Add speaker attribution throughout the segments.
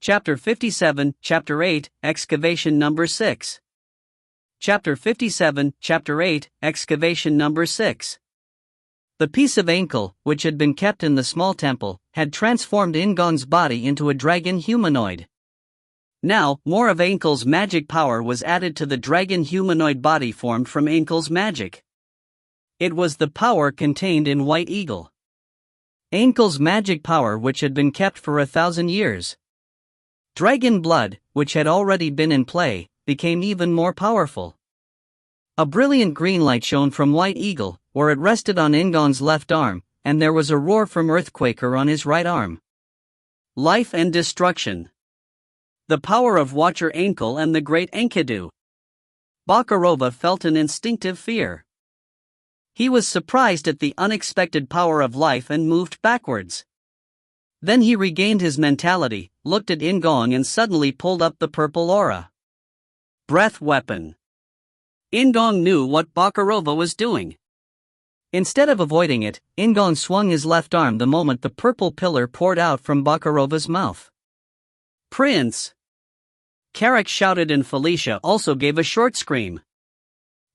Speaker 1: Chapter 57, Chapter 8, Excavation Number 6. Chapter 57, Chapter 8, Excavation Number 6. The piece of ankle, which had been kept in the small temple, had transformed In-gong's body into a dragon humanoid. Now, more of Ankle's magic power was added to the dragon humanoid body formed from Ankle's magic. It was the power contained in White Eagle. Ankle's magic power, which had been kept for 1,000 years. Dragon blood, which had already been in play, became even more powerful. A brilliant green light shone from White Eagle, where it rested on In-gong's left arm, and there was a roar from Earthquaker on his right arm. Life and destruction. The power of Watcher Ankle and the Great Enkidu. Bakurova felt an instinctive fear. He was surprised at the unexpected power of life and moved backwards. Then he regained his mentality, looked at In-gong and suddenly pulled up the purple aura. Breath weapon. In-gong knew what Bakurova was doing. Instead of avoiding it, In-gong swung his left arm the moment the purple pillar poured out from Bakurova's mouth. Prince! Carrick shouted and Felicia also gave a short scream.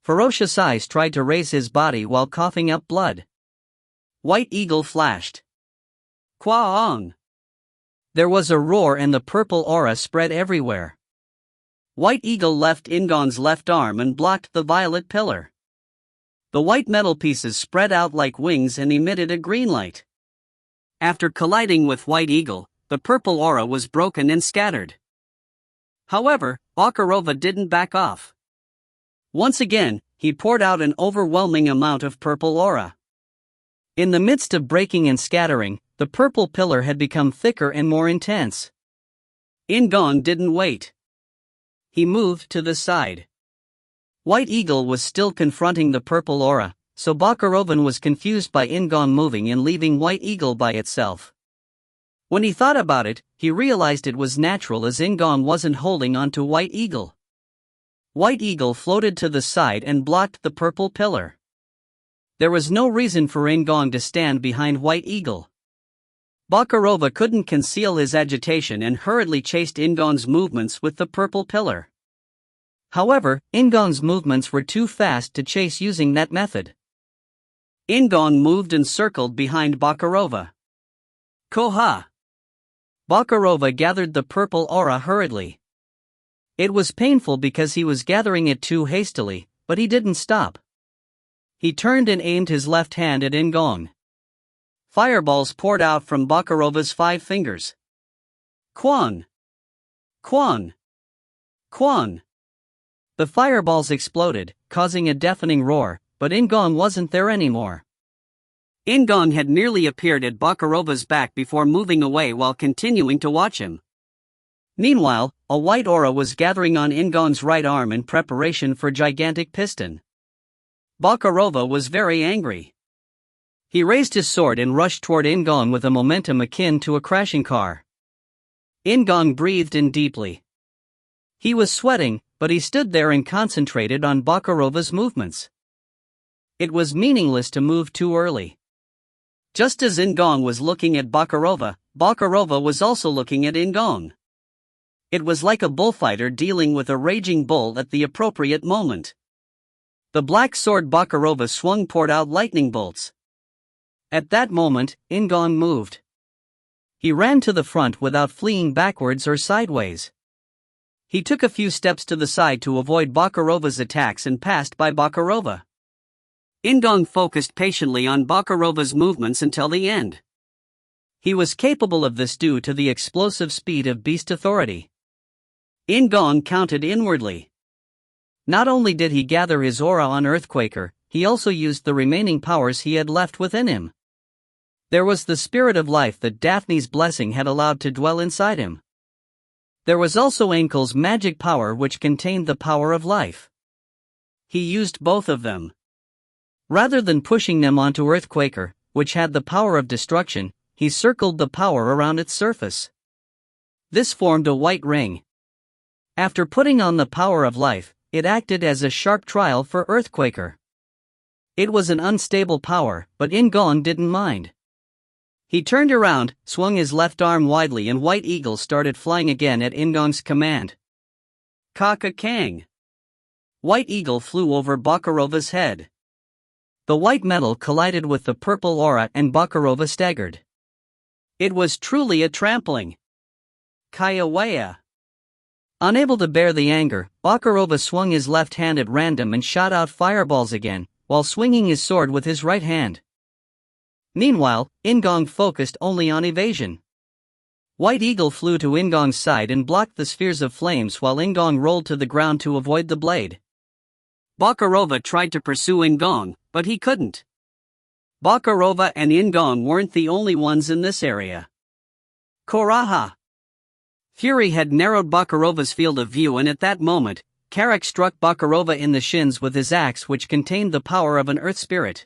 Speaker 1: Ferocious eyes tried to raise his body while coughing up blood. White Eagle flashed. Kwaong! There was a roar and the purple aura spread everywhere. White Eagle left In-gong's left arm and blocked the violet pillar. The white metal pieces spread out like wings and emitted a green light. After colliding with White Eagle, the purple aura was broken and scattered. However, Bakurova didn't back off. Once again, he poured out an overwhelming amount of purple aura. In the midst of breaking and scattering, the purple pillar had become thicker and more intense. In-gong didn't wait. He moved to the side. White Eagle was still confronting the purple aura, so Bakurovan was confused by In-gong moving and leaving White Eagle by itself. When he thought about it, he realized it was natural as In-gong wasn't holding onto White Eagle. White Eagle floated to the side and blocked the purple pillar. There was no reason for In-gong to stand behind White Eagle. Bakurova couldn't conceal his agitation and hurriedly chased In-gong's movements with the purple pillar. However, In-gong's movements were too fast to chase using that method. In-gong moved and circled behind Bakurova. Koha! Bakurova gathered the purple aura hurriedly. It was painful because he was gathering it too hastily, but he didn't stop. He turned and aimed his left hand at In-gong. Fireballs poured out from Bakurova's 5 fingers. Kwang! Kwang! Kwang! The fireballs exploded, causing a deafening roar, but In-gong wasn't there anymore. In-gong had nearly appeared at Bakurova's back before moving away while continuing to watch him. Meanwhile, a white aura was gathering on In-gong's right arm in preparation for gigantic piston. Bakurova was very angry. He raised his sword and rushed toward In-gong with a momentum akin to a crashing car. In-gong breathed in deeply. He was sweating, but he stood there and concentrated on Bakurova's movements. It was meaningless to move too early. Just as In-gong was looking at Bakurova, Bakurova was also looking at In-gong. It was like a bullfighter dealing with a raging bull at the appropriate moment. The black sword Bakurova swung poured out lightning bolts. At that moment, In-gong moved. He ran to the front without fleeing backwards or sideways. He took a few steps to the side to avoid Bakurova's attacks and passed by Bakurova. In-gong focused patiently on Bakurova's movements until the end. He was capable of this due to the explosive speed of beast authority. In-gong counted inwardly. Not only did he gather his aura on Earthquaker, he also used the remaining powers he had left within him. There was the spirit of life that Daphne's blessing had allowed to dwell inside him. There was also Ankle's magic power, which contained the power of life. He used both of them. Rather than pushing them onto Earthquaker, which had the power of destruction, he circled the power around its surface. This formed a white ring. After putting on the power of life, it acted as a sharp trial for Earthquaker. It was an unstable power, but In-gong didn't mind. He turned around, swung his left arm widely, and White Eagle started flying again at In-gong's command. Ka-ka-kang! White Eagle flew over Bakarova's head. The white metal collided with the purple aura and Bakarova staggered. It was truly a trampling. Kaya-waya! Unable to bear the anger, Bakarova swung his left hand at random and shot out fireballs again, while swinging his sword with his right hand. Meanwhile, In-gong focused only on evasion. White Eagle flew to In-gong's side and blocked the spheres of flames while In-gong rolled to the ground to avoid the blade. Bakarova tried to pursue In-gong, but he couldn't. Bakarova and In-gong weren't the only ones in this area. Koraha! Fury had narrowed Bakarova's field of view, and at that moment, Karak struck Bakarova in the shins with his axe, which contained the power of an earth spirit.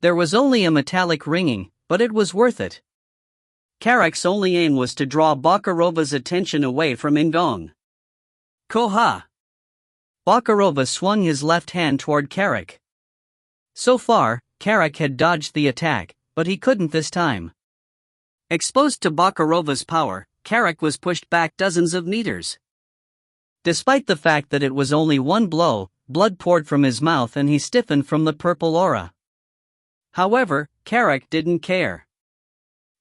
Speaker 1: There was only a metallic ringing, but it was worth it. Karak's only aim was to draw Bakarova's attention away from In-gong. Koha! Bakarova swung his left hand toward Karak. So far, Karak had dodged the attack, but he couldn't this time. Exposed to Bakarova's power, Karak was pushed back dozens of meters. Despite the fact that it was only one blow, blood poured from his mouth and he stiffened from the purple aura. However, Karak didn't care.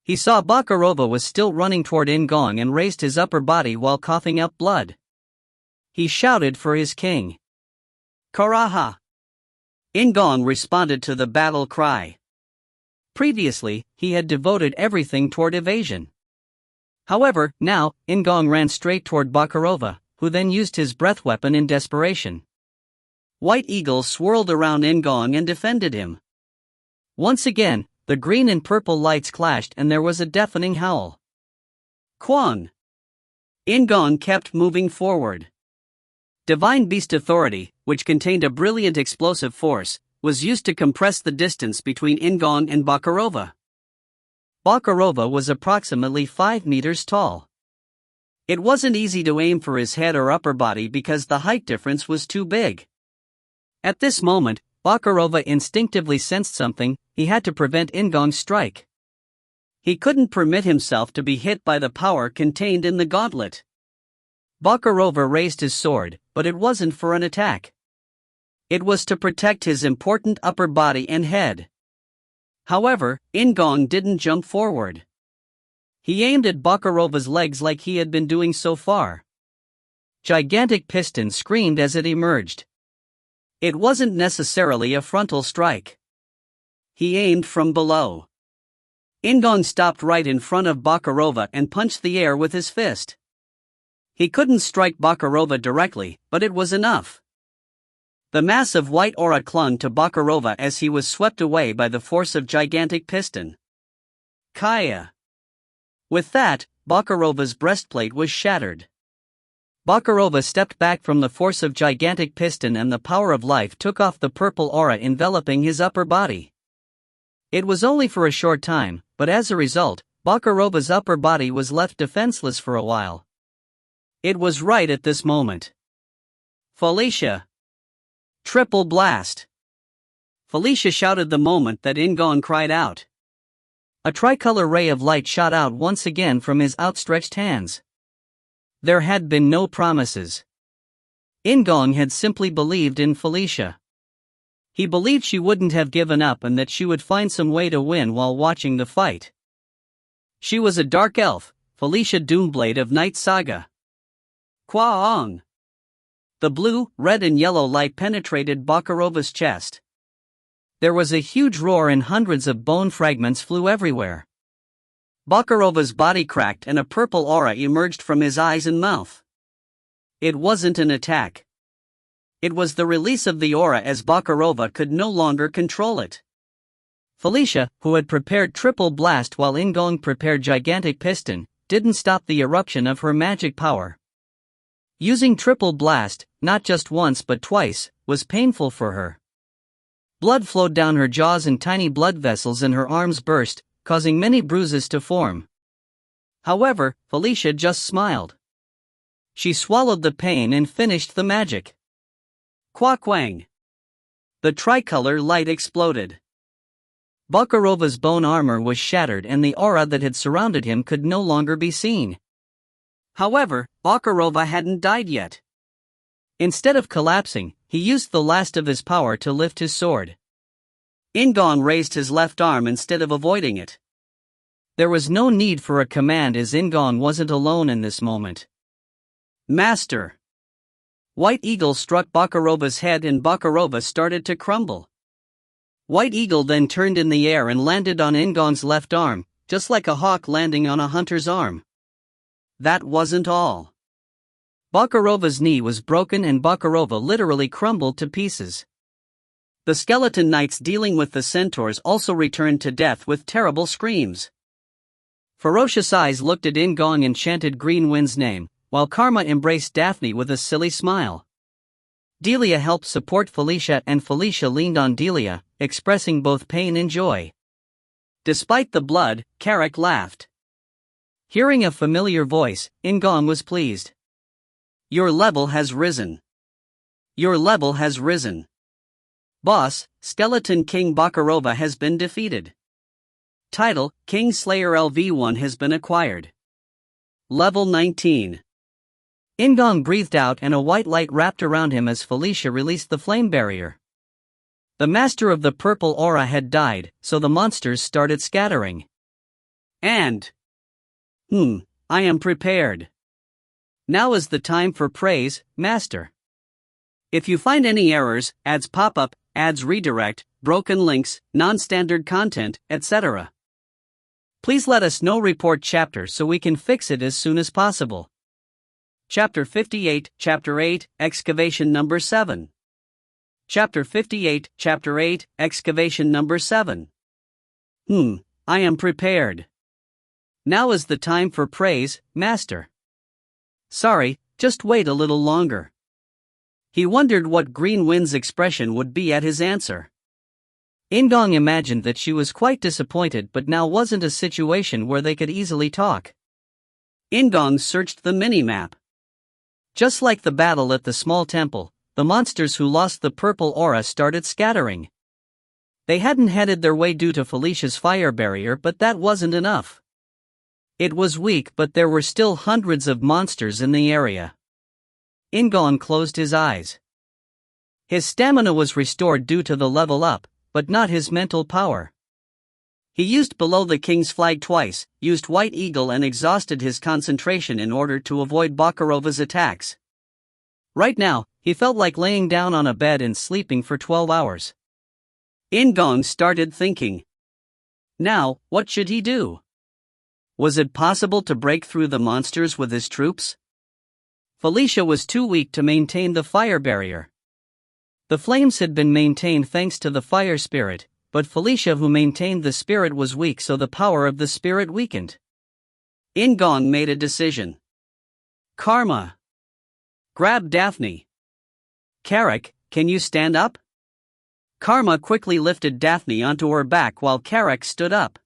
Speaker 1: He saw Bakarova was still running toward In-gong and raised his upper body while coughing up blood. He shouted for his king. Karaha! In-gong responded to the battle cry. Previously, he had devoted everything toward evasion. However, now, In-gong ran straight toward Bakarova, who then used his breath weapon in desperation. White Eagle swirled around In-gong and defended him. Once again, the green and purple lights clashed and there was a deafening howl. Kwang! In-gong kept moving forward. Divine Beast Authority, which contained a brilliant explosive force, was used to compress the distance between In-gong and Bakarova. Bakarova was approximately 5 meters tall. It wasn't easy to aim for his head or upper body because the height difference was too big. At this moment, Bakarova instinctively sensed something. He had to prevent In-gong's strike. He couldn't permit himself to be hit by the power contained in the gauntlet. Bakarova raised his sword, but it wasn't for an attack. It was to protect his important upper body and head. However, In-gong didn't jump forward. He aimed at Bakarova's legs like he had been doing so far. Gigantic Piston screamed as it emerged. It wasn't necessarily a frontal strike. He aimed from below. In-gong stopped right in front of Bakarova and punched the air with his fist. He couldn't strike Bakarova directly, but it was enough. The mass of white aura clung to Bakarova as he was swept away by the force of Gigantic Piston. Kaya! With that, Bakarova's breastplate was shattered. Bakarova stepped back from the force of Gigantic Piston and the power of life took off the purple aura enveloping his upper body. It was only for a short time, but as a result, Bakarova's upper body was left defenseless for a while. It was right at this moment. Felicia! Triple blast! Felicia shouted the moment that In-gong cried out. A tricolor ray of light shot out once again from his outstretched hands. There had been no promises. In-gong had simply believed in Felicia. He believed she wouldn't have given up and that she would find some way to win while watching the fight. She was a dark elf, Felicia Doomblade of Knight Saga. Kwaong! The blue, red and yellow light penetrated Bakarova's chest. There was a huge roar and hundreds of bone fragments flew everywhere. Bakarova's body cracked and a purple aura emerged from his eyes and mouth. It wasn't an attack. It was the release of the aura as Bakarova could no longer control it. Felicia, who had prepared Triple Blast while In-gong prepared Gigantic Piston, didn't stop the eruption of her magic power. Using Triple Blast, not just once but twice, was painful for her. Blood flowed down her jaws and tiny blood vessels and her arms burst, causing many bruises to form. However, Felicia just smiled. She swallowed the pain and finished the magic. Quakwang! The tricolor light exploded. Bakarova's bone armor was shattered and the aura that had surrounded him could no longer be seen. However, Bakarova hadn't died yet. Instead of collapsing, he used the last of his power to lift his sword. In-gong raised his left arm instead of avoiding it. There was no need for a command as In-gong wasn't alone in this moment. Master! White Eagle struck Bakarova's head and Bakarova started to crumble. White Eagle then turned in the air and landed on In-gong's left arm, just like a hawk landing on a hunter's arm. That wasn't all. Bakarova's knee was broken and Bakarova literally crumbled to pieces. The skeleton knights dealing with the centaurs also returned to death with terrible screams. Ferocious eyes looked at In-gong and chanted Green Wind's name, while Karma embraced Daphne with a silly smile. Delia helped support Felicia and Felicia leaned on Delia, expressing both pain and joy. Despite the blood, Carrick laughed. Hearing a familiar voice, In-gong was pleased. Your level has risen. Your level has risen. Boss, Skeleton King Bakarova has been defeated. Title, King Slayer LV1 has been acquired. Level 19. In-gong breathed out and a white light wrapped around him as Felicia released the flame barrier. The master of the purple aura had died, so the monsters started scattering. And... I am prepared. Now is the time for praise, Master. If you find any errors, ads pop up, ads redirect, broken links, non-standard content, etc., please let us know. Report chapter so we can fix it as soon as possible. Chapter 58, Chapter 8, Excavation Number 7. Chapter 58, Chapter 8, Excavation Number 7. I am prepared. Now is the time for praise, Master. Sorry, just wait a little longer. He wondered what Green Wind's expression would be at his answer. In-gong imagined that she was quite disappointed, but now wasn't a situation where they could easily talk. In-gong searched the mini-map. Just like the battle at the small temple, the monsters who lost the purple aura started scattering. They hadn't headed their way due to Felicia's fire barrier, but that wasn't enough. It was weak, but there were still hundreds of monsters in the area. In-gong closed his eyes. His stamina was restored due to the level up, but not his mental power. He used Below the King's Flag twice, used White Eagle and exhausted his concentration in order to avoid Bakarova's attacks. Right now, he felt like laying down on a bed and sleeping for 12 hours. In-gong started thinking. Now, what should he do? Was it possible to break through the monsters with his troops? Felicia was too weak to maintain the fire barrier. The flames had been maintained thanks to the fire spirit, but Felicia who maintained the spirit was weak, so the power of the spirit weakened. In-gong made a decision. Karma. Grab Daphne. Carrick, can you stand up? Karma quickly lifted Daphne onto her back while Carrick stood up.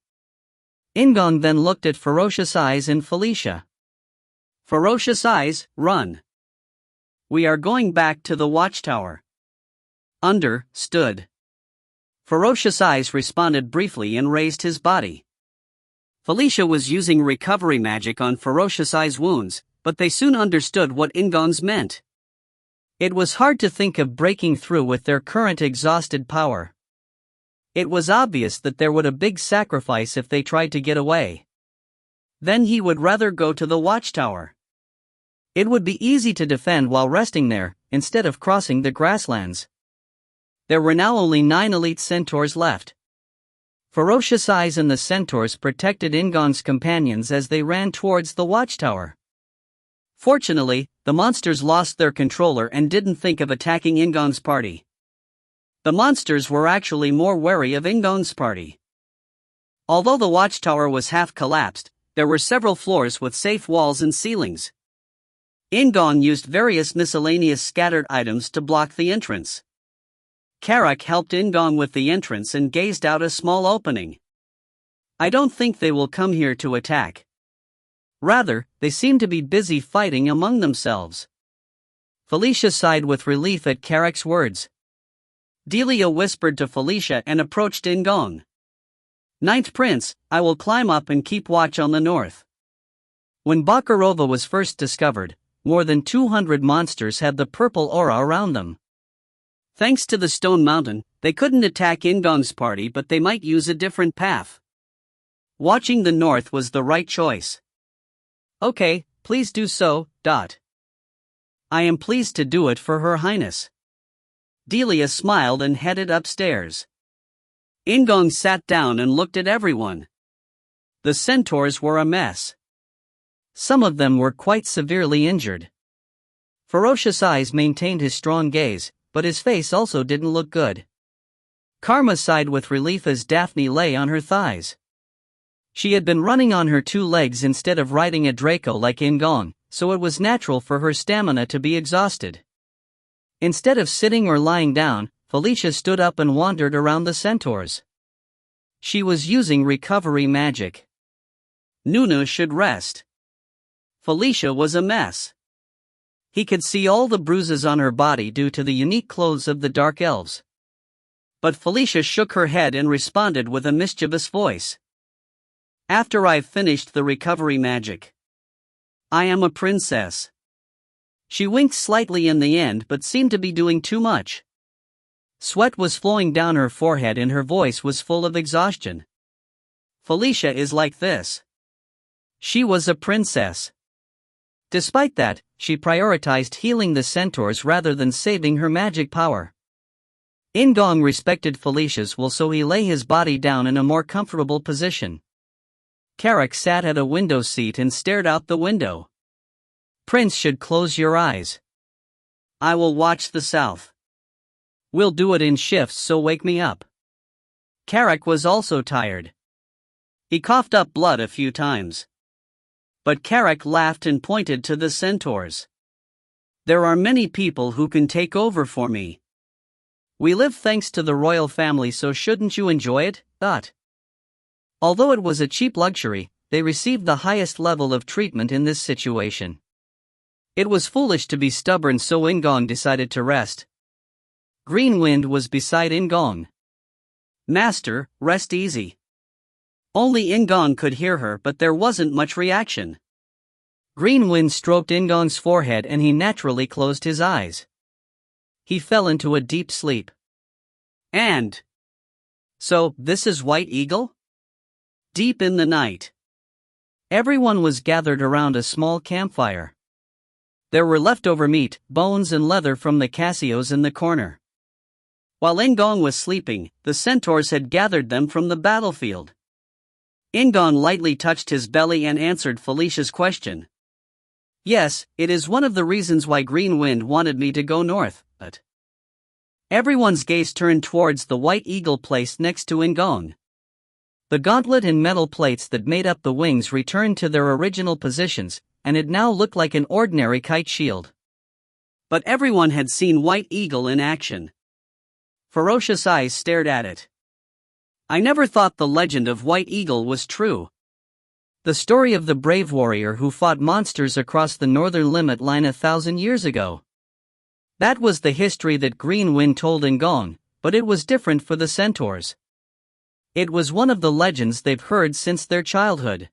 Speaker 1: In-gong then looked at Ferocious Eyes and Felicia. Ferocious Eyes, run. We are going back to the watchtower. Understood. Ferocious Eyes responded briefly and raised his body. Felicia was using recovery magic on Ferocious Eyes' wounds, but they soon understood what In-gong's meant. It was hard to think of breaking through with their current exhausted power. It was obvious that there would be a big sacrifice if they tried to get away. Then he would rather go to the watchtower. It would be easy to defend while resting there, instead of crossing the grasslands. There were now only 9 elite centaurs left. Ferocious Eyes and the centaurs protected In-gong's companions as they ran towards the watchtower. Fortunately, the monsters lost their controller and didn't think of attacking In-gong's party. The monsters were actually more wary of In-gong's party. Although the watchtower was half collapsed, there were several floors with safe walls and ceilings. In-gong used various miscellaneous scattered items to block the entrance. Carrick helped In-gong with the entrance and gazed out a small opening. I don't think they will come here to attack. Rather, they seem to be busy fighting among themselves. Felicia sighed with relief at Carrick's words. Delia whispered to Felicia and approached In-gong. Ninth Prince, I will climb up and keep watch on the north. When Bakarova was first discovered, more than 200 monsters had the purple aura around them. Thanks to the stone mountain, they couldn't attack In-gong's party, but they might use a different path. Watching the north was the right choice. Okay, please do so. I am pleased to do it for Her Highness. Delia smiled and headed upstairs. In-gong sat down and looked at everyone. The centaurs were a mess. Some of them were quite severely injured. Ferocious Eyes maintained his strong gaze, but his face also didn't look good. Karma sighed with relief as Daphne lay on her thighs. She had been running on her two legs instead of riding a Draco like In-gong, so it was natural for her stamina to be exhausted. Instead of sitting or lying down, Felicia stood up and wandered around the centaurs. She was using recovery magic. Nunu should rest. Felicia was a mess. He could see all the bruises on her body due to the unique clothes of the Dark Elves. But Felicia shook her head and responded with a mischievous voice. After I've finished the recovery magic. I am a princess. She winked slightly in the end but seemed to be doing too much. Sweat was flowing down her forehead and her voice was full of exhaustion. Felicia is like this. She was a princess. Despite that, she prioritized healing the centaurs rather than saving her magic power. In-gong respected Felicia's will, so he lay his body down in a more comfortable position. Carrick sat at a window seat and stared out the window. Prince should close your eyes. I will watch the south. We'll do it in shifts, so wake me up. Carrick was also tired. He coughed up blood a few times. But Carrick laughed and pointed to the centaurs. There are many people who can take over for me. We live thanks to the royal family, so shouldn't you enjoy it? Although it was a cheap luxury, they received the highest level of treatment in this situation. It was foolish to be stubborn, so In-gong decided to rest. Green Wind was beside In-gong. Master, rest easy. Only In-gong could hear her, but there wasn't much reaction. Green Wind stroked In-gong's forehead and he naturally closed his eyes. He fell into a deep sleep. And so, this is White Eagle? Deep in the night, everyone was gathered around a small campfire. There were leftover meat, bones and leather from the Casios in the corner. While In-gong was sleeping, the centaurs had gathered them from the battlefield. In-gong lightly touched his belly and answered Felicia's question. Yes, it is one of the reasons why Green Wind wanted me to go north, but everyone's gaze turned towards the White Eagle placed next to In-gong. The gauntlet and metal plates that made up the wings returned to their original positions, and it now looked like an ordinary kite shield. But everyone had seen White Eagle in action. Ferocious Eyes stared at it. I never thought the legend of White Eagle was true. The story of the brave warrior who fought monsters across the northern limit line 1,000 years ago. That was the history that Green Wind told In-gong, but it was different for the centaurs. It was one of the legends they've heard since their childhood.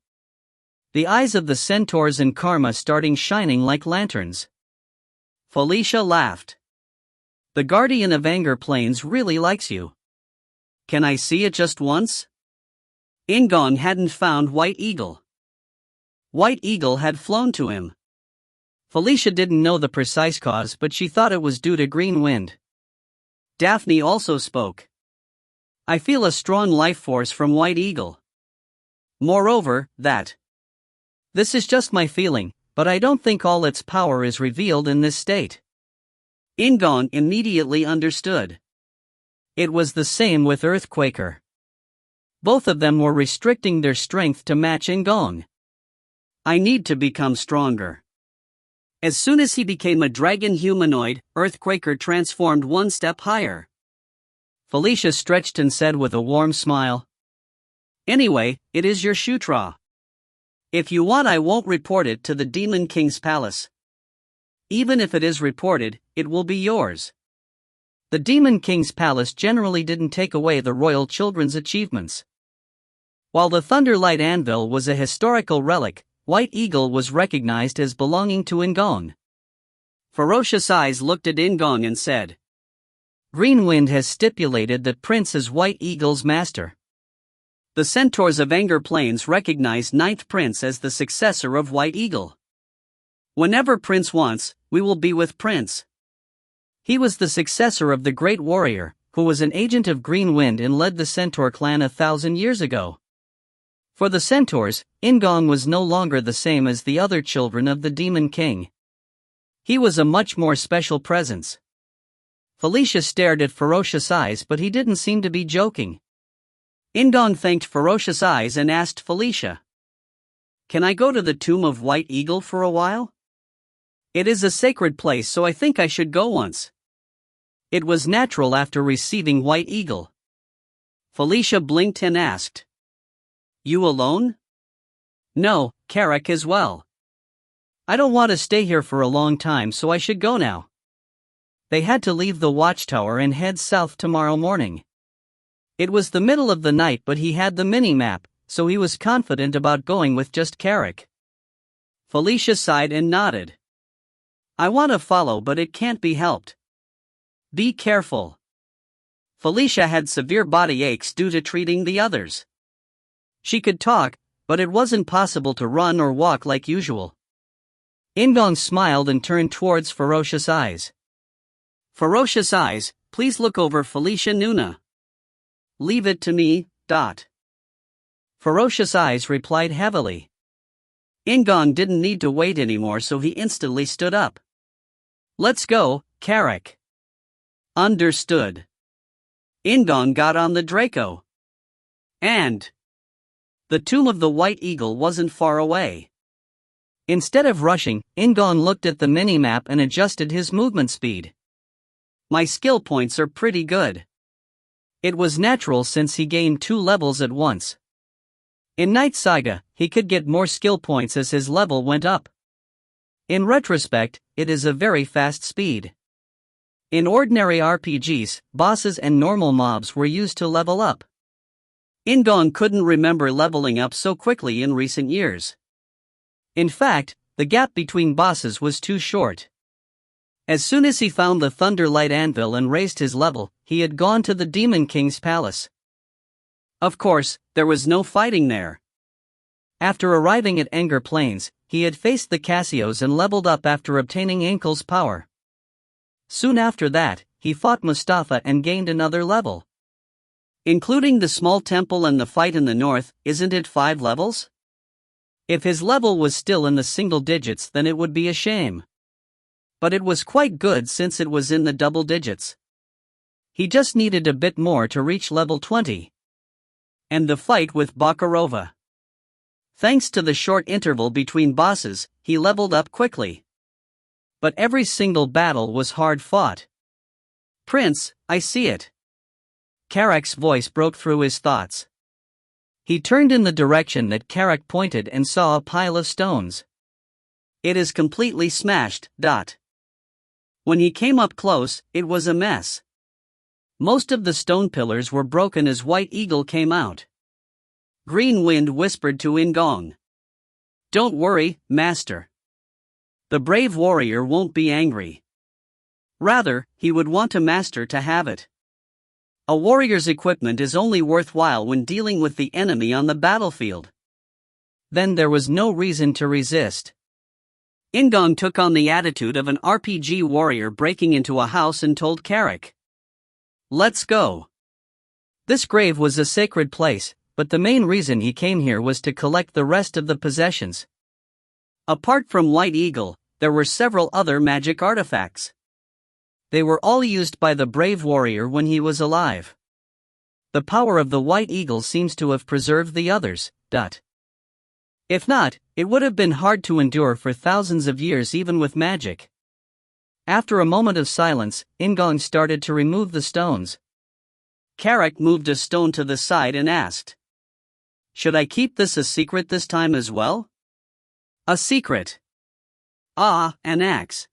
Speaker 1: The eyes of the centaurs and Karma starting shining like lanterns. Felicia laughed. The Guardian of Anger Plains really likes you. Can I see it just once? In-gong hadn't found White Eagle. White Eagle had flown to him. Felicia didn't know the precise cause, but she thought it was due to Green Wind. Daphne also spoke. I feel a strong life force from White Eagle. Moreover, this is just my feeling, but I don't think all its power is revealed in this state. In-gong immediately understood. It was the same with Earthquaker. Both of them were restricting their strength to match In-gong. I need to become stronger. As soon as he became a dragon humanoid, Earthquaker transformed one step higher. Felicia stretched and said with a warm smile. Anyway, it is your Shutra. If you want, I won't report it to the Demon King's palace. Even if it is reported, it will be yours. The Demon King's palace generally didn't take away the royal children's achievements. While the Thunderlight Anvil was a historical relic, White Eagle was recognized as belonging to In-gong. Ferocious Eyes looked at In-gong and said, "Green Wind has stipulated that Prince is White Eagle's master. The Centaurs of Anger Plains recognize Ninth Prince as the successor of White Eagle. Whenever Prince wants, we will be with Prince. He was the successor of the Great Warrior, who was an agent of Green Wind and led the Centaur clan 1,000 years ago. For the Centaurs, In-gong was no longer the same as the other children of the Demon King. He was a much more special presence." Felicia stared at Ferocious Eyes, but he didn't seem to be joking. In-gong thanked Ferocious Eyes and asked Felicia, "Can I go to the tomb of White Eagle for a while? It is a sacred place, so I think I should go once." It was natural after receiving White Eagle. Felicia blinked and asked, "You alone?" "No, Carrick as well. I don't want to stay here for a long time, so I should go now." They had to leave the watchtower and head south tomorrow morning. It was the middle of the night, but he had the mini-map, so he was confident about going with just Carrick. Felicia sighed and nodded. "I want to follow, but it can't be helped. Be careful." Felicia had severe body aches due to treating the others. She could talk, but it wasn't possible to run or walk like usual. In-gong smiled and turned towards Ferocious Eyes. "Ferocious Eyes, please look over Felicia Nuna." "Leave it to me." Ferocious Eyes replied heavily. In-gong didn't need to wait anymore, so he instantly stood up. "Let's go, Carrick." "Understood." In-gong got on the Draco. And the tomb of the White Eagle wasn't far away. Instead of rushing, In-gong looked at the mini-map and adjusted his movement speed. "My skill points are pretty good." It was natural since he gained 2 levels at once. In Knight Saga, he could get more skill points as his level went up. In retrospect, it is a very fast speed. In ordinary RPGs, bosses and normal mobs were used to level up. In-gong couldn't remember leveling up so quickly in recent years. In fact, the gap between bosses was too short. As soon as he found the Thunderlight Anvil and raised his level, he had gone to the Demon King's palace. Of course, there was no fighting there. After arriving at Anger Plains, he had faced the Cassios and leveled up after obtaining Ankle's power. Soon after that, he fought Mustafa and gained another level. Including the small temple and the fight in the north, isn't it 5 levels? If his level was still in the single digits, then it would be a shame. But it was quite good since it was in the double digits. He just needed a bit more to reach level 20. And the fight with Bakarova. Thanks to the short interval between bosses, he leveled up quickly. But every single battle was hard fought. "Prince, I see it." Carrick's voice broke through his thoughts. He turned in the direction that Carrick pointed and saw a pile of stones. "It is completely smashed." When he came up close, it was a mess. Most of the stone pillars were broken as White Eagle came out. Green Wind whispered to In-gong, "Don't worry, Master. The brave warrior won't be angry. Rather, he would want a master to have it. A warrior's equipment is only worthwhile when dealing with the enemy on the battlefield." Then there was no reason to resist. In-gong took on the attitude of an RPG warrior breaking into a house and told Carrick, "Let's go." This grave was a sacred place, but the main reason he came here was to collect the rest of the possessions. Apart from White Eagle, there were several other magic artifacts. They were all used by the brave warrior when he was alive. The power of the White Eagle seems to have preserved the others. If not, it would have been hard to endure for thousands of years even with magic. After a moment of silence, In-gong started to remove the stones. Carrick moved a stone to the side and asked, "Should I keep this a secret this time as well?" "A secret?" "Ah, an axe.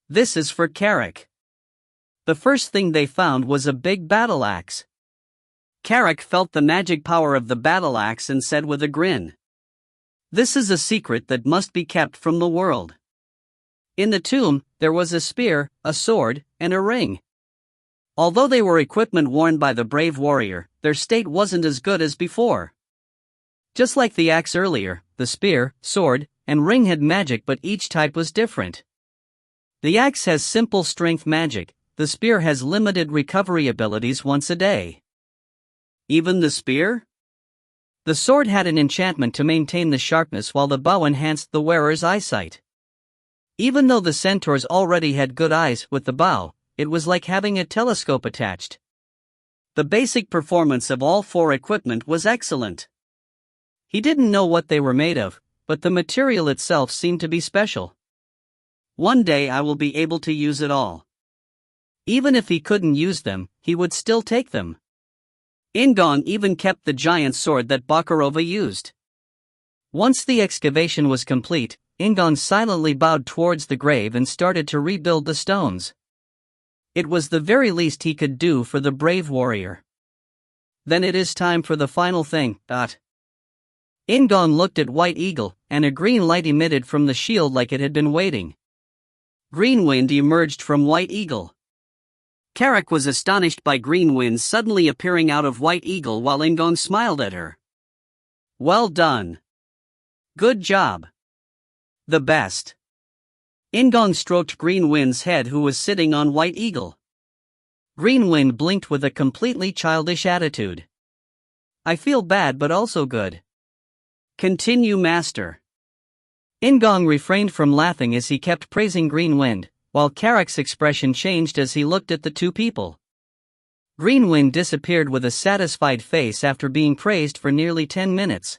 Speaker 1: This is for Carrick." The first thing they found was a big battle axe. Carrick felt the magic power of the battle axe and said with a grin, "This is a secret that must be kept from the world." In the tomb, there was a spear, a sword, and a ring. Although they were equipment worn by the brave warrior, their state wasn't as good as before. Just like the axe earlier, the spear, sword, and ring had magic, but each type was different. The axe has simple strength magic, the spear has limited recovery abilities once a day. Even the spear? The sword had an enchantment to maintain the sharpness, while the bow enhanced the wearer's eyesight. Even though the centaurs already had good eyes with the bow, it was like having a telescope attached. The basic performance of all four equipment was excellent. He didn't know what they were made of, but the material itself seemed to be special. One day I will be able to use it all. Even if he couldn't use them, he would still take them. In-gong even kept the giant sword that Bakurova used. Once the excavation was complete, In-gong silently bowed towards the grave and started to rebuild the stones. It was the very least he could do for the brave warrior. Then it is time for the final thing. In-gong looked at White Eagle, and a green light emitted from the shield like it had been waiting. Green wind emerged from White Eagle. Carrick was astonished by green wind suddenly appearing out of White Eagle while In-gong smiled at her. "Well done. Good job. The best." In-gong stroked Green Wind's head, who was sitting on White Eagle. Green Wind blinked with a completely childish attitude. "I feel bad but also good. Continue, master." In-gong refrained from laughing as he kept praising Green Wind, while Carrick's expression changed as he looked at the two people. Green Wind disappeared with a satisfied face after being praised for nearly 10 minutes.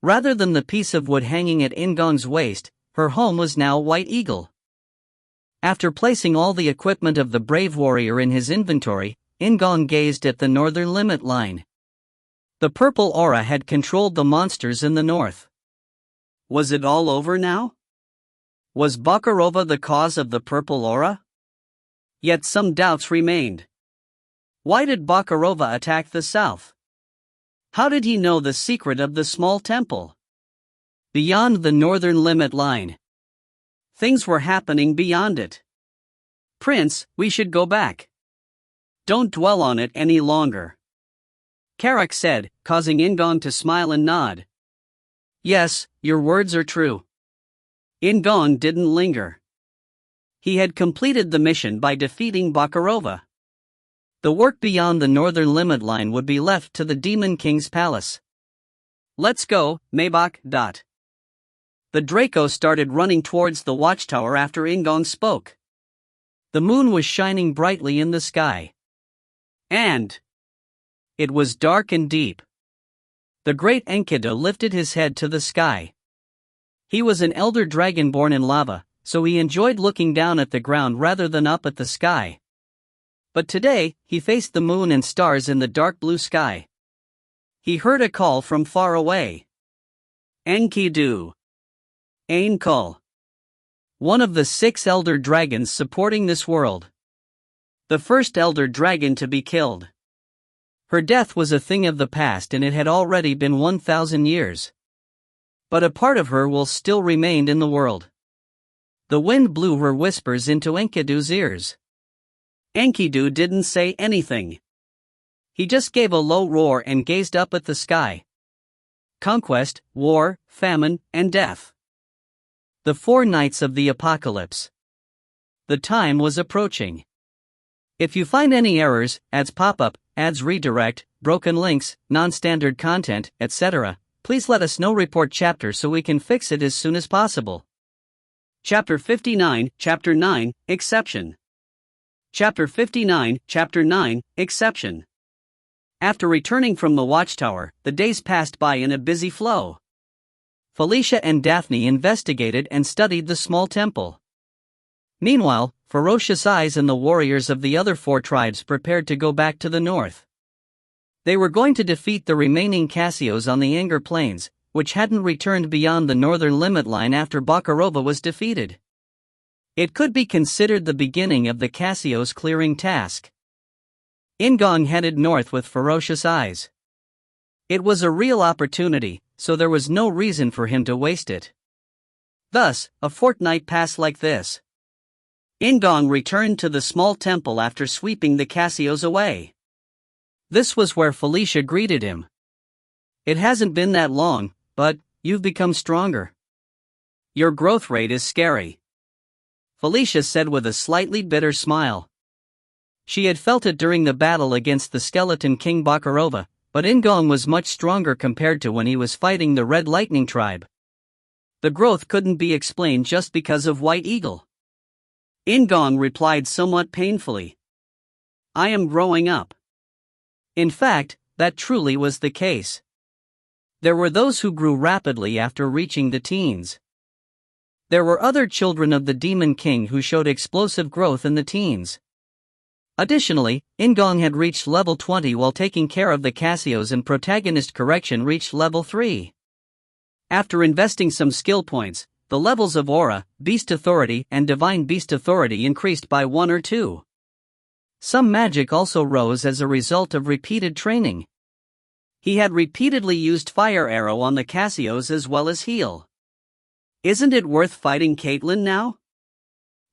Speaker 1: Rather than the piece of wood hanging at In-gong's waist, her home was now White Eagle. After placing all the equipment of the brave warrior in his inventory, In-gong gazed at the northern limit line. The purple aura had controlled the monsters in the north. Was it all over now? Was Bakurova the cause of the purple aura? Yet some doubts remained. Why did Bakurova attack the south? How did he know the secret of the small temple? Beyond the northern limit line. Things were happening beyond it. "Prince, we should go back. Don't dwell on it any longer," Carrick said, causing In-gong to smile and nod. "Yes, your words are true." In-gong didn't linger. He had completed the mission by defeating Bakurova. The work beyond the northern limit line would be left to the Demon King's palace. "Let's go, Maybach. The Draco started running towards the watchtower after In-gong spoke. The moon was shining brightly in the sky. And it was dark and deep. The great Enkidu lifted his head to the sky. He was an elder dragon born in lava, so he enjoyed looking down at the ground rather than up at the sky. But today, he faced the moon and stars in the dark blue sky. He heard a call from far away. "Enkidu. Ainkul." One of the 6 elder dragons supporting this world. The first elder dragon to be killed. Her death was a thing of the past, and it had already been 1,000 years. But a part of her will still remain in the world. The wind blew her whispers into Enkidu's ears. Enkidu didn't say anything. He just gave a low roar and gazed up at the sky. Conquest, war, famine, and death. The 4 nights of the apocalypse. The time was approaching. If you find any errors, ads pop up, ads redirect, broken links, non-standard content, etc., please let us know. Report chapter so we can fix it as soon as possible. Chapter 59, Chapter 9, Exception. Chapter 59, Chapter 9, Exception. After returning from the watchtower, the days passed by in a busy flow. Felicia and Daphne investigated and studied the small temple. Meanwhile, Ferocious Eyes and the warriors of the other 4 tribes prepared to go back to the north. They were going to defeat the remaining Cassios on the Anger Plains, which hadn't returned beyond the northern limit line after Bakurova was defeated. It could be considered the beginning of the Cassios clearing task. In-gong headed north with ferocious eyes. It was a real opportunity, so there was no reason for him to waste it. Thus, a fortnight passed like this. In-gong returned to the small temple after sweeping the Cassios away. This was where Felicia greeted him. "It hasn't been that long, but you've become stronger. Your growth rate is scary," Felicia said with a slightly bitter smile. She had felt it during the battle against the skeleton King Bakarova, but In-gong was much stronger compared to when he was fighting the Red Lightning tribe. The growth couldn't be explained just because of White Eagle. In-gong replied somewhat painfully. "I am growing up." In fact, that truly was the case. There were those who grew rapidly after reaching the teens. There were other children of the Demon King who showed explosive growth in the teens. Additionally, In-gong had reached level 20 while taking care of the Cassios, and protagonist correction reached level 3. After investing some skill points, the levels of Aura, Beast Authority, and Divine Beast Authority increased by 1 or 2. Some magic also rose as a result of repeated training. He had repeatedly used Fire Arrow on the Cassios as well as Heal. Isn't it worth fighting Caitlyn now?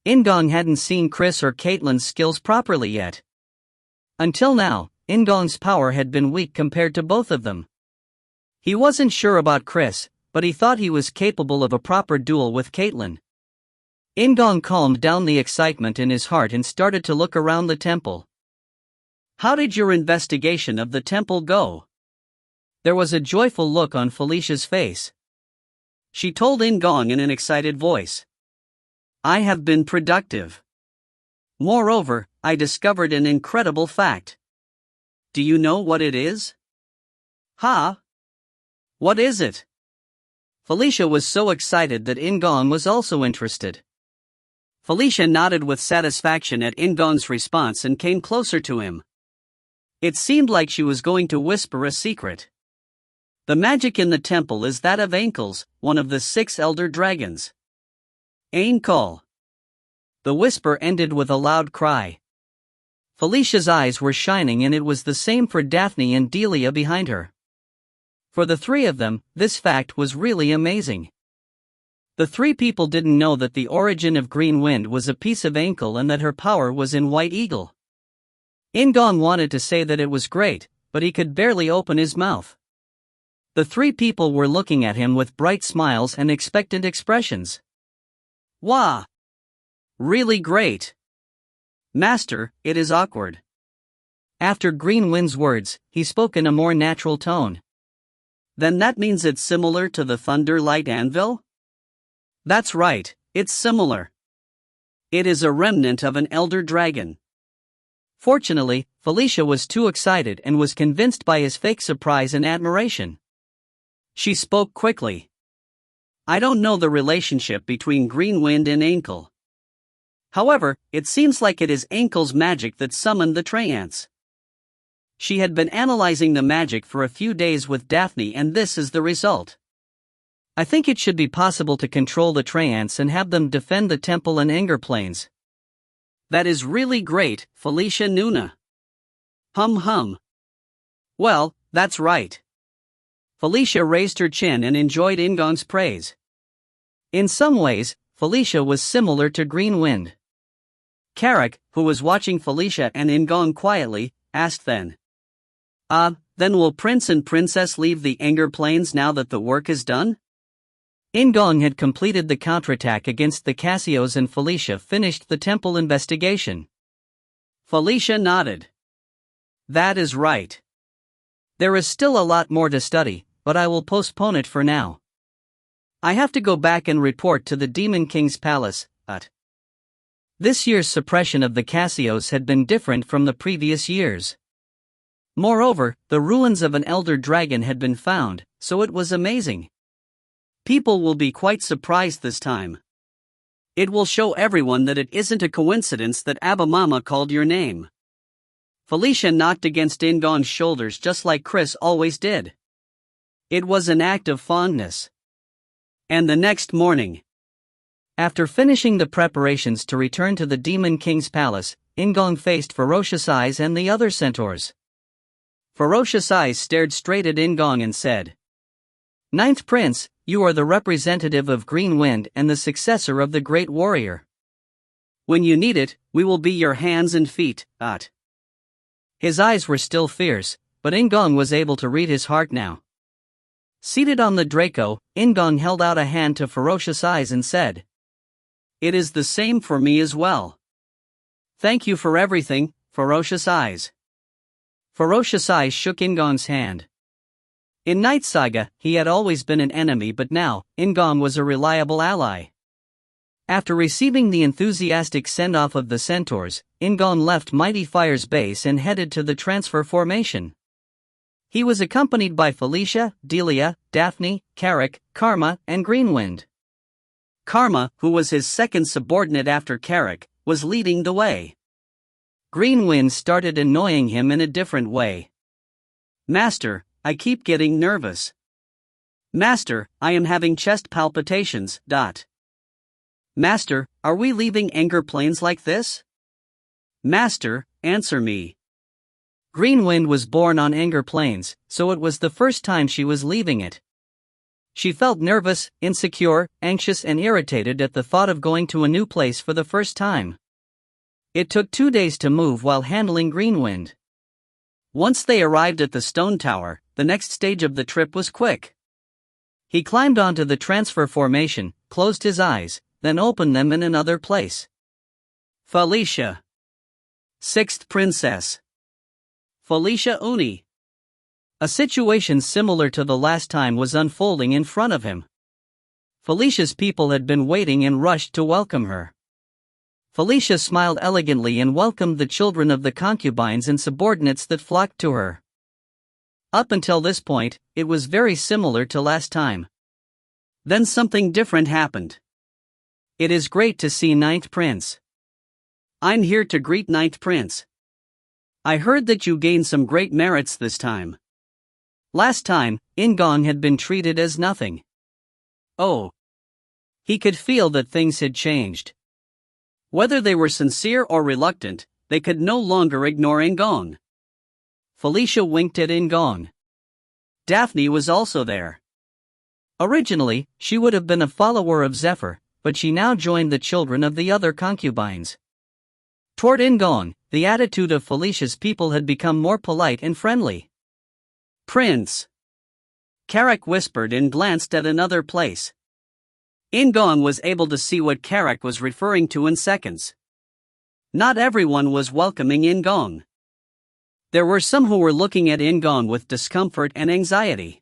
Speaker 1: In-gong hadn't seen Chris or Caitlyn's skills properly yet. Until now, In-gong's power had been weak compared to both of them. He wasn't sure about Chris, but he thought he was capable of a proper duel with Caitlyn. In-gong calmed down the excitement in his heart and started to look around the temple. "How did your investigation of the temple go?" There was a joyful look on Felicia's face. She told In-gong in an excited voice. "I have been productive. Moreover, I discovered an incredible fact. Do you know what it is?" "Huh? What is it?" Felicia was so excited that In-gong was also interested. Felicia nodded with satisfaction at In-gong's response and came closer to him. It seemed like she was going to whisper a secret. "The magic in the temple is that of Ankles, one of the 6 elder dragons." "Ankle." The whisper ended with a loud cry. Felicia's eyes were shining, and it was the same for Daphne and Delia behind her. For the 3 of them, this fact was really amazing. The 3 people didn't know that the origin of Green Wind was a piece of Ankle and that her power was in White Eagle. In-gong wanted to say that it was great, but he could barely open his mouth. The 3 people were looking at him with bright smiles and expectant expressions. "Wow! Really great! Master, it is awkward." After Green Wind's words, he spoke in a more natural tone. "Then that means it's similar to the Thunder Light Anvil?" "That's right, it's similar. It is a remnant of an elder dragon." Fortunately, Felicia was too excited and was convinced by his fake surprise and admiration. She spoke quickly. "I don't know the relationship between Green Wind and Ankle. However, it seems like it is Ankle's magic that summoned the Treants." She had been analyzing the magic for a few days with Daphne, and this is the result. "I think it should be possible to control the Treants and have them defend the temple and Anger Plains." "That is really great, Felicia Nuna." Hum. "Well, that's right." Felicia raised her chin and enjoyed In-gong's praise. In some ways, Felicia was similar to Green Wind. Carrick, who was watching Felicia and In-gong quietly, asked then. Then will Prince and Princess leave the Anger Plains now that the work is done?" In-gong had completed the counterattack against the Cassios and Felicia finished the temple investigation. Felicia nodded. "That is right. There is still a lot more to study, but I will postpone it for now. I have to go back and report to the Demon King's palace, This year's suppression of the Cassios had been different from the previous years. Moreover, the ruins of an elder dragon had been found, so it was amazing. People will be quite surprised this time. It will show everyone that it isn't a coincidence that Abamama called your name." Felicia knocked against In-gong's shoulders just like Chris always did. It was an act of fondness. And the next morning, after finishing the preparations to return to the Demon King's palace, In-gong faced Ferocious Eyes and the other centaurs. Ferocious Eyes stared straight at In-gong and said, "Ninth Prince, you are the representative of Green Wind and the successor of the Great Warrior. When you need it, we will be your hands and feet." His eyes were still fierce, but In-gong was able to read his heart now. Seated on the Draco, In-gong held out a hand to Ferocious Eyes and said, "It is the same for me as well. Thank you for everything, Ferocious Eyes." Ferocious Eyes shook In-gong's hand. In Knight Saga, he had always been an enemy, but now, In-gong was a reliable ally. After receiving the enthusiastic send-off of the centaurs, In-gong left Mighty Fire's base and headed to the transfer formation. He was accompanied by Felicia, Delia, Daphne, Carrick, Karma, and Greenwind. Karma, who was his second subordinate after Carrick, was leading the way. Greenwind started annoying him in a different way. "Master, I keep getting nervous. Master, I am having chest palpitations. Master, are we leaving Anger Plains like this? Master, answer me." Greenwind was born on Anger Plains, so it was the first time she was leaving it. She felt nervous, insecure, anxious and irritated at the thought of going to a new place for the first time. It took 2 days to move while handling Greenwind. Once they arrived at the stone tower, the next stage of the trip was quick. He climbed onto the transfer formation, closed his eyes, then opened them in another place. Felicia. Sixth Princess. Felicia Uni. A situation similar to the last time was unfolding in front of him. Felicia's people had been waiting and rushed to welcome her. Felicia smiled elegantly and welcomed the children of the concubines and subordinates that flocked to her. Up until this point, it was very similar to last time. Then something different happened. "It is great to see Ninth Prince. I'm here to greet Ninth Prince. I heard that you gained some great merits this time. Last time, In-gong had been treated as nothing." Oh. He could feel that things had changed. Whether they were sincere or reluctant, they could no longer ignore In-gong. Felicia winked at In-gong. Daphne was also there. Originally, she would have been a follower of Zephyr, but she now joined the children of the other concubines. Toward In-gong, the attitude of Felicia's people had become more polite and friendly. "Prince." Carrick whispered and glanced at another place. In-gong was able to see what Carrick was referring to in seconds. Not everyone was welcoming In-gong. There were some who were looking at In-gong with discomfort and anxiety.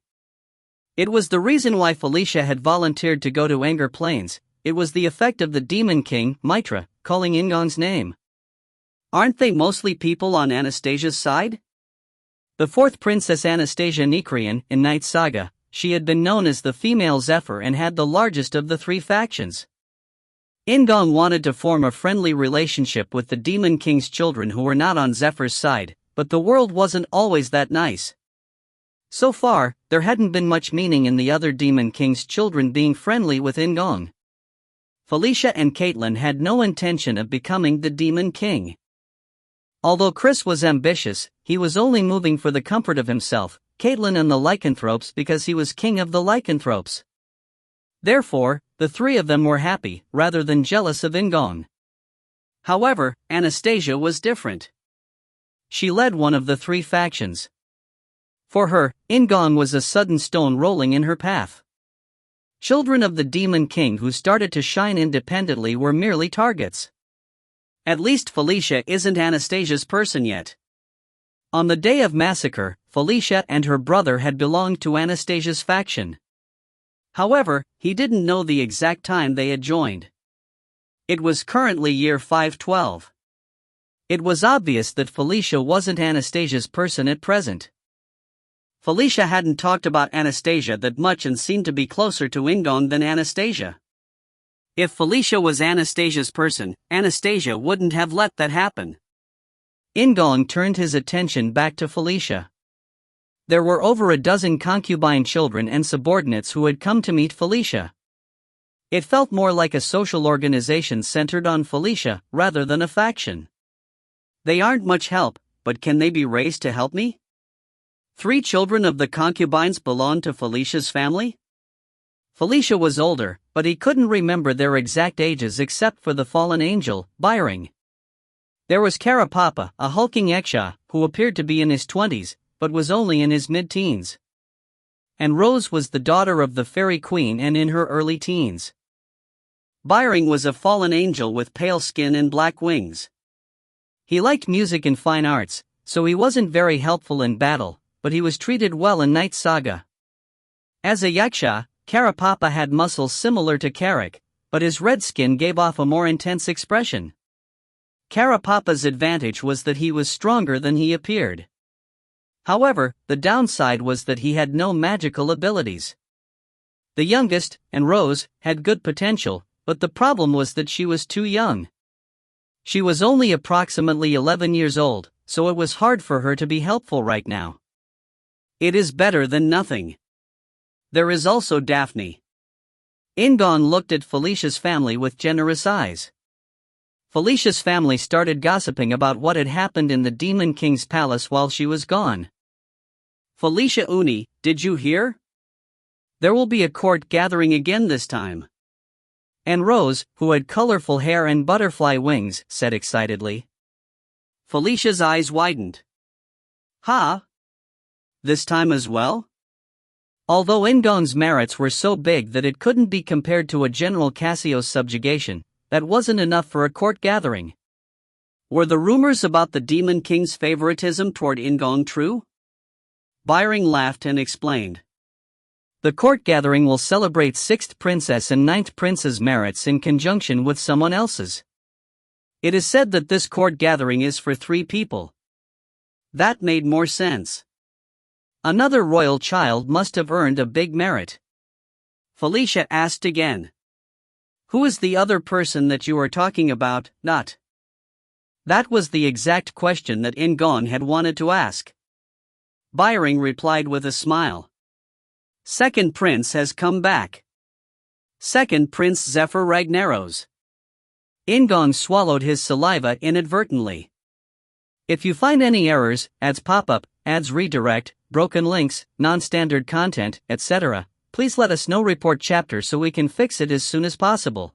Speaker 1: It was the reason why Felicia had volunteered to go to Anger Plains. It was the effect of the Demon King, Mitra, calling In-gong's name. Aren't they mostly people on Anastasia's side? The fourth princess Anastasia Nikrian, in Knight Saga, she had been known as the female Zephyr and had the largest of the 3 factions. In-gong wanted to form a friendly relationship with the Demon King's children who were not on Zephyr's side, but the world wasn't always that nice. So far, there hadn't been much meaning in the other Demon King's children being friendly with In-gong. Felicia and Caitlin had no intention of becoming the Demon King. Although Chris was ambitious, he was only moving for the comfort of himself, Caitlin and the lycanthropes because he was king of the lycanthropes. Therefore, the 3 of them were happy, rather than jealous of In-gong. However, Anastasia was different. She led one of the 3 factions. For her, In-gong was a sudden stone rolling in her path. Children of the Demon King who started to shine independently were merely targets. At least Felicia isn't Anastasia's person yet. On the day of Massacre, Felicia and her brother had belonged to Anastasia's faction. However, he didn't know the exact time they had joined. It was currently year 512. It was obvious that Felicia wasn't Anastasia's person at present. Felicia hadn't talked about Anastasia that much and seemed to be closer to In-gong than Anastasia. If Felicia was Anastasia's person, Anastasia wouldn't have let that happen. In-gong turned his attention back to Felicia. There were over a dozen concubine children and subordinates who had come to meet Felicia. It felt more like a social organization centered on Felicia, rather than a faction. They aren't much help, but can they be raised to help me? 3 children of the concubines belonged to Felicia's family? Felicia was older, but he couldn't remember their exact ages except for the fallen angel, Byring. There was Karapapa, a hulking Eksha, who appeared to be in his 20s, but was only in his mid-teens. And Rose was the daughter of the fairy queen and in her early teens. Byring was a fallen angel with pale skin and black wings. He liked music and fine arts, so he wasn't very helpful in battle, but he was treated well in Knight Saga. As a Yaksha, Karapapa had muscles similar to Karak, but his red skin gave off a more intense expression. Karapapa's advantage was that he was stronger than he appeared. However, the downside was that he had no magical abilities. The youngest, and Rose, had good potential, but the problem was that she was too young. She was only approximately 11 years old, so it was hard for her to be helpful right now. It is better than nothing. There is also Daphne. In-gong looked at Felicia's family with generous eyes. Felicia's family started gossiping about what had happened in the Demon King's palace while she was gone. Felicia Uni, did you hear? There will be a court gathering again this time. And Rose, who had colorful hair and butterfly wings, said excitedly. Felicia's eyes widened. Ha! This time as well? Although In-gong's merits were so big that it couldn't be compared to a General Cassio's subjugation, that wasn't enough for a court gathering. Were the rumors about the Demon King's favoritism toward In-gong true? Byring laughed and explained. The court gathering will celebrate 6th Princess and 9th Prince's merits in conjunction with someone else's. It is said that this court gathering is for 3 people. That made more sense. Another royal child must have earned a big merit. Felicia asked again. Who is the other person that you are talking about, not? That was the exact question that In-gong had wanted to ask. Byring replied with a smile. Second prince has come back. Second Prince Zephyr Ragnaros. In-gong swallowed his saliva inadvertently. If you find any errors, ads pop-up, ads redirect, broken links, non-standard content, etc., please let us know. Report chapter so we can fix it as soon as possible.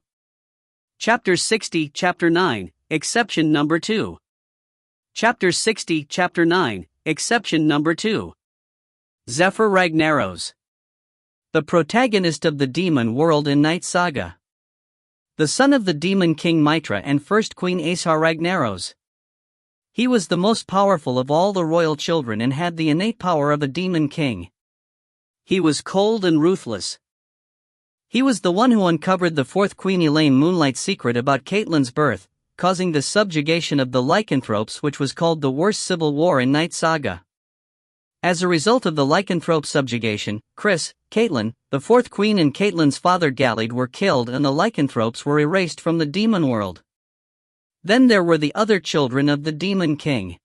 Speaker 1: Chapter 60, Chapter 9, Exception Number 2. Chapter 60, Chapter 9, Exception Number 2. Zephyr Ragnaros. The protagonist of the demon world in Knight Saga. The son of the demon king Mitra and first queen Ashar Ragnaros. He was the most powerful of all the royal children and had the innate power of a demon king. He was cold and ruthless. He was the one who uncovered the 4th Queen Elaine Moonlight's secret about Caitlyn's birth, causing the subjugation of the lycanthropes, which was called the worst civil war in Knight Saga. As a result of the lycanthrope subjugation, Chris, Caitlyn, the 4th Queen and Caitlyn's father Gallied were killed and the lycanthropes were erased from the demon world. Then there were the other children of the Demon King.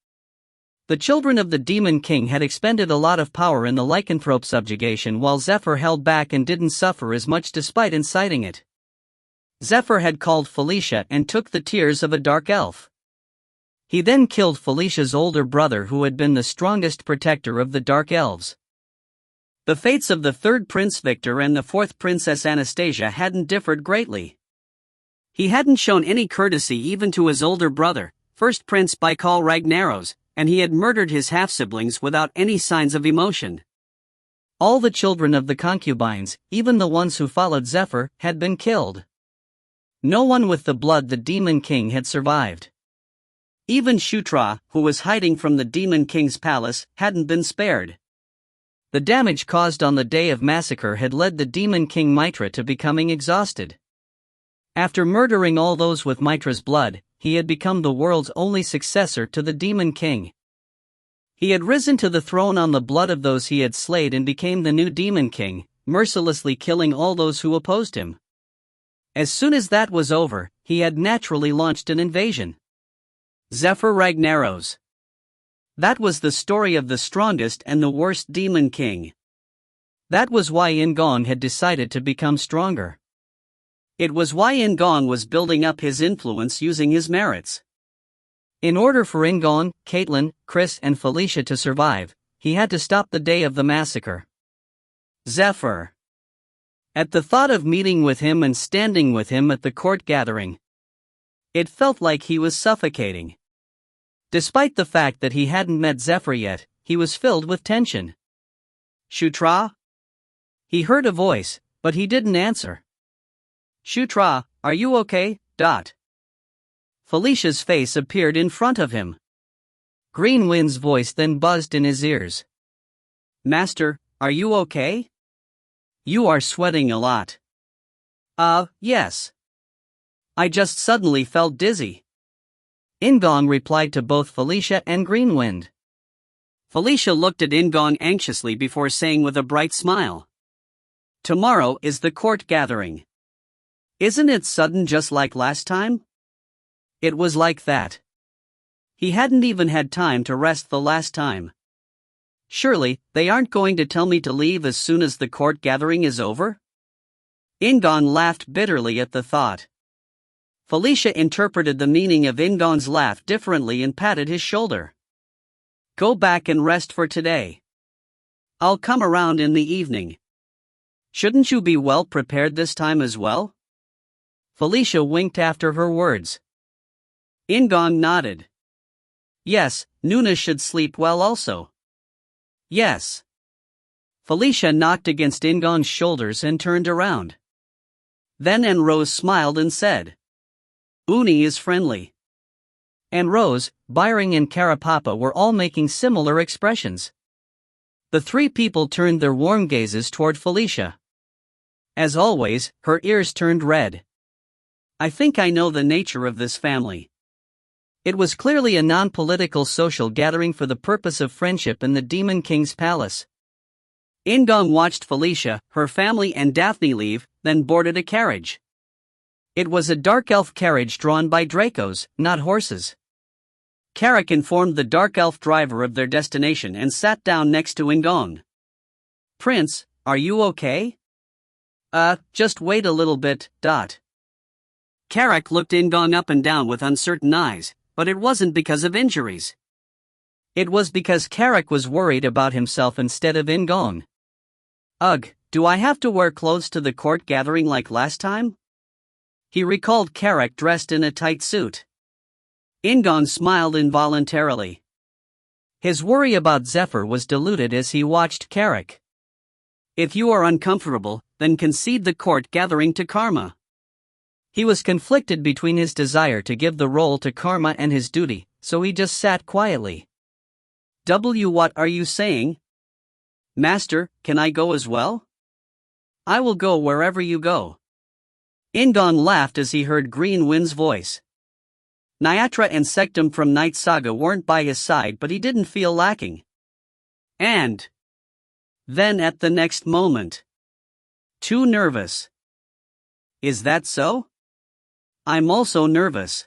Speaker 1: The children of the Demon King had expended a lot of power in the lycanthrope subjugation while Zephyr held back and didn't suffer as much despite inciting it. Zephyr had called Felicia and took the tears of a dark elf. He then killed Felicia's older brother who had been the strongest protector of the dark elves. The fates of the 3rd Prince Victor and the 4th Princess Anastasia hadn't differed greatly. He hadn't shown any courtesy even to his older brother, 1st Prince Baikal Ragnaros, and he had murdered his half-siblings without any signs of emotion. All the children of the concubines, even the ones who followed Zephyr, had been killed. No one with the blood the Demon King had survived. Even Shutra, who was hiding from the Demon King's palace, hadn't been spared. The damage caused on the day of Massacre had led the Demon King Mitra to becoming exhausted. After murdering all those with Mitra's blood, he had become the world's only successor to the Demon King. He had risen to the throne on the blood of those he had slayed and became the new Demon King, mercilessly killing all those who opposed him. As soon as that was over, he had naturally launched an invasion. Zephyr Ragnaros. That was the story of the strongest and the worst Demon King. That was why In-gong had decided to become stronger. It was why In-gong was building up his influence using his merits. In order for In-gong, Caitlin, Chris and Felicia to survive, he had to stop the day of the massacre. Zephyr. At the thought of meeting with him and standing with him at the court gathering, it felt like he was suffocating. Despite the fact that he hadn't met Zephyr yet, he was filled with tension. Shutra? He heard a voice, but he didn't answer. Shutra, are you okay? Felicia's face appeared in front of him. Greenwind's voice then buzzed in his ears. Master, are you okay? You are sweating a lot. Yes. I just suddenly felt dizzy. In-gong replied to both Felicia and Greenwind. Felicia looked at In-gong anxiously before saying with a bright smile. Tomorrow is the court gathering. Isn't it sudden just like last time? It was like that. He hadn't even had time to rest the last time. Surely, they aren't going to tell me to leave as soon as the court gathering is over? In-gong laughed bitterly at the thought. Felicia interpreted the meaning of In-gong's laugh differently and patted his shoulder. Go back and rest for today. I'll come around in the evening. Shouldn't you be well prepared this time as well? Felicia winked after her words. In-gong nodded. Yes, Nuna should sleep well also. Yes. Felicia knocked against In-gong's shoulders and turned around. Then Rose smiled and said, Uni is friendly. And Rose, Byring and Karapapa were all making similar expressions. The three people turned their warm gazes toward Felicia. As always, her ears turned red. I think I know the nature of this family. It was clearly a non-political social gathering for the purpose of friendship in the Demon King's palace. In-gong watched Felicia, her family and Daphne leave, then boarded a carriage. It was a dark elf carriage drawn by Dracos, not horses. Carrick informed the dark elf driver of their destination and sat down next to In-gong. Prince, are you okay? Just wait a little bit. Carrick looked In-gong up and down with uncertain eyes, but it wasn't because of injuries. It was because Carrick was worried about himself instead of In-gong. Ugh, do I have to wear clothes to the court gathering like last time? He recalled Carrick dressed in a tight suit. In-gong smiled involuntarily. His worry about Zephyr was diluted as he watched Carrick. If you are uncomfortable, then concede the court gathering to Karma. He was conflicted between his desire to give the role to Karma and his duty, so he just sat quietly. What are you saying? Master, can I go as well? I will go wherever you go. In-gong laughed as he heard Greenwind's voice. Nyatra and Sectum from Knight Saga weren't by his side, but he didn't feel lacking. And then at the next moment, too nervous. Is that so? I'm also nervous.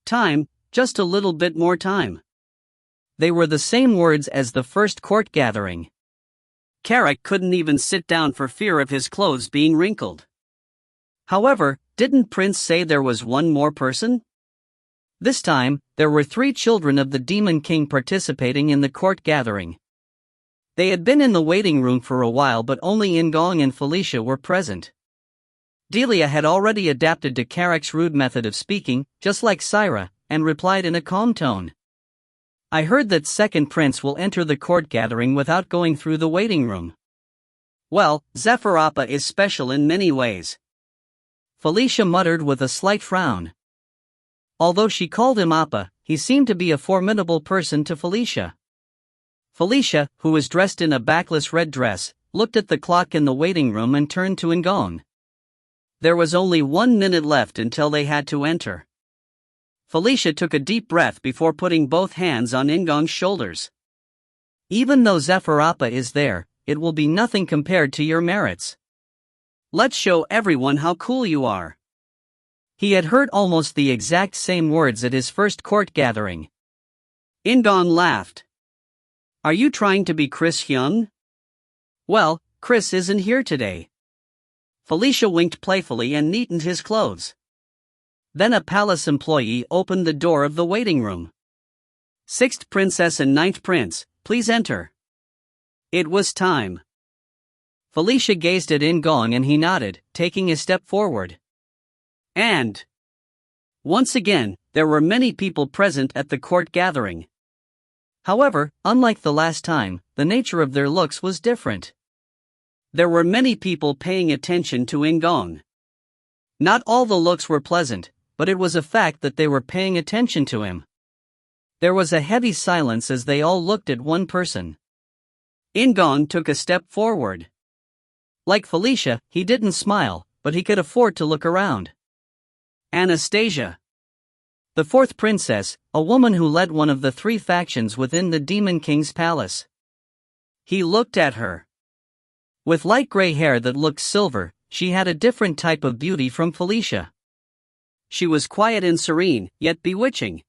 Speaker 1: Time, just a little bit more time. They were the same words as the first court gathering. Carrick couldn't even sit down for fear of his clothes being wrinkled. However, didn't Prince say there was one more person? This time, there were 3 children of the Demon King participating in the court gathering. They had been in the waiting room for a while, but only In-gong and Felicia were present. Delia had already adapted to Carrick's rude method of speaking, just like Syra, and replied in a calm tone. I heard that second prince will enter the court gathering without going through the waiting room. Well, Zephyr Appa is special in many ways. Felicia muttered with a slight frown. Although she called him Appa, he seemed to be a formidable person to Felicia. Felicia, who was dressed in a backless red dress, looked at the clock in the waiting room and turned to In-gong. There was only 1 minute left until they had to enter. Felicia took a deep breath before putting both hands on In-gong's shoulders. Even though Zephyr Appa is there, it will be nothing compared to your merits. Let's show everyone how cool you are. He had heard almost the exact same words at his first court gathering. In-gong laughed. Are you trying to be Chris Hyun? Well, Chris isn't here today. Felicia winked playfully and neatened his clothes. Then a palace employee opened the door of the waiting room. "Sixth princess and ninth prince, please enter." It was time. Felicia gazed at In-gong and he nodded, taking a step forward. And once again, there were many people present at the court gathering. However, unlike the last time, the nature of their looks was different. There were many people paying attention to In-gong. Not all the looks were pleasant, but it was a fact that they were paying attention to him. There was a heavy silence as they all looked at one person. In-gong took a step forward. Like Felicia, he didn't smile, but he could afford to look around. Anastasia, the fourth princess, a woman who led one of the three factions within the Demon King's palace. He looked at her. With light gray hair that looked silver, she had a different type of beauty from Felicia. She was quiet and serene, yet bewitching.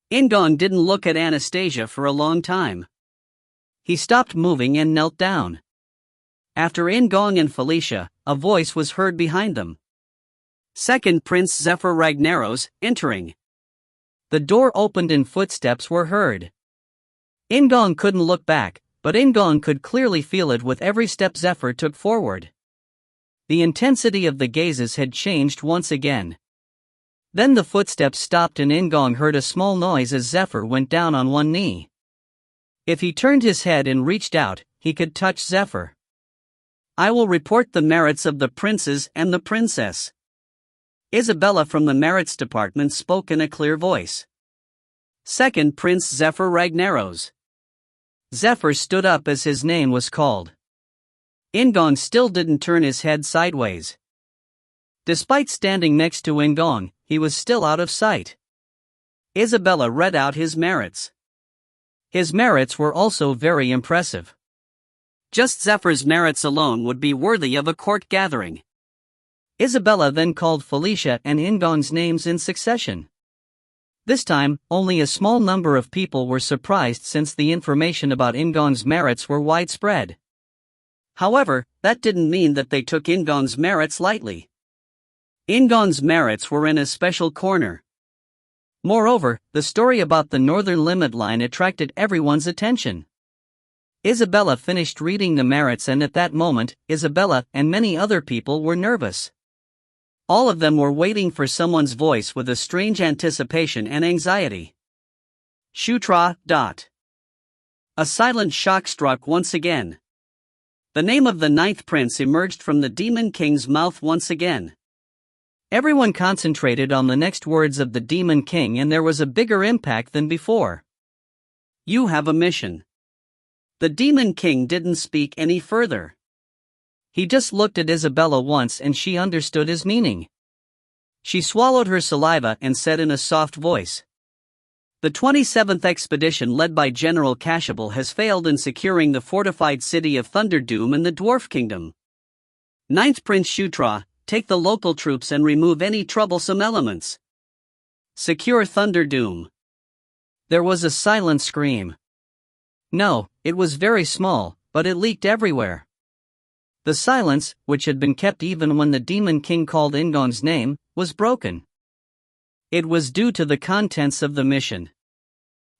Speaker 1: In-gong didn't look at Anastasia for a long time. He stopped moving and knelt down. After In-gong and Felicia, a voice was heard behind them. Second Prince Shutra Ignus, entering. The door opened and footsteps were heard. In-gong couldn't look back, but In-gong could clearly feel it with every step Shutra took forward. The intensity of the gazes had changed once again. Then the footsteps stopped and In-gong heard a small noise as Shutra went down on one knee. If he turned his head and reached out, he could touch Shutra. "I will report the merits of the princes and the princess." Isabella from the merits department spoke in a clear voice. Second Prince Shutra Ignus. Shutra stood up as his name was called. In-gong still didn't turn his head sideways. Despite standing next to In-gong, he was still out of sight. Isabella read out his merits. His merits were also very impressive. Just Shutra's merits alone would be worthy of a court gathering. Isabella then called Felicia and In-gong's names in succession. This time, only a small number of people were surprised since the information about In-gong's merits were widespread. However, that didn't mean that they took In-gong's merits lightly. In-gong's merits were in a special corner. Moreover, the story about the Northern Limit Line attracted everyone's attention. Isabella finished reading the merits and at that moment, Isabella and many other people were nervous. All of them were waiting for someone's voice with a strange anticipation and anxiety. Shutra. A silent shock struck once again. The name of the ninth prince emerged from the Demon King's mouth once again. Everyone concentrated on the next words of the Demon King and there was a bigger impact than before. "You have a mission." The Demon King didn't speak any further. He just looked at Isabella once and she understood his meaning. She swallowed her saliva and said in a soft voice. "The 27th expedition led by General Kashable has failed in securing the fortified city of Thunderdoom in the Dwarf Kingdom. Ninth Prince Shutra, take the local troops and remove any troublesome elements. Secure Thunderdoom." There was a silent scream. No, it was very small, but it leaked everywhere. The silence, which had been kept even when the Demon King called In-gong's name, was broken. It was due to the contents of the mission.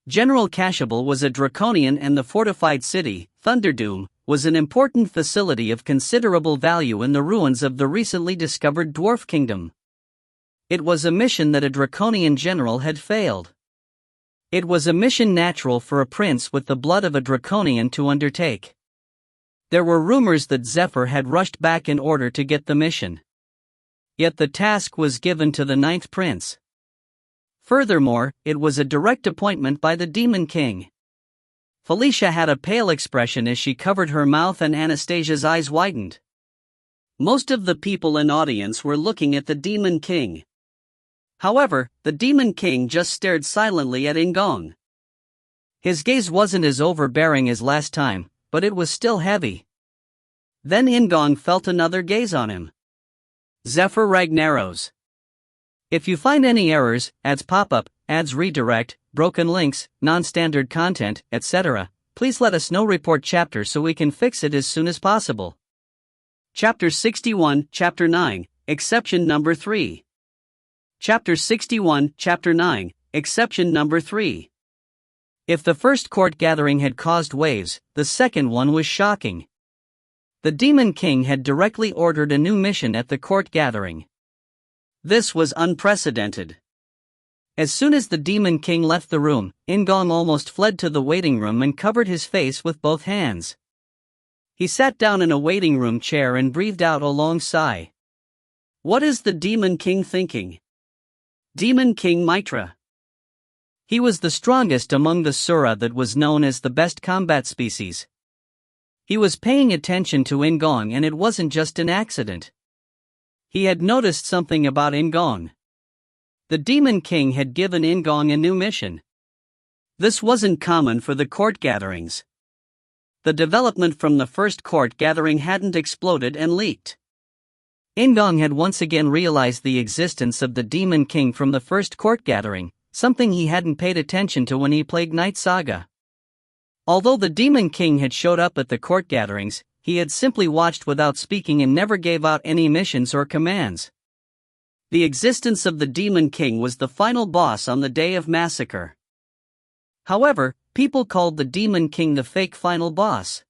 Speaker 1: General Kashable was a draconian and the fortified city, Thunderdoom, was an important facility of considerable value in the ruins of the recently discovered Dwarf Kingdom. It was a mission that a draconian general had failed. It was a mission natural for a prince with the blood of a draconian to undertake. There were rumors that Shutra had rushed back in order to get the mission. Yet the task was given to the ninth prince. Furthermore, it was a direct appointment by the Demon King. Felicia had a pale expression as she covered her mouth and Anastasia's eyes widened. Most of the people in audience were looking at the Demon King. However, the Demon King just stared silently at In-gong. His gaze wasn't as overbearing as last time, but it was still heavy. Then In-gong felt another gaze on him. Shutra Ignus. If you find any errors, ads pop up, ads redirect, broken links, non-standard content, etc., please let us know. Report chapter so we can fix it as soon as possible. Chapter 61, Chapter 9, Exception Number 3. Chapter 61, Chapter 9, Exception Number 3. If the first court gathering had caused waves, the second one was shocking. The Demon King had directly ordered a new mission at the court gathering. This was unprecedented. As soon as the Demon King left the room, In-gong almost fled to the waiting room and covered his face with both hands. He sat down in a waiting room chair and breathed out a long sigh. What is the Demon King thinking? Demon King Mitra. He was the strongest among the Sura that was known as the best combat species. He was paying attention to In-gong, and it wasn't just an accident. He had noticed something about In-gong. The Demon King had given In-gong a new mission. This wasn't common for the court gatherings. The development from the first court gathering hadn't exploded and leaked. In-gong had once again realized the existence of the Demon King from the first court gathering, something he hadn't paid attention to when he played Knight Saga. Although the Demon King had showed up at the court gatherings, he had simply watched without speaking and never gave out any missions or commands. The existence of the Demon King was the final boss on the day of Massacre. However, people called the Demon King the fake final boss.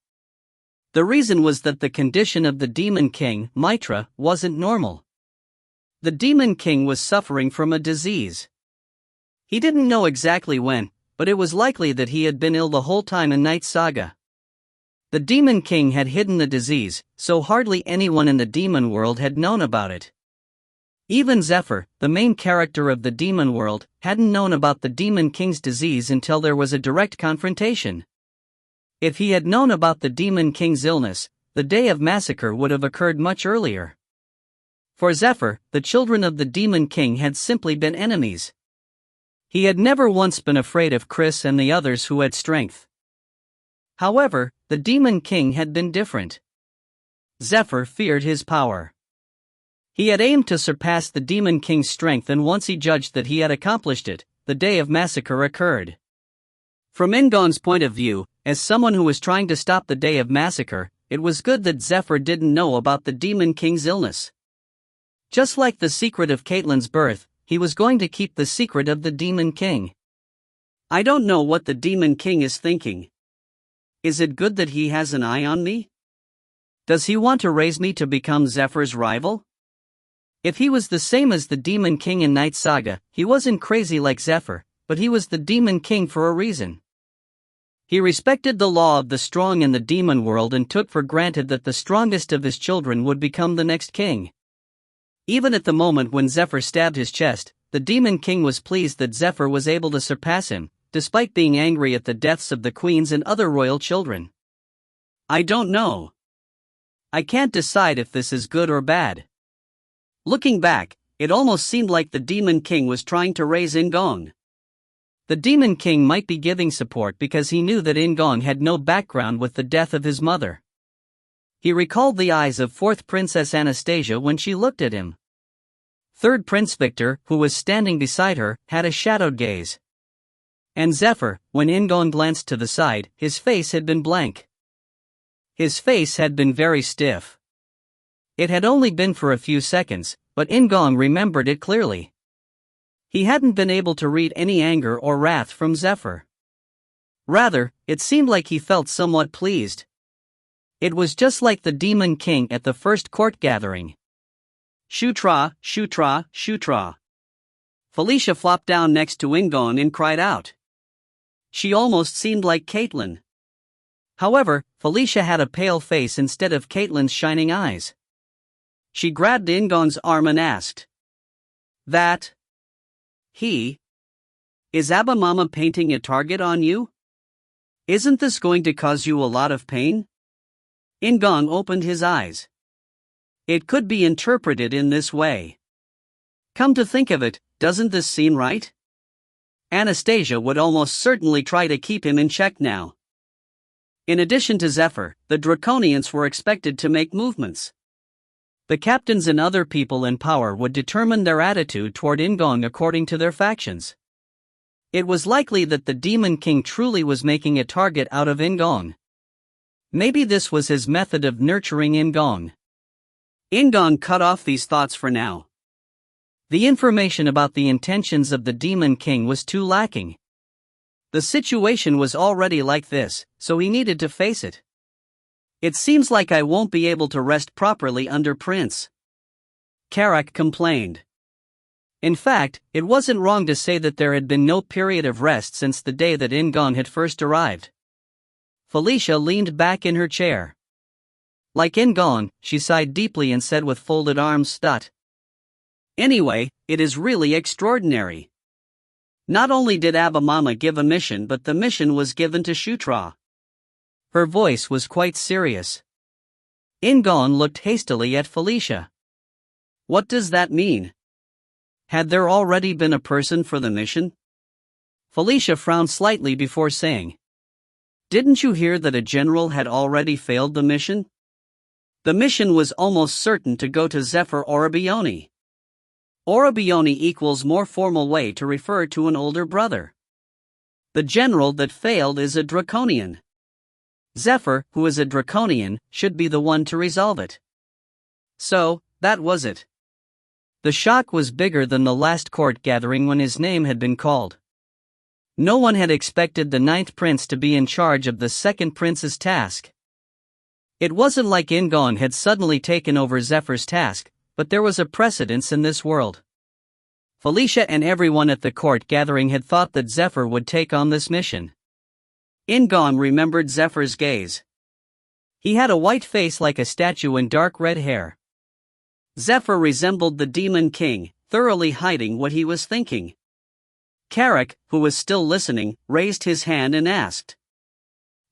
Speaker 1: The reason was that the condition of the Demon King, Mitra, wasn't normal. The Demon King was suffering from a disease. He didn't know exactly when, but it was likely that he had been ill the whole time in Knight Saga. The Demon King had hidden the disease, so hardly anyone in the demon world had known about it. Even Zephyr, the main character of the demon world, hadn't known about the Demon King's disease until there was a direct confrontation. If he had known about the Demon King's illness, the day of Massacre would have occurred much earlier. For Zephyr, the children of the Demon King had simply been enemies. He had never once been afraid of Chris and the others who had strength. However, the Demon King had been different. Zephyr feared his power. He had aimed to surpass the Demon King's strength, and once he judged that he had accomplished it, the day of Massacre occurred. From In-gong's point of view, as someone who was trying to stop the day of Massacre, it was good that Zephyr didn't know about the Demon King's illness. Just like the secret of Caitlyn's birth, he was going to keep the secret of the Demon King. I don't know what the Demon King is thinking. Is it good that he has an eye on me? Does he want to raise me to become Zephyr's rival? If he was the same as the Demon King in Knight Saga, he wasn't crazy like Zephyr, but he was the Demon King for a reason. He respected the law of the strong in the demon world and took for granted that the strongest of his children would become the next king. Even at the moment when Zephyr stabbed his chest, the Demon King was pleased that Zephyr was able to surpass him, despite being angry at the deaths of the queens and other royal children. I don't know. I can't decide if this is good or bad. Looking back, it almost seemed like the Demon King was trying to raise In-gong. The Demon King might be giving support because he knew that In-gong had no background with the death of his mother. He recalled the eyes of 4th Princess Anastasia when she looked at him. 3rd Prince Victor, who was standing beside her, had a shadowed gaze. And Zephyr, when In-gong glanced to the side, his face had been blank. His face had been very stiff. It had only been for a few seconds, but In-gong remembered it clearly. He hadn't been able to read any anger or wrath from Zephyr. Rather, it seemed like he felt somewhat pleased. It was just like the Demon King at the first court gathering. Shutra, Shutra, Shutra. Felicia flopped down next to In-gong and cried out. She almost seemed like Caitlyn. However, Felicia had a pale face instead of Caitlyn's shining eyes. She grabbed In-gong's arm and asked. That? He? Is Abba Mama painting a target on you? Isn't this going to cause you a lot of pain? In-gong opened his eyes. It could be interpreted in this way. Come to think of it, doesn't this seem right? Anastasia would almost certainly try to keep him in check now. In addition to Zephyr, the Draconians were expected to make movements. The captains and other people in power would determine their attitude toward In-gong according to their factions. It was likely that the Demon King truly was making a target out of In-gong. Maybe this was his method of nurturing In-gong. In-gong cut off these thoughts for now. The information about the intentions of the Demon King was too lacking. The situation was already like this, so he needed to face it. It seems like I won't be able to rest properly under Prince Karak complained. In fact, it wasn't wrong to say that there had been no period of rest since the day that In-gong had first arrived. Felicia leaned back in her chair. Like In-gong, she sighed deeply and said with folded arms, "Stut. Anyway, it is really extraordinary. Not only did Abba Mama give a mission, but the mission was given to Shutra." Her voice was quite serious. In-gong looked hastily at Felicia. What does that mean? Had there already been a person for the mission? Felicia frowned slightly before saying, "Didn't you hear that a general had already failed the mission? The mission was almost certain to go to Zephyr Orabioni. Orabioni equals more formal way to refer to an older brother. The general that failed is a draconian. Zephyr, who is a draconian, should be the one to resolve it." So, that was it. The shock was bigger than the last court gathering when his name had been called. No one had expected the ninth prince to be in charge of the second prince's task. It wasn't like In-gong had suddenly taken over Zephyr's task, but there was a precedence in this world. Felicia and everyone at the court gathering had thought that Zephyr would take on this mission. In-gong remembered Zephyr's gaze. He had a white face like a statue and dark red hair. Zephyr resembled the Demon King, thoroughly hiding what he was thinking. Karak, who was still listening, raised his hand and asked,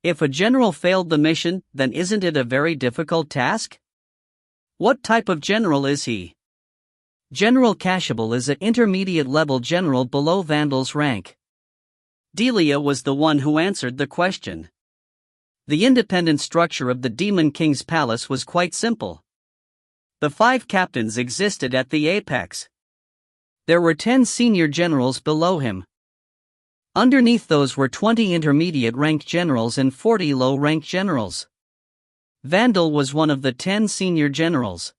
Speaker 1: "If a general failed the mission, then isn't it a very difficult task? What type of general is he?" General Kashabal is an intermediate-level general below Vandal's rank. Delia was the one who answered the question. The independent structure of the Demon King's palace was quite simple. The 5 captains existed at the apex. There were 10 senior generals below him. Underneath those were 20 intermediate-ranked generals and 40 low-ranked generals. Vandal was one of the 10 senior generals.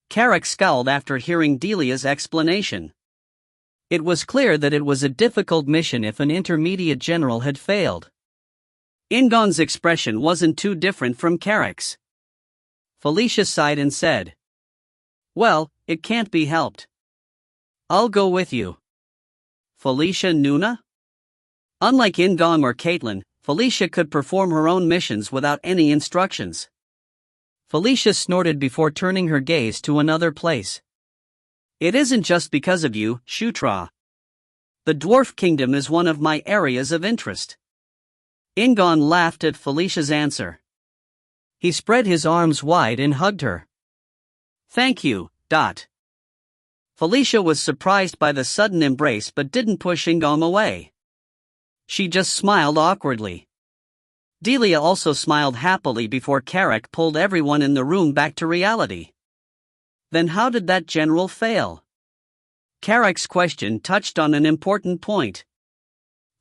Speaker 1: Karak scowled after hearing Delia's explanation. It was clear that it was a difficult mission if an intermediate general had failed. In-gong's expression wasn't too different from Karak's. Felicia sighed and said, "Well, it can't be helped. I'll go with you." Felicia Nuna? Unlike In-gong or Caitlin, Felicia could perform her own missions without any instructions. Felicia snorted before turning her gaze to another place. "It isn't just because of you, Shutra. The Dwarf Kingdom is one of my areas of interest." In-gong laughed at Felicia's answer. He spread his arms wide and hugged her. "Thank you, Dot." Felicia was surprised by the sudden embrace but didn't push In-gong away. She just smiled awkwardly. Delia also smiled happily before Karak pulled everyone in the room back to reality. Then how did that general fail? Karak's question touched on an important point.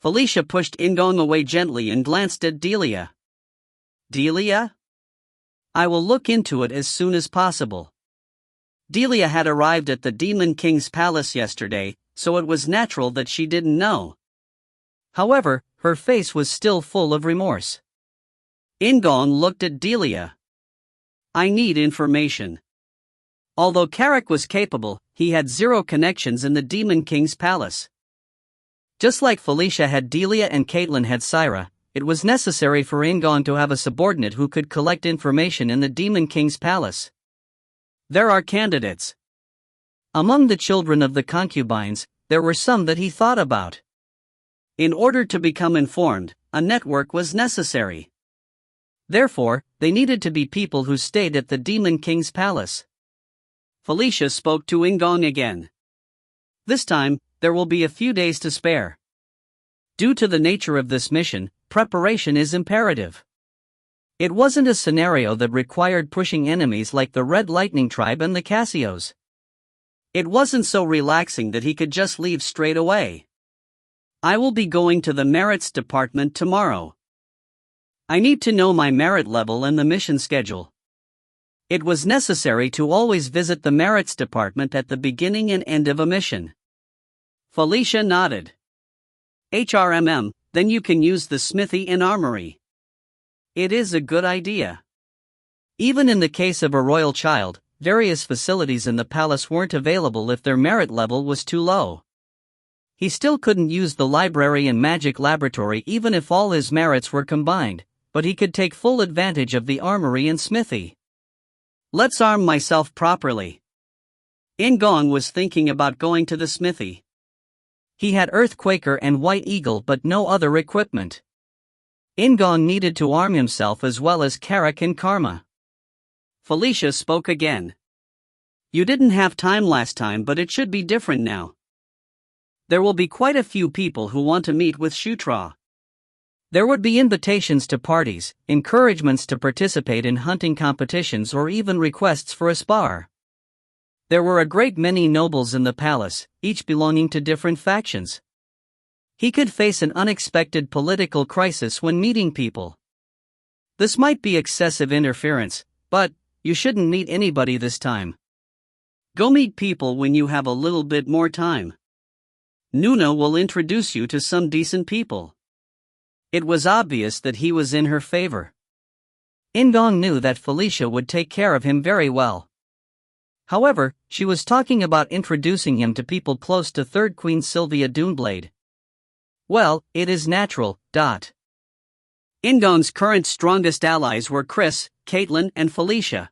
Speaker 1: Felicia pushed In-gong away gently and glanced at Delia. "Delia? I will look into it as soon as possible." Delia had arrived at the Demon King's palace yesterday, so it was natural that she didn't know. However, her face was still full of remorse. In-gong looked at Delia. "I need information." Although Karak was capable, he had 0 connections in the Demon King's palace. Just like Felicia had Delia and Caitlin had Syra, it was necessary for In-gong to have a subordinate who could collect information in the Demon King's palace. There are candidates. Among the children of the concubines, there were some that he thought about. In order to become informed, a network was necessary. Therefore, they needed to be people who stayed at the Demon King's palace. Felicia spoke to In-gong again. "This time, there will be a few days to spare. Due to the nature of this mission, preparation is imperative." It wasn't a scenario that required pushing enemies like the Red Lightning Tribe and the Cassios. It wasn't so relaxing that he could just leave straight away. "I will be going to the merits department tomorrow. I need to know my merit level and the mission schedule." It was necessary to always visit the merits department at the beginning and end of a mission. Felicia nodded. HRMM, then you can use the smithy and armory. It is a good idea. Even in the case of a royal child, various facilities in the palace weren't available if their merit level was too low. He still couldn't use the library and magic laboratory even if all his merits were combined, but he could take full advantage of the armory and smithy. Let's arm myself properly. In-gong was thinking about going to the smithy. He had Earthquaker and White Eagle but no other equipment. In-gong needed to arm himself as well as Karak and Karma. Felicia spoke again. You didn't have time last time, but it should be different now. There will be quite a few people who want to meet with Shutra. There would be invitations to parties, encouragements to participate in hunting competitions or even requests for a spar. There were a great many nobles in the palace, each belonging to different factions. He could face an unexpected political crisis when meeting people. This might be excessive interference, but you shouldn't meet anybody this time. Go meet people when you have a little bit more time. Nuna will introduce you to some decent people. It was obvious that he was in her favor. In-gong knew that Felicia would take care of him very well. However, she was talking about introducing him to people close to Third Queen Sylvia Duneblade. Well, it is natural. In-gong's current strongest allies were Chris, Caitlin, and Felicia.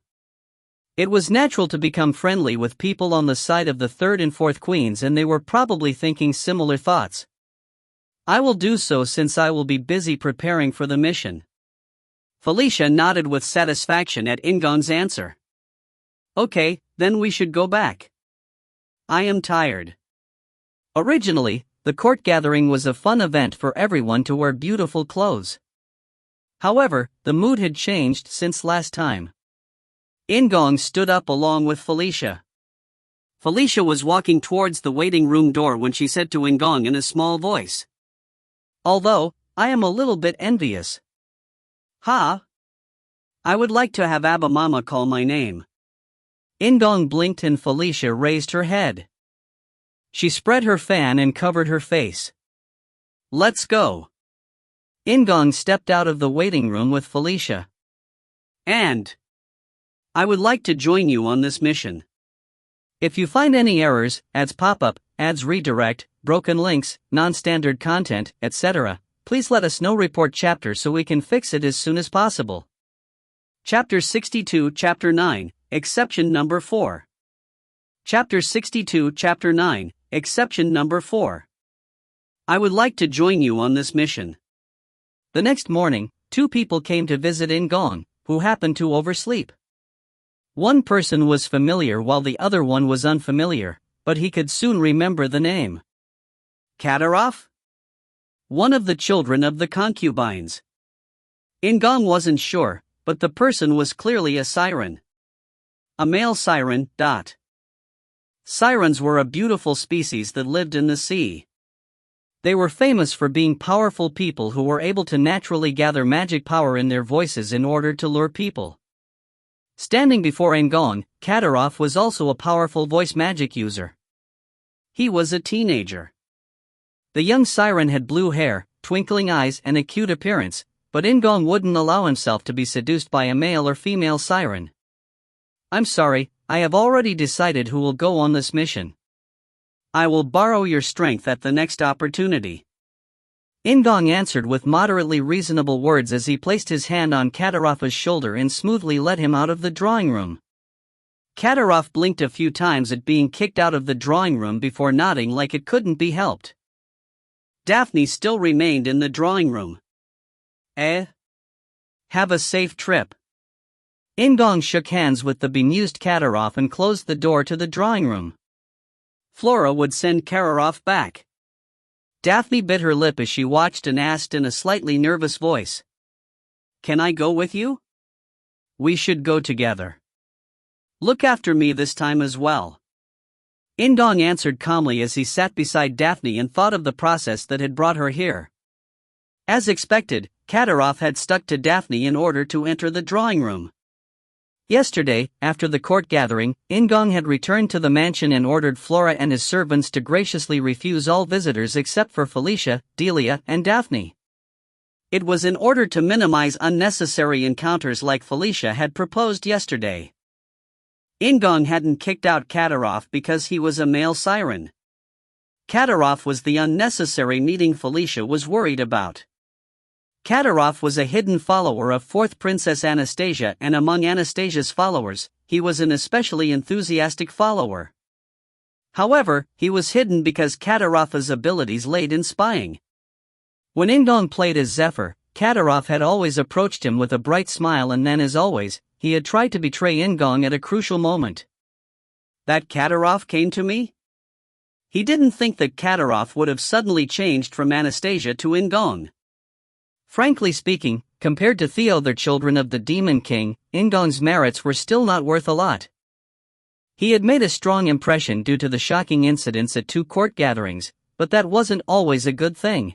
Speaker 1: It was natural to become friendly with people on the side of the third and fourth queens, and they were probably thinking similar thoughts. I will do so since I will be busy preparing for the mission. Felicia nodded with satisfaction at In-gong's answer. Okay, then we should go back. I am tired. Originally, the court gathering was a fun event for everyone to wear beautiful clothes. However, the mood had changed since last time. In-gong stood up along with Felicia. Felicia was walking towards the waiting room door when she said to In-gong in a small voice. Although, I am a little bit envious. Ha! I would like to have Abba Mama call my name. In-gong blinked and Felicia raised her head. She spread her fan and covered her face. Let's go. In-gong stepped out of the waiting room with Felicia. And I would like to join you on this mission. If you find any errors, ads pop-up, ads redirect, broken links, non-standard content, etc., please let us know. Report chapter so we can fix it as soon as possible. Chapter 62, Chapter 9, Exception Number 4. Chapter 62, Chapter 9, Exception Number 4. I would like to join you on this mission. The next morning, two people came to visit In-gong, who happened to oversleep. One person was familiar while the other one was unfamiliar, but he could soon remember the name. Kadarov? One of the children of the concubines. In-gong wasn't sure, but the person was clearly a siren. A male siren. Sirens were a beautiful species that lived in the sea. They were famous for being powerful people who were able to naturally gather magic power in their voices in order to lure people. Standing before In-gong, Kadarov was also a powerful voice magic user. He was a teenager. The young siren had blue hair, twinkling eyes, and a cute appearance, but In-gong wouldn't allow himself to be seduced by a male or female siren. I'm sorry, I have already decided who will go on this mission. I will borrow your strength at the next opportunity. In-gong answered with moderately reasonable words as he placed his hand on Kadarov's shoulder and smoothly led him out of the drawing room. Kadarov blinked a few times at being kicked out of the drawing room before nodding like it couldn't be helped. Daphne still remained in the drawing room. Have a safe trip. In-gong shook hands with the bemused Kadarov and closed the door to the drawing room. Flora would send Kadarov back. Daphne bit her lip as she watched and asked in a slightly nervous voice. Can I go with you? We should go together. Look after me this time as well. In-gong answered calmly as he sat beside Daphne and thought of the process that had brought her here. As expected, Kadarov had stuck to Daphne in order to enter the drawing room. Yesterday, after the court gathering, In-gong had returned to the mansion and ordered Flora and his servants to graciously refuse all visitors except for Felicia, Delia, and Daphne. It was in order to minimize unnecessary encounters like Felicia had proposed yesterday. In-gong hadn't kicked out Kadyrov because he was a male siren. Kadyrov was the unnecessary meeting Felicia was worried about. Kadyrov was a hidden follower of 4th Princess Anastasia, and among Anastasia's followers, he was an especially enthusiastic follower. However, he was hidden because Kadyrov's abilities laid in spying. When In-gong played as Zephyr, Kadyrov had always approached him with a bright smile, and then, as always, he had tried to betray In-gong at a crucial moment. That Kadyrov came to me? He didn't think that Kadyrov would have suddenly changed from Anastasia to In-gong. Frankly speaking, compared to the other children of the Demon King, In-gong's merits were still not worth a lot. He had made a strong impression due to the shocking incidents at 2 court gatherings, but that wasn't always a good thing.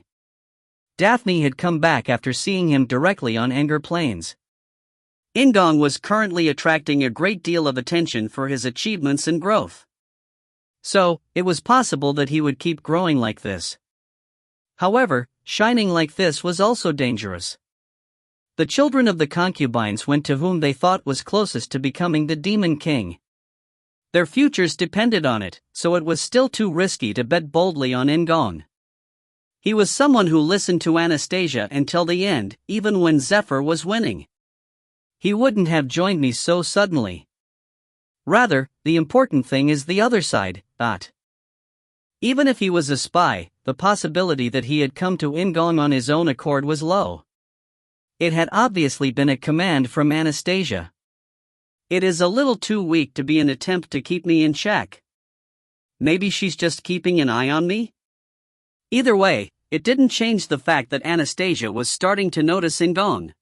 Speaker 1: Daphne had come back after seeing him directly on Anger Plains. In-gong was currently attracting a great deal of attention for his achievements and growth. So, it was possible that he would keep growing like this. However, shining like this was also dangerous. The children of the concubines went to whom they thought was closest to becoming the Demon King. Their futures depended on it, so it was still too risky to bet boldly on In-gong. He was someone who listened to Anastasia until the end, even when Zephyr was winning. He wouldn't have joined me so suddenly. Rather, the important thing is the other side. Even if he was a spy, the possibility that he had come to In-gong on his own accord was low. It had obviously been a command from Anastasia. It is a little too weak to be an attempt to keep me in check. Maybe she's just keeping an eye on me? Either way, it didn't change the fact that Anastasia was starting to notice In-gong.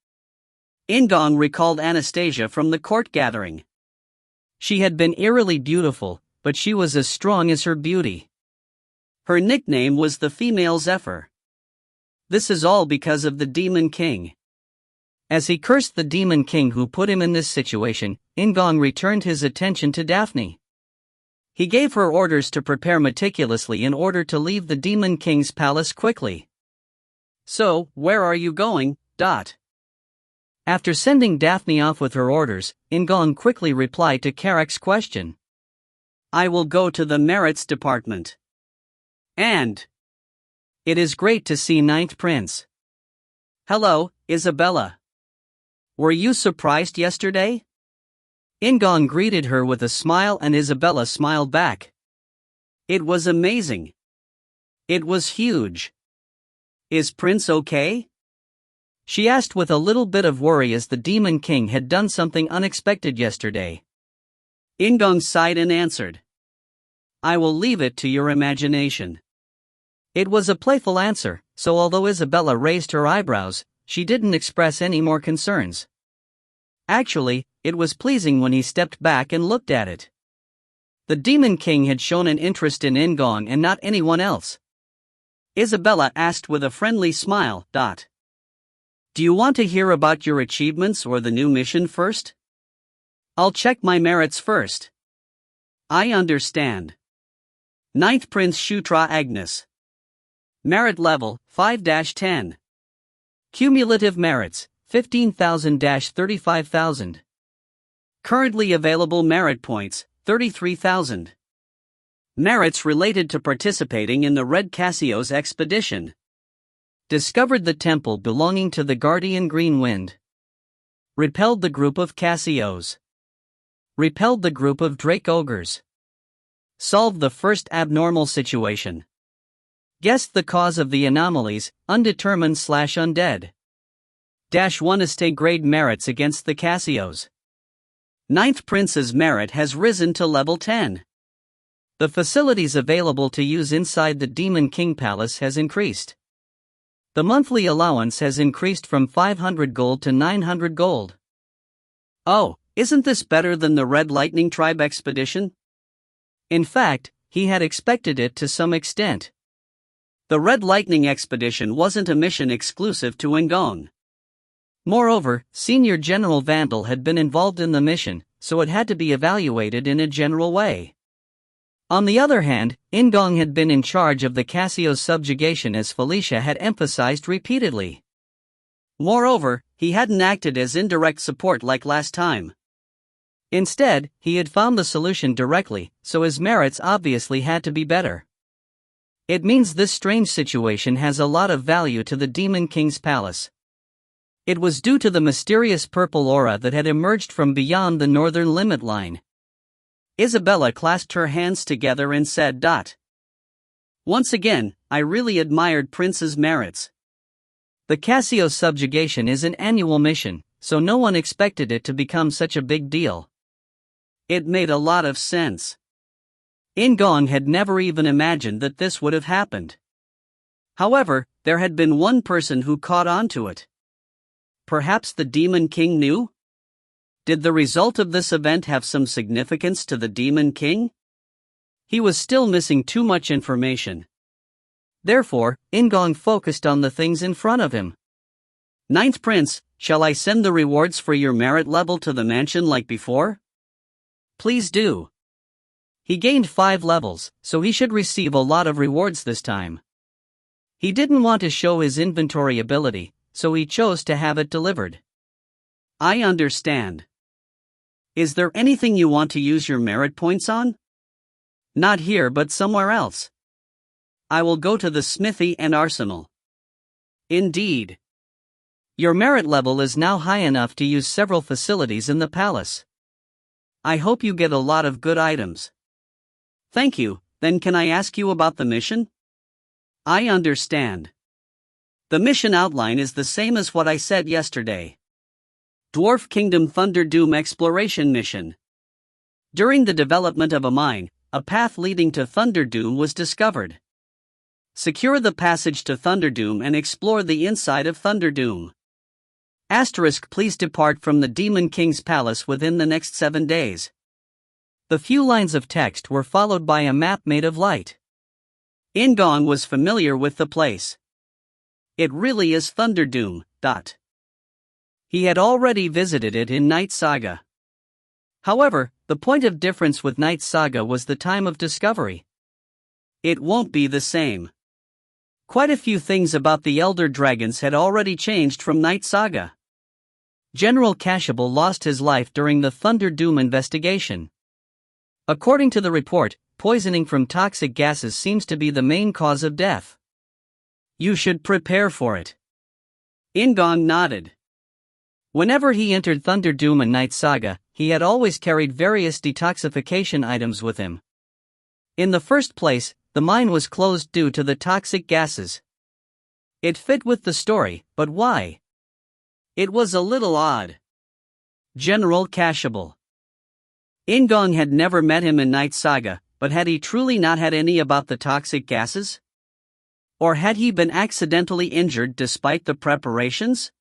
Speaker 1: In-gong recalled Anastasia from the court gathering. She had been eerily beautiful, but she was as strong as her beauty. Her nickname was the female Zephyr. This is all because of the Demon King. As he cursed the Demon King who put him in this situation, In-gong returned his attention to Daphne. He gave her orders to prepare meticulously in order to leave the Demon King's palace quickly. So, where are you going? After sending Daphne off with her orders, In-gong quickly replied to Karak's question. I will go to the merits department. And it is great to see Ninth Prince. Hello, Isabella. Were you surprised yesterday? In-gong greeted her with a smile and Isabella smiled back. It was amazing. It was huge. Is Prince okay? She asked with a little bit of worry as the Demon King had done something unexpected yesterday. In-gong sighed and answered. I will leave it to your imagination. It was a playful answer, so although Isabella raised her eyebrows, she didn't express any more concerns. Actually, it was pleasing when he stepped back and looked at it. The Demon King had shown an interest in In-gong and not anyone else. Isabella asked with a friendly smile. Do you want to hear about your achievements or the new mission first? I'll check my merits first. I understand. Ninth Prince Shutra Ignus. Merit level, 5-10. Cumulative merits, 15,000-35,000. Currently available merit points, 33,000. Merits related to participating in the Red Casio's expedition. Discovered the temple belonging to the guardian Green Wind. Repelled the group of Casios. Repelled the group of Drake Ogres. Solved the first abnormal situation. Guessed the cause of the anomalies, undetermined/undead. -1 estate grade merits against the Casios. Ninth Prince's merit has risen to level 10. The facilities available to use inside the Demon King Palace has increased. The monthly allowance has increased from 500 gold to 900 gold. Oh, isn't this better than the Red Lightning Tribe expedition? In fact, he had expected it to some extent. The Red Lightning expedition wasn't a mission exclusive to In-gong. Moreover, Senior General Vandal had been involved in the mission, so it had to be evaluated in a general way. On the other hand, In-gong had been in charge of the Cassio's subjugation, as Felicia had emphasized repeatedly. Moreover, he hadn't acted as indirect support like last time. Instead, he had found the solution directly, so his merits obviously had to be better. It means this strange situation has a lot of value to the Demon King's palace. It was due to the mysterious purple aura that had emerged from beyond the northern limit line. Isabella clasped her hands together and said, "Once again, I really admired Prince's merits. The Cassio subjugation is an annual mission, so no one expected it to become such a big deal. It made a lot of sense. In-gong had never even imagined that this would have happened. However, there had been one person who caught on to it. Perhaps the Demon King knew? Did the result of this event have some significance to the Demon King? He was still missing too much information. Therefore, In-gong focused on the things in front of him. Ninth Prince, shall I send the rewards for your merit level to the mansion like before? Please do. He gained 5 levels, so he should receive a lot of rewards this time. He didn't want to show his inventory ability, so he chose to have it delivered. I understand. Is there anything you want to use your merit points on? Not here but somewhere else. I will go to the smithy and arsenal. Indeed. Your merit level is now high enough to use several facilities in the palace. I hope you get a lot of good items. Thank you. Then can I ask you about the mission? I understand. The mission outline is the same as what I said yesterday. Dwarf Kingdom Thunderdoom Exploration Mission. During the development of a mine, a path leading to Thunderdoom was discovered. Secure the passage to Thunderdoom and explore the inside of Thunderdoom. Please depart from the Demon King's palace within the next 7 days. The few lines of text were followed by a map made of light. In-gong was familiar with the place. It really is Thunderdoom. He had already visited it in Knight Saga. However, the point of difference with Knight Saga was the time of discovery. It won't be the same. Quite a few things about the Elder Dragons had already changed from Knight Saga. General Kashabal lost his life during the Thunderdoom investigation. According to the report, poisoning from toxic gases seems to be the main cause of death. You should prepare for it. In-gong nodded. Whenever he entered Thunderdoom and Knight Saga, he had always carried various detoxification items with him. In the first place, the mine was closed due to the toxic gases. It fit with the story, but why? It was a little odd. General Kashabal. In-gong had never met him in Knight Saga, but had he truly not had any about the toxic gases? Or had he been accidentally injured despite the preparations?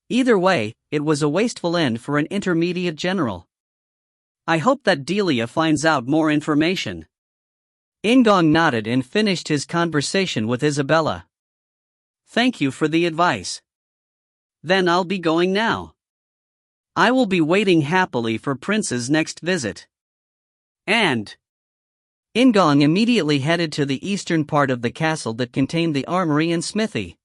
Speaker 1: Either way, it was a wasteful end for an intermediate general. I hope that Delia finds out more information. In-gong nodded and finished his conversation with Isabella. Thank you for the advice. Then I'll be going now. I will be waiting happily for Prince's next visit. And In-gong immediately headed to the eastern part of the castle that contained the armory and smithy.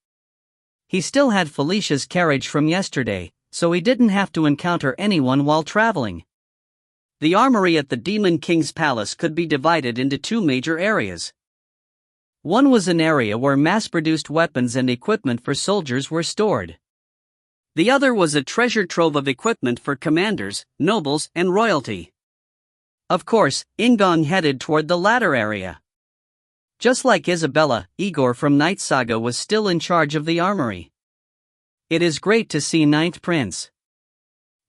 Speaker 1: He still had Felicia's carriage from yesterday, so he didn't have to encounter anyone while traveling. The armory at the Demon King's palace could be divided into 2 major areas. One was an area where mass-produced weapons and equipment for soldiers were stored. The other was a treasure trove of equipment for commanders, nobles, and royalty. Of course, In-gong headed toward the latter area. Just like Isabella, Igor from Knight Saga was still in charge of the armory. It is great to see Ninth Prince.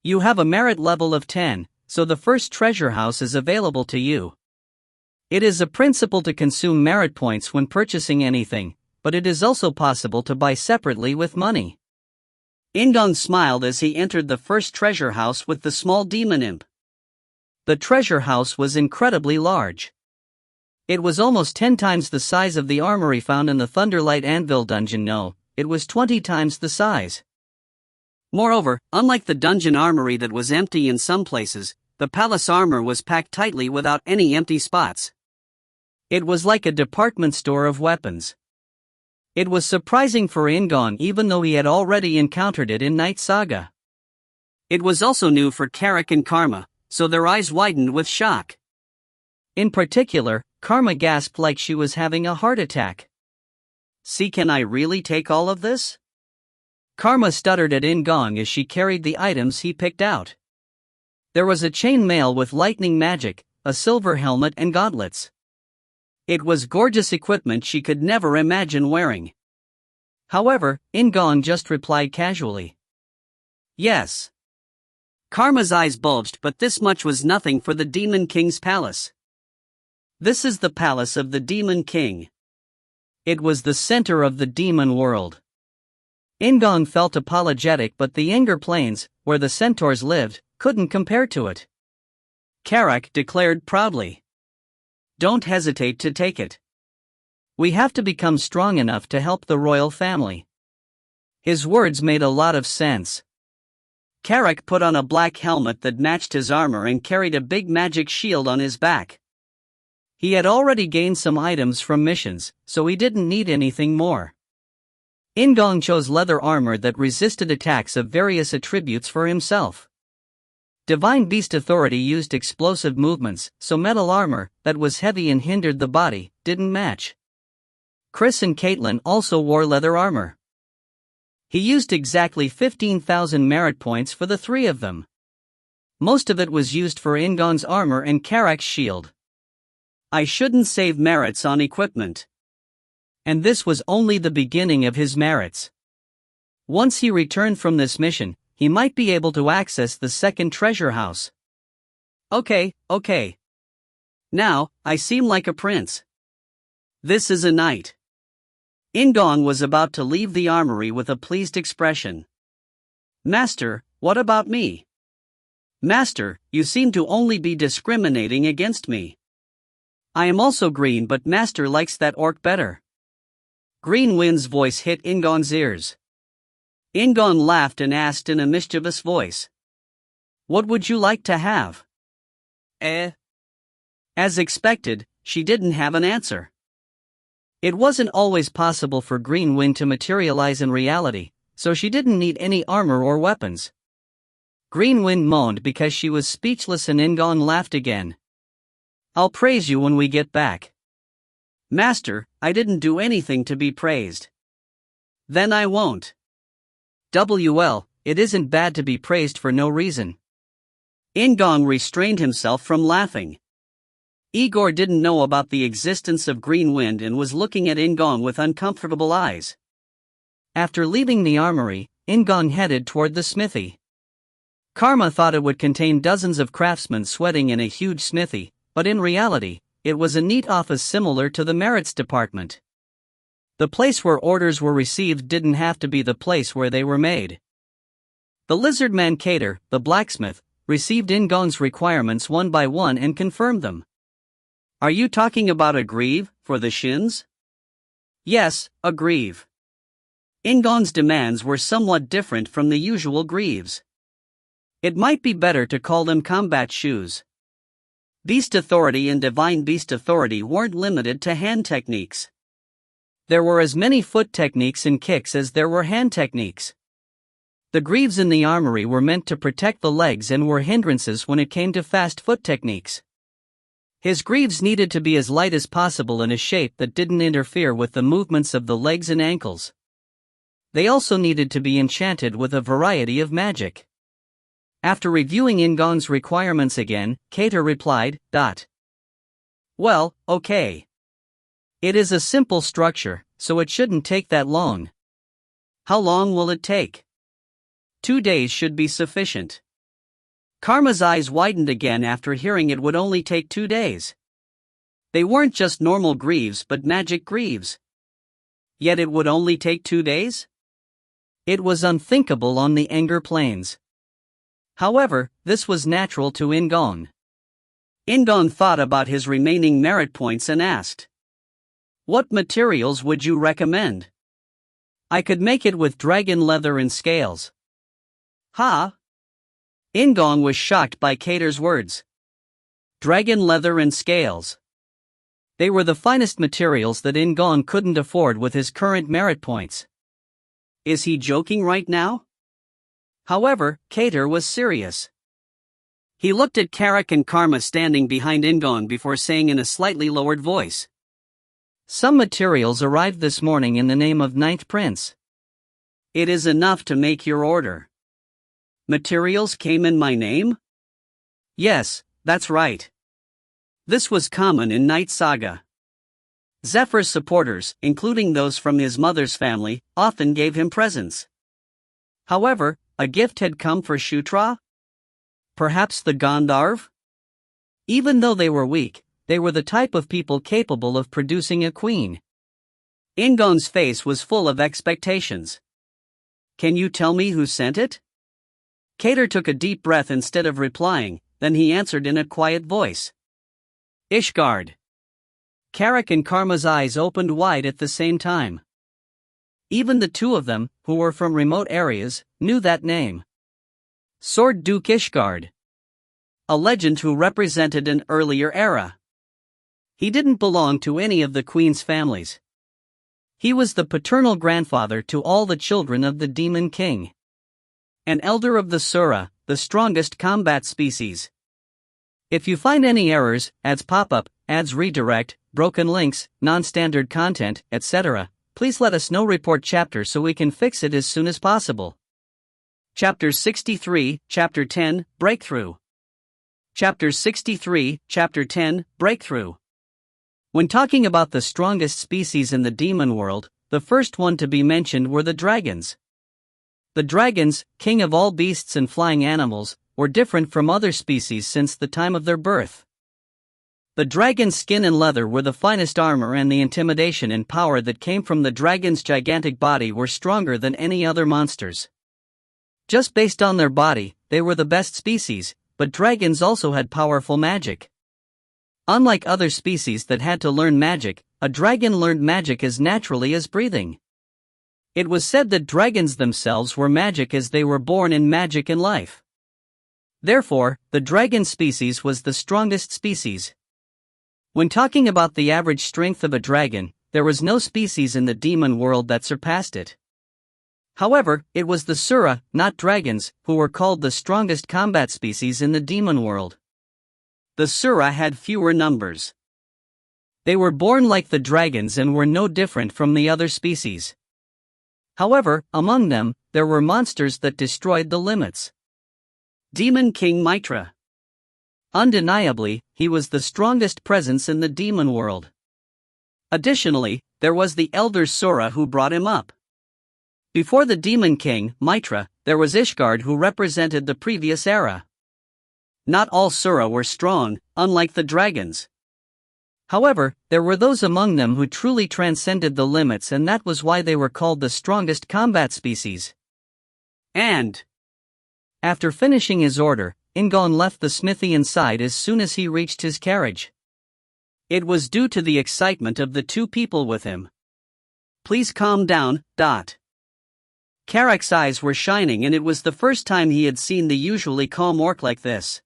Speaker 1: You have a merit level of 10, so the first treasure house is available to you. It is a principle to consume merit points when purchasing anything, but it is also possible to buy separately with money. In-gong smiled as he entered the first treasure house with the small demon imp. The treasure house was incredibly large. It was almost 10 times the size of the armory found in the Thunderlight Anvil dungeon. No, it was 20 times the size. Moreover, unlike the dungeon armory that was empty in some places, the palace armor was packed tightly without any empty spots. It was like a department store of weapons. It was surprising for In-gong even though he had already encountered it in Knight Saga. It was also new for Carrick and Karma, so their eyes widened with shock. In particular, Karma gasped like she was having a heart attack. "See, can I really take all of this?" Karma stuttered at In-gong as she carried the items he picked out. There was a chain mail with lightning magic, a silver helmet and gauntlets. It was gorgeous equipment she could never imagine wearing. However, In-gong just replied casually, "Yes." Karma's eyes bulged, but this much was nothing for the Demon King's palace. This is the palace of the Demon King. It was the center of the demon world. In-gong felt apologetic, but the Anger Plains, where the centaurs lived, couldn't compare to it. Carrick declared proudly, "Don't hesitate to take it. We have to become strong enough to help the royal family." His words made a lot of sense. Carrick put on a black helmet that matched his armor and carried a big magic shield on his back. He had already gained some items from missions, so he didn't need anything more. In-gong chose leather armor that resisted attacks of various attributes for himself. Divine Beast Authority used explosive movements, so metal armor, that was heavy and hindered the body, didn't match. Chris and Caitlin also wore leather armor. He used exactly 15,000 merit points for the three of them. Most of it was used for In-gong's armor and Carrick's shield. I shouldn't save merits on equipment. And this was only the beginning of his merits. Once he returned from this mission, he might be able to access the second treasure house. Okay. Now, I seem like a prince. This is a knight. In-gong was about to leave the armory with a pleased expression. "Master, what about me?" "Master, you seem to only be discriminating against me. I am also green, but Master likes that orc better." Green Wind's voice hit In-gong's ears. In-gong laughed and asked in a mischievous voice, "What would you like to have?" As expected, she didn't have an answer. It wasn't always possible for Green Wind to materialize in reality, so she didn't need any armor or weapons. Green Wind moaned because she was speechless and In-gong laughed again. "I'll praise you when we get back." "Master, I didn't do anything to be praised." "Then I won't." "Well, it isn't bad to be praised for no reason." In-gong restrained himself from laughing. Igor didn't know about the existence of Green Wind and was looking at In-gong with uncomfortable eyes. After leaving the armory, In-gong headed toward the smithy. Karma thought it would contain dozens of craftsmen sweating in a huge smithy, but in reality, it was a neat office similar to the merits department. The place where orders were received didn't have to be the place where they were made. The lizard man Cater, the blacksmith, received In-gong's requirements one by one and confirmed them. "Are you talking about a greave, for the shins?" "Yes, a greave." In-gong's demands were somewhat different from the usual greaves. It might be better to call them combat shoes. Beast Authority and Divine Beast Authority weren't limited to hand techniques. There were as many foot techniques and kicks as there were hand techniques. The greaves in the armory were meant to protect the legs and were hindrances when it came to fast foot techniques. His greaves needed to be as light as possible in a shape that didn't interfere with the movements of the legs and ankles. They also needed to be enchanted with a variety of magic. After reviewing In-gong's requirements again, Cater replied, "Well, okay. It is a simple structure, so it shouldn't take that long." "How long will it take?" 2 days should be sufficient." Karma's eyes widened again after hearing it would only take 2 days. They weren't just normal greaves but magic greaves. Yet it would only take 2 days? It was unthinkable on the Anger Plains. However, this was natural to In-gong. In-gong thought about his remaining merit points and asked, "What materials would you recommend?" "I could make it with dragon leather and scales." Ha! In-gong was shocked by Cater's words. Dragon leather and scales. They were the finest materials that In-gong couldn't afford with his current merit points. Is he joking right now? However, Cater was serious. He looked at Carrick and Karma standing behind In-gong before saying in a slightly lowered voice. Some materials arrived this morning in the name of Ninth Prince. It is enough to make your order. Materials came in my name? Yes, that's right. This was common in Knight Saga. Zephyr's supporters, including those from his mother's family, often gave him presents. However, a gift had come for Shutra? Perhaps the Gandharv? Even though they were weak, they were the type of people capable of producing a queen. In-gong's face was full of expectations. Can you tell me who sent it? Cater took a deep breath instead of replying, then he answered in a quiet voice. Ishgard. Carrick and Karma's eyes opened wide at the same time. Even the two of them, who were from remote areas, knew that name. Sword Duke Ishgard. A legend who represented an earlier era. He didn't belong to any of the Queen's families. He was the paternal grandfather to all the children of the Demon King. An elder of the Sura, the strongest combat species. If you find any errors, ads pop-up, ads redirect, broken links, non-standard content, etc., please let us know. Report chapter so we can fix it as soon as possible. Chapter 63, Chapter 10, Breakthrough. Chapter 63, Chapter 10, Breakthrough. When talking about the strongest species in the demon world, the first one to be mentioned were the dragons. The dragons, king of all beasts and flying animals, were different from other species since the time of their birth. The dragon's skin and leather were the finest armor, and the intimidation and power that came from the dragon's gigantic body were stronger than any other monsters. Just based on their body, they were the best species, but dragons also had powerful magic. Unlike other species that had to learn magic, a dragon learned magic as naturally as breathing. It was said that dragons themselves were magic as they were born in magic in life. Therefore, the dragon species was the strongest species. When talking about the average strength of a dragon, there was no species in the demon world that surpassed it. However, it was the Sura, not dragons, who were called the strongest combat species in the demon world. The Sura had fewer numbers. They were born like the dragons and were no different from the other species. However, among them, there were monsters that destroyed the limits. Demon King Mitra. Undeniably, he was the strongest presence in the demon world. Additionally, there was the elder Sura who brought him up. Before the Demon King, Mitra, there was Ishgard who represented the previous era. Not all Sura were strong, unlike the dragons. However, there were those among them who truly transcended the limits, and that was why they were called the strongest combat species. And after finishing his order, In-gong left the smithy inside as soon as he reached his carriage. It was due to the excitement of the two people with him. Please calm down. Carrick's eyes were shining, and it was the first time he had seen the usually calm orc like this.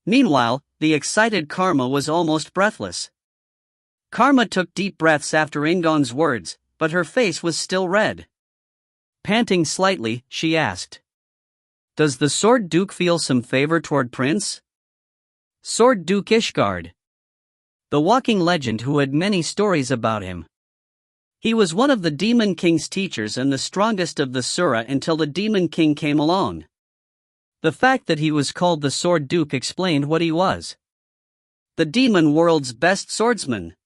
Speaker 1: Meanwhile, the excited Karma was almost breathless. Karma took deep breaths after In-gong's words, but her face was still red. Panting slightly, she asked, "Does the Sword Duke feel some favor toward Prince?" Sword Duke Ishgard. The walking legend who had many stories about him. He was one of the Demon King's teachers and the strongest of the Sura until the Demon King came along. The fact that he was called the Sword Duke explained what he was. The demon world's best swordsman.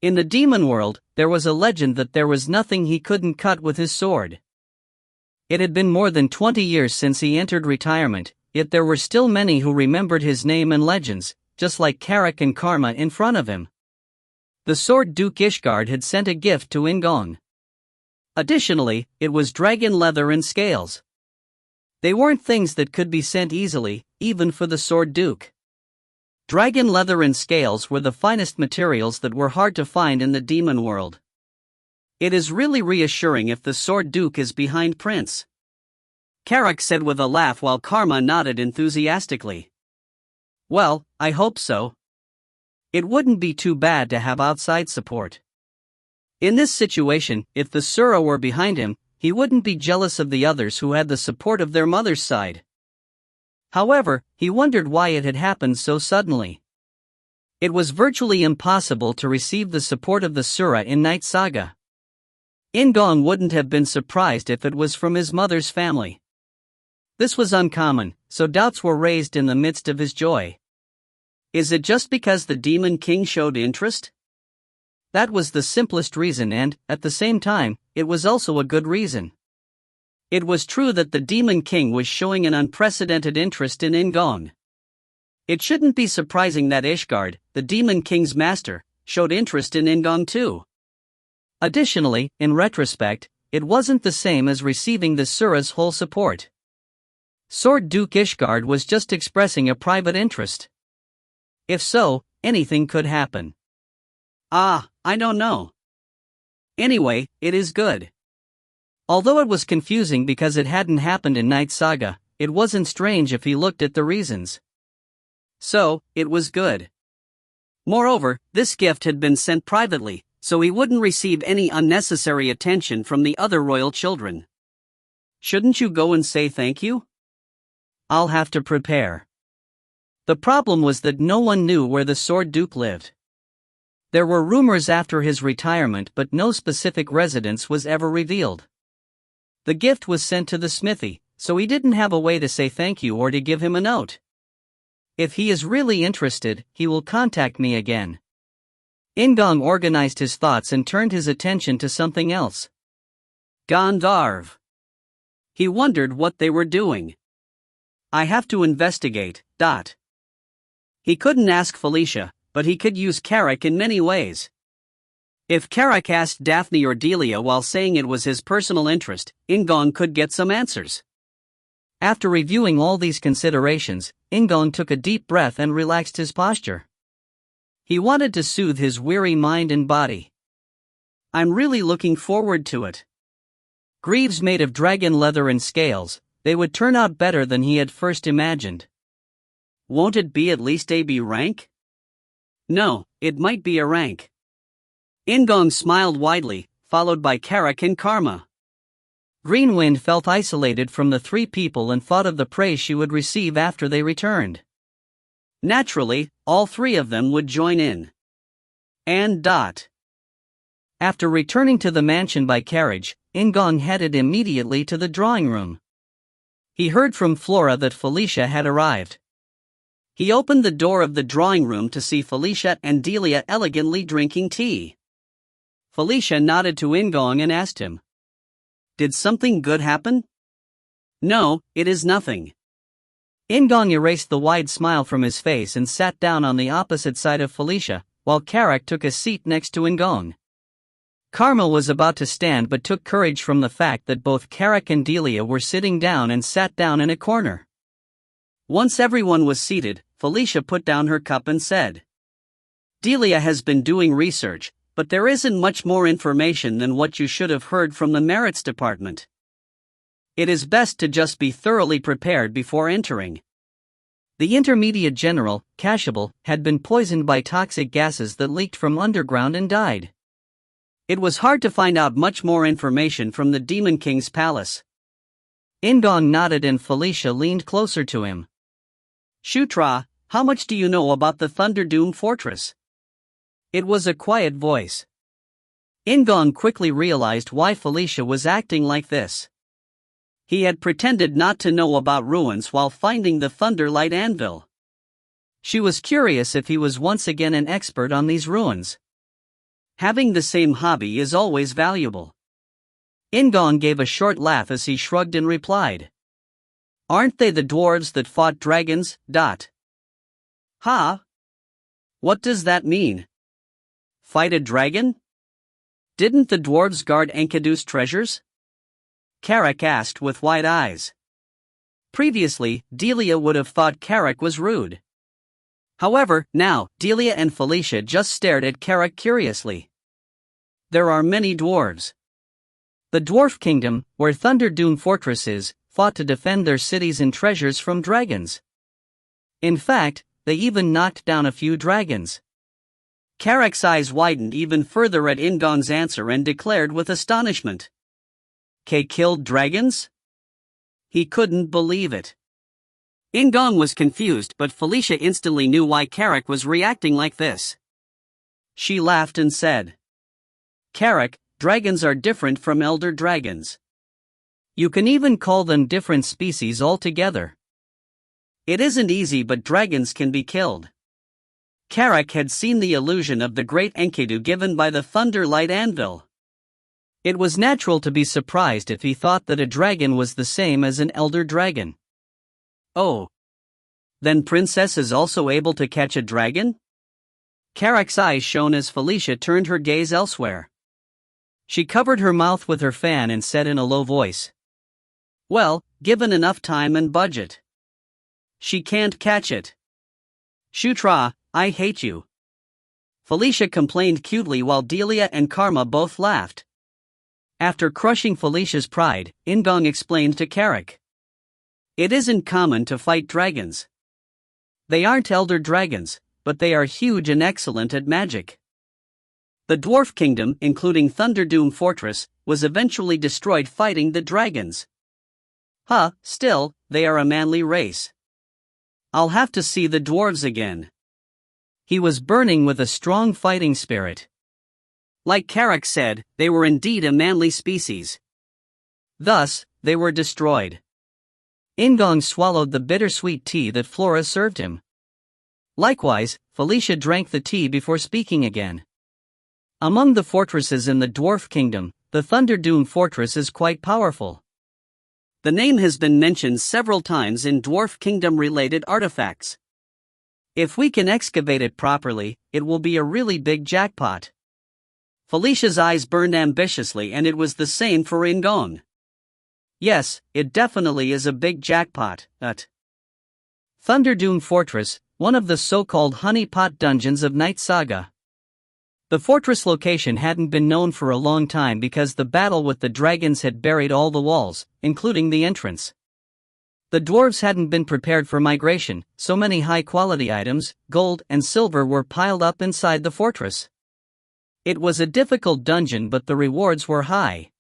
Speaker 1: In the demon world, there was a legend that there was nothing he couldn't cut with his sword. It had been more than 20 years since he entered retirement, yet there were still many who remembered his name and legends, just like Carrick and Karma in front of him. The Sword Duke Ishgard had sent a gift to In-gong. Additionally, it was dragon leather and scales. They weren't things that could be sent easily, even for the Sword Duke. Dragon leather and scales were the finest materials that were hard to find in the demon world. It is really reassuring if the Sword Duke is behind Prince. Carrick said with a laugh while Karma nodded enthusiastically. Well, I hope so. It wouldn't be too bad to have outside support. In this situation, if the Sura were behind him, he wouldn't be jealous of the others who had the support of their mother's side. However, he wondered why it had happened so suddenly. It was virtually impossible to receive the support of the Sura in Knight Saga. In-gong wouldn't have been surprised if it was from his mother's family. This was uncommon, so doubts were raised in the midst of his joy. Is it just because the Demon King showed interest? That was the simplest reason and, at the same time, it was also a good reason. It was true that the Demon King was showing an unprecedented interest in In-gong. It shouldn't be surprising that Ishgard, the Demon King's master, showed interest in In-gong too. Additionally, in retrospect, it wasn't the same as receiving the Sura's whole support. Sword Duke Ishgard was just expressing a private interest. If so, anything could happen. I don't know. Anyway, it is good. Although it was confusing because it hadn't happened in Knight Saga, it wasn't strange if he looked at the reasons. So, it was good. Moreover, this gift had been sent privately, so he wouldn't receive any unnecessary attention from the other royal children. Shouldn't you go and say thank you? I'll have to prepare. The problem was that no one knew where the Sword Duke lived. There were rumors after his retirement, but no specific residence was ever revealed. The gift was sent to the smithy, so he didn't have a way to say thank you or to give him a note. If he is really interested, he will contact me again. In-gong organized his thoughts and turned his attention to something else. Gandharv. He wondered what they were doing. I have to investigate. He couldn't ask Felicia, but he could use Carrick in many ways. If Carrick asked Daphne or Delia while saying it was his personal interest, In-gong could get some answers. After reviewing all these considerations, In-gong took a deep breath and relaxed his posture. He wanted to soothe his weary mind and body. I'm really looking forward to it. Greaves made of dragon leather and scales, they would turn out better than he had first imagined. Won't it be at least a B rank? No, it might be a rank. In-gong smiled widely, followed by Carrick and Karma. Greenwind felt isolated from the three people and thought of the praise she would receive after they returned. Naturally, all three of them would join in. And. After returning to the mansion by carriage, In-gong headed immediately to the drawing room. He heard from Flora that Felicia had arrived. He opened the door of the drawing room to see Felicia and Delia elegantly drinking tea. Felicia nodded to In-gong and asked him, "Did something good happen?" "No, it is nothing." In-gong erased the wide smile from his face and sat down on the opposite side of Felicia, while Carrick took a seat next to In-gong. Karma was about to stand but took courage from the fact that both Carrick and Delia were sitting down and sat down in a corner. Once everyone was seated, Felicia put down her cup and said, "Delia has been doing research, but there isn't much more information than what you should have heard from the merits department. It is best to just be thoroughly prepared before entering." The intermediate general, Kashabal, had been poisoned by toxic gases that leaked from underground and died. It was hard to find out much more information from the Demon King's palace. In-gong nodded and Felicia leaned closer to him. "Shutra, how much do you know about the Thunderdome Fortress?" It was a quiet voice. In-gong quickly realized why Felicia was acting like this. He had pretended not to know about ruins while finding the Thunderlight Anvil. She was curious if he was once again an expert on these ruins. Having the same hobby is always valuable. In-gong gave a short laugh as he shrugged and replied, "Aren't they the dwarves that fought dragons? Ha? What does that mean? Fight a dragon? Didn't the dwarves guard Enkidu's treasures?" Carrick asked with wide eyes. Previously, Delia would have thought Carrick was rude. However, now, Delia and Felicia just stared at Carrick curiously. There are many dwarves. The Dwarf Kingdom, where Thunderdome Fortress is, fought to defend their cities and treasures from dragons. In fact, they even knocked down a few dragons. Karak's eyes widened even further at In-gong's answer and declared with astonishment. "K killed dragons?" He couldn't believe it. In-gong was confused, but Felicia instantly knew why Karak was reacting like this. She laughed and said, "Karak, dragons are different from elder dragons. You can even call them different species altogether. It isn't easy, but dragons can be killed." Karak had seen the illusion of the great Enkidu given by the Thunderlight Anvil. It was natural to be surprised if he thought that a dragon was the same as an elder dragon. Oh. Then Princess is also able to catch a dragon? Karak's eyes shone as Felicia turned her gaze elsewhere. She covered her mouth with her fan and said in a low voice, "Well, given enough time and budget. She can't catch it. Shutra, I hate you." Felicia complained cutely while Delia and Karma both laughed. After crushing Felicia's pride, In-gong explained to Karak. "It isn't common to fight dragons. They aren't elder dragons, but they are huge and excellent at magic. The Dwarf Kingdom, including Thunderdoom Fortress, was eventually destroyed fighting the dragons. Still, they are a manly race. I'll have to see the dwarves again." He was burning with a strong fighting spirit. Like Karak said, they were indeed a manly species. Thus, they were destroyed. In-gong swallowed the bittersweet tea that Flora served him. Likewise, Felicia drank the tea before speaking again. Among the fortresses in the Dwarf Kingdom, the Thunderdoom Fortress is quite powerful. The name has been mentioned several times in Dwarf Kingdom-related artifacts. If we can excavate it properly, it will be a really big jackpot. Felicia's eyes burned ambitiously, and it was the same for In-gong. Yes, it definitely is a big jackpot. Thunderdoom Fortress, one of the so-called honeypot dungeons of Knight Saga. The fortress location hadn't been known for a long time because the battle with the dragons had buried all the walls, including the entrance. The dwarves hadn't been prepared for migration, so many high-quality items, gold and silver, were piled up inside the fortress. It was a difficult dungeon, but the rewards were high.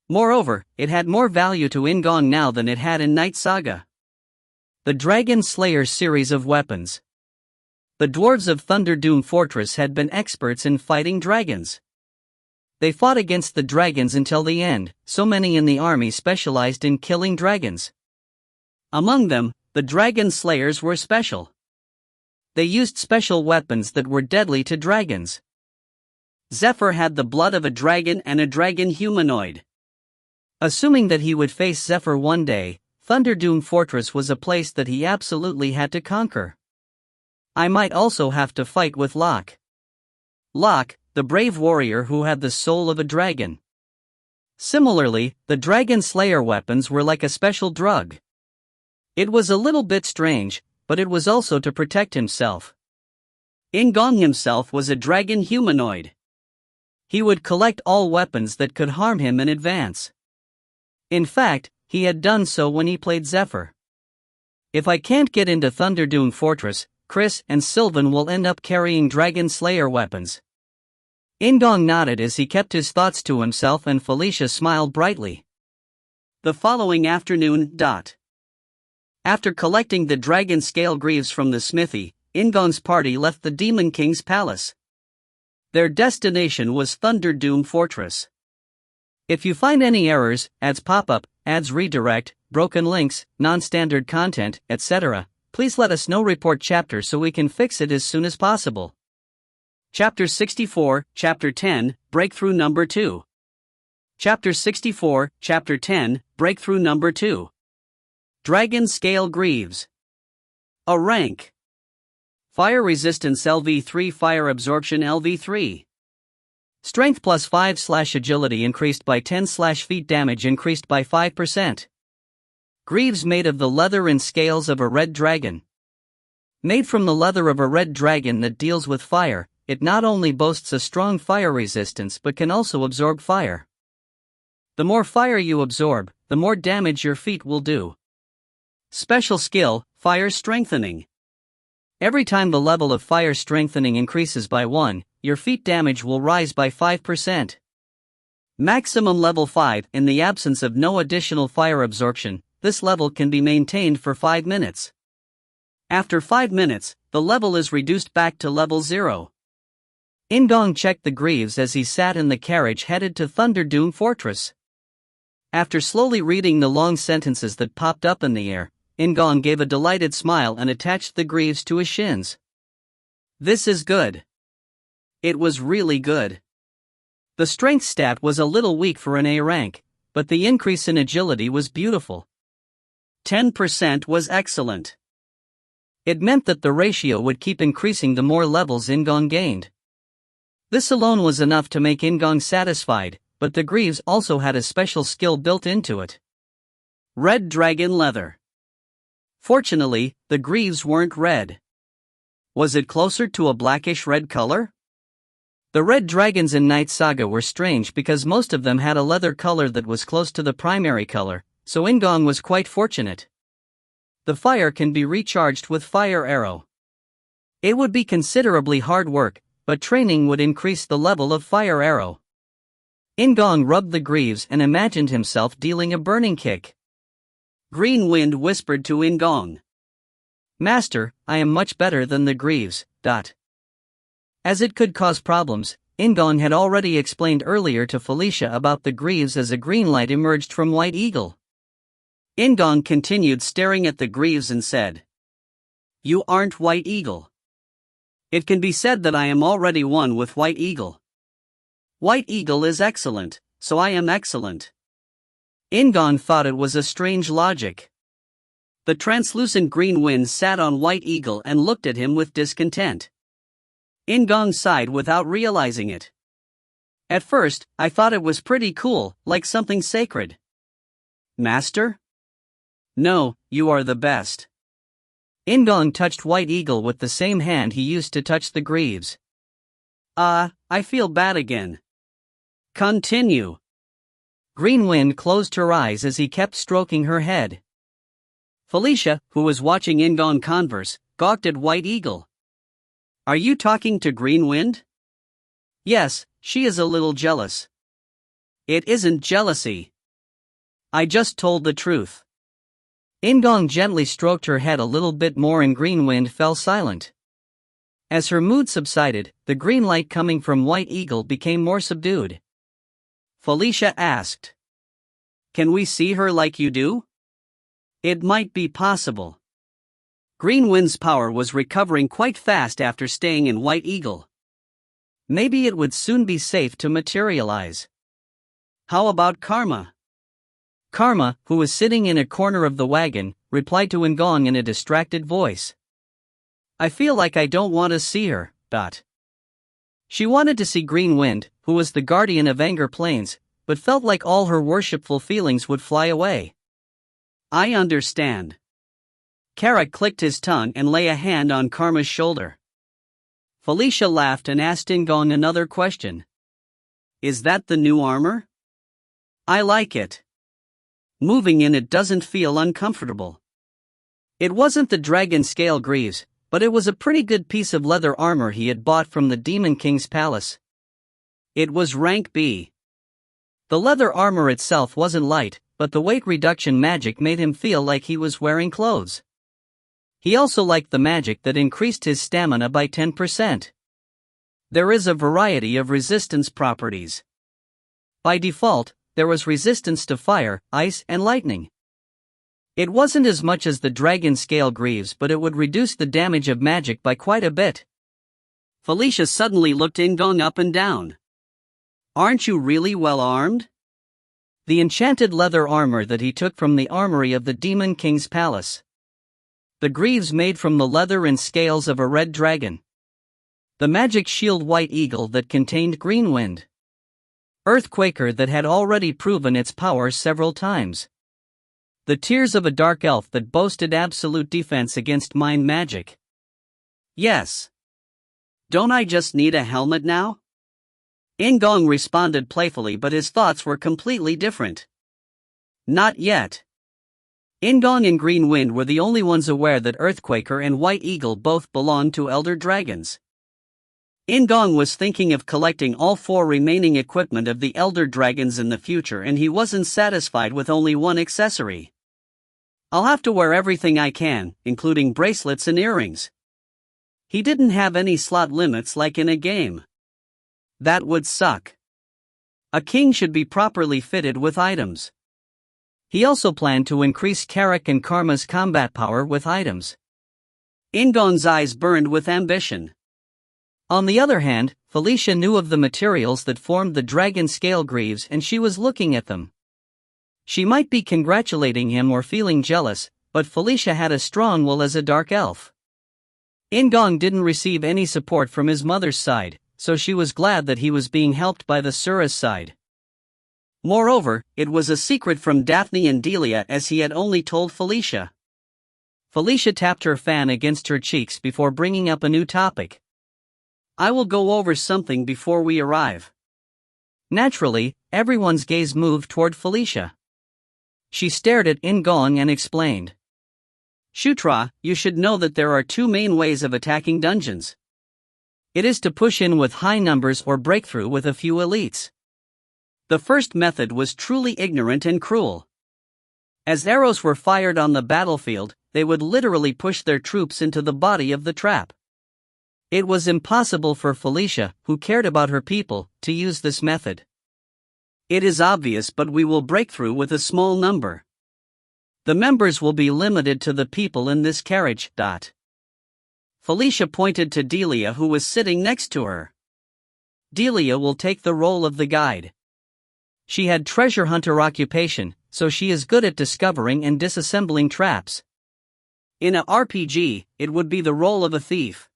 Speaker 1: Moreover, it had more value to In-gong now than it had in Knight Saga. The Dragon Slayer series of weapons. The dwarves of Thunderdoom Fortress had been experts in fighting dragons. They fought against the dragons until the end, so many in the army specialized in killing dragons. Among them, the Dragon Slayers were special. They used special weapons that were deadly to dragons. Zephyr had the blood of a dragon and a dragon humanoid. Assuming that he would face Zephyr one day, Thunderdoom Fortress was a place that he absolutely had to conquer. I might also have to fight with Locke. Locke, the brave warrior who had the soul of a dragon. Similarly, the Dragon Slayer weapons were like a special drug. It was a little bit strange, but it was also to protect himself. In-gong himself was a dragon humanoid. He would collect all weapons that could harm him in advance. In fact, he had done so when he played Zephyr. If I can't get into Thunderdoom Fortress, Chris and Sylvan will end up carrying Dragon Slayer weapons. In-gong nodded as he kept his thoughts to himself, and Felicia smiled brightly. The following afternoon. After collecting the dragon scale greaves from the smithy, In-gong's party left the Demon King's palace. Their destination was Thunderdoom Fortress. If you find any errors, ads pop up, ads redirect, broken links, non-standard content, etc., please let us know. Report chapter so we can fix it as soon as possible. Chapter 64, Chapter 10, Breakthrough Number 2. Chapter 64, Chapter 10, Breakthrough Number 2. Dragon Scale Greaves. A rank. Fire Resistance LV3, Fire Absorption LV3. Strength plus 5/agility increased by 10/feet, damage increased by 5%. Greaves made of the leather and scales of a red dragon. Made from the leather of a red dragon that deals with fire, it not only boasts a strong fire resistance but can also absorb fire. The more fire you absorb, the more damage your feet will do. Special skill, Fire Strengthening. Every time the level of Fire Strengthening increases by 1, your feet damage will rise by 5%. Maximum level 5. In the absence of no additional fire absorption, this level can be maintained for 5 minutes. After 5 minutes, the level is reduced back to level 0. In-gong checked the greaves as he sat in the carriage headed to Thunderdoom Fortress. After slowly reading the long sentences that popped up in the air, In-gong gave a delighted smile and attached the greaves to his shins. This is good. It was really good. The strength stat was a little weak for an A rank, but the increase in agility was beautiful. 10% was excellent. It meant that the ratio would keep increasing the more levels In-gong gained. This alone was enough to make In-gong satisfied, but the greaves also had a special skill built into it. Red Dragon Leather. Fortunately, the greaves weren't red. Was it closer to a blackish red color? The red dragons in Knight Saga were strange because most of them had a leather color that was close to the primary color, so In-gong was quite fortunate. The fire can be recharged with Fire Arrow. It would be considerably hard work, but training would increase the level of Fire Arrow. In-gong rubbed the greaves and imagined himself dealing a burning kick. Green Wind whispered to In-gong, "Master, I am much better than the greaves." As it could cause problems, In-gong had already explained earlier to Felicia about the greaves as a green light emerged from White Eagle. In-gong continued staring at the greaves and said, "You aren't White Eagle. It can be said that I am already one with White Eagle. White Eagle is excellent, so I am excellent." In-gong thought it was a strange logic. The translucent green wind sat on White Eagle and looked at him with discontent. In-gong sighed without realizing it. "At first, I thought it was pretty cool, like something sacred." "Master?" "No, you are the best." In-gong touched White Eagle with the same hand he used to touch the greaves. I feel bad again." "Continue." Green Wind closed her eyes as he kept stroking her head. Felicia, who was watching In-gong converse, gawked at White Eagle. "Are you talking to Green Wind?" "Yes, she is a little jealous." "It isn't jealousy. I just told the truth." In-gong gently stroked her head a little bit more and Green Wind fell silent. As her mood subsided, the green light coming from White Eagle became more subdued. Felicia asked, "Can we see her like you do?" "It might be possible." Green Wind's power was recovering quite fast after staying in White Eagle. Maybe it would soon be safe to materialize. "How about Karma?" Karma, who was sitting in a corner of the wagon, replied to In-gong in a distracted voice. "I feel like I don't want to see her." She wanted to see Green Wind, who was the guardian of Anger Plains, but felt like all her worshipful feelings would fly away. "I understand." Kara clicked his tongue and lay a hand on Karma's shoulder. Felicia laughed and asked In-gong another question. "Is that the new armor?" "I like it. Moving in it doesn't feel uncomfortable." It wasn't the dragon scale greaves, but it was a pretty good piece of leather armor he had bought from the Demon King's palace. It was rank B. The leather armor itself wasn't light, but the weight reduction magic made him feel like he was wearing clothes. He also liked the magic that increased his stamina by 10%. There is a variety of resistance properties. By default, there was resistance to fire, ice, and lightning. It wasn't as much as the dragon scale greaves, but it would reduce the damage of magic by quite a bit. Felicia suddenly looked In-gong up and down. "Aren't you really well armed?" The enchanted leather armor that he took from the armory of the Demon King's palace. The greaves made from the leather and scales of a red dragon. The magic shield White Eagle that contained Green Wind. Earthquaker that had already proven its power several times. The tears of a dark elf that boasted absolute defense against mind magic. "Yes. Don't I just need a helmet now?" In-gong responded playfully, but his thoughts were completely different. Not yet. In-gong and Green Wind were the only ones aware that Earthquaker and White Eagle both belonged to Elder Dragons. In-gong was thinking of collecting all 4 remaining equipment of the Elder Dragons in the future, and he wasn't satisfied with only one accessory. I'll have to wear everything I can, including bracelets and earrings. He didn't have any slot limits like in a game. That would suck. A king should be properly fitted with items. He also planned to increase Carrick and Karma's combat power with items. In-gong's eyes burned with ambition. On the other hand, Felicia knew of the materials that formed the dragon scale greaves, and she was looking at them. She might be congratulating him or feeling jealous, but Felicia had a strong will as a dark elf. In-gong didn't receive any support from his mother's side, so she was glad that he was being helped by the Sura's side. Moreover, it was a secret from Daphne and Delia, as he had only told Felicia. Felicia tapped her fan against her cheeks before bringing up a new topic. I will go over something before we arrive. Naturally, everyone's gaze moved toward Felicia. She stared at In-gong and explained. Shutra, you should know that there are 2 main ways of attacking dungeons. It is to push in with high numbers or break through with a few elites. The first method was truly ignorant and cruel. As arrows were fired on the battlefield, they would literally push their troops into the body of the trap. It was impossible for Felicia, who cared about her people, to use this method. It is obvious, but we will break through with a small number. The members will be limited to the people in this carriage. Felicia pointed to Delia, who was sitting next to her. Delia will take the role of the guide. She had treasure hunter occupation, so she is good at discovering and disassembling traps. In a RPG, it would be the role of a thief.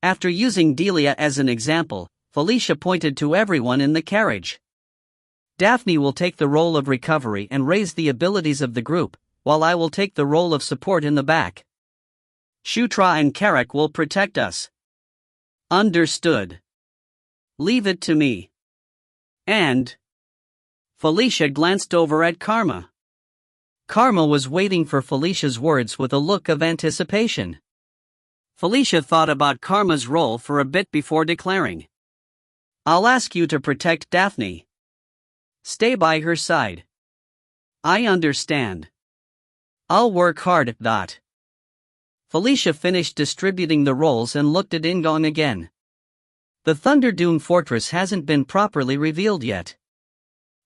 Speaker 1: After using Delia as an example, Felicia pointed to everyone in the carriage. Daphne will take the role of recovery and raise the abilities of the group, while I will take the role of support in the back. Shutra and Carrick will protect us. Understood. Leave it to me. And... Felicia glanced over at Karma. Karma was waiting for Felicia's words with a look of anticipation. Felicia thought about Karma's role for a bit before declaring. I'll ask you to protect Daphne. Stay by her side. I understand. I'll work hard. Felicia finished distributing the roles and looked at In-gong again. The Thunderdune Fortress hasn't been properly revealed yet.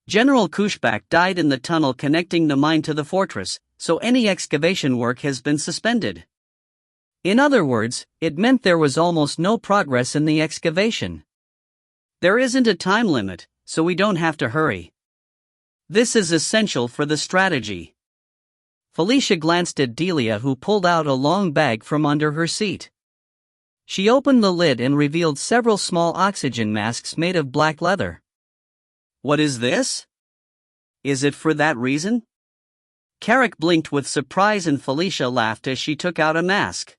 Speaker 1: General Kushbak died in the tunnel connecting the mine to the fortress, so any excavation work has been suspended. In other words, it meant there was almost no progress in the excavation. There isn't a time limit, so we don't have to hurry. This is essential for the strategy. Felicia glanced at Delia, who pulled out a long bag from under her seat. She opened the lid and revealed several small oxygen masks made of black leather. What is this? Is it for that reason? Carrick blinked with surprise and Felicia laughed as she took out a mask.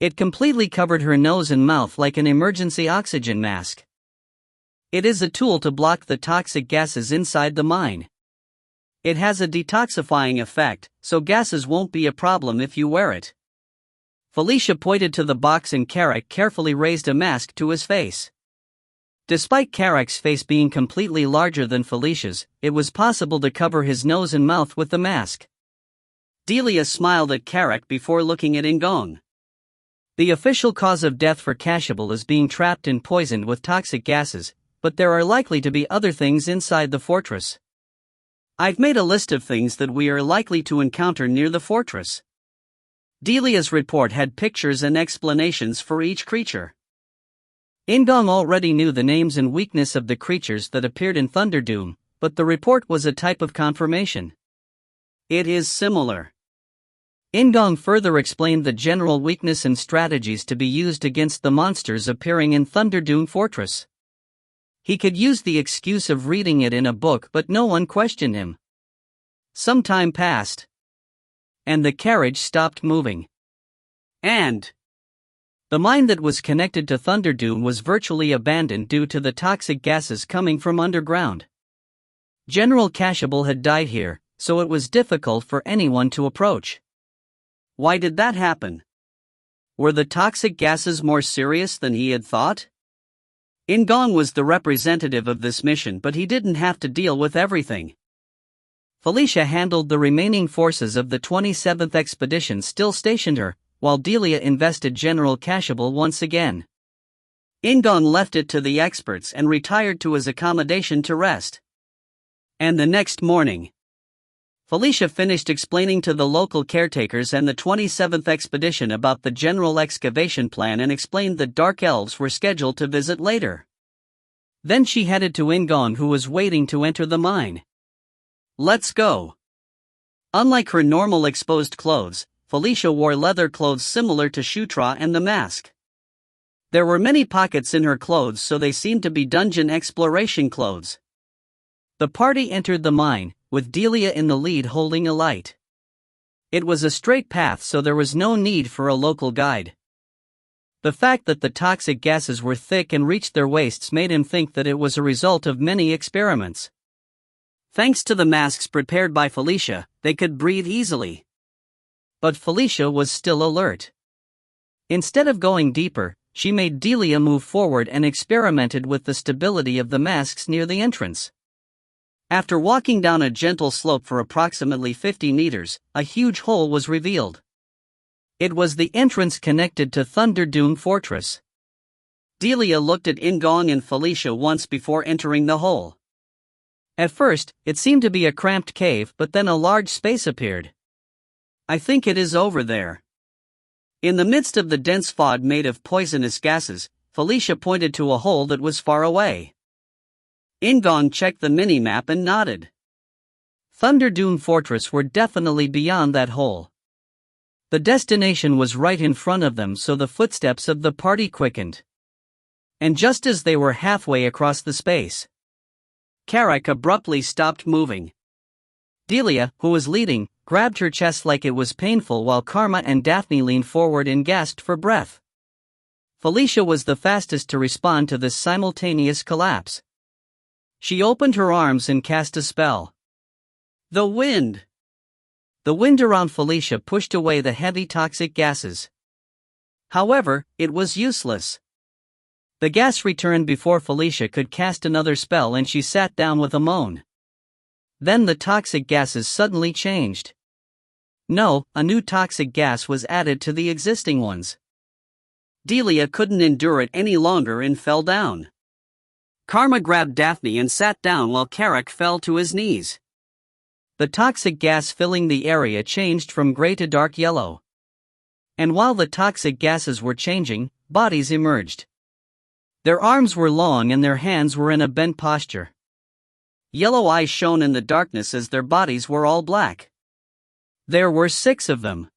Speaker 1: It completely covered her nose and mouth like an emergency oxygen mask. It is a tool to block the toxic gases inside the mine. It has a detoxifying effect, so gases won't be a problem if you wear it. Felicia pointed to the box and Carrick carefully raised a mask to his face. Despite Carrick's face being completely larger than Felicia's, it was possible to cover his nose and mouth with the mask. Delia smiled at Carrick before looking at In-gong. The official cause of death for Kashabal is being trapped and poisoned with toxic gases, but there are likely to be other things inside the fortress. I've made a list of things that we are likely to encounter near the fortress. Delia's report had pictures and explanations for each creature. In-gong already knew the names and weakness of the creatures that appeared in Thunderdune, but the report was a type of confirmation. It is similar. In-gong further explained the general weakness and strategies to be used against the monsters appearing in Thunderdune Fortress. He could use the excuse of reading it in a book, but no one questioned him. Some time passed. And the carriage stopped moving. And the mine that was connected to Thunderdune was virtually abandoned due to the toxic gases coming from underground. General Kashable had died here, so it was difficult for anyone to approach. Why did that happen? Were the toxic gases more serious than he had thought? In-gong was the representative of this mission, but he didn't have to deal with everything. Felicia handled the remaining forces of the 27th expedition still stationed her, while Delia invested General Kashable once again. In-gong left it to the experts and retired to his accommodation to rest. And the next morning, Felicia finished explaining to the local caretakers and the 27th expedition about the general excavation plan and explained that Dark Elves were scheduled to visit later. Then she headed to In-gong, who was waiting to enter the mine. Let's go. Unlike her normal exposed clothes, Felicia wore leather clothes similar to Shutra and the mask. There were many pockets in her clothes, so they seemed to be dungeon exploration clothes. The party entered the mine, with Delia in the lead holding a light. It was a straight path, so there was no need for a local guide. The fact that the toxic gases were thick and reached their waists made him think that it was a result of many experiments. Thanks to the masks prepared by Felicia, they could breathe easily. But Felicia was still alert. Instead of going deeper, she made Delia move forward and experimented with the stability of the masks near the entrance. After walking down a gentle slope for approximately 50 meters, a huge hole was revealed. It was the entrance connected to Thunderdune Fortress. Delia looked at In-gong and Felicia once before entering the hole. At first, it seemed to be a cramped cave, but then a large space appeared. I think it is over there. In the midst of the dense fog made of poisonous gases, Felicia pointed to a hole that was far away. In-gong checked the mini-map and nodded. Thunderdune Fortress were definitely beyond that hole. The destination was right in front of them, so the footsteps of the party quickened. And just as they were halfway across the space, Karak abruptly stopped moving. Delia, who was leading, grabbed her chest like it was painful, while Karma and Daphne leaned forward and gasped for breath. Felicia was the fastest to respond to this simultaneous collapse. She opened her arms and cast a spell. The wind! The wind around Felicia pushed away the heavy toxic gases. However, it was useless. The gas returned before Felicia could cast another spell, and she sat down with a moan. Then the toxic gases suddenly changed. No, a new toxic gas was added to the existing ones. Delia couldn't endure it any longer and fell down. Karma grabbed Daphne and sat down while Karak fell to his knees. The toxic gas filling the area changed from gray to dark yellow. And while the toxic gases were changing, bodies emerged. Their arms were long and their hands were in a bent posture. Yellow eyes shone in the darkness as their bodies were all black. There were 6 of them.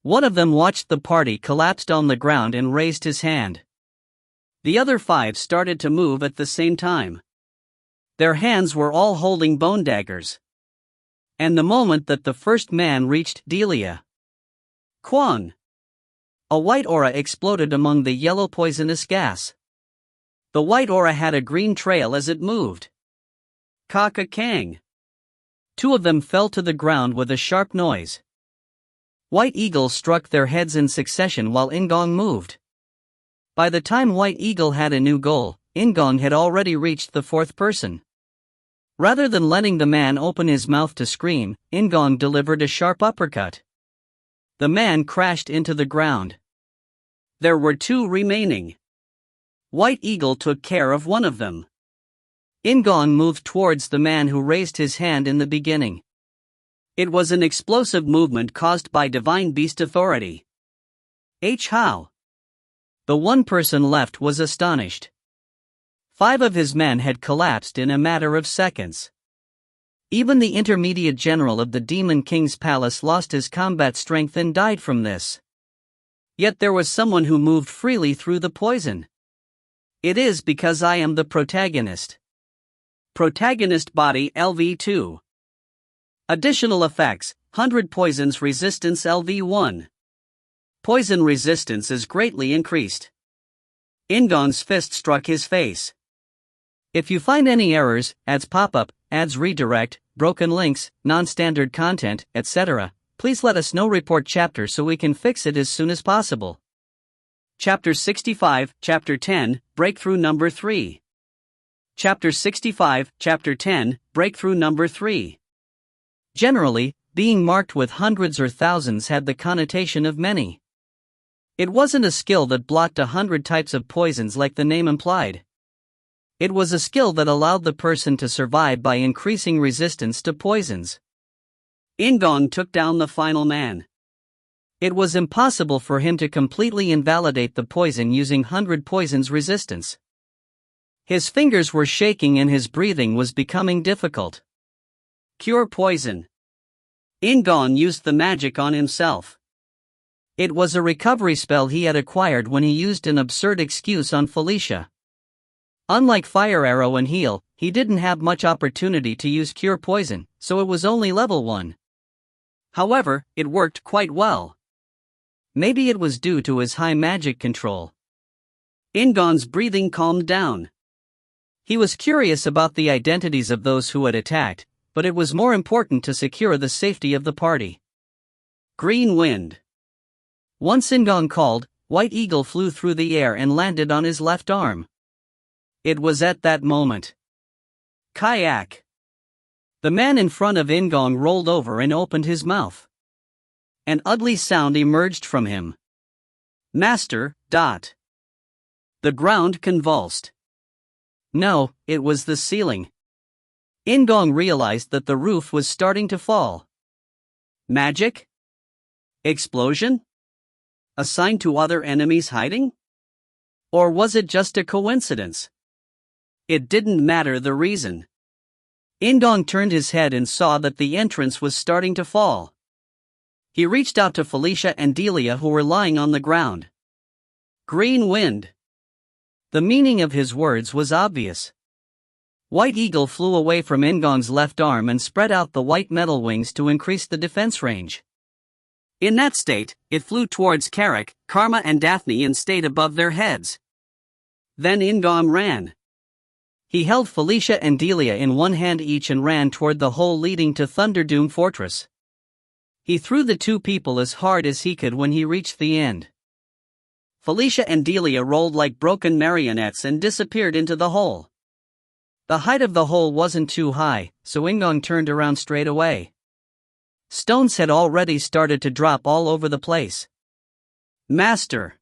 Speaker 1: One of them watched the party collapsed on the ground and raised his hand. The other 5 started to move at the same time. Their hands were all holding bone daggers. And the moment that the first man reached Delia, Kwang! A white aura exploded among the yellow poisonous gas. The white aura had a green trail as it moved. Kaka Kang! 2 of them fell to the ground with a sharp noise. White eagles struck their heads in succession while In-gong moved. By the time White Eagle had a new goal, In-gong had already reached the 4th person. Rather than letting the man open his mouth to scream, In-gong delivered a sharp uppercut. The man crashed into the ground. There were 2 remaining. White Eagle took care of one of them. In-gong moved towards the man who raised his hand in the beginning. It was an explosive movement caused by Divine Beast Authority. How? The one person left was astonished. 5 of his men had collapsed in a matter of seconds. Even the intermediate general of the Demon King's palace lost his combat strength and died from this. Yet there was someone who moved freely through the poison. It is because I am the protagonist. Protagonist body LV2. Additional effects: 100 poisons resistance LV1. Poison resistance is greatly increased. In-gong's fist struck his face. If you find any errors, ads pop-up, ads redirect, broken links, non-standard content, etc., please let us know. Report chapter so we can fix it as soon as possible. Chapter 65, Chapter 10, Breakthrough Number 3. Chapter 65, Chapter 10, Breakthrough Number 3. Generally, being marked with hundreds or thousands had the connotation of many. It wasn't a skill that blocked 100 types of poisons like the name implied. It was a skill that allowed the person to survive by increasing resistance to poisons. In-gong took down the final man. It was impossible for him to completely invalidate the poison using 100 poisons resistance. His fingers were shaking and his breathing was becoming difficult. Cure poison. In-gong used the magic on himself. It was a recovery spell he had acquired when he used an absurd excuse on Felicia. Unlike Fire Arrow and Heal, he didn't have much opportunity to use Cure Poison, so it was only level 1. However, it worked quite well. Maybe it was due to his high magic control. In-gong's breathing calmed down. He was curious about the identities of those who had attacked, but it was more important to secure the safety of the party. Green Wind. Once In-gong called, White Eagle flew through the air and landed on his left arm. It was at that moment. Kayak. The man in front of In-gong rolled over and opened his mouth. An ugly sound emerged from him. Master. The ground convulsed. No, it was the ceiling. In-gong realized that the roof was starting to fall. Magic? Explosion? A sign to other enemies hiding? Or was it just a coincidence? It didn't matter the reason. In-gong turned his head and saw that the entrance was starting to fall. He reached out to Felicia and Delia who were lying on the ground. Green Wind. The meaning of his words was obvious. White Eagle flew away from In-gong's left arm and spread out the white metal wings to increase the defense range. In that state, it flew towards Carrick, Karma and Daphne and stayed above their heads. Then In-gong ran. He held Felicia and Delia in one hand each and ran toward the hole leading to Thunderdoom Fortress. He threw the two people as hard as he could when he reached the end. Felicia and Delia rolled like broken marionettes and disappeared into the hole. The height of the hole wasn't too high, so In-gong turned around straight away. Stones had already started to drop all over the place. Master!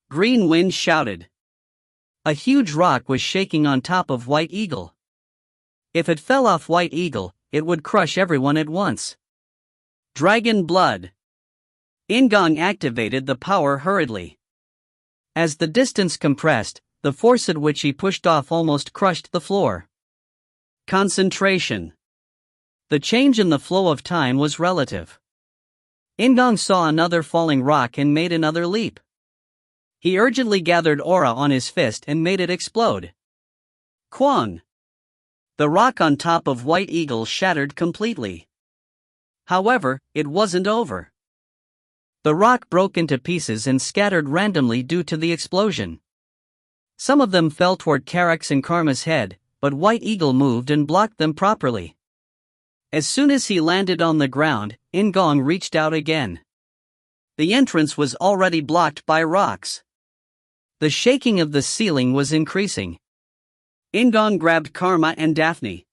Speaker 1: Green Wind shouted. A huge rock was shaking on top of White Eagle. If it fell off White Eagle, it would crush everyone at once. Dragon Blood. In-gong activated the power hurriedly. As the distance compressed, the force at which he pushed off almost crushed the floor. Concentration. The change in the flow of time was relative. In-gong saw another falling rock and made another leap. He urgently gathered aura on his fist and made it explode. Kwang. The rock on top of White Eagle shattered completely. However, it wasn't over. The rock broke into pieces and scattered randomly due to the explosion. Some of them fell toward Carrick's and Karma's head, but White Eagle moved and blocked them properly. As soon as he landed on the ground, In-gong reached out again. The entrance was already blocked by rocks. The shaking of the ceiling was increasing. In-gong grabbed Karma and Daphne.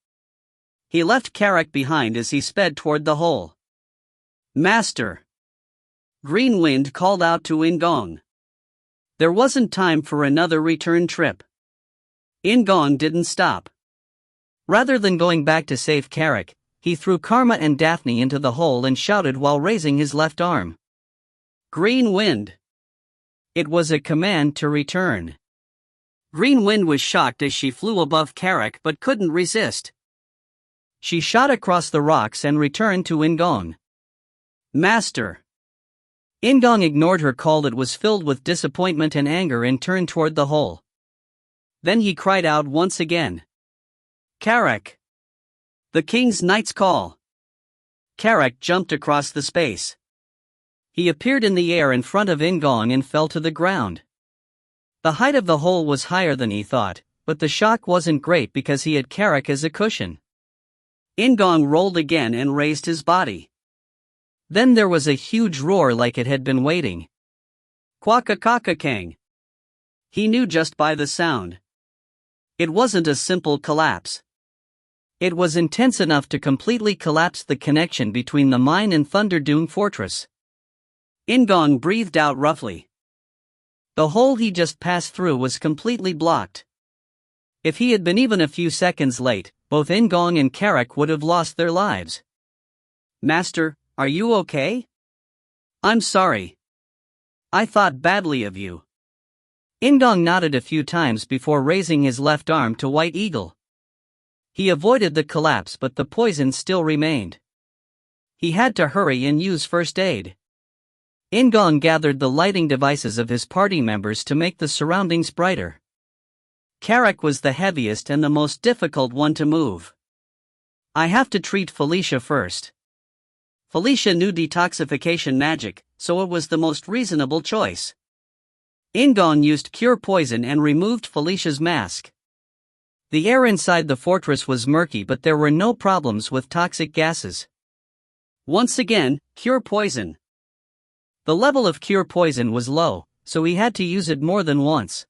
Speaker 1: He left Carrick behind as he sped toward the hole. Master! Green Wind called out to In-gong. There wasn't time for another return trip. In-gong didn't stop. Rather than going back to save Carrick, he threw Karma and Daphne into the hole and shouted while raising his left arm. Green Wind! It was a command to return. Green Wind was shocked as she flew above Carrick but couldn't resist. She shot across the rocks and returned to In-gong. Master! In-gong ignored her call that was filled with disappointment and anger and turned toward the hole. Then he cried out once again. Carrick! The King's Knight's call! Carrick jumped across the space. He appeared in the air in front of In-gong and fell to the ground. The height of the hole was higher than he thought, but the shock wasn't great because he had Carrick as a cushion. In-gong rolled again and raised his body. Then there was a huge roar like it had been waiting. Quack-a-cock-a-kang. He knew just by the sound. It wasn't a simple collapse. It was intense enough to completely collapse the connection between the mine and Thunderdune Fortress. In-gong breathed out roughly. The hole he just passed through was completely blocked. If he had been even a few seconds late, both In-gong and Carrick would have lost their lives. "Master, are you okay?" "I'm sorry. I thought badly of you." In-gong nodded a few times before raising his left arm to White Eagle. He avoided the collapse, but the poison still remained. He had to hurry and use first aid. In-gong gathered the lighting devices of his party members to make the surroundings brighter. Carrick was the heaviest and the most difficult one to move. "I have to treat Felicia first." Felicia knew detoxification magic, so it was the most reasonable choice. In-gong used cure poison and removed Felicia's mask. The air inside the fortress was murky, but there were no problems with toxic gases. Once again, cure poison. The level of cure poison was low, so he had to use it more than once.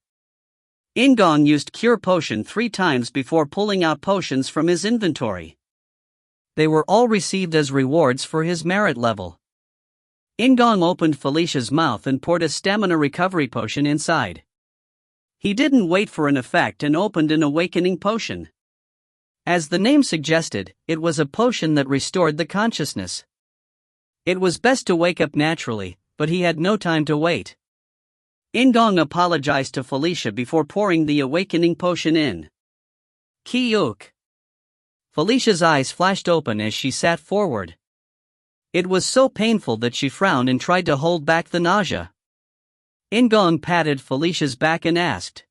Speaker 1: In-gong used cure potion 3 times before pulling out potions from his inventory. They were all received as rewards for his merit level. In-gong opened Felicia's mouth and poured a stamina recovery potion inside. He didn't wait for an effect and opened an awakening potion. As the name suggested, it was a potion that restored the consciousness. It was best to wake up naturally, but he had no time to wait. In-gong apologized to Felicia before pouring the awakening potion in. Kyuk. Felicia's eyes flashed open as she sat forward. It was so painful that she frowned and tried to hold back the nausea. In-gong patted Felicia's back and asked,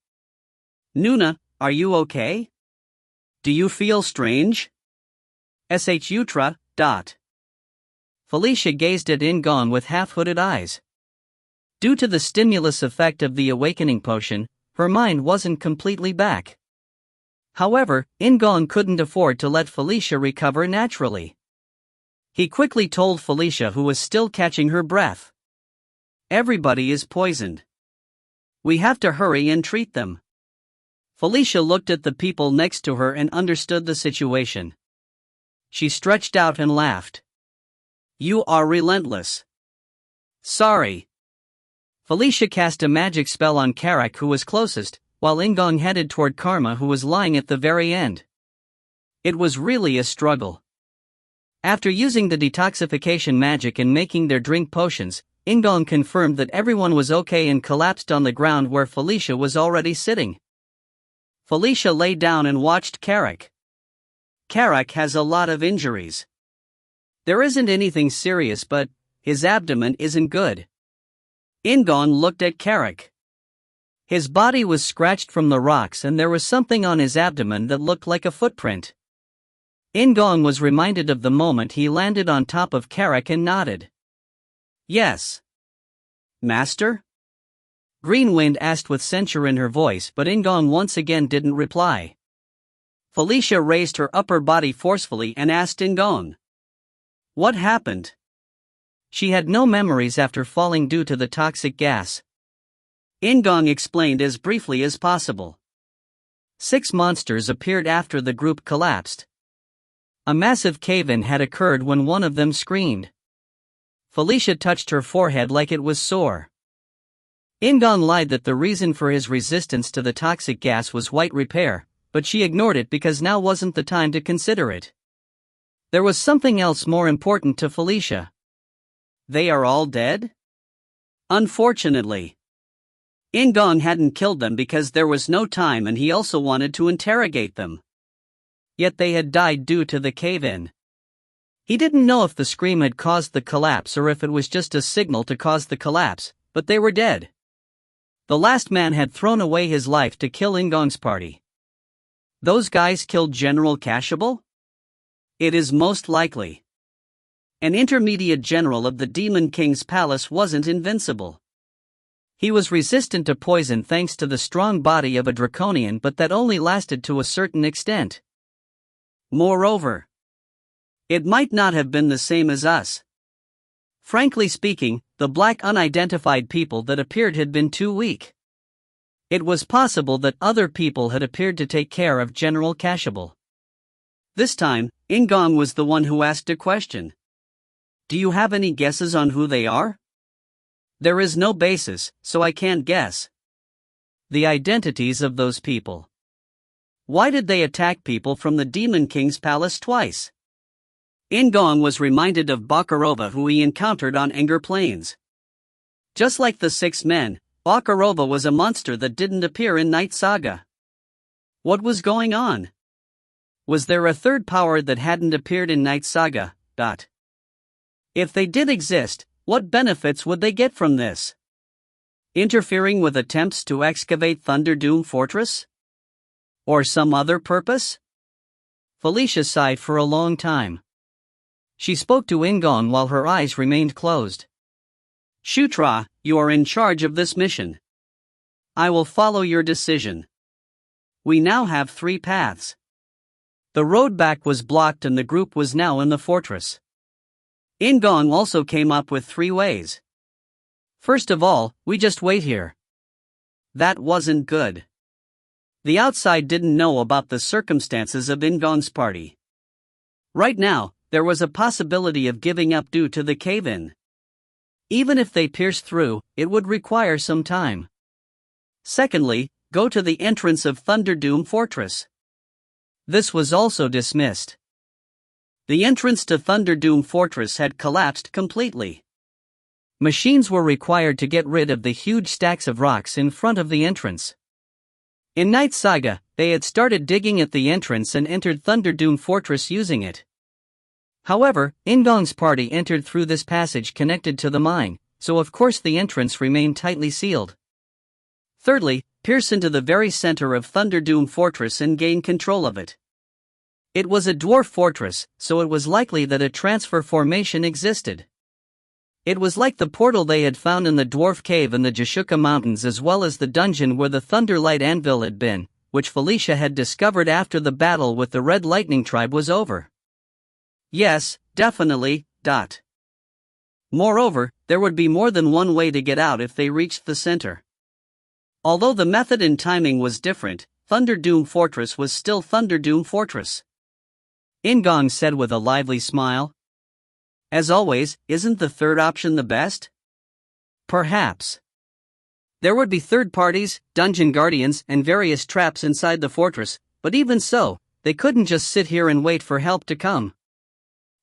Speaker 1: "Nuna, are you okay? Do you feel strange?" Shutra. Felicia gazed at In-gong with half-hooded eyes. Due to the stimulus effect of the awakening potion, her mind wasn't completely back. However, In-gong couldn't afford to let Felicia recover naturally. He quickly told Felicia, who was still catching her breath, "Everybody is poisoned. We have to hurry and treat them." Felicia looked at the people next to her and understood the situation. She stretched out and laughed. "You are relentless." "Sorry." Felicia cast a magic spell on Carrick, who was closest, while In-gong headed toward Karma, who was lying at the very end. It was really a struggle. After using the detoxification magic and making their drink potions, In-gong confirmed that everyone was okay and collapsed on the ground where Felicia was already sitting. Felicia lay down and watched Carrick. Carrick has a lot of injuries. There isn't anything serious, but his abdomen isn't good. In-gong looked at Carrick. His body was scratched from the rocks and there was something on his abdomen that looked like a footprint. In-gong was reminded of the moment he landed on top of Carrick and nodded. "Yes." "Master?" Greenwind asked with censure in her voice, but In-gong once again didn't reply. Felicia raised her upper body forcefully and asked In-gong, "What happened?" She had no memories after falling due to the toxic gas. In-gong explained as briefly as possible. 6 monsters appeared after the group collapsed. A massive cave-in had occurred when one of them screamed. Felicia touched her forehead like it was sore. In-gong lied that the reason for his resistance to the toxic gas was white repair, but she ignored it because now wasn't the time to consider it. There was something else more important to Felicia. "They are all dead?" "Unfortunately. In-gong hadn't killed them because there was no time and he also wanted to interrogate them. Yet they had died due to the cave-in. He didn't know if the scream had caused the collapse or if it was just a signal to cause the collapse, but they were dead. The last man had thrown away his life to kill In-gong's party. Those guys killed General Kashable? It is most likely. An intermediate general of the Demon King's palace wasn't invincible. He was resistant to poison thanks to the strong body of a draconian, but that only lasted to a certain extent. Moreover, it might not have been the same as us. Frankly speaking, the black unidentified people that appeared had been too weak. It was possible that other people had appeared to take care of General Kashable. This time, In-gong was the one who asked a question. Do you have any guesses on who they are? There is no basis, so I can't guess. The identities of those people. Why did they attack people from the Demon King's palace twice? In-gong was reminded of Bakarova, who he encountered on Enger Plains. Just like the 6 men, Bakarova was a monster that didn't appear in Knight Saga. What was going on? Was there a third power that hadn't appeared in Knight Saga? If they did exist, what benefits would they get from this? Interfering with attempts to excavate Thunderdoom Fortress? Or some other purpose? Felicia sighed for a long time. She spoke to In-gong while her eyes remained closed. Shutra, you are in charge of this mission. I will follow your decision. We now have 3 paths. The road back was blocked and the group was now in the fortress. In-gong also came up with 3 ways. First of all, we just wait here. That wasn't good. The outside didn't know about the circumstances of In-gong's party. Right now, there was a possibility of giving up due to the cave-in. Even if they pierced through, it would require some time. Secondly, go to the entrance of Thunderdoom Fortress. This was also dismissed. The entrance to Thunderdoom Fortress had collapsed completely. Machines were required to get rid of the huge stacks of rocks in front of the entrance. In Knight Saga, they had started digging at the entrance and entered Thunderdoom Fortress using it. However, In-gong's party entered through this passage connected to the mine, so of course the entrance remained tightly sealed. Thirdly, pierce into the very center of Thunderdoom Fortress and gain control of it. It was a dwarf fortress, so it was likely that a transfer formation existed. It was like the portal they had found in the dwarf cave in the Jashuka Mountains, as well as the dungeon where the Thunderlight Anvil had been, which Felicia had discovered after the battle with the Red Lightning Tribe was over. Yes, definitely. Moreover, there would be more than one way to get out if they reached the center. Although the method and timing was different, Thunderdoom Fortress was still Thunderdoom Fortress. In-gong said with a lively smile. As always, isn't the third option the best? Perhaps. There would be third parties, dungeon guardians, and various traps inside the fortress, but even so, they couldn't just sit here and wait for help to come.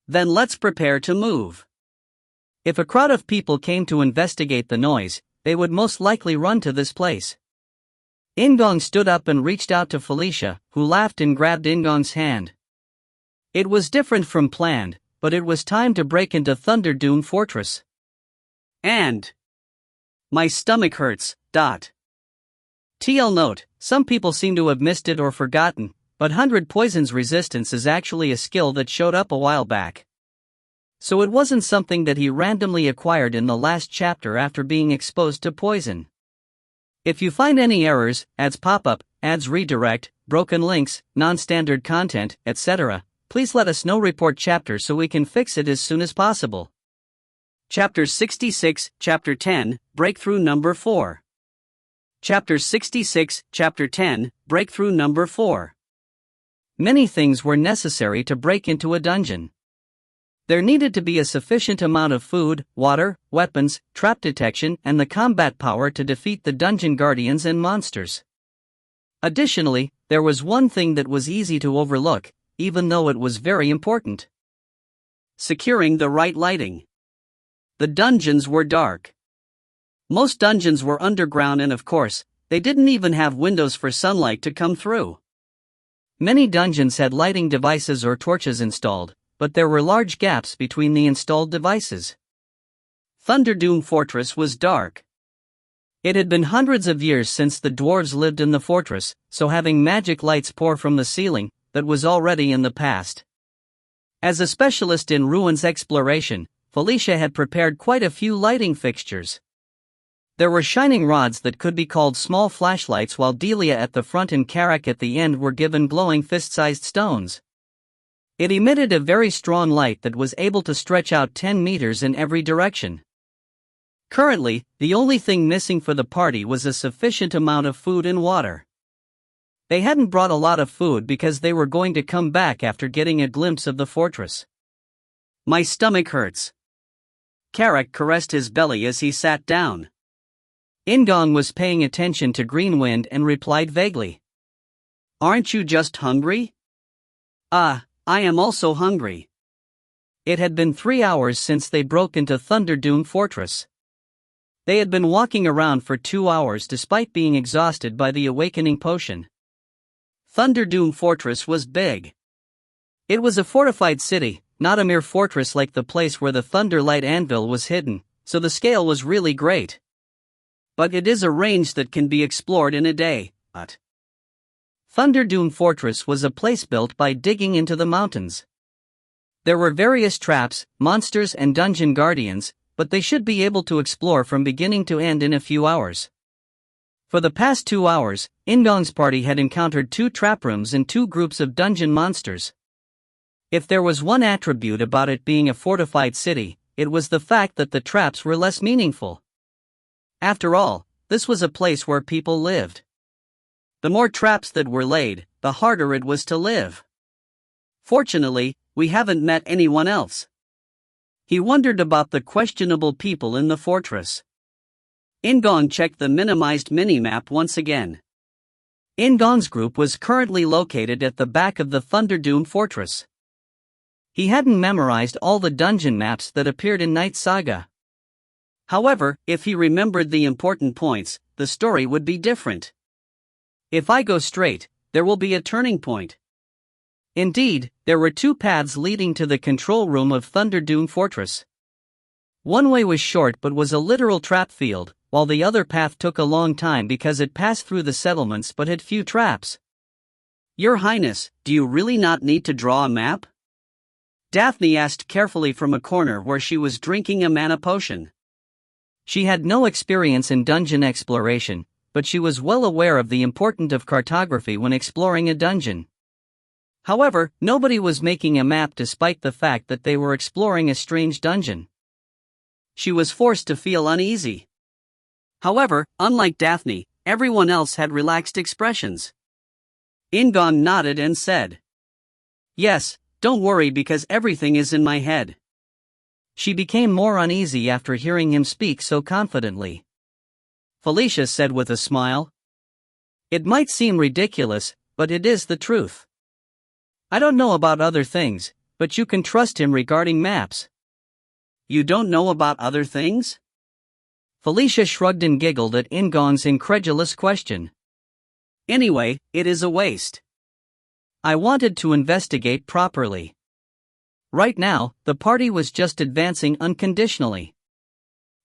Speaker 1: Then let's prepare to move. If a crowd of people came to investigate the noise, they would most likely run to this place. In-gong stood up and reached out to Felicia, who laughed and grabbed In-gong's hand. It was different from planned, but it was time to break into Thunderdoom Fortress. And my stomach hurts. TL note, some people seem to have missed it or forgotten, but 100 poisons resistance is actually a skill that showed up a while back. So it wasn't something that he randomly acquired in the last chapter after being exposed to poison. If you find any errors, ads pop up, ads redirect, broken links, non-standard content, etc., please let us know. Report chapter so we can fix it as soon as possible. Chapter 66, Chapter 10, Breakthrough Number 4. Chapter 66, Chapter 10, Breakthrough Number 4. Many things were necessary to break into a dungeon. There needed to be a sufficient amount of food, water, weapons, trap detection, and the combat power to defeat the dungeon guardians and monsters. Additionally, there was one thing that was easy to overlook, even though it was very important. Securing the right lighting. The dungeons were dark. Most dungeons were underground and of course, they didn't even have windows for sunlight to come through. Many dungeons had lighting devices or torches installed, but there were large gaps between the installed devices. Thunderdoom Fortress was dark. It had been hundreds of years since the dwarves lived in the fortress, so having magic lights pour from the ceiling, that was already in the past. As a specialist in ruins exploration, Felicia had prepared quite a few lighting fixtures. There were shining rods that could be called small flashlights, while Delia at the front and Karak at the end were given glowing fist-sized stones. It emitted a very strong light that was able to stretch out 10 meters in every direction. Currently, the only thing missing for the party was a sufficient amount of food and water. They hadn't brought a lot of food because they were going to come back after getting a glimpse of the fortress. My stomach hurts. Karak caressed his belly as he sat down. In-gong was paying attention to Greenwind and replied vaguely. Aren't you just hungry? I am also hungry. It had been 3 hours since they broke into Thunderdune Fortress. They had been walking around for 2 hours despite being exhausted by the awakening potion. Thunderdune Fortress was big. It was a fortified city, not a mere fortress like the place where the Thunderlight Anvil was hidden, so the scale was really great. But it is a range that can be explored in a day. Thunderdune Fortress was a place built by digging into the mountains. There were various traps, monsters and dungeon guardians, but they should be able to explore from beginning to end in a few hours. For the past 2 hours, In-gong's party had encountered 2 trap rooms and 2 groups of dungeon monsters. If there was one attribute about it being a fortified city, it was the fact that the traps were less meaningful. After all, this was a place where people lived. The more traps that were laid, the harder it was to live. Fortunately, we haven't met anyone else. He wondered about the questionable people in the fortress. In-gong checked the minimized minimap once again. In-gong's group was currently located at the back of the Thunderdune Fortress. He hadn't memorized all the dungeon maps that appeared in Knight Saga. However, if he remembered the important points, the story would be different. If I go straight, there will be a turning point. Indeed, there were 2 paths leading to the control room of Thunderdune Fortress. One way was short but was a literal trap field, while the other path took a long time because it passed through the settlements but had few traps. Your Highness, do you really not need to draw a map? Daphne asked carefully from a corner where she was drinking a mana potion. She had no experience in dungeon exploration, but she was well aware of the importance of cartography when exploring a dungeon. However, nobody was making a map despite the fact that they were exploring a strange dungeon. She was forced to feel uneasy. However, unlike Daphne, everyone else had relaxed expressions. In-gong nodded and said, "Yes, don't worry because everything is in my head." She became more uneasy after hearing him speak so confidently. Felicia said with a smile, "It might seem ridiculous, but it is the truth. I don't know about other things, but you can trust him regarding maps." You don't know about other things? Felicia shrugged and giggled at In-gong's incredulous question. Anyway, it is a waste. I wanted to investigate properly. Right now, the party was just advancing unconditionally.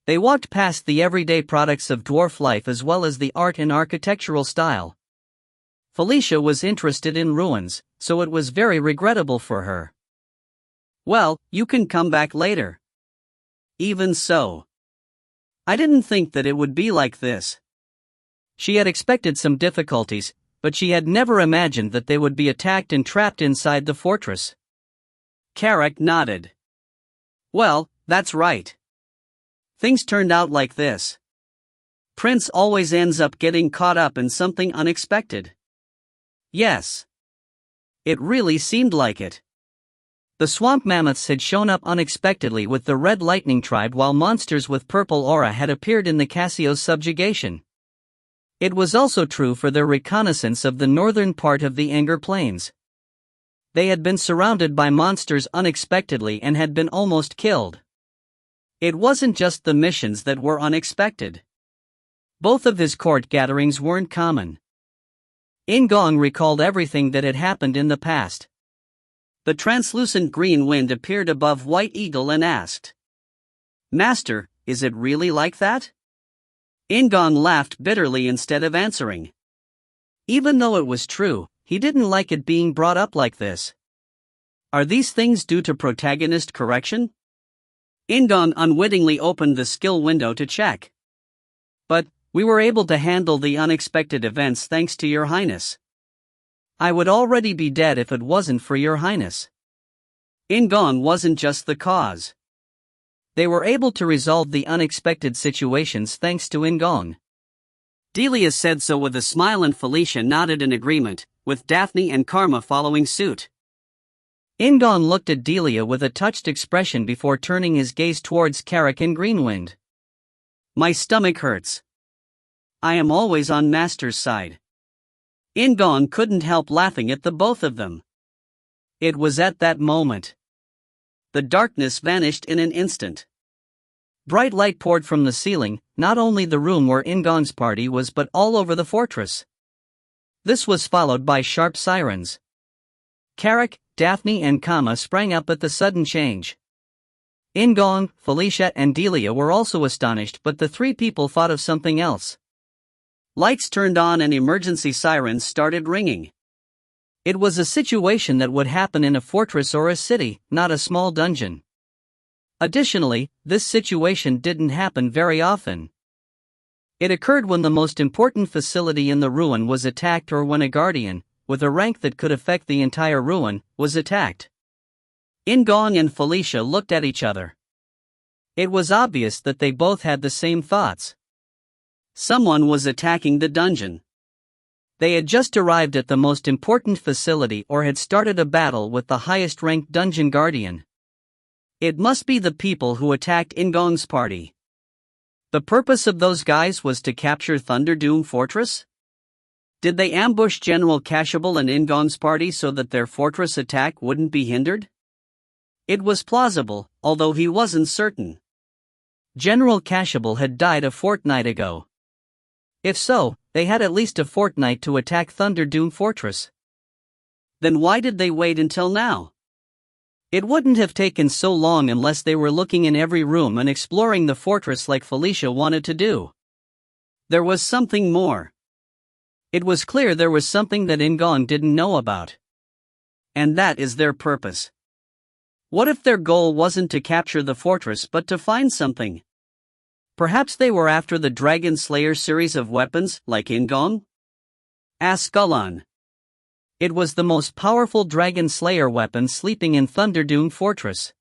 Speaker 1: They walked past the everyday products of dwarf life as well as the art and architectural style. Felicia was interested in ruins, so it was very regrettable for her. Well, you can come back later. Even so. I didn't think that it would be like this. She had expected some difficulties, but she had never imagined that they would be attacked and trapped inside the fortress. Karak nodded. Well, that's right. Things turned out like this. Prince always ends up getting caught up in something unexpected. Yes. It really seemed like it. The swamp mammoths had shown up unexpectedly with the Red Lightning tribe while monsters with purple aura had appeared in the Cassio's subjugation. It was also true for their reconnaissance of the northern part of the Anger Plains. They had been surrounded by monsters unexpectedly and had been almost killed. It wasn't just the missions that were unexpected. Both of his court gatherings weren't common. In-gong recalled everything that had happened in the past. The translucent green wind appeared above White Eagle and asked, "Master, is it really like that?" In-gong laughed bitterly instead of answering. Even though it was true, he didn't like it being brought up like this. Are these things due to protagonist correction? In-gong unwittingly opened the skill window to check. But we were able to handle the unexpected events thanks to Your Highness. I would already be dead if it wasn't for Your Highness. In-gong wasn't just the cause. They were able to resolve the unexpected situations thanks to In-gong. Delia said so with a smile and Felicia nodded in agreement, with Daphne and Karma following suit. In-gong looked at Delia with a touched expression before turning his gaze towards Carrick and Greenwind. My stomach hurts. I am always on Master's side. In-gong couldn't help laughing at the both of them. It was at that moment. The darkness vanished in an instant. Bright light poured from the ceiling, not only the room where In-gong's party was but all over the fortress. This was followed by sharp sirens. Carrick, Daphne and Kama sprang up at the sudden change. In-gong, Felicia and Delia were also astonished, but the three people thought of something else. Lights turned on and emergency sirens started ringing. It was a situation that would happen in a fortress or a city, not a small dungeon. Additionally, this situation didn't happen very often. It occurred when the most important facility in the ruin was attacked or when a guardian, with a rank that could affect the entire ruin, was attacked. In-gong and Felicia looked at each other. It was obvious that they both had the same thoughts. Someone was attacking the dungeon. They had just arrived at the most important facility or had started a battle with the highest-ranked dungeon guardian. It must be the people who attacked In-gong's party. The purpose of those guys was to capture Thunderdoom Fortress? Did they ambush General Cashable and In-gong's party so that their fortress attack wouldn't be hindered? It was plausible, although he wasn't certain. General Cashable had died a fortnight ago. If so, they had at least a fortnight to attack Thunderdoom Fortress. Then why did they wait until now? It wouldn't have taken so long unless they were looking in every room and exploring the fortress like Felicia wanted to do. There was something more. It was clear there was something that In-gong didn't know about. And that is their purpose. What if their goal wasn't to capture the fortress but to find something? Perhaps they were after the Dragon Slayer series of weapons, like In-gong? Asked Gulan. It was the most powerful Dragon Slayer weapon sleeping in Thunderdoom Fortress.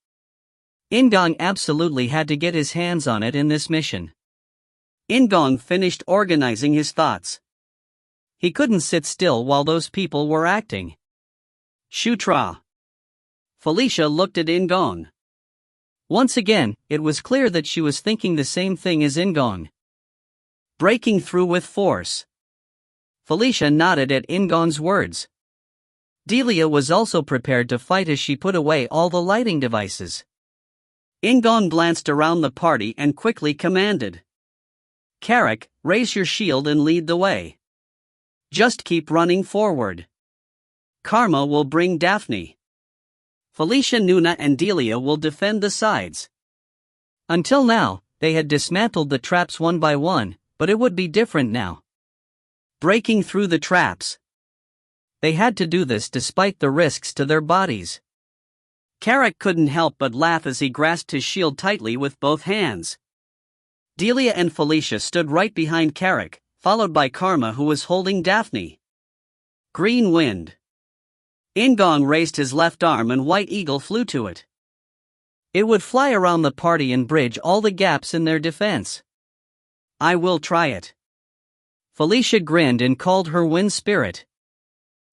Speaker 1: In-gong absolutely had to get his hands on it in this mission. In-gong finished organizing his thoughts. He couldn't sit still while those people were acting. Shutra. Felicia looked at In-gong. Once again, it was clear that she was thinking the same thing as In-gong. Breaking through with force. Felicia nodded at In-gong's words. Delia was also prepared to fight as she put away all the lighting devices. In-gong glanced around the party and quickly commanded. Carrick, raise your shield and lead the way. Just keep running forward. Karma will bring Daphne. Felicia, Nuna and Delia will defend the sides. Until now, they had dismantled the traps one by one, but it would be different now. Breaking through the traps. They had to do this despite the risks to their bodies. Carrick couldn't help but laugh as he grasped his shield tightly with both hands. Delia and Felicia stood right behind Carrick, followed by Karma who was holding Daphne. Green Wind. In-gong raised his left arm and White Eagle flew to it. It would fly around the party and bridge all the gaps in their defense. I will try it. Felicia grinned and called her Wind Spirit.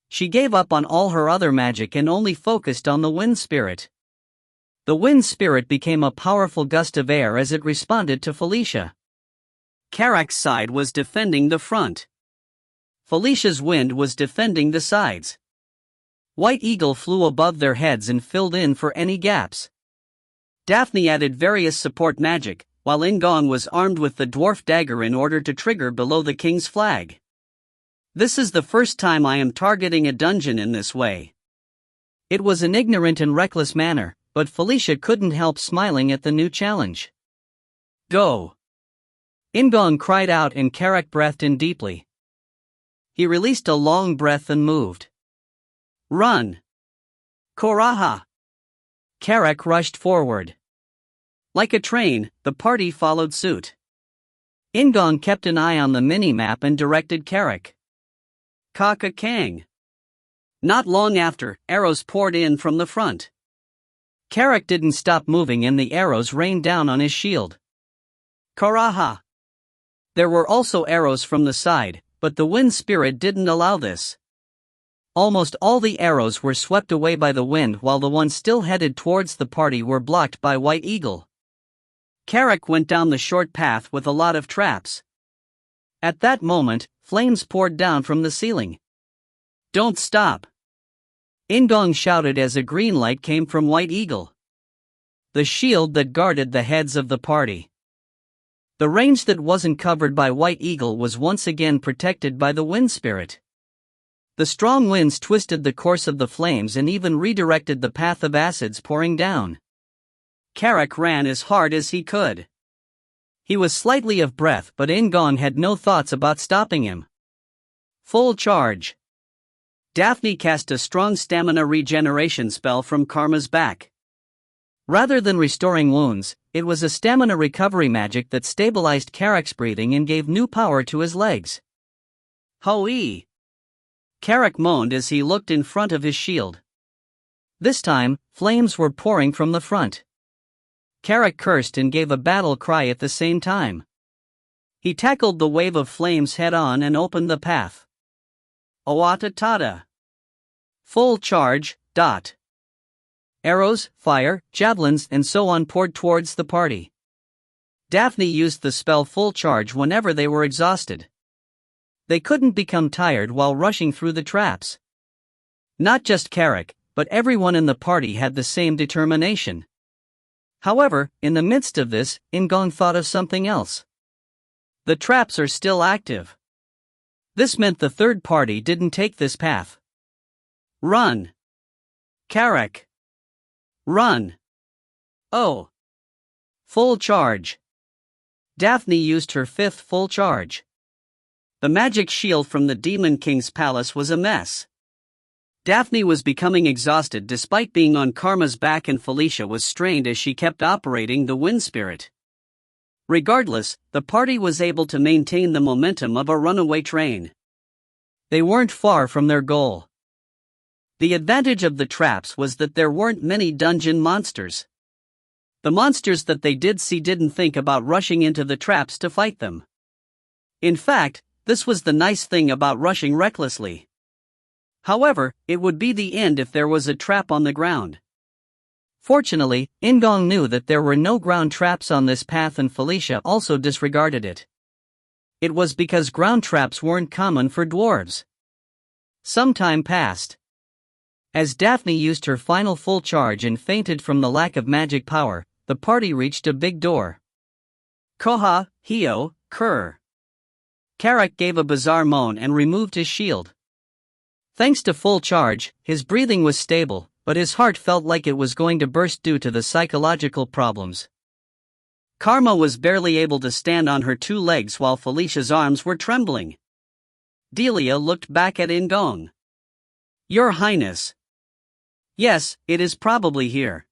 Speaker 1: She gave up on all her other magic and only focused on the Wind Spirit. The Wind Spirit became a powerful gust of air as it responded to Felicia. Carrick's side was defending the front. Felicia's wind was defending the sides. White Eagle flew above their heads and filled in for any gaps. Daphne added various support magic, while In-gong was armed with the dwarf dagger in order to trigger below the king's flag. This is the first time I am targeting a dungeon in this way. It was an ignorant and reckless manner, but Felicia couldn't help smiling at the new challenge. Go! In-gong cried out and Carrick breathed in deeply. He released a long breath and moved. Run! Koraha! Carrick rushed forward. Like a train, the party followed suit. In-gong kept an eye on the mini-map and directed Carrick. Kaka Kang. Not long after, arrows poured in from the front. Carrick didn't stop moving and the arrows rained down on his shield. Karaha. There were also arrows from the side, but the wind spirit didn't allow this. Almost all the arrows were swept away by the wind while the ones still headed towards the party were blocked by White Eagle. Carrick went down the short path with a lot of traps. At that moment, flames poured down from the ceiling. Don't stop! In-gong shouted as a green light came from White Eagle, the shield that guarded the heads of the party. The range that wasn't covered by White Eagle was once again protected by the wind spirit. The strong winds twisted the course of the flames and even redirected the path of acids pouring down. Carrick ran as hard as he could. He was slightly of breath, but In-gong had no thoughts about stopping him. Full charge. Daphne cast a strong stamina regeneration spell from Karma's back. Rather than restoring wounds, it was a stamina recovery magic that stabilized Carrick's breathing and gave new power to his legs. Hoi! Carrick moaned as he looked in front of his shield. This time, flames were pouring from the front. Carrick cursed and gave a battle cry at the same time. He tackled the wave of flames head-on and opened the path. Owatatata. Full charge, dot. Arrows, fire, javelins and so on poured towards the party. Daphne used the spell full charge whenever they were exhausted. They couldn't become tired while rushing through the traps. Not just Carrick, but everyone in the party had the same determination. However, in the midst of this, In-gong thought of something else. The traps are still active. This meant the third party didn't take this path. Run! Carrick! Run! Oh! Full charge! Daphne used her fifth full charge. The magic shield from the Demon King's palace was a mess. Daphne was becoming exhausted despite being on Karma's back and Felicia was strained as she kept operating the wind spirit. Regardless, the party was able to maintain the momentum of a runaway train. They weren't far from their goal. The advantage of the traps was that there weren't many dungeon monsters. The monsters that they did see didn't think about rushing into the traps to fight them. In fact, this was the nice thing about rushing recklessly. However, it would be the end if there was a trap on the ground. Fortunately, In-gong knew that there were no ground traps on this path and Felicia also disregarded it. It was because ground traps weren't common for dwarves. Some time passed. As Daphne used her final full charge and fainted from the lack of magic power, the party reached a big door. Koha, Hio, Kerr. Carrick gave a bizarre moan and removed his shield. Thanks to full charge, his breathing was stable, but his heart felt like it was going to burst due to the psychological problems. Karma was barely able to stand on her two legs while Felicia's arms were trembling. Delia looked back at In-gong. Your Highness. Yes, it is probably here.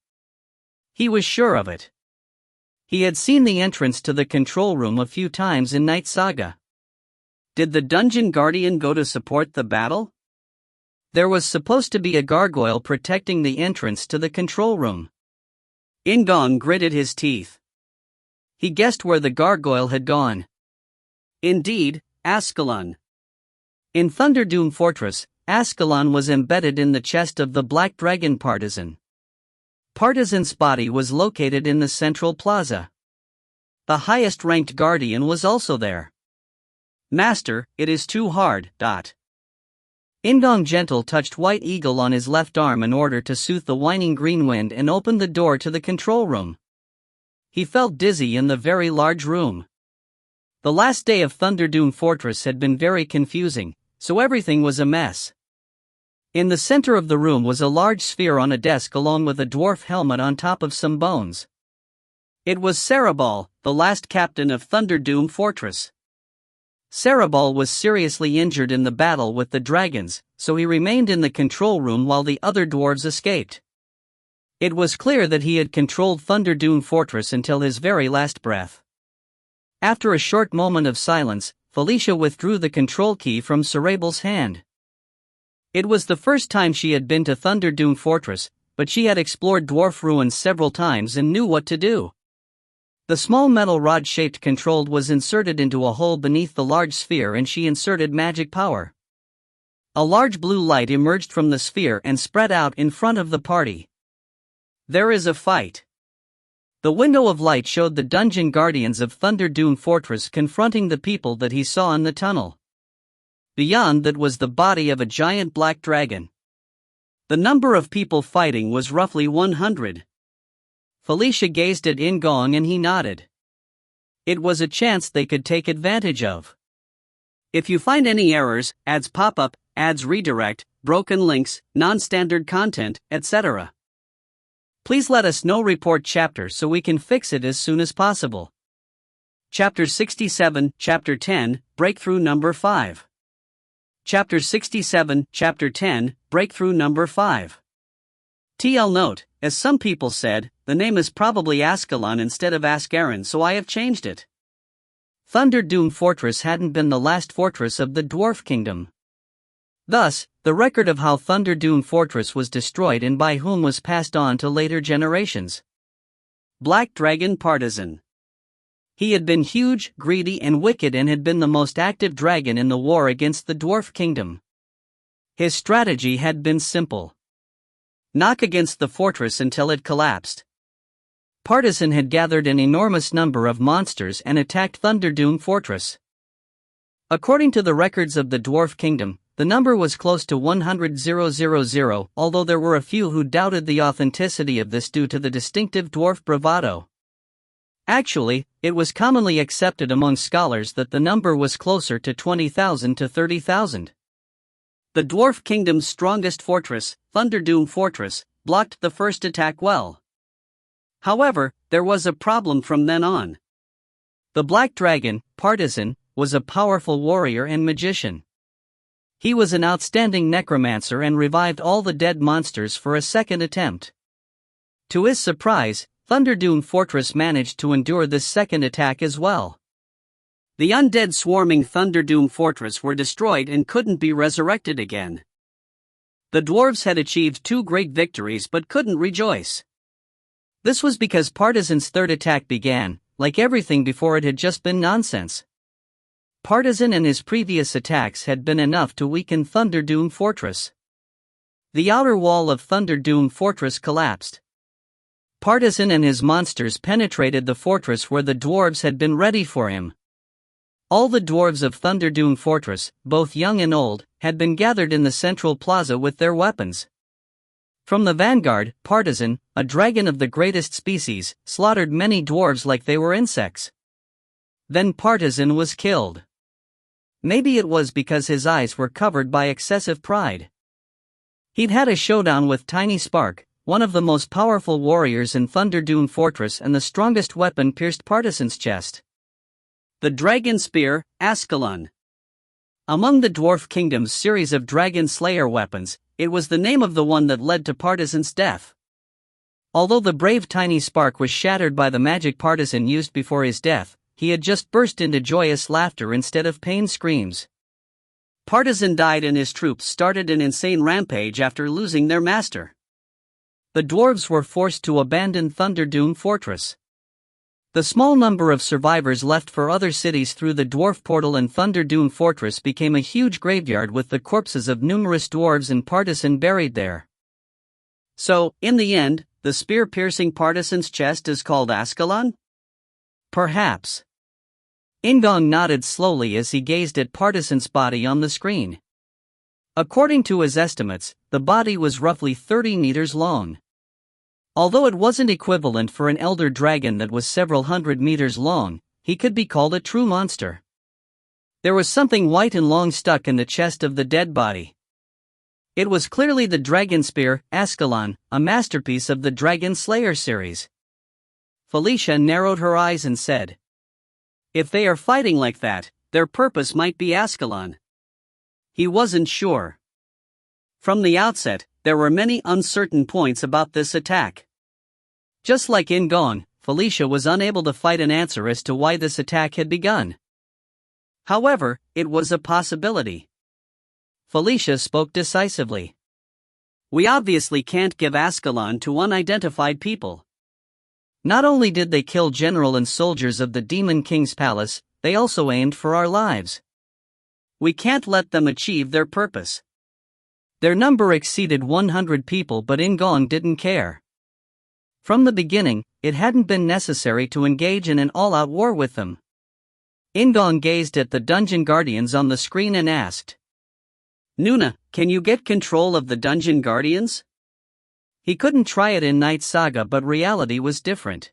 Speaker 1: He was sure of it. He had seen the entrance to the control room a few times in Knight Saga. Did the dungeon guardian go to support the battle? There was supposed to be a gargoyle protecting the entrance to the control room. In-gong gritted his teeth. He guessed where the gargoyle had gone. Indeed, Ascalon. In Thunderdoom Fortress, Ascalon was embedded in the chest of the Black Dragon Partisan. Partisan's body was located in the central plaza. The highest-ranked guardian was also there. Master, it is too hard, dot. In-gong gentle touched White Eagle on his left arm in order to soothe the whining green wind and opened the door to the control room. He felt dizzy in the very large room. The last day of Thunderdoom Fortress had been very confusing, so everything was a mess. In the center of the room was a large sphere on a desk along with a dwarf helmet on top of some bones. It was Cereball, the last captain of Thunderdoom Fortress. Cereball was seriously injured in the battle with the dragons, so he remained in the control room while the other dwarves escaped. It was clear that he had controlled Thunderdoom Fortress until his very last breath. After a short moment of silence, Felicia withdrew the control key from Cerebral's hand. It was the first time she had been to Thunderdune Fortress, but she had explored dwarf ruins several times and knew what to do. The small metal rod-shaped control was inserted into a hole beneath the large sphere and she inserted magic power. A large blue light emerged from the sphere and spread out in front of the party. There is a fight. The window of light showed the dungeon guardians of Thunderdune Fortress confronting the people that he saw in the tunnel. Beyond that was the body of a giant black dragon. The number of people fighting was roughly 100. Felicia gazed at In-gong and he nodded. It was a chance they could take advantage of. If you find any errors, ads pop up, ads redirect, broken links, non-standard content, etc., please let us know. Report chapter so we can fix it as soon as possible. Chapter 67, Chapter 10, Breakthrough Number 5. Chapter 67, Chapter 10, Breakthrough Number 5. TL note, as some people said, the name is probably Ascalon instead of Ascaron, so I have changed it. Thunderdune Fortress hadn't been the last fortress of the Dwarf Kingdom. Thus, the record of how Thunderdune Fortress was destroyed and by whom was passed on to later generations. Black Dragon Partisan. He had been huge, greedy and wicked and had been the most active dragon in the war against the Dwarf Kingdom. His strategy had been simple. Knock against the fortress until it collapsed. Partisan had gathered an enormous number of monsters and attacked Thunderdune Fortress. According to the records of the Dwarf Kingdom, the number was close to 100,000, although there were a few who doubted the authenticity of this due to the distinctive dwarf bravado. Actually, it was commonly accepted among scholars that the number was closer to 20,000 to 30,000. The Dwarf Kingdom's strongest fortress, Thunderdune Fortress, blocked the first attack well. However, there was a problem from then on. The Black Dragon, Partisan, was a powerful warrior and magician. He was an outstanding necromancer and revived all the dead monsters for a second attempt. To his surprise, Thunderdune Fortress managed to endure this second attack as well. The undead swarming Thunderdune Fortress were destroyed and couldn't be resurrected again. The dwarves had achieved 2 great victories but couldn't rejoice. This was because Partisan's third attack began, like everything before it had just been nonsense. Partisan and his previous attacks had been enough to weaken Thunderdune Fortress. The outer wall of Thunderdune Fortress collapsed. Partisan and his monsters penetrated the fortress where the dwarves had been ready for him. All the dwarves of Thunderdune Fortress, both young and old, had been gathered in the central plaza with their weapons. From the vanguard, Partisan, a dragon of the greatest species, slaughtered many dwarves like they were insects. Then Partisan was killed. Maybe it was because his eyes were covered by excessive pride. He'd had a showdown with Tiny Spark, one of the most powerful warriors in Thunderdune Fortress, and the strongest weapon pierced Partisan's chest. The Dragon Spear, Ascalon. Among the Dwarf Kingdom's series of Dragon Slayer weapons, it was the name of the one that led to Partisan's death. Although the brave Tiny Spark was shattered by the magic Partisan used before his death, he had just burst into joyous laughter instead of pain screams. Partisan died and his troops started an insane rampage after losing their master. The dwarves were forced to abandon Thunderdune Fortress. The small number of survivors left for other cities through the dwarf portal in Thunderdune Fortress became a huge graveyard with the corpses of numerous dwarves and Partisan buried there. So, in the end, the spear piercing Partisan's chest is called Ascalon? Perhaps. In-gong nodded slowly as he gazed at Partisan's body on the screen. According to his estimates, the body was roughly 30 meters long. Although it wasn't equivalent for an elder dragon that was several hundred meters long, he could be called a true monster. There was something white and long stuck in the chest of the dead body. It was clearly the dragon spear, Ascalon, a masterpiece of the Dragon Slayer series. Felicia narrowed her eyes and said, "If they are fighting like that, their purpose might be Ascalon." He wasn't sure. From the outset, there were many uncertain points about this attack. Just like In-gong, Felicia was unable to find an answer as to why this attack had begun. However, it was a possibility. Felicia spoke decisively. We obviously can't give Ascalon to unidentified people. Not only did they kill general and soldiers of the Demon King's palace, they also aimed for our lives. We can't let them achieve their purpose. Their number exceeded 100 people, but In-gong didn't care. From the beginning, it hadn't been necessary to engage in an all-out war with them. In-gong gazed at the dungeon guardians on the screen and asked, Nuna, can you get control of the dungeon guardians? He couldn't try it in Knight Saga, but reality was different.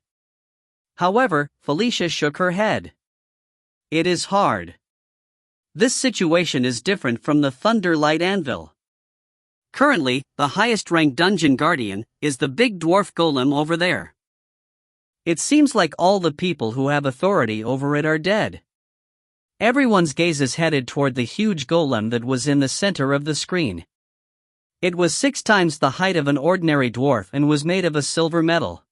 Speaker 1: However, Felicia shook her head. It is hard. This situation is different from the Thunderlight Anvil. Currently, the highest-ranked dungeon guardian is the big dwarf golem over there. It seems like all the people who have authority over it are dead. Everyone's gaze is headed toward the huge golem that was in the center of the screen. It was 6 times the height of an ordinary dwarf and was made of a silver metal.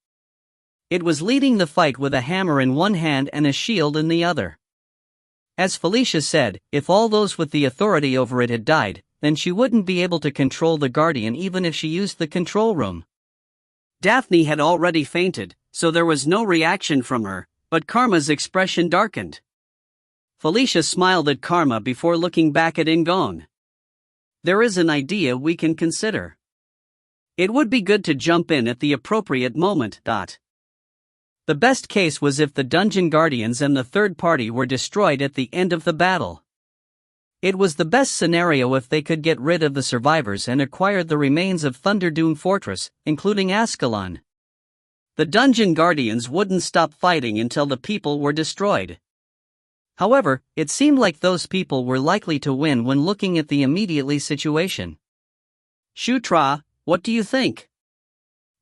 Speaker 1: It was leading the fight with a hammer in one hand and a shield in the other. As Felicia said, if all those with the authority over it had died, then she wouldn't be able to control the guardian even if she used the control room. Daphne had already fainted, so there was no reaction from her, but Karma's expression darkened. Felicia smiled at Karma before looking back at In-gong. There is an idea we can consider. It would be good to jump in at the appropriate moment. The best case was if the dungeon guardians and the third party were destroyed at the end of the battle. It was the best scenario if they could get rid of the survivors and acquired the remains of Thunderdune Fortress, including Ascalon. The dungeon guardians wouldn't stop fighting until the people were destroyed. However, it seemed like those people were likely to win when looking at the immediately situation. Shutra, what do you think?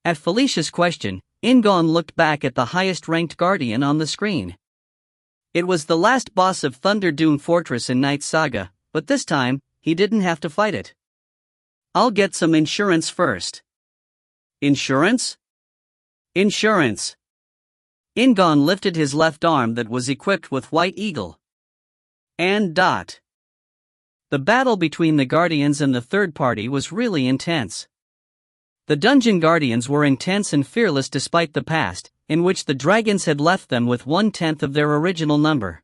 Speaker 1: At Felicia's question, In-gong looked back at the highest-ranked guardian on the screen. It was the last boss of Thunderdune Fortress in Knight Saga, but this time, he didn't have to fight it. I'll get some insurance first. Insurance? Insurance. In-gong lifted his left arm that was equipped with White Eagle. And . The battle between the Guardians and the third party was really intense. The Dungeon Guardians were intense and fearless despite the past, in which the dragons had left them with 1/10 of their original number.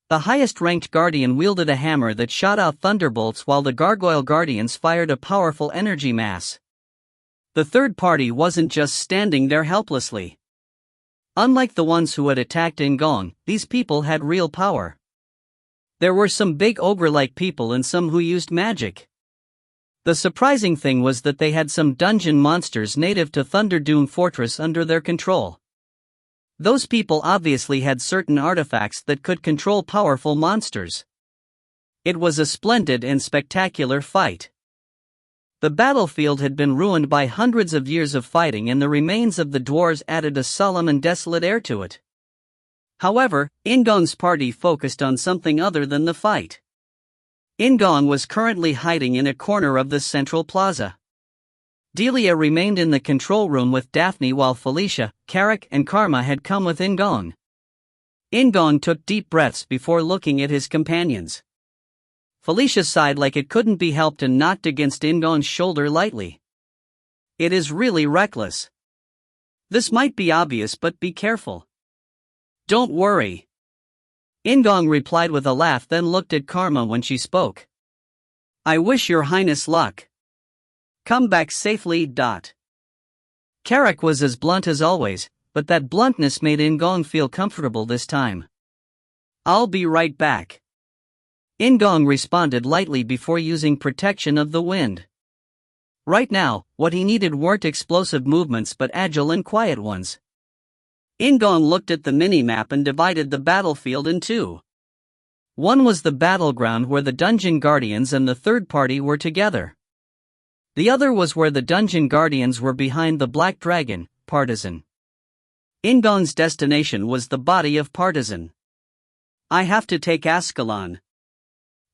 Speaker 1: The highest-ranked Guardian wielded a hammer that shot out thunderbolts while the Gargoyle Guardians fired a powerful energy mass. The third party wasn't just standing there helplessly. Unlike the ones who had attacked In-gong, these people had real power. There were some big ogre-like people and some who used magic. The surprising thing was that they had some dungeon monsters native to Thunderdune Fortress under their control. Those people obviously had certain artifacts that could control powerful monsters. It was a splendid and spectacular fight. The battlefield had been ruined by hundreds of years of fighting, and the remains of the dwarves added a solemn and desolate air to it. However, In-gong's party focused on something other than the fight. In-gong was currently hiding in a corner of the central plaza. Delia remained in the control room with Daphne while Felicia, Carrick and Karma had come with In-gong. In-gong took deep breaths before looking at his companions. Felicia sighed like it couldn't be helped and knocked against In-gong's shoulder lightly. It is really reckless. This might be obvious, but be careful. Don't worry. In-gong replied with a laugh, then looked at Karma when she spoke. I wish your highness luck. Come back safely. Carrick was as blunt as always, but that bluntness made In-gong feel comfortable this time. I'll be right back. In-gong responded lightly before using protection of the wind. Right now, what he needed weren't explosive movements but agile and quiet ones. In-gong looked at the mini-map and divided the battlefield in two. One was the battleground where the Dungeon Guardians and the third party were together. The other was where the Dungeon Guardians were behind the Black Dragon, Partisan. In-gong's destination was the body of Partisan. I have to take Ascalon.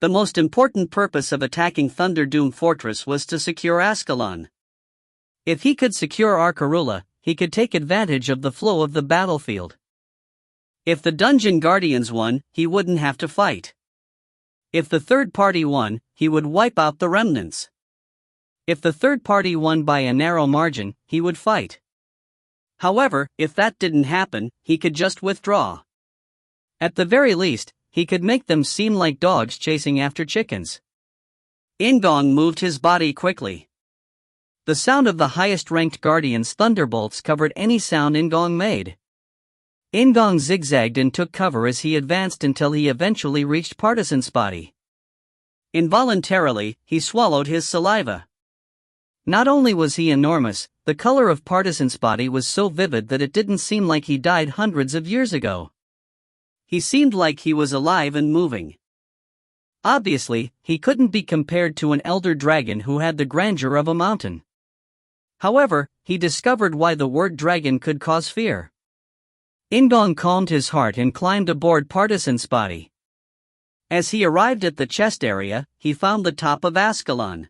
Speaker 1: The most important purpose of attacking Thunderdune Fortress was to secure Ascalon. If he could secure Arkarula, he could take advantage of the flow of the battlefield. If the dungeon guardians won, he wouldn't have to fight. If the third party won, he would wipe out the remnants. If the third party won by a narrow margin, he would fight. However, if that didn't happen, he could just withdraw. At the very least, he could make them seem like dogs chasing after chickens. In-gong moved his body quickly. The sound of the highest-ranked guardian's thunderbolts covered any sound In-gong made. In-gong zigzagged and took cover as he advanced until he eventually reached Partisan's body. Involuntarily, he swallowed his saliva. Not only was he enormous, the color of Partisan's body was so vivid that it didn't seem like he died hundreds of years ago. He seemed like he was alive and moving. Obviously, he couldn't be compared to an elder dragon who had the grandeur of a mountain. However, he discovered why the word dragon could cause fear. In-gong calmed his heart and climbed aboard Partisan's body. As he arrived at the chest area, he found the top of Ascalon.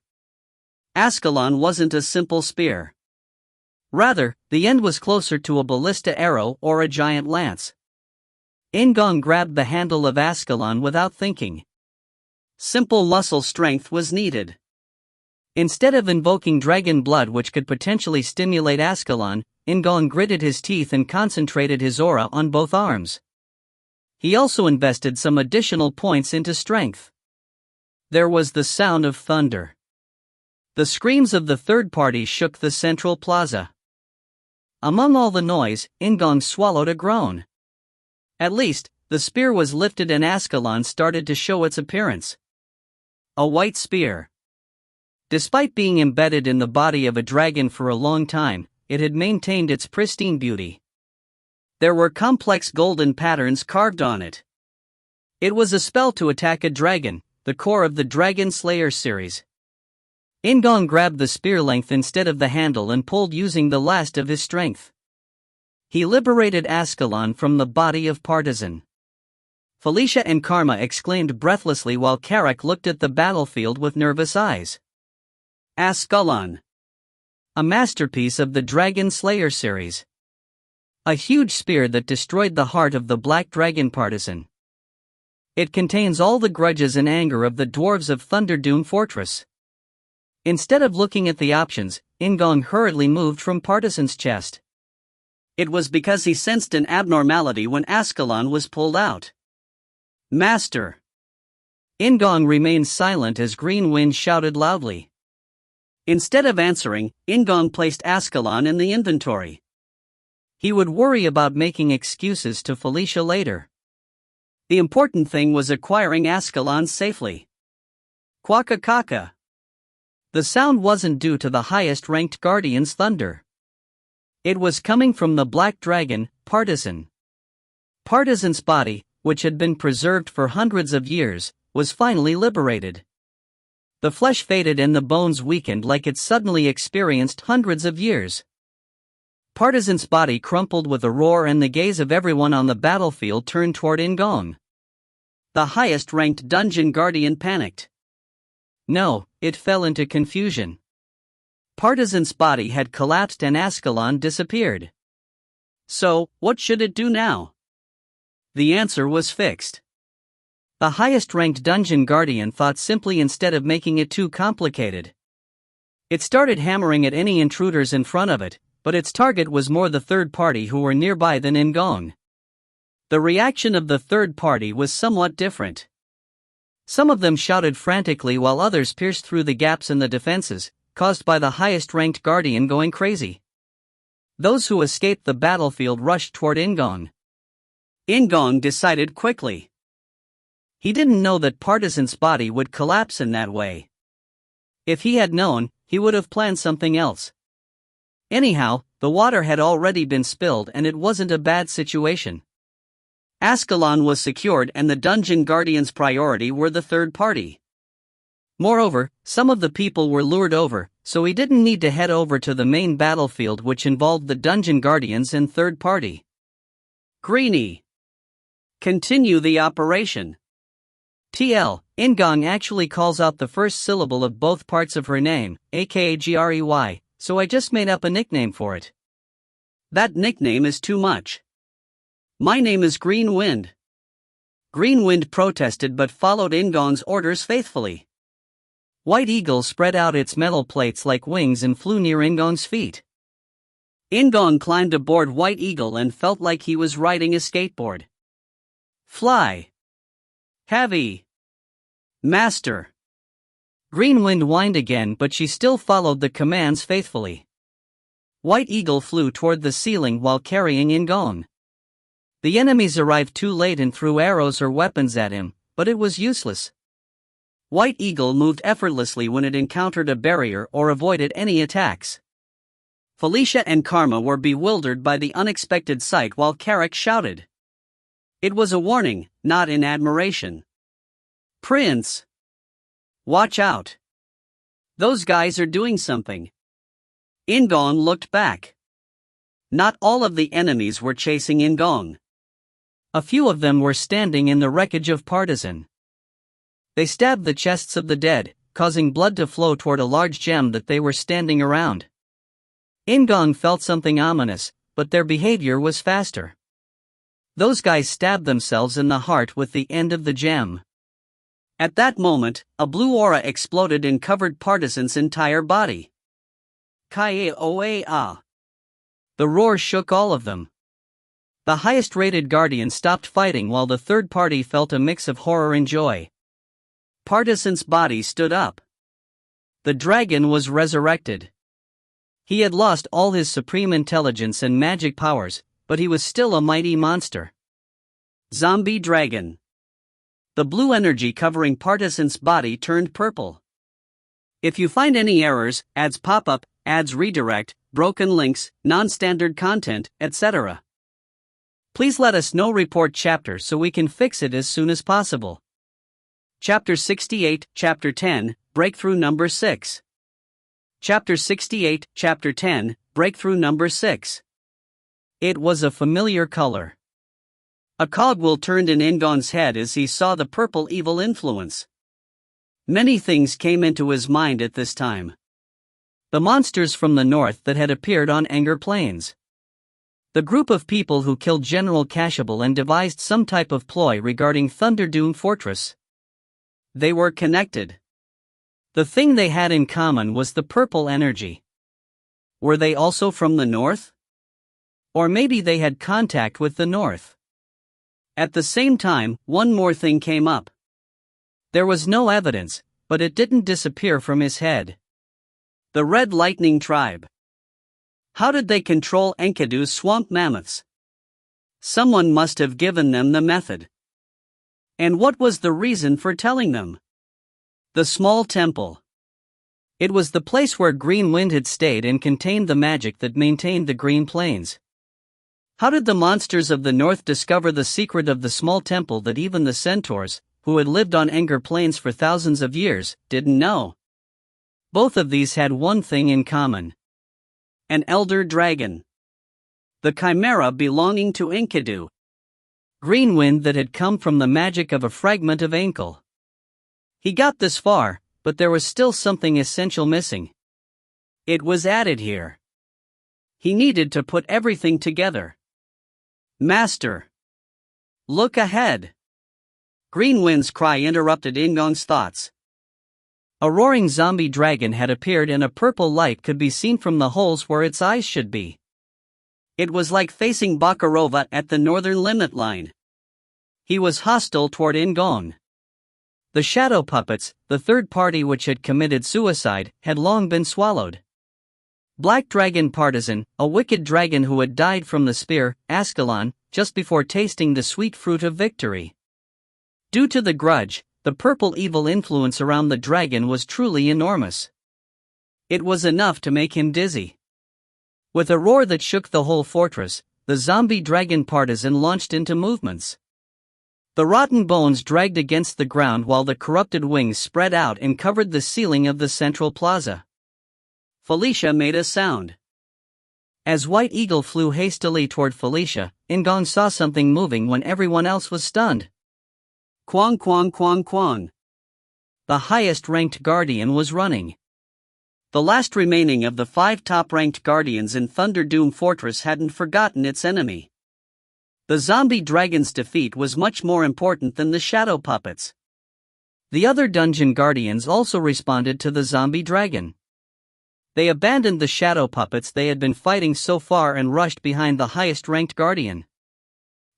Speaker 1: Ascalon wasn't a simple spear. Rather, the end was closer to a ballista arrow or a giant lance. In-gong grabbed the handle of Ascalon without thinking. Simple muscle strength was needed. Instead of invoking dragon blood which could potentially stimulate Ascalon, In-gong gritted his teeth and concentrated his aura on both arms. He also invested some additional points into strength. There was the sound of thunder. The screams of the third party shook the central plaza. Among all the noise, In-gong swallowed a groan. At least, the spear was lifted and Ascalon started to show its appearance. A white spear. Despite being embedded in the body of a dragon for a long time, it had maintained its pristine beauty. There were complex golden patterns carved on it. It was a spell to attack a dragon, the core of the Dragon Slayer series. In-gong grabbed the spear length instead of the handle and pulled using the last of his strength. He liberated Ascalon from the body of Partisan. Felicia and Karma exclaimed breathlessly while Karak looked at the battlefield with nervous eyes. Ascalon. A masterpiece of the Dragon Slayer series. A huge spear that destroyed the heart of the Black Dragon Partisan. It contains all the grudges and anger of the dwarves of Thunderdune Fortress. Instead of looking at the options, In-gong hurriedly moved from Partisan's chest. It was because he sensed an abnormality when Ascalon was pulled out. Master! In-gong remained silent as Green Wind shouted loudly. Instead of answering, In-gong placed Ascalon in the inventory. He would worry about making excuses to Felicia later. The important thing was acquiring Ascalon safely. Quack-a-caca. The sound wasn't due to the highest-ranked guardian's thunder. It was coming from the black dragon, Partisan. Partisan's body, which had been preserved for hundreds of years, was finally liberated. The flesh faded and the bones weakened like it suddenly experienced hundreds of years. Partisan's body crumpled with a roar and the gaze of everyone on the battlefield turned toward In-gong. The highest-ranked dungeon guardian panicked. No, it fell into confusion. Partisan's body had collapsed and Ascalon disappeared. So, what should it do now? The answer was fixed. The highest-ranked dungeon guardian thought simply instead of making it too complicated. It started hammering at any intruders in front of it, but its target was more the third party who were nearby than In-gong. The reaction of the third party was somewhat different. Some of them shouted frantically while others pierced through the gaps in the defenses, caused by the highest-ranked guardian going crazy. Those who escaped the battlefield rushed toward In-gong. In-gong decided quickly. He didn't know that Partisan's body would collapse in that way. If he had known, he would have planned something else. Anyhow, the water had already been spilled and it wasn't a bad situation. Ascalon was secured and the dungeon guardian's priority were the third party. Moreover, some of the people were lured over, so he didn't need to head over to the main battlefield which involved the dungeon guardians and third party. Greenie. Continue the operation. TL, In-gong actually calls out the first syllable of both parts of her name, aka Grey, so I just made up a nickname for it. That nickname is too much. My name is Green Wind. Green Wind protested but followed In-gong's orders faithfully. White Eagle spread out its metal plates like wings and flew near In-gong's feet. In-gong climbed aboard White Eagle and felt like he was riding a skateboard. Fly. Heavy. Master. Green Wind whined again, but she still followed the commands faithfully. White Eagle flew toward the ceiling while carrying In-gong. The enemies arrived too late and threw arrows or weapons at him, but it was useless. White Eagle moved effortlessly when it encountered a barrier or avoided any attacks. Felicia and Karma were bewildered by the unexpected sight while Carrick shouted. It was a warning, not in admiration. Prince! Watch out! Those guys are doing something. In-gong looked back. Not all of the enemies were chasing In-gong. A few of them were standing in the wreckage of Partisan. They stabbed the chests of the dead, causing blood to flow toward a large gem that they were standing around. In-gong felt something ominous, but their behavior was faster. Those guys stabbed themselves in the heart with the end of the gem. At that moment, a blue aura exploded and covered Partisan's entire body. Kai-oa-ah. The roar shook all of them. The highest-rated guardian stopped fighting while the third party felt a mix of horror and joy. Partisan's body stood up. The dragon was resurrected. He had lost all his supreme intelligence and magic powers, but he was still a mighty monster. Zombie dragon. The blue energy covering Partisan's body turned purple. If you find any errors, ads pop up, ads redirect, broken links, non-standard content, etc., please let us know. Report chapter so we can fix it as soon as possible. Chapter 68, Chapter 10, Breakthrough Number 6. Chapter 68, Chapter 10, Breakthrough Number 6. It was a familiar color. A cogwheel turned in In-gong's head as he saw the purple evil influence. Many things came into his mind at this time. The monsters from the north that had appeared on Anger Plains. The group of people who killed General Cashabel and devised some type of ploy regarding Thunderdune Fortress. They were connected. The thing they had in common was the purple energy. Were they also from the north? Or maybe they had contact with the north. At the same time, one more thing came up. There was no evidence, but it didn't disappear from his head. The Red Lightning Tribe. How did they control Enkidu's swamp mammoths? Someone must have given them the method. And what was the reason for telling them? The small temple. It was the place where Green Wind had stayed and contained the magic that maintained the Green Plains. How did the monsters of the north discover the secret of the small temple that even the centaurs, who had lived on Anger Plains for thousands of years, didn't know? Both of these had one thing in common. An elder dragon. The chimera belonging to Enkidu. Green Wind that had come from the magic of a fragment of Ankle. He got this far, but there was still something essential missing. It was added here. He needed to put everything together. Master. Look ahead. Green Wind's cry interrupted In-gong's thoughts. A roaring zombie dragon had appeared and a purple light could be seen from the holes where its eyes should be. It was like facing Bakarova at the northern limit line. He was hostile toward In-gong. The shadow puppets, the third party which had committed suicide, had long been swallowed. Black Dragon Partisan, a wicked dragon who had died from the spear, Ascalon, just before tasting the sweet fruit of victory. Due to the grudge, the purple evil influence around the dragon was truly enormous. It was enough to make him dizzy. With a roar that shook the whole fortress, the zombie dragon Partisan launched into movements. The rotten bones dragged against the ground while the corrupted wings spread out and covered the ceiling of the central plaza. Felicia made a sound. As White Eagle flew hastily toward Felicia, In-gong saw something moving when everyone else was stunned. Quang quang quang quang. The highest-ranked guardian was running. The last remaining of the 5 top-ranked guardians in Thunderdoom Fortress hadn't forgotten its enemy. The zombie dragon's defeat was much more important than the shadow puppets. The other dungeon guardians also responded to the zombie dragon. They abandoned the shadow puppets they had been fighting so far and rushed behind the highest-ranked guardian.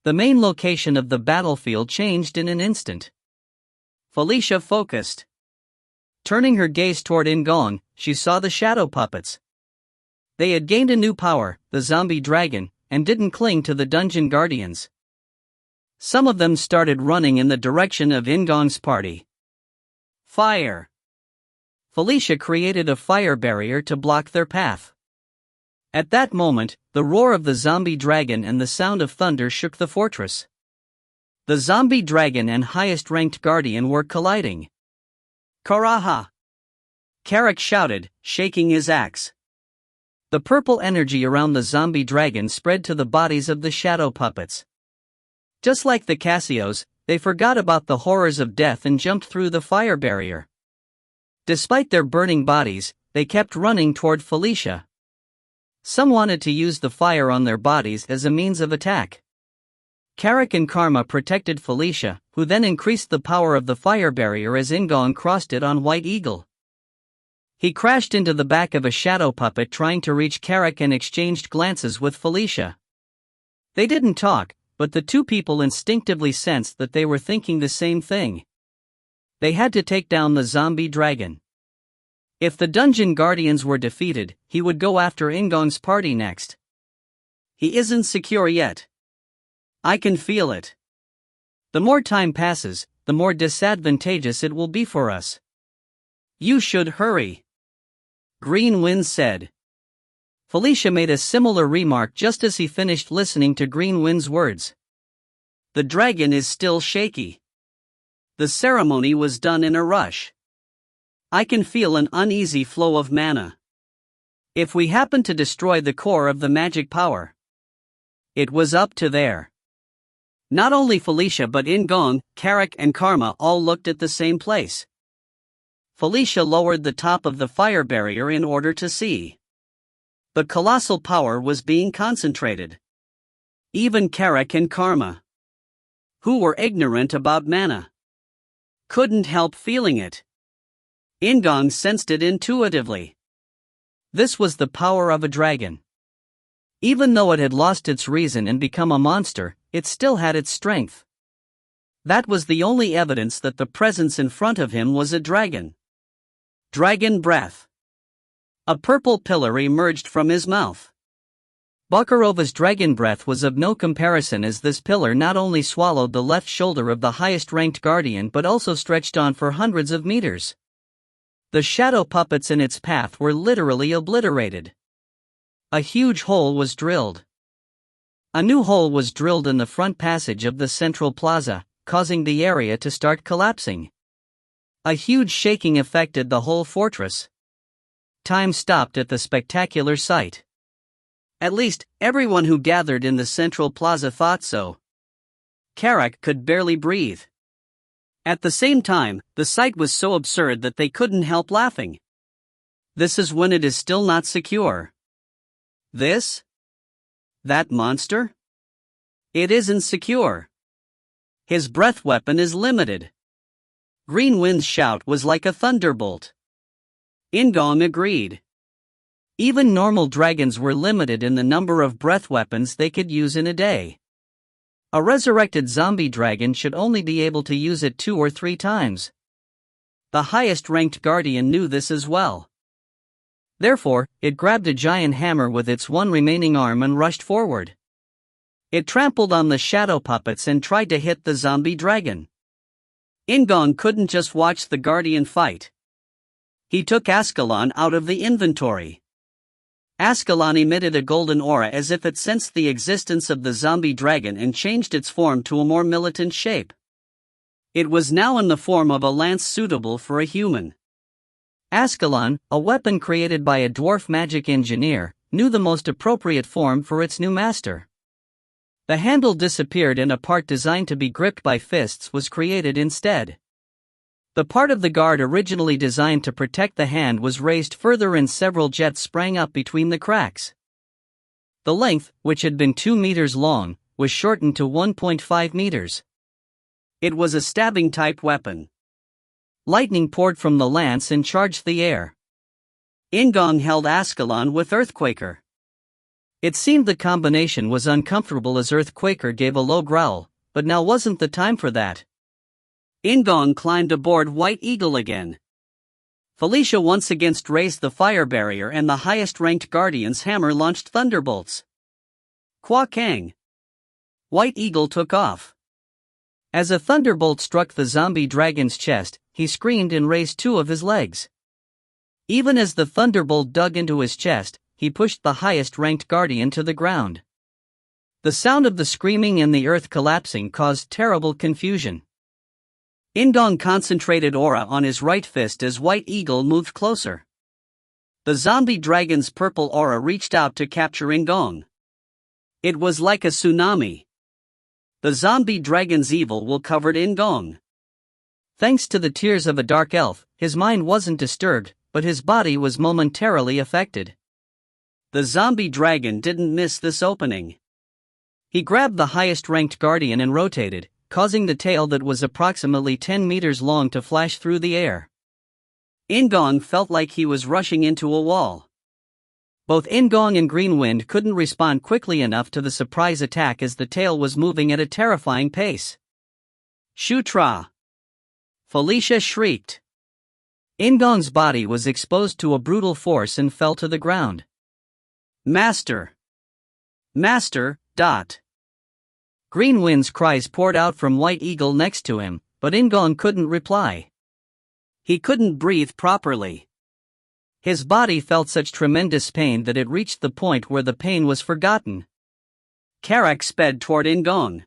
Speaker 1: The main location of the battlefield changed in an instant. Felicia focused. Turning her gaze toward In-gong, she saw the shadow puppets. They had gained a new power, the zombie dragon, and didn't cling to the dungeon guardians. Some of them started running in the direction of In-gong's party. Fire! Felicia created a fire barrier to block their path. At that moment, the roar of the zombie dragon and the sound of thunder shook the fortress. The zombie dragon and highest-ranked guardian were colliding. Karaha! Carrick shouted, shaking his axe. The purple energy around the zombie dragon spread to the bodies of the shadow puppets. Just like the Cassios, they forgot about the horrors of death and jumped through the fire barrier. Despite their burning bodies, they kept running toward Felicia. Some wanted to use the fire on their bodies as a means of attack. Carrick and Karma protected Felicia, who then increased the power of the fire barrier as In-gong crossed it on White Eagle. He crashed into the back of a shadow puppet trying to reach Carrick and exchanged glances with Felicia. They didn't talk, but the two people instinctively sensed that they were thinking the same thing. They had to take down the zombie dragon. If the dungeon guardians were defeated, he would go after In-gong's party next. He isn't secure yet. I can feel it. The more time passes, the more disadvantageous it will be for us. You should hurry. Green Wind said. Felicia made a similar remark just as he finished listening to Green Wind's words. The dragon is still shaky. The ceremony was done in a rush. I can feel an uneasy flow of mana. If we happen to destroy the core of the magic power, it was up to there. Not only Felicia but In-gong, Carrick and Karma all looked at the same place. Felicia lowered the top of the fire barrier in order to see. The colossal power was being concentrated. Even Carrick and Karma, who were ignorant about mana, couldn't help feeling it. In-gong sensed it intuitively. This was the power of a dragon. Even though it had lost its reason and become a monster, it still had its strength. That was the only evidence that the presence in front of him was a dragon. Dragon breath. A purple pillar emerged from his mouth. Bakarova's dragon breath was of no comparison, as this pillar not only swallowed the left shoulder of the highest-ranked guardian but also stretched on for hundreds of meters. The shadow puppets in its path were literally obliterated. A huge hole was drilled. A new hole was drilled in the front passage of the central plaza, causing the area to start collapsing. A huge shaking affected the whole fortress. Time stopped at the spectacular sight. At least, everyone who gathered in the central plaza thought so. Carrick could barely breathe. At the same time, the sight was so absurd that they couldn't help laughing. This is when it is still not secure. This? That monster? It isn't secure. His breath weapon is limited. Green Wind's shout was like a thunderbolt. In-gong agreed. Even normal dragons were limited in the number of breath weapons they could use in a day. A resurrected zombie dragon should only be able to use it 2 or 3 times. The highest-ranked guardian knew this as well. Therefore, it grabbed a giant hammer with its one remaining arm and rushed forward. It trampled on the shadow puppets and tried to hit the zombie dragon. In-gong couldn't just watch the guardian fight. He took Ascalon out of the inventory. Ascalon emitted a golden aura as if it sensed the existence of the zombie dragon and changed its form to a more militant shape. It was now in the form of a lance suitable for a human. Ascalon, a weapon created by a dwarf magic engineer, knew the most appropriate form for its new master. The handle disappeared and a part designed to be gripped by fists was created instead. The part of the guard originally designed to protect the hand was raised further and several jets sprang up between the cracks. The length, which had been 2 meters long, was shortened to 1.5 meters. It was a stabbing-type weapon. Lightning poured from the lance and charged the air. In-gong held Ascalon with Earthquaker. It seemed the combination was uncomfortable as Earthquaker gave a low growl, but now wasn't the time for that. In-gong climbed aboard White Eagle again. Felicia once again raised the fire barrier and the highest-ranked Guardian's hammer launched thunderbolts. Kwa Kang. White Eagle took off. As a thunderbolt struck the zombie dragon's chest, he screamed and raised 2 of his legs. Even as the thunderbolt dug into his chest, he pushed the highest-ranked Guardian to the ground. The sound of the screaming and the earth collapsing caused terrible confusion. In-gong concentrated aura on his right fist as White Eagle moved closer. The zombie dragon's purple aura reached out to capture In-gong. It was like a tsunami. The zombie dragon's evil will covered In-gong. Thanks to the tears of a dark elf, his mind wasn't disturbed, but his body was momentarily affected. The zombie dragon didn't miss this opening. He grabbed the highest-ranked Guardian and rotated, causing the tail that was approximately 10 meters long to flash through the air. In-gong felt like he was rushing into a wall. Both In-gong and Green Wind couldn't respond quickly enough to the surprise attack as the tail was moving at a terrifying pace. Shutra! Felicia shrieked. In-gong's body was exposed to a brutal force and fell to the ground. Master! Master! Green Wind's cries poured out from White Eagle next to him, but In-gong couldn't reply. He couldn't breathe properly. His body felt such tremendous pain that it reached the point where the pain was forgotten. Karak sped toward In-gong.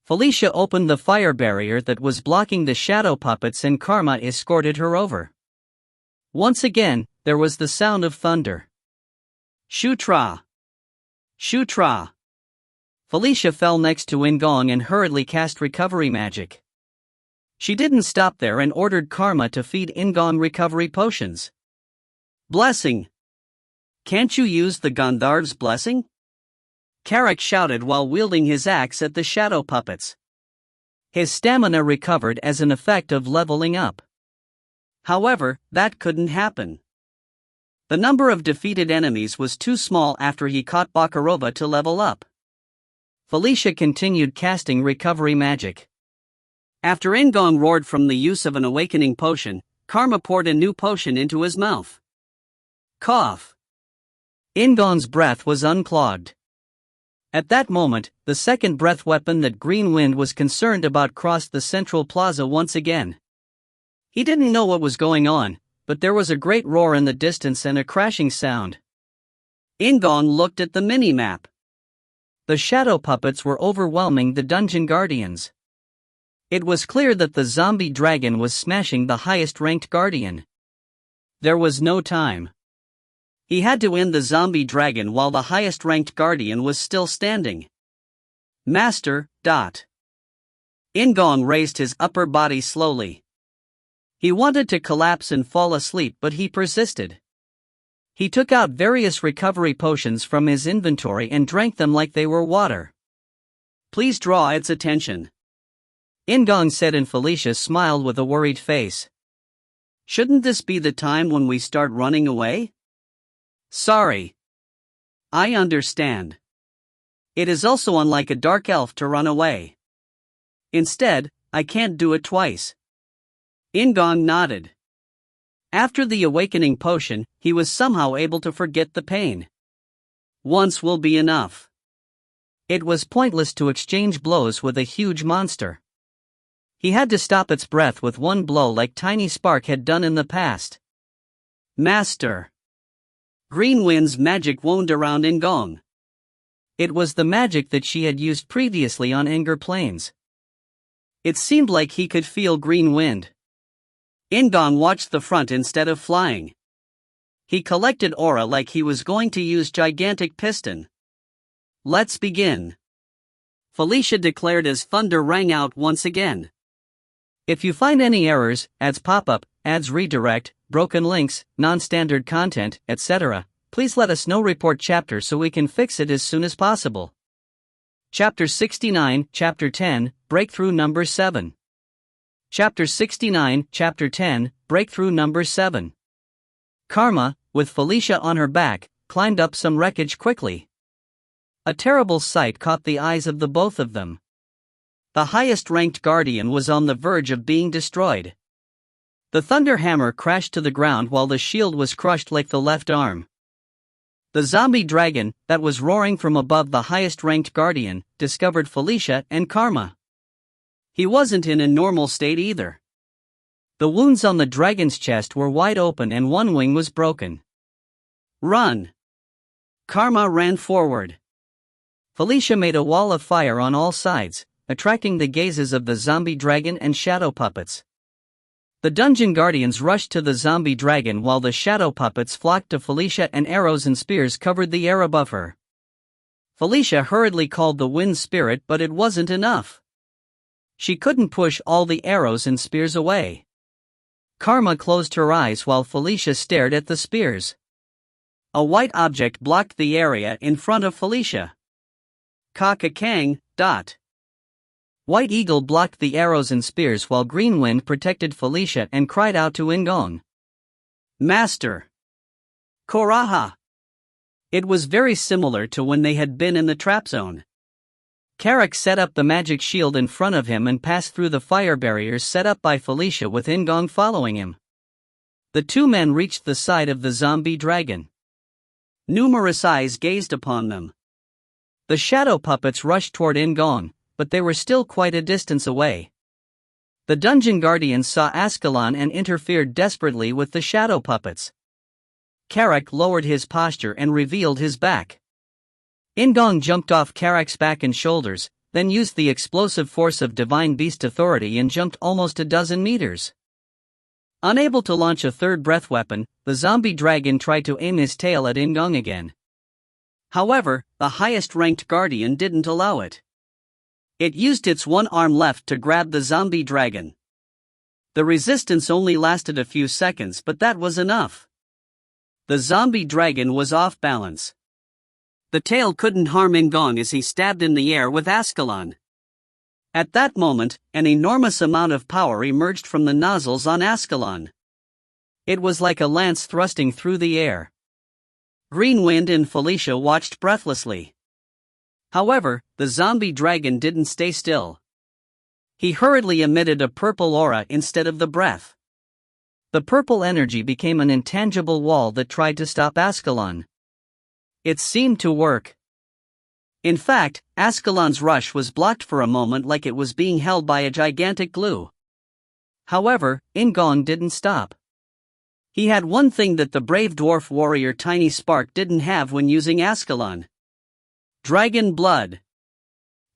Speaker 1: Felicia opened the fire barrier that was blocking the shadow puppets and Karma escorted her over. Once again, there was the sound of thunder. Shutra! Shutra! Felicia fell next to In-gong and hurriedly cast recovery magic. She didn't stop there and ordered Karma to feed In-gong recovery potions. Blessing! Can't you use the Gandharv's blessing? Karak shouted while wielding his axe at the shadow puppets. His stamina recovered as an effect of leveling up. However, that couldn't happen. The number of defeated enemies was too small after he caught Bakarova to level up. Felicia continued casting recovery magic. After In-gong roared from the use of an awakening potion, Karma poured a new potion into his mouth. Cough! In-gong's breath was unclogged. At that moment, the second breath weapon that Green Wind was concerned about crossed the central plaza once again. He didn't know what was going on, but there was a great roar in the distance and a crashing sound. In-gong looked at the mini-map. The shadow puppets were overwhelming the dungeon guardians. It was clear that the zombie dragon was smashing the highest-ranked guardian. There was no time. He had to end the zombie dragon while the highest-ranked guardian was still standing. Master. In-gong raised his upper body slowly. He wanted to collapse and fall asleep, but he persisted. He took out various recovery potions from his inventory and drank them like they were water. Please draw its attention. In-gong said, and Felicia smiled with a worried face. Shouldn't this be the time when we start running away? Sorry. I understand. It is also unlike a dark elf to run away. Instead, I can't do it twice. In-gong nodded. After the awakening potion, he was somehow able to forget the pain. Once will be enough. It was pointless to exchange blows with a huge monster. He had to stop its breath with one blow like Tiny Spark had done in the past. Master. Green Wind's magic wound around In-gong. It was the magic that she had used previously on Anger Plains. It seemed like he could feel Green Wind. In-gong watched the front instead of flying. He collected aura like he was going to use gigantic piston. Let's begin. Felicia declared as thunder rang out once again. If you find any errors, ads pop up, ads redirect, broken links, non-standard content, etc., please let us know. Report chapter so we can fix it as soon as possible. Chapter 69, Chapter 10, Breakthrough Number 7. Chapter 69, Chapter 10, Breakthrough Number 7. Karma, with Felicia on her back, climbed up some wreckage quickly. A terrible sight caught the eyes of the both of them. The highest-ranked guardian was on the verge of being destroyed. The thunder hammer crashed to the ground while the shield was crushed like the left arm. The zombie dragon, that was roaring from above the highest-ranked guardian, discovered Felicia and Karma. He wasn't in a normal state either. The wounds on the dragon's chest were wide open and one wing was broken. Run! Karma ran forward. Felicia made a wall of fire on all sides, attracting the gazes of the zombie dragon and shadow puppets. The dungeon guardians rushed to the zombie dragon while the shadow puppets flocked to Felicia and arrows and spears covered the air above her. Felicia hurriedly called the wind spirit, but it wasn't enough. She couldn't push all the arrows and spears away. Karma closed her eyes while Felicia stared at the spears. A white object blocked the area in front of Felicia. Ka-ka-kang, dot. White Eagle blocked the arrows and spears while Green Wind protected Felicia and cried out to In-gong. Master! Koraha! It was very similar to when they had been in the trap zone. Carrick set up the magic shield in front of him and passed through the fire barriers set up by Felicia with In-gong following him. The two men reached the side of the zombie dragon. Numerous eyes gazed upon them. The shadow puppets rushed toward In-gong, but they were still quite a distance away. The dungeon guardians saw Ascalon and interfered desperately with the shadow puppets. Carrick lowered his posture and revealed his back. In-gong jumped off Carrick's back and shoulders, then used the explosive force of Divine Beast Authority and jumped almost a dozen meters. Unable to launch a third breath weapon, the zombie dragon tried to aim his tail at In-gong again. However, the highest-ranked guardian didn't allow it. It used its one arm left to grab the zombie dragon. The resistance only lasted a few seconds, but that was enough. The zombie dragon was off balance. The tail couldn't harm In-gong as he stabbed in the air with Ascalon. At that moment, an enormous amount of power emerged from the nozzles on Ascalon. It was like a lance thrusting through the air. Green Wind and Felicia watched breathlessly. However, the zombie dragon didn't stay still. He hurriedly emitted a purple aura instead of the breath. The purple energy became an intangible wall that tried to stop Ascalon. It seemed to work. In fact, Ascalon's rush was blocked for a moment like it was being held by a gigantic glue. However, In-gong didn't stop. He had one thing that the brave dwarf warrior Tiny Spark didn't have when using Ascalon. Dragon blood.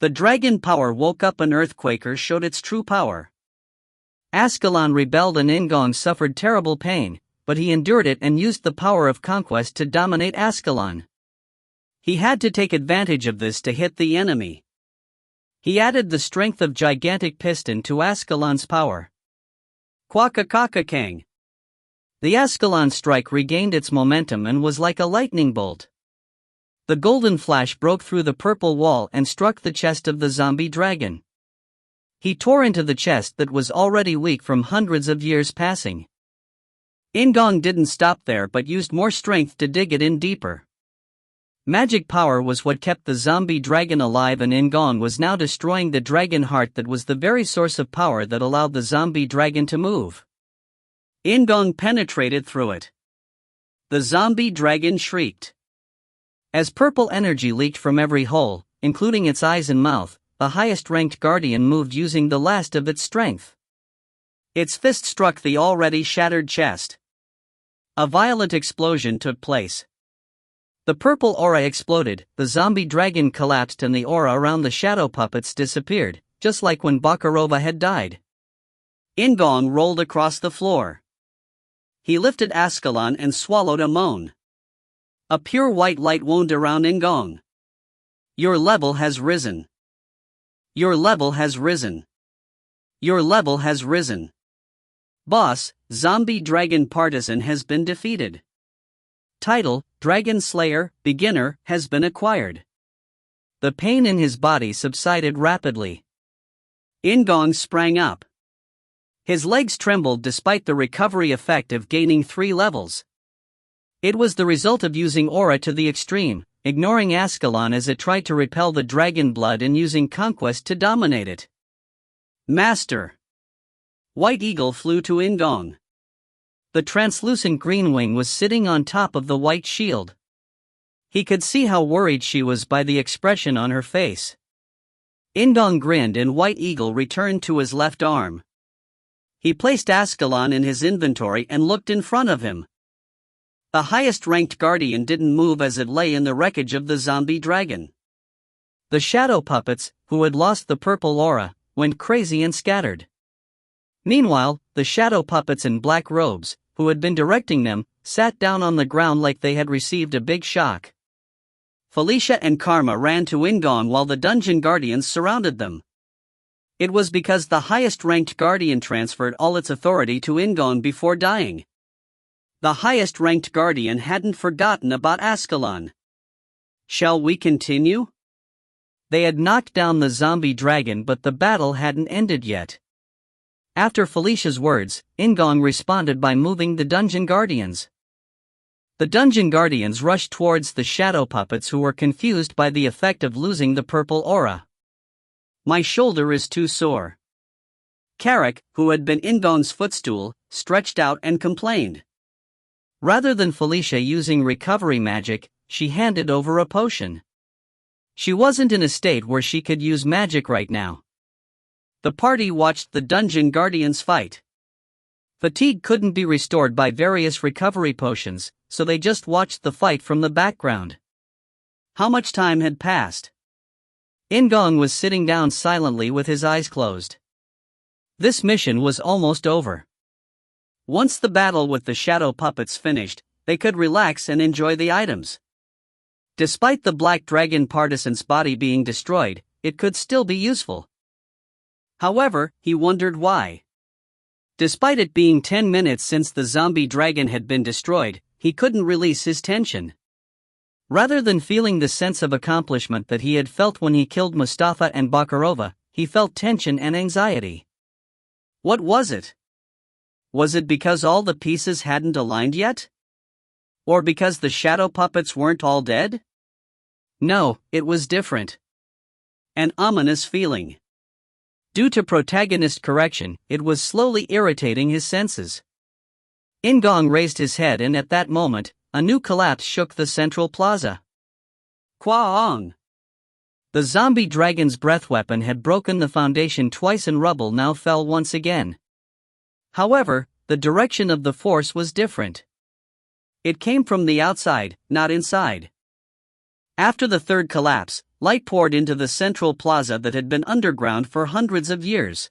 Speaker 1: The dragon power woke up an earthquaker showed its true power. Ascalon rebelled and In-gong suffered terrible pain, but he endured it and used the power of conquest to dominate Ascalon. He had to take advantage of this to hit the enemy. He added the strength of gigantic piston to Ascalon's power. Quack-a-cock-a-kang. The Ascalon strike regained its momentum and was like a lightning bolt. The golden flash broke through the purple wall and struck the chest of the zombie dragon. He tore into the chest that was already weak from hundreds of years passing. In-gong didn't stop there but used more strength to dig it in deeper. Magic power was what kept the zombie dragon alive, and In-gong was now destroying the dragon heart that was the very source of power that allowed the zombie dragon to move. In-gong penetrated through it. The zombie dragon shrieked. As purple energy leaked from every hole, including its eyes and mouth, the highest-ranked guardian moved using the last of its strength. Its fist struck the already shattered chest. A violent explosion took place. The purple aura exploded, the zombie dragon collapsed and the aura around the shadow puppets disappeared, just like when Bakarova had died. In-gong rolled across the floor. He lifted Ascalon and swallowed a moan. A pure white light wound around In-gong. Your level has risen. Your level has risen. Your level has risen. Boss, Zombie Dragon Partisan has been defeated. Title, Dragon Slayer, Beginner, has been acquired. The pain in his body subsided rapidly. In-gong sprang up. His legs trembled despite the recovery effect of gaining 3 levels. It was the result of using aura to the extreme, ignoring Ascalon as it tried to repel the dragon blood and using conquest to dominate it. Master. White Eagle flew to In-gong. The translucent green wing was sitting on top of the white shield. He could see how worried she was by the expression on her face. In-gong grinned and White Eagle returned to his left arm. He placed Ascalon in his inventory and looked in front of him. The highest-ranked guardian didn't move as it lay in the wreckage of the zombie dragon. The shadow puppets, who had lost the purple aura, went crazy and scattered. Meanwhile, the shadow puppets in black robes, who had been directing them, sat down on the ground like they had received a big shock. Felicia and Karma ran to In-gong while the dungeon guardians surrounded them. It was because the highest-ranked guardian transferred all its authority to In-gong before dying. The highest-ranked guardian hadn't forgotten about Ascalon. Shall we continue? They had knocked down the zombie dragon, but the battle hadn't ended yet. After Felicia's words, In-gong responded by moving the dungeon guardians. The dungeon guardians rushed towards the shadow puppets who were confused by the effect of losing the purple aura. My shoulder is too sore. Carrick, who had been In-gong's footstool, stretched out and complained. Rather than Felicia using recovery magic, she handed over a potion. She wasn't in a state where she could use magic right now. The party watched the dungeon guardians fight. Fatigue couldn't be restored by various recovery potions, so they just watched the fight from the background. How much time had passed? In-gong was sitting down silently with his eyes closed. This mission was almost over. Once the battle with the shadow puppets finished, they could relax and enjoy the items. Despite the black dragon partisan's body being destroyed, it could still be useful. However, he wondered why. Despite it being 10 minutes since the zombie dragon had been destroyed, he couldn't release his tension. Rather than feeling the sense of accomplishment that he had felt when he killed Mustafa and Bakarova, he felt tension and anxiety. What was it? Was it because all the pieces hadn't aligned yet? Or because the shadow puppets weren't all dead? No, it was different. An ominous feeling. Due to protagonist correction, it was slowly irritating his senses. In-gong raised his head and at that moment, a new collapse shook the central plaza. Kwaong! The zombie dragon's breath weapon had broken the foundation twice and rubble now fell once again. However, the direction of the force was different. It came from the outside, not inside. After the third collapse, light poured into the central plaza that had been underground for hundreds of years.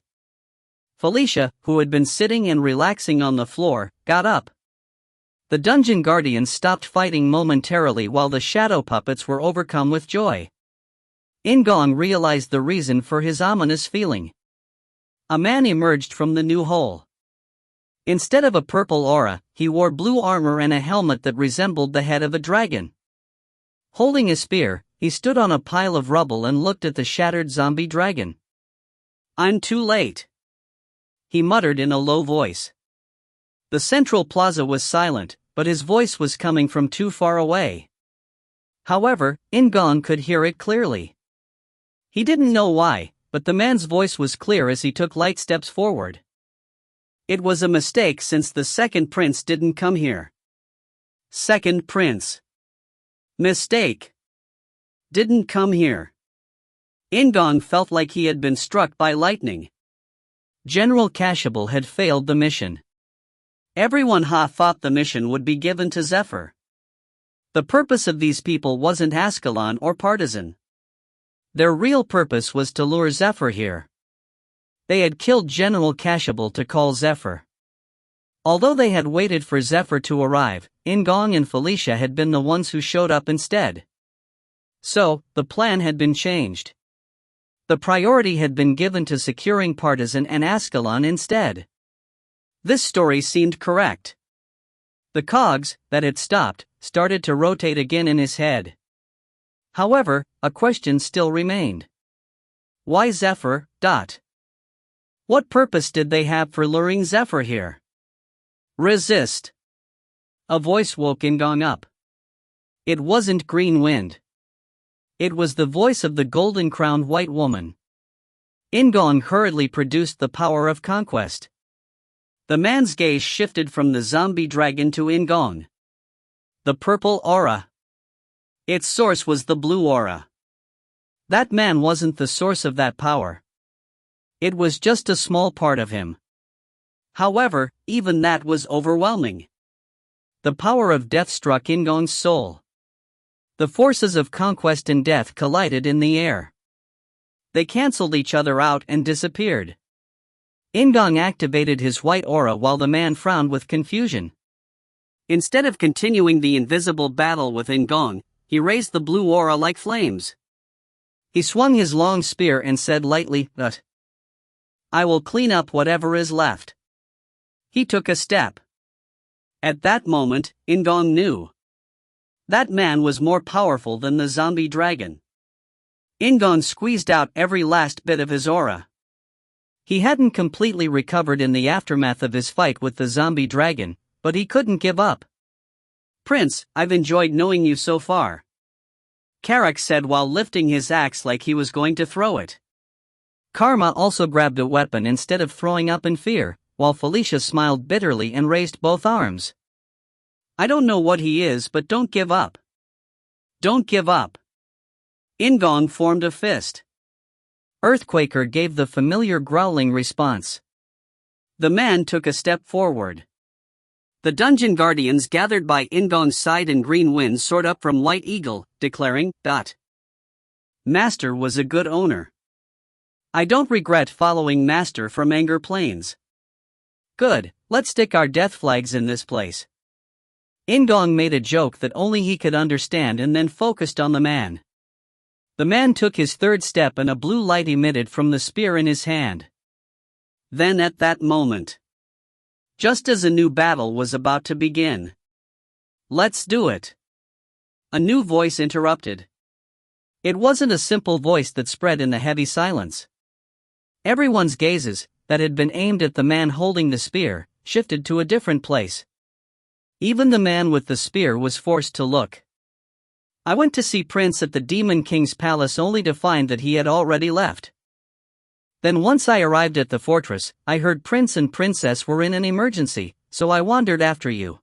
Speaker 1: Felicia, who had been sitting and relaxing on the floor, got up. The dungeon guardians stopped fighting momentarily while the shadow puppets were overcome with joy. In-gong realized the reason for his ominous feeling. A man emerged from the new hole. Instead of a purple aura, he wore blue armor and a helmet that resembled the head of a dragon. Holding a spear, he stood on a pile of rubble and looked at the shattered zombie dragon. I'm too late, he muttered in a low voice. The central plaza was silent, but his voice was coming from too far away. However, In-gong could hear it clearly. He didn't know why, but the man's voice was clear as he took light steps forward. It was a mistake since the second prince didn't come here. Second prince. Mistake. Didn't come here. In-gong felt like he had been struck by lightning. General Kashabal had failed the mission. Everyone thought the mission would be given to Zephyr. The purpose of these people wasn't Ascalon or Partisan. Their real purpose was to lure Zephyr here. They had killed General Kashabal to call Zephyr. Although they had waited for Zephyr to arrive, In-gong and Felicia had been the ones who showed up instead. So, the plan had been changed. The priority had been given to securing Partisan and Ascalon instead. This story seemed correct. The cogs, that had stopped, started to rotate again in his head. However, a question still remained. Why Zephyr? What purpose did they have for luring Zephyr here? Resist. A voice woke In-gong up. It wasn't Green Wind. It was the voice of the golden-crowned white woman. In-gong hurriedly produced the power of conquest. The man's gaze shifted from the zombie dragon to In-gong. The purple aura. Its source was the blue aura. That man wasn't the source of that power. It was just a small part of him. However, even that was overwhelming. The power of death struck In-gong's soul. The forces of conquest and death collided in the air. They cancelled each other out and disappeared. In-gong activated his white aura while the man frowned with confusion. Instead of continuing the invisible battle with In-gong, he raised the blue aura like flames. He swung his long spear and said lightly, I will clean up whatever is left. He took a step. At that moment, In-gong knew. That man was more powerful than the zombie dragon. In-gong squeezed out every last bit of his aura. He hadn't completely recovered in the aftermath of his fight with the zombie dragon, but he couldn't give up. Prince, I've enjoyed knowing you so far. Carrick said while lifting his axe like he was going to throw it. Karma also grabbed a weapon instead of throwing up in fear, while Felicia smiled bitterly and raised both arms. I don't know what he is, but don't give up. Don't give up. In-gong formed a fist. Earthquaker gave the familiar growling response. The man took a step forward. The dungeon guardians gathered by In-gong's side and Green Wind soared up from White Eagle, declaring, Master was a good owner. I don't regret following Master from Anger Plains. Good, let's stick our death flags in this place. In-gong made a joke that only he could understand and then focused on the man. The man took his third step and a blue light emitted from the spear in his hand. Then at that moment, just as a new battle was about to begin. Let's do it. A new voice interrupted. It wasn't a simple voice that spread in the heavy silence. Everyone's gazes, that had been aimed at the man holding the spear, shifted to a different place. Even the man with the spear was forced to look. I went to see Prince at the Demon King's palace only to find that he had already left. Then once I arrived at the fortress, I heard Prince and Princess were in an emergency, so I wandered after you.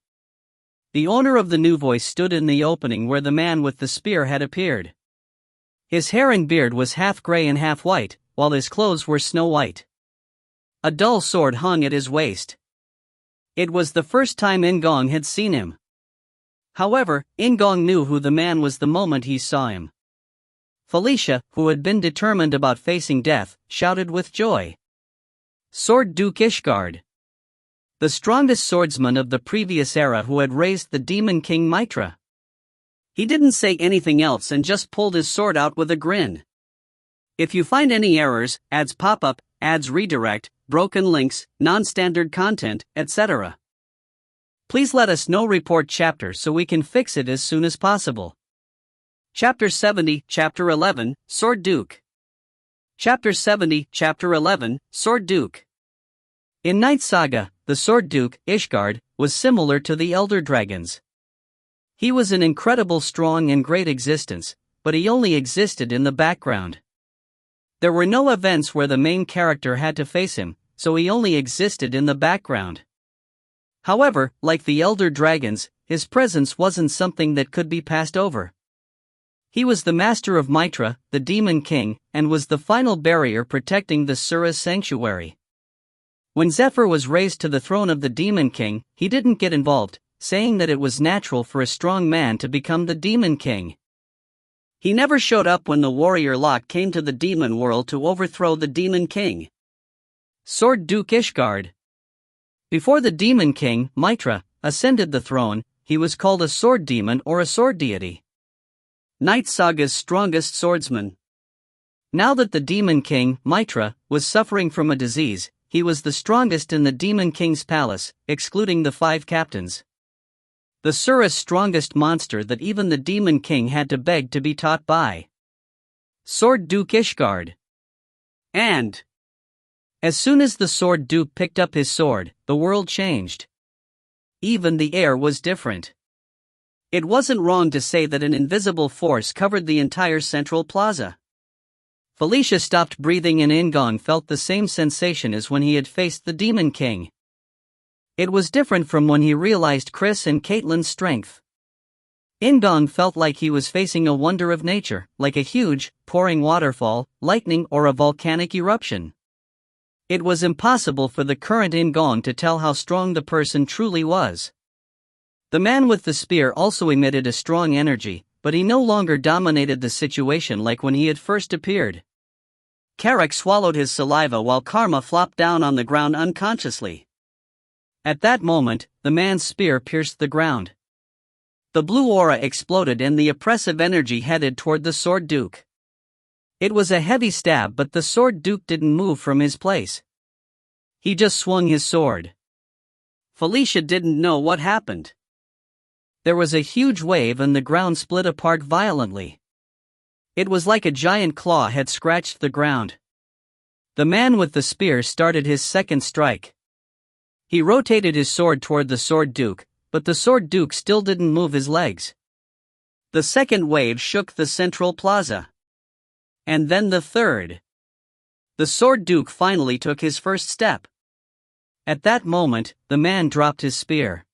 Speaker 1: The owner of the new voice stood in the opening where the man with the spear had appeared. His hair and beard was half gray and half white, while his clothes were snow white. A dull sword hung at his waist. It was the first time In-gong had seen him. However, In-gong knew who the man was the moment he saw him. Felicia, who had been determined about facing death, shouted with joy. Sword Duke Ishgard. The strongest swordsman of the previous era who had raised the Demon King Mitra. He didn't say anything else and just pulled his sword out with a grin. If you find any errors, ads pop up, ads redirect, broken links, non-standard content, etc. Please let us know. Report chapter so we can fix it as soon as possible. Chapter 70, Chapter 11, Sword Duke. Chapter 70, Chapter 11, Sword Duke. In Knight Saga, the Sword Duke, Ishgard, was similar to the Elder Dragons. He was an incredible strong and great existence, but he only existed in the background. There were no events where the main character had to face him, so he only existed in the background. However, like the Elder Dragons, his presence wasn't something that could be passed over. He was the master of Mitra, the Demon King, and was the final barrier protecting the Sura's sanctuary. When Zephyr was raised to the throne of the Demon King, he didn't get involved, saying that it was natural for a strong man to become the Demon King. He never showed up when the warrior Locke came to the demon world to overthrow the Demon King. Sword Duke Ishgard. Before the Demon King, Mitra, ascended the throne, he was called a sword demon or a sword deity. Knight Saga's strongest swordsman. Now that the Demon King, Mitra, was suffering from a disease, he was the strongest in the Demon King's palace, excluding the 5 captains. The surest strongest monster that even the Demon King had to beg to be taught by. Sword Duke Ishgard. And as soon as the Sword Duke picked up his sword, the world changed. Even the air was different. It wasn't wrong to say that an invisible force covered the entire central plaza. Felicia stopped breathing and In-gong felt the same sensation as when he had faced the Demon King. It was different from when he realized Chris and Caitlin's strength. In-gong felt like he was facing a wonder of nature, like a huge, pouring waterfall, lightning or a volcanic eruption. It was impossible for the current In-gong to tell how strong the person truly was. The man with the spear also emitted a strong energy, but he no longer dominated the situation like when he had first appeared. Carrick swallowed his saliva while Karma flopped down on the ground unconsciously. At that moment, the man's spear pierced the ground. The blue aura exploded and the oppressive energy headed toward the Sword Duke. It was a heavy stab, but the Sword Duke didn't move from his place. He just swung his sword. Felicia didn't know what happened. There was a huge wave and the ground split apart violently. It was like a giant claw had scratched the ground. The man with the spear started his second strike. He rotated his sword toward the Sword Duke, but the Sword Duke still didn't move his legs. The second wave shook the central plaza. And then the third. The Sword Duke finally took his first step. At that moment, the man dropped his spear.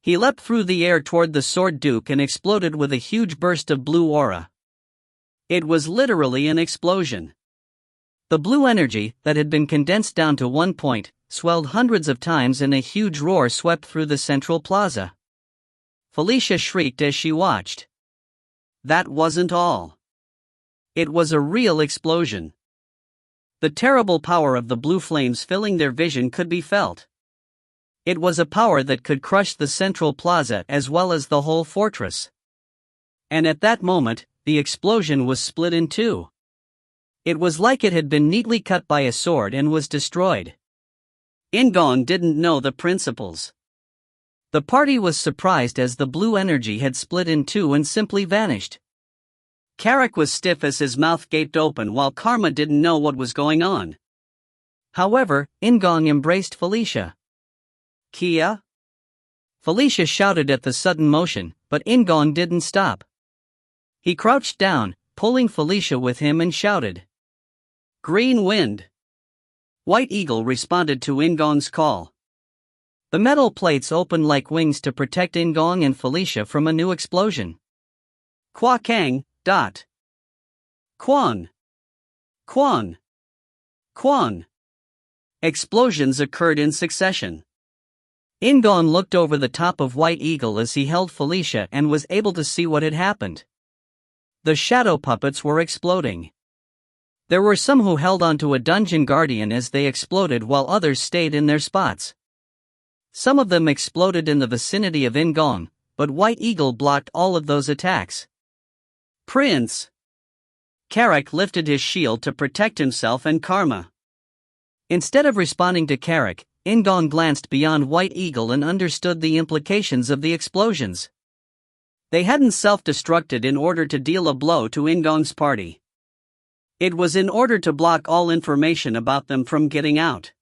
Speaker 1: He leapt through the air toward the Sword Duke and exploded with a huge burst of blue aura. It was literally an explosion. The blue energy, that had been condensed down to 1 point, swelled hundreds of times and a huge roar swept through the central plaza. Felicia shrieked as she watched. That wasn't all. It was a real explosion. The terrible power of the blue flames filling their vision could be felt. It was a power that could crush the central plaza as well as the whole fortress. And at that moment, the explosion was split in two. It was like it had been neatly cut by a sword and was destroyed. In-gong didn't know the principles. The party was surprised as the blue energy had split in two and simply vanished. Carrick was stiff as his mouth gaped open while Karma didn't know what was going on. However, In-gong embraced Felicia. Kia? Felicia shouted at the sudden motion, but In-gong didn't stop. He crouched down, pulling Felicia with him and shouted. Green wind. White Eagle responded to In-gong's call. The metal plates opened like wings to protect In-gong and Felicia from a new explosion. Kwa Kang, dot. Kwang. Kwang. Kwang. Explosions occurred in succession. In-gong looked over the top of White Eagle as he held Felicia and was able to see what had happened. The shadow puppets were exploding. There were some who held onto a dungeon guardian as they exploded while others stayed in their spots. Some of them exploded in the vicinity of In-gong, but White Eagle blocked all of those attacks. Prince! Carrick lifted his shield to protect himself and Karma. Instead of responding to Carrick, In-gong glanced beyond White Eagle and understood the implications of the explosions. They hadn't self-destructed in order to deal a blow to In-gong's party. It was in order to block all information about them from getting out.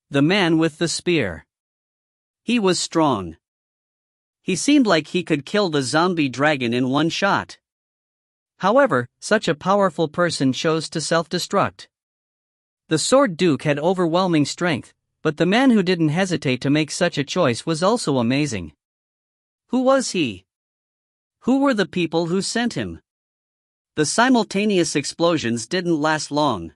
Speaker 1: The man with the spear. He was strong. He seemed like he could kill the zombie dragon in one shot. However, such a powerful person chose to self-destruct. The Sword Duke had overwhelming strength, but the man who didn't hesitate to make such a choice was also amazing. Who was he? Who were the people who sent him? The simultaneous explosions didn't last long.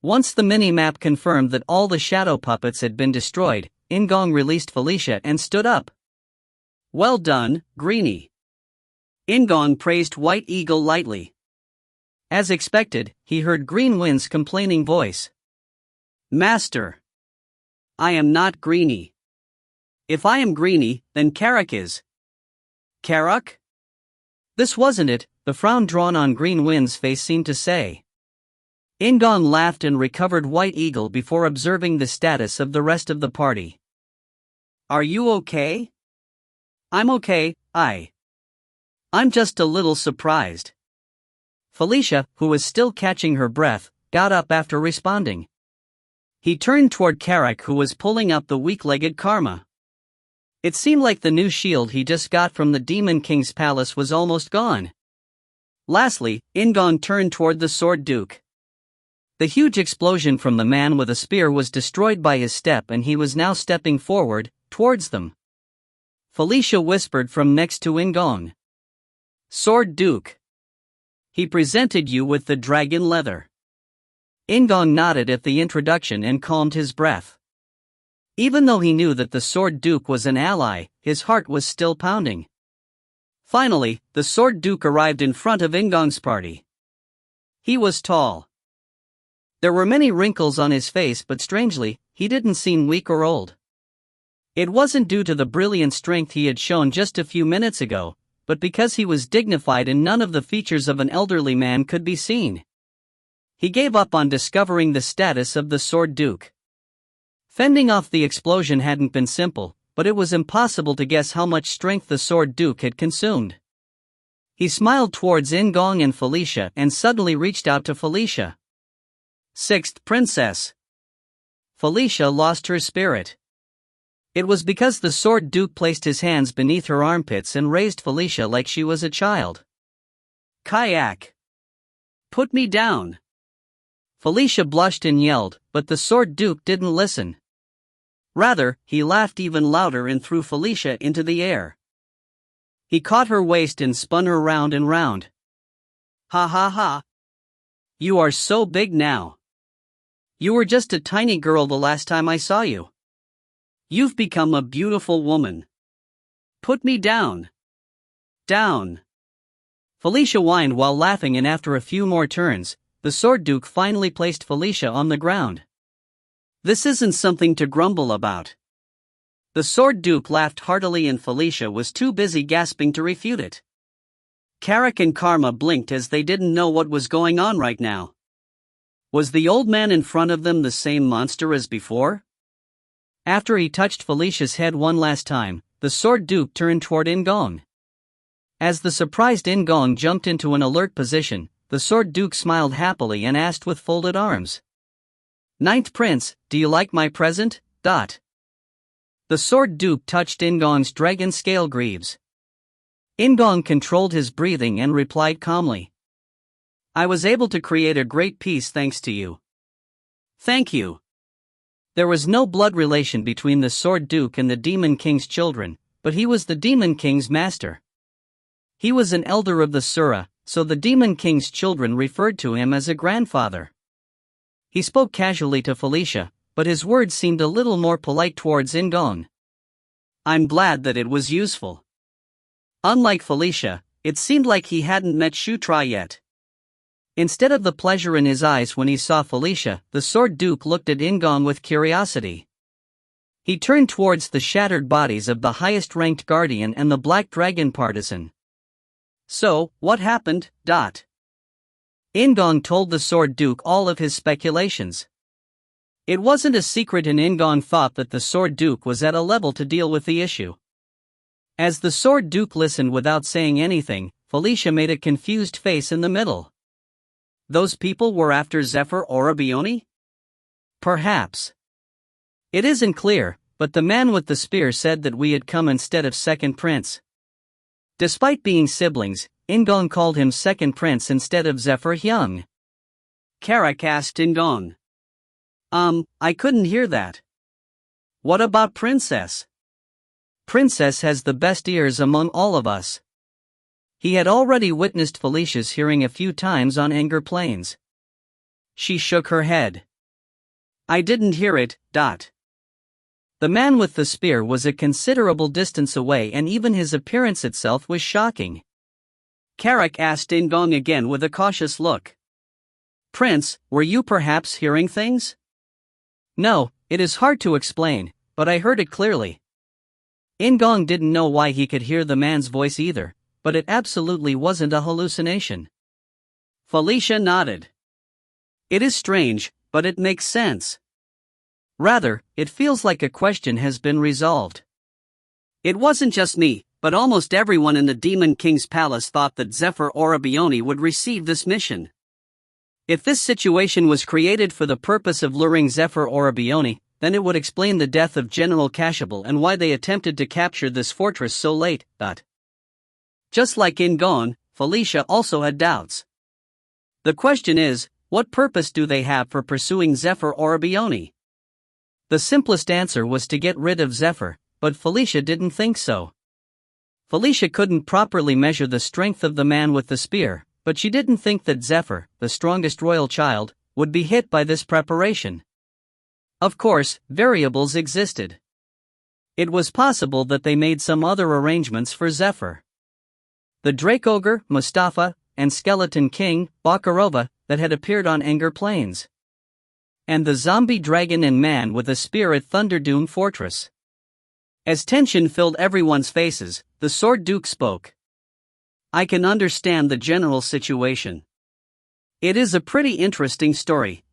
Speaker 1: Once the mini-map confirmed that all the shadow puppets had been destroyed, In-gong released Felicia and stood up. Well done, Greenie. In-gong praised White Eagle lightly. As expected, he heard Green Wind's complaining voice. Master. I am not Greenie. If I am Greenie, then Carrick is. Carrick? This wasn't it, The frown drawn on Green Wind's face seemed to say. In-gong laughed and recovered White Eagle before observing the status of the rest of the party. Are you okay? I'm okay, I'm just a little surprised. Felicia, who was still catching her breath, got up after responding. He turned toward Karak, who was pulling up the weak-legged Karma. It seemed like the new shield he just got from the Demon King's palace was almost gone. Lastly, In-gong turned toward the Sword Duke. The huge explosion from the man with a spear was destroyed by his step, and he was now stepping forward, towards them. Felicia whispered from next to In-gong. Sword Duke. He presented you with the dragon leather. In-gong nodded at the introduction and calmed his breath. Even though he knew that the Sword Duke was an ally, his heart was still pounding. Finally, the Sword Duke arrived in front of In-gong's party. He was tall. There were many wrinkles on his face, but strangely, he didn't seem weak or old. It wasn't due to the brilliant strength he had shown just a few minutes ago, but because he was dignified and none of the features of an elderly man could be seen. He gave up on discovering the status of the Sword Duke. Fending off the explosion hadn't been simple, but it was impossible to guess how much strength the Sword Duke had consumed. He smiled towards In-gong and Felicia and suddenly reached out to Felicia. Sixth Princess. Felicia lost her spirit. It was because the Sword Duke placed his hands beneath her armpits and raised Felicia like she was a child. Kayak. Put me down. Felicia blushed and yelled, but the Sword Duke didn't listen. Rather, he laughed even louder and threw Felicia into the air. He caught her waist and spun her round and round. Ha ha ha. You are so big now. You were just a tiny girl the last time I saw you. You've become a beautiful woman. Put me down. Down. Felicia whined while laughing, and after a few more turns, the Sword Duke finally placed Felicia on the ground. This isn't something to grumble about. The Sword Duke laughed heartily and Felicia was too busy gasping to refute it. Karak and Karma blinked as they didn't know what was going on right now. Was the old man in front of them the same monster as before? After he touched Felicia's head one last time, the Sword Duke turned toward In-gong. As the surprised In-gong jumped into an alert position, the Sword Duke smiled happily and asked with folded arms. Ninth Prince, do you like my present? The Sword Duke touched In-gong's dragon scale greaves. In-gong controlled his breathing and replied calmly. I was able to create a great piece thanks to you. Thank you. There was no blood relation between the Sword Duke and the Demon King's children, but he was the Demon King's master. He was an elder of the Sura, so the Demon King's children referred to him as a grandfather. He spoke casually to Felicia, but his words seemed a little more polite towards In-gong. I'm glad that it was useful. Unlike Felicia, it seemed like he hadn't met Shutra yet. Instead of the pleasure in his eyes when he saw Felicia, the Sword Duke looked at In-gong with curiosity. He turned towards the shattered bodies of the highest-ranked guardian and the Black Dragon partisan. So, what happened? In-gong told the Sword Duke all of his speculations. It wasn't a secret, and In-gong thought that the Sword Duke was at a level to deal with the issue. As the Sword Duke listened without saying anything, Felicia made a confused face in the middle. Those people were after Zephyr Orabioni? Perhaps. It isn't clear, but the man with the spear said that we had come instead of Second Prince. Despite being siblings, In-gong called him Second Prince instead of Zephyr Hyung. Karak asked In-gong. I couldn't hear that. What about Princess? Princess has the best ears among all of us. He had already witnessed Felicia's hearing a few times on Anger Plains. She shook her head. I didn't hear it. The man with the spear was a considerable distance away, and even his appearance itself was shocking. Karak asked In-gong again with a cautious look. Prince, were you perhaps hearing things? No, it is hard to explain, but I heard it clearly. In-gong didn't know why he could hear the man's voice either, but it absolutely wasn't a hallucination. Felicia nodded. It is strange, but it makes sense. Rather, it feels like a question has been resolved. It wasn't just me, but almost everyone in the Demon King's palace thought that Zephyr Orabioni would receive this mission. If this situation was created for the purpose of luring Zephyr Orabioni, then it would explain the death of General Kashabal and why they attempted to capture this fortress so late. Just like In-gong, Felicia also had doubts. The question is, what purpose do they have for pursuing Zephyr Orabioni? The simplest answer was to get rid of Zephyr, but Felicia didn't think so. Felicia couldn't properly measure the strength of the man with the spear, but she didn't think that Zephyr, the strongest royal child, would be hit by this preparation. Of course, variables existed. It was possible that they made some other arrangements for Zephyr. The Drake Ogre, Mustafa, and Skeleton King, Bakarova, that had appeared on Anger Plains. And the zombie dragon and man with a spear at Thunderdoom Fortress. As tension filled everyone's faces, the Sword Duke spoke. I can understand the general situation. It is a pretty interesting story.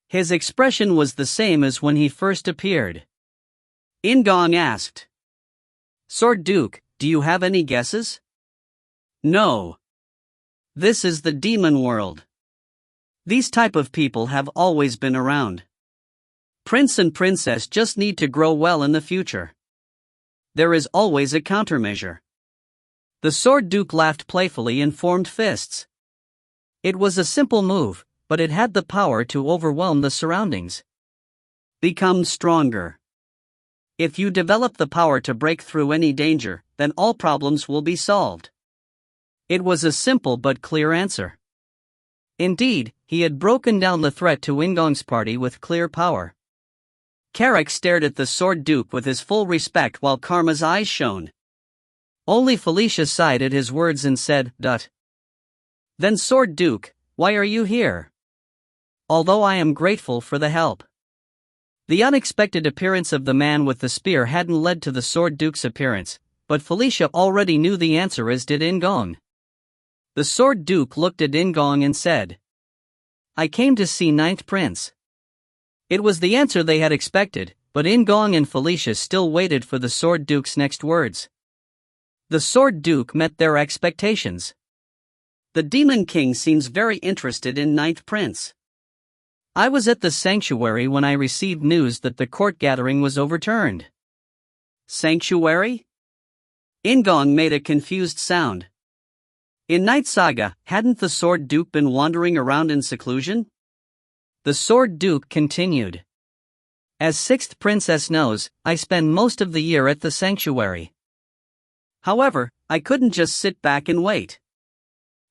Speaker 1: His expression was the same as when he first appeared. In-gong asked. Sword Duke, do you have any guesses? No. This is the demon world. These type of people have always been around. Prince and princess just need to grow well in the future. There is always a countermeasure. The Sword Duke laughed playfully and formed fists. It was a simple move, but it had the power to overwhelm the surroundings. Become stronger. If you develop the power to break through any danger, then all problems will be solved. It was a simple but clear answer. Indeed, he had broken down the threat to In-gong's party with clear power. Carrick stared at the Sword Duke with his full respect while Karma's eyes shone. Only Felicia sighed at his words and said, Then Sword Duke, why are you here? Although I am grateful for the help. The unexpected appearance of the man with the spear hadn't led to the Sword Duke's appearance, but Felicia already knew the answer, as did In-gong. The Sword Duke looked at In-gong and said, I came to see Ninth Prince. It was the answer they had expected, but In-gong and Felicia still waited for the Sword Duke's next words. The Sword Duke met their expectations. The Demon King seems very interested in Ninth Prince. I was at the sanctuary when I received news that the court gathering was overturned. Sanctuary? In-gong made a confused sound. In Knight Saga, hadn't the Sword Duke been wandering around in seclusion? The Sword Duke continued. As Sixth Princess knows, I spend most of the year at the sanctuary. However, I couldn't just sit back and wait.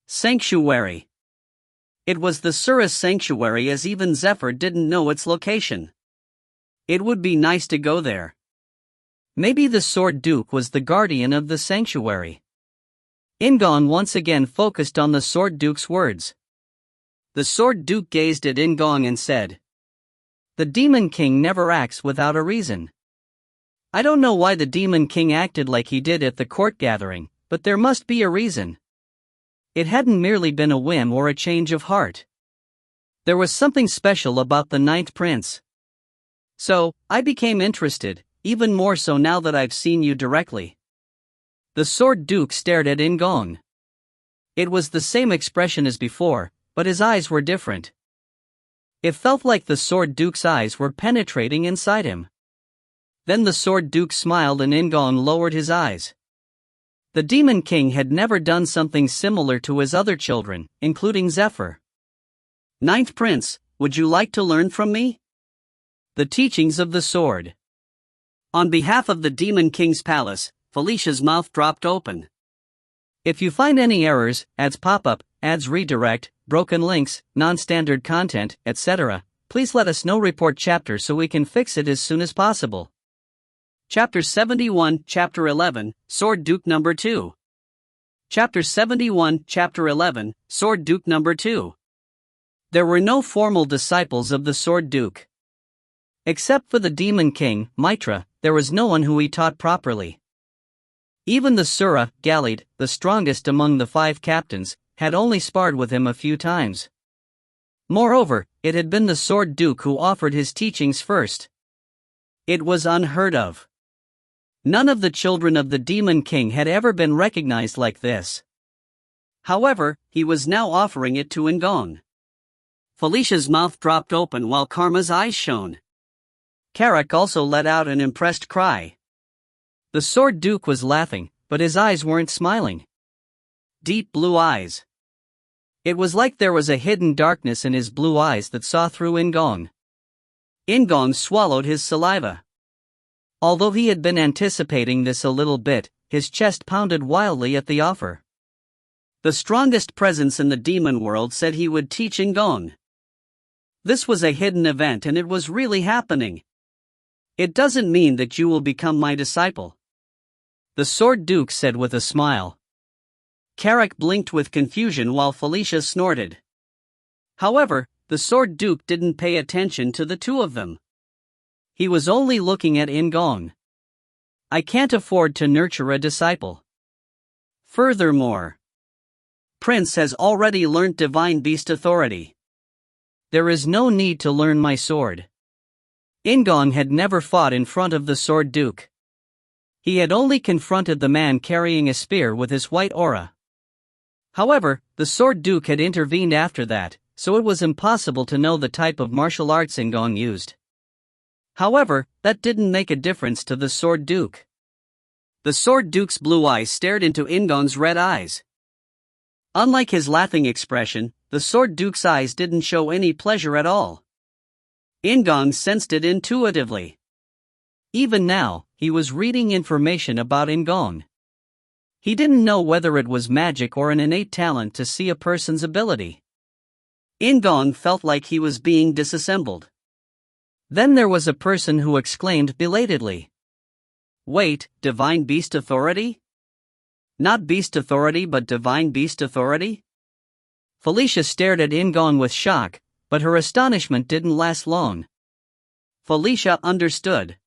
Speaker 1: Sanctuary. It was the Surus Sanctuary, as even Zephyr didn't know its location. It would be nice to go there. Maybe the Sword Duke was the guardian of the sanctuary. In-gong once again focused on the Sword Duke's words. The Sword Duke gazed at In-gong and said, The Demon King never acts without a reason. I don't know why the Demon King acted like he did at the court gathering, but there must be a reason. It hadn't merely been a whim or a change of heart. There was something special about the Ninth Prince. So, I became interested, even more so now that I've seen you directly. The Sword Duke stared at In-gong. It was the same expression as before, but his eyes were different. It felt like the Sword Duke's eyes were penetrating inside him. Then the Sword Duke smiled and In-gong lowered his eyes. The Demon King had never done something similar to his other children, including Zephyr. Ninth Prince, would you like to learn from me? The teachings of the sword. On behalf of the Demon King's palace, Felicia's mouth dropped open. If you find any errors, ads pop up, ads redirect, broken links, non-standard content, etc., please let us know. Report chapter so we can fix it as soon as possible. Chapter 71, Chapter 11, Sword Duke Number 2. Chapter 71, Chapter 11, Sword Duke Number 2. There were no formal disciples of the Sword Duke. Except for the Demon King, Mitra, there was no one who he taught properly. Even the Sura, Gallied, the strongest among the 5 captains, had only sparred with him a few times. Moreover, it had been the Sword Duke who offered his teachings first. It was unheard of. None of the children of the Demon King had ever been recognized like this. However, he was now offering it to In-gong. Felicia's mouth dropped open while Karma's eyes shone. Carrick also let out an impressed cry. The Sword Duke was laughing, but his eyes weren't smiling. Deep blue eyes. It was like there was a hidden darkness in his blue eyes that saw through In-gong. In-gong swallowed his saliva. Although he had been anticipating this a little bit, his chest pounded wildly at the offer. The strongest presence in the demon world said he would teach In-gong. This was a hidden event and it was really happening. It doesn't mean that you will become my disciple, the Sword Duke said with a smile. Carrick blinked with confusion while Felicia snorted. However, the Sword Duke didn't pay attention to the two of them. He was only looking at In-gong. I can't afford to nurture a disciple. Furthermore, Prince has already learnt Divine Beast Authority. There is no need to learn my sword. In-gong had never fought in front of the Sword Duke. He had only confronted the man carrying a spear with his white aura. However, the Sword Duke had intervened after that, so it was impossible to know the type of martial arts In-gong used. However, that didn't make a difference to the Sword Duke. The Sword Duke's blue eyes stared into In-gong's red eyes. Unlike his laughing expression, the Sword Duke's eyes didn't show any pleasure at all. In-gong sensed it intuitively. Even now, he was reading information about In-gong. He didn't know whether it was magic or an innate talent to see a person's ability. In-gong felt like he was being disassembled. Then there was a person who exclaimed belatedly, "Wait, Divine Beast Authority? Not Beast Authority but Divine Beast Authority?" Felicia stared at In-gong with shock, but her astonishment didn't last long. Felicia understood.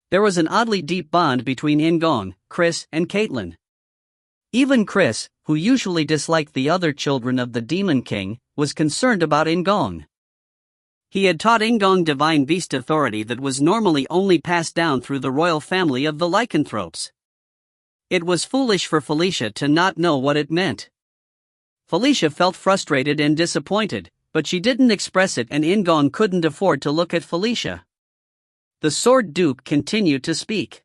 Speaker 1: There was an oddly deep bond between In-gong, Chris, and Caitlin. Even Chris, who usually disliked the other children of the Demon King, was concerned about In-gong. He had taught In-gong Divine Beast Authority that was normally only passed down through the royal family of the lycanthropes. It was foolish for Felicia to not know what it meant. Felicia felt frustrated and disappointed, but she didn't express it and In-gong couldn't afford to look at Felicia. The Sword Duke continued to speak.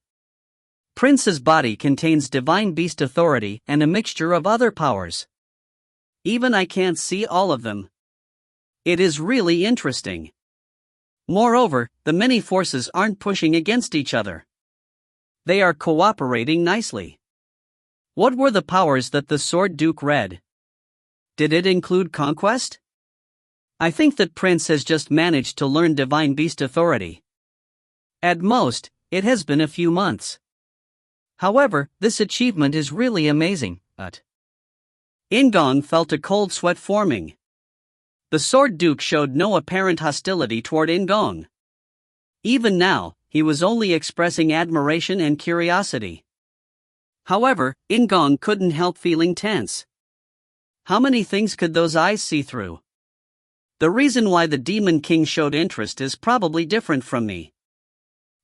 Speaker 1: Prince's body contains Divine Beast Authority and a mixture of other powers. Even I can't see all of them. It is really interesting. Moreover, the many forces aren't pushing against each other. They are cooperating nicely. What were the powers that the Sword Duke read? Did it include conquest? I think that Prince has just managed to learn Divine Beast Authority. At most, it has been a few months. However, this achievement is really amazing, but In-gong felt a cold sweat forming. The Sword Duke showed no apparent hostility toward In-gong. Even now, he was only expressing admiration and curiosity. However, In-gong couldn't help feeling tense. How many things could those eyes see through? The reason why the Demon King showed interest is probably different from me.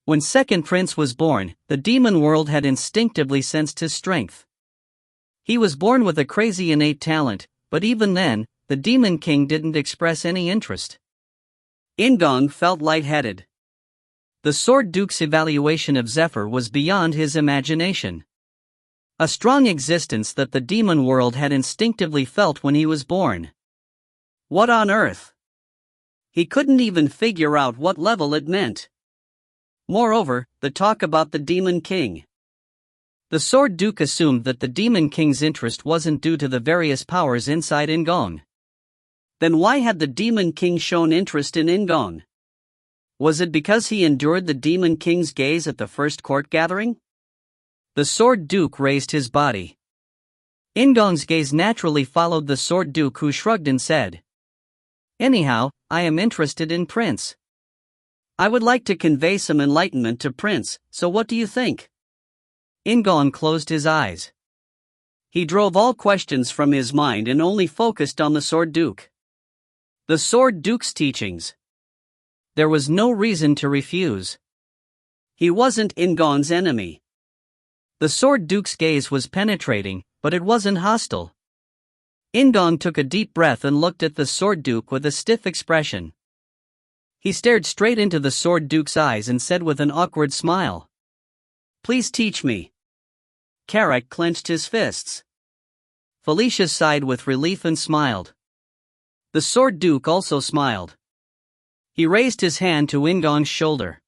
Speaker 1: When Second Prince was born, the demon world had instinctively sensed his strength. He was born with a crazy innate talent, but even then, the Demon King didn't express any interest. In-gong felt lightheaded. The Sword Duke's evaluation of Zephyr was beyond his imagination. A strong existence that the demon world had instinctively felt when he was born. What on earth? He couldn't even figure out what level it meant. Moreover, the talk about the Demon King. The Sword Duke assumed that the Demon King's interest wasn't due to the various powers inside In-gong. Then why had the Demon King shown interest in In-gong? Was it because he endured the Demon King's gaze at the first court gathering? The Sword Duke raised his body. In-gong's gaze naturally followed the Sword Duke, who shrugged and said, "Anyhow, I am interested in Prince. I would like to convey some enlightenment to Prince, so what do you think?" In-gong closed his eyes. He drove all questions from his mind and only focused on the Sword Duke. The Sword Duke's teachings. There was no reason to refuse. He wasn't In-gong's enemy. The Sword Duke's gaze was penetrating, but it wasn't hostile. In-gong took a deep breath and looked at the Sword Duke with a stiff expression. He stared straight into the Sword Duke's eyes and said with an awkward smile, "Please teach me." Carrick clenched his fists. Felicia sighed with relief and smiled. The Sword Duke also smiled. He raised his hand to In-gong's shoulder.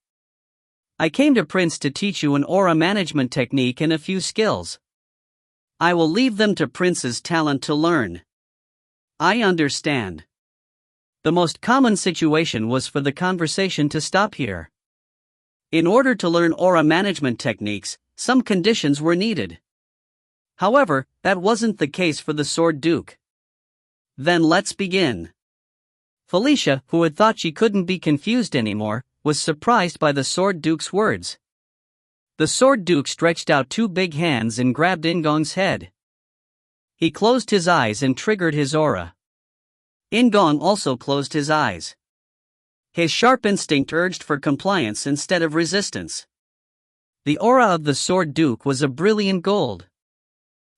Speaker 1: "I came to Prince to teach you an aura management technique and a few skills. I will leave them to Prince's talent to learn." "I understand." The most common situation was for the conversation to stop here. In order to learn aura management techniques, some conditions were needed. However, that wasn't the case for the Sword Duke. "Then let's begin." Felicia, who had thought she couldn't be confused anymore, was surprised by the Sword Duke's words. The Sword Duke stretched out two big hands and grabbed In-gong's head. He closed his eyes and triggered his aura. In-gong also closed his eyes. His sharp instinct urged for compliance instead of resistance. The aura of the Sword Duke was a brilliant gold.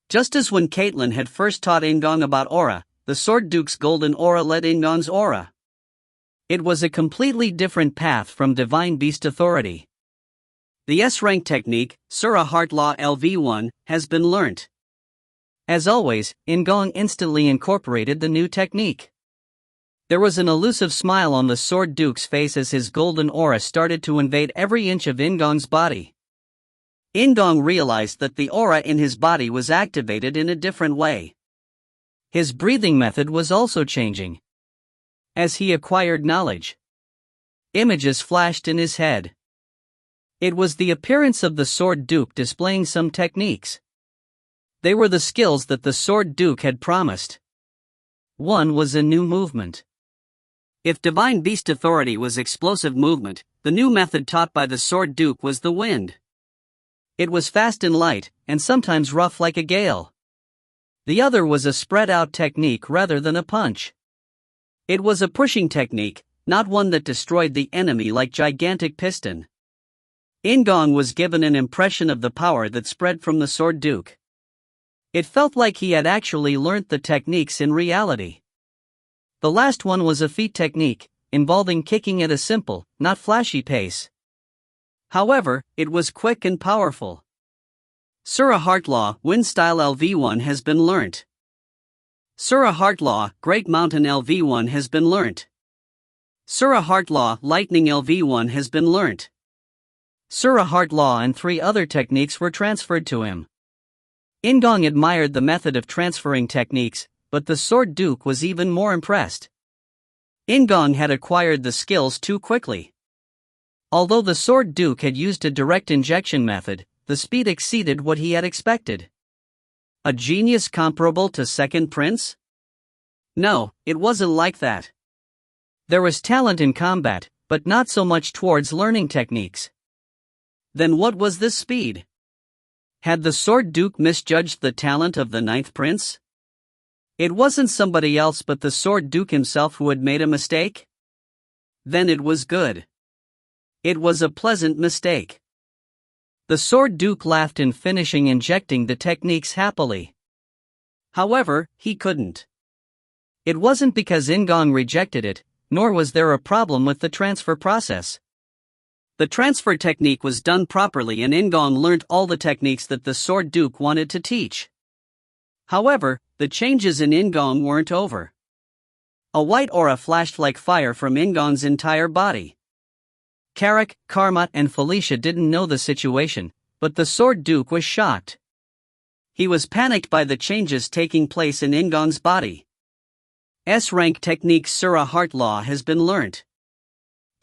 Speaker 1: Just as when Caitlin had first taught In-gong about aura, the Sword Duke's golden aura led In-gong's aura. It was a completely different path from Divine Beast Authority. The S-rank technique, Sura Heart Law LV1, has been learnt. As always, In-gong instantly incorporated the new technique. There was an elusive smile on the Sword Duke's face as his golden aura started to invade every inch of In-gong's body. In-gong realized that the aura in his body was activated in a different way. His breathing method was also changing. As he acquired knowledge, images flashed in his head. It was the appearance of the Sword Duke displaying some techniques. They were the skills that the Sword Duke had promised. One was a new movement. If Divine Beast Authority was explosive movement, the new method taught by the Sword Duke was the wind. It was fast and light, and sometimes rough like a gale. The other was a spread-out technique rather than a punch. It was a pushing technique, not one that destroyed the enemy like gigantic piston. In-gong was given an impression of the power that spread from the Sword Duke. It felt like he had actually learnt the techniques in reality. The last one was a feat technique, involving kicking at a simple, not flashy pace. However, it was quick and powerful. Sura Heart Law Wind Style LV1 has been learnt. Sura Heart Law Great Mountain LV1 has been learnt. Sura Heart Law Lightning LV1 has been learnt. Sura Heart Law and 3 other techniques were transferred to him. In-gong admired the method of transferring techniques, but the Sword Duke was even more impressed. In-gong had acquired the skills too quickly. Although the Sword Duke had used a direct injection method, the speed exceeded what he had expected. A genius comparable to Second Prince? No, it wasn't like that. There was talent in combat, but not so much towards learning techniques. Then what was this speed? Had the Sword Duke misjudged the talent of the Ninth Prince? It wasn't somebody else but the Sword Duke himself who had made a mistake? Then it was good. It was a pleasant mistake. The Sword Duke laughed in finishing injecting the techniques happily. However, he couldn't. It wasn't because In-gong rejected it, nor was there a problem with the transfer process. The transfer technique was done properly and In-gong learnt all the techniques that the Sword Duke wanted to teach. However, the changes in In-gong weren't over. A white aura flashed like fire from In-gong's entire body. Carrick, Karma, and Felicia didn't know the situation, but the Sword Duke was shocked. He was panicked by the changes taking place in In-gong's body. S-rank technique Sura Heart Law has been learnt.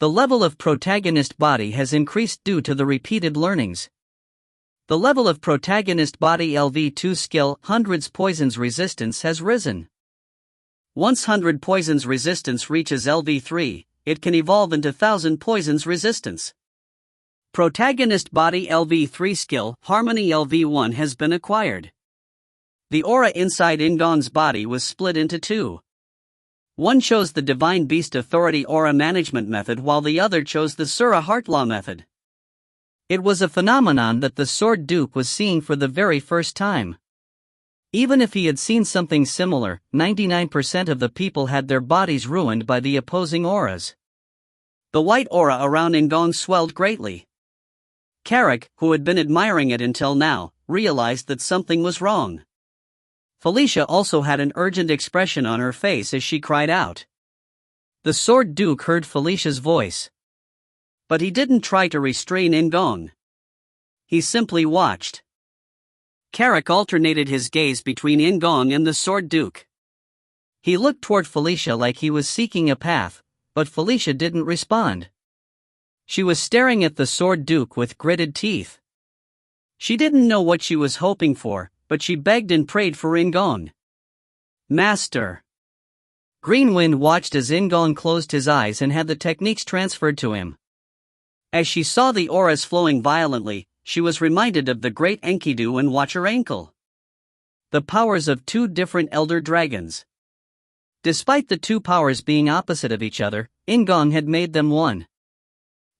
Speaker 1: The level of protagonist body has increased due to the repeated learnings. The level of protagonist body LV2 skill Hundreds Poisons Resistance has risen. Once 100 Poisons Resistance reaches LV3, it can evolve into 1000 Poisons Resistance. Protagonist Body LV3 skill Harmony LV1 has been acquired. The aura inside In-gong's body was split into two. One chose the Divine Beast Authority Aura Management method while the other chose the Sura Heart Law method. It was a phenomenon that the Sword Duke was seeing for the very first time. Even if he had seen something similar, 99% of the people had their bodies ruined by the opposing auras. The white aura around In-gong swelled greatly. Carrick, who had been admiring it until now, realized that something was wrong. Felicia also had an urgent expression on her face as she cried out. The Sword Duke heard Felicia's voice. But he didn't try to restrain In-gong. He simply watched. Carrick alternated his gaze between In-gong and the Sword Duke. He looked toward Felicia like he was seeking a path, but Felicia didn't respond. She was staring at the Sword Duke with gritted teeth. She didn't know what she was hoping for, but she begged and prayed for In-gong. Master. Green Wind watched as In-gong closed his eyes and had the techniques transferred to him. As she saw the auras flowing violently, she was reminded of the great Enkidu and Watcher Ankle. The powers of two different elder dragons. Despite the two powers being opposite of each other, In-gong had made them one.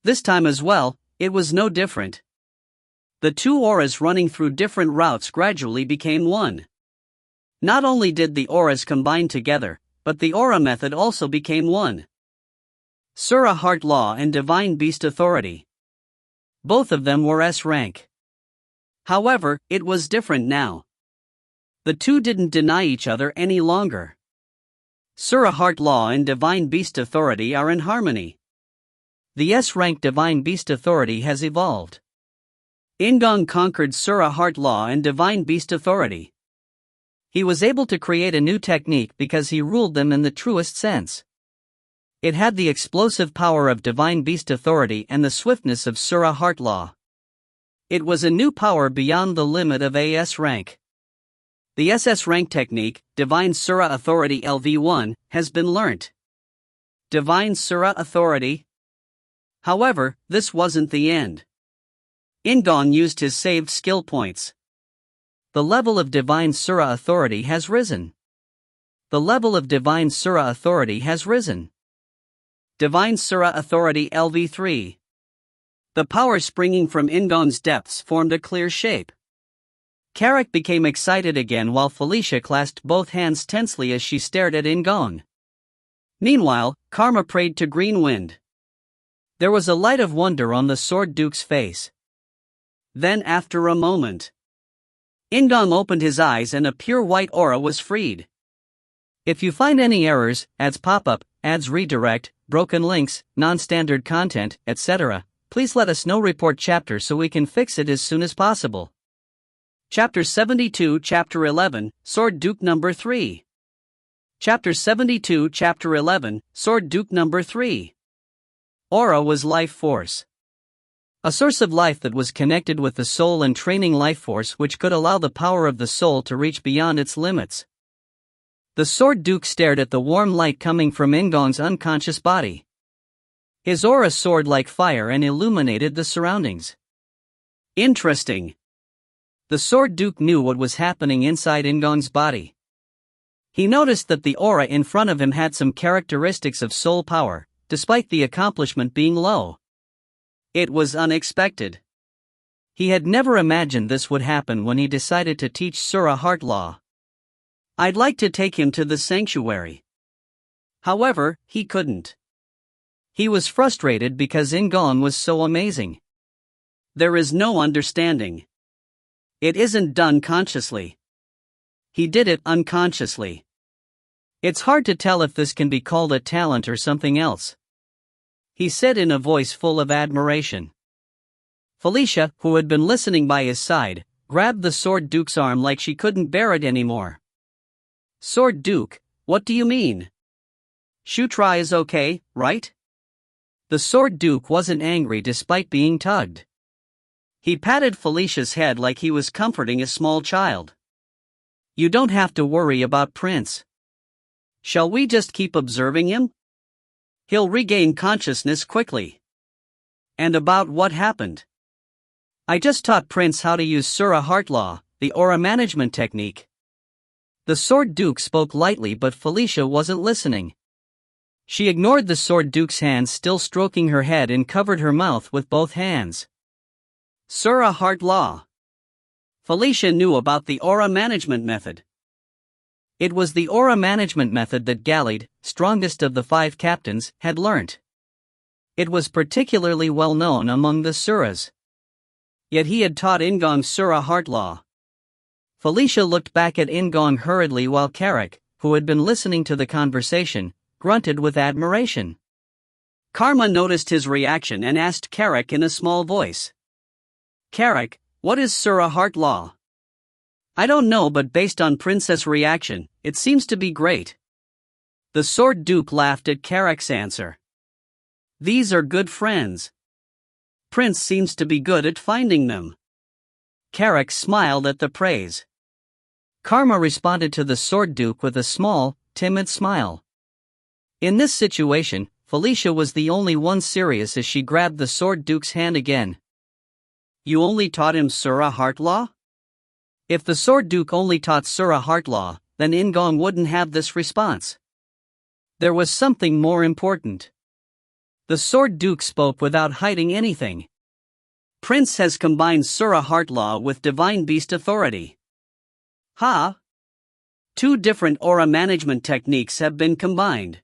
Speaker 1: This time as well, it was no different. The two auras running through different routes gradually became one. Not only did the auras combine together, but the aura method also became one. Sura Heart Law and Divine Beast Authority. Both of them were S rank. However, it was different now. The two didn't deny each other any longer. Sura Heart Law and Divine Beast Authority are in harmony. The S-rank Divine Beast Authority has evolved. In-gong conquered Sura Heart Law and Divine Beast Authority. He was able to create a new technique because he ruled them in the truest sense. It had the explosive power of Divine Beast Authority and the swiftness of Sura Heart Law. It was a new power beyond the limit of AS rank. The SS rank technique, Divine Sura Authority LV1, has been learnt. Divine Sura Authority. However, this wasn't the end. In-gong used his saved skill points. The level of Divine Sura Authority has risen. The level of Divine Sura Authority has risen. Divine Sura Authority LV3. The power springing from In-gong's depths formed a clear shape. Carrick became excited again while Felicia clasped both hands tensely as she stared at In-gong. Meanwhile, Karma prayed to Green Wind. There was a light of wonder on the Sword Duke's face. Then after a moment, In-gong opened his eyes and a pure white aura was freed. If you find any errors, ads pop-up, ads redirect, broken links, non-standard content, etc., please let us know. Report chapter so we can fix it as soon as possible. Chapter 72 Chapter 11, Sword Duke Number 3. Chapter 72 Chapter 11, Sword Duke Number 3. Aura was life force. A source of life that was connected with the soul and training life force which could allow the power of the soul to reach beyond its limits. The Sword Duke stared at the warm light coming from In-gong's unconscious body. His aura soared like fire and illuminated the surroundings. Interesting. The Sword Duke knew what was happening inside In-gong's body. He noticed that the aura in front of him had some characteristics of soul power, despite the accomplishment being low. It was unexpected. He had never imagined this would happen when he decided to teach Sura Heart Law. I'd like to take him to the sanctuary. However, he couldn't. He was frustrated because In-gong was so amazing. There is no understanding. It isn't done consciously. He did it unconsciously. It's hard to tell if this can be called a talent or something else. He said in a voice full of admiration. Felicia, who had been listening by his side, grabbed the Sword Duke's arm like she couldn't bear it anymore. Sword Duke, what do you mean? Shutra is okay, right? The Sword Duke wasn't angry despite being tugged. He patted Felicia's head like he was comforting a small child. You don't have to worry about Prince. Shall we just keep observing him? He'll regain consciousness quickly. And about what happened? I just taught Prince how to use Sura Heart Law, the aura management technique. The Sword Duke spoke lightly, but Felicia wasn't listening. She ignored the Sword Duke's hands still stroking her head and covered her mouth with both hands. Sura Heart Law. Felicia knew about the aura management method. It was the aura management method that Gallied, strongest of the 5 captains, had learnt. It was particularly well known among the Suras. Yet he had taught In-gong Sura Heart Law. Felicia looked back at In-gong hurriedly while Carrick, who had been listening to the conversation, grunted with admiration. Karma noticed his reaction and asked Carrick in a small voice. Carrick, what is Sura Heart Law? I don't know, but based on Princess' reaction, it seems to be great. The Sword Duke laughed at Carrick's answer. These are good friends. Prince seems to be good at finding them. Carrick smiled at the praise. Karma responded to the Sword Duke with a small, timid smile. In this situation, Felicia was the only one serious as she grabbed the Sword Duke's hand again. You only taught him Sura Heart Law? If the Sword Duke only taught Sura Heart Law, then In-gong wouldn't have this response. There was something more important. The Sword Duke spoke without hiding anything. Prince has combined Sura Heart Law with Divine Beast Authority. Ha! 2 different aura management techniques have been combined.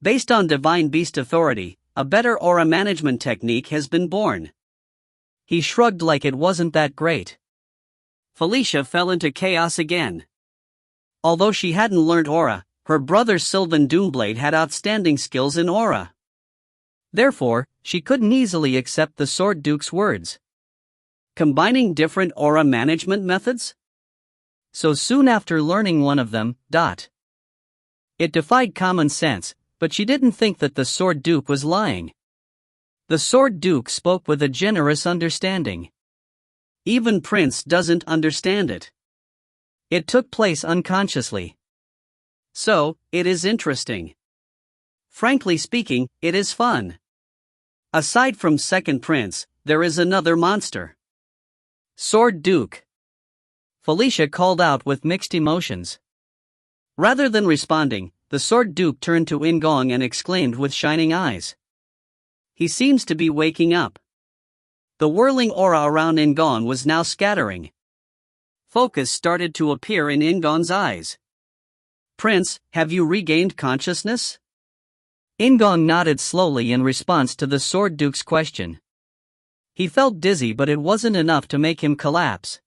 Speaker 1: Based on Divine Beast Authority, a better aura management technique has been born. He shrugged like it wasn't that great. Felicia fell into chaos again. Although she hadn't learned aura, her brother Sylvan Doomblade had outstanding skills in aura. Therefore, she couldn't easily accept the Sword Duke's words. Combining different aura management methods? So soon after learning one of them, It defied common sense, but she didn't think that the Sword Duke was lying. The Sword Duke spoke with a generous understanding. Even Prince doesn't understand it. It took place unconsciously. So, it is interesting. Frankly speaking, it is fun. Aside from Second Prince, there is another monster. Sword Duke. Felicia called out with mixed emotions. Rather than responding, the Sword Duke turned to In-gong and exclaimed with shining eyes. He seems to be waking up. The whirling aura around In-gong was now scattering. Focus started to appear in In-gong's eyes. Prince, have you regained consciousness? In-gong nodded slowly in response to the Sword Duke's question. He felt dizzy, but it wasn't enough to make him collapse.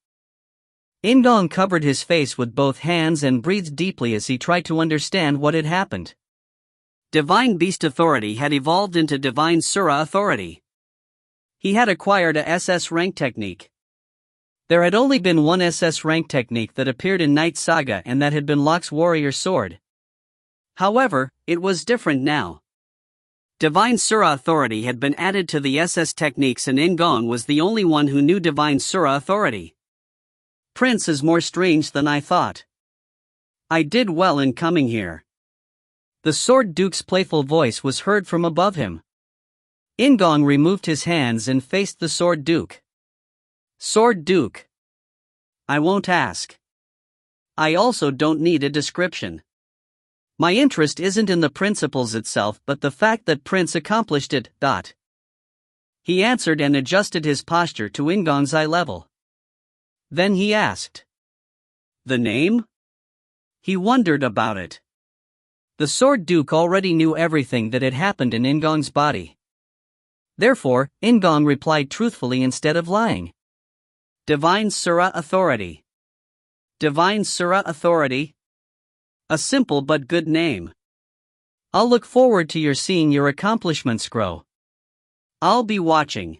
Speaker 1: In-gong covered his face with both hands and breathed deeply as he tried to understand what had happened. Divine Beast Authority had evolved into Divine Sura Authority. He had acquired a SS rank technique. There had only been one SS rank technique that appeared in Knight Saga, and that had been Locke's warrior sword. However, it was different now. Divine Sura Authority had been added to the SS techniques, and In-gong was the only one who knew Divine Sura Authority. Prince is more strange than I thought. I did well in coming here. The Sword Duke's playful voice was heard from above him. In-gong removed his hands and faced the Sword Duke. Sword Duke. I won't ask. I also don't need a description. My interest isn't in the principles itself, but the fact that Prince accomplished it. He answered and adjusted his posture to In-gong's eye level. Then he asked. The name? He wondered about it. The Sword Duke already knew everything that had happened in In-gong's body. Therefore, In-gong replied truthfully instead of lying. Divine Sura Authority. Divine Sura Authority? A simple but good name. I'll look forward to seeing your accomplishments grow. I'll be watching.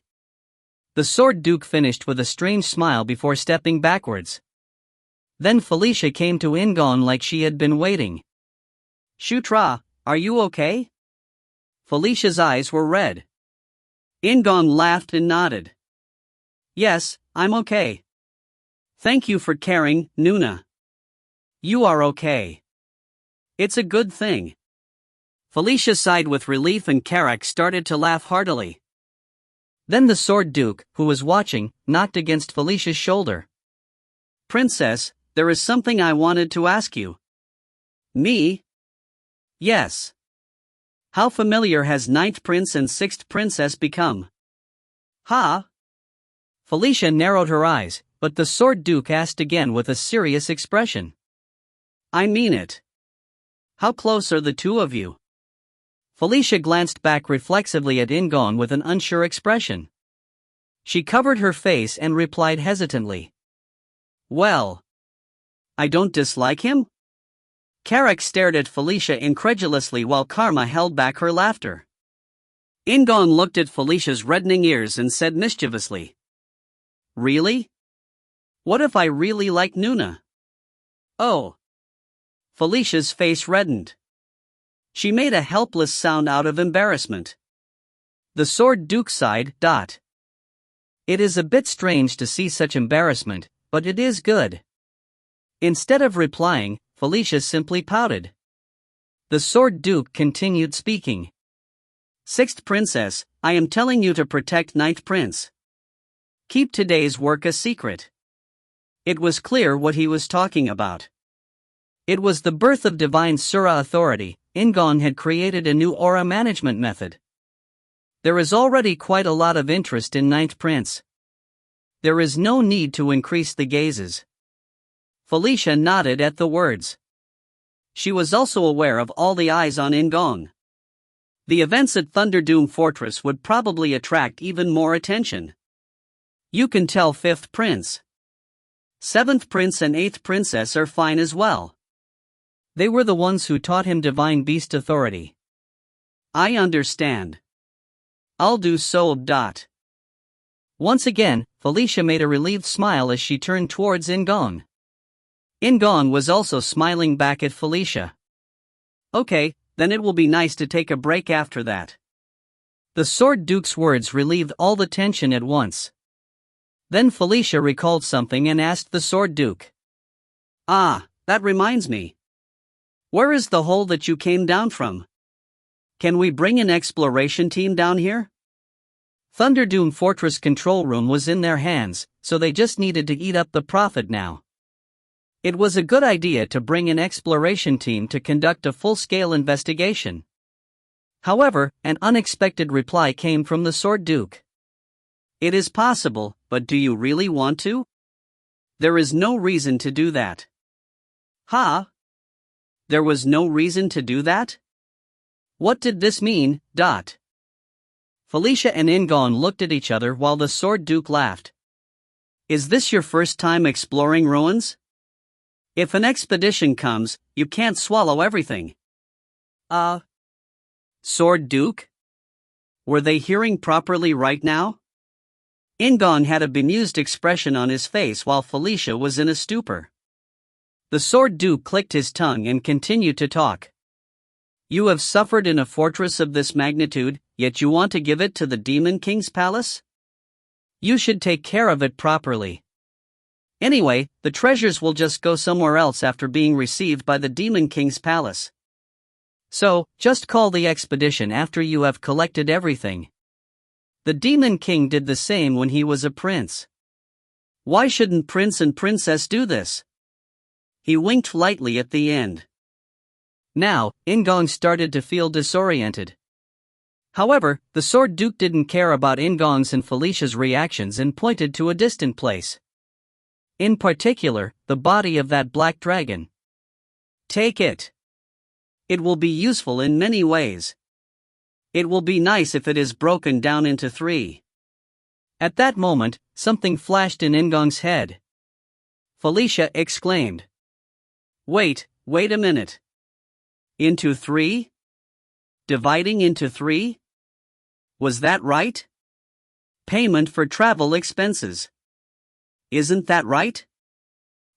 Speaker 1: The Sword Duke finished with a strange smile before stepping backwards. Then Felicia came to In-gong like she had been waiting. Shutra, are you okay? Felicia's eyes were red. In-gong laughed and nodded. Yes, I'm okay. Thank you for caring, Nuna. You are okay. It's a good thing. Felicia sighed with relief, and Carrick started to laugh heartily. Then the Sword Duke, who was watching, knocked against Felicia's shoulder. "Princess, there is something I wanted to ask you." "Me?" "Yes. How familiar has Ninth Prince and Sixth Princess become?" "Huh?" Felicia narrowed her eyes, but the Sword Duke asked again with a serious expression. "I mean it. How close are the two of you?" Felicia glanced back reflexively at In-gong with an unsure expression. She covered her face and replied hesitantly. "Well, I don't dislike him?" Carrick stared at Felicia incredulously while Karma held back her laughter. In-gong looked at Felicia's reddening ears and said mischievously, "Really? What if I really like Nuna?" "Oh." Felicia's face reddened. She made a helpless sound out of embarrassment. The Sword Duke sighed. "It is a bit strange to see such embarrassment, but it is good." Instead of replying, Felicia simply pouted. The Sword Duke continued speaking. "Sixth Princess, I am telling you to protect Ninth Prince. Keep today's work a secret." It was clear what he was talking about. It was the birth of divine Sura authority. In-gong had created a new aura management method. There is already quite a lot of interest in Ninth Prince. There is no need to increase the gazes. Felicia nodded at the words. She was also aware of all the eyes on In-gong. The events at Thunderdoom Fortress would probably attract even more attention. You can tell Fifth Prince, Seventh Prince and Eighth Princess are fine as well. They were the ones who taught him divine beast authority. I understand. I'll do so. Once again, Felicia made a relieved smile as she turned towards In-gong. In-gong was also smiling back at Felicia. Okay, then it will be nice to take a break after that. The Sword Duke's words relieved all the tension at once. Then Felicia recalled something and asked the Sword Duke. "Ah, that reminds me. Where is the hole that you came down from? Can we bring an exploration team down here?" Thunderdoom Fortress control room was in their hands, so they just needed to eat up the profit now. It was a good idea to bring an exploration team to conduct a full-scale investigation. However, an unexpected reply came from the Sword Duke. "It is possible, but do you really want to? There is no reason to do that." "Huh? There was no reason to do that? What did this mean?" Felicia and In-gong looked at each other while the Sword Duke laughed. "Is this your first time exploring ruins? If an expedition comes, you can't swallow everything." Sword Duke? Were they hearing properly right now? In-gong had a bemused expression on his face while Felicia was in a stupor. The Sword Duke clicked his tongue and continued to talk. "You have suffered in a fortress of this magnitude, yet you want to give it to the Demon King's palace? You should take care of it properly. Anyway, the treasures will just go somewhere else after being received by the Demon King's palace. So, just call the expedition after you have collected everything. The Demon King did the same when he was a prince. Why shouldn't Prince and Princess do this?" He winked lightly at the end. Now, In-gong started to feel disoriented. However, the Sword Duke didn't care about In-gong's and Felicia's reactions and pointed to a distant place. In particular, the body of that black dragon. "Take it. It will be useful in many ways. It will be nice if it is broken down into 3. At that moment, something flashed in In-gong's head. Felicia exclaimed. Wait a minute. Into 3? Dividing into 3? Was that right? Payment for travel expenses. Isn't that right?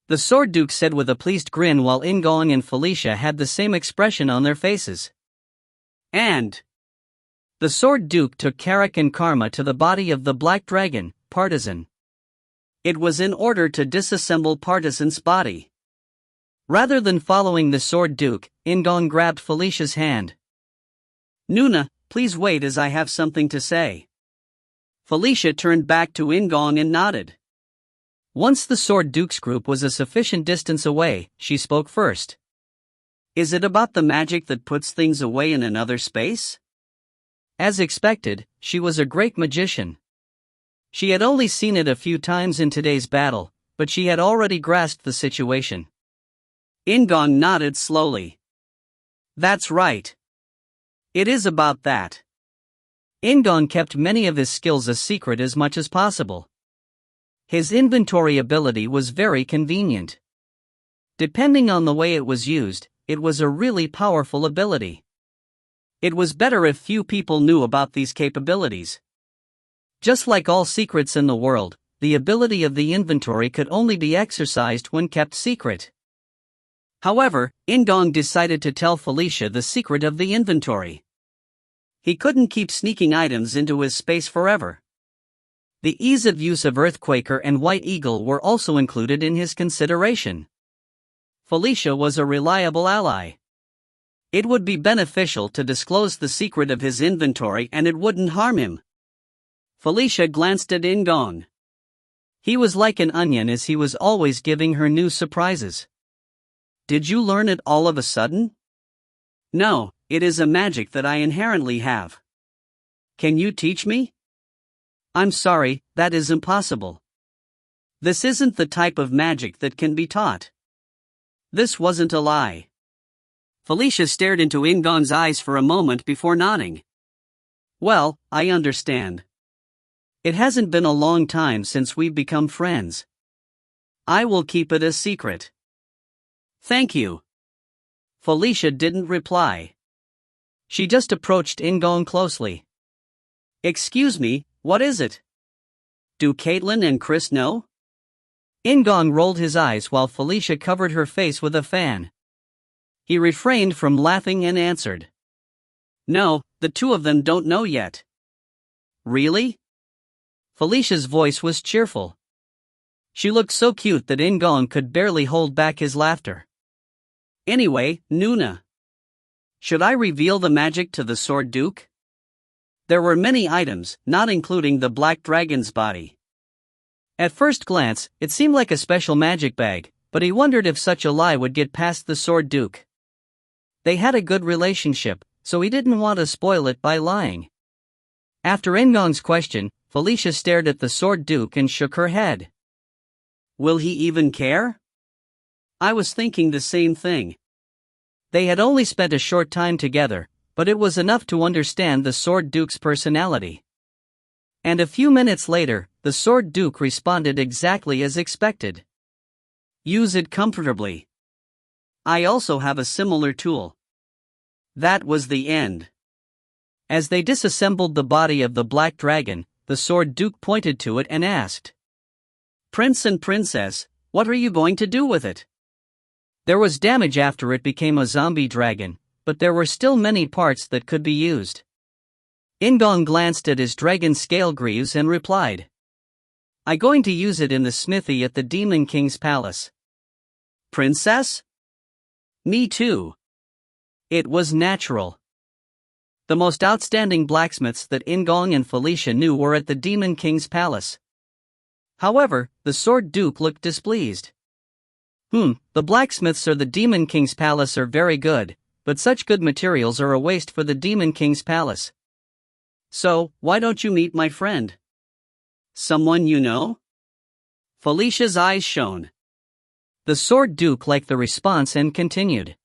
Speaker 1: The Sword Duke said with a pleased grin while In-gong and Felicia had the same expression on their faces. And the Sword Duke took Carrick and Karma to the body of the Black Dragon, Partisan. It was in order to disassemble Partisan's body. Rather than following the Sword Duke, In-gong grabbed Felicia's hand. Nuna, please wait as I have something to say. Felicia turned back to In-gong and nodded. Once the Sword Duke's group was a sufficient distance away, she spoke first. Is it about the magic that puts things away in another space? As expected, she was a great magician. She had only seen it a few times in today's battle, but she had already grasped the situation. In-gong nodded slowly. That's right. It is about that. In-gong kept many of his skills a secret as much as possible. His inventory ability was very convenient. Depending on the way it was used, it was a really powerful ability. It was better if few people knew about these capabilities. Just like all secrets in the world, the ability of the inventory could only be exercised when kept secret. However, In-gong decided to tell Felicia the secret of the inventory. He couldn't keep sneaking items into his space forever. The ease of use of Earthquaker and White Eagle were also included in his consideration. Felicia was a reliable ally. It would be beneficial to disclose the secret of his inventory and it wouldn't harm him. Felicia glanced at In-gong. He was like an onion as he was always giving her new surprises. Did you learn it all of a sudden? No, it is a magic that I inherently have. Can you teach me? I'm sorry, that is impossible. This isn't the type of magic that can be taught. This wasn't a lie. Felicia stared into In-gong's eyes for a moment before nodding. Well, I understand. It hasn't been a long time since we've become friends. I will keep it a secret. Thank you. Felicia didn't reply. She just approached In-gong closely. Excuse me, what is it? Do Caitlin and Chris know? In-gong rolled his eyes while Felicia covered her face with a fan. He refrained from laughing and answered. No, the two of them don't know yet. Really? Felicia's voice was cheerful. She looked so cute that In-gong could barely hold back his laughter. Anyway, Nuna. Should I reveal the magic to the Sword Duke? There were many items, not including the Black Dragon's body. At first glance, it seemed like a special magic bag, but he wondered if such a lie would get past the Sword Duke. They had a good relationship, so he didn't want to spoil it by lying. After In-gong's question, Felicia stared at the Sword Duke and shook her head. Will he even care? I was thinking the same thing. They had only spent a short time together, but it was enough to understand the Sword Duke's personality. And a few minutes later, the Sword Duke responded exactly as expected. Use it comfortably. I also have a similar tool. That was the end. As they disassembled the body of the Black Dragon, the Sword Duke pointed to it and asked, Prince and Princess, what are you going to do with it? There was damage after it became a zombie dragon, but there were still many parts that could be used. In-gong glanced at his dragon scale greaves and replied, I'm going to use it in the smithy at the Demon King's palace. Princess? Me too. It was natural. The most outstanding blacksmiths that In-gong and Felicia knew were at the Demon King's palace. However, the Sword Duke looked displeased. The blacksmiths or the Demon King's palace are very good, but such good materials are a waste for the Demon King's palace. So, why don't you meet my friend? Someone you know? Felicia's eyes shone. The Sword Duke liked the response and continued.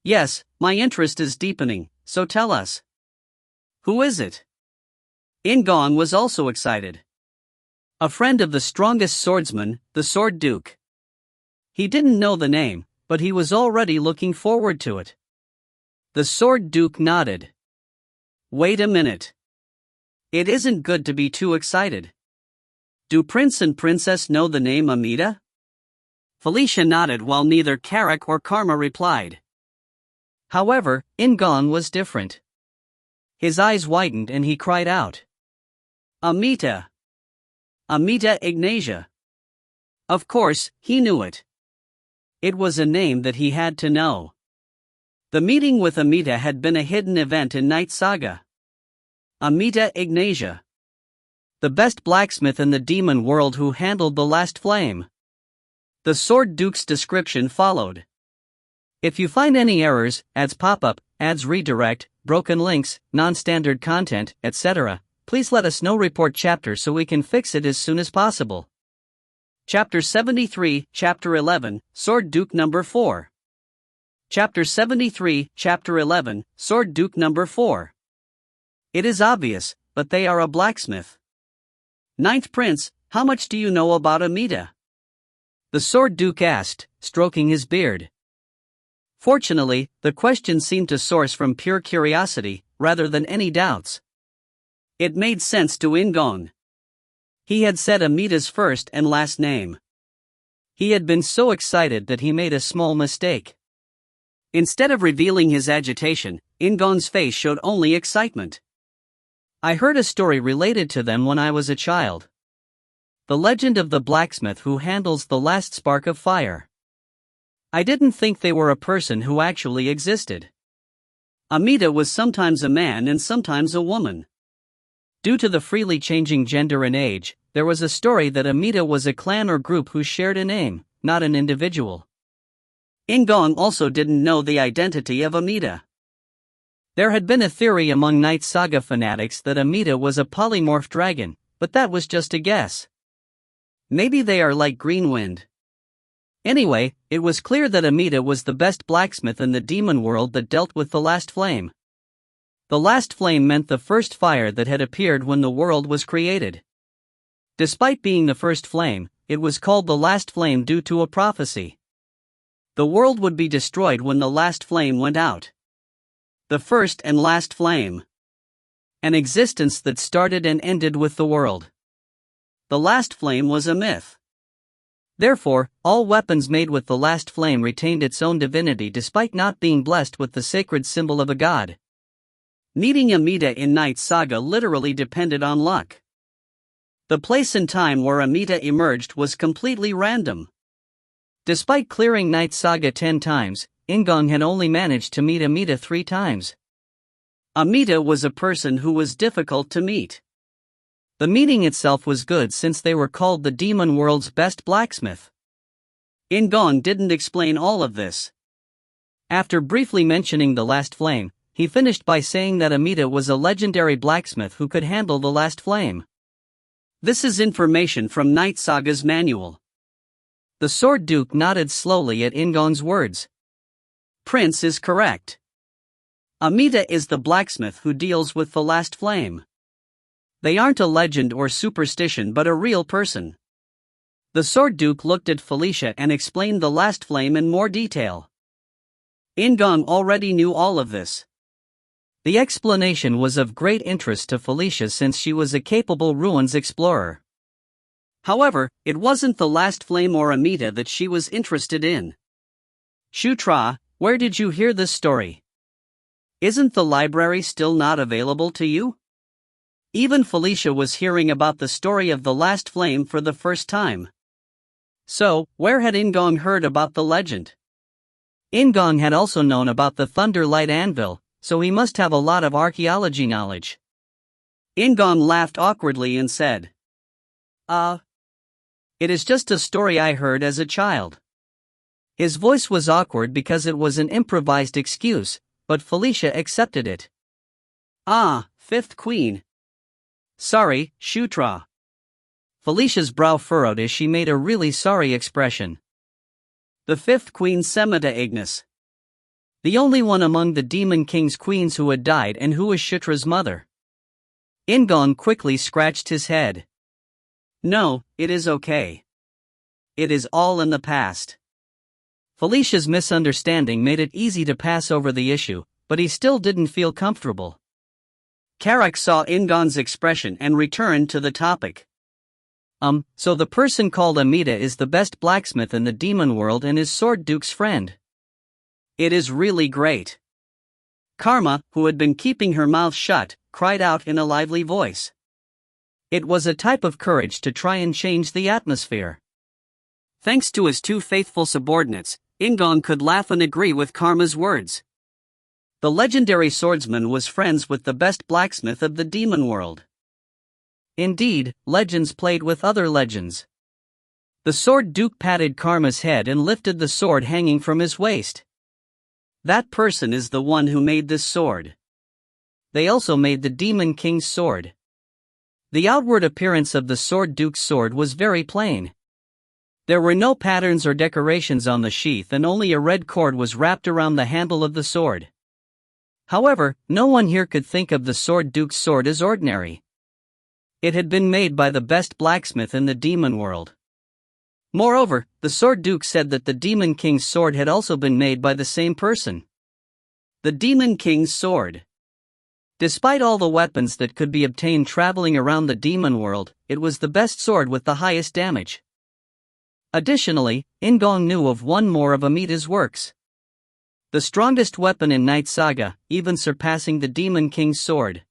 Speaker 1: Yes, my interest is deepening, so tell us. Who is it? In-gong was also excited. A friend of the strongest swordsman, the Sword Duke. He didn't know the name, but he was already looking forward to it. The Sword Duke nodded. Wait a minute. It isn't good to be too excited. Do Prince and Princess know the name Amita? Felicia nodded while neither Carrick or Karma replied. However, In-gong was different. His eyes widened and he cried out. Amita! Amita Ignatia! Of course, he knew it. It was a name that he had to know. The meeting with Amita had been a hidden event in Knight Saga. Amita Ignatia. The best blacksmith in the demon world who handled the last flame. The Sword Duke's description followed. If you find any errors, ads pop up, ads redirect, broken links, non-standard content, etc., please let us know. Report chapter so we can fix it as soon as possible. Chapter 73, Chapter 11, Sword Duke number 4. Chapter 73, Chapter 11, Sword Duke number 4. It is obvious, but they are a blacksmith. Ninth Prince, how much do you know about Amida? The Sword Duke asked, stroking his beard. Fortunately, the question seemed to source from pure curiosity, rather than any doubts. It made sense to In-gong. He had said Amida's first and last name. He had been so excited that he made a small mistake. Instead of revealing his agitation, In-gong's face showed only excitement. I heard a story related to them when I was a child. The legend of the blacksmith who handles the last spark of fire. I didn't think they were a person who actually existed. Amida was sometimes a man and sometimes a woman. Due to the freely changing gender and age, there was a story that Amida was a clan or group who shared a name, not an individual. In-gong also didn't know the identity of Amida. There had been a theory among Knight Saga fanatics that Amida was a polymorph dragon, but that was just a guess. Maybe they are like Greenwind. Anyway, it was clear that Amida was the best blacksmith in the demon world that dealt with the last flame. The last flame meant the first fire that had appeared when the world was created. Despite being the first flame, it was called the last flame due to a prophecy. The world would be destroyed when the last flame went out. The first and last flame. An existence that started and ended with the world. The last flame was a myth. Therefore, all weapons made with the last flame retained its own divinity despite not being blessed with the sacred symbol of a god. Meeting Amida in Knight Saga literally depended on luck. The place and time where Amida emerged was completely random. Despite clearing Knight Saga 10 times, In-gong had only managed to meet Amida 3 times. Amida was a person who was difficult to meet. The meeting itself was good since they were called the demon world's best blacksmith. In-gong didn't explain all of this. After briefly mentioning the last flame, he finished by saying that Amida was a legendary blacksmith who could handle the last flame. This is information from Knight Saga's manual. The Sword Duke nodded slowly at In-gong's words. Prince is correct. Amida is the blacksmith who deals with the last flame. They aren't a legend or superstition but a real person. The Sword Duke looked at Felicia and explained the last flame in more detail. In-gong already knew all of this. The explanation was of great interest to Felicia since she was a capable ruins explorer. However, it wasn't the last flame or Amida that she was interested in. Shutra, where did you hear this story? Isn't the library still not available to you? Even Felicia was hearing about the story of the last flame for the first time. So, where had In-gong heard about the legend? In-gong had also known about the Thunderlight Anvil, so he must have a lot of archaeology knowledge. In-gong laughed awkwardly and said, It is just a story I heard as a child. His voice was awkward because it was an improvised excuse, but Felicia accepted it. Fifth Queen. Sorry, Shutra. Felicia's brow furrowed as she made a really sorry expression. The fifth queen, Shutra Ignus. The only one among the Demon King's queens who had died and who was Shutra's mother. In-gong quickly scratched his head. No, it is okay. It is all in the past. Felicia's misunderstanding made it easy to pass over the issue, but he still didn't feel comfortable. Karak saw In-gong's expression and returned to the topic. So the person called Amida is the best blacksmith in the demon world and is Sword Duke's friend. It is really great. Karma, who had been keeping her mouth shut, cried out in a lively voice. It was a type of courage to try and change the atmosphere. Thanks to his 2 faithful subordinates, In-gong could laugh and agree with Karma's words. The legendary swordsman was friends with the best blacksmith of the demon world. Indeed, legends played with other legends. The Sword Duke patted Karma's head and lifted the sword hanging from his waist. That person is the one who made this sword. They also made the Demon King's sword. The outward appearance of the Sword Duke's sword was very plain. There were no patterns or decorations on the sheath, and only a red cord was wrapped around the handle of the sword. However, no one here could think of the Sword Duke's sword as ordinary. It had been made by the best blacksmith in the demon world. Moreover, the Sword Duke said that the Demon King's sword had also been made by the same person. The Demon King's sword. Despite all the weapons that could be obtained traveling around the demon world, it was the best sword with the highest damage. Additionally, In-gong knew of one more of Amita's works. The strongest weapon in Knight Saga, even surpassing the Demon King's sword.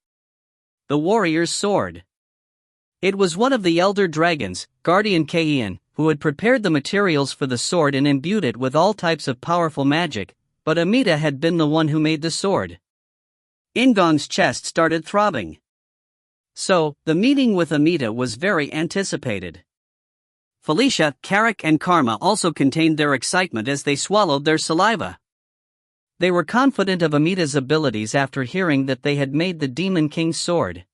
Speaker 1: The Warrior's Sword. It was one of the elder dragons, Guardian Keian, who had prepared the materials for the sword and imbued it with all types of powerful magic, but Amita had been the one who made the sword. In-gong's chest started throbbing. So, the meeting with Amita was very anticipated. Felicia, Carrick and Karma also contained their excitement as they swallowed their saliva. They were confident of Amita's abilities after hearing that they had made the Demon King's sword.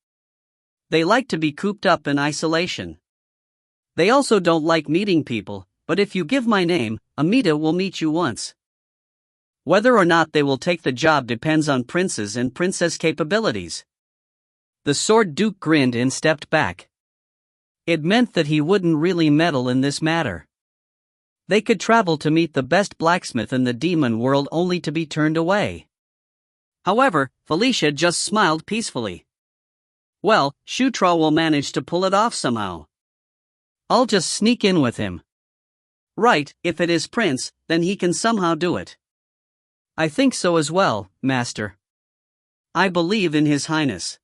Speaker 1: They like to be cooped up in isolation. They also don't like meeting people, but if you give my name, Amita will meet you once. Whether or not they will take the job depends on prince's and princess capabilities. The Sword Duke grinned and stepped back. It meant that he wouldn't really meddle in this matter. They could travel to meet the best blacksmith in the demon world only to be turned away. However, Felicia just smiled peacefully. Well, Shutra will manage to pull it off somehow. I'll just sneak in with him. Right, if it is Prince, then he can somehow do it. I think so as well, Master. I believe in His Highness.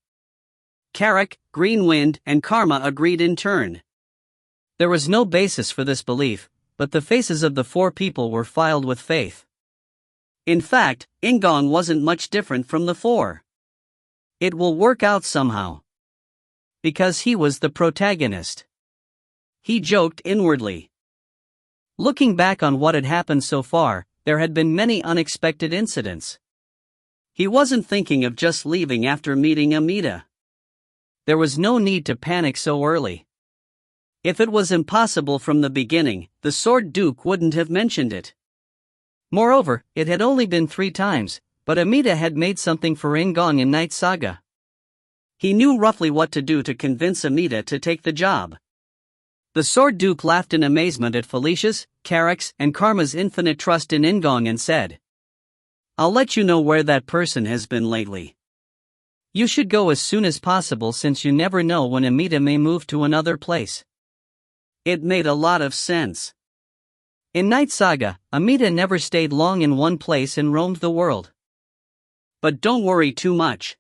Speaker 1: Carrick, Greenwind, and Karma agreed in turn. There was no basis for this belief, but the faces of the four people were filled with faith. In fact, In-gong wasn't much different from the four. It will work out somehow. Because he was the protagonist. He joked inwardly. Looking back on what had happened so far, there had been many unexpected incidents. He wasn't thinking of just leaving after meeting Amita. There was no need to panic so early. If it was impossible from the beginning, the Sword Duke wouldn't have mentioned it. Moreover, it had only been 3 times, but Amita had made something for In-gong in Knight Saga. He knew roughly what to do to convince Amita to take the job. The Sword Duke laughed in amazement at Felicia's, Carrick's, and Karma's infinite trust in In-gong and said, "I'll let you know where that person has been lately. You should go as soon as possible since you never know when Amita may move to another place." It made a lot of sense. In Knight Saga, Amita never stayed long in one place and roamed the world. But don't worry too much.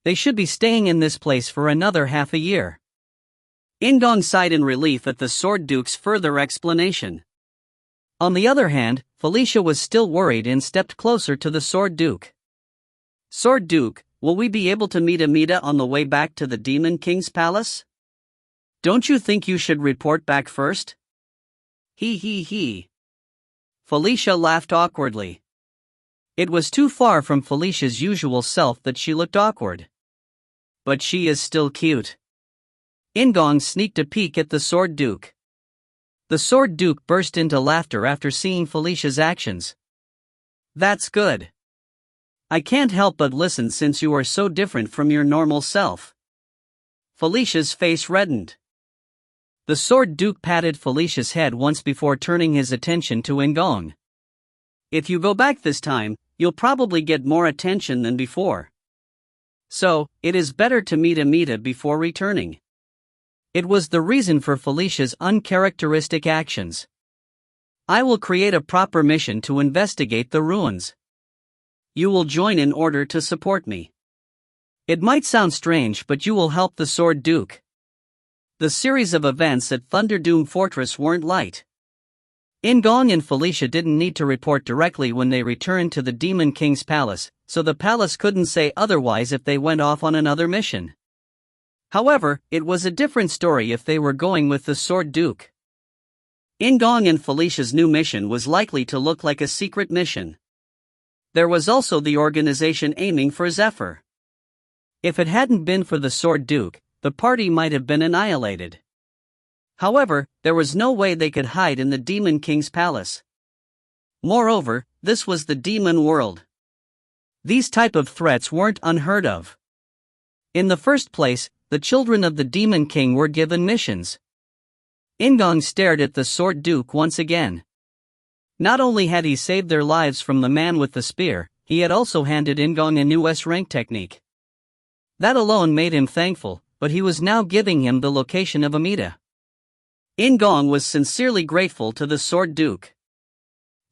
Speaker 1: They should be staying in this place for another half a year. In-gong sighed in relief at the Sword Duke's further explanation. On the other hand, Felicia was still worried and stepped closer to the Sword Duke. "Sword Duke, will we be able to meet Amita on the way back to the Demon King's palace? Don't you think you should report back first?" He. Felicia laughed awkwardly. It was too far from Felicia's usual self that she looked awkward. But she is still cute. In-gong sneaked a peek at the Sword Duke. The Sword Duke burst into laughter after seeing Felicia's actions. "That's good. I can't help but listen since you are so different from your normal self." Felicia's face reddened. The Sword Duke patted Felicia's head once before turning his attention to In-gong. "If you go back this time, you'll probably get more attention than before. So, it is better to meet Amita before returning." It was the reason for Felicia's uncharacteristic actions. "I will create a proper mission to investigate the ruins. You will join in order to support me. It might sound strange, but you will help the Sword Duke." The series of events at Thunderdoom Fortress weren't light. In-gong and Felicia didn't need to report directly when they returned to the Demon King's palace, so the palace couldn't say otherwise if they went off on another mission. However, it was a different story if they were going with the Sword Duke. In-gong and Felicia's new mission was likely to look like a secret mission. There was also the organization aiming for Zephyr. If it hadn't been for the Sword Duke, the party might have been annihilated. However, there was no way they could hide in the Demon King's palace. Moreover, this was the demon world. These type of threats weren't unheard of. In the first place, the children of the Demon King were given missions. In-gong stared at the Sword Duke once again. Not only had he saved their lives from the man with the spear, he had also handed In-gong a new S-rank technique. That alone made him thankful, but he was now giving him the location of Amida. In-gong was sincerely grateful to the Sword Duke.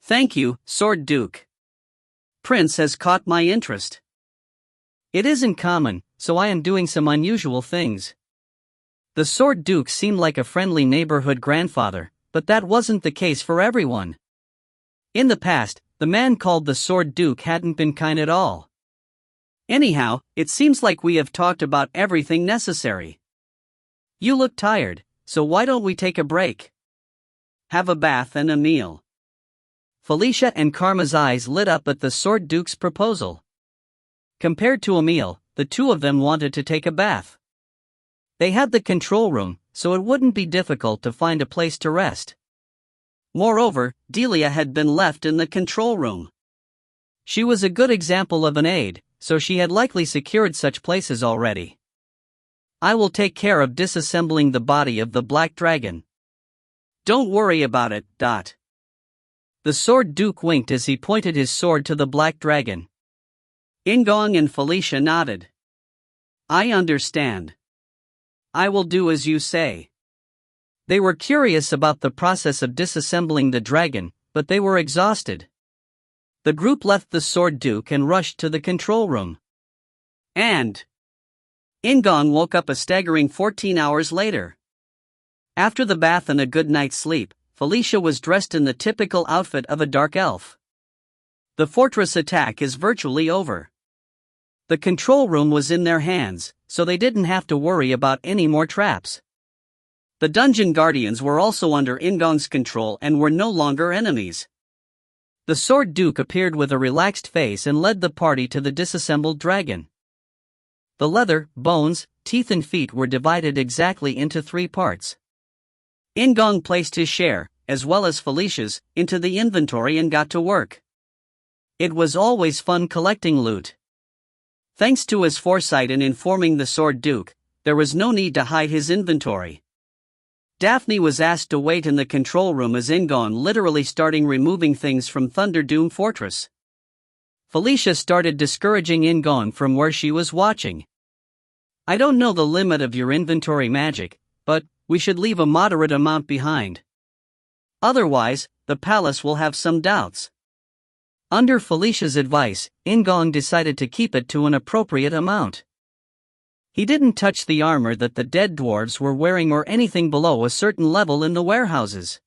Speaker 1: "Thank you, Sword Duke. Prince has caught my interest. It isn't common, so I am doing some unusual things." The Sword Duke seemed like a friendly neighborhood grandfather, but that wasn't the case for everyone. In the past, the man called the Sword Duke hadn't been kind at all. "Anyhow, it seems like we have talked about everything necessary. You look tired, so why don't we take a break? Have a bath and a meal." Felicia and Karma's eyes lit up at the Sword Duke's proposal. Compared to a meal, the two of them wanted to take a bath. They had the control room, so it wouldn't be difficult to find a place to rest. Moreover, Delia had been left in the control room. She was a good example of an aide, so she had likely secured such places already. "I will take care of disassembling the body of the Black Dragon. Don't worry about it, Dot." The Sword Duke winked as he pointed his sword to the Black Dragon. In-gong and Felicia nodded. "I understand. I will do as you say." They were curious about the process of disassembling the dragon, but they were exhausted. The group left the Sword Duke and rushed to the control room. And In-gong woke up a staggering 14 hours later. After the bath and a good night's sleep, Felicia was dressed in the typical outfit of a dark elf. The fortress attack is virtually over. The control room was in their hands, so they didn't have to worry about any more traps. The dungeon guardians were also under In-gong's control and were no longer enemies. The Sword Duke appeared with a relaxed face and led the party to the disassembled dragon. The leather, bones, teeth and feet were divided exactly into 3 parts. In-gong placed his share, as well as Felicia's, into the inventory and got to work. It was always fun collecting loot. Thanks to his foresight in informing the Sword Duke, there was no need to hide his inventory. Daphne was asked to wait in the control room as In-gong literally started removing things from Thunderdoom Fortress. Felicia started discouraging In-gong from where she was watching. "I don't know the limit of your inventory magic, but we should leave a moderate amount behind. Otherwise, the palace will have some doubts." Under Felicia's advice, In-gong decided to keep it to an appropriate amount. He didn't touch the armor that the dead dwarves were wearing or anything below a certain level in the warehouses.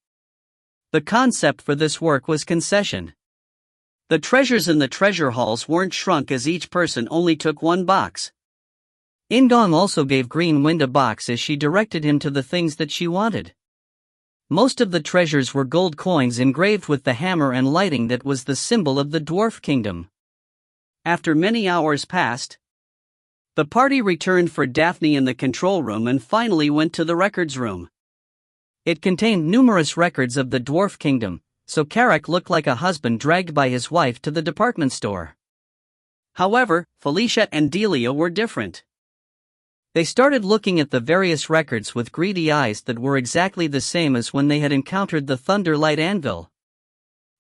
Speaker 1: The concept for this work was concession. The treasures in the treasure halls weren't shrunk as each person only took 1 box. In-gong also gave Green Wind a box as she directed him to the things that she wanted. Most of the treasures were gold coins engraved with the hammer and lighting that was the symbol of the Dwarf Kingdom. After many hours passed, the party returned for Daphne in the control room and finally went to the records room. It contained numerous records of the Dwarf Kingdom, so Carrick looked like a husband dragged by his wife to the department store. However, Felicia and Delia were different. They started looking at the various records with greedy eyes that were exactly the same as when they had encountered the Thunderlight Anvil.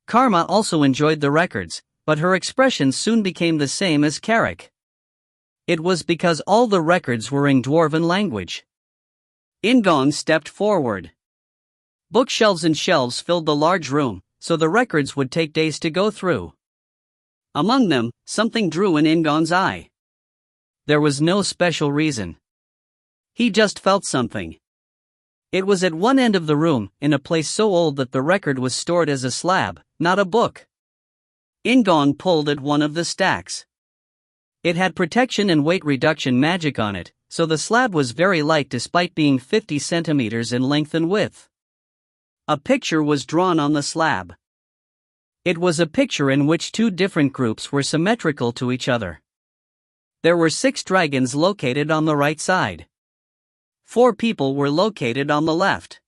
Speaker 1: Karma also enjoyed the records, but her expression soon became the same as Carrick. It was because all the records were in Dwarven language. In-gong stepped forward. Bookshelves and shelves filled the large room, so the records would take days to go through. Among them, something drew in In-gong's eye. There was no special reason. He just felt something. It was at one end of the room, in a place so old that the record was stored as a slab, not a book. In-gong pulled at one of the stacks. It had protection and weight reduction magic on it, so the slab was very light despite being 50 centimeters in length and width. A picture was drawn on the slab. It was a picture in which two different groups were symmetrical to each other. There were 6 dragons located on the right side. 4 people were located on the left.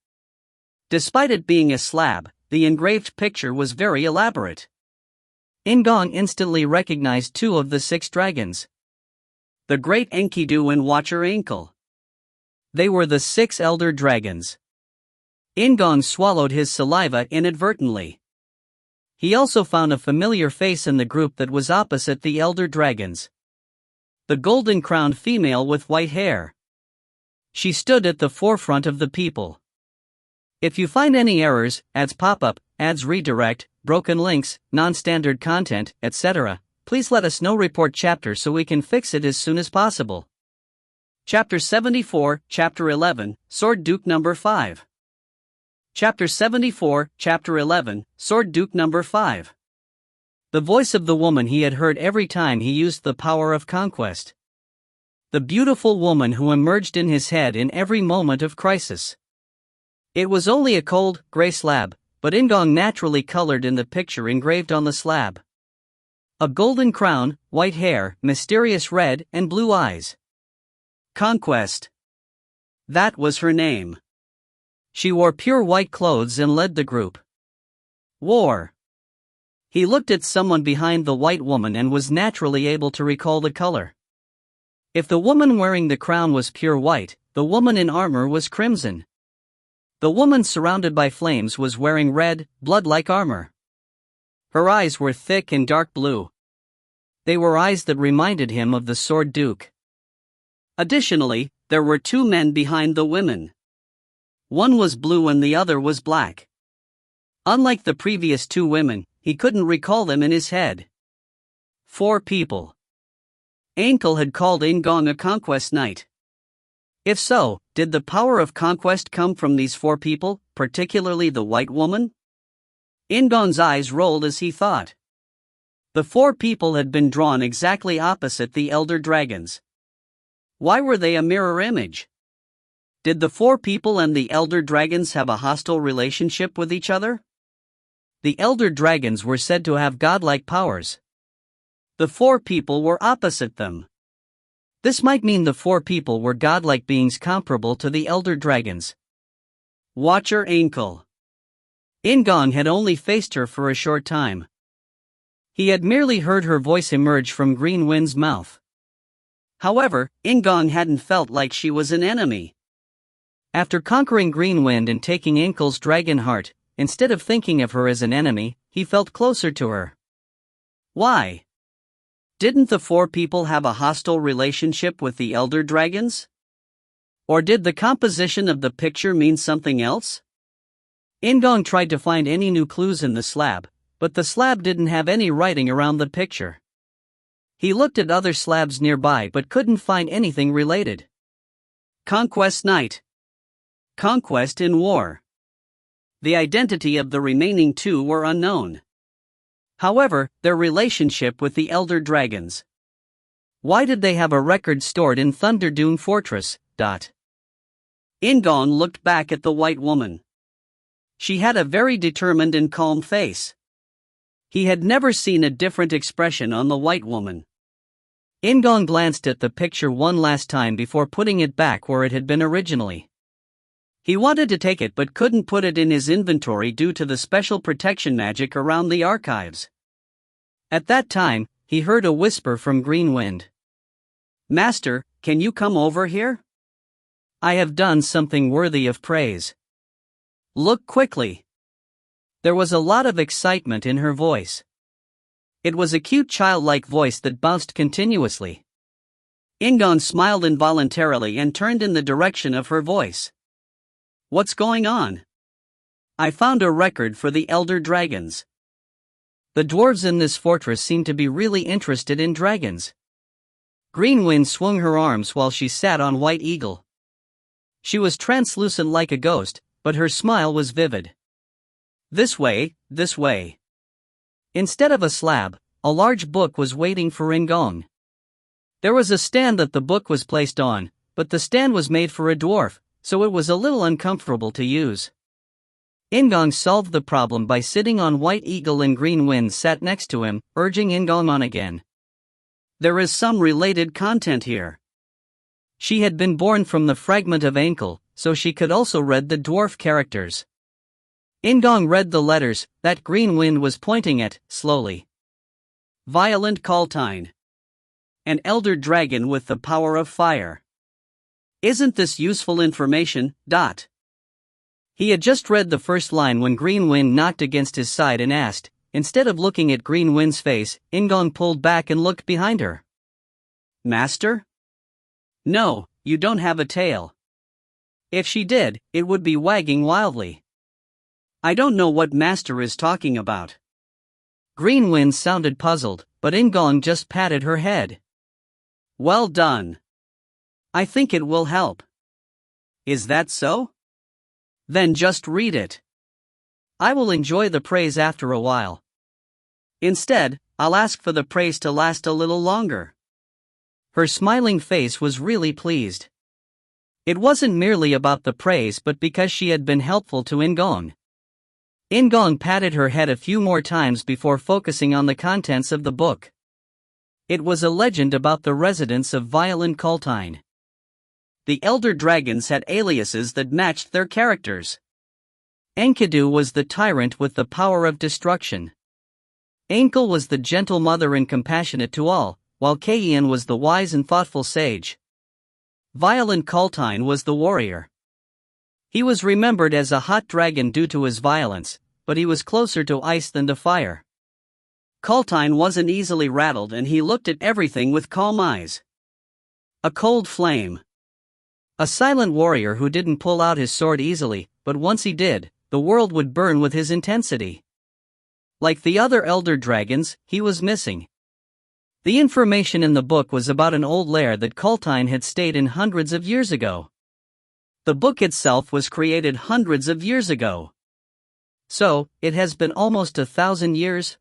Speaker 1: Despite it being a slab, the engraved picture was very elaborate. In-gong instantly recognized 2 of the 6 dragons. The Great Enkidu and Watcher Ankle. They were the 6 elder dragons. In-gong swallowed his saliva inadvertently. He also found a familiar face in the group that was opposite the elder dragons. The golden-crowned female with white hair. She stood at the forefront of the people. If you find any errors, ads pop-up, ads redirect, broken links, non-standard content, etc., please let us know. Report chapter so we can fix it as soon as possible. Chapter 74, Chapter 11, Sword Duke Number 5. Chapter 74, Chapter 11, Sword Duke Number 5. The voice of the woman he had heard every time he used the power of conquest. The beautiful woman who emerged in his head in every moment of crisis. It was only a cold, gray slab, but In-gong naturally colored in the picture engraved on the slab. A golden crown, white hair, mysterious red and blue eyes. Conquest. That was her name. She wore pure white clothes and led the group. War. He looked at someone behind the white woman and was naturally able to recall the color. If the woman wearing the crown was pure white, the woman in armor was crimson. The woman surrounded by flames was wearing red, blood-like armor. Her eyes were thick and dark blue. They were eyes that reminded him of the Sword Duke. Additionally, there were 2 men behind the women. One was blue and the other was black. Unlike the previous 2 women, he couldn't recall them in his head. 4 people. Ankle had called In-gong a conquest knight. If so, did the power of conquest come from these 4 people, particularly the white woman? In-gong's eyes rolled as he thought. The 4 people had been drawn exactly opposite the elder dragons. Why were they a mirror image? Did the 4 people and the elder dragons have a hostile relationship with each other? The elder dragons were said to have godlike powers. The 4 people were opposite them. This might mean the 4 people were godlike beings comparable to the elder dragons. Watcher Ankle. In-gong had only faced her for a short time. He had merely heard her voice emerge from Green Wind's mouth. However, In-gong hadn't felt like she was an enemy. After conquering Green Wind and taking Ankle's dragon heart, instead of thinking of her as an enemy, he felt closer to her. Why? Didn't the 4 people have a hostile relationship with the elder dragons? Or did the composition of the picture mean something else? In-gong tried to find any new clues in the slab, but the slab didn't have any writing around the picture. He looked at other slabs nearby but couldn't find anything related. Conquest Knight. Conquest in war. The identity of the remaining 2 were unknown. However, their relationship with the elder dragons. Why did they have a record stored in Thunderdune Fortress? In-gong looked back at the white woman. She had a very determined and calm face. He had never seen a different expression on the white woman. In-gong glanced at the picture one last time before putting it back where it had been originally. He wanted to take it but couldn't put it in his inventory due to the special protection magic around the archives. At that time, he heard a whisper from Green Wind. Master, can you come over here? I have done something worthy of praise. Look quickly. There was a lot of excitement in her voice. It was a cute childlike voice that bounced continuously. In-gong smiled involuntarily and turned in the direction of her voice. What's going on? I found a record for the elder dragons. The dwarves in this fortress seem to be really interested in dragons. Green Wind swung her arms while she sat on White Eagle. She was translucent like a ghost, but her smile was vivid. This way, this way. Instead of a slab, a large book was waiting for In-gong. There was a stand that the book was placed on, but the stand was made for a dwarf, so it was a little uncomfortable to use. In-gong solved the problem by sitting on White Eagle, and Green Wind sat next to him, urging In-gong on again. There is some related content here. She had been born from the fragment of ankle, so she could also read the dwarf characters. In-gong read the letters that Green Wind was pointing at, slowly. Violent Kaltine. An elder dragon with the power of fire. Isn't this useful information? He had just read the first line when Green Wind knocked against his side and asked. Instead of looking at Green Wind's face, In-gong pulled back and looked behind her. Master? No, you don't have a tail. If she did, it would be wagging wildly. I don't know what Master is talking about. Green Wind sounded puzzled, but In-gong just patted her head. Well done. I think it will help. Is that so? Then just read it. I will enjoy the praise after a while. Instead, I'll ask for the praise to last a little longer. Her smiling face was really pleased. It wasn't merely about the praise, but because she had been helpful to In-gong. In-gong patted her head a few more times before focusing on the contents of the book. It was a legend about the residents of Violent Kaltine. The elder dragons had aliases that matched their characters. Enkidu was the tyrant with the power of destruction. Ankle was the gentle mother and compassionate to all, while Kayin was the wise and thoughtful sage. Violent Kaltine was the warrior. He was remembered as a hot dragon due to his violence, but he was closer to ice than to fire. Kaltine wasn't easily rattled, and he looked at everything with calm eyes. A cold flame. A silent warrior who didn't pull out his sword easily, but once he did, the world would burn with his intensity. Like the other elder dragons, he was missing. The information in the book was about an old lair that Kaltine had stayed in hundreds of years ago. The book itself was created hundreds of years ago. So, it has been almost 1,000 years.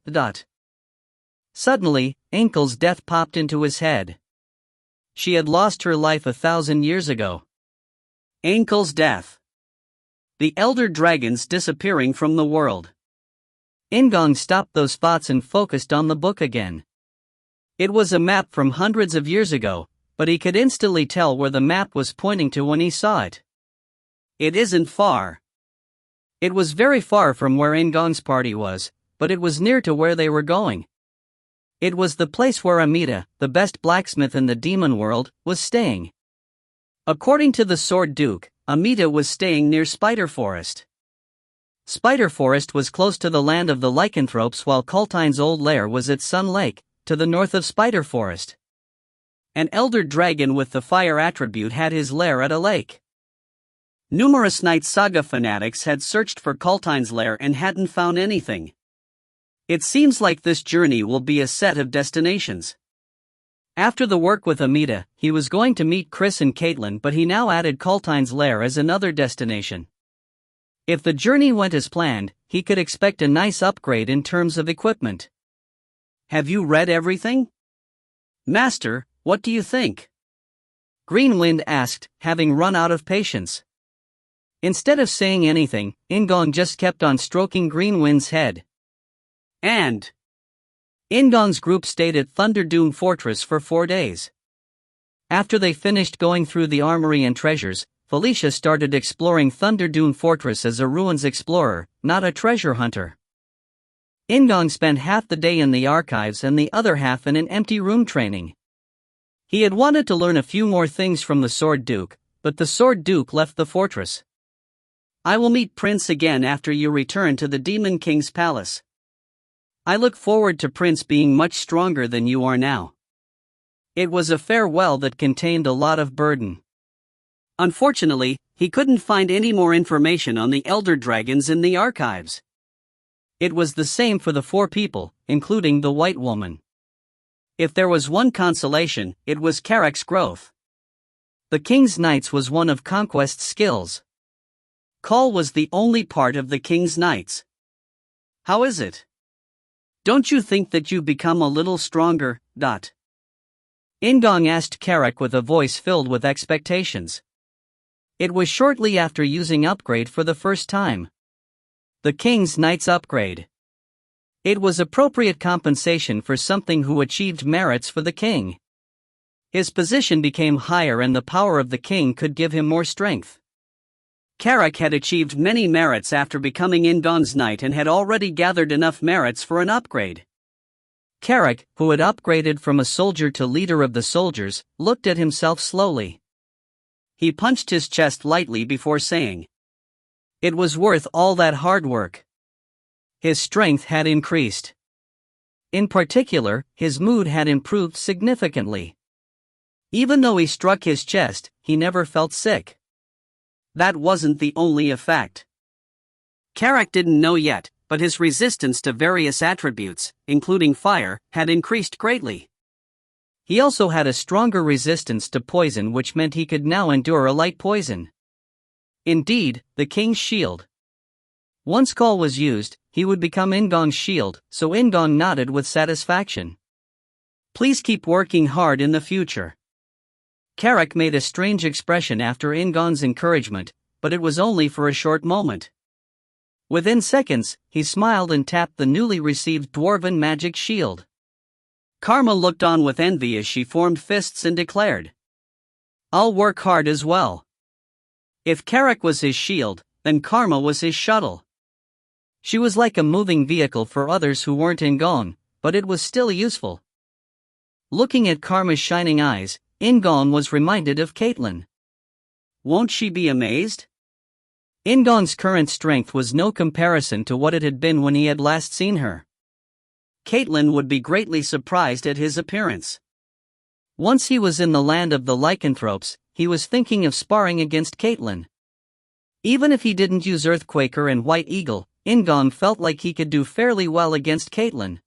Speaker 1: Suddenly, Ankle's death popped into his head. She had lost her life 1,000 years ago. Ankle's death. The elder dragons disappearing from the world. In-gong stopped those thoughts and focused on the book again. It was a map from hundreds of years ago, but he could instantly tell where the map was pointing to when he saw it. It isn't far. It was very far from where In-gong's party was, but it was near to where they were going. It was the place where Amita, the best blacksmith in the demon world, was staying. According to the Sword Duke, Amita was staying near Spider Forest. Spider Forest was close to the land of the lycanthropes, while Kaltine's old lair was at Sun Lake, to the north of Spider Forest. An elder dragon with the fire attribute had his lair at a lake. Numerous Knight Saga fanatics had searched for Kaltine's lair and hadn't found anything. It seems like this journey will be a set of destinations. After the work with Amita, he was going to meet Chris and Caitlin, but he now added Kaltine's lair as another destination. If the journey went as planned, he could expect a nice upgrade in terms of equipment. Have you read everything? Master, what do you think? Green Wind asked, having run out of patience. Instead of saying anything, In-gong just kept on stroking Green Wind's head. And In-gong's group stayed at Thunderdune Fortress for 4 days. After they finished going through the armory and treasures, Felicia started exploring Thunderdune Fortress as a ruins explorer, not a treasure hunter. In-gong spent half the day in the archives and the other half in an empty room training. He had wanted to learn a few more things from the Sword Duke, but the Sword Duke left the fortress. I will meet Prince again after you return to the Demon King's palace. I look forward to Prince being much stronger than you are now. It was a farewell that contained a lot of burden. Unfortunately, he couldn't find any more information on the elder dragons in the archives. It was the same for the 4 people, including the white woman. If there was one consolation, it was Karak's growth. The King's Knights was one of Conquest's skills. Call was the only part of the King's Knights. How is it? Don't you think that you've become a little stronger? In-gong asked Carrick with a voice filled with expectations. It was shortly after using upgrade for the first time. The King's Knight's upgrade. It was appropriate compensation for something who achieved merits for the king. His position became higher and the power of the king could give him more strength. Carrick had achieved many merits after becoming In-gong's knight and had already gathered enough merits for an upgrade. Carrick, who had upgraded from a soldier to leader of the soldiers, looked at himself slowly. He punched his chest lightly before saying, "It was worth all that hard work." His strength had increased. In particular, his mood had improved significantly. Even though he struck his chest, he never felt sick. That wasn't the only effect. Carrick didn't know yet, but his resistance to various attributes, including fire, had increased greatly. He also had a stronger resistance to poison, which meant he could now endure a light poison. Indeed, the king's shield. Once call was used, he would become In-gong's shield, so In-gong nodded with satisfaction. "Please keep working hard in the future." Carrick made a strange expression after In-gong's encouragement, but it was only for a short moment. Within seconds, he smiled and tapped the newly received dwarven magic shield. Karma looked on with envy as she formed fists and declared, "I'll work hard as well." If Carrick was his shield, then Karma was his shuttle. She was like a moving vehicle for others who weren't In-gong, but it was still useful. Looking at Karma's shining eyes, In-gong was reminded of Caitlin. Won't she be amazed? In-gong's current strength was no comparison to what it had been when he had last seen her. Caitlin would be greatly surprised at his appearance. Once he was in the land of the lycanthropes, he was thinking of sparring against Caitlin. Even if he didn't use Earthquaker and White Eagle, In-gong felt like he could do fairly well against Caitlin.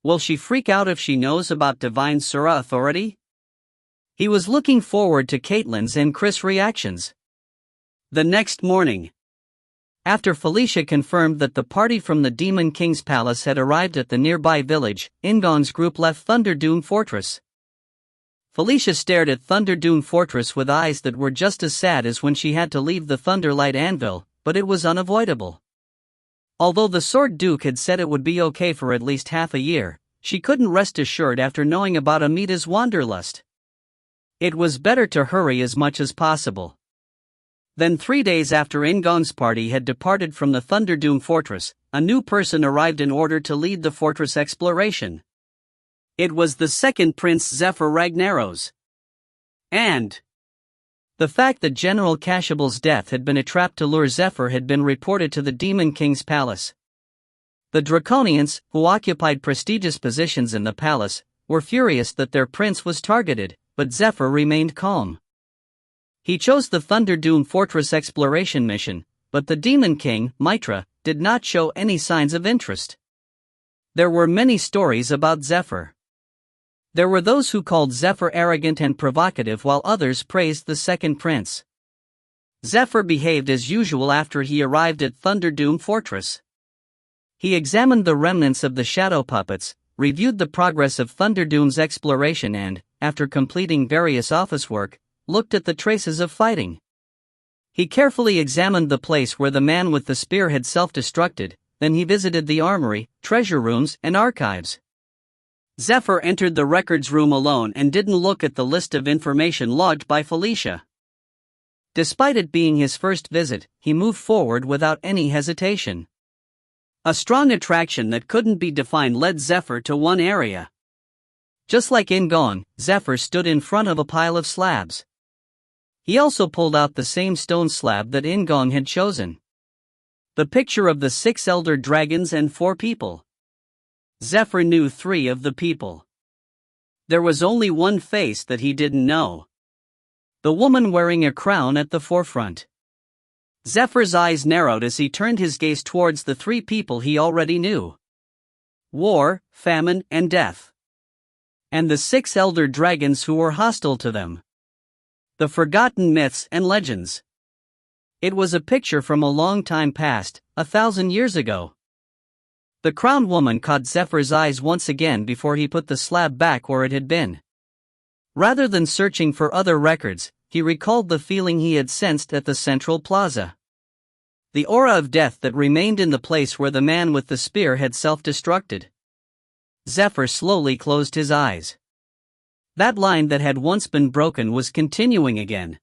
Speaker 1: Will she freak out if she knows about Divine Sura authority? He was looking forward to Caitlin's and Chris' reactions. The next morning, after Felicia confirmed that the party from the Demon King's palace had arrived at the nearby village, In-gong's group left Thunderdune Fortress. Felicia stared at Thunderdune Fortress with eyes that were just as sad as when she had to leave the Thunderlight Anvil, but it was unavoidable. Although the Sword Duke had said it would be okay for at least half a year, she couldn't rest assured after knowing about Amita's wanderlust. It was better to hurry as much as possible. Then 3 days after In-gong's party had departed from the Thunderdune Fortress, a new person arrived in order to lead the fortress exploration. It was the second Prince Zephyr Ragnaros. And the fact that General Kashable's death had been a trap to lure Zephyr had been reported to the Demon King's palace. The Draconians, who occupied prestigious positions in the palace, were furious that their prince was targeted, but Zephyr remained calm. He chose the Thunderdune Fortress exploration mission, but the Demon King, Mitra, did not show any signs of interest. There were many stories about Zephyr. There were those who called Zephyr arrogant and provocative while others praised the second prince. Zephyr behaved as usual after he arrived at Thunderdune Fortress. He examined the remnants of the shadow puppets, reviewed the progress of Thunderdune's exploration and, after completing various office work, looked at the traces of fighting. He carefully examined the place where the man with the spear had self-destructed, then he visited the armory, treasure rooms, and archives. Zephyr entered the records room alone and didn't look at the list of information logged by Felicia. Despite it being his first visit, he moved forward without any hesitation. A strong attraction that couldn't be defined led Zephyr to one area. Just like In-gong, Zephyr stood in front of a pile of slabs. He also pulled out the same stone slab that In-gong had chosen. The picture of the 6 elder dragons and 4 people. Zephyr knew 3 of the people. There was only one face that he didn't know. The woman wearing a crown at the forefront. Zephyr's eyes narrowed as he turned his gaze towards the 3 people he already knew. War, famine, and death. And the 6 elder dragons who were hostile to them. The forgotten myths and legends. It was a picture from a long time past, 1,000 years ago. The crowned woman caught Zephyr's eyes once again before he put the slab back where it had been. Rather than searching for other records, he recalled the feeling he had sensed at the central plaza. The aura of death that remained in the place where the man with the spear had self-destructed. Zephyr slowly closed his eyes. That line that had once been broken was continuing again.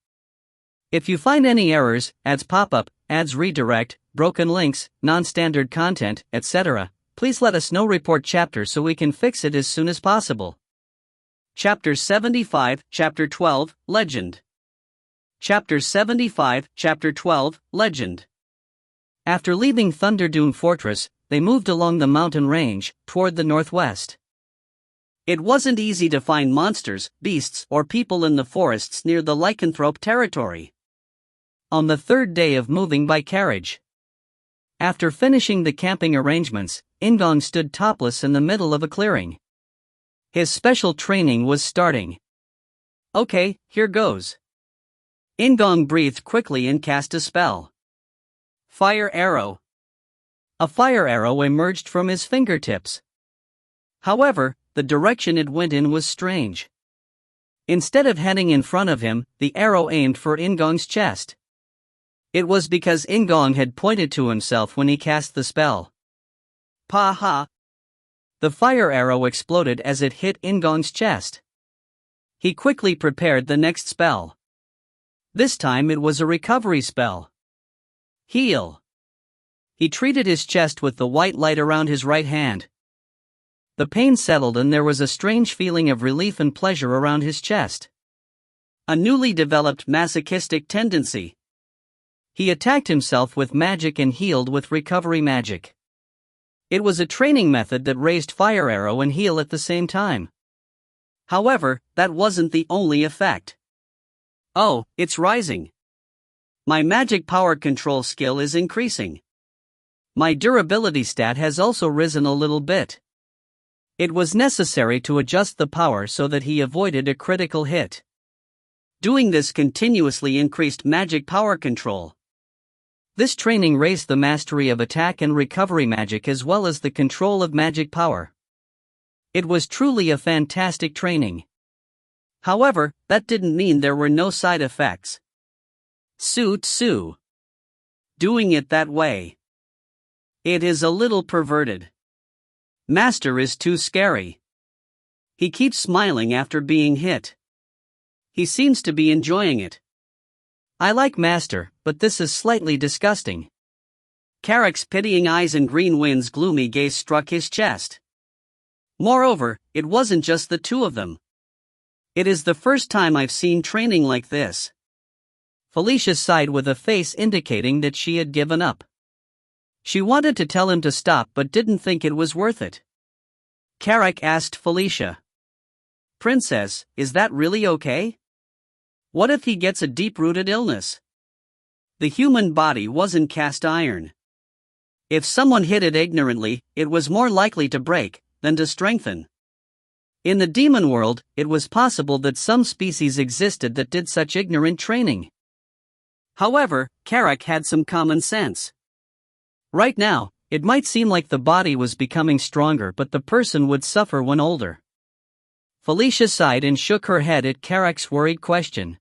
Speaker 1: If you find any errors, ads pop-up, ads redirect, broken links, non-standard content, etc., please let us know. Report chapter so we can fix it as soon as possible. Chapter 75, Chapter 12, Legend. Chapter 75, Chapter 12, Legend. After leaving Thunderdune Fortress, they moved along the mountain range, toward the northwest. It wasn't easy to find monsters, beasts, or people in the forests near the lycanthrope territory. On the third day of moving by carriage. After finishing the camping arrangements, In-gong stood topless in the middle of a clearing. His special training was starting. Okay, here goes. In-gong breathed quickly and cast a spell. Fire arrow. A fire arrow emerged from his fingertips. However, the direction it went in was strange. Instead of heading in front of him, the arrow aimed for In-gong's chest. It was because In-gong had pointed to himself when he cast the spell. Pa-ha! The fire arrow exploded as it hit In-gong's chest. He quickly prepared the next spell. This time it was a recovery spell. Heal. He treated his chest with the white light around his right hand. The pain settled and there was a strange feeling of relief and pleasure around his chest. A newly developed masochistic tendency. He attacked himself with magic and healed with recovery magic. It was a training method that raised fire arrow and heal at the same time. However, that wasn't the only effect. Oh, it's rising. My magic power control skill is increasing. My durability stat has also risen a little bit. It was necessary to adjust the power so that he avoided a critical hit. Doing this continuously increased magic power control. This training raised the mastery of attack and recovery magic as well as the control of magic power. It was truly a fantastic training. However, that didn't mean there were no side effects. Sue. Doing it that way. It is a little perverted. Master is too scary. He keeps smiling after being hit. He seems to be enjoying it. I like Master, but this is slightly disgusting. Carrick's pitying eyes and Green Wind's gloomy gaze struck his chest. Moreover, it wasn't just the two of them. It is the first time I've seen training like this. Felicia sighed with a face indicating that she had given up. She wanted to tell him to stop but didn't think it was worth it. Carrick asked Felicia. Princess, is that really okay? What if he gets a deep-rooted illness? The human body wasn't cast iron. If someone hit it ignorantly, it was more likely to break than to strengthen. In the demon world, it was possible that some species existed that did such ignorant training. However, Carrick had some common sense. Right now, it might seem like the body was becoming stronger but the person would suffer when older. Felicia sighed and shook her head at Carrick's worried question.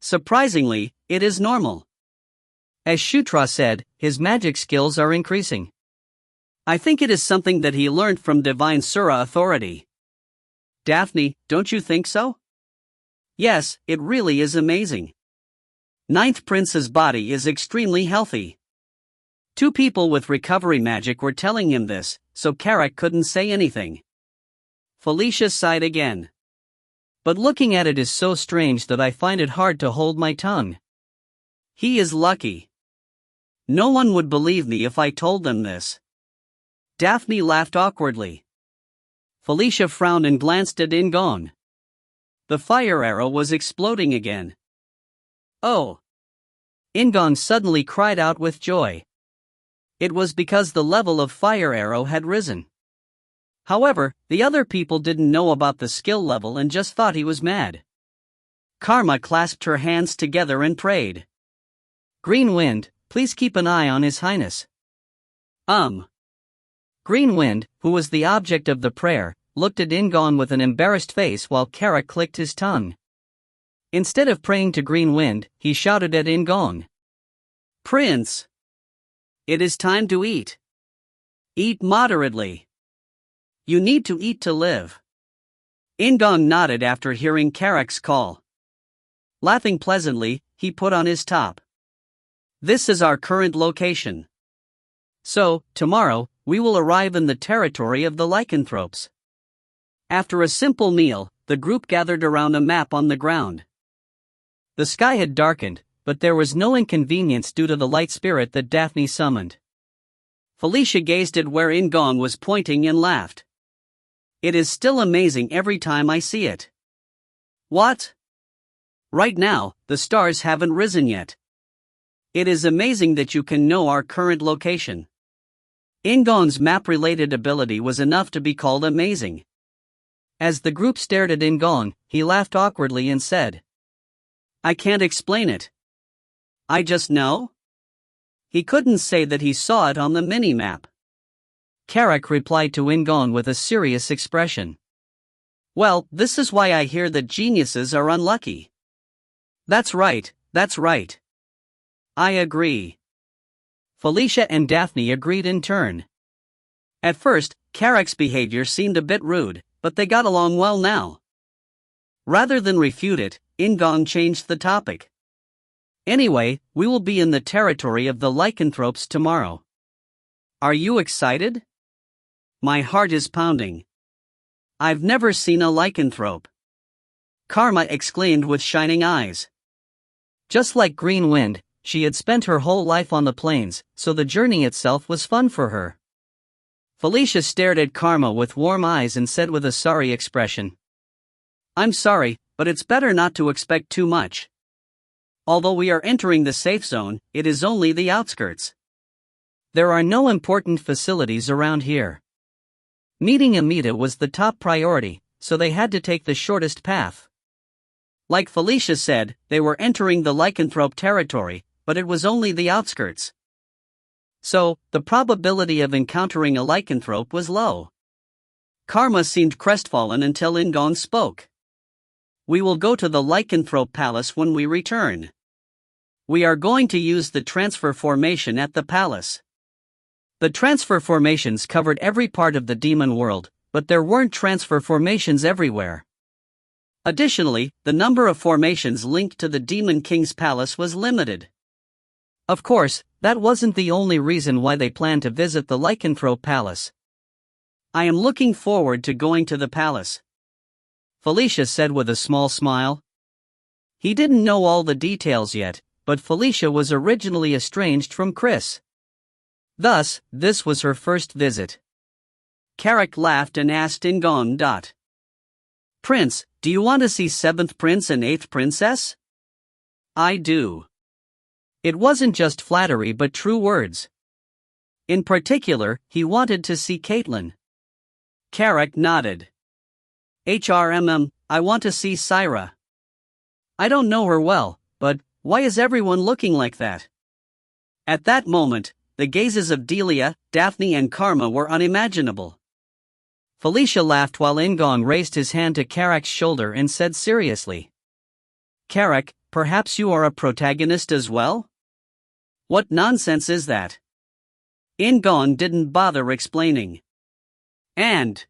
Speaker 1: Surprisingly, it is normal. As Shutra said, his magic skills are increasing. I think it is something that he learned from Divine Sura authority. Daphne, don't you think so? Yes, it really is amazing. Ninth Prince's body is extremely healthy. Two people with recovery magic were telling him this, so Carrick couldn't say anything. Felicia sighed again. But looking at it is so strange that I find it hard to hold my tongue. He is lucky. No one would believe me if I told them this. Daphne laughed awkwardly. Felicia frowned and glanced at In-gong. The fire arrow was exploding again. Oh! In-gong suddenly cried out with joy. It was because the level of fire arrow had risen. However, the other people didn't know about the skill level and just thought he was mad. Karma clasped her hands together and prayed. Green Wind, please keep an eye on His Highness. Green Wind, who was the object of the prayer, looked at In-gong with an embarrassed face while Carrick clicked his tongue. Instead of praying to Green Wind, he shouted at In-gong. "Prince! It is time to eat. Eat moderately. You need to eat to live." In-gong nodded after hearing Carrick's call. Laughing pleasantly, he put on his top. "This is our current location. So, tomorrow, we will arrive in the territory of the lycanthropes." After a simple meal, the group gathered around a map on the ground. The sky had darkened, but there was no inconvenience due to the light spirit that Daphne summoned. Felicia gazed at where In-gong was pointing and laughed. "It is still amazing every time I see it." "What?" "Right now, the stars haven't risen yet. It is amazing that you can know our current location." In-gong's map-related ability was enough to be called amazing. As the group stared at In-gong, he laughed awkwardly and said, "I can't explain it. I just know." He couldn't say that he saw it on the mini-map. Carrick replied to In-gong with a serious expression. "Well, this is why I hear that geniuses are unlucky." That's right. I agree." Felicia and Daphne agreed in turn. At first, Carrick's behavior seemed a bit rude, but they got along well now. Rather than refute it, In-gong changed the topic. "Anyway, we will be in the territory of the lycanthropes tomorrow. Are you excited?" "My heart is pounding. I've never seen a lycanthrope." Karma exclaimed with shining eyes. Just like Green Wind, she had spent her whole life on the plains, so the journey itself was fun for her. Felicia stared at Karma with warm eyes and said with a sorry expression, "I'm sorry, but it's better not to expect too much. Although we are entering the safe zone, it is only the outskirts. There are no important facilities around here." Meeting Amita was the top priority, so they had to take the shortest path. Like Felicia said, they were entering the lycanthrope territory, but it was only the outskirts. So, the probability of encountering a lycanthrope was low. Karma seemed crestfallen until In-gong spoke. "We will go to the lycanthrope palace when we return. We are going to use the transfer formation at the palace." The transfer formations covered every part of the demon world, but there weren't transfer formations everywhere. Additionally, the number of formations linked to the Demon King's palace was limited. Of course, that wasn't the only reason why they planned to visit the lycanthrope palace. "I am looking forward to going to the palace," Felicia said with a small smile. He didn't know all the details yet, but Felicia was originally estranged from Chris. Thus, this was her first visit. Carrick laughed and asked In-gong, "Prince, do you want to see 7th Prince and 8th Princess?" "I do." It wasn't just flattery but true words. In particular, he wanted to see Caitlin. Carrick nodded. I want to see Syra. I don't know her well, but why is everyone looking like that?" At that moment, the gazes of Delia, Daphne and Karma were unimaginable. Felicia laughed while In-gong raised his hand to Carrick's shoulder and said seriously, "Carrick, perhaps you are a protagonist as well?" "What nonsense is that?" In-gong didn't bother explaining. And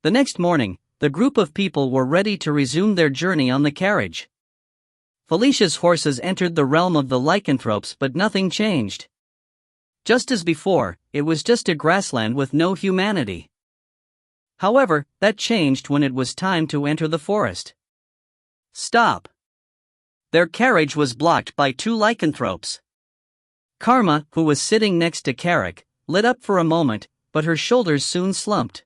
Speaker 1: the next morning, the group of people were ready to resume their journey on the carriage. Felicia's horses entered the realm of the lycanthropes, but nothing changed. Just as before, it was just a grassland with no humanity. However, that changed when it was time to enter the forest. Stop! Their carriage was blocked by 2 lycanthropes. Karma, who was sitting next to Carrick, lit up for a moment, but her shoulders soon slumped.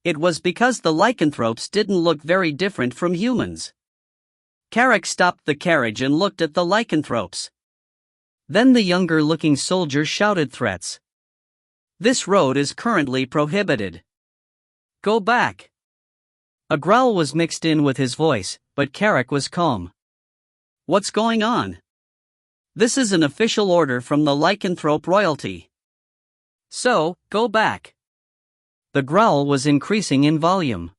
Speaker 1: It was because the lycanthropes didn't look very different from humans. Carrick stopped the carriage and looked at the lycanthropes. Then the younger-looking soldier shouted threats. "This road is currently prohibited. Go back." A growl was mixed in with his voice, but Carrick was calm. "What's going on? This is an official order from the lycanthrope royalty. So, go back." The growl was increasing in volume.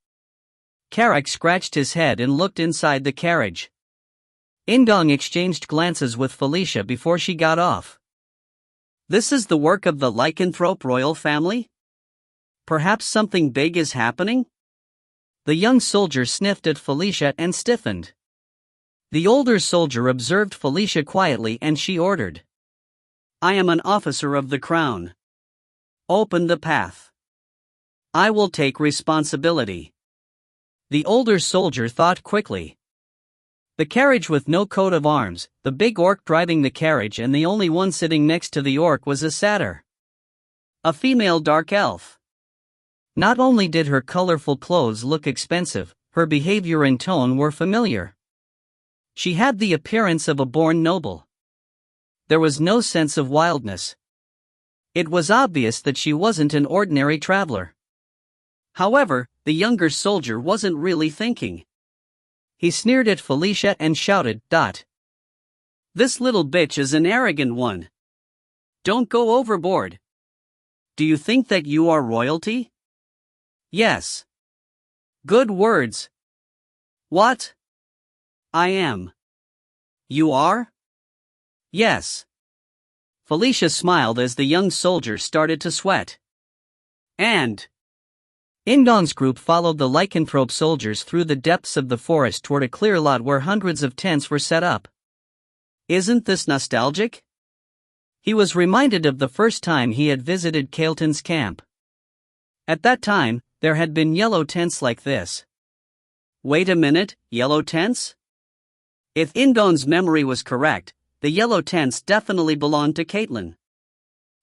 Speaker 1: Carrick scratched his head and looked inside the carriage. In-gong exchanged glances with Felicia before she got off. This is the work of the lycanthrope royal family? Perhaps something big is happening? The young soldier sniffed at Felicia and stiffened. The older soldier observed Felicia quietly and she ordered. I am an officer of the crown. Open the path. I will take responsibility. The older soldier thought quickly. The carriage with no coat of arms, the big orc driving the carriage and the only one sitting next to the orc was a satyr. A female dark elf. Not only did her colorful clothes look expensive, her behavior and tone were familiar. She had the appearance of a born noble. There was no sense of wildness. It was obvious that she wasn't an ordinary traveler. However, the younger soldier wasn't really thinking. He sneered at Felicia and shouted, This little bitch is an arrogant one. Don't go overboard. Do you think that you are royalty? Yes. Good words. What? I am. You are? Yes. Felicia smiled as the young soldier started to sweat. And In-gong's group followed the lycanthrope soldiers through the depths of the forest toward a clear lot where hundreds of tents were set up. Isn't this nostalgic? He was reminded of the first time he had visited Kael'ton's camp. At that time, there had been yellow tents like this. Wait a minute, yellow tents? If In-gong's memory was correct, the yellow tents definitely belonged to Caitlin.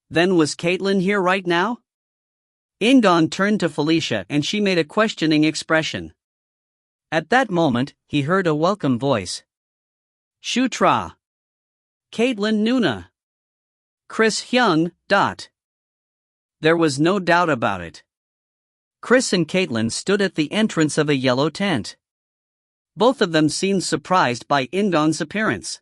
Speaker 1: Then was Caitlin here right now? In-gong turned to Felicia and she made a questioning expression. At that moment, he heard a welcome voice. Shutra. Caitlin Nuna. Chris Hyung. There was no doubt about it. Chris and Caitlin stood at the entrance of a yellow tent. Both of them seemed surprised by In-gong's appearance.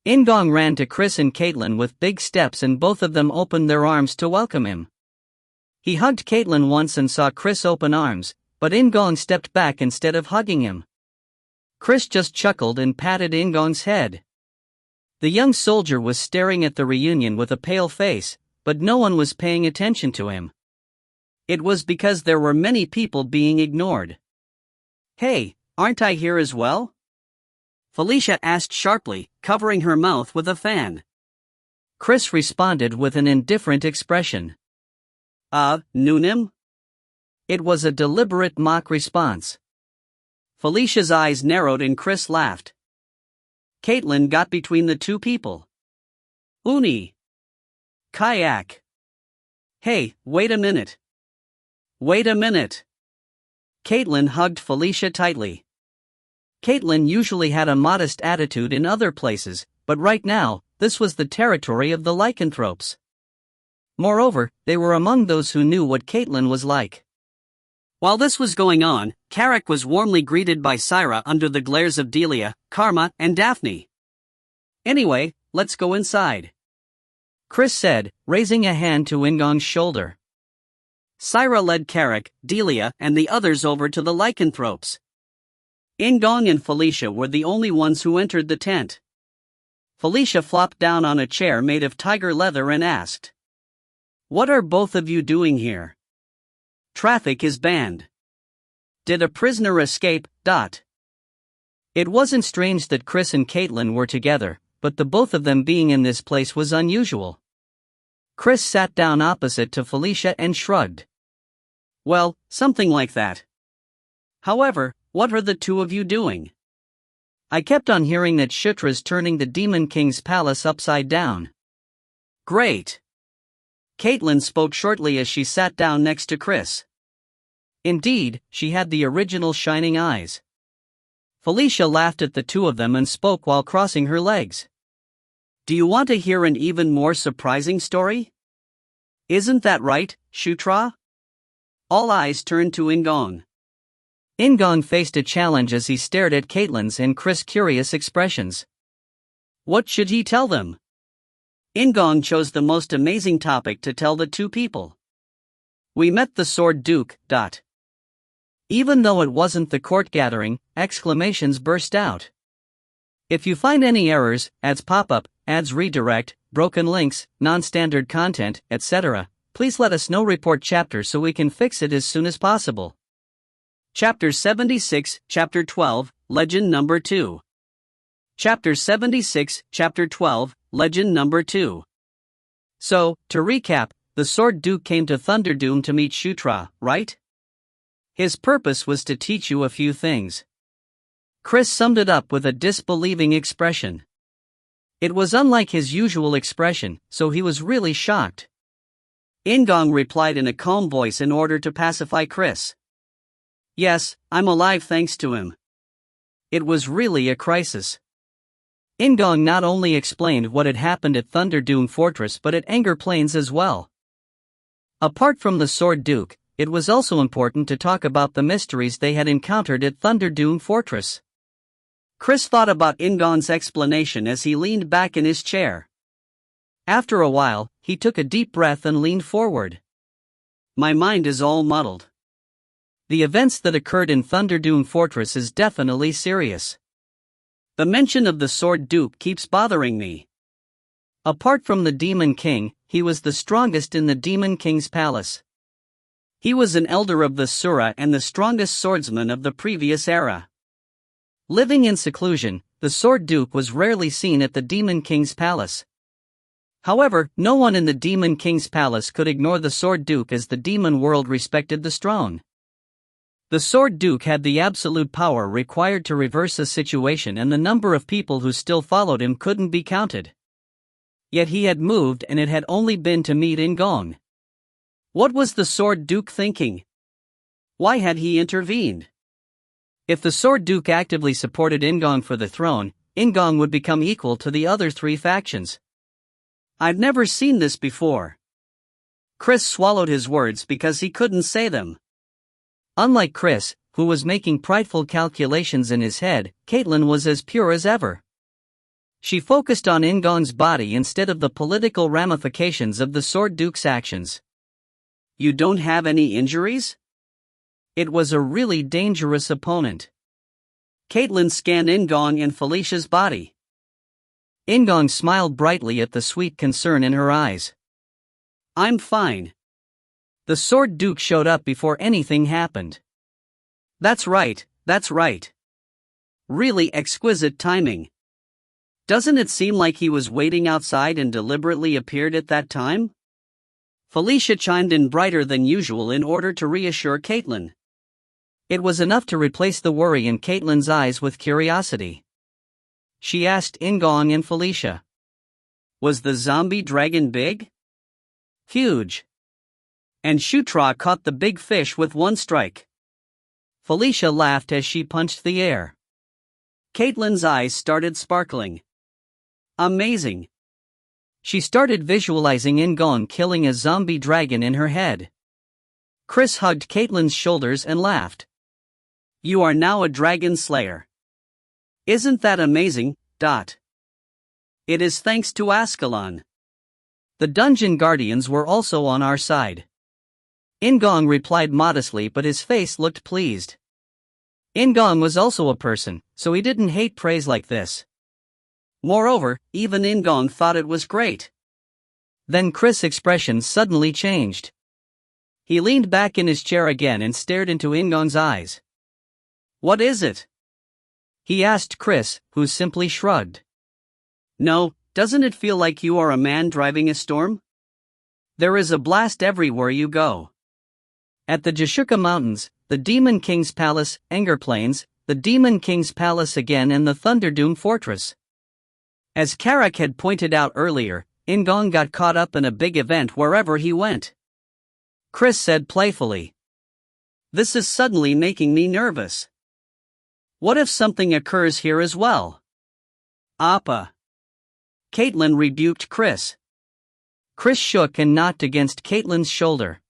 Speaker 1: In-gong ran to Chris and Caitlin with big steps and both of them opened their arms to welcome him. He hugged Caitlin once and saw Chris open arms, but In-gong stepped back instead of hugging him. Chris just chuckled and patted In-gong's head. The young soldier was staring at the reunion with a pale face, but no one was paying attention to him. It was because there were many people being ignored. Hey, aren't I here as well? Felicia asked sharply, covering her mouth with a fan. Chris responded with an indifferent expression. Noonim? It was a deliberate mock response. Felicia's eyes narrowed and Chris laughed. Caitlin got between the two people. Uni. Kayak. Hey, wait a minute. Wait a minute. Caitlin hugged Felicia tightly. Caitlin usually had a modest attitude in other places, but right now, this was the territory of the lycanthropes. Moreover, they were among those who knew what Caitlin was like. While this was going on, Carrick was warmly greeted by Syra under the glares of Delia, Karma, and Daphne. Anyway, let's go inside. Chris said, raising a hand to In-gong's shoulder. Syra led Carrick, Delia, and the others over to the lycanthropes. In-gong and Felicia were the only ones who entered the tent. Felicia flopped down on a chair made of tiger leather and asked, What are both of you doing here? Traffic is banned. Did a prisoner escape? It wasn't strange that Chris and Caitlin were together, but the both of them being in this place was unusual. Chris sat down opposite to Felicia and shrugged. Well, something like that. However, what are the two of you doing? I kept on hearing that Shutra's turning the Demon King's palace upside down. Great. Caitlin spoke shortly as she sat down next to Chris. Indeed, she had the original shining eyes. Felicia laughed at the two of them and spoke while crossing her legs. Do you want to hear an even more surprising story? Isn't that right, Shutra? All eyes turned to In-gong. In-gong faced a challenge as he stared at Caitlin's and Chris' curious expressions. What should he tell them? In-gong chose the most amazing topic to tell the two people. We met the Sword Duke. Even though it wasn't the court gathering, exclamations burst out. If you find any errors, ads pop up, ads redirect, broken links, non-standard content, etc., please let us know. Report chapter so we can fix it as soon as possible. Chapter 76, Chapter 12, Legend Number 2. Chapter 76, Chapter 12, Legend Number 2. So, to recap, the Sword Duke came to Thunderdome to meet Shutra, right? His purpose was to teach you a few things. Chris summed it up with a disbelieving expression. It was unlike his usual expression, so he was really shocked. In-gong replied in a calm voice in order to pacify Chris. Yes, I'm alive thanks to him. It was really a crisis. In-gong not only explained what had happened at Thunderdome Fortress but at Anger Plains as well. Apart from the Sword Duke, it was also important to talk about the mysteries they had encountered at Thunderdome Fortress. Chris thought about In-gong's explanation as he leaned back in his chair. After a while, he took a deep breath and leaned forward. My mind is all muddled. The events that occurred in Thunderdome Fortress is definitely serious. The mention of the Sword Duke keeps bothering me. Apart from the Demon King, he was the strongest in the Demon King's palace. He was an elder of the Sura and the strongest swordsman of the previous era. Living in seclusion, the Sword Duke was rarely seen at the Demon King's palace. However, no one in the Demon King's palace could ignore the Sword Duke as the demon world respected the strong. The Sword Duke had the absolute power required to reverse a situation, and the number of people who still followed him couldn't be counted. Yet he had moved, and it had only been to meet In-gong. What was the Sword Duke thinking? Why had he intervened? If the Sword Duke actively supported In-gong for the throne, In-gong would become equal to the other three factions. I've never seen this before. Chris swallowed his words because he couldn't say them. Unlike Chris, who was making prideful calculations in his head, Caitlin was as pure as ever. She focused on In-gong's body instead of the political ramifications of the Sword Duke's actions. You don't have any injuries? It was a really dangerous opponent. Caitlin scanned In-gong and Felicia's body. In-gong smiled brightly at the sweet concern in her eyes. I'm fine. The Sword Duke showed up before anything happened. That's right, that's right. Really exquisite timing. Doesn't it seem like he was waiting outside and deliberately appeared at that time? Felicia chimed in brighter than usual in order to reassure Caitlin. It was enough to replace the worry in Caitlin's eyes with curiosity. She asked In-gong and Felicia. Was the zombie dragon big? Huge. And Shutra caught the big fish with one strike. Felicia laughed as she punched the air. Caitlin's eyes started sparkling. Amazing. She started visualizing In-gong killing a zombie dragon in her head. Chris hugged Caitlin's shoulders and laughed. You are now a dragon slayer. Isn't that amazing? It is thanks to Ascalon. The dungeon guardians were also on our side. In-gong replied modestly, but his face looked pleased. In-gong was also a person, so he didn't hate praise like this. Moreover, even In-gong thought it was great. Then Chris' expression suddenly changed. He leaned back in his chair again and stared into In-gong's eyes. What is it? He asked Chris, who simply shrugged. No, doesn't it feel like you are a man driving a storm? There is a blast everywhere you go. At the Jashuka Mountains, the Demon King's Palace, Anger Plains, the Demon King's Palace again, and the Thunderdome Fortress. As Karak had pointed out earlier, In-gong got caught up in a big event wherever he went. Chris said playfully. This is suddenly making me nervous. What if something occurs here as well? Appa. Caitlin rebuked Chris. Chris shook and knocked against Caitlin's shoulder.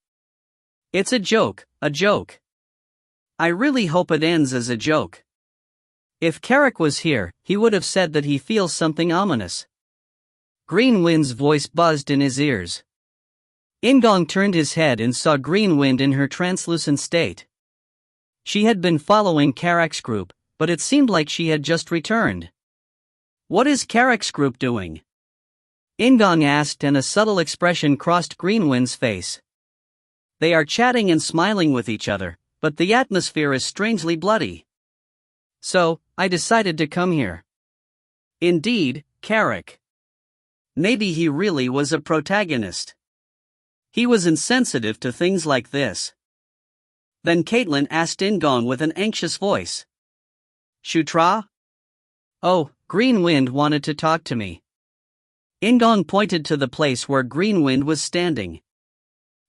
Speaker 1: It's a joke, a joke. I really hope it ends as a joke. If Karak was here, he would have said that he feels something ominous. Green Wind's voice buzzed in his ears. In-gong turned his head and saw Green Wind in her translucent state. She had been following Karak's group, but it seemed like she had just returned. "What is Karak's group doing?" In-gong asked, and a subtle expression crossed Greenwind's face. "They are chatting and smiling with each other, but the atmosphere is strangely bloody. So, I decided to come here." Indeed, Karak. Maybe he really was a protagonist. He was insensitive to things like this. Then Caitlin asked In-gong with an anxious voice. "Shutra?" "Oh, Green Wind wanted to talk to me." In-gong pointed to the place where Green Wind was standing.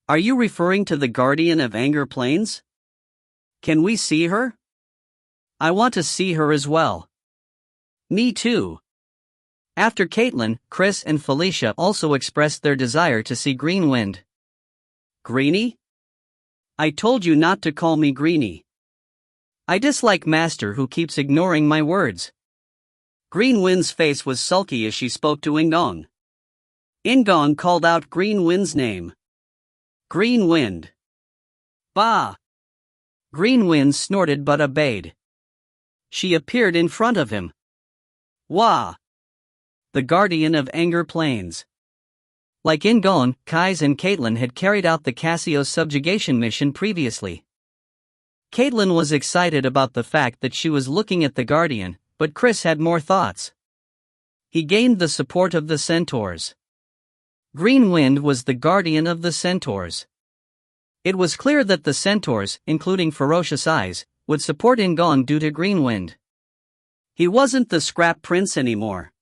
Speaker 1: "Are you referring to the Guardian of Anger Plains? Can we see her?" "I want to see her as well." "Me too." After Caitlin, Chris and Felicia also expressed their desire to see Green Wind. "Greenie? I told you not to call me Greenie. I dislike Master who keeps ignoring my words." Green Wind's face was sulky as she spoke to In-gong. In-gong called out Green Wind's name. "Green Wind." "Bah!" Green Wind snorted but obeyed. She appeared in front of him. "Wah!" The Guardian of Anger Plains. Like In-gong, Kais and Caitlin had carried out the Cassio's subjugation mission previously. Caitlin was excited about the fact that she was looking at the Guardian, but Chris had more thoughts. He gained the support of the Centaurs. Green Wind was the Guardian of the Centaurs. It was clear that the Centaurs, including Ferocious Eyes, would support In-gong due to Green Wind. He wasn't the scrap prince anymore.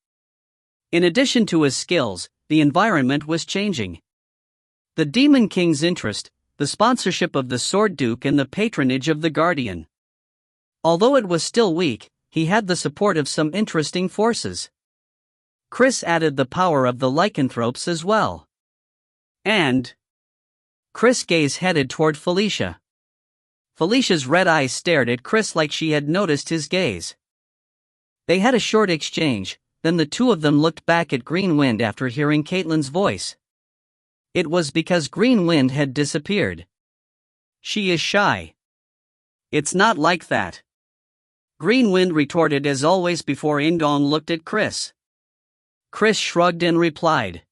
Speaker 1: In addition to his skills, the environment was changing. The Demon King's interest, the sponsorship of the Sword Duke and the patronage of the Guardian. Although it was still weak, he had the support of some interesting forces. Chris added the power of the lycanthropes as well. And Chris' gaze headed toward Felicia. Felicia's red eyes stared at Chris like she had noticed his gaze. They had a short exchange, then the two of them looked back at Green Wind after hearing Caitlin's voice. It was because Green Wind had disappeared. "She is shy." "It's not like that." Green Wind retorted as always before In-gong looked at Chris. Chris shrugged and replied.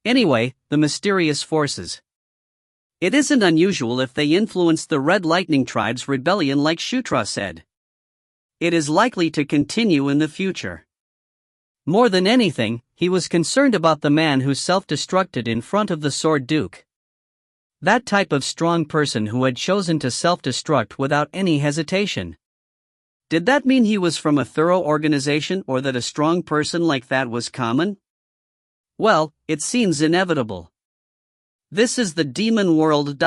Speaker 1: "Anyway, the mysterious forces. It isn't unusual if they influenced the Red Lightning Tribe's rebellion like Shutra said. It is likely to continue in the future." More than anything, he was concerned about the man who self-destructed in front of the Sword Duke. That type of strong person who had chosen to self-destruct without any hesitation. Did that mean he was from a thorough organization or that a strong person like that was common? Well, it seems inevitable. This is the demon world.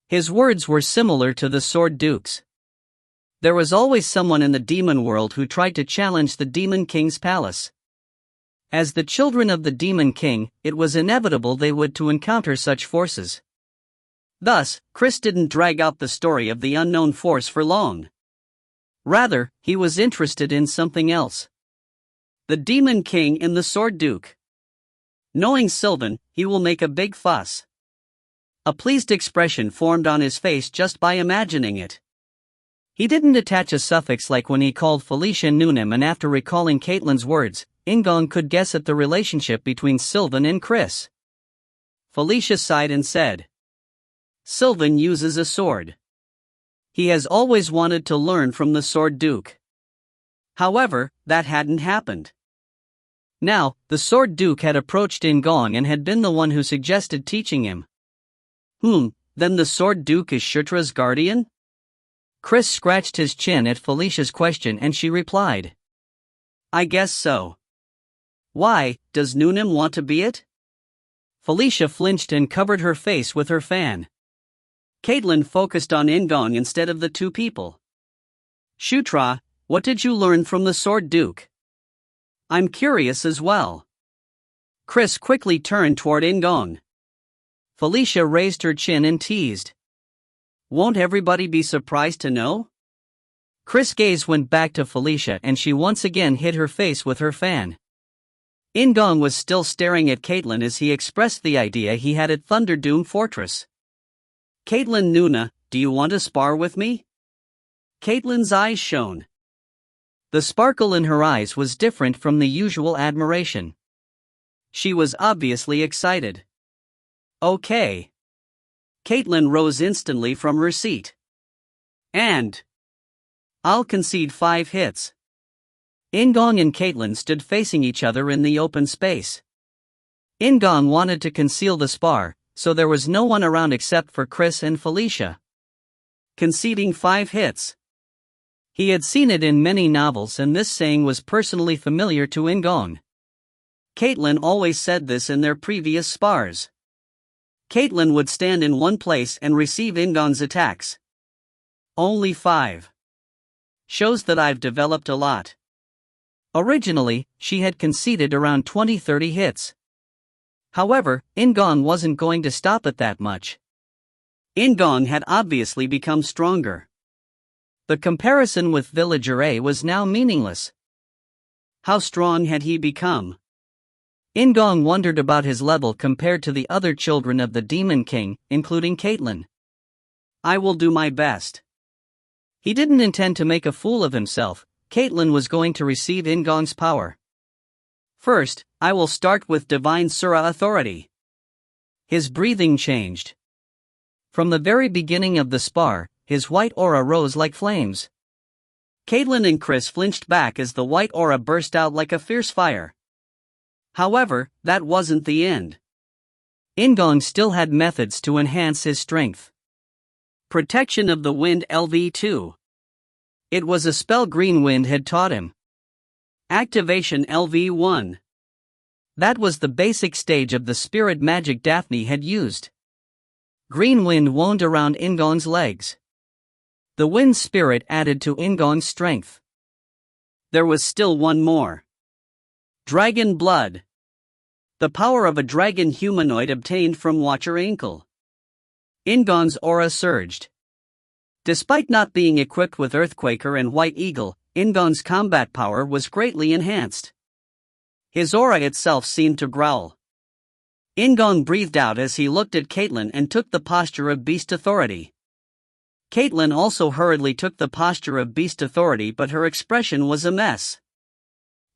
Speaker 1: His words were similar to the Sword Duke's. There was always someone in the demon world who tried to challenge the Demon King's palace. As the children of the Demon King, it was inevitable they would to encounter such forces. Thus, Chris didn't drag out the story of the unknown force for long. Rather, he was interested in something else. The Demon King and the Sword Duke. Knowing Sylvan, he will make a big fuss. A pleased expression formed on his face just by imagining it. He didn't attach a suffix like when he called Felicia Noonim, and after recalling Caitlin's words, In-gong could guess at the relationship between Sylvan and Chris. Felicia sighed and said, "Sylvan uses a sword. He has always wanted to learn from the Sword Duke." However, that hadn't happened. Now, the Sword Duke had approached In-gong and had been the one who suggested teaching him. Then the Sword Duke is Shutra's guardian? Chris scratched his chin at Felicia's question and she replied, "I guess so." "Why, does Noonim want to be it?" Felicia flinched and covered her face with her fan. Caitlin focused on In-gong instead of the two people. "Shutra, what did you learn from the Sword Duke?" "I'm curious as well." Chris quickly turned toward In-gong. Felicia raised her chin and teased, "Won't everybody be surprised to know?" Chris' gaze went back to Felicia and she once again hid her face with her fan. In-gong was still staring at Caitlin as he expressed the idea he had at Thunderdoom Fortress. "Caitlin Nuna, do you want to spar with me?" Caitlin's eyes shone. The sparkle in her eyes was different from the usual admiration. She was obviously excited. "Okay." Caitlin rose instantly from her seat. "And I'll concede 5 hits." In-gong and Caitlin stood facing each other in the open space. In-gong wanted to conceal the spar, so there was no one around except for Chris and Felicia. Conceding 5 hits. He had seen it in many novels, and this saying was personally familiar to In-gong. Caitlin always said this in their previous spars. Caitlin would stand in one place and receive In-gong's attacks. Only 5. Shows that I've developed a lot. Originally, she had conceded around 20-30 hits. However, In-gong wasn't going to stop at that much. In-gong had obviously become stronger. The comparison with Villager A was now meaningless. How strong had he become? In-gong wondered about his level compared to the other children of the Demon King, including Caitlin. "I will do my best." He didn't intend to make a fool of himself. Caitlin was going to receive In-gong's power. "First, I will start with Divine Sura Authority." His breathing changed. From the very beginning of the spar, his white aura rose like flames. Caitlin and Chris flinched back as the white aura burst out like a fierce fire. However, that wasn't the end. In-gong still had methods to enhance his strength. Protection of the Wind LV2. It was a spell Green Wind had taught him. Activation LV1. That was the basic stage of the spirit magic Daphne had used. Green Wind wound around In-gong's legs. The wind spirit added to In-gong's strength. There was still one more. Dragon Blood. The power of a dragon humanoid obtained from Watcher Inkle. In-gong's aura surged. Despite not being equipped with Earthquaker and White Eagle, In-gong's combat power was greatly enhanced. His aura itself seemed to growl. In-gong breathed out as he looked at Caitlin and took the posture of Beast Authority. Caitlin also hurriedly took the posture of Beast Authority, but her expression was a mess.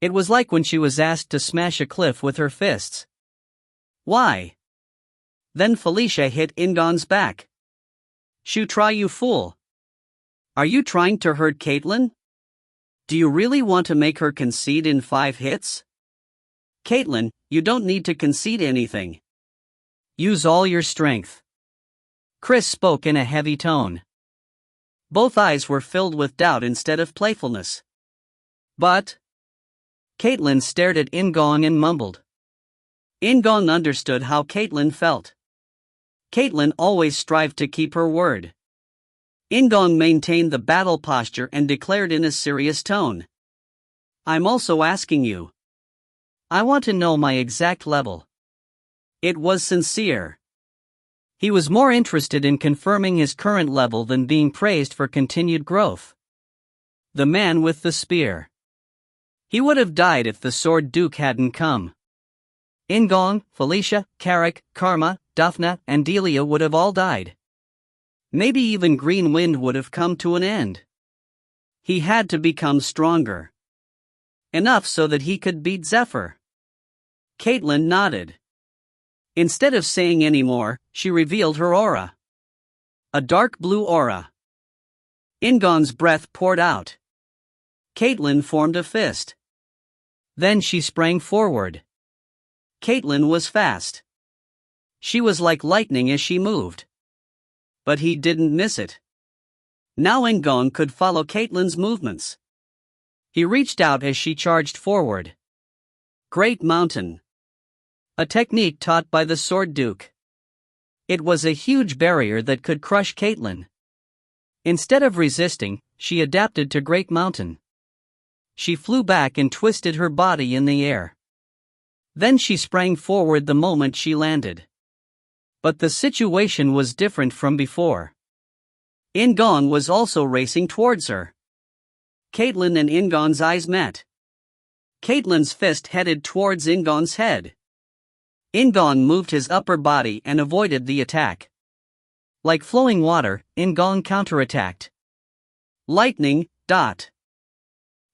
Speaker 1: It was like when she was asked to smash a cliff with her fists. "Why?" Then Felicia hit In-gong's back. "Shutra, you fool. Are you trying to hurt Caitlin? Do you really want to make her concede in 5 hits? Caitlin, you don't need to concede anything. Use all your strength." Chris spoke in a heavy tone. Both eyes were filled with doubt instead of playfulness. "But..." Caitlin stared at In-gong and mumbled. In-gong understood how Caitlin felt. Caitlin always strived to keep her word. In-gong maintained the battle posture and declared in a serious tone. "I'm also asking you. I want to know my exact level." It was sincere. He was more interested in confirming his current level than being praised for continued growth. The man with the spear. He would have died if the Sword Duke hadn't come. In-gong, Felicia, Carrick, Karma, Daphne, and Delia would have all died. Maybe even Green Wind would have come to an end. He had to become stronger. Enough so that he could beat Zephyr. Caitlin nodded. Instead of saying any more, she revealed her aura. A dark blue aura. In-gong's breath poured out. Caitlin formed a fist. Then she sprang forward. Caitlin was fast. She was like lightning as she moved. But he didn't miss it. Now In-gong could follow Caitlin's movements. He reached out as she charged forward. Great Mountain. A technique taught by the Sword Duke. It was a huge barrier that could crush Caitlin. Instead of resisting, she adapted to Great Mountain. She flew back and twisted her body in the air. Then she sprang forward the moment she landed. But the situation was different from before. In-gong was also racing towards her. Caitlin and In-gong's eyes met. Caitlyn's fist headed towards In-gong's head. In-gong moved his upper body and avoided the attack. Like flowing water, In-gong counterattacked. Lightning.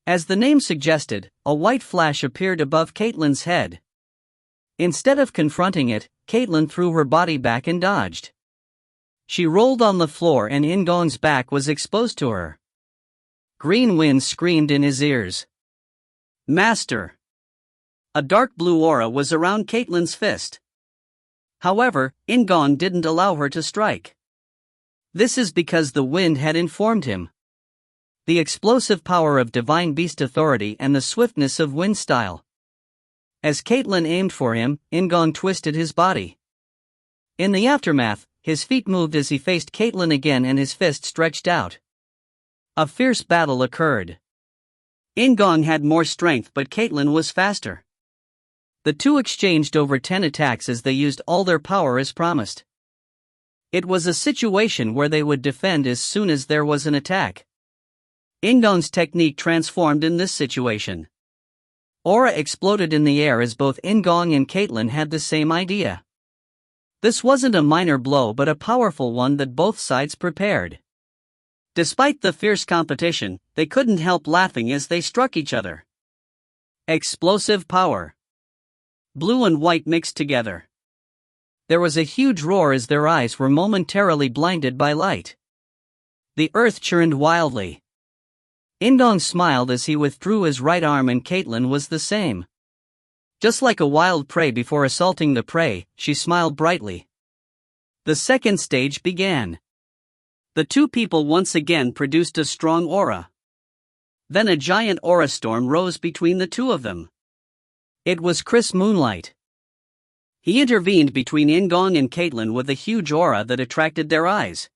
Speaker 1: As the name suggested, a white flash appeared above Caitlyn's head. Instead of confronting it, Caitlyn threw her body back and dodged. She rolled on the floor and In-gong's back was exposed to her. Green Wind screamed in his ears. Master! A dark blue aura was around Caitlyn's fist. However, In-gong didn't allow her to strike. This is because the wind had informed him. The explosive power of Divine Beast Authority and the swiftness of wind style. As Caitlyn aimed for him, In-gong twisted his body. In the aftermath, his feet moved as he faced Caitlyn again and his fist stretched out. A fierce battle occurred. In-gong had more strength but Caitlyn was faster. The two exchanged over 10 attacks as they used all their power as promised. It was a situation where they would defend as soon as there was an attack. In-gong's technique transformed in this situation. Aura exploded in the air as both In-gong and Caitlyn had the same idea. This wasn't a minor blow but a powerful one that both sides prepared. Despite the fierce competition, they couldn't help laughing as they struck each other. Explosive power. Blue and white mixed together. There was a huge roar as their eyes were momentarily blinded by light. The earth churned wildly. In-gong smiled as he withdrew his right arm and Caitlyn was the same. Just like a wild prey before assaulting the prey, she smiled brightly. The second stage began. The two people once again produced a strong aura. Then a giant aura storm rose between the two of them. It was Chris Moonlight. He intervened between In-gong and Caitlyn with a huge aura that attracted their eyes.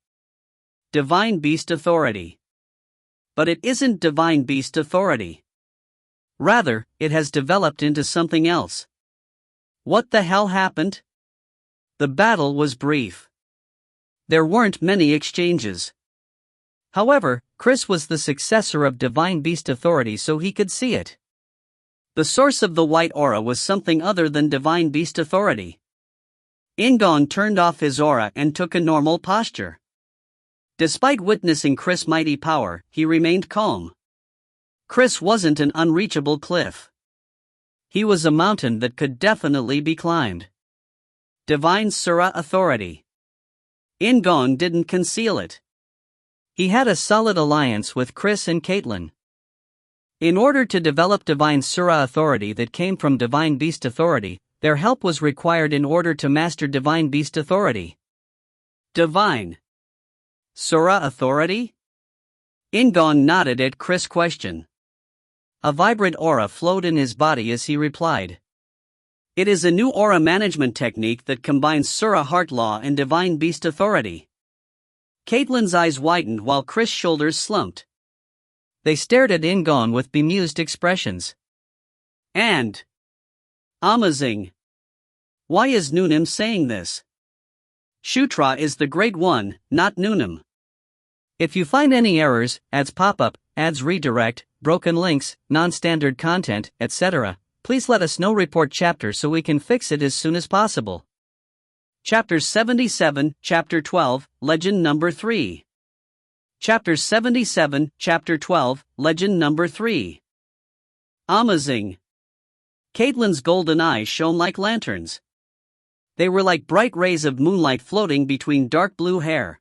Speaker 1: Divine Beast Authority. But it isn't Divine Beast Authority. Rather, it has developed into something else. What the hell happened? The battle was brief. There weren't many exchanges. However, Chris was the successor of Divine Beast Authority so he could see it. The source of the white aura was something other than Divine Beast Authority. In-gong turned off his aura and took a normal posture. Despite witnessing Chris' mighty power, he remained calm. Chris wasn't an unreachable cliff. He was a mountain that could definitely be climbed. Divine Sura Authority. In-gong didn't conceal it. He had a solid alliance with Chris and Caitlyn. In order to develop Divine Sura Authority that came from Divine Beast Authority, their help was required in order to master Divine Beast Authority. Divine Sura Authority? In-gong nodded at Chris' question. A vibrant aura flowed in his body as he replied. It is a new aura management technique that combines Sura Heart Law and Divine Beast Authority. Caitlyn's eyes widened while Chris' shoulders slumped. They stared at In-gong with bemused expressions. And amazing. Why is Noonim saying this? Shutra is the Great One, not Noonim. If you find any errors, ads pop-up, ads redirect, broken links, non-standard content, etc., please let us know. Report chapter so we can fix it as soon as possible. Chapter 77, Chapter 12, Legend Number 3. Chapter 77, Chapter 12, Legend Number 3. Amazing. Caitlyn's golden eyes shone like lanterns. They were like bright rays of moonlight floating between dark blue hair.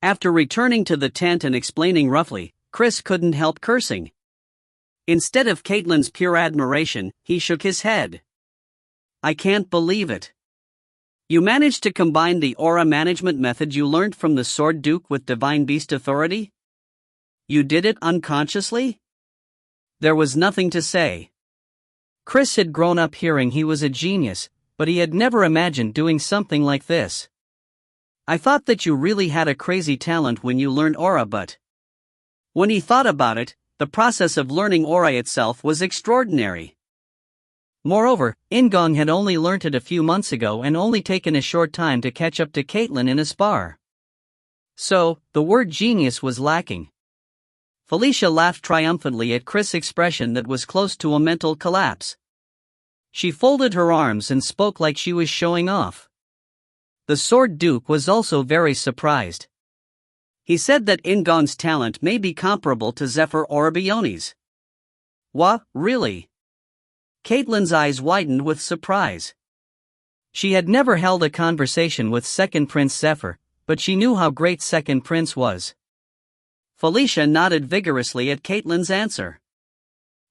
Speaker 1: After returning to the tent and explaining roughly, Chris couldn't help cursing. Instead of Caitlyn's pure admiration, he shook his head. I can't believe it. You managed to combine the aura management method you learned from the Sword Duke with Divine Beast Authority? You did it unconsciously? There was nothing to say. Chris had grown up hearing he was a genius, but he had never imagined doing something like this. I thought that you really had a crazy talent when you learned aura, but when he thought about it, the process of learning aura itself was extraordinary. Moreover, In-gong had only learnt it a few months ago and only taken a short time to catch up to Caitlyn in a spar. So, the word genius was lacking. Felicia laughed triumphantly at Chris' expression that was close to a mental collapse. She folded her arms and spoke like she was showing off. The Sword Duke was also very surprised. He said that In-gong's talent may be comparable to Zephyr Orabione's. What, really? Caitlyn's eyes widened with surprise. She had never held a conversation with Second Prince Zephyr, but she knew how great Second Prince was. Felicia nodded vigorously at Caitlyn's answer.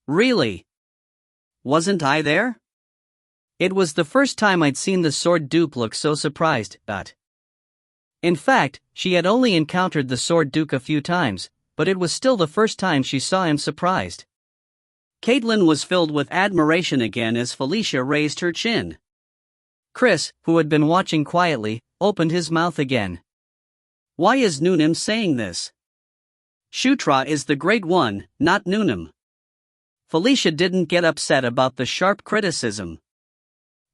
Speaker 1: Really? Wasn't I there? It was the first time I'd seen the Sword Duke look so surprised, In fact, she had only encountered the Sword Duke a few times, but it was still the first time she saw him surprised. Caitlyn was filled with admiration again as Felicia raised her chin. Chris, who had been watching quietly, opened his mouth again. Why is Noonim saying this? Shutra is the Great One, not Noonim. Felicia didn't get upset about the sharp criticism.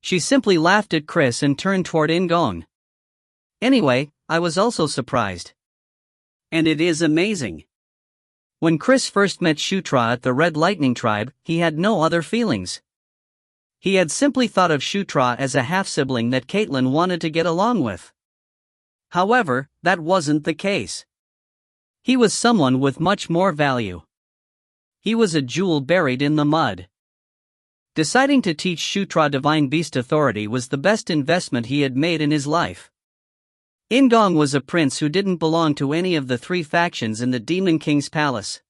Speaker 1: She simply laughed at Chris and turned toward In-gong. Anyway, I was also surprised. And it is amazing. When Chris first met Shutra at the Red Lightning Tribe, he had no other feelings. He had simply thought of Shutra as a half-sibling that Caitlyn wanted to get along with. However, that wasn't the case. He was someone with much more value. He was a jewel buried in the mud. Deciding to teach Shutra Divine Beast Authority was the best investment he had made in his life. In-gong was a prince who didn't belong to any of the three factions in the Demon King's palace.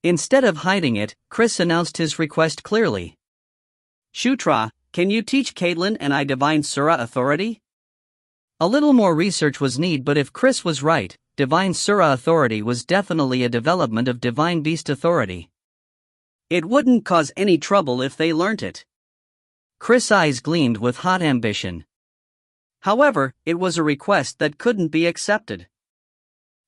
Speaker 1: Instead of hiding it, Chris announced his request clearly. Shutra, can you teach Caitlyn and I Divine Sura Authority? A little more research was needed, but if Chris was right, Divine Sura Authority was definitely a development of Divine Beast Authority. It wouldn't cause any trouble if they learnt it. Chris' eyes gleamed with hot ambition. However, it was a request that couldn't be accepted.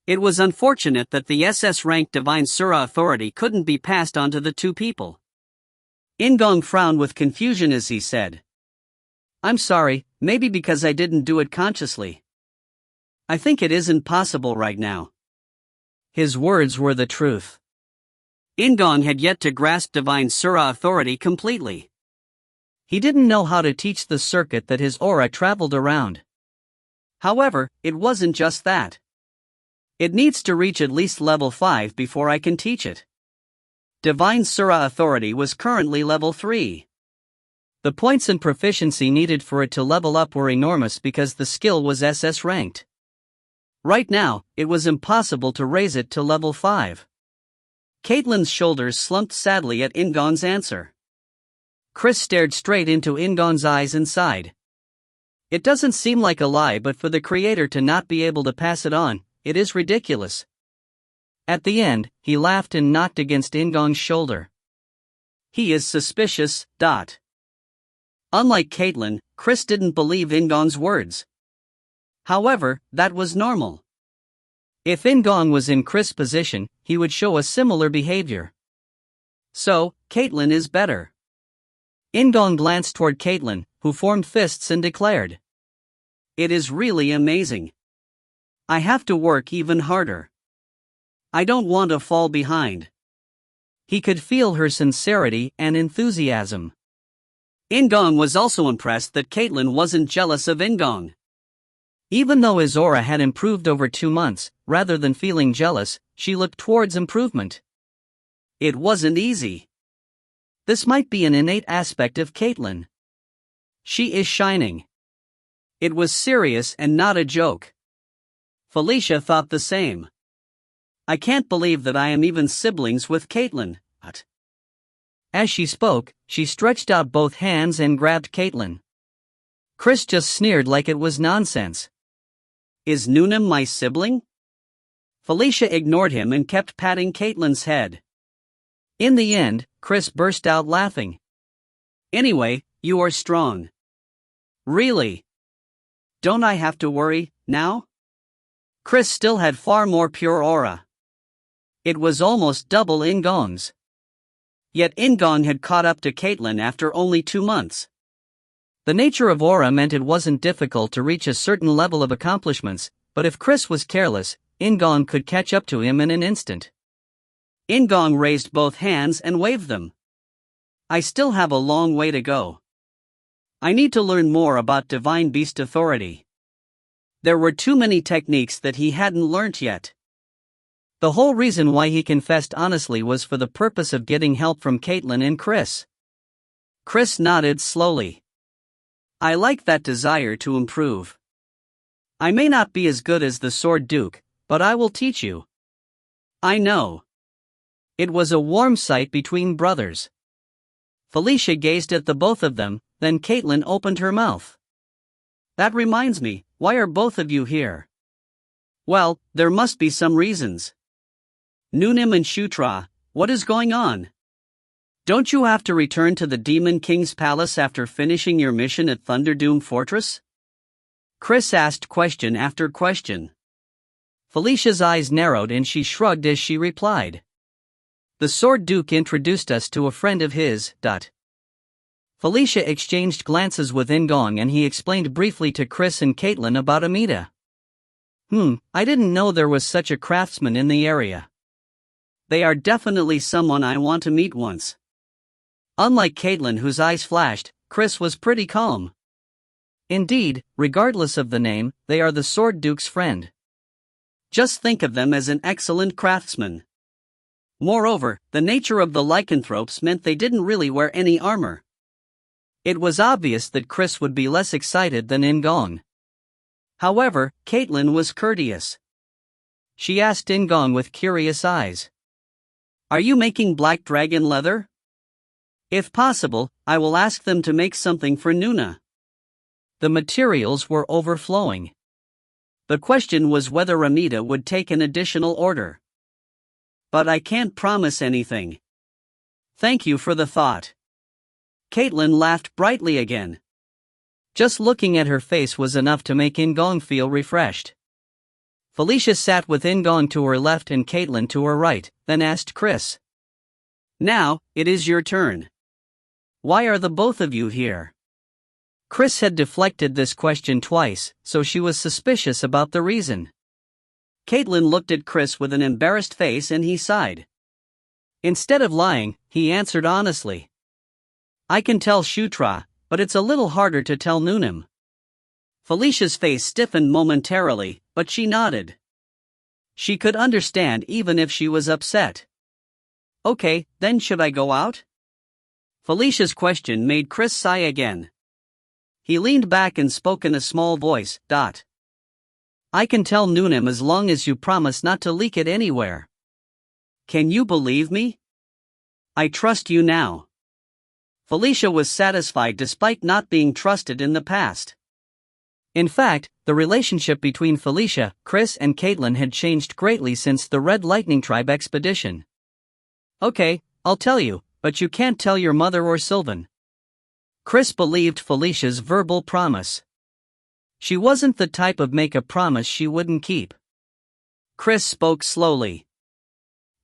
Speaker 1: It was unfortunate that the SS-ranked Divine Sura Authority couldn't be passed on to the two people. In-gong frowned with confusion as he said, I'm sorry, maybe because I didn't do it consciously. I think it isn't possible right now. His words were the truth. In-gong had yet to grasp Divine Sura Authority completely. He didn't know how to teach the circuit that his aura traveled around. However, it wasn't just that. It needs to reach at least level 5 before I can teach it. Divine Sura Authority was currently level 3. The points and proficiency needed for it to level up were enormous because the skill was SS ranked. Right now, it was impossible to raise it to level 5. Caitlyn's shoulders slumped sadly at In-gong's answer. Chris stared straight into In-gong's eyes and sighed. It doesn't seem like a lie, but for the creator to not be able to pass it on, it is ridiculous. At the end, he laughed and knocked against In-gong's shoulder. He is suspicious. Unlike Caitlyn, Chris didn't believe In-gong's words. However, that was normal. If In-gong was in Chris' position, he would show a similar behavior. So, Caitlyn is better. In-gong glanced toward Caitlyn, who formed fists and declared, It is really amazing. I have to work even harder. I don't want to fall behind. He could feel her sincerity and enthusiasm. In-gong was also impressed that Caitlyn wasn't jealous of In-gong. Even though his aura had improved over 2 months, rather than feeling jealous, she looked towards improvement. It wasn't easy. This might be an innate aspect of Caitlyn. She is shining. It was serious and not a joke. Felicia thought the same. I can't believe that I am even siblings with Caitlyn. As she spoke, she stretched out both hands and grabbed Caitlyn. Chris just sneered like it was nonsense. Is Noonim my sibling? Felicia ignored him and kept patting Caitlyn's head. In the end, Chris burst out laughing. Anyway, you are strong. Really? Don't I have to worry, now? Chris still had far more pure aura. It was almost double In-gong's. Yet In-gong had caught up to Caitlyn after only 2 months. The nature of aura meant it wasn't difficult to reach a certain level of accomplishments, but if Chris was careless, In-gong could catch up to him in an instant. In-gong raised both hands and waved them. I still have a long way to go. I need to learn more about divine beast authority. There were too many techniques that he hadn't learnt yet. The whole reason why he confessed honestly was for the purpose of getting help from Caitlin and Chris. Chris nodded slowly. I like that desire to improve. I may not be as good as the Sword Duke, but I will teach you. I know. It was a warm sight between brothers. Felicia gazed at the both of them, then Caitlin opened her mouth. That reminds me, why are both of you here? Well, there must be some reasons. Noonim and Shutra, what is going on? Don't you have to return to the Demon King's palace after finishing your mission at Thunderdoom Fortress? Chris asked question after question. Felicia's eyes narrowed and she shrugged as she replied. The Sword Duke introduced us to a friend of his. Felicia exchanged glances with In-gong and he explained briefly to Chris and Caitlin about Amita. I didn't know there was such a craftsman in the area. They are definitely someone I want to meet once. Unlike Caitlin, whose eyes flashed, Chris was pretty calm. Indeed, regardless of the name, they are the Sword Duke's friend. Just think of them as an excellent craftsman. Moreover, the nature of the lycanthropes meant they didn't really wear any armor. It was obvious that Chris would be less excited than In-gong. However, Caitlin was courteous. She asked In-gong with curious eyes. Are you making black dragon leather? If possible, I will ask them to make something for Nuna. The materials were overflowing. The question was whether Amita would take an additional order. But I can't promise anything. Thank you for the thought. Caitlin laughed brightly again. Just looking at her face was enough to make In-gong feel refreshed. Felicia sat with In-gong to her left and Caitlin to her right, then asked Chris. Now, it is your turn. Why are the both of you here? Chris had deflected this question twice, so she was suspicious about the reason. Caitlin looked at Chris with an embarrassed face and he sighed. Instead of lying, he answered honestly. I can tell Shutra, but it's a little harder to tell Noonim. Felicia's face stiffened momentarily, but she nodded. She could understand even if she was upset. Okay, then should I go out? Felicia's question made Chris sigh again. He leaned back and spoke in a small voice. I can tell Noonim as long as you promise not to leak it anywhere. Can you believe me? I trust you now. Felicia was satisfied despite not being trusted in the past. In fact, the relationship between Felicia, Chris and Caitlin had changed greatly since the Red Lightning Tribe expedition. Okay, I'll tell you, but you can't tell your mother or Sylvan. Chris believed Felicia's verbal promise. She wasn't the type of make a promise she wouldn't keep. Chris spoke slowly.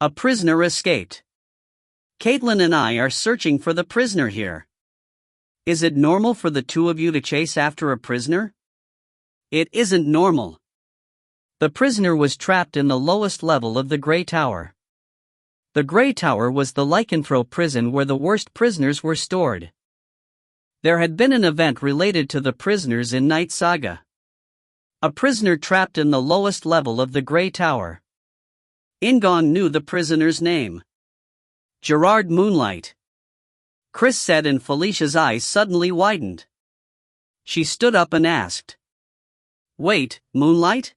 Speaker 1: A prisoner escaped. Caitlin and I are searching for the prisoner here. Is it normal for the two of you to chase after a prisoner? It isn't normal. The prisoner was trapped in the lowest level of the Grey Tower. The Grey Tower was the lycanthrope prison where the worst prisoners were stored. There had been an event related to the prisoners in Knight Saga. A prisoner trapped in the lowest level of the Grey Tower. In-gong knew the prisoner's name. Gerard Moonlight. Chris said and Felicia's eyes suddenly widened. She stood up and asked. Wait, Moonlight?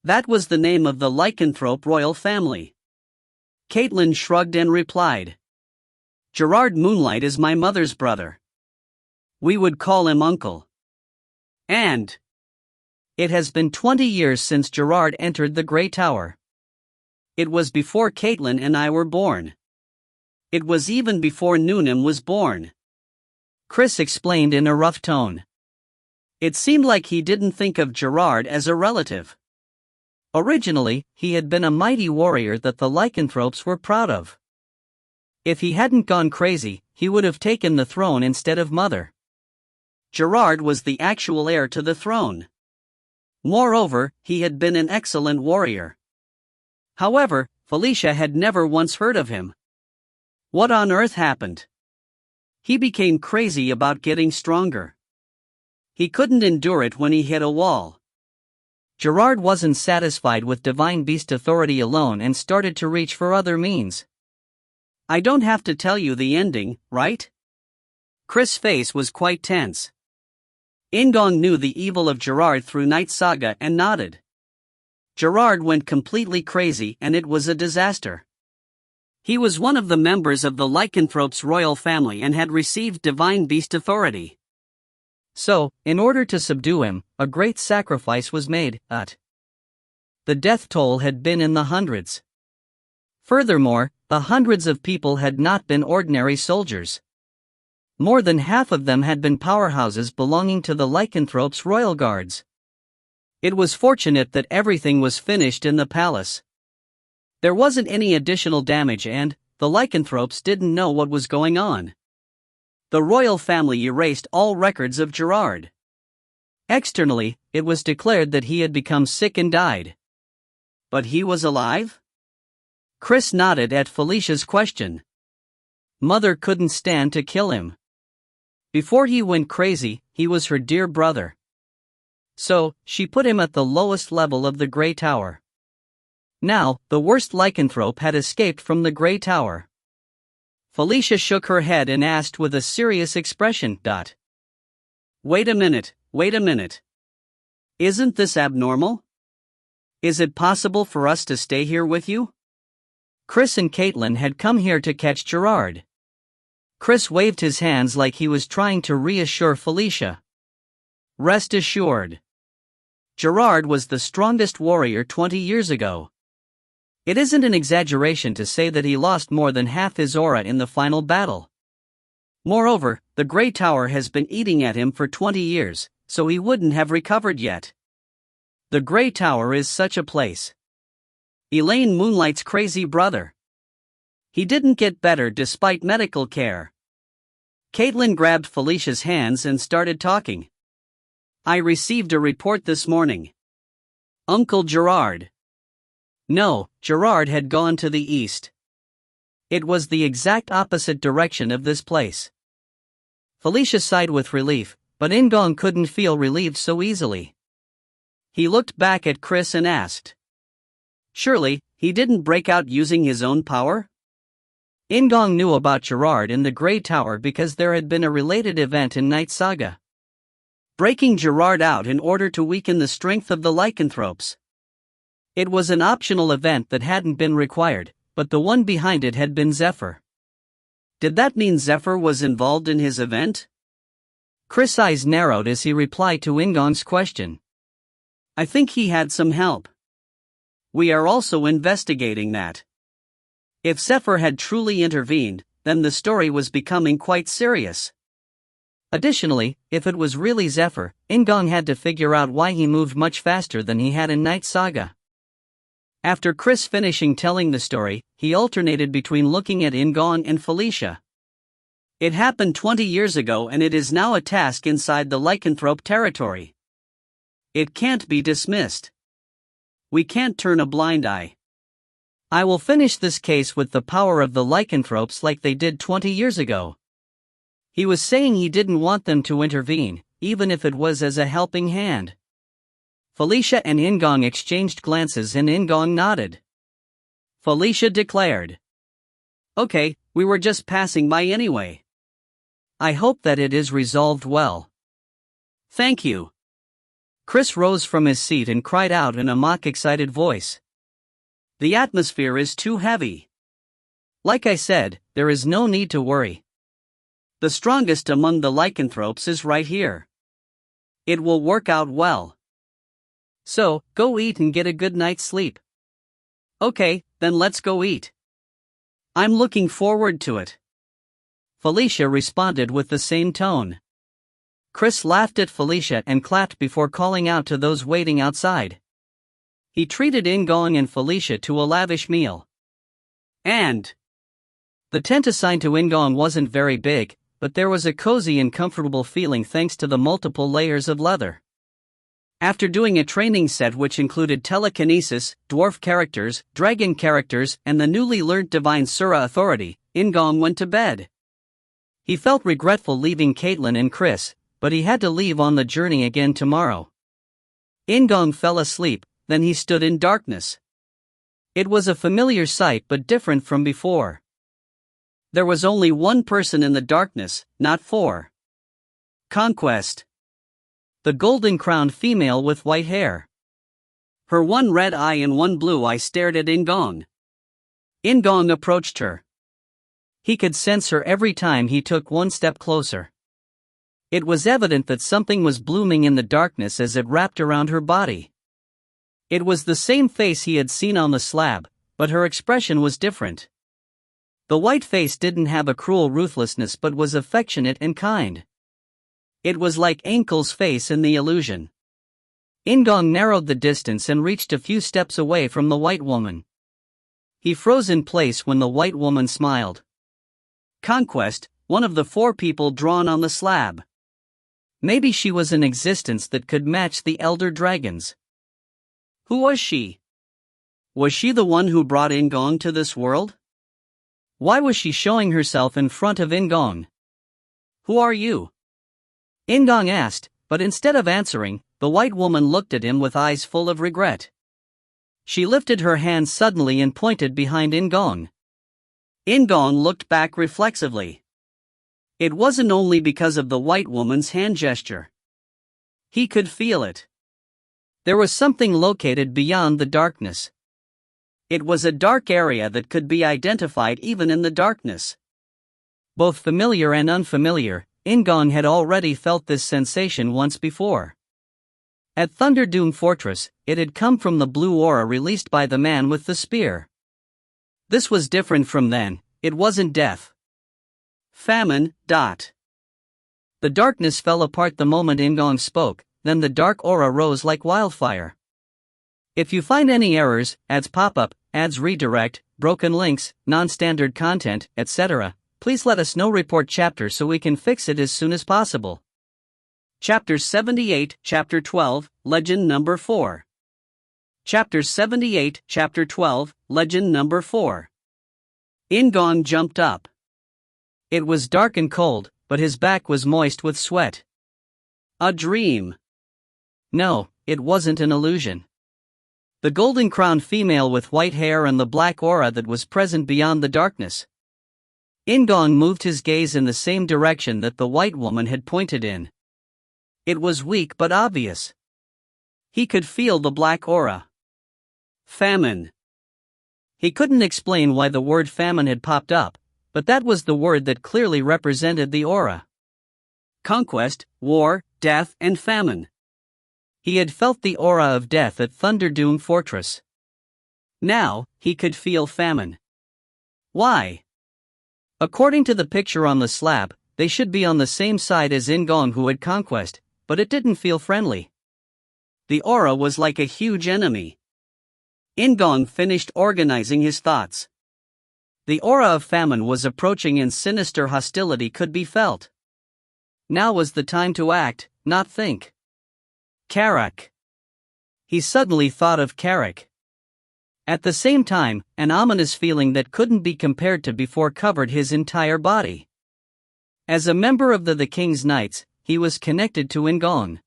Speaker 1: That was the name of the lycanthrope royal family. Caitlin shrugged and replied. Gerard Moonlight is my mother's brother. We would call him Uncle. And it has been 20 years since Gerard entered the Grey Tower. It was before Caitlin and I were born. It was even before Noonim was born. Chris explained in a rough tone. It seemed like he didn't think of Gerard as a relative. Originally, he had been a mighty warrior that the lycanthropes were proud of. If he hadn't gone crazy, he would have taken the throne instead of Mother. Gerard was the actual heir to the throne. Moreover, he had been an excellent warrior. However, Felicia had never once heard of him. What on earth happened? He became crazy about getting stronger. He couldn't endure it when he hit a wall. Gerard wasn't satisfied with divine beast authority alone and started to reach for other means. I don't have to tell you the ending, right? Chris' face was quite tense. In-gong knew the evil of Gerard through Knight Saga and nodded. Gerard went completely crazy and it was a disaster. He was one of the members of the lycanthrope's royal family and had received divine beast authority. So, in order to subdue him, a great sacrifice was made, the death toll had been in the hundreds. Furthermore, the hundreds of people had not been ordinary soldiers. More than half of them had been powerhouses belonging to the lycanthrope's royal guards. It was fortunate that everything was finished in the palace. There wasn't any additional damage and the lycanthropes didn't know what was going on. The royal family erased all records of Gerard. Externally, it was declared that he had become sick and died. But he was alive? Chris nodded at Felicia's question. Mother couldn't stand to kill him. Before he went crazy, he was her dear brother. So, she put him at the lowest level of the Grey Tower. Now, the worst lycanthrope had escaped from the Grey Tower. Felicia shook her head and asked with a serious expression, Wait a minute. Isn't this abnormal? Is it possible for us to stay here with you? Chris and Caitlin had come here to catch Gerard. Chris waved his hands like he was trying to reassure Felicia. Rest assured. Gerard was the strongest warrior 20 years ago. It isn't an exaggeration to say that he lost more than half his aura in the final battle. Moreover, the Grey Tower has been eating at him for 20 years, so he wouldn't have recovered yet. The Grey Tower is such a place. Elaine Moonlight's crazy brother. He didn't get better despite medical care. Caitlin grabbed Felicia's hands and started talking. I received a report this morning. Uncle Gerard. No, Gerard had gone to the east. It was the exact opposite direction of this place. Felicia sighed with relief, but In-gong couldn't feel relieved so easily. He looked back at Chris and asked. Surely, he didn't break out using his own power? In-gong knew about Gerard in the Grey Tower because there had been a related event in Knight Saga. Breaking Gerard out in order to weaken the strength of the lycanthropes. It was an optional event that hadn't been required, but the one behind it had been Zephyr. Did that mean Zephyr was involved in his event? Chris' eyes narrowed as he replied to In-gong's question. I think he had some help. We are also investigating that. If Zephyr had truly intervened, then the story was becoming quite serious. Additionally, if it was really Zephyr, In-gong had to figure out why he moved much faster than he had in Knight Saga. After Chris finishing telling the story, he alternated between looking at In-gong and Felicia. It happened 20 years ago and it is now a task inside the lycanthrope territory. It can't be dismissed. We can't turn a blind eye. I will finish this case with the power of the lycanthropes like they did 20 years ago. He was saying he didn't want them to intervene, even if it was as a helping hand. Felicia and In-gong exchanged glances and In-gong nodded. Felicia declared. Okay, we were just passing by anyway. I hope that it is resolved well. Thank you. Chris rose from his seat and cried out in a mock-excited voice. The atmosphere is too heavy. Like I said, there is no need to worry. The strongest among the lycanthropes is right here. It will work out well. So, go eat and get a good night's sleep. Okay, then let's go eat. I'm looking forward to it. Felicia responded with the same tone. Chris laughed at Felicia and clapped before calling out to those waiting outside. He treated In-gong and Felicia to a lavish meal. And the tent assigned to In-gong wasn't very big, but there was a cozy and comfortable feeling thanks to the multiple layers of leather. After doing a training set which included telekinesis, dwarf characters, dragon characters, and the newly learned divine Sura authority, In-gong went to bed. He felt regretful leaving Caitlin and Chris, but he had to leave on the journey again tomorrow. In-gong fell asleep, then he stood in darkness. It was a familiar sight but different from before. There was only one person in the darkness, not four. Conquest. The golden-crowned female with white hair. Her one red eye and one blue eye stared at In-gong. In-gong approached her. He could sense her every time he took one step closer. It was evident that something was blooming in the darkness as it wrapped around her body. It was the same face he had seen on the slab, but her expression was different. The white face didn't have a cruel ruthlessness but was affectionate and kind. It was like Ankel's face in the illusion. In-gong narrowed the distance and reached a few steps away from the white woman. He froze in place when the white woman smiled. Conquest, one of the four people drawn on the slab. Maybe she was an existence that could match the elder dragons. Who was she? Was she the one who brought In-gong to this world? Why was she showing herself in front of In-gong? Who are you? In-gong asked, but instead of answering, the white woman looked at him with eyes full of regret. She lifted her hand suddenly and pointed behind In-gong. In-gong looked back reflexively. It wasn't only because of the white woman's hand gesture. He could feel it. There was something located beyond the darkness. It was a dark area that could be identified even in the darkness. Both familiar and unfamiliar, In-gong had already felt this sensation once before. At Thunderdoom Fortress, it had come from the blue aura released by the man with the spear. This was different from then, it wasn't death. Famine. The darkness fell apart the moment In-gong spoke, then the dark aura rose like wildfire. If you find any errors, ads pop up, ads redirect, broken links, non-standard content, etc., please let us know. Report chapter so we can fix it as soon as possible. Chapter 78, Chapter 12, Legend Number 4. Chapter 78, Chapter 12, Legend Number 4. In-gong jumped up. It was dark and cold, but his back was moist with sweat. A dream. No, it wasn't an illusion. The golden-crowned female with white hair and the black aura that was present beyond the darkness. In-gong moved his gaze in the same direction that the white woman had pointed in. It was weak but obvious. He could feel the black aura. Famine. He couldn't explain why the word famine had popped up, but that was the word that clearly represented the aura. Conquest, war, death, and famine. He had felt the aura of death at Thunderdoom Fortress. Now, he could feel famine. Why? According to the picture on the slab, they should be on the same side as In-gong who had conquest, but it didn't feel friendly. The aura was like a huge enemy. In-gong finished organizing his thoughts. The aura of famine was approaching and sinister hostility could be felt. Now was the time to act, not think. Karak. He suddenly thought of Karak. At the same time, an ominous feeling that couldn't be compared to before covered his entire body. As a member of the King's Knights, he was connected to In-gong.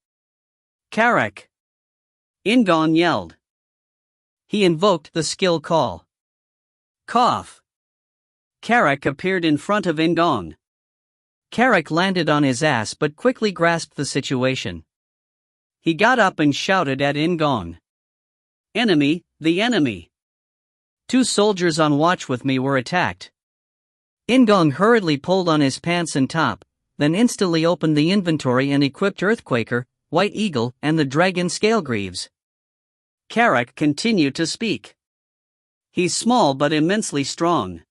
Speaker 1: Karak. In-gong yelled. He invoked the skill call. Cough. Karak appeared in front of In-gong. Karak landed on his ass but quickly grasped the situation. He got up and shouted at In-gong. Enemy, the enemy. 2 soldiers on watch with me were attacked. In-gong hurriedly pulled on his pants and top, then instantly opened the inventory and equipped Earthquaker, White Eagle, and the Dragon Scalegrieves. Karak continued to speak. He's small but immensely strong.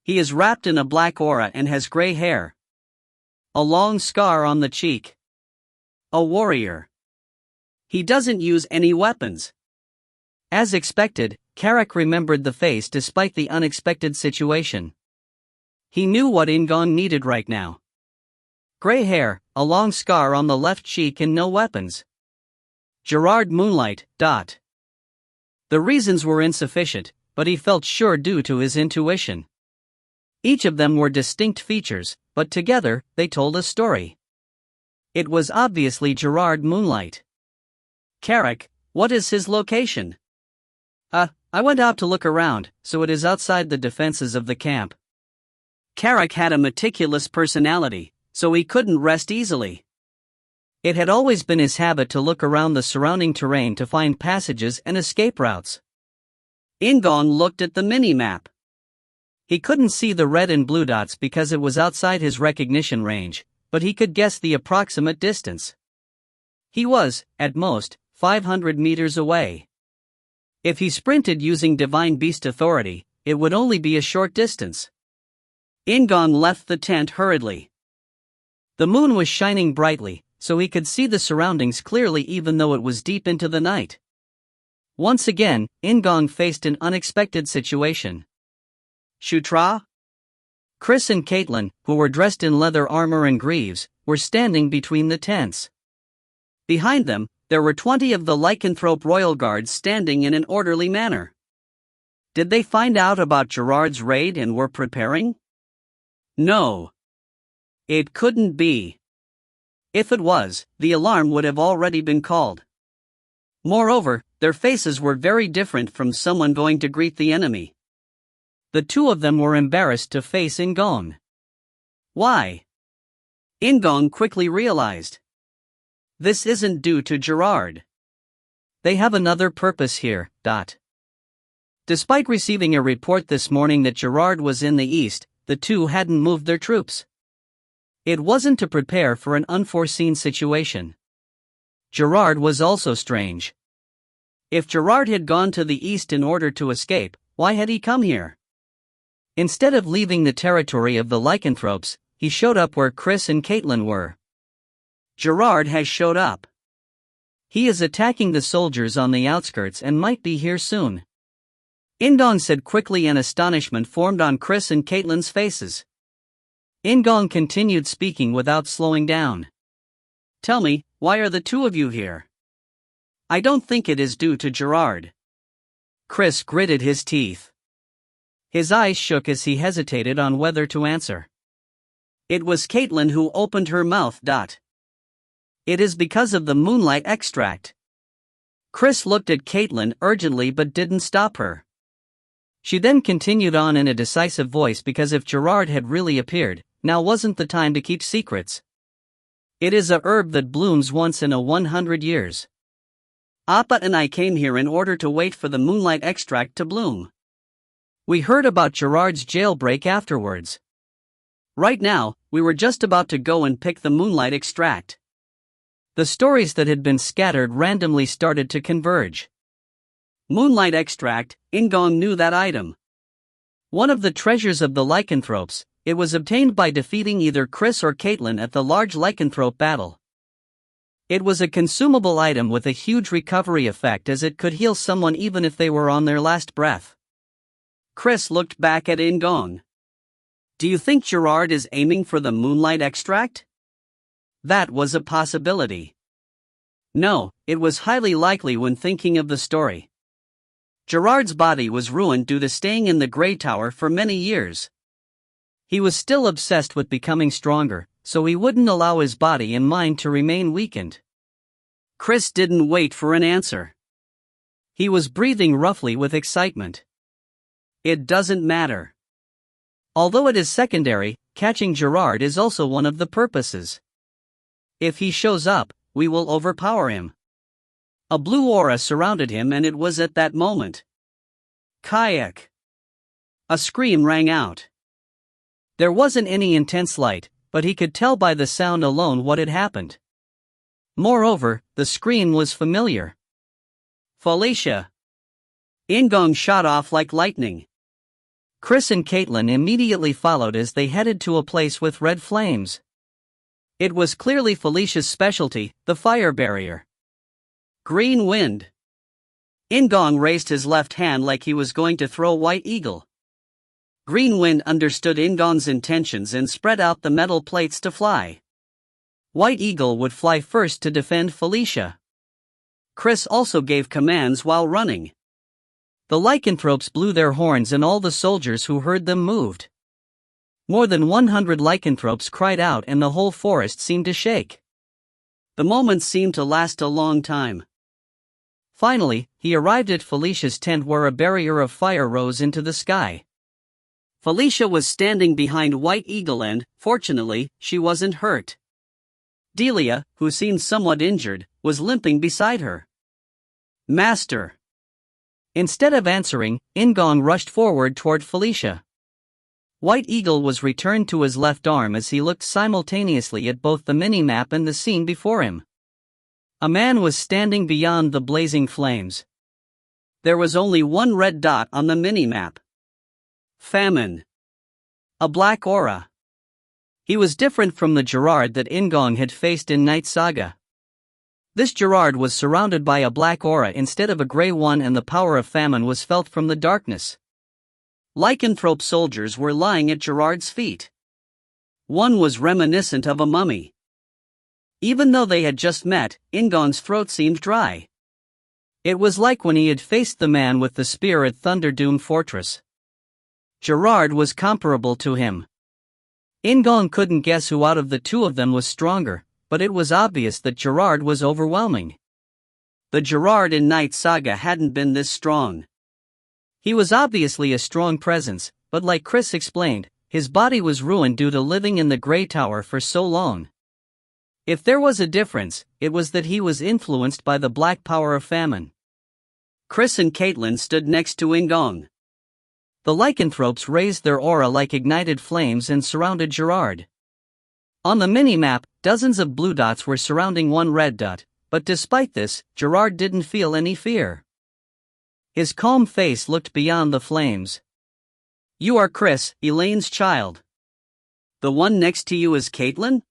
Speaker 1: He is wrapped in a black aura and has gray hair. A long scar on the cheek. A warrior. He doesn't use any weapons. As expected, Karak remembered the face despite the unexpected situation. He knew what In-gong needed right now. Gray hair, a long scar on the left cheek and no weapons. Gerard Moonlight. The reasons were insufficient, but he felt sure due to his intuition. Each of them were distinct features, but together, they told a story. It was obviously Gerard Moonlight. Carrick, what is his location? I went out to look around, so it is outside the defenses of the camp. Carrick had a meticulous personality, so he couldn't rest easily. It had always been his habit to look around the surrounding terrain to find passages and escape routes. In-gong looked at the mini-map. He couldn't see the red and blue dots because it was outside his recognition range, but he could guess the approximate distance. He was, at most, 500 meters away. If he sprinted using Divine Beast Authority, it would only be a short distance. In-gong left the tent hurriedly. The moon was shining brightly, so he could see the surroundings clearly even though it was deep into the night. Once again, In-gong faced an unexpected situation. Shutra? Chris and Caitlin, who were dressed in leather armor and greaves, were standing between the tents. Behind them, there were 20 of the lycanthrope royal guards standing in an orderly manner. Did they find out about Gerard's raid and were preparing? No. It couldn't be. If it was, the alarm would have already been called. Moreover, their faces were very different from someone going to greet the enemy. The two of them were embarrassed to face In-gong. Why? In-gong quickly realized. This isn't due to Gerard. They have another purpose here. Despite receiving a report this morning that Gerard was in the east, the two hadn't moved their troops. It wasn't to prepare for an unforeseen situation. Gerard was also strange. If Gerard had gone to the east in order to escape, why had he come here? Instead of leaving the territory of the lycanthropes, he showed up where Chris and Caitlin were. Gerard has showed up. He is attacking the soldiers on the outskirts and might be here soon. In-gong said quickly, and astonishment formed on Chris and Caitlin's faces. In-gong continued speaking without slowing down. Tell me, why are the two of you here? I don't think it is due to Gerard. Chris gritted his teeth. His eyes shook as he hesitated on whether to answer. It was Caitlin who opened her mouth. It is because of the moonlight extract. Chris looked at Caitlin urgently but didn't stop her. She then continued on in a decisive voice, because if Gerard had really appeared, now wasn't the time to keep secrets. It is a herb that blooms once in 100 years. Appa and I came here in order to wait for the moonlight extract to bloom. We heard about Gerard's jailbreak afterwards. Right now, we were just about to go and pick the moonlight extract. The stories that had been scattered randomly started to converge. Moonlight extract, In-gong knew that item. One of the treasures of the lycanthropes, it was obtained by defeating either Chris or Caitlin at the large lycanthrope battle. It was a consumable item with a huge recovery effect, as it could heal someone even if they were on their last breath. Chris looked back at In-gong. Do you think Gerard is aiming for the moonlight extract? That was a possibility. No, it was highly likely when thinking of the story. Gerard's body was ruined due to staying in the Grey Tower for many years. He was still obsessed with becoming stronger, so he wouldn't allow his body and mind to remain weakened. Chris didn't wait for an answer. He was breathing roughly with excitement. It doesn't matter. Although it is secondary, catching Gerard is also one of the purposes. If he shows up, we will overpower him. A blue aura surrounded him, and it was at that moment. Kayak! A scream rang out. There wasn't any intense light, but he could tell by the sound alone what had happened. Moreover, the scream was familiar. Felicia! In-gong shot off like lightning. Chris and Caitlin immediately followed as they headed to a place with red flames. It was clearly Felicia's specialty, the fire barrier. Green wind. In-gong raised his left hand like he was going to throw White Eagle. Green wind understood In-gong's intentions and spread out the metal plates to fly. White Eagle would fly first to defend Felicia. Chris also gave commands while running. The lycanthropes blew their horns and all the soldiers who heard them moved. More than 100 lycanthropes cried out and the whole forest seemed to shake. The moment seemed to last a long time. Finally, he arrived at Felicia's tent where a barrier of fire rose into the sky. Felicia was standing behind White Eagle and, fortunately, she wasn't hurt. Delia, who seemed somewhat injured, was limping beside her. "Master!" Instead of answering, In-gong rushed forward toward Felicia. White Eagle was returned to his left arm as he looked simultaneously at both the mini-map and the scene before him. A man was standing beyond the blazing flames. There was only one red dot on the mini-map. Famine. A black aura. He was different from the Gerard that In-gong had faced in Knight Saga. This Gerard was surrounded by a black aura instead of a grey one, and the power of famine was felt from the darkness. Lycanthrope soldiers were lying at Gerard's feet. One was reminiscent of a mummy. Even though they had just met, In-gong's throat seemed dry. It was like when he had faced the man with the spear at Thunderdune Fortress. Gerard was comparable to him. In-gong couldn't guess who out of the two of them was stronger, but it was obvious that Gerard was overwhelming. The Gerard in Knight Saga hadn't been this strong. He was obviously a strong presence, but like Chris explained, his body was ruined due to living in the Grey Tower for so long. If there was a difference, it was that he was influenced by the black power of famine. Chris and Caitlin stood next to In-gong. The lycanthropes raised their aura like ignited flames and surrounded Gerard. On the mini-map, dozens of blue dots were surrounding one red dot, but despite this, Gerard didn't feel any fear. His calm face looked beyond the flames. "You are Chris, Elaine's child. The one next to you is Caitlin?"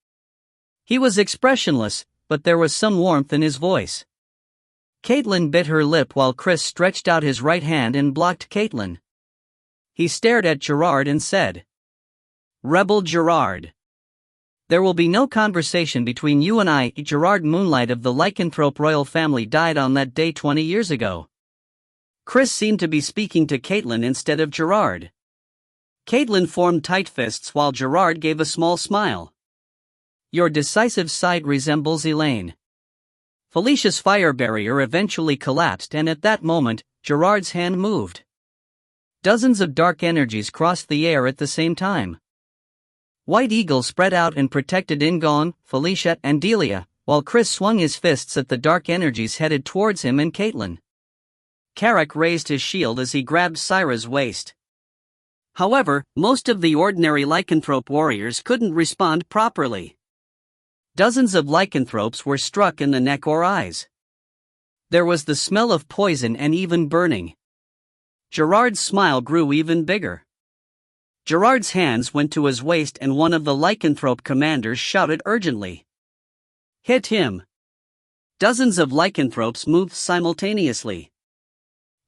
Speaker 1: He was expressionless, but there was some warmth in his voice. Caitlin bit her lip while Chris stretched out his right hand and blocked Caitlin. He stared at Gerard and said, "Rebel Gerard. There will be no conversation between you and I. Gerard Moonlight of the lycanthrope royal family died on that day 20 years ago." Chris seemed to be speaking to Caitlin instead of Gerard. Caitlin formed tight fists while Gerard gave a small smile. "Your decisive side resembles Elaine." Felicia's fire barrier eventually collapsed, and at that moment, Gerard's hand moved. Dozens of dark energies crossed the air at the same time. White Eagle spread out and protected In-gong, Felicia, and Delia, while Chris swung his fists at the dark energies headed towards him and Caitlin. Carrick raised his shield as he grabbed Syra's waist. However, most of the ordinary lycanthrope warriors couldn't respond properly. Dozens of lycanthropes were struck in the neck or eyes. There was the smell of poison and even burning. Gerard's smile grew even bigger. Gerard's hands went to his waist and one of the lycanthrope commanders shouted urgently, "Hit him!" Dozens of lycanthropes moved simultaneously.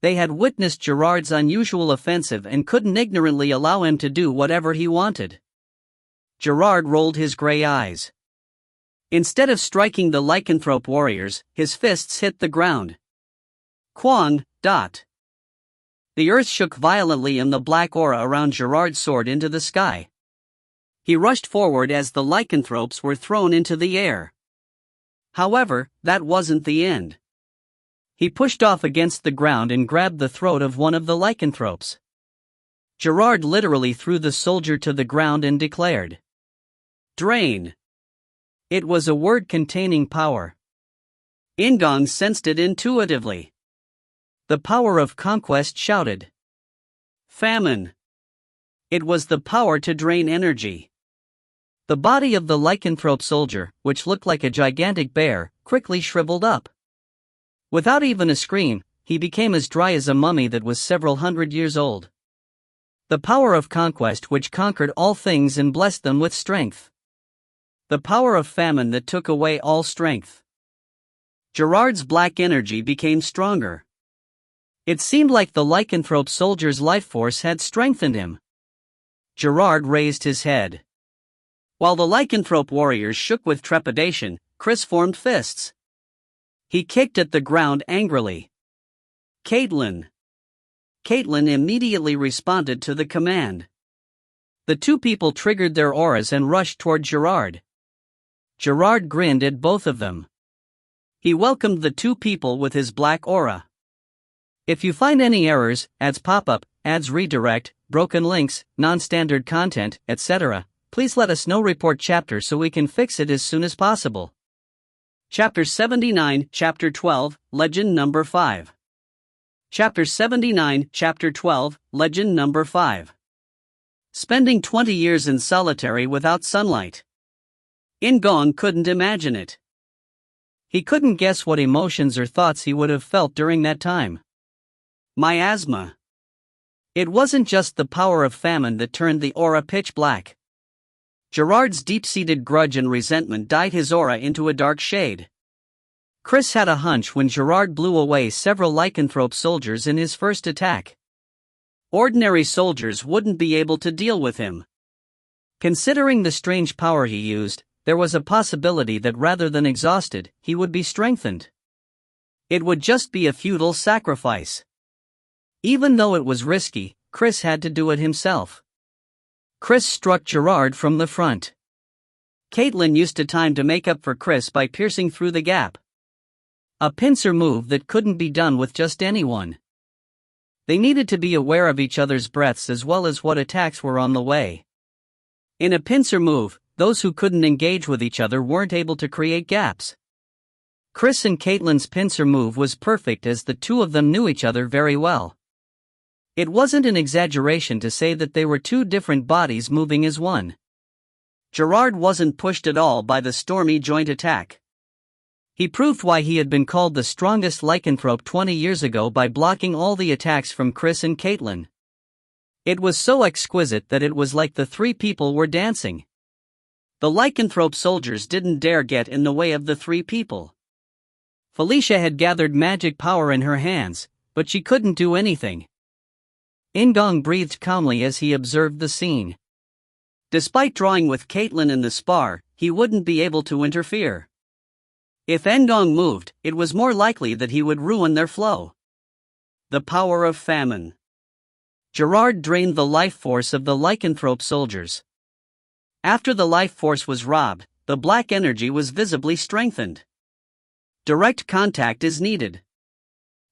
Speaker 1: They had witnessed Gerard's unusual offensive and couldn't ignorantly allow him to do whatever he wanted. Gerard rolled his gray eyes. Instead of striking the lycanthrope warriors, his fists hit the ground. Quang, dot. The earth shook violently and the black aura around Gerard soared into the sky. He rushed forward as the lycanthropes were thrown into the air. However, that wasn't the end. He pushed off against the ground and grabbed the throat of one of the lycanthropes. Gerard literally threw the soldier to the ground and declared, "Drain." It was a word containing power. In-gong sensed it intuitively. The power of conquest shouted, "Famine." It was the power to drain energy. The body of the lycanthrope soldier, which looked like a gigantic bear, quickly shriveled up. Without even a scream, he became as dry as a mummy that was several hundred years old. The power of conquest which conquered all things and blessed them with strength. The power of famine that took away all strength. Gerard's black energy became stronger. It seemed like the lycanthrope soldier's life force had strengthened him. Gerard raised his head. While the lycanthrope warriors shook with trepidation, Chris formed fists. He kicked at the ground angrily. Caitlin. Caitlin immediately responded to the command. The two people triggered their auras and rushed toward Gerard. Gerard grinned at both of them. He welcomed the two people with his black aura. If you find any errors, ads pop up, ads redirect, broken links, non-standard content, etc., please let us know. Report chapter so we can fix it as soon as possible. Chapter 79, Chapter 12, Legend Number 5. Chapter 79, Chapter 12, Legend Number 5. Spending 20 years in solitary without sunlight. In-gong couldn't imagine it. He couldn't guess what emotions or thoughts he would have felt during that time. Miasma. It wasn't just the power of famine that turned the aura pitch black. Gerard's deep-seated grudge and resentment dyed his aura into a dark shade. Chris had a hunch when Gerard blew away several lycanthrope soldiers in his first attack. Ordinary soldiers wouldn't be able to deal with him. Considering the strange power he used, there was a possibility that rather than exhausted, he would be strengthened. It would just be a futile sacrifice. Even though it was risky, Chris had to do it himself. Chris struck Gerard from the front. Caitlin used time to make up for Chris by piercing through the gap. A pincer move that couldn't be done with just anyone. They needed to be aware of each other's breaths as well as what attacks were on the way. In a pincer move, those who couldn't engage with each other weren't able to create gaps. Chris and Caitlin's pincer move was perfect as the two of them knew each other very well. It wasn't an exaggeration to say that they were two different bodies moving as one. Gerard wasn't pushed at all by the stormy joint attack. He proved why he had been called the strongest lycanthrope 20 years ago by blocking all the attacks from Chris and Caitlin. It was so exquisite that it was like the three people were dancing. The lycanthrope soldiers didn't dare get in the way of the three people. Felicia had gathered magic power in her hands, but she couldn't do anything. In-gong breathed calmly as he observed the scene. Despite drawing with Caitlin in the spar, he wouldn't be able to interfere. If In-gong moved, it was more likely that he would ruin their flow. The power of famine. Gerard drained the life force of the lycanthrope soldiers. After the life force was robbed, the black energy was visibly strengthened. Direct contact is needed.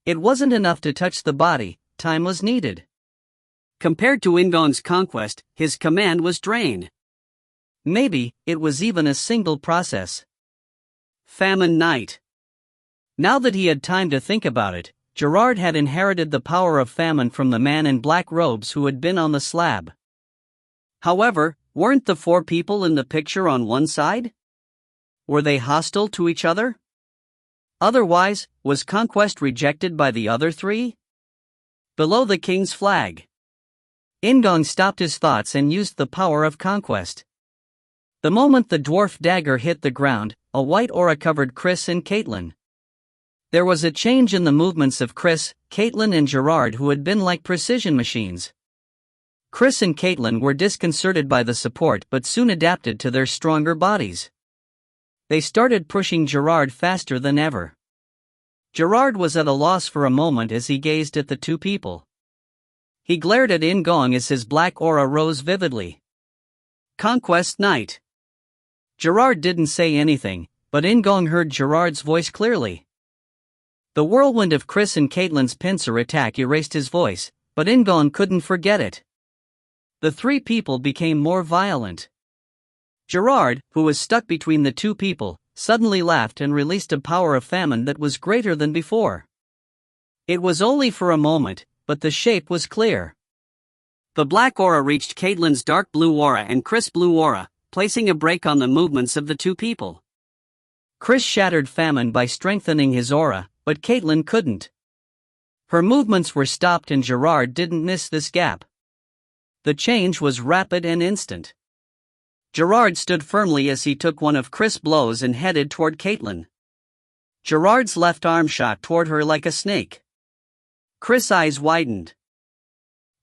Speaker 1: It wasn't enough to touch the body, time was needed. Compared to In-gong's conquest, his command was drained. Maybe it was even a single process. Famine Night. Now that he had time to think about it, Gerard had inherited the power of famine from the man in black robes who had been on the slab. However, weren't the four people in the picture on one side? Were they hostile to each other? Otherwise, was conquest rejected by the other three? Below the king's flag. In-gong stopped his thoughts and used the power of conquest. The moment the dwarf dagger hit the ground, a white aura covered Chris and Caitlin. There was a change in the movements of Chris, Caitlin and Gerard who had been like precision machines. Chris and Caitlin were disconcerted by the support but soon adapted to their stronger bodies. They started pushing Gerard faster than ever. Gerard was at a loss for a moment as he gazed at the two people. He glared at In-gong as his black aura rose vividly. Conquest Night. Gerard didn't say anything, but In-gong heard Gerard's voice clearly. The whirlwind of Chris and Caitlin's pincer attack erased his voice, but In-gong couldn't forget it. The three people became more violent. Gerard, who was stuck between the two people, suddenly laughed and released a power of famine that was greater than before. It was only for a moment, but the shape was clear. The black aura reached Caitlin's dark blue aura and Chris' blue aura, placing a brake on the movements of the two people. Chris shattered famine by strengthening his aura, but Caitlin couldn't. Her movements were stopped and Gerard didn't miss this gap. The change was rapid and instant. Gerard stood firmly as he took one of Chris' blows and headed toward Caitlin. Gerard's left arm shot toward her like a snake. Chris' eyes widened.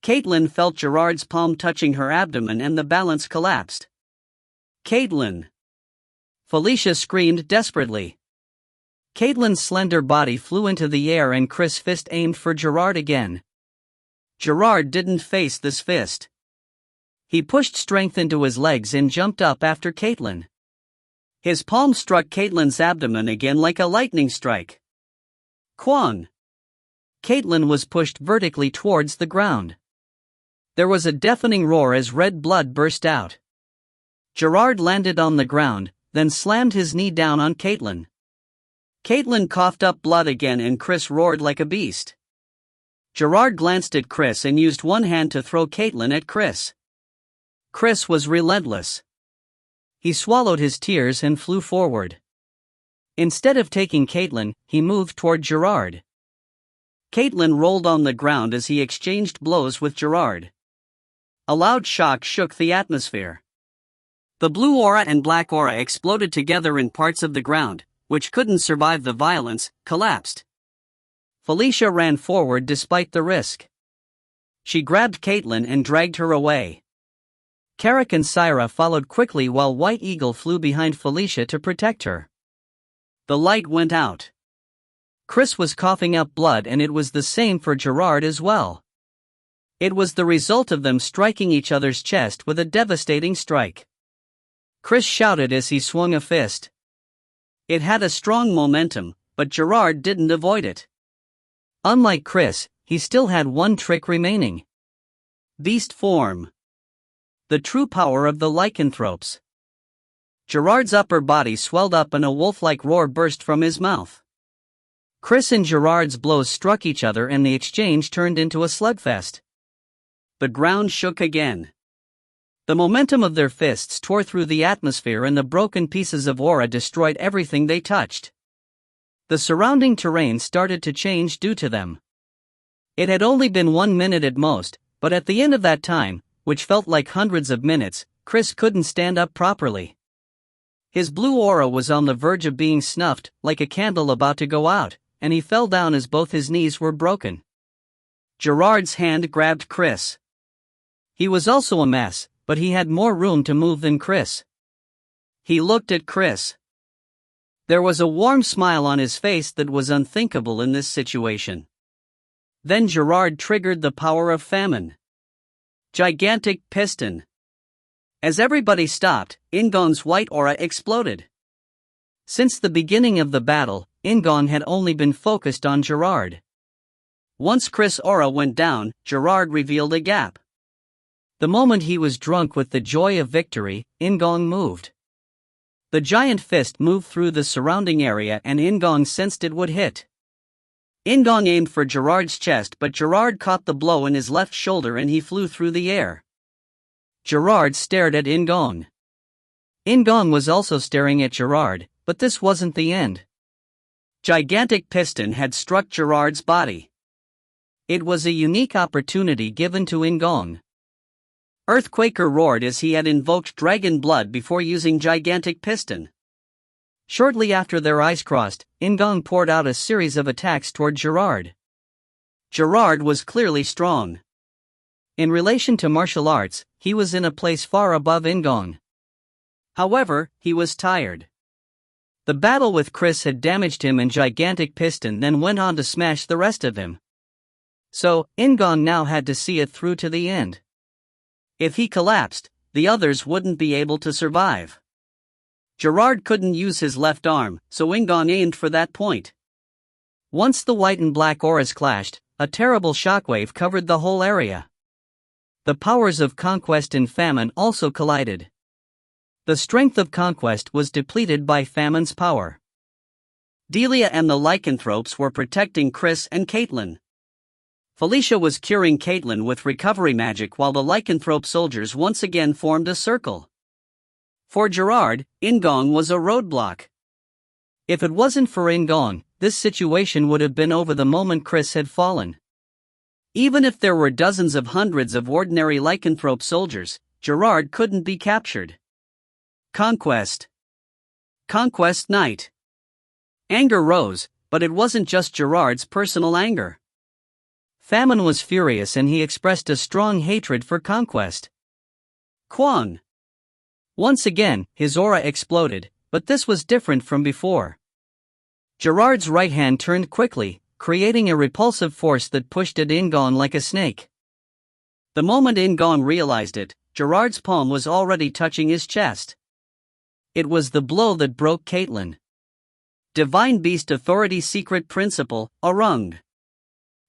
Speaker 1: Caitlin felt Gerard's palm touching her abdomen and the balance collapsed. Caitlin! Felicia screamed desperately. Caitlyn's slender body flew into the air and Chris' fist aimed for Gerard again. Gerard didn't face this fist. He pushed strength into his legs and jumped up after Caitlyn. His palm struck Caitlyn's abdomen again like a lightning strike. Kwang! Caitlyn was pushed vertically towards the ground. There was a deafening roar as red blood burst out. Gerard landed on the ground, then slammed his knee down on Caitlyn. Caitlyn coughed up blood again and Chris roared like a beast. Gerard glanced at Chris and used one hand to throw Caitlyn at Chris. Chris was relentless. He swallowed his tears and flew forward. Instead of taking Caitlyn, he moved toward Gerard. Caitlyn rolled on the ground as he exchanged blows with Gerard. A loud shock shook the atmosphere. The blue aura and black aura exploded together in parts of the ground, which couldn't survive the violence, collapsed. Felicia ran forward despite the risk. She grabbed Caitlyn and dragged her away. Carrick and Syra followed quickly while White Eagle flew behind Felicia to protect her. The light went out. Chris was coughing up blood and it was the same for Gerard as well. It was the result of them striking each other's chest with a devastating strike. Chris shouted as he swung a fist. It had a strong momentum, but Gerard didn't avoid it. Unlike Chris, he still had one trick remaining. Beast form. The true power of the lycanthropes. Gerard's upper body swelled up and a wolf-like roar burst from his mouth. Chris and Gerard's blows struck each other and the exchange turned into a slugfest. The ground shook again. The momentum of their fists tore through the atmosphere and the broken pieces of aura destroyed everything they touched. The surrounding terrain started to change due to them. It had only been 1 minute at most, but at the end of that time, which felt like hundreds of minutes, Chris couldn't stand up properly. His blue aura was on the verge of being snuffed, like a candle about to go out, and he fell down as both his knees were broken. Gerard's hand grabbed Chris. He was also a mess, but he had more room to move than Chris. He looked at Chris. There was a warm smile on his face that was unthinkable in this situation. Then Gerard triggered the power of famine. Gigantic piston. As everybody stopped, In-gong's white aura exploded. Since the beginning of the battle, In-gong had only been focused on Gerard. Once Chris' aura went down, Gerard revealed a gap. The moment he was drunk with the joy of victory, In-gong moved. The giant fist moved through the surrounding area and In-gong sensed it would hit. In-gong aimed for Gerard's chest but Gerard caught the blow in his left shoulder and he flew through the air. Gerard stared at In-gong. In-gong was also staring at Gerard, but this wasn't the end. Gigantic piston had struck Gerard's body. It was a unique opportunity given to In-gong. Earthquaker roared as he had invoked dragon blood before using gigantic piston. Shortly after their eyes crossed, In-gong poured out a series of attacks toward Gerard. Gerard was clearly strong. In relation to martial arts, he was in a place far above In-gong. However, he was tired. The battle with Chris had damaged him and gigantic piston then went on to smash the rest of him. So, In-gong now had to see it through to the end. If he collapsed, the others wouldn't be able to survive. Gerard couldn't use his left arm, so In-gong aimed for that point. Once the white and black auras clashed, a terrible shockwave covered the whole area. The powers of conquest and famine also collided. The strength of conquest was depleted by famine's power. Delia and the lycanthropes were protecting Chris and Caitlyn. Felicia was curing Caitlyn with recovery magic while the lycanthrope soldiers once again formed a circle. For Gerard, In-gong was a roadblock. If it wasn't for In-gong, this situation would have been over the moment Chris had fallen. Even if there were dozens of hundreds of ordinary lycanthrope soldiers, Gerard couldn't be captured. Conquest. Conquest night. Anger rose, but it wasn't just Gerard's personal anger. Famine was furious and he expressed a strong hatred for conquest. Kwang. Once again, his aura exploded, but this was different from before. Gerard's right hand turned quickly, creating a repulsive force that pushed at In-gong like a snake. The moment In-gong realized it, Gerard's palm was already touching his chest. It was the blow that broke Caitlin. Divine Beast Authority Secret Principle, Orung.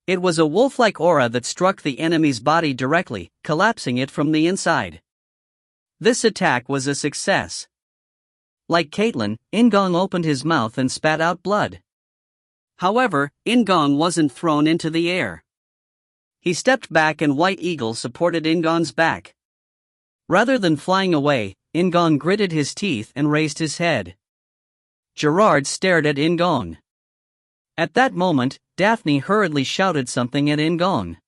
Speaker 1: It was a wolf-like aura that struck the enemy's body directly, collapsing it from the inside. This attack was a success. Like Caitlin, In-gong opened his mouth and spat out blood. However, In-gong wasn't thrown into the air. He stepped back and White Eagle supported In-gong's back. Rather than flying away, In-gong gritted his teeth and raised his head. Gerard stared at In-gong. At that moment, Daphne hurriedly shouted something at In-gong.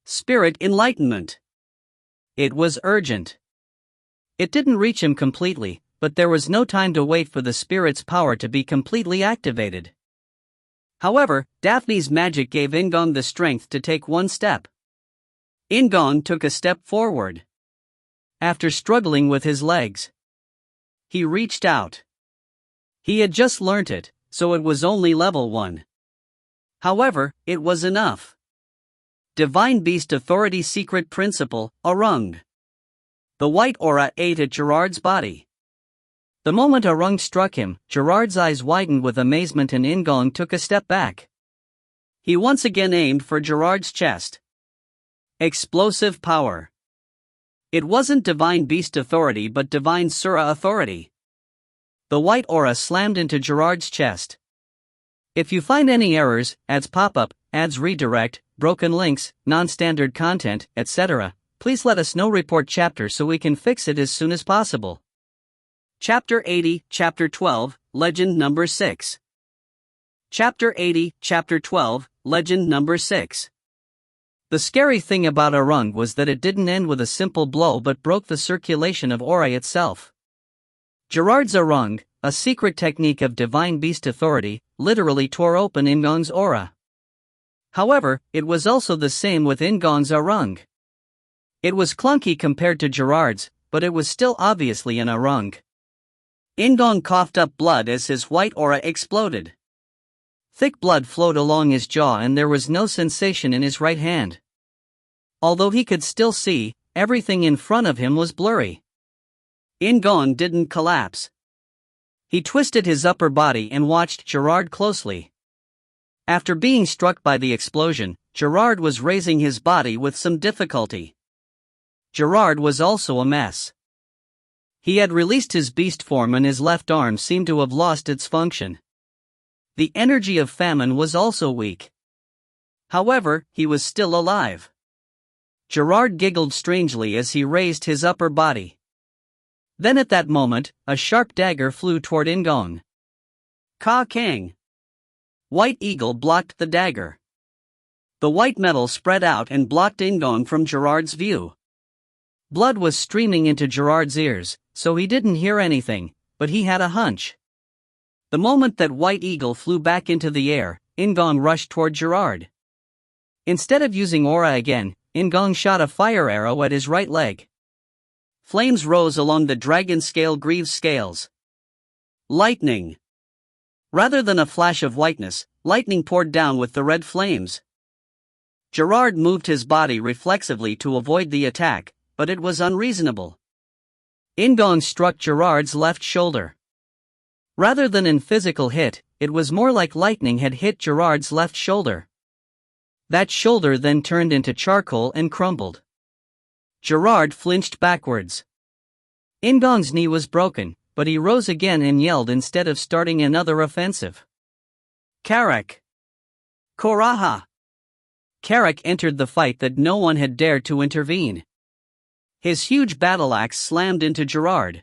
Speaker 1: Spirit enlightenment. It was urgent. It didn't reach him completely, but there was no time to wait for the spirit's power to be completely activated. However, Daphne's magic gave In-gong the strength to take one step. In-gong took a step forward. After struggling with his legs, he reached out. He had just learnt it, so it was only level 1. However, it was enough. Divine Beast Authority Secret Principle, Orung. The white aura ate at Gerard's body. The moment Orung struck him, Gerard's eyes widened with amazement and In-gong took a step back. He once again aimed for Gerard's chest. Explosive power. It wasn't Divine Beast Authority but Divine Sura Authority. The white aura slammed into Gerard's chest. If you find any errors, ads pop-up, ads redirect, broken links, non-standard content, etc., please let us know. Report chapter so we can fix it as soon as possible. Chapter 80, Chapter 12, Legend Number 6. Chapter 80, Chapter 12, Legend Number 6. The scary thing about Orung was that it didn't end with a simple blow but broke the circulation of aura itself. Gerard's Orung, a secret technique of Divine Beast Authority, literally tore open In-gong's aura. However, it was also the same with In-gong's Orung. It was clunky compared to Gerard's, but it was still obviously an Orung. In-gong coughed up blood as his white aura exploded. Thick blood flowed along his jaw and there was no sensation in his right hand. Although he could still see, everything in front of him was blurry. In-gong didn't collapse. He twisted his upper body and watched Gerard closely. After being struck by the explosion, Gerard was raising his body with some difficulty. Gerard was also a mess. He had released his beast form and his left arm seemed to have lost its function. The energy of famine was also weak. However, he was still alive. Gerard giggled strangely as he raised his upper body. Then at that moment, a sharp dagger flew toward In-gong. Ka Kang. White Eagle blocked the dagger. The white metal spread out and blocked In-gong from Gerard's view. Blood was streaming into Gerard's ears, so he didn't hear anything, but he had a hunch. The moment that White Eagle flew back into the air, In-gong rushed toward Gerard. Instead of using aura again, In-gong shot a fire arrow at his right leg. Flames rose along the dragon scale Greaves scales. Lightning. Rather than a flash of whiteness, lightning poured down with the red flames. Gerard moved his body reflexively to avoid the attack, but it was unreasonable. In-gong struck Gerard's left shoulder. Rather than an physical hit, it was more like lightning had hit Gerard's left shoulder. That shoulder then turned into charcoal and crumbled. Gerard flinched backwards. In-gong's knee was broken, but he rose again and yelled instead of starting another offensive. Karak. Koraha. Karak entered the fight that no one had dared to intervene. His huge battle axe slammed into Gerard.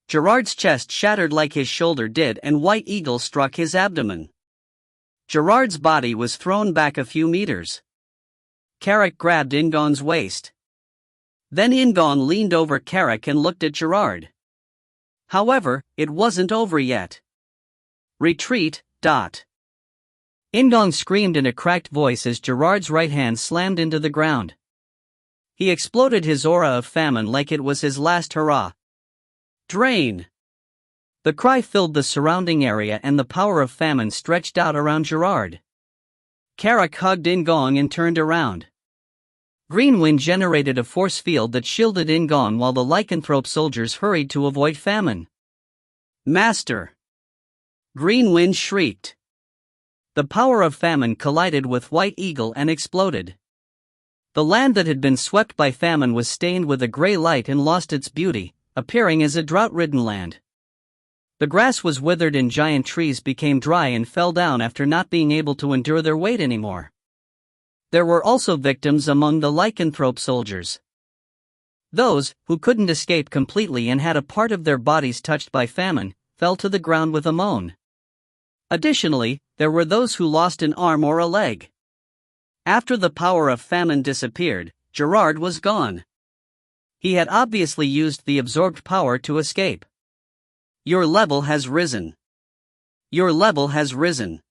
Speaker 1: Gerard's chest shattered like his shoulder did and White Eagle struck his abdomen. Gerard's body was thrown back a few meters. Karak grabbed In-gong's waist. Then In-gong leaned over Karak and looked at Gerard. However, it wasn't over yet. Retreat. In-gong screamed in a cracked voice as Gerard's right hand slammed into the ground. He exploded his aura of famine like it was his last hurrah. Drain. The cry filled the surrounding area and the power of famine stretched out around Gerard. Carrick hugged In-gong and turned around. Green wind generated a force field that shielded In-gong while the lycanthrope soldiers hurried to avoid famine. Master! Green wind shrieked. The power of famine collided with White Eagle and exploded. The land that had been swept by famine was stained with a gray light and lost its beauty, appearing as a drought-ridden land. The grass was withered and giant trees became dry and fell down after not being able to endure their weight anymore. There were also victims among the lycanthrope soldiers. Those, who couldn't escape completely and had a part of their bodies touched by famine, fell to the ground with a moan. Additionally, there were those who lost an arm or a leg. After the power of famine disappeared, Gerard was gone. He had obviously used the absorbed power to escape. Your level has risen. Your level has risen.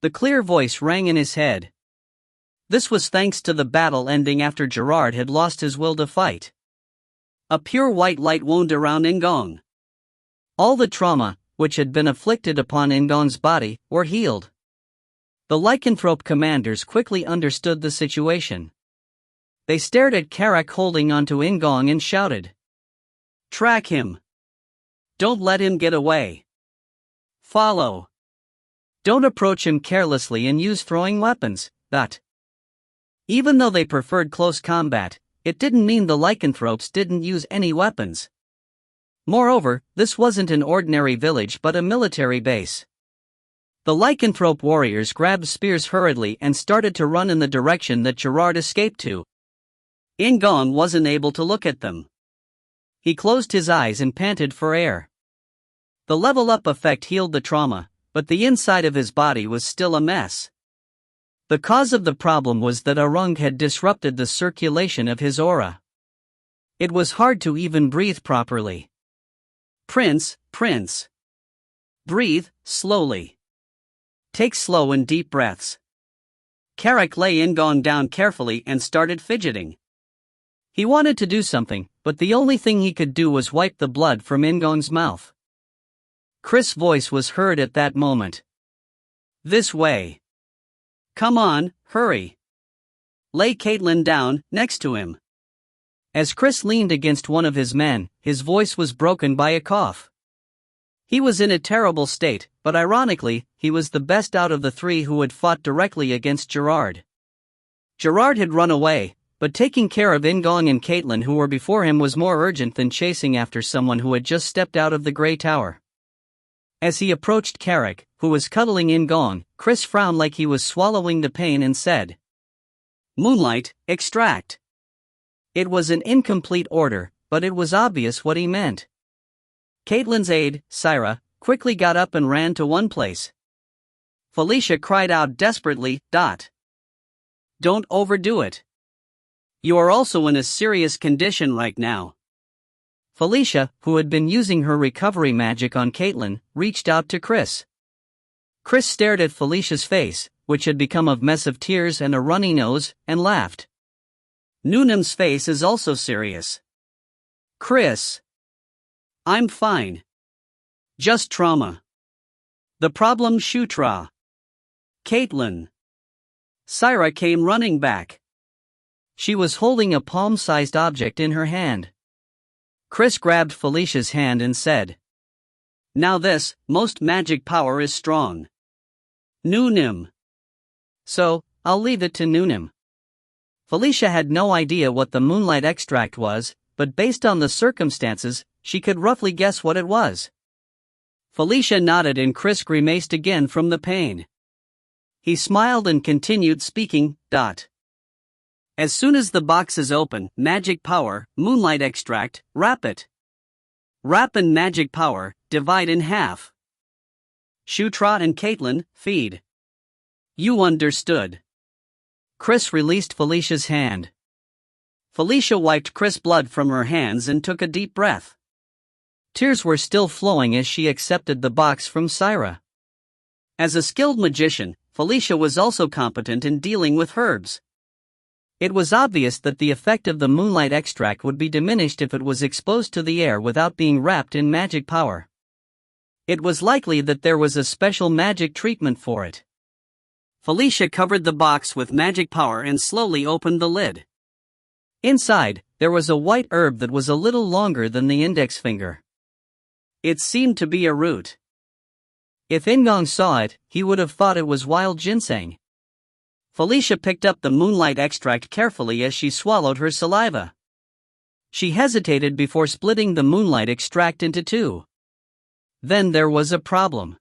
Speaker 1: The clear voice rang in his head. This was thanks to the battle ending after Gerard had lost his will to fight. A pure white light wound around In-gong. All the trauma, which had been inflicted upon In-gong's body, were healed. The lycanthrope commanders quickly understood the situation. They stared at Carrick holding onto In-gong and shouted. Track him! Don't let him get away! Follow! Don't approach him carelessly and use throwing weapons. Even though they preferred close combat, it didn't mean the lycanthropes didn't use any weapons. Moreover, this wasn't an ordinary village but a military base. The lycanthrope warriors grabbed spears hurriedly and started to run in the direction that Gerard escaped to. In-gong wasn't able to look at them. He closed his eyes and panted for air. The level-up effect healed the trauma, but the inside of his body was still a mess. The cause of the problem was that Arung had disrupted the circulation of his aura. It was hard to even breathe properly. Prince. Breathe, slowly. Take slow and deep breaths. Carrick lay In-gong down carefully and started fidgeting. He wanted to do something, but the only thing he could do was wipe the blood from In-gong's mouth. Chris' voice was heard at that moment. This way. Come on, hurry. Lay Caitlin down, next to him. As Chris leaned against one of his men, his voice was broken by a cough. He was in a terrible state, but ironically, he was the best out of the three who had fought directly against Gerard. Gerard had run away, but taking care of In-gong and Caitlin who were before him was more urgent than chasing after someone who had just stepped out of the Grey Tower. As he approached Carrick, who was cuddling In-gong, Chris frowned like he was swallowing the pain and said, Moonlight, extract. It was an incomplete order, but it was obvious what he meant. Caitlin's aide, Syra, quickly got up and ran to one place. Felicia cried out desperately, Don't overdo it. You are also in a serious condition right now. Felicia, who had been using her recovery magic on Caitlin, reached out to Chris. Chris stared at Felicia's face, which had become a mess of tears and a runny nose, and laughed. Noonam's face is also serious. Chris. I'm fine. Just trauma. The problem Shutra. Caitlin. Syra came running back. She was holding a palm-sized object in her hand. Chris grabbed Felicia's hand and said, Now this, most magic power is strong. Noonam. So, I'll leave it to Noonam. Felicia had no idea what the moonlight extract was, but based on the circumstances, she could roughly guess what it was. Felicia nodded and Chris grimaced again from the pain. He smiled and continued speaking, As soon as the box is open, magic power, moonlight extract, wrap it. Wrap and magic power, divide in half. Shutra and Caitlin, feed. You understood. Chris released Felicia's hand. Felicia wiped Chris' blood from her hands and took a deep breath. Tears were still flowing as she accepted the box from Syra. As a skilled magician, Felicia was also competent in dealing with herbs. It was obvious that the effect of the moonlight extract would be diminished if it was exposed to the air without being wrapped in magic power. It was likely that there was a special magic treatment for it. Felicia covered the box with magic power and slowly opened the lid. Inside, there was a white herb that was a little longer than the index finger. It seemed to be a root. If In-gong saw it, he would have thought it was wild ginseng. Felicia picked up the moonlight extract carefully as she swallowed her saliva. She hesitated before splitting the moonlight extract into two. Then there was a problem.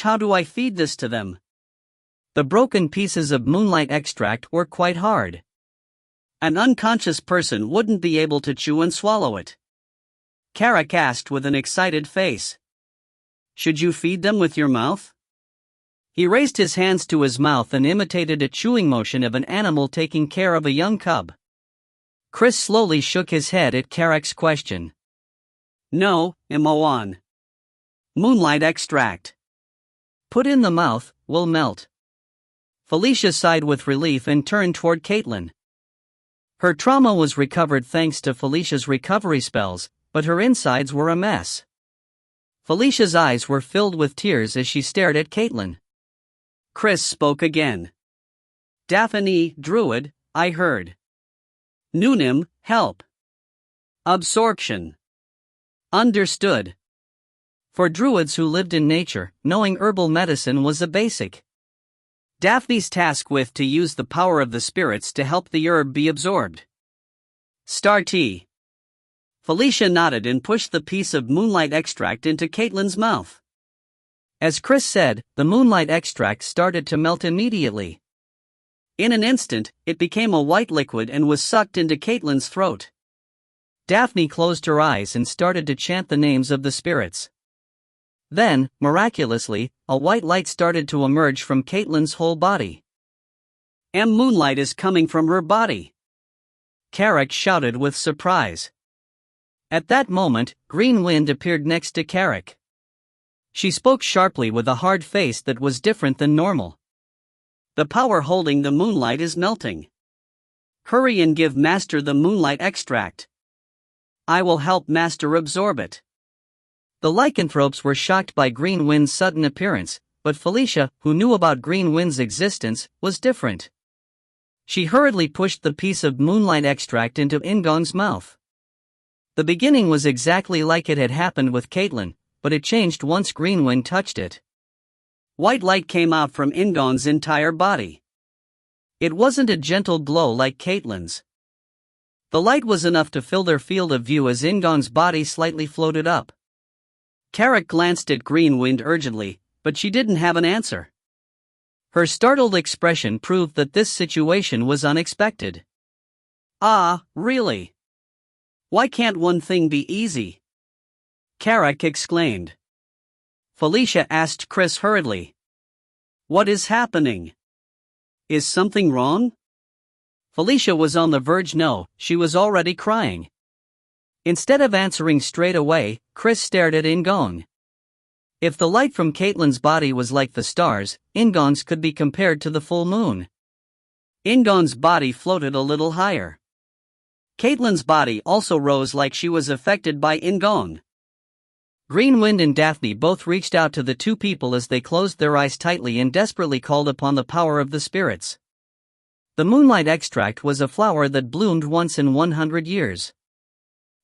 Speaker 1: How do I feed this to them? The broken pieces of moonlight extract were quite hard. An unconscious person wouldn't be able to chew and swallow it. Carrick asked with an excited face. Should you feed them with your mouth? He raised his hands to his mouth and imitated a chewing motion of an animal taking care of a young cub. Chris slowly shook his head at Carrick's question. No, Imoan. Moonlight extract. Put in the mouth, will melt. Felicia sighed with relief and turned toward Caitlin. Her trauma was recovered thanks to Felicia's recovery spells, but her insides were a mess. Felicia's eyes were filled with tears as she stared at Caitlin. Chris spoke again. Daphne, Druid, I heard. Noonim, help. Absorption. Understood. For Druids who lived in nature, knowing herbal medicine was a basic. Daphne's task was to use the power of the spirits to help the herb be absorbed. Star tea. Felicia nodded and pushed the piece of moonlight extract into Caitlin's mouth. As Chris said, the moonlight extract started to melt immediately. In an instant, it became a white liquid and was sucked into Caitlin's throat. Daphne closed her eyes and started to chant the names of the spirits. Then, miraculously, a white light started to emerge from Caitlin's whole body. Moonlight is coming from her body. Carrick shouted with surprise. At that moment, Green Wind appeared next to Carrick. She spoke sharply with a hard face that was different than normal. The power holding the moonlight is melting. Hurry and give Master the moonlight extract. I will help Master absorb it. The lycanthropes were shocked by Green Wind's sudden appearance, but Felicia, who knew about Green Wind's existence, was different. She hurriedly pushed the piece of moonlight extract into In-gong's mouth. The beginning was exactly like it had happened with Caitlin, but it changed once Green Wind touched it. White light came out from In-gong's entire body. It wasn't a gentle glow like Caitlin's. The light was enough to fill their field of view as In-gong's body slightly floated up. Carrick glanced at Green Wind urgently, but she didn't have an answer. Her startled expression proved that this situation was unexpected. Ah, really? Why can't one thing be easy? Carrick exclaimed. Felicia asked Chris hurriedly. What is happening? Is something wrong? Felicia was on the verge. No, she was already crying. Instead of answering straight away, Chris stared at In-gong. If the light from Caitlin's body was like the stars, In-gong's could be compared to the full moon. In-gong's body floated a little higher. Caitlin's body also rose like she was affected by In-gong. Green Wind and Daphne both reached out to the two people as they closed their eyes tightly and desperately called upon the power of the spirits. The moonlight extract was a flower that bloomed once in 100 years.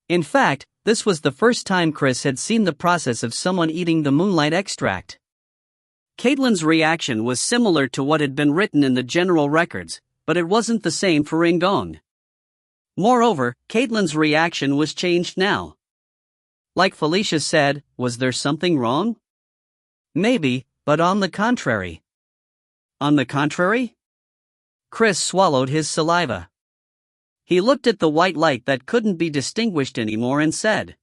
Speaker 1: In fact, this was the first time Chris had seen the process of someone eating the moonlight extract. Caitlin's reaction was similar to what had been written in the general records, but it wasn't the same for In-gong. Moreover, Caitlin's reaction was changed now. Like Felicia said, was there something wrong? Maybe, but on the contrary. On the contrary? Chris swallowed his saliva. He looked at the white light that couldn't be distinguished anymore and said,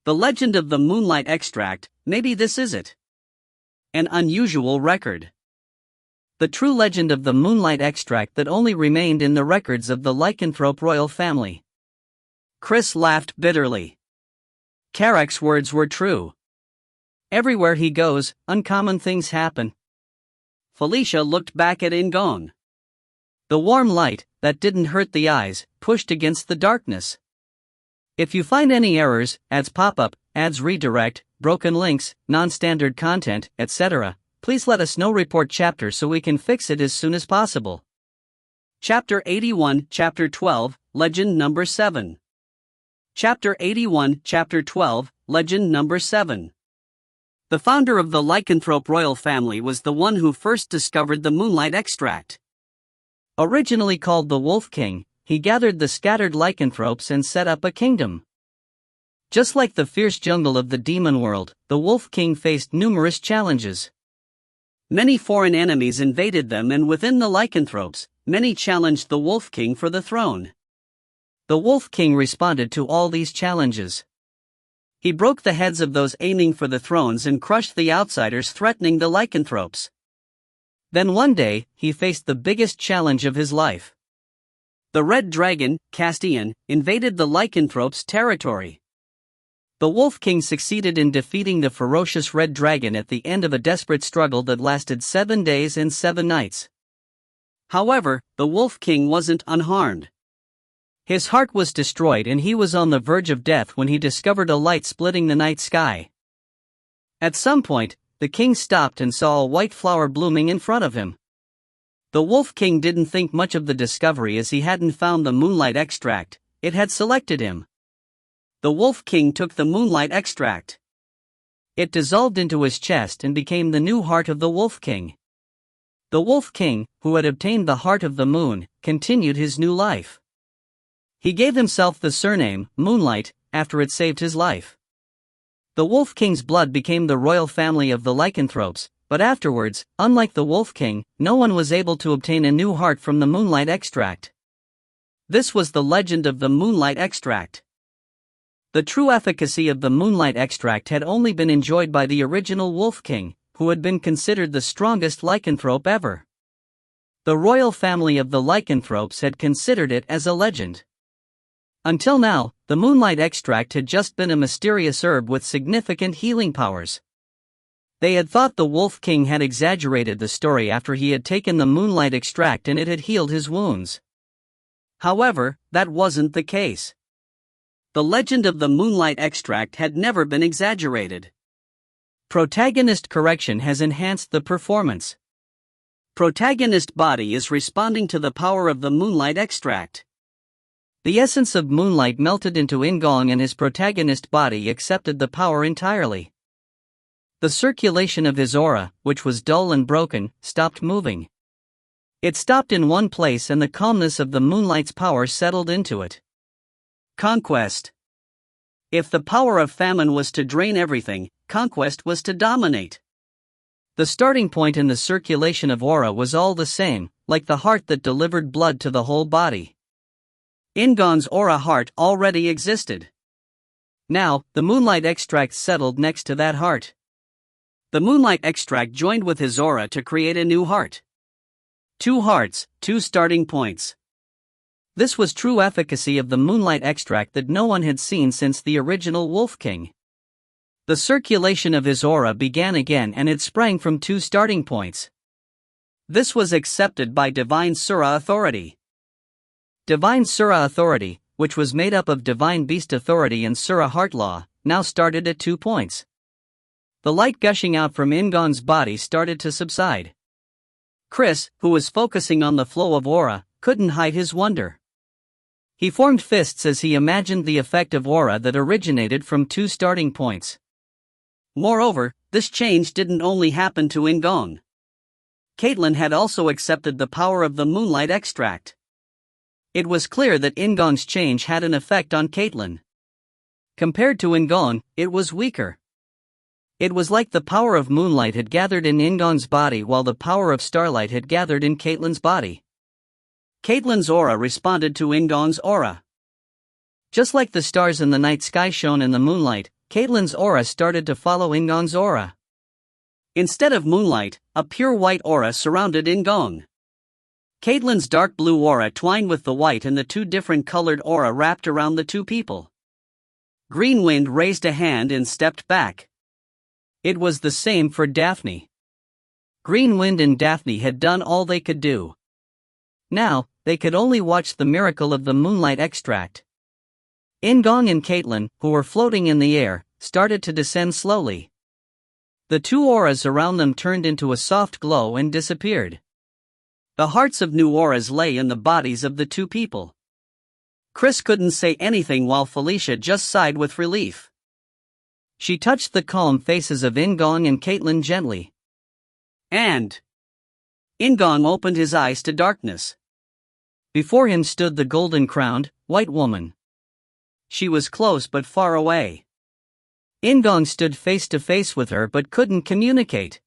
Speaker 1: The legend of the moonlight extract, maybe this is it. An unusual record. The true legend of the moonlight extract that only remained in the records of the lycanthrope royal family. Chris laughed bitterly. Carrick's words were true. Everywhere he goes, uncommon things happen. Felicia looked back at In-gong. The warm light, that didn't hurt the eyes, pushed against the darkness. If you find any errors, ads pop up, ads redirect, broken links, non-standard content, etc., please let us know. Report chapter so we can fix it as soon as possible. Chapter 81, Chapter 12, Legend Number 7. Chapter 81, Chapter 12, Legend Number 7. The founder of the lycanthrope royal family was the one who first discovered the moonlight extract. Originally called the Wolf King, he gathered the scattered lycanthropes and set up a kingdom. Just like the fierce jungle of the demon world, the Wolf King faced numerous challenges. Many foreign enemies invaded them, and within the lycanthropes, many challenged the Wolf King for the throne. The Wolf King responded to all these challenges. He broke the heads of those aiming for the thrones and crushed the outsiders threatening the lycanthropes. Then one day, he faced the biggest challenge of his life. The Red Dragon, Castian, invaded the lycanthropes' territory. The Wolf King succeeded in defeating the ferocious Red Dragon at the end of a desperate struggle that lasted 7 days and 7 nights. However, the Wolf King wasn't unharmed. His heart was destroyed and he was on the verge of death when he discovered a light splitting the night sky. At some point, the king stopped and saw a white flower blooming in front of him. The Wolf King didn't think much of the discovery as he hadn't found the moonlight extract, it had selected him. The Wolf King took the moonlight extract. It dissolved into his chest and became the new heart of the Wolf King. The Wolf King, who had obtained the heart of the moon, continued his new life. He gave himself the surname, Moonlight, after it saved his life. The Wolf King's blood became the royal family of the lycanthropes, but afterwards, unlike the Wolf King, no one was able to obtain a new heart from the moonlight extract. This was the legend of the moonlight extract. The true efficacy of the moonlight extract had only been enjoyed by the original Wolf King, who had been considered the strongest lycanthrope ever. The royal family of the lycanthropes had considered it as a legend. Until now, the moonlight extract had just been a mysterious herb with significant healing powers. They had thought the Wolf King had exaggerated the story after he had taken the moonlight extract and it had healed his wounds. However, that wasn't the case. The legend of the moonlight extract had never been exaggerated. Protagonist correction has enhanced the performance. Protagonist body is responding to the power of the moonlight extract. The essence of moonlight melted into In-gong and his protagonist body accepted the power entirely. The circulation of his aura, which was dull and broken, stopped moving. It stopped in one place and the calmness of the moonlight's power settled into it. Conquest. If the power of famine was to drain everything, conquest was to dominate. The starting point in the circulation of aura was all the same, like the heart that delivered blood to the whole body. In-gong's aura heart already existed. Now, the moonlight extract settled next to that heart. The moonlight extract joined with his aura to create a new heart. 2 hearts, 2 starting points. This was true efficacy of the moonlight extract that no one had seen since the original Wolf King. The circulation of his aura began again and it sprang from 2 starting points. This was accepted by Divine Sura Authority. Divine Sura Authority, which was made up of Divine Beast Authority and Sura Heart Law, now started at 2 points. The light gushing out from In-gong's body started to subside. Chris, who was focusing on the flow of aura, couldn't hide his wonder. He formed fists as he imagined the effect of aura that originated from 2 starting points. Moreover, this change didn't only happen to In-gong. Caitlin had also accepted the power of the moonlight extract. It was clear that In-gong's change had an effect on Caitlin. Compared to In-gong, it was weaker. It was like the power of moonlight had gathered in In-gong's body while the power of starlight had gathered in Caitlin's body. Caitlin's aura responded to In-gong's aura. Just like the stars in the night sky shone in the moonlight, Caitlin's aura started to follow In-gong's aura. Instead of moonlight, a pure white aura surrounded In-gong. Caitlin's dark blue aura twined with the white and the 2 different colored aura wrapped around the 2 people. Green Wind raised a hand and stepped back. It was the same for Daphne. Green Wind and Daphne had done all they could do. Now, they could only watch the miracle of the moonlight extract. In-gong and Caitlin, who were floating in the air, started to descend slowly. The two auras around them turned into a soft glow and disappeared. The hearts of new auras lay in the bodies of the two people. Chris couldn't say anything while Felicia just sighed with relief. She touched the calm faces of In-gong and Caitlin gently. And In-gong opened his eyes to darkness. Before him stood the golden-crowned, white woman. She was close but far away. In-gong stood face to face with her but couldn't communicate.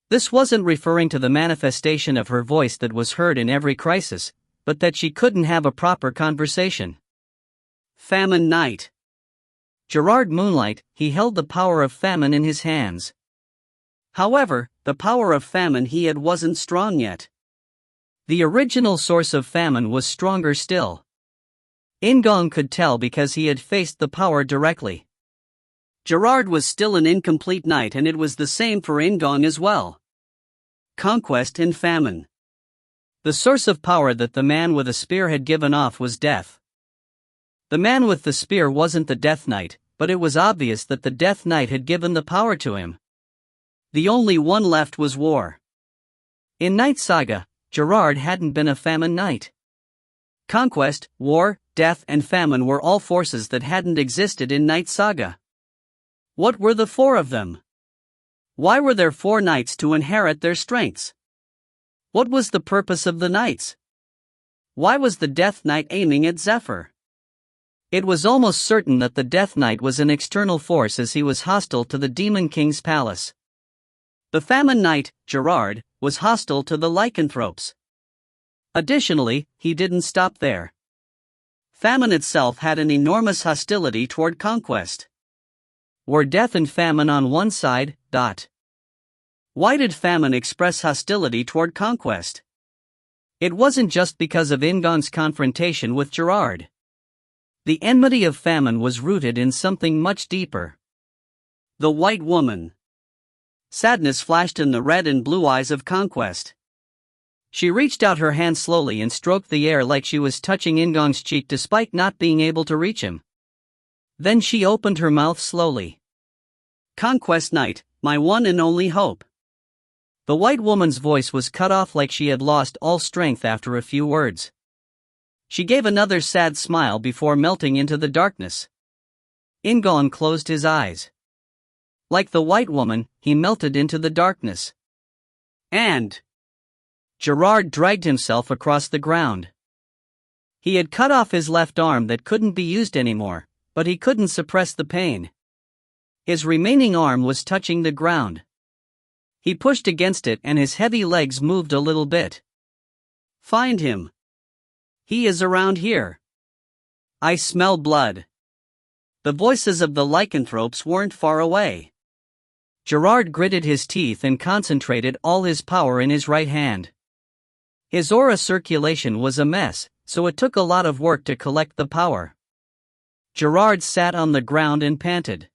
Speaker 1: This wasn't referring to the manifestation of her voice that was heard in every crisis, but that she couldn't have a proper conversation. Famine Knight. Gerard Moonlight, he held the power of famine in his hands. However, the power of famine he had wasn't strong yet. The original source of famine was stronger still. In-gong could tell because he had faced the power directly. Gerard was still an incomplete knight, and it was the same for In-gong as well. Conquest and famine. The source of power that the man with a spear had given off was death. The man with the spear wasn't the Death Knight, but it was obvious that the Death Knight had given the power to him. The only one left was war. In Knight Saga, Gerard hadn't been a famine knight. Conquest, war, death and famine were all forces that hadn't existed in Knight Saga. What were the four of them? Why were there four knights to inherit their strengths? What was the purpose of the knights? Why was the Death Knight aiming at Zephyr? It was almost certain that the Death Knight was an external force, as he was hostile to the Demon King's palace. The Famine Knight, Gerard, was hostile to the lycanthropes. Additionally, he didn't stop there. Famine itself had an enormous hostility toward conquest. Were death and famine on one side? Why did famine express hostility toward conquest? It wasn't just because of In-gong's confrontation with Gerard. The enmity of famine was rooted in something much deeper. The white woman. Sadness flashed in the red and blue eyes of conquest. She reached out her hand slowly and stroked the air like she was touching In-gong's cheek despite not being able to reach him. Then she opened her mouth slowly. Conquest Knight, my one and only hope. The white woman's voice was cut off like she had lost all strength after a few words. She gave another sad smile before melting into the darkness. In-gong closed his eyes. Like the white woman, he melted into the darkness. And Gerard dragged himself across the ground. He had cut off his left arm that couldn't be used anymore, but he couldn't suppress the pain. His remaining arm was touching the ground. He pushed against it and his heavy legs moved a little bit. Find him. He is around here. I smell blood. The voices of the lycanthropes weren't far away. Gerard gritted his teeth and concentrated all his power in his right hand. His aura circulation was a mess, so it took a lot of work to collect the power. Gerard sat on the ground and panted.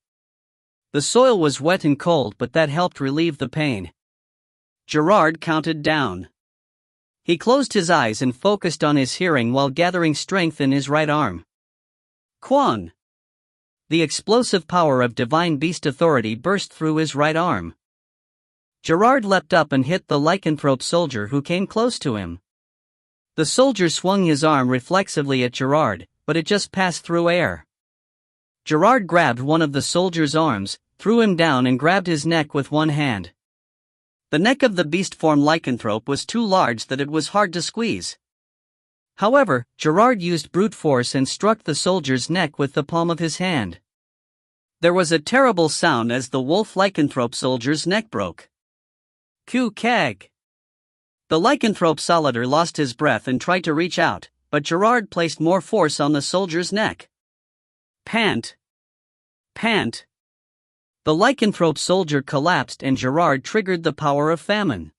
Speaker 1: The soil was wet and cold, but that helped relieve the pain. Gerard counted down. He closed his eyes and focused on his hearing while gathering strength in his right arm. Quan! The explosive power of divine beast authority burst through his right arm. Gerard leapt up and hit the lycanthrope soldier who came close to him. The soldier swung his arm reflexively at Gerard, but it just passed through air. Gerard grabbed one of the soldier's arms, threw him down and grabbed his neck with one hand. The neck of the beast-form lycanthrope was too large that it was hard to squeeze. However, Gerard used brute force and struck the soldier's neck with the palm of his hand. There was a terrible sound as the wolf lycanthrope soldier's neck broke. Kag. The lycanthrope soldier lost his breath and tried to reach out, but Gerard placed more force on the soldier's neck. Pant. Pant. The lycanthrope soldier collapsed and Gerard triggered the power of famine.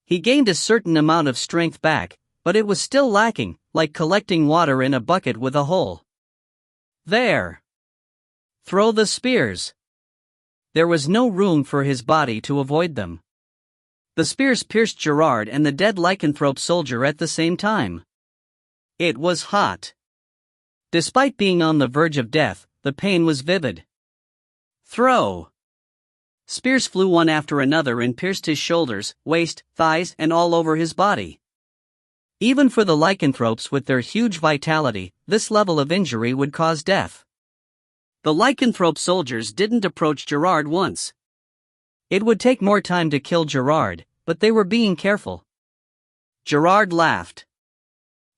Speaker 1: He gained a certain amount of strength back, but it was still lacking, like collecting water in a bucket with a hole. There. Throw the spears. There was no room for his body to avoid them. The spears pierced Gerard and the dead lycanthrope soldier at the same time. It was hot. Despite being on the verge of death, the pain was vivid. Throw! Spears flew one after another and pierced his shoulders, waist, thighs, and all over his body. Even for the lycanthropes with their huge vitality, this level of injury would cause death. The lycanthrope soldiers didn't approach Gerard once. It would take more time to kill Gerard, but they were being careful. Gerard laughed.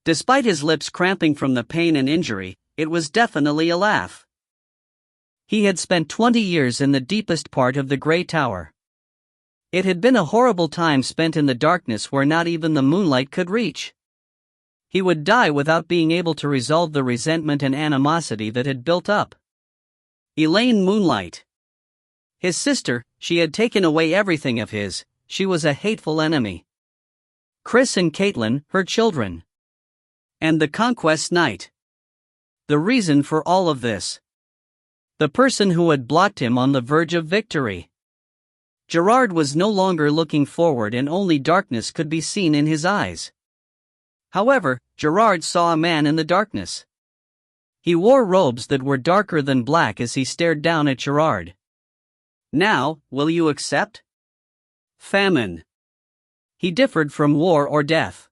Speaker 1: Despite his lips cramping from the pain and injury, it was definitely a laugh. He had spent 20 years in the deepest part of the Grey Tower. It had been a horrible time spent in the darkness where not even the moonlight could reach. He would die without being able to resolve the resentment and animosity that had built up. Elaine Moonlight. His sister, she had taken away everything of his, she was a hateful enemy. Chris and Caitlin, her children. And the Conquest Knight. The reason for all of this. The person who had blocked him on the verge of victory. Gerard was no longer looking forward and only darkness could be seen in his eyes. However, Gerard saw a man in the darkness. He wore robes that were darker than black as he stared down at Gerard. Now, will you accept? Famine. He differed from war or death.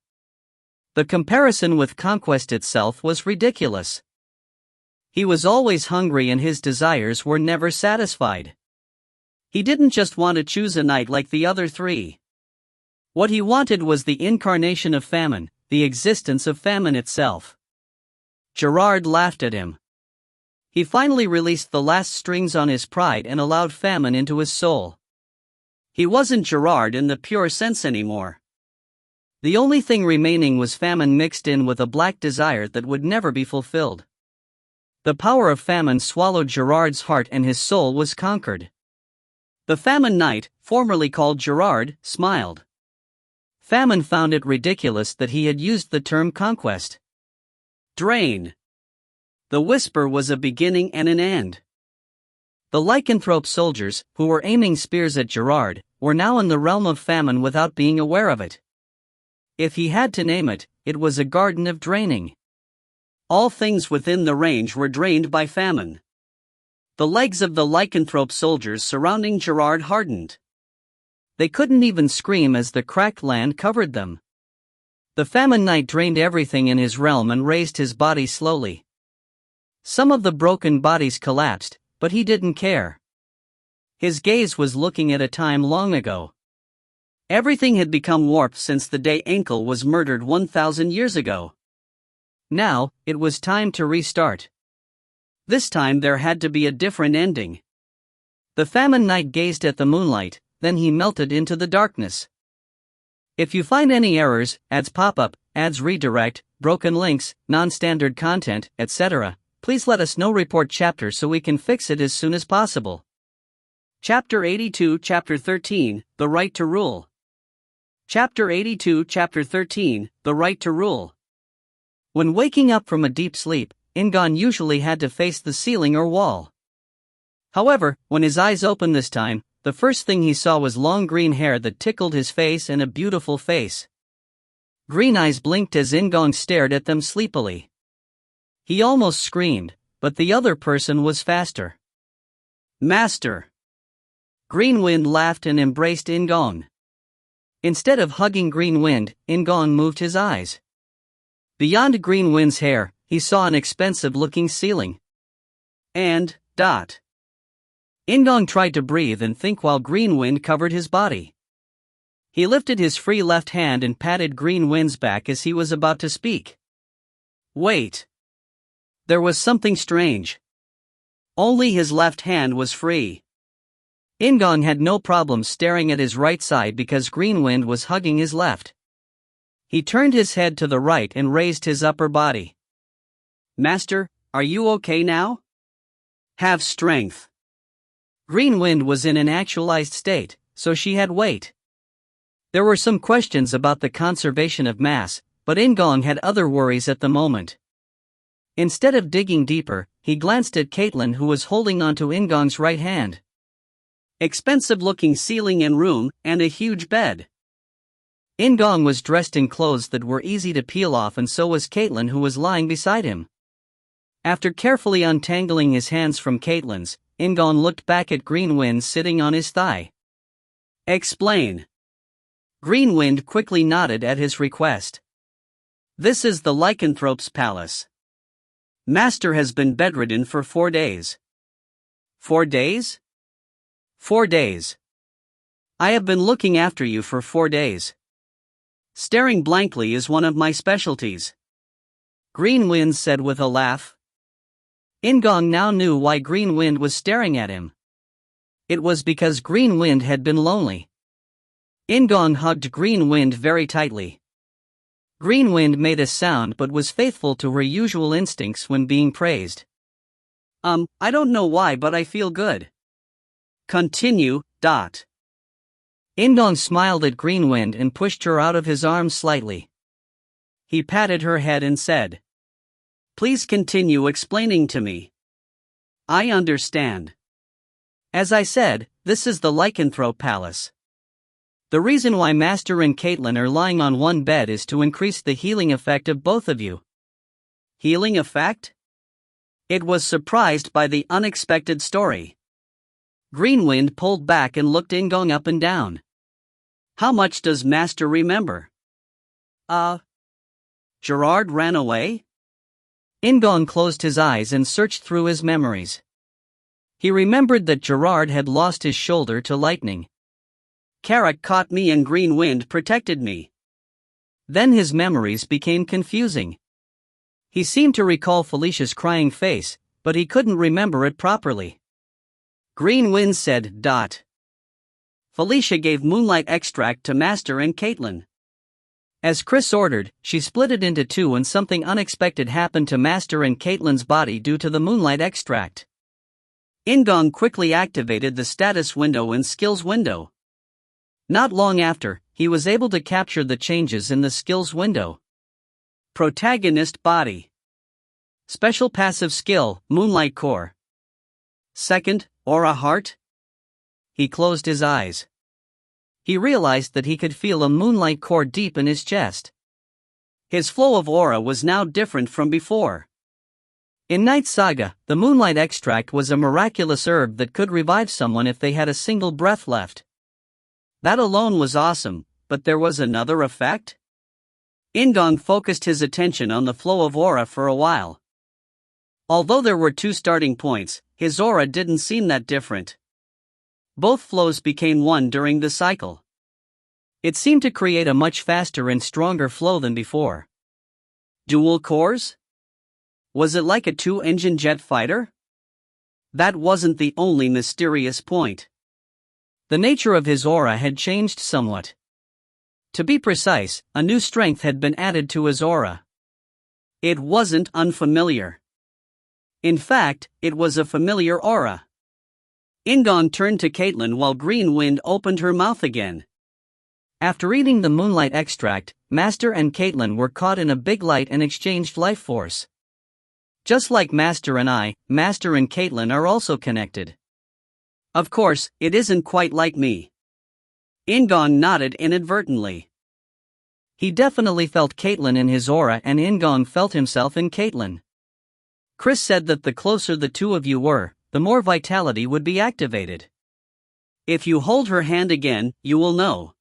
Speaker 1: The comparison with conquest itself was ridiculous. He was always hungry and his desires were never satisfied. He didn't just want to choose a knight like the other three. What he wanted was the incarnation of famine, the existence of famine itself. Gerard laughed at him. He finally released the last strings on his pride and allowed famine into his soul. He wasn't Gerard in the pure sense anymore. The only thing remaining was famine mixed in with a black desire that would never be fulfilled. The power of famine swallowed Gerard's heart and his soul was conquered. The Famine Knight, formerly called Gerard, smiled. Famine found it ridiculous that he had used the term conquest. Drain. The whisper was a beginning and an end. The lycanthrope soldiers, who were aiming spears at Gerard, were now in the realm of famine without being aware of it. If he had to name it, it was a garden of draining. All things within the range were drained by famine. The legs of the lycanthrope soldiers surrounding Gerard hardened. They couldn't even scream as the cracked land covered them. The Famine Knight drained everything in his realm and raised his body slowly. Some of the broken bodies collapsed, but he didn't care. His gaze was looking at a time long ago. Everything had become warped since the day Ankle was murdered 1,000 years ago. Now, it was time to restart. This time there had to be a different ending. The Famine Knight gazed at the moonlight, then he melted into the darkness. If you find any errors, ads pop up, ads redirect, broken links, non-standard content, etc., please let us know. Report chapter so we can fix it as soon as possible. Chapter 82, Chapter 13, The Right to Rule. Chapter 82, Chapter 13, The Right to Rule. When waking up from a deep sleep, In-gong usually had to face the ceiling or wall. However, when his eyes opened this time, the first thing he saw was long green hair that tickled his face and a beautiful face. Green eyes blinked as In-gong stared at them sleepily. He almost screamed, but the other person was faster. Master! Green Wind laughed and embraced In-gong. Instead of hugging Green Wind, In-gong moved his eyes. Beyond Green Wind's hair, he saw an expensive-looking ceiling. And, In-gong tried to breathe and think while Green Wind covered his body. He lifted his free left hand and patted Green Wind's back as he was about to speak. Wait. There was something strange. Only his left hand was free. In-gong had no problem staring at his right side because Green Wind was hugging his left. He turned his head to the right and raised his upper body. Master, are you okay now? Have strength. Green Wind was in an actualized state, so she had weight. There were some questions about the conservation of mass, but In-gong had other worries at the moment. Instead of digging deeper, he glanced at Caitlin, who was holding onto In-gong's right hand. Expensive-looking ceiling and room, and a huge bed. In-gong was dressed in clothes that were easy to peel off, and so was Caitlin, who was lying beside him. After carefully untangling his hands from Caitlin's, In-gong looked back at Green Wind sitting on his thigh. Explain. Green Wind quickly nodded at his request. This is the lycanthrope's palace. Master has been bedridden for 4 days. 4 days? 4 days. I have been looking after you for 4 days. Staring blankly is one of my specialties. Green Wind said with a laugh. In-gong now knew why Green Wind was staring at him. It was because Green Wind had been lonely. In-gong hugged Green Wind very tightly. Green Wind made a sound but was faithful to her usual instincts when being praised. I don't know why, but I feel good. Continue. In-gong smiled at Green Wind and pushed her out of his arms slightly. He patted her head and said, Please continue explaining to me. I understand. As I said, this is the lycanthrope palace. The reason why Master and Caitlin are lying on one bed is to increase the healing effect of both of you. Healing effect? It was surprised by the unexpected story. Green Wind pulled back and looked In-gong up and down. How much does Master remember? Gerard ran away? In-gong closed his eyes and searched through his memories. He remembered that Gerard had lost his shoulder to lightning. Carrick caught me and Green Wind protected me. Then his memories became confusing. He seemed to recall Felicia's crying face, but he couldn't remember it properly. Green Wind said, Felicia gave moonlight extract to Master and Caitlin. As Chris ordered, she split it into 2 and something unexpected happened to Master and Caitlin's body due to the moonlight extract. In-gong quickly activated the status window and skills window. Not long after, he was able to capture the changes in the skills window. Protagonist body. Special passive skill, Moonlight Core. Second, Aura Heart. He closed his eyes. He realized that he could feel a moonlight core deep in his chest. His flow of aura was now different from before. In Knight Saga, the moonlight extract was a miraculous herb that could revive someone if they had a single breath left. That alone was awesome, but there was another effect? In-gong focused his attention on the flow of aura for a while. Although there were 2 starting points, his aura didn't seem that different. Both flows became one during the cycle. It seemed to create a much faster and stronger flow than before. Dual cores? Was it like a 2-engine jet fighter? That wasn't the only mysterious point. The nature of his aura had changed somewhat. To be precise, a new strength had been added to his aura. It wasn't unfamiliar. In fact, it was a familiar aura. In-gong turned to Caitlin while Green Wind opened her mouth again. After eating the moonlight extract, Master and Caitlin were caught in a big light and exchanged life force. Just like Master and I, Master and Caitlin are also connected. Of course, it isn't quite like me. In-gong nodded inadvertently. He definitely felt Caitlin in his aura and In-gong felt himself in Caitlin. Chris said that the closer the 2 of you were, the more vitality would be activated. If you hold her hand again, you will know.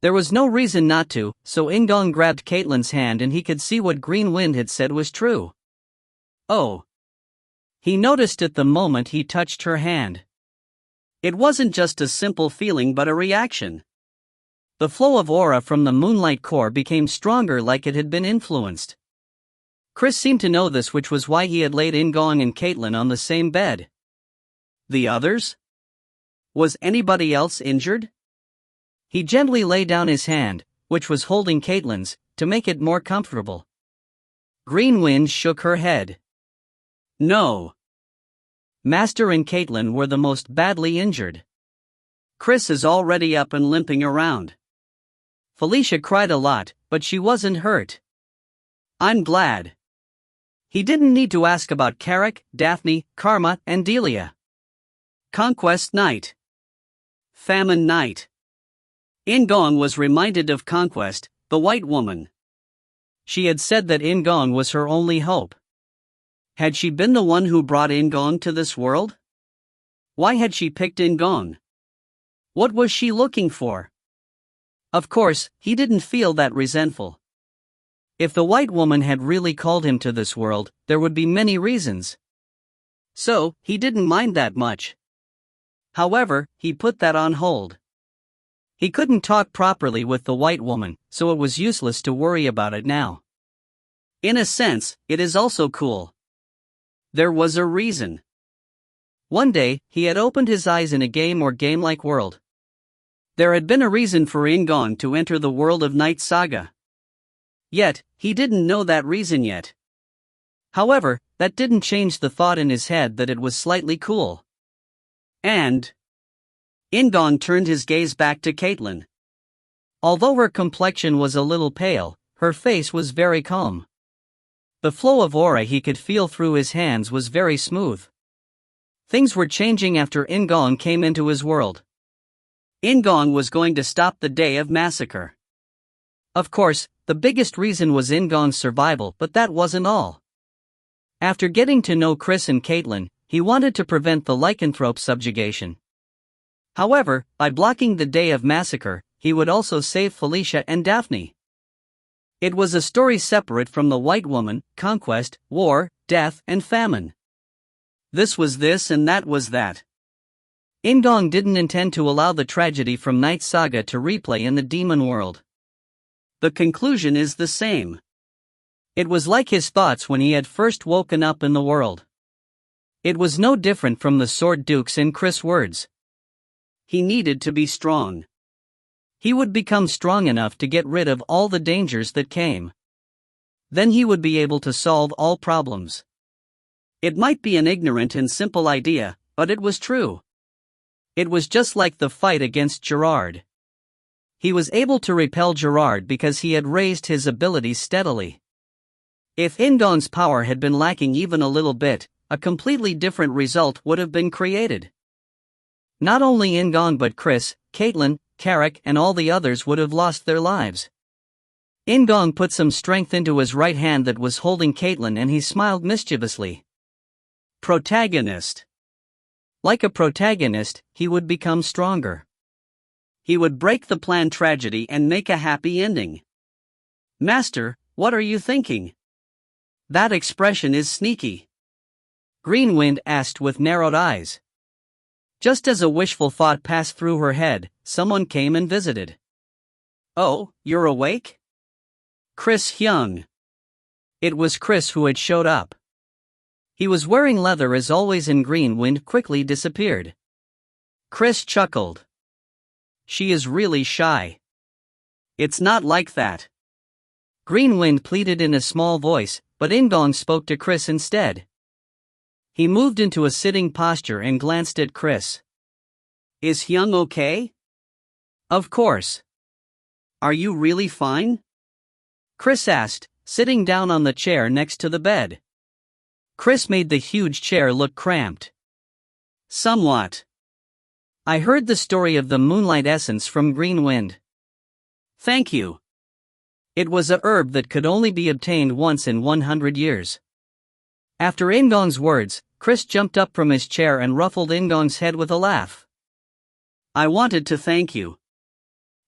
Speaker 1: There was no reason not to, so In-gong grabbed Caitlin's hand and he could see what Green Wind had said was true. Oh. He noticed it the moment he touched her hand. It wasn't just a simple feeling but a reaction. The flow of aura from the moonlight core became stronger like it had been influenced. Chris seemed to know this, which was why he had laid In-gong and Caitlin on the same bed. The others? Was anybody else injured? He gently lay down his hand, which was holding Caitlin's, to make it more comfortable. Green Wind shook her head. No. Master and Caitlin were the most badly injured. Chris is already up and limping around. Felicia cried a lot, but she wasn't hurt. I'm glad. He didn't need to ask about Carrick, Daphne, Karma, and Delia. Conquest Night. Famine Night. In-gong was reminded of Conquest, the white woman. She had said that In-gong was her only hope. Had she been the one who brought In-gong to this world? Why had she picked In-gong? What was she looking for? Of course, he didn't feel that resentful. If the white woman had really called him to this world, there would be many reasons. So, he didn't mind that much. However, he put that on hold. He couldn't talk properly with the white woman, so it was useless to worry about it now. In a sense, it is also cool. There was a reason. One day, he had opened his eyes in a game or game-like world. There had been a reason for In-gong to enter the world of Knight Saga. Yet, he didn't know that reason yet. However, that didn't change the thought in his head that it was slightly cool. And In-gong turned his gaze back to Caitlin. Although her complexion was a little pale, her face was very calm. The flow of aura he could feel through his hands was very smooth. Things were changing after In-gong came into his world. In-gong was going to stop the day of Massacre. Of course, the biggest reason was In-gong's survival, but that wasn't all. After getting to know Chris and Caitlin, he wanted to prevent the lycanthrope subjugation. However, by blocking the day of Massacre, he would also save Felicia and Daphne. It was a story separate from the white woman, conquest, war, death, and famine. This was this and that was that. In-gong didn't intend to allow the tragedy from Knight Saga to replay in the demon world. The conclusion is the same. It was like his thoughts when he had first woken up in the world. It was no different from the Sword Duke's in Chris' words. He needed to be strong. He would become strong enough to get rid of all the dangers that came. Then he would be able to solve all problems. It might be an ignorant and simple idea, but it was true. It was just like the fight against Gerard. He was able to repel Gerard because he had raised his abilities steadily. If In-gong's power had been lacking even a little bit, a completely different result would have been created. Not only In-gong but Chris, Caitlin, Carrick and all the others would have lost their lives. In-gong put some strength into his right hand that was holding Caitlin and he smiled mischievously. Protagonist. Like a protagonist, he would become stronger. He would break the planned tragedy and make a happy ending. Master, what are you thinking? That expression is sneaky. Greenwind asked with narrowed eyes. Just as a wishful thought passed through her head, someone came and visited. Oh, you're awake? Chris Hyung. It was Chris who had showed up. He was wearing leather as always and Greenwind quickly disappeared. Chris chuckled. She is really shy. It's not like that. Greenwind pleaded in a small voice, but In-gong spoke to Chris instead. He moved into a sitting posture and glanced at Chris. Is Hyung okay? Of course. Are you really fine? Chris asked, sitting down on the chair next to the bed. Chris made the huge chair look cramped. Somewhat. I heard the story of the moonlight essence from Greenwind. Thank you. It was a herb that could only be obtained once in 100 years. After In-gong's words, Chris jumped up from his chair and ruffled In-gong's head with a laugh. I wanted to thank you.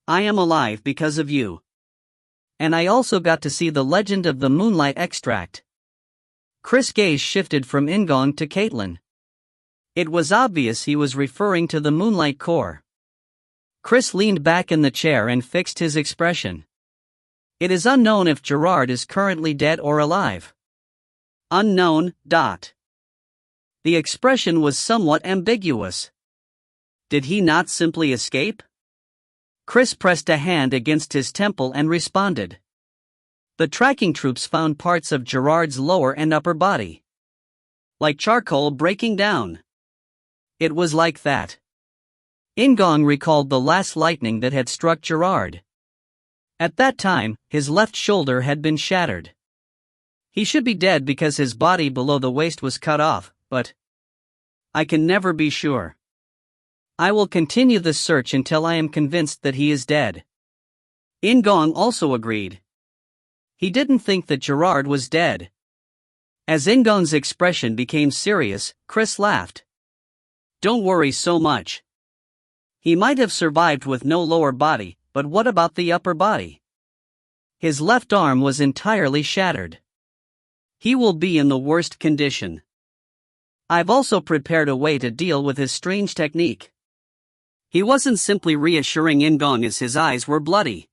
Speaker 1: I am alive because of you. And I also got to see the legend of the moonlight extract. Chris' gaze shifted from In-gong to Caitlin. It was obvious he was referring to the moonlight core. Chris leaned back in the chair and fixed his expression. It is unknown if Gerard is currently dead or alive. Unknown. The expression was somewhat ambiguous. Did he not simply escape? Chris pressed a hand against his temple and responded. The tracking troops found parts of Gerard's lower and upper body. Like charcoal breaking down. It was like that. In-gong recalled the last lightning that had struck Gerard. At that time, his left shoulder had been shattered. He should be dead because his body below the waist was cut off, but I can never be sure. I will continue this search until I am convinced that he is dead. In-gong also agreed. He didn't think that Gerard was dead. As In-gong's expression became serious, Chris laughed. Don't worry so much. He might have survived with no lower body, but what about the upper body? His left arm was entirely shattered. He will be in the worst condition. I've also prepared a way to deal with his strange technique. He wasn't simply reassuring In-gong as his eyes were bloody.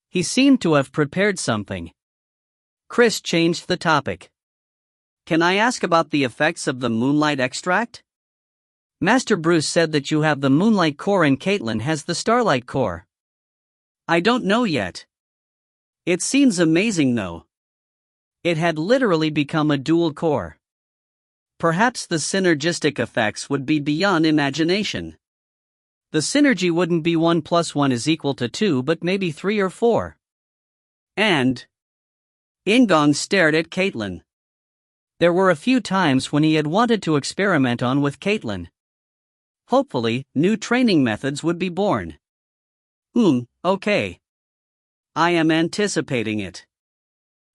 Speaker 1: He seemed to have prepared something. Chris changed the topic. Can I ask about the effects of the moonlight extract? Master Bruce said that you have the moonlight core and Caitlin has the starlight core. I don't know yet. It seems amazing though. It had literally become a dual core. Perhaps the synergistic effects would be beyond imagination. The synergy wouldn't be 1 + 1 = 2 but maybe 3 or 4. And In-gong stared at Caitlin. There were a few times when he had wanted to experiment on with Caitlin. Hopefully, new training methods would be born. Okay. I am anticipating it.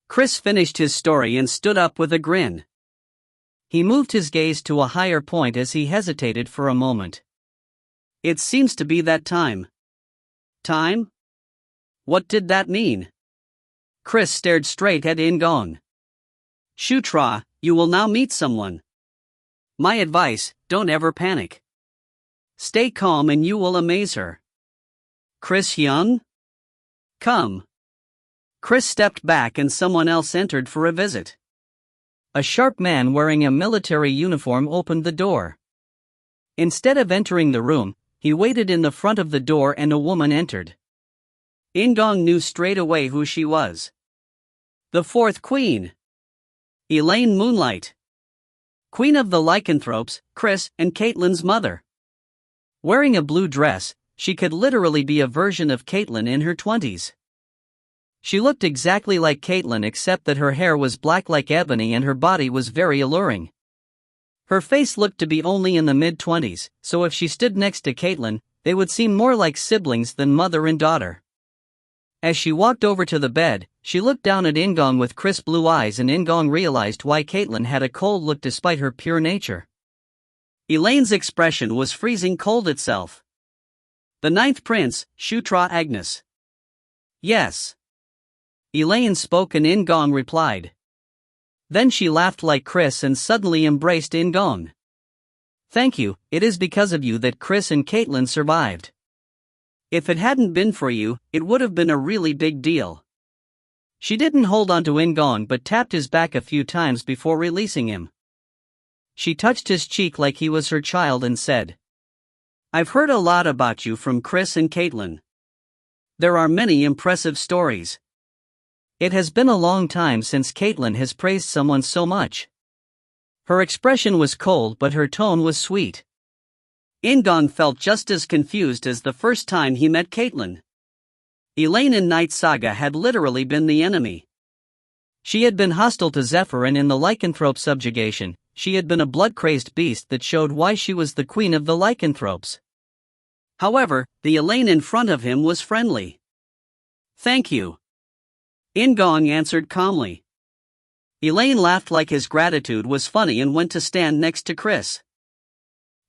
Speaker 1: Chris finished his story and stood up with a grin. He moved his gaze to a higher point as he hesitated for a moment. It seems to be that time. Time? What did that mean? Chris stared straight at In-gong. Shutra, you will now meet someone. My advice, don't ever panic. Stay calm and you will amaze her. Chris Young? Come. Chris stepped back and someone else entered for a visit. A sharp man wearing a military uniform opened the door. Instead of entering the room, he waited in the front of the door and a woman entered. In-gong knew straight away who she was. The fourth queen. Elaine Moonlight. Queen of the Lycanthropes, Chris and Caitlin's mother. Wearing a blue dress, she could literally be a version of Caitlin in her 20s. She looked exactly like Caitlin except that her hair was black like ebony and her body was very alluring. Her face looked to be only in the mid-20s, so if she stood next to Caitlin, they would seem more like siblings than mother and daughter. As she walked over to the bed, she looked down at In-gong with crisp blue eyes and In-gong realized why Caitlin had a cold look despite her pure nature. Elaine's expression was freezing cold itself. The ninth prince, Shutra Ignus. Yes. Elaine spoke and In-gong replied. Then she laughed like Chris and suddenly embraced In-gong. Thank you, it is because of you that Chris and Caitlin survived. If it hadn't been for you, it would have been a really big deal. She didn't hold on to In-gong but tapped his back a few times before releasing him. She touched his cheek like he was her child and said, I've heard a lot about you from Chris and Caitlin. There are many impressive stories. It has been a long time since Caitlin has praised someone so much. Her expression was cold but her tone was sweet. In-gong felt just as confused as the first time he met Caitlin. Elaine in Knight Saga had literally been the enemy. She had been hostile to Zephyr and in the lycanthrope subjugation, she had been a blood-crazed beast that showed why she was the queen of the lycanthropes. However, the Elaine in front of him was friendly. Thank you. In-gong answered calmly. Elaine laughed like his gratitude was funny and went to stand next to Chris.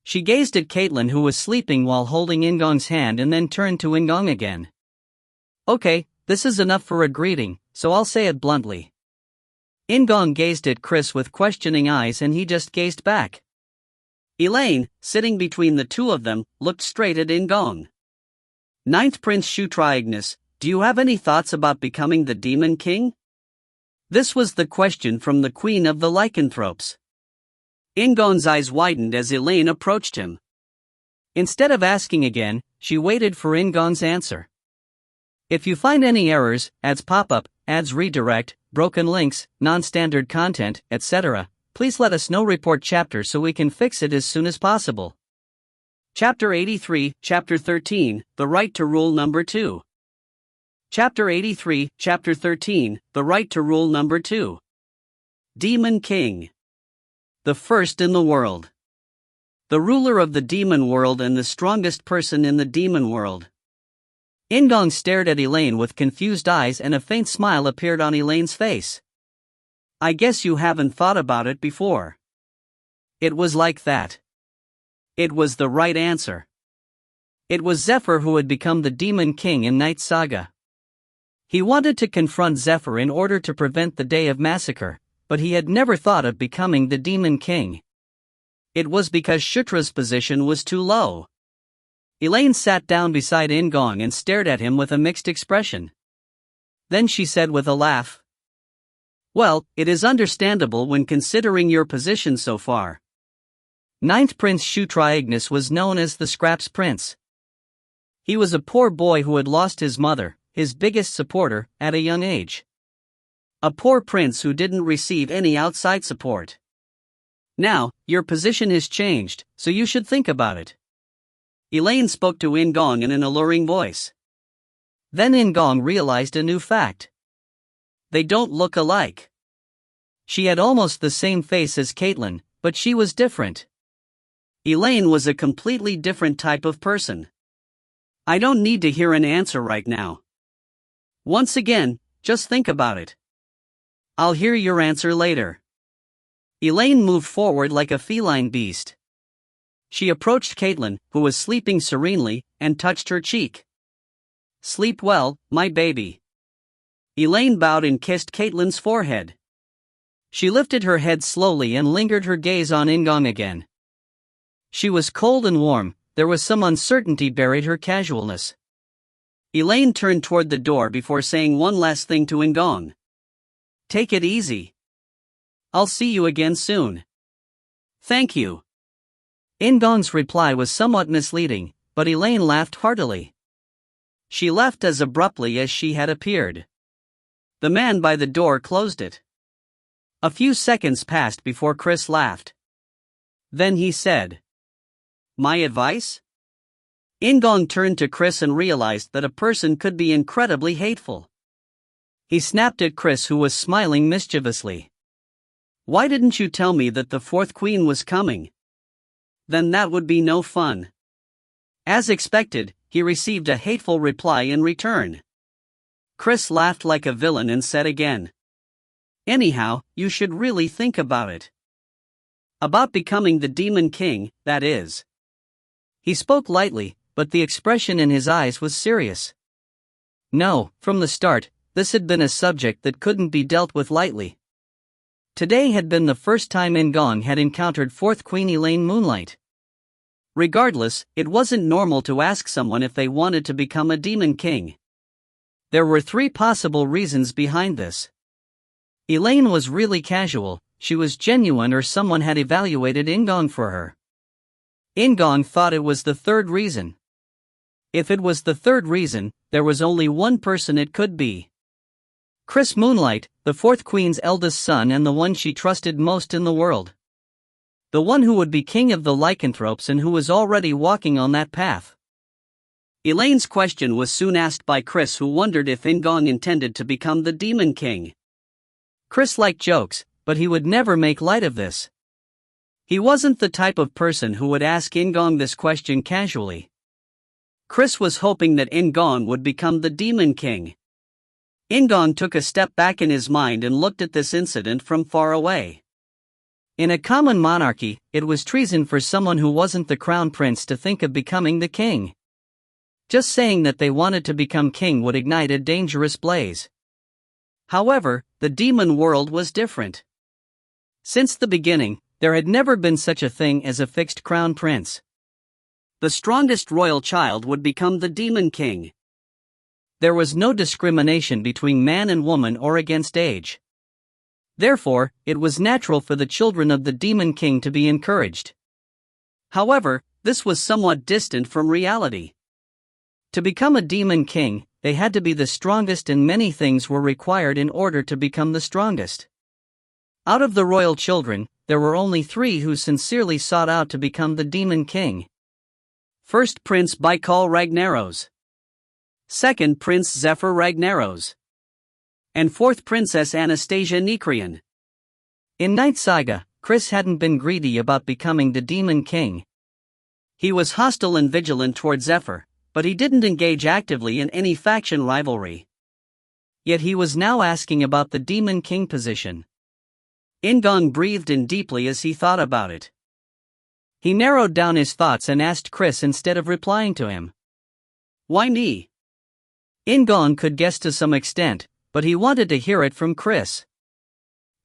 Speaker 1: She gazed at Caitlin who was sleeping while holding In-gong's hand and then turned to In-gong again. Okay, this is enough for a greeting, so I'll say it bluntly. In-gong gazed at Chris with questioning eyes and he just gazed back. Elaine, sitting between the two of them, looked straight at In-gong. Ninth Prince Shutra Ignus, do you have any thoughts about becoming the Demon King? This was the question from the Queen of the Lycanthropes. In-gong's eyes widened as Elaine approached him. Instead of asking again, she waited for In-gong's answer. If you find any errors, ads pop up, ads redirect, broken links, non-standard content, etc., please let us know. Report chapter so we can fix it as soon as possible. Chapter 83, Chapter 13, The Right to Rule Number 2. Chapter 83, Chapter 13, The Right to Rule Number 2. Demon King. The first in the world. The ruler of the demon world and the strongest person in the demon world. In-gong stared at Elaine with confused eyes and a faint smile appeared on Elaine's face. I guess you haven't thought about it before. It was like that. It was the right answer. It was Zephyr who had become the Demon King in Knight Saga. He wanted to confront Zephyr in order to prevent the day of Massacre, but he had never thought of becoming the Demon King. It was because Shutra's position was too low. Elaine sat down beside In-gong and stared at him with a mixed expression. Then she said with a laugh, "Well, it is understandable when considering your position so far." Ninth Prince Shutra Ignus was known as the Scraps Prince. He was a poor boy who had lost his mother, his biggest supporter, at a young age. A poor prince who didn't receive any outside support. Now, your position has changed, so you should think about it. Elaine spoke to In-gong in an alluring voice. Then In-gong realized a new fact. They don't look alike. She had almost the same face as Caitlin, but she was different. Elaine was a completely different type of person. I don't need to hear an answer right now. Once again, just think about it. I'll hear your answer later. Elaine moved forward like a feline beast. She approached Caitlin, who was sleeping serenely, and touched her cheek. Sleep well, my baby. Elaine bowed and kissed Caitlin's forehead. She lifted her head slowly and lingered her gaze on In-gong again. She was cold and warm, there was some uncertainty buried her casualness. Elaine turned toward the door before saying one last thing to In-gong. Take it easy. I'll see you again soon. Thank you. In-gong's reply was somewhat misleading, but Elaine laughed heartily. She left as abruptly as she had appeared. The man by the door closed it. A few seconds passed before Chris laughed. Then he said, "My advice?" In-gong turned to Chris and realized that a person could be incredibly hateful. He snapped at Chris, who was smiling mischievously. Why didn't you tell me that the fourth queen was coming? Then that would be no fun. As expected, he received a hateful reply in return. Chris laughed like a villain and said again, "Anyhow, you should really think about it. About becoming the Demon King, that is." He spoke lightly, but the expression in his eyes was serious. No, from the start, this had been a subject that couldn't be dealt with lightly. Today had been the first time In-gong had encountered fourth Queen Elaine Moonlight. Regardless, it wasn't normal to ask someone if they wanted to become a Demon King. There were three possible reasons behind this. Elaine was really casual, she was genuine, or someone had evaluated In-gong for her. In-gong thought it was the third reason. If it was the third reason, there was only one person it could be. Chris Moonlight, the fourth queen's eldest son and the one she trusted most in the world. The one who would be king of the lycanthropes and who was already walking on that path. Elaine's question was soon asked by Chris, who wondered if In-gong intended to become the Demon King. Chris liked jokes, but he would never make light of this. He wasn't the type of person who would ask In-gong this question casually. Chris was hoping that In-gong would become the Demon King. In-gong took a step back in his mind and looked at this incident from far away. In a common monarchy, it was treason for someone who wasn't the crown prince to think of becoming the king. Just saying that they wanted to become king would ignite a dangerous blaze. However, the demon world was different. Since the beginning, there had never been such a thing as a fixed crown prince. The strongest royal child would become the Demon King. There was no discrimination between man and woman or against age. Therefore, it was natural for the children of the Demon King to be encouraged. However, this was somewhat distant from reality. To become a Demon King, they had to be the strongest, and many things were required in order to become the strongest. Out of the royal children, there were only 3 who sincerely sought out to become the Demon King. First, Prince Baikal Ragnaros. Second, Prince Zephyr Ragnaros. And fourth, Princess Anastasia Nikrian. In Knight Saga, Chris hadn't been greedy about becoming the Demon King. He was hostile and vigilant toward Zephyr, but he didn't engage actively in any faction rivalry. Yet he was now asking about the Demon King position. In-gong breathed in deeply as he thought about it. He narrowed down his thoughts and asked Chris instead of replying to him. Why me? In-gong could guess to some extent, but he wanted to hear it from Chris.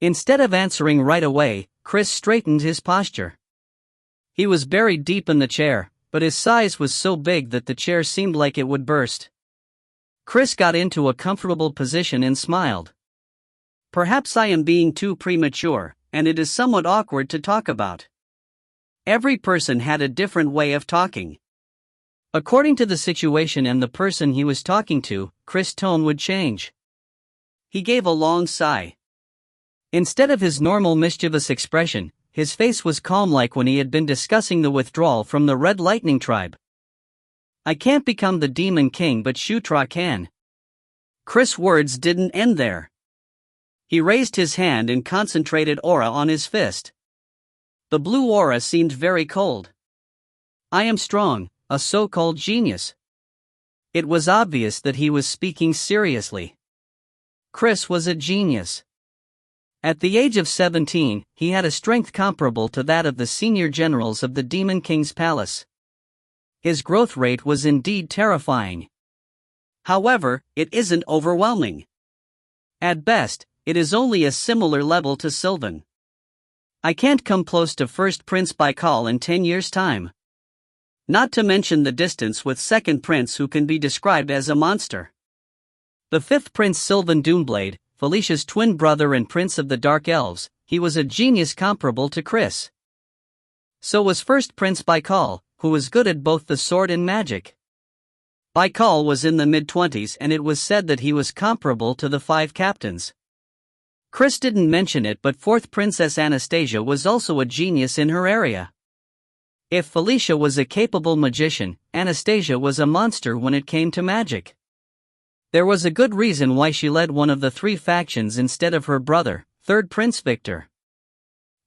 Speaker 1: Instead of answering right away, Chris straightened his posture. He was buried deep in the chair, but his size was so big that the chair seemed like it would burst. Chris got into a comfortable position and smiled. Perhaps I am being too premature, and it is somewhat awkward to talk about. Every person had a different way of talking. According to the situation and the person he was talking to, Chris' tone would change. He gave a long sigh. Instead of his normal mischievous expression, his face was calm like when he had been discussing the withdrawal from the Red Lightning tribe. I can't become the Demon King, but Shutra can. Chris' words didn't end there. He raised his hand and concentrated aura on his fist. The blue aura seemed very cold. I am strong, a so-called genius. It was obvious that he was speaking seriously. Chris was a genius. At the age of 17, he had a strength comparable to that of the senior generals of the Demon King's palace. His growth rate was indeed terrifying. However, it isn't overwhelming. At best, it is only a similar level to Sylvan. I can't come close to first Prince Baikal in 10 years' time. Not to mention the distance with second prince, who can be described as a monster. The fifth prince, Sylvan Doomblade, Felicia's twin brother and prince of the Dark Elves, he was a genius comparable to Chris. So was first Prince Baikal, who was good at both the sword and magic. Baikal was in the mid-20s and it was said that he was comparable to the 5 captains. Chris didn't mention it, but fourth Princess Anastasia was also a genius in her area. If Felicia was a capable magician, Anastasia was a monster when it came to magic. There was a good reason why she led one of the 3 factions instead of her brother, third Prince Victor.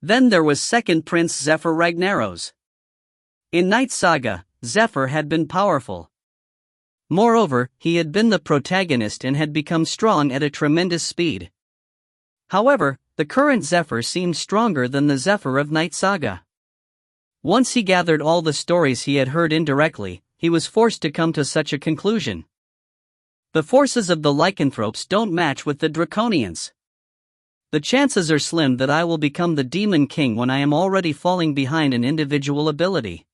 Speaker 1: Then there was second Prince Zephyr Ragnaros. In Knight Saga, Zephyr had been powerful. Moreover, he had been the protagonist and had become strong at a tremendous speed. However, the current Zephyr seemed stronger than the Zephyr of Knight Saga. Once he gathered all the stories he had heard indirectly, he was forced to come to such a conclusion. The forces of the lycanthropes don't match with the draconians. The chances are slim that I will become the Demon King when I am already falling behind in individual ability.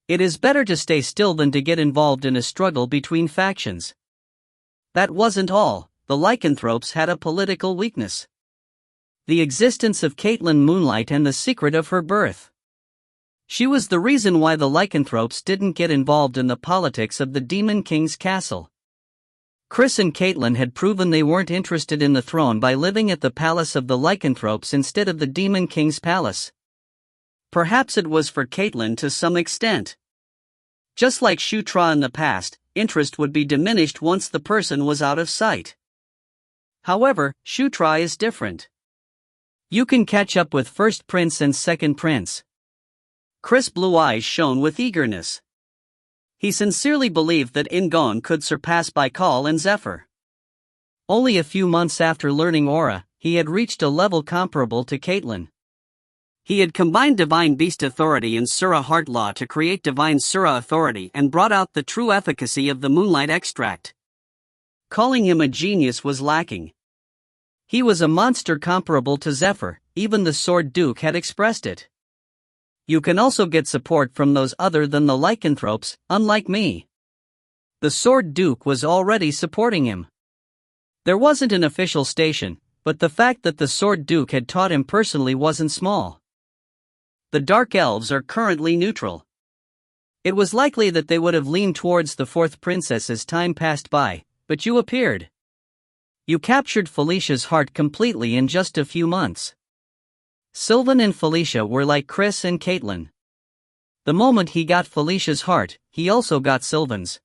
Speaker 1: It is better to stay still than to get involved in a struggle between factions. That wasn't all, the lycanthropes had a political weakness. The existence of Caitlin Moonlight and the secret of her birth. She was the reason why the lycanthropes didn't get involved in the politics of the Demon King's castle. Chris and Caitlin had proven they weren't interested in the throne by living at the palace of the lycanthropes instead of the Demon King's palace. Perhaps it was for Caitlin to some extent. Just like Shutra in the past, interest would be diminished once the person was out of sight. However, Shutra is different. You can catch up with first prince and second prince. Chris' blue eyes shone with eagerness. He sincerely believed that In-gong could surpass Baikal and Zephyr. Only a few months after learning Aura, he had reached a level comparable to Caitlin. He had combined Divine Beast Authority and Sura Heart Law to create Divine Sura Authority and brought out the true efficacy of the Moonlight Extract. Calling him a genius was lacking. He was a monster comparable to Zephyr, even the Sword Duke had expressed it. You can also get support from those other than the lycanthropes, unlike me. The Sword Duke was already supporting him. There wasn't an official station, but the fact that the Sword Duke had taught him personally wasn't small. The Dark Elves are currently neutral. It was likely that they would have leaned towards the fourth princess as time passed by, but you appeared. You captured Felicia's heart completely in just a few months. Sylvan and Felicia were like Chris and Caitlin. The moment he got Felicia's heart, he also got Sylvan's.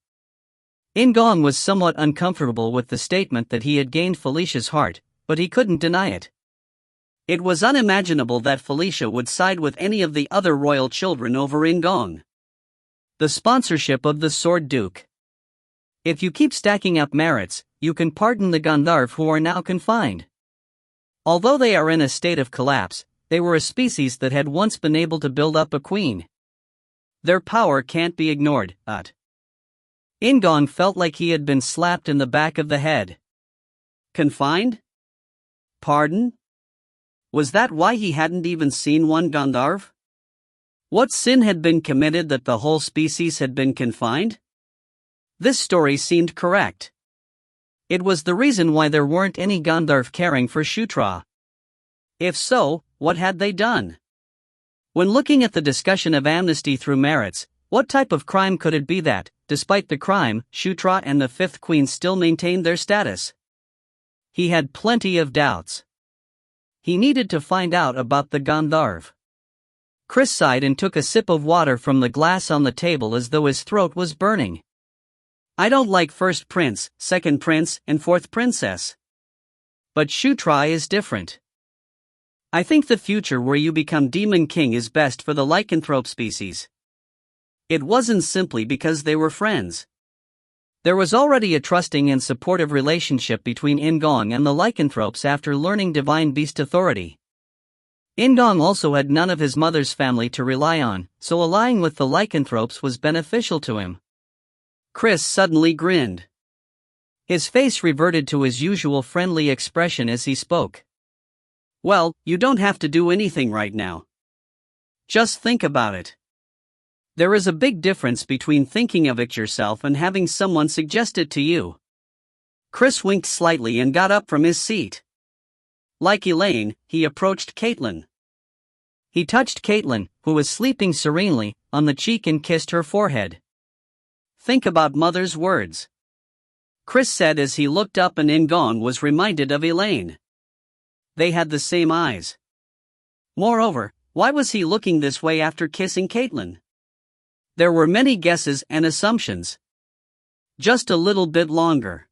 Speaker 1: In-gong was somewhat uncomfortable with the statement that he had gained Felicia's heart, but he couldn't deny it. It was unimaginable that Felicia would side with any of the other royal children over In-gong. The sponsorship of the Sword Duke. If you keep stacking up merits, you can pardon the Gandharv who are now confined. Although they are in a state of collapse, they were a species that had once been able to build up a queen. Their power can't be ignored. In-gong felt like he had been slapped in the back of the head. Confined? Pardon? Was that why he hadn't even seen one Gandharv? What sin had been committed that the whole species had been confined? This story seemed correct. It was the reason why there weren't any Gandharv caring for Shutra. If so, what had they done? When looking at the discussion of amnesty through merits, what type of crime could it be that, despite the crime, Shutra and the fifth queen still maintained their status? He had plenty of doubts. He needed to find out about the Gandharv. Chris sighed and took a sip of water from the glass on the table as though his throat was burning. I don't like first prince, second prince, and fourth princess. But Shutra is different. I think the future where you become Demon King is best for the lycanthrope species. It wasn't simply because they were friends. There was already a trusting and supportive relationship between In-gong and the lycanthropes after learning Divine Beast authority. In-gong also had none of his mother's family to rely on, so allying with the lycanthropes was beneficial to him. Chris suddenly grinned. His face reverted to his usual friendly expression as he spoke. Well, you don't have to do anything right now. Just think about it. There is a big difference between thinking of it yourself and having someone suggest it to you. Chris winked slightly and got up from his seat. Like Elaine, he approached Caitlin. He touched Caitlin, who was sleeping serenely, on the cheek and kissed her forehead. Think about Mother's words. Chris said as he looked up, and In-gong was reminded of Elaine. They had the same eyes. Moreover, why was he looking this way after kissing Caitlin? There were many guesses and assumptions. Just a little bit longer.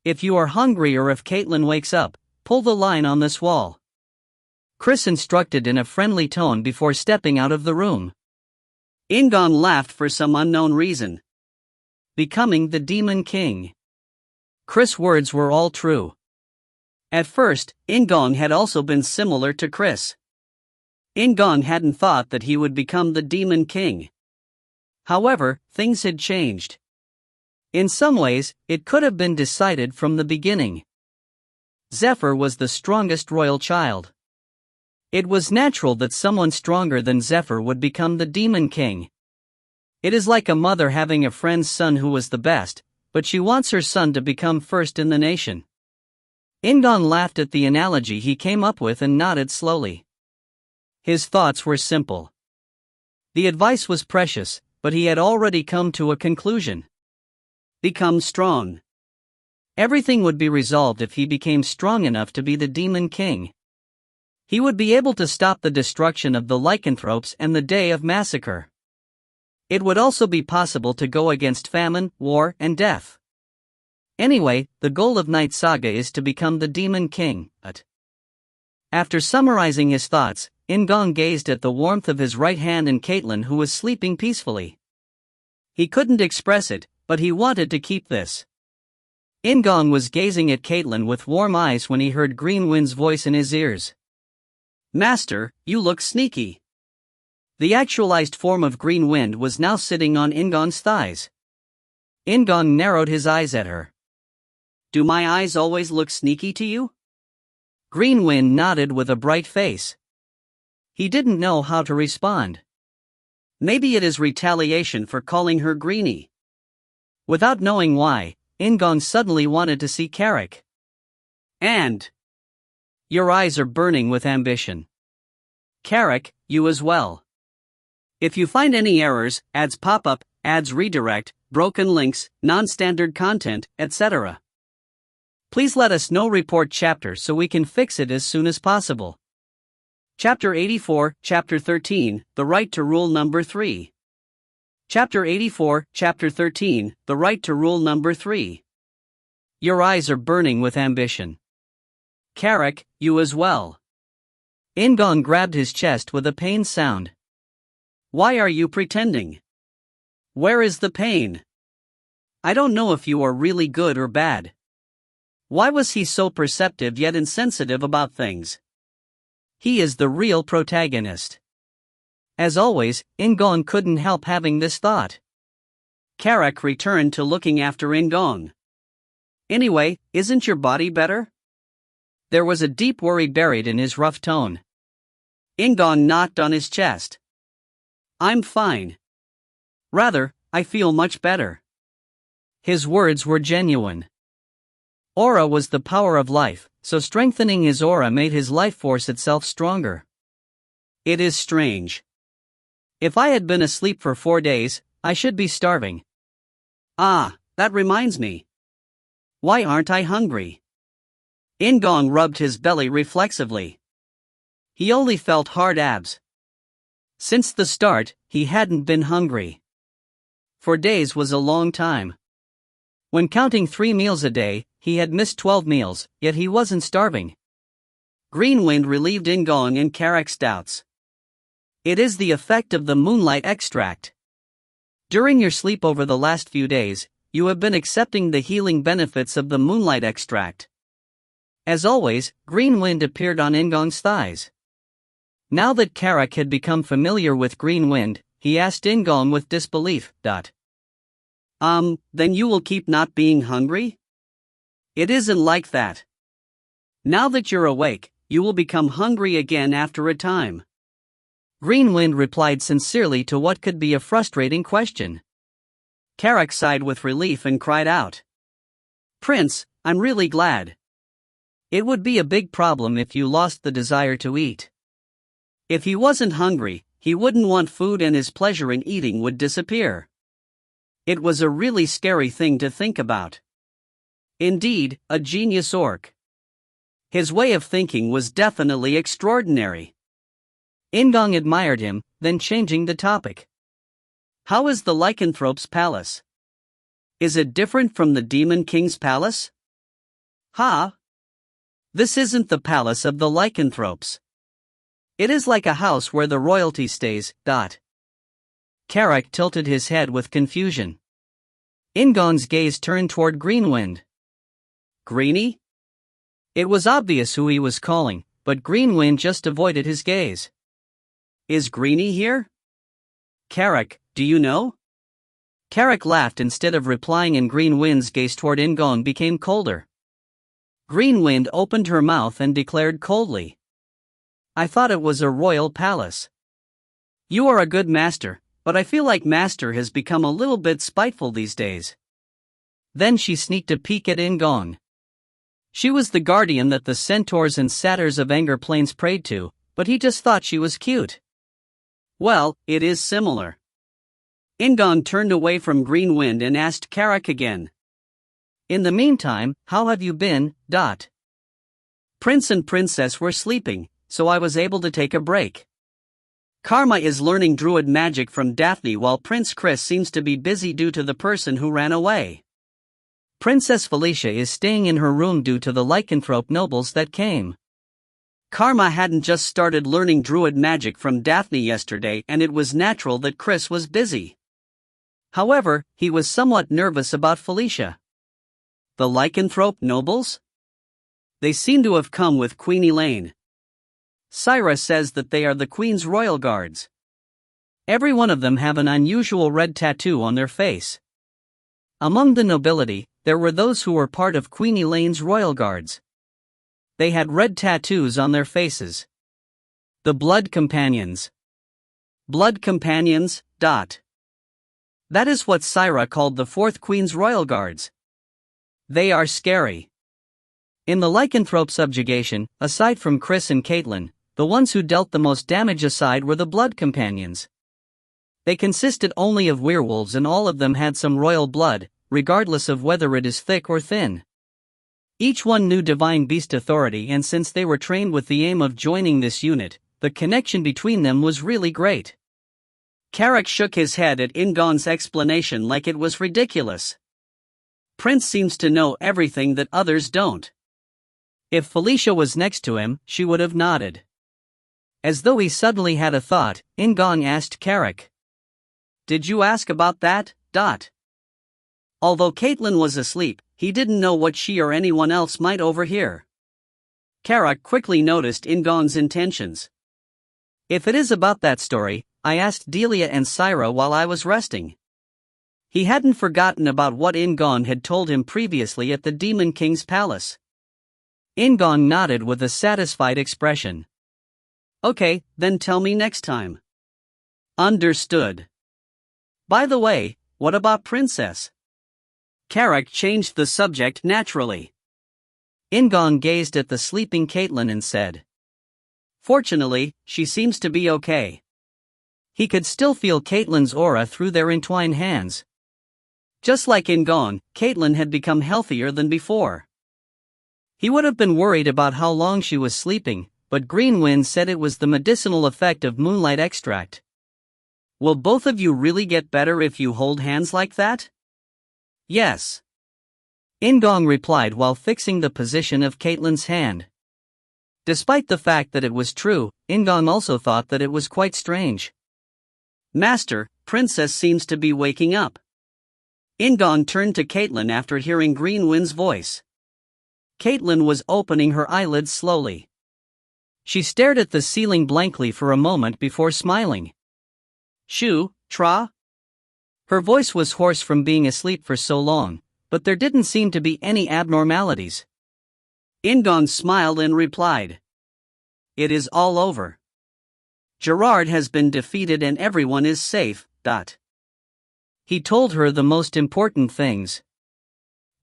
Speaker 1: If you are hungry or if Caitlin wakes up, pull the line on this wall. Chris instructed in a friendly tone before stepping out of the room. In-gong laughed for some unknown reason. Becoming the Demon King. Chris' words were all true. At first, In-gong had also been similar to Chris. In-gong hadn't thought that he would become the Demon King. However, things had changed. In some ways, it could have been decided from the beginning. Zephyr was the strongest royal child. It was natural that someone stronger than Zephyr would become the Demon King. It is like a mother having a friend's son who was the best, but she wants her son to become first in the nation. In-gong laughed at the analogy he came up with and nodded slowly. His thoughts were simple. The advice was precious, but he had already come to a conclusion. Become strong. Everything would be resolved if he became strong enough to be the Demon King. He would be able to stop the destruction of the lycanthropes and the day of Massacre. It would also be possible to go against famine, war, and death. Anyway, the goal of Knight Saga is to become the Demon King. After summarizing his thoughts, In-gong gazed at the warmth of his right hand and Caitlin, who was sleeping peacefully. He couldn't express it, but he wanted to keep this. In-gong was gazing at Caitlin with warm eyes when he heard Green Wind's voice in his ears. Master, you look sneaky. The actualized form of Green Wind was now sitting on In-gong's thighs. In-gong narrowed his eyes at her. Do my eyes always look sneaky to you? Green Wind nodded with a bright face. He didn't know how to respond. Maybe it is retaliation for calling her Greenie. Without knowing why, In-gong suddenly wanted to see Carrick. And your eyes are burning with ambition. Carrick, you as well. If you find any errors, ads pop up, ads redirect, broken links, non-standard content, etc., please let us know. Report chapter so we can fix it as soon as possible. Chapter 84, Chapter 13, The Right to Rule Number 3. Chapter 84, Chapter 13, The Right to Rule Number 3. Your eyes are burning with ambition. Carrick, you as well. In-gong grabbed his chest with a pained sound. Why are you pretending? Where is the pain? I don't know if you are really good or bad. Why was he so perceptive yet insensitive about things? He is the real protagonist. As always, In-gong couldn't help having this thought. Karak returned to looking after In-gong. Anyway, isn't your body better? There was a deep worry buried in his rough tone. In-gong knocked on his chest. I'm fine. Rather, I feel much better. His words were genuine. Aura was the power of life, so strengthening his aura made his life force itself stronger. It is strange. If I had been asleep for 4 days, I should be starving. Ah, that reminds me. Why aren't I hungry? In-gong rubbed his belly reflexively. He only felt hard abs. Since the start, he hadn't been hungry. 4 days was a long time. When counting 3 meals a day, he had missed 12 meals, yet he wasn't starving. Green wind relieved In-gong and Karak's doubts. It is the effect of the moonlight extract. During your sleep over the last few days, you have been accepting the healing benefits of the moonlight extract. As always, green wind appeared on In-gong's thighs. Now that Karak had become familiar with green wind, he asked In-gong with disbelief. Then you will keep not being hungry? It isn't like that. Now that you're awake, you will become hungry again after a time. Green wind replied sincerely to what could be a frustrating question. Karak sighed with relief and cried out. Prince, I'm really glad. It would be a big problem if you lost the desire to eat. If he wasn't hungry, he wouldn't want food and his pleasure in eating would disappear. It was a really scary thing to think about. Indeed, a genius orc. His way of thinking was definitely extraordinary. In-gong admired him, then changing the topic. How is the Lycanthrope's palace? Is it different from the Demon King's palace? This isn't the palace of the Lycanthropes. It is like a house where the royalty stays. Karak tilted his head with confusion. In-gong's gaze turned toward Greenwind. Greenie? It was obvious who he was calling, but Greenwind just avoided his gaze. Is Greenie here? Karak, do you know? Karak laughed instead of replying, and Greenwind's gaze toward In-gong became colder. Greenwind opened her mouth and declared coldly. I thought it was a royal palace. You are a good master, but I feel like Master has become a little bit spiteful these days. Then she sneaked a peek at In-gong. She was the guardian that the centaurs and satyrs of Anger Plains prayed to, but he just thought she was cute. Well, it is similar. In-gong turned away from Greenwind and asked Karak again. In the meantime, how have you been? Prince and Princess were sleeping, so I was able to take a break. Karma is learning druid magic from Daphne while Prince Chris seems to be busy due to the person who ran away. Princess Felicia is staying in her room due to the lycanthrope nobles that came. Karma hadn't just started learning druid magic from Daphne yesterday, and it was natural that Chris was busy. However, he was somewhat nervous about Felicia. The lycanthrope nobles? They seem to have come with Queen Elaine. Syra says that they are the Queen's royal guards. Every one of them have an unusual red tattoo on their face. Among the nobility, there were those who were part of Queen Elaine's royal guards. They had red tattoos on their faces. The Blood Companions. Blood Companions. That is what Syra called the fourth Queen's royal guards. They are scary. In the lycanthrope subjugation, aside from Chris and Caitlin, the ones who dealt the most damage aside were the Blood Companions. They consisted only of werewolves, and all of them had some royal blood, regardless of whether it is thick or thin. Each one knew divine beast authority, and since they were trained with the aim of joining this unit, the connection between them was really great. Karak shook his head at In-gong's explanation like it was ridiculous. Prince seems to know everything that others don't. If Felicia was next to him, she would have nodded. As though he suddenly had a thought, In-gong asked Karak. Did you ask about that? Although Caitlin was asleep, he didn't know what she or anyone else might overhear. Kara quickly noticed In-gong's intentions. If it is about that story, I asked Delia and Syra while I was resting. He hadn't forgotten about what In-gong had told him previously at the Demon King's palace. In-gong nodded with a satisfied expression. Okay, then tell me next time. Understood. By the way, what about Princess? Carrick changed the subject naturally. In-gong gazed at the sleeping Caitlin and said, Fortunately, she seems to be okay. He could still feel Caitlin's aura through their entwined hands. Just like In-gong, Caitlin had become healthier than before. He would have been worried about how long she was sleeping, but Green Wind said it was the medicinal effect of moonlight extract. Will both of you really get better if you hold hands like that? Yes. In-gong replied while fixing the position of Caitlin's hand. Despite the fact that it was true, In-gong also thought that it was quite strange. Master, Princess seems to be waking up. In-gong turned to Caitlin after hearing Green Wind's voice. Caitlin was opening her eyelids slowly. She stared at the ceiling blankly for a moment before smiling. Tra? Her voice was hoarse from being asleep for so long, but there didn't seem to be any abnormalities. In-gong smiled and replied. It is all over. Gerard has been defeated and everyone is safe. He told her the most important things.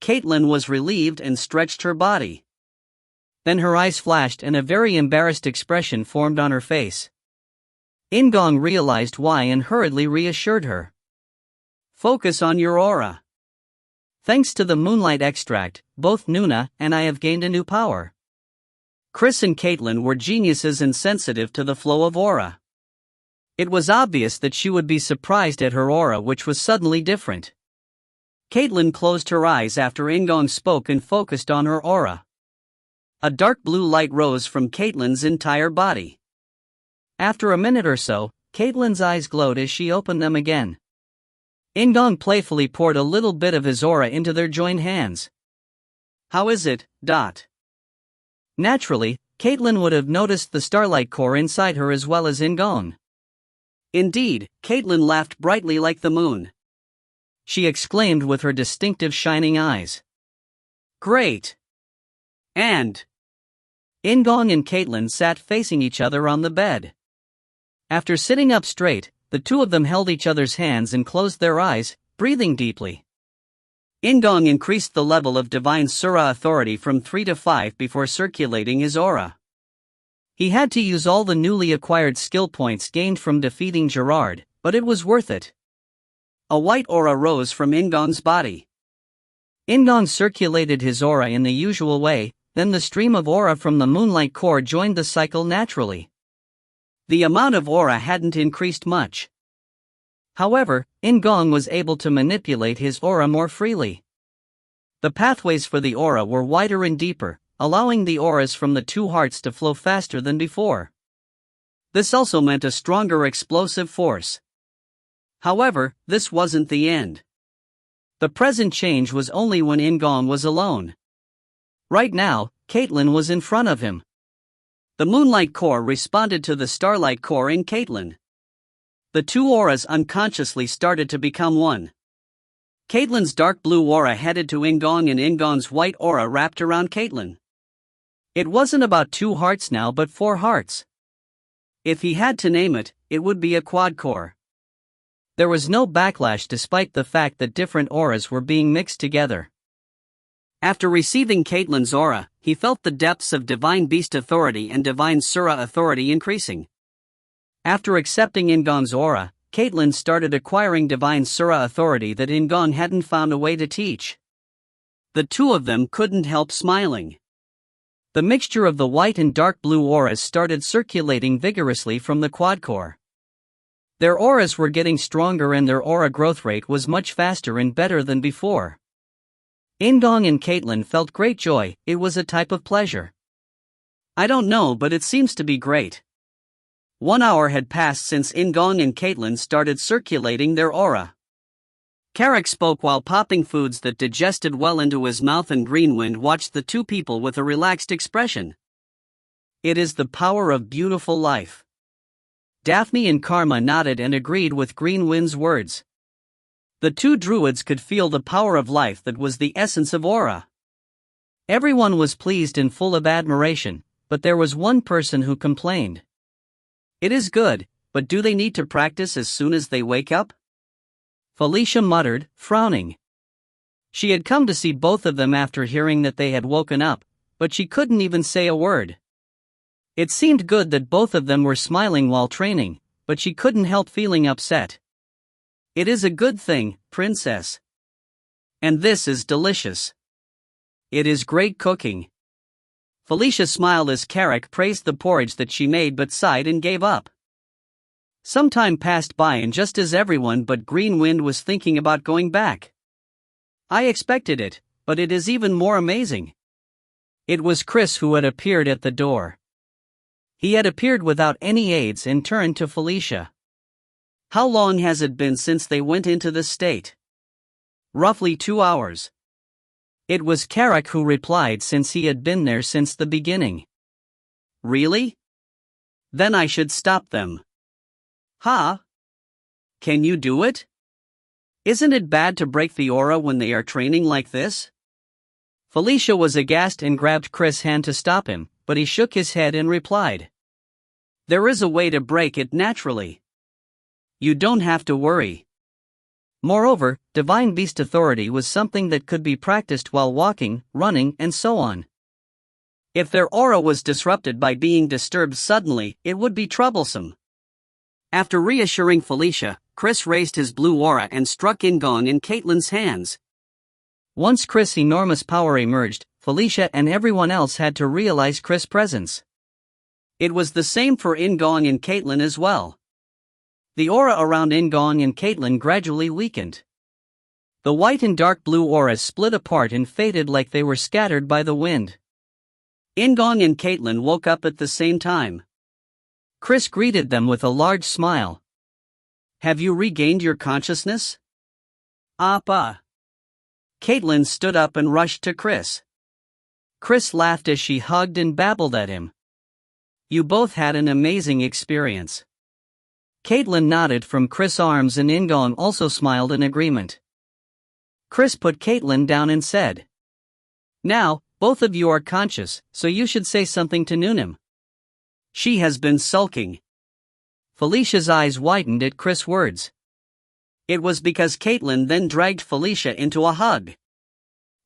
Speaker 1: Caitlin was relieved and stretched her body. Then her eyes flashed and a very embarrassed expression formed on her face. In-gong realized why and hurriedly reassured her. Focus on your aura. Thanks to the moonlight extract, both Nuna and I have gained a new power. Chris and Caitlin were geniuses and sensitive to the flow of aura. It was obvious that she would be surprised at her aura, which was suddenly different. Caitlin closed her eyes after In-gong spoke and focused on her aura. A dark blue light rose from Caitlin's entire body. After a minute or so, Caitlin's eyes glowed as she opened them again. In-gong playfully poured a little bit of his aura into their joined hands. How is it? Naturally, Caitlin would have noticed the starlight core inside her as well as In-gong. Indeed, Caitlin laughed brightly like the moon. She exclaimed with her distinctive shining eyes. Great! And In-gong and Caitlin sat facing each other on the bed. After sitting up straight, the two of them held each other's hands and closed their eyes, breathing deeply. In-gong increased the level of divine Sura authority from 3 to 5 before circulating his aura. He had to use all the newly acquired skill points gained from defeating Gerard, but it was worth it. A white aura rose from In-gong's body. In-gong circulated his aura in the usual way, then the stream of aura from the moonlight core joined the cycle naturally. The amount of aura hadn't increased much. However, In-gong was able to manipulate his aura more freely. The pathways for the aura were wider and deeper, allowing the auras from the two hearts to flow faster than before. This also meant a stronger explosive force. However, this wasn't the end. The present change was only when In-gong was alone. Right now, Caitlin was in front of him. The moonlight core responded to the starlight core in Caitlin. The two auras unconsciously started to become one. Caitlin's dark blue aura headed to In-gong and In-gong's white aura wrapped around Caitlin. It wasn't about 2 hearts now but 4 hearts. If he had to name it, it would be a quad core. There was no backlash despite the fact that different auras were being mixed together. After receiving Caitlin's aura, he felt the depths of Divine Beast Authority and Divine Sura Authority increasing. After accepting In-gong's aura, Caitlin started acquiring Divine Sura Authority that In-gong hadn't found a way to teach. The two of them couldn't help smiling. The mixture of the white and dark blue auras started circulating vigorously from the quad core. Their auras were getting stronger and their aura growth rate was much faster and better than before. In-gong and Caitlin felt great joy. It was a type of pleasure. I don't know, but it seems to be great. 1 hour had passed since In-gong and Caitlin started circulating their aura. Carrick spoke while popping foods that digested well into his mouth, and Greenwind watched the two people with a relaxed expression. It is the power of beautiful life. Daphne and Karma nodded and agreed with Green Wind's words. The two druids could feel the power of life that was the essence of aura. Everyone was pleased and full of admiration, but there was one person who complained. It is good, but do they need to practice as soon as they wake up? Felicia muttered, frowning. She had come to see both of them after hearing that they had woken up, but she couldn't even say a word. It seemed good that both of them were smiling while training, but she couldn't help feeling upset. It is a good thing, princess. And this is delicious. It is great cooking. Felicia smiled as Carrick praised the porridge that she made but sighed and gave up. Some time passed by and just as everyone but Green Wind was thinking about going back. I expected it, but it is even more amazing. It was Chris who had appeared at the door. He had appeared without any aids and turned to Felicia. How long has it been since they went into this state? Roughly 2 hours. It was Carrick who replied since he had been there since the beginning. Really? Then I should stop them. Huh? Can you do it? Isn't it bad to break the aura when they are training like this? Felicia was aghast and grabbed Chris' hand to stop him, but he shook his head and replied. There is a way to break it naturally. You don't have to worry. Moreover, Divine Beast Authority was something that could be practiced while walking, running, and so on. If their aura was disrupted by being disturbed suddenly, it would be troublesome. After reassuring Felicia, Chris raised his blue aura and struck In-gong in Caitlyn's hands. Once Chris' enormous power emerged, Felicia and everyone else had to realize Chris' presence. It was the same for In-gong and Caitlyn as well. The aura around In-gong and Caitlyn gradually weakened. The white and dark blue auras split apart and faded like they were scattered by the wind. In-gong and Caitlyn woke up at the same time. Chris greeted them with a large smile. Have you regained your consciousness? Appa. Caitlyn stood up and rushed to Chris. Chris laughed as she hugged and babbled at him. You both had an amazing experience. Caitlyn nodded from Chris' arms and In-gong also smiled in agreement. Chris put Caitlyn down and said, Now, both of you are conscious, so you should say something to Noonim. She has been sulking. Felicia's eyes widened at Chris' words. It was because Caitlyn then dragged Felicia into a hug.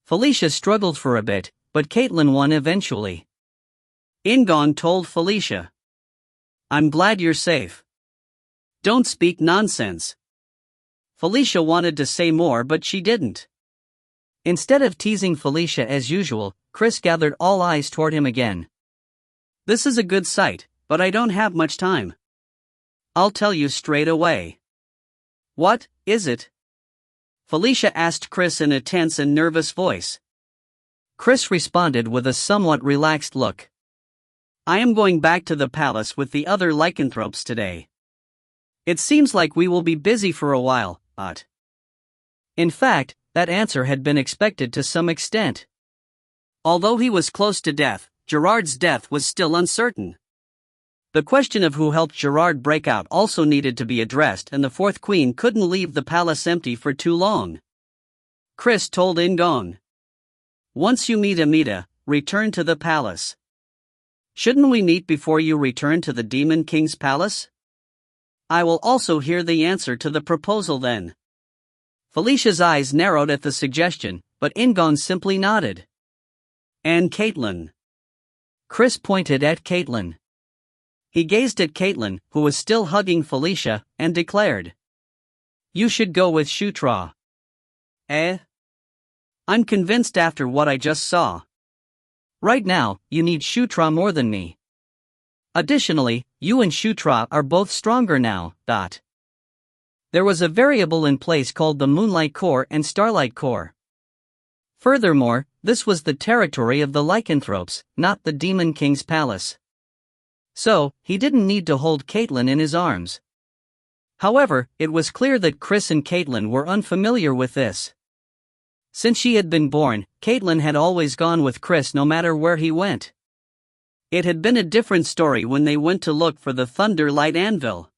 Speaker 1: Felicia struggled for a bit, but Caitlyn won eventually. In-gong told Felicia. I'm glad you're safe. Don't speak nonsense. Felicia wanted to say more but she didn't. Instead of teasing Felicia as usual, Chris gathered all eyes toward him again. This is a good sight, but I don't have much time. I'll tell you straight away. What is it? Felicia asked Chris in a tense and nervous voice. Chris responded with a somewhat relaxed look. I am going back to the palace with the other lycanthropes today. It seems like we will be busy for a while, but... In fact, that answer had been expected to some extent. Although he was close to death, Gerard's death was still uncertain. The question of who helped Gerard break out also needed to be addressed and the fourth queen couldn't leave the palace empty for too long. Chris told In-gong. Once you meet Amita, return to the palace. Shouldn't we meet before you return to the Demon King's palace? I will also hear the answer to the proposal then. Felicia's eyes narrowed at the suggestion, but In-gong simply nodded. And Caitlyn. Chris pointed at Caitlyn. He gazed at Caitlyn, who was still hugging Felicia, and declared. You should go with Shutra. Eh? I'm convinced after what I just saw. Right now, you need Shutra more than me. Additionally, you and Shutra are both stronger now. There was a variable in place called the Moonlight Core and Starlight Core. Furthermore, this was the territory of the lycanthropes, not the Demon King's palace. So, he didn't need to hold Caitlyn in his arms. However, it was clear that Chris and Caitlyn were unfamiliar with this. Since she had been born, Caitlyn had always gone with Chris no matter where he went. It had been a different story when they went to look for the Thunderlight Anvil.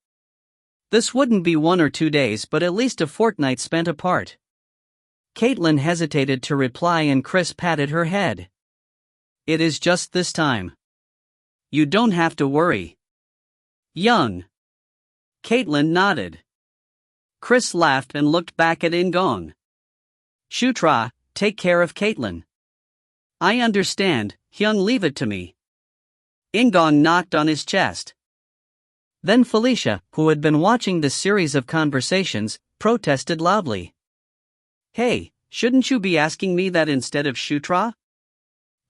Speaker 1: This wouldn't be 1 or 2 days but at least a fortnight spent apart. Caitlin hesitated to reply and Chris patted her head. It is just this time. You don't have to worry. Young. Caitlin nodded. Chris laughed and looked back at In-gong. Shutra, take care of Caitlin. I understand, Hyung, leave it to me. In-gong knocked on his chest. Then Felicia, who had been watching the series of conversations, protested loudly. Hey, shouldn't you be asking me that instead of Shutra?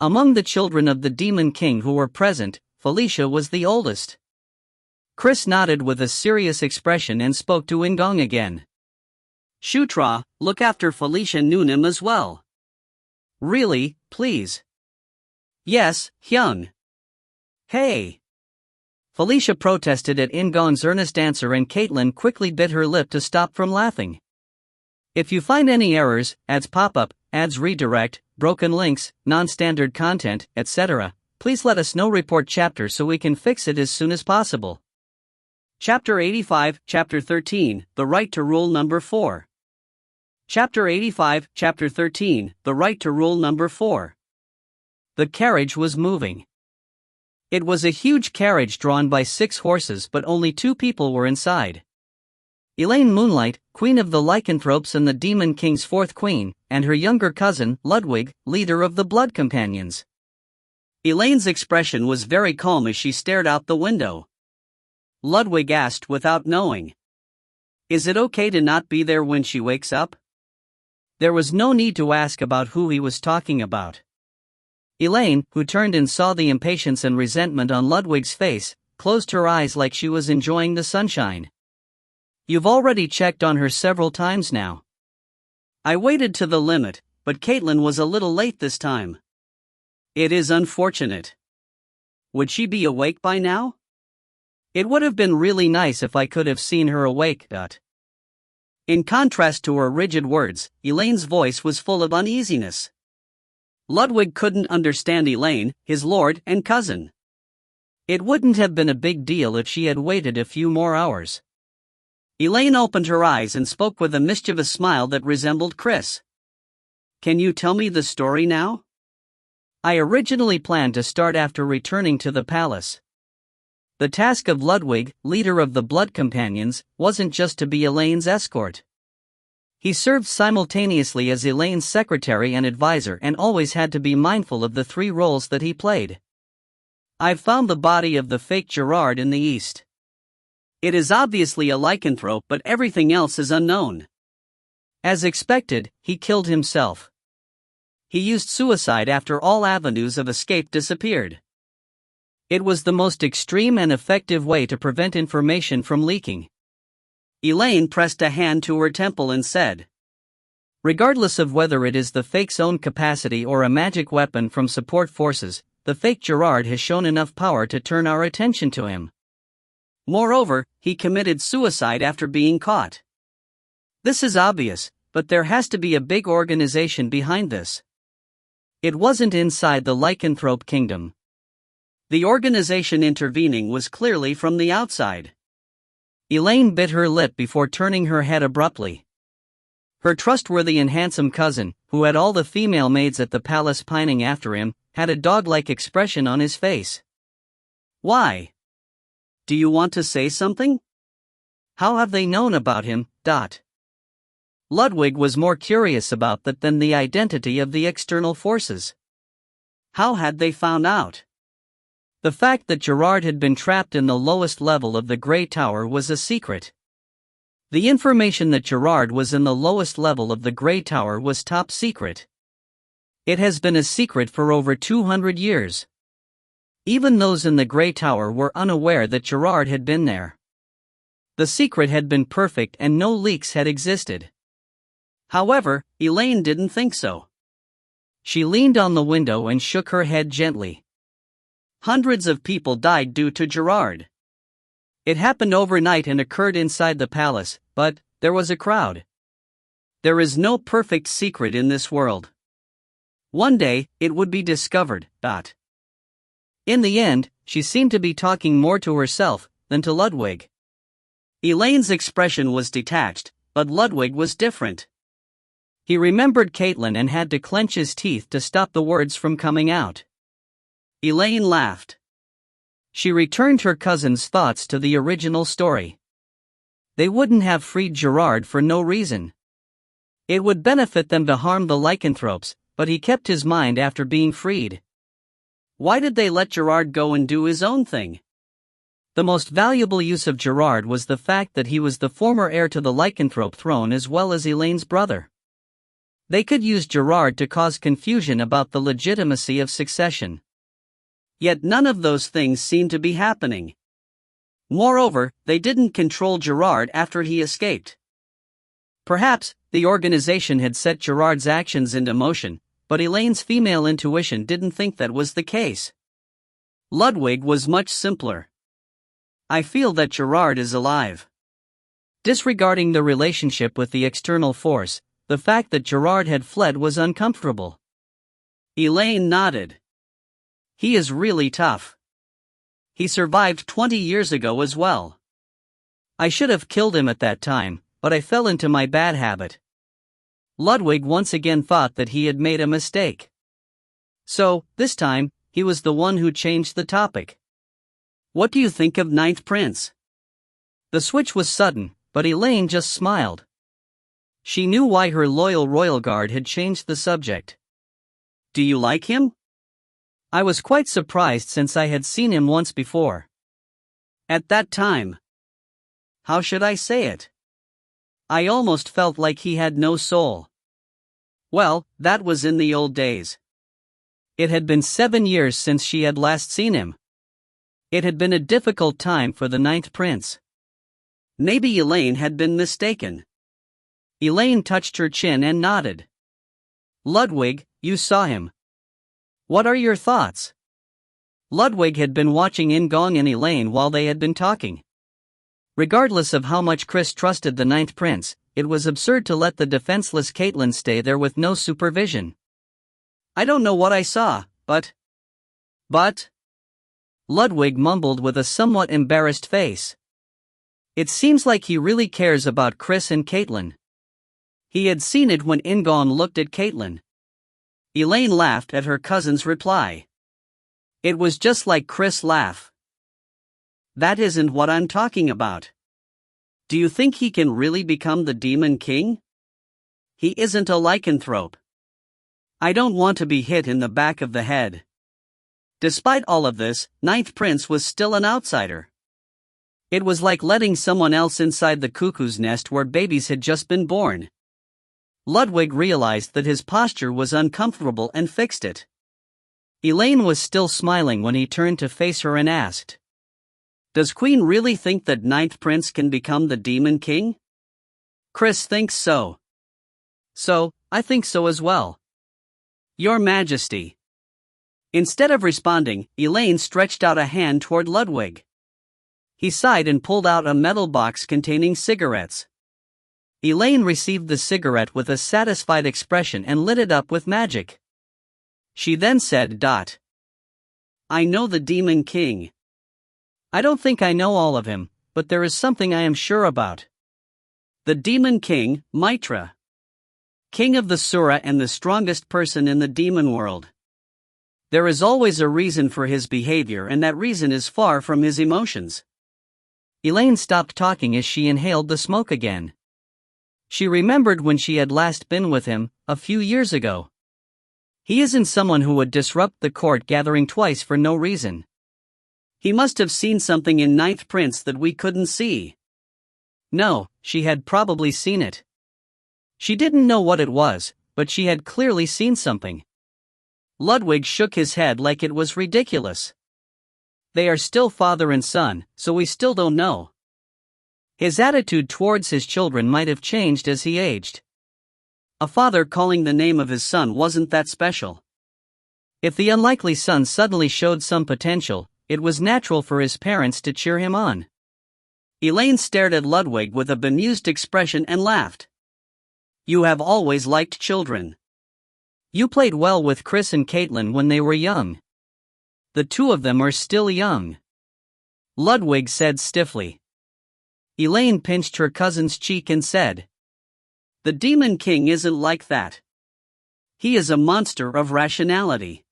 Speaker 1: Among the children of the Demon King who were present, Felicia was the oldest. Chris nodded with a serious expression and spoke to In-gong again. Shutra, look after Felicia Noonan as well. Really, please. Yes, Hyung. Hey. Felicia protested at In-gong's earnest answer and Caitlin quickly bit her lip to stop from laughing. If you find any errors, ads pop up, ads redirect, broken links, non-standard content, etc., please let us know. Report chapter so we can fix it as soon as possible. Chapter 85, Chapter 13, The Right to Rule Number 4. Chapter 85, Chapter 13, The Right to Rule Number 4. The carriage was moving. It was a huge carriage drawn by 6 horses but only 2 people were inside. Elaine Moonlight, Queen of the Lycanthropes and the Demon King's 4th Queen, and her younger cousin, Ludwig, leader of the Blood Companions. Elaine's expression was very calm as she stared out the window. Ludwig asked without knowing. Is it okay to not be there when she wakes up? There was no need to ask about who he was talking about. Elaine, who turned and saw the impatience and resentment on Ludwig's face, closed her eyes like she was enjoying the sunshine. You've already checked on her several times now. I waited to the limit, but Caitlin was a little late this time. It is unfortunate. Would she be awake by now? It would have been really nice if I could have seen her awake. In contrast to her rigid words, Elaine's voice was full of uneasiness. Ludwig couldn't understand Elaine, his lord and cousin. It wouldn't have been a big deal if she had waited a few more hours. Elaine opened her eyes and spoke with a mischievous smile that resembled Chris. Can you tell me the story now? I originally planned to start after returning to the palace. The task of Ludwig, leader of the Blood Companions, wasn't just to be Elaine's escort. He served simultaneously as Elaine's secretary and advisor and always had to be mindful of the 3 roles that he played. I've found the body of the fake Gerard in the east. It is obviously a lycanthrope but everything else is unknown. As expected, he killed himself. He used suicide after all avenues of escape disappeared. It was the most extreme and effective way to prevent information from leaking. Elaine pressed a hand to her temple and said, regardless of whether it is the fake's own capacity or a magic weapon from support forces, the fake Gerard has shown enough power to turn our attention to him. Moreover, he committed suicide after being caught. This is obvious, but there has to be a big organization behind this. It wasn't inside the lycanthrope kingdom. The organization intervening was clearly from the outside. Elaine bit her lip before turning her head abruptly. Her trustworthy and handsome cousin, who had all the female maids at the palace pining after him, had a dog-like expression on his face. Why? Do you want to say something? How have they known about him? Ludwig was more curious about that than the identity of the external forces. How had they found out? The fact that Gerard had been trapped in the lowest level of the Grey Tower was a secret. The information that Gerard was in the lowest level of the Grey Tower was top secret. It has been a secret for over 200 years. Even those in the Grey Tower were unaware that Gerard had been there. The secret had been perfect and no leaks had existed. However, Elaine didn't think so. She leaned on the window and shook her head gently. Hundreds of people died due to Gerard. It happened overnight and occurred inside the palace, but there was a crowd. There is no perfect secret in this world. One day, it would be discovered. In the end, she seemed to be talking more to herself than to Ludwig. Elaine's expression was detached, but Ludwig was different. He remembered Caitlin and had to clench his teeth to stop the words from coming out. Elaine laughed. She returned her cousin's thoughts to the original story. They wouldn't have freed Gerard for no reason. It would benefit them to harm the lycanthropes, but he kept his mind after being freed. Why did they let Gerard go and do his own thing? The most valuable use of Gerard was the fact that he was the former heir to the lycanthrope throne as well as Elaine's brother. They could use Gerard to cause confusion about the legitimacy of succession. Yet none of those things seemed to be happening. Moreover, they didn't control Gerard after he escaped. Perhaps, the organization had set Gerard's actions into motion, but Elaine's female intuition didn't think that was the case. Ludwig was much simpler. I feel that Gerard is alive. Disregarding the relationship with the external force, the fact that Gerard had fled was uncomfortable. Elaine nodded. He is really tough. He survived 20 years ago as well. I should have killed him at that time, but I fell into my bad habit. Ludwig once again thought that he had made a mistake. So, this time, he was the one who changed the topic. What do you think of Ninth Prince? The switch was sudden, but Elaine just smiled. She knew why her loyal royal guard had changed the subject. Do you like him? I was quite surprised since I had seen him once before. At that time. How should I say it? I almost felt like he had no soul. Well, that was in the old days. It had been 7 years since she had last seen him. It had been a difficult time for the Ninth Prince. Maybe Elaine had been mistaken. Elaine touched her chin and nodded. Ludwig, you saw him. What are your thoughts? Ludwig had been watching In-gong and Elaine while they had been talking. Regardless of how much Chris trusted the Ninth Prince, it was absurd to let the defenseless Caitlin stay there with no supervision. I don't know what I saw, but... Ludwig mumbled with a somewhat embarrassed face. It seems like he really cares about Chris and Caitlin. He had seen it when In-gong looked at Caitlin. Elaine laughed at her cousin's reply. It was just like Chris' laugh. That isn't what I'm talking about. Do you think he can really become the Demon King? He isn't a lycanthrope. I don't want to be hit in the back of the head. Despite all of this, Ninth Prince was still an outsider. It was like letting someone else inside the cuckoo's nest where babies had just been born. Ludwig realized that his posture was uncomfortable and fixed it. Elaine was still smiling when he turned to face her and asked, Does Queen really think that Ninth Prince can become the Demon King? Chris thinks so. So, I think so as well. Your Majesty. Instead of responding, Elaine stretched out a hand toward Ludwig. He sighed and pulled out a metal box containing cigarettes. Elaine received the cigarette with a satisfied expression and lit it up with magic. She then said, I know the Demon King. I don't think I know all of him, but there is something I am sure about. The Demon King, Mitra. King of the Sura and the strongest person in the demon world. There is always a reason for his behavior, and that reason is far from his emotions. Elaine stopped talking as she inhaled the smoke again. She remembered when she had last been with him, a few years ago. He isn't someone who would disrupt the court gathering twice for no reason. He must have seen something in Ninth Prince that we couldn't see. No, she had probably seen it. She didn't know what it was, but she had clearly seen something. Ludwig shook his head like it was ridiculous. They are still father and son, so we still don't know. His attitude towards his children might have changed as he aged. A father calling the name of his son wasn't that special. If the unlikely son suddenly showed some potential, it was natural for his parents to cheer him on. Elaine stared at Ludwig with a bemused expression and laughed. You have always liked children. You played well with Chris and Caitlin when they were young. The two of them are still young," Ludwig said stiffly. Elaine pinched her cousin's cheek and said, "The Demon King isn't like that. He is a monster of rationality.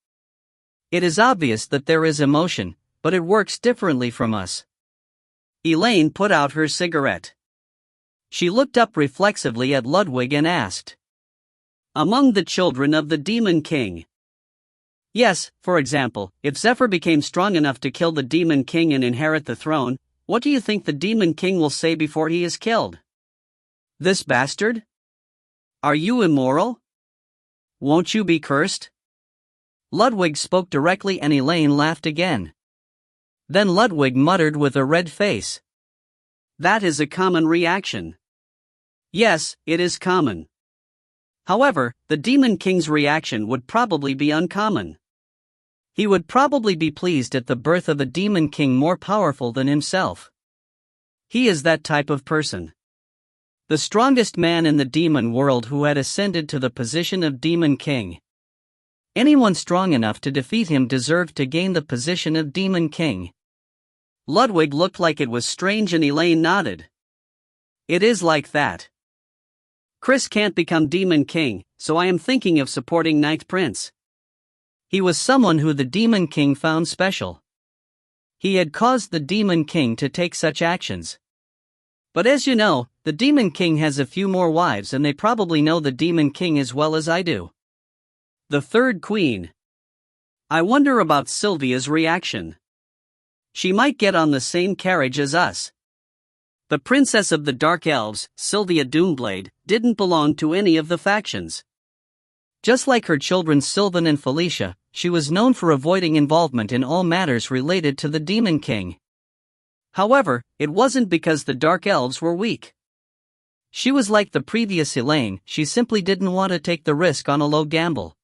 Speaker 1: It is obvious that there is emotion, but it works differently from us." Elaine put out her cigarette. She looked up reflexively at Ludwig and asked, "Among the children of the Demon King?" "Yes, for example, if Zephyr became strong enough to kill the Demon King and inherit the throne, what do you think the Demon King will say before he is killed? 'This bastard? Are you immoral? Won't you be cursed?'" Ludwig spoke directly and Elaine laughed again. Then Ludwig muttered with a red face, "That is a common reaction." "Yes, it is common. However, the Demon King's reaction would probably be uncommon. He would probably be pleased at the birth of a Demon King more powerful than himself. He is that type of person. The strongest man in the demon world who had ascended to the position of Demon King. Anyone strong enough to defeat him deserved to gain the position of Demon King." Ludwig looked like it was strange and Elaine nodded. "It is like that. Chris can't become Demon King, so I am thinking of supporting Knight Prince. He was someone who the Demon King found special. He had caused the Demon King to take such actions. But as you know, the Demon King has a few more wives and they probably know the Demon King as well as I do. The third queen. I wonder about Sylvia's reaction. She might get on the same carriage as us. The princess of the Dark Elves, Sylvia Doomblade, didn't belong to any of the factions. Just like her children Sylvan and Felicia, she was known for avoiding involvement in all matters related to the Demon King. However, it wasn't because the Dark Elves were weak. She was like the previous Elaine, she simply didn't want to take the risk on a low gamble.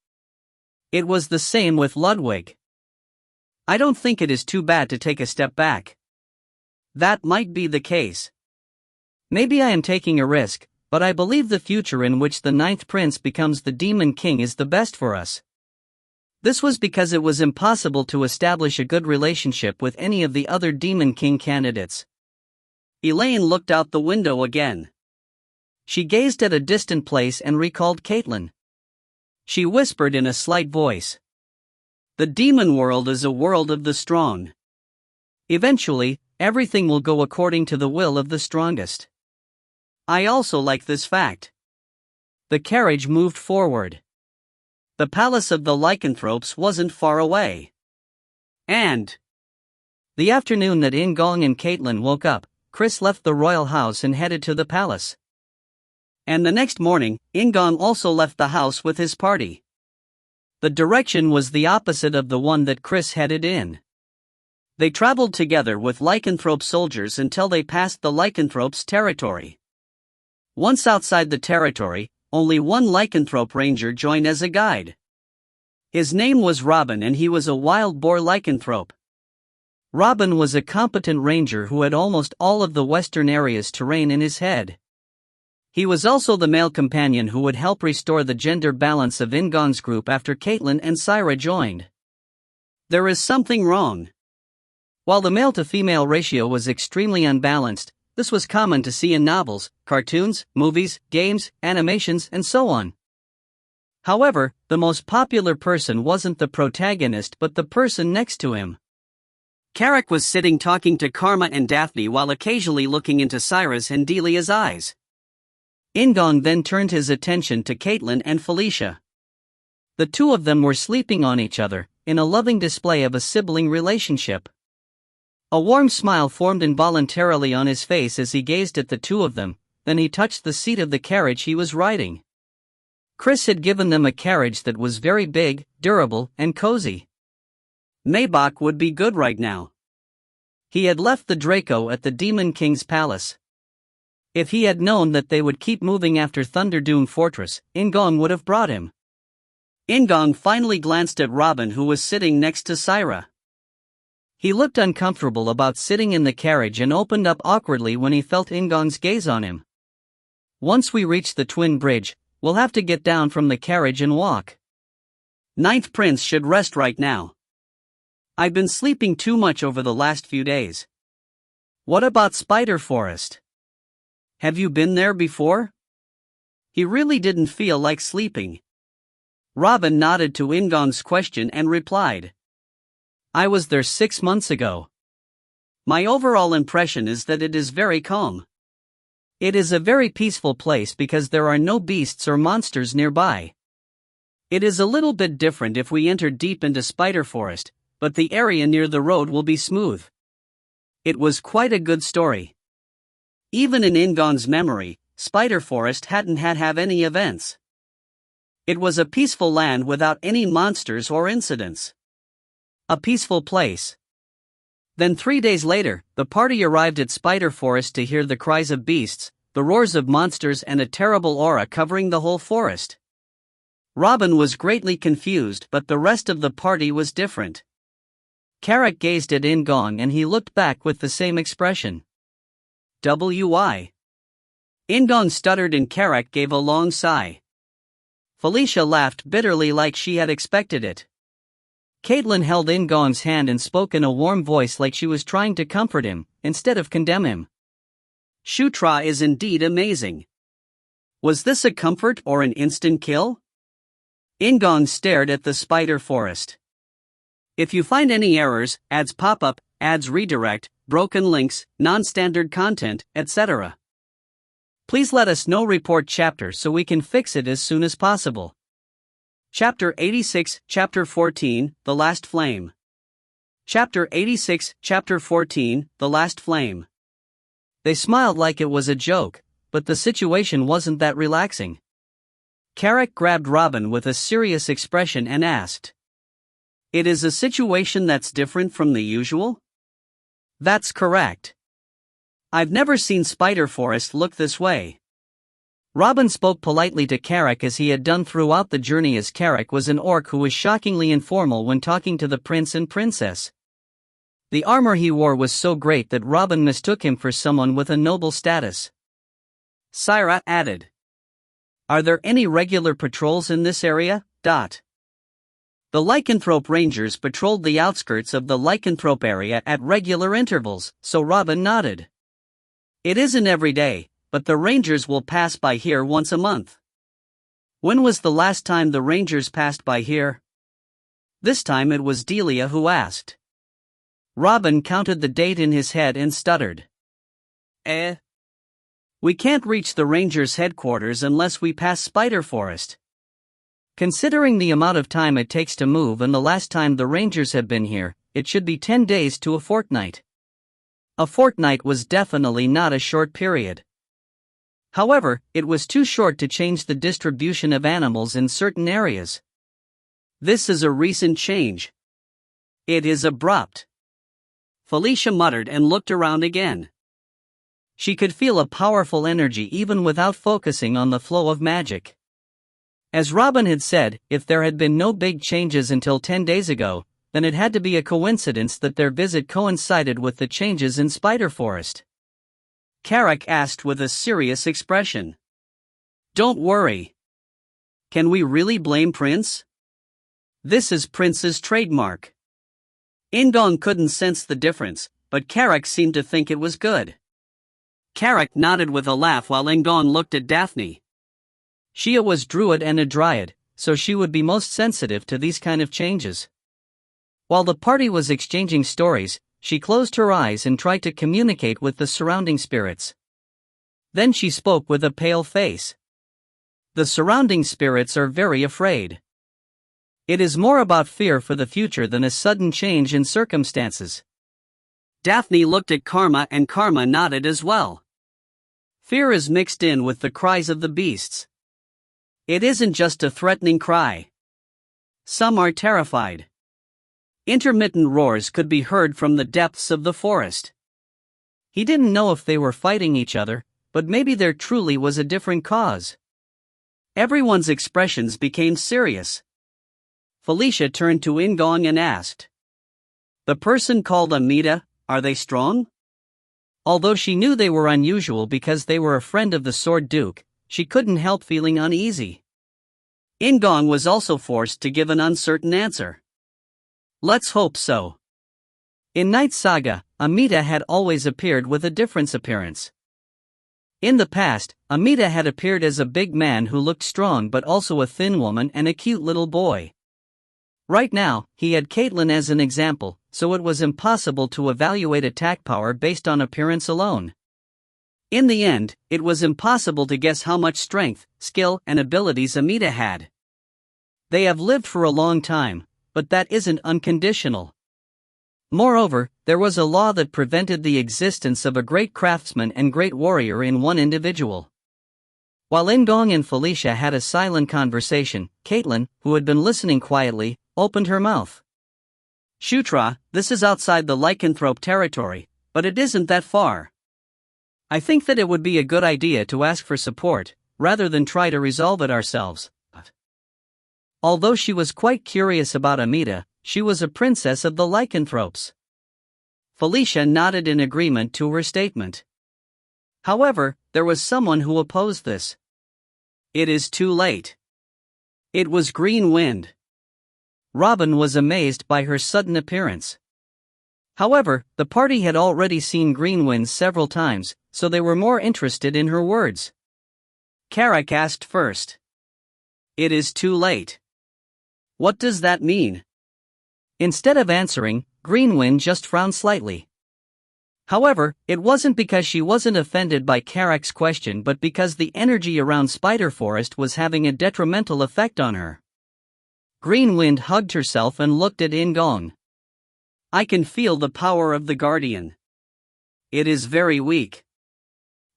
Speaker 1: It was the same with Ludwig. I don't think it is too bad to take a step back. That might be the case. Maybe I am taking a risk, but I believe the future in which the Ninth Prince becomes the Demon King is the best for us. This was because it was impossible to establish a good relationship with any of the other Demon King candidates. Elaine looked out the window again. She gazed at a distant place and recalled Caitlin. She whispered in a slight voice, "The demon world is a world of the strong. Eventually, everything will go according to the will of the strongest." I also like this fact. The carriage moved forward. The palace of the lycanthropes wasn't far away. And the afternoon that In-gong and Caitlin woke up, Chris left the royal house and headed to the palace. And the next morning, In-gong also left the house with his party. The direction was the opposite of the one that Chris headed in. They traveled together with lycanthrope soldiers until they passed the lycanthropes' territory. Once outside the territory, only one lycanthrope ranger joined as a guide. His name was Robin and he was a wild boar lycanthrope. Robin was a competent ranger who had almost all of the western area's terrain in his head. He was also the male companion who would help restore the gender balance of In-gong's group after Caitlin and Syra joined. There is something wrong. While the male-to-female ratio was extremely unbalanced, this was common to see in novels, cartoons, movies, games, animations, and so on. However, the most popular person wasn't the protagonist but the person next to him. Carrick was sitting talking to Karma and Daphne while occasionally looking into Syra's and Delia's eyes. In-gong then turned his attention to Caitlin and Felicia. The two of them were sleeping on each other, in a loving display of a sibling relationship. A warm smile formed involuntarily on his face as he gazed at the two of them, then he touched the seat of the carriage he was riding. Chris had given them a carriage that was very big, durable, and cozy. Maybach would be good right now. He had left the Draco at the Demon King's palace. If he had known that they would keep moving after Thunderdune Fortress, In-gong would have brought him. In-gong finally glanced at Robin who was sitting next to Syra. He looked uncomfortable about sitting in the carriage and opened up awkwardly when he felt In-gong's gaze on him. "Once we reach the Twin Bridge, we'll have to get down from the carriage and walk. Ninth Prince should rest right now. I've been sleeping too much over the last few days. What about Spider Forest? Have you been there before? He really didn't feel like sleeping. Robin nodded to In-gong's question and replied. I was there 6 months ago. My overall impression is that it is very calm. It is a very peaceful place because there are no beasts or monsters nearby. It is a little bit different if we enter deep into Spider Forest, but the area near the road will be smooth. It was quite a good story. Even in In-gong's memory, Spider Forest hadn't had any events. It was a peaceful land without any monsters or incidents. A peaceful place. Then 3 days later, the party arrived at Spider Forest to hear the cries of beasts, the roars of monsters and a terrible aura covering the whole forest. Robin was greatly confused, but the rest of the party was different. Carrick gazed at In-gong and he looked back with the same expression. Why? In-gong stuttered and Carrick gave a long sigh. Felicia laughed bitterly like she had expected it. Caitlin held In-gong's hand and spoke in a warm voice like she was trying to comfort him, instead of condemn him. Shutra is indeed amazing. Was this a comfort or an instant kill? In-gong stared at the Spider Forest. If you find any errors, ads pop up, ads redirect, broken links, non-standard content, etc. Please let us know. Report chapter so we can fix it as soon as possible. Chapter 86, Chapter 14, The Last Flame. Chapter 86, Chapter 14, The Last Flame. They smiled like it was a joke, but the situation wasn't that relaxing. Carrick grabbed Robin with a serious expression and asked. It is a situation that's different from the usual? That's correct. I've never seen Spider Forest look this way. Robin spoke politely to Carrick as he had done throughout the journey, as Carrick was an orc who was shockingly informal when talking to the prince and princess. The armor he wore was so great that Robin mistook him for someone with a noble status. Syra added. Are there any regular patrols in this area? The Lycanthrope Rangers patrolled the outskirts of the Lycanthrope area at regular intervals, so Robin nodded. It isn't every day, but the Rangers will pass by here once a month. When was the last time the Rangers passed by here? This time it was Delia who asked. Robin counted the date in his head and stuttered. We can't reach the Rangers' headquarters unless we pass Spider Forest. Considering the amount of time it takes to move and the last time the Rangers have been here, it should be 10 days to a fortnight. A fortnight was definitely not a short period. However, it was too short to change the distribution of animals in certain areas. This is a recent change. It is abrupt. Felicia muttered and looked around again. She could feel a powerful energy even without focusing on the flow of magic. As Robin had said, if there had been no big changes until 10 days ago, then it had to be a coincidence that their visit coincided with the changes in Spider Forest. Carrick asked with a serious expression. Don't worry. Can we really blame Prince? This is Prince's trademark. In-gong couldn't sense the difference, but Carrick seemed to think it was good. Carrick nodded with a laugh while In-gong looked at Daphne. Shia was druid and a dryad, so she would be most sensitive to these kind of changes. While the party was exchanging stories, she closed her eyes and tried to communicate with the surrounding spirits. Then she spoke with a pale face. The surrounding spirits are very afraid. It is more about fear for the future than a sudden change in circumstances. Daphne looked at Karma and Karma nodded as well. Fear is mixed in with the cries of the beasts. It isn't just a threatening cry. Some are terrified. Intermittent roars could be heard from the depths of the forest. He didn't know if they were fighting each other, but maybe there truly was a different cause. Everyone's expressions became serious. Felicia turned to In-gong and asked. The person called Amida, are they strong? Although she knew they were unusual because they were a friend of the Sword Duke, she couldn't help feeling uneasy. In-gong was also forced to give an uncertain answer. Let's hope so. In Knight Saga, Amita had always appeared with a different appearance. In the past, Amita had appeared as a big man who looked strong but also a thin woman and a cute little boy. Right now, he had Caitlyn as an example, so it was impossible to evaluate attack power based on appearance alone. In the end, it was impossible to guess how much strength, skill, and abilities Amita had. They have lived for a long time, but that isn't unconditional. Moreover, there was a law that prevented the existence of a great craftsman and great warrior in one individual. While In-gong and Felicia had a silent conversation, Caitlyn, who had been listening quietly, opened her mouth. Shutra, this is outside the lycanthrope territory, but it isn't that far. I think that it would be a good idea to ask for support, rather than try to resolve it ourselves. Although she was quite curious about Amita, she was a princess of the lycanthropes. Felicia nodded in agreement to her statement. However, there was someone who opposed this. It is too late. It was Green Wind. Robin was amazed by her sudden appearance. However, the party had already seen Green Wind several times, so they were more interested in her words. Karak asked first. It is too late. What does that mean? Instead of answering, Green Wind just frowned slightly. However, it wasn't because she wasn't offended by Karak's question but because the energy around Spider Forest was having a detrimental effect on her. Green Wind hugged herself and looked at In-gong. I can feel the power of the Guardian. It is very weak.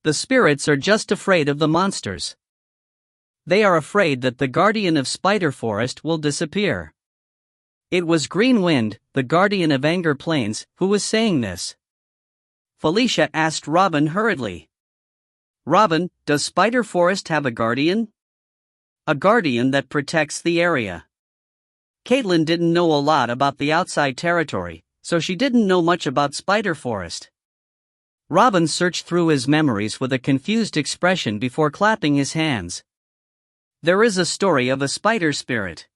Speaker 1: The spirits are just afraid of the monsters. They are afraid that the Guardian of Spider Forest will disappear. It was Green Wind, the Guardian of Anger Plains, who was saying this. Felicia asked Robin hurriedly. Robin, does Spider Forest have a guardian? A guardian that protects the area. Caitlyn didn't know a lot about the outside territory, so she didn't know much about Spider Forest. Robin searched through his memories with a confused expression before clapping his hands. There is a story of a spider spirit.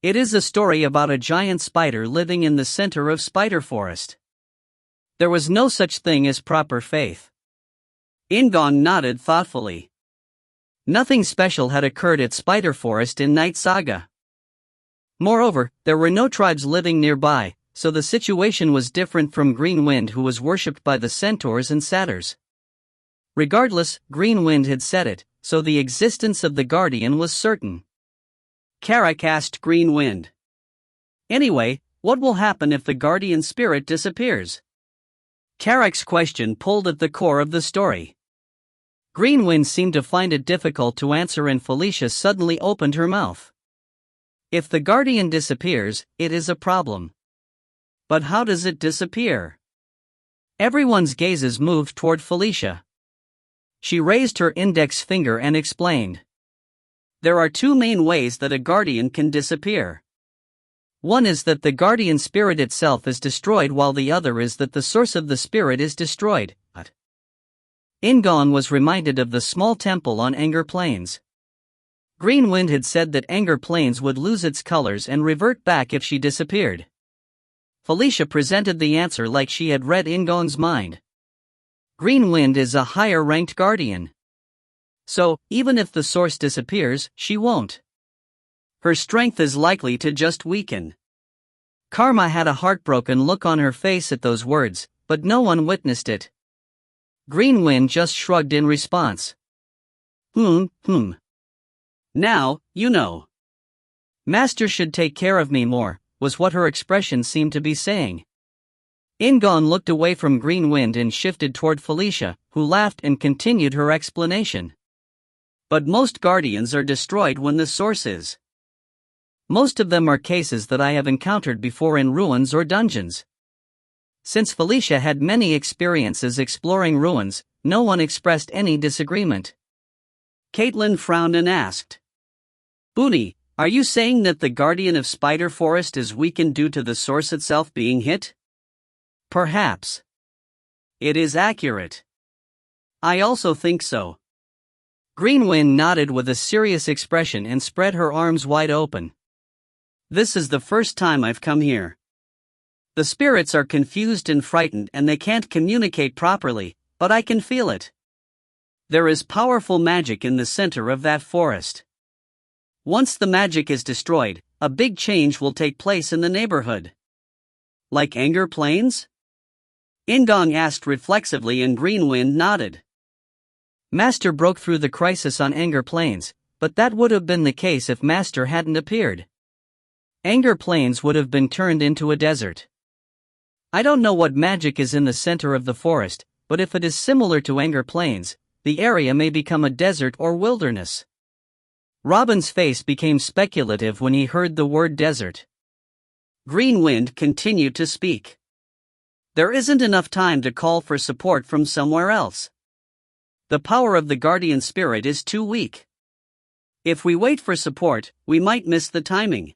Speaker 1: It is a story about a giant spider living in the center of Spider Forest. There was no such thing as proper faith. In-gong nodded thoughtfully. Nothing special had occurred at Spider Forest in Knight Saga. Moreover, there were no tribes living nearby, so the situation was different from Green Wind, who was worshipped by the centaurs and satyrs. Regardless, Green Wind had said it, so the existence of the Guardian was certain. Karak asked Green Wind. Anyway, what will happen if the Guardian spirit disappears? Karak's question pulled at the core of the story. Green Wind seemed to find it difficult to answer and Felicia suddenly opened her mouth. If the Guardian disappears, it is a problem. But how does it disappear? Everyone's gazes moved toward Felicia. She raised her index finger and explained. There are two main ways that a Guardian can disappear. One is that the Guardian spirit itself is destroyed, while the other is that the source of the spirit is destroyed. In-gong was reminded of the small temple on Anger Plains. Green Wind had said that Anger Plains would lose its colors and revert back if she disappeared. Felicia presented the answer like she had read In-gong's mind. Green Wind is a higher-ranked Guardian. So, even if the source disappears, she won't. Her strength is likely to just weaken. Karma had a heartbroken look on her face at those words, but no one witnessed it. Green Wind just shrugged in response. Now, you know. Master should take care of me more, was what her expression seemed to be saying. In-gong looked away from Green Wind and shifted toward Felicia, who laughed and continued her explanation. But most Guardians are destroyed when the source is. Most of them are cases that I have encountered before in ruins or dungeons. Since Felicia had many experiences exploring ruins, no one expressed any disagreement. Caitlyn frowned and asked. Booney, are you saying that the Guardian of Spider Forest is weakened due to the source itself being hit? Perhaps. It is accurate. I also think so. Green Wind nodded with a serious expression and spread her arms wide open. This is the first time I've come here. The spirits are confused and frightened and they can't communicate properly, but I can feel it. There is powerful magic in the center of that forest. Once the magic is destroyed, a big change will take place in the neighborhood. Like anger planes? In-gong asked reflexively and Greenwind nodded. Master broke through the crisis on anger planes, but that would have been the case if Master hadn't appeared. Anger planes would have been turned into a desert. I don't know what magic is in the center of the forest, but if it is similar to anger planes, the area may become a desert or wilderness. Robin's face became speculative when he heard the word desert. Greenwind continued to speak. There isn't enough time to call for support from somewhere else. The power of the guardian spirit is too weak. If we wait for support, we might miss the timing.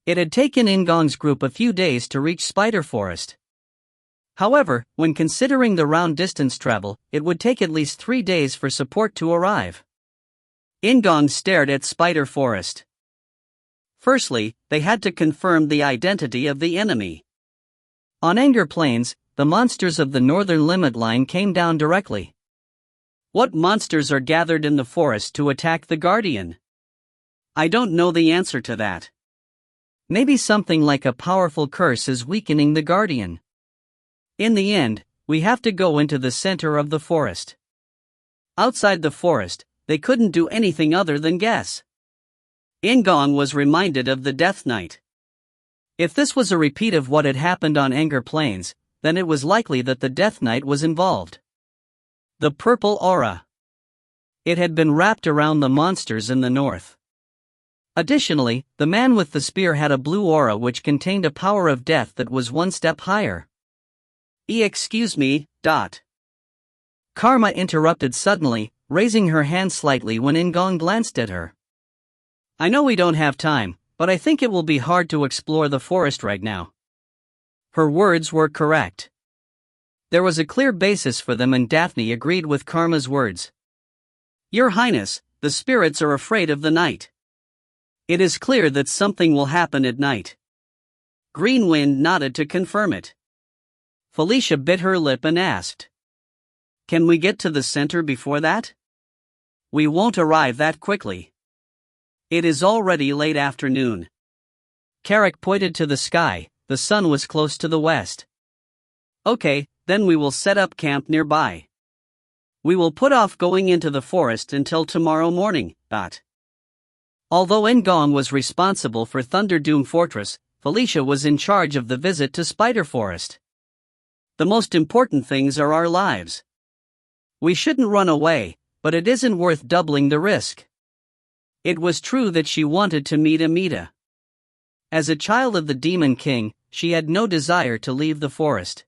Speaker 1: It had taken In-gong's group a few days to reach Spider Forest. However, when considering the round distance travel, it would take at least 3 days for support to arrive. In-gong stared at Spider Forest. Firstly, they had to confirm the identity of the enemy. On Anger Plains, the monsters of the northern limit line came down directly. What monsters are gathered in the forest to attack the Guardian? I don't know the answer to that. Maybe something like a powerful curse is weakening the Guardian. In the end, we have to go into the center of the forest. Outside the forest, they couldn't do anything other than guess. In-gong was reminded of the Death Knight. If this was a repeat of what had happened on Anger Plains, then it was likely that the Death Knight was involved. The purple aura. It had been wrapped around the monsters in the north. Additionally, the man with the spear had a blue aura which contained a power of death that was one step higher. Excuse me, Karma interrupted suddenly, raising her hand slightly when In-gong glanced at her. I know we don't have time, but I think it will be hard to explore the forest right now. Her words were correct. There was a clear basis for them and Daphne agreed with Karma's words. Your Highness, the spirits are afraid of the night. It is clear that something will happen at night. Greenwind nodded to confirm it. Felicia bit her lip and asked. Can we get to the center before that? We won't arrive that quickly. It is already late afternoon. Carrick pointed to the sky, the sun was close to the west. Okay, then we will set up camp nearby. We will put off going into the forest until tomorrow morning, Although In-gong was responsible for Thunderdoom Fortress, Felicia was in charge of the visit to Spider Forest. The most important things are our lives. We shouldn't run away, but it isn't worth doubling the risk. It was true that she wanted to meet Amita. As a child of the Demon King, she had no desire to leave the forest.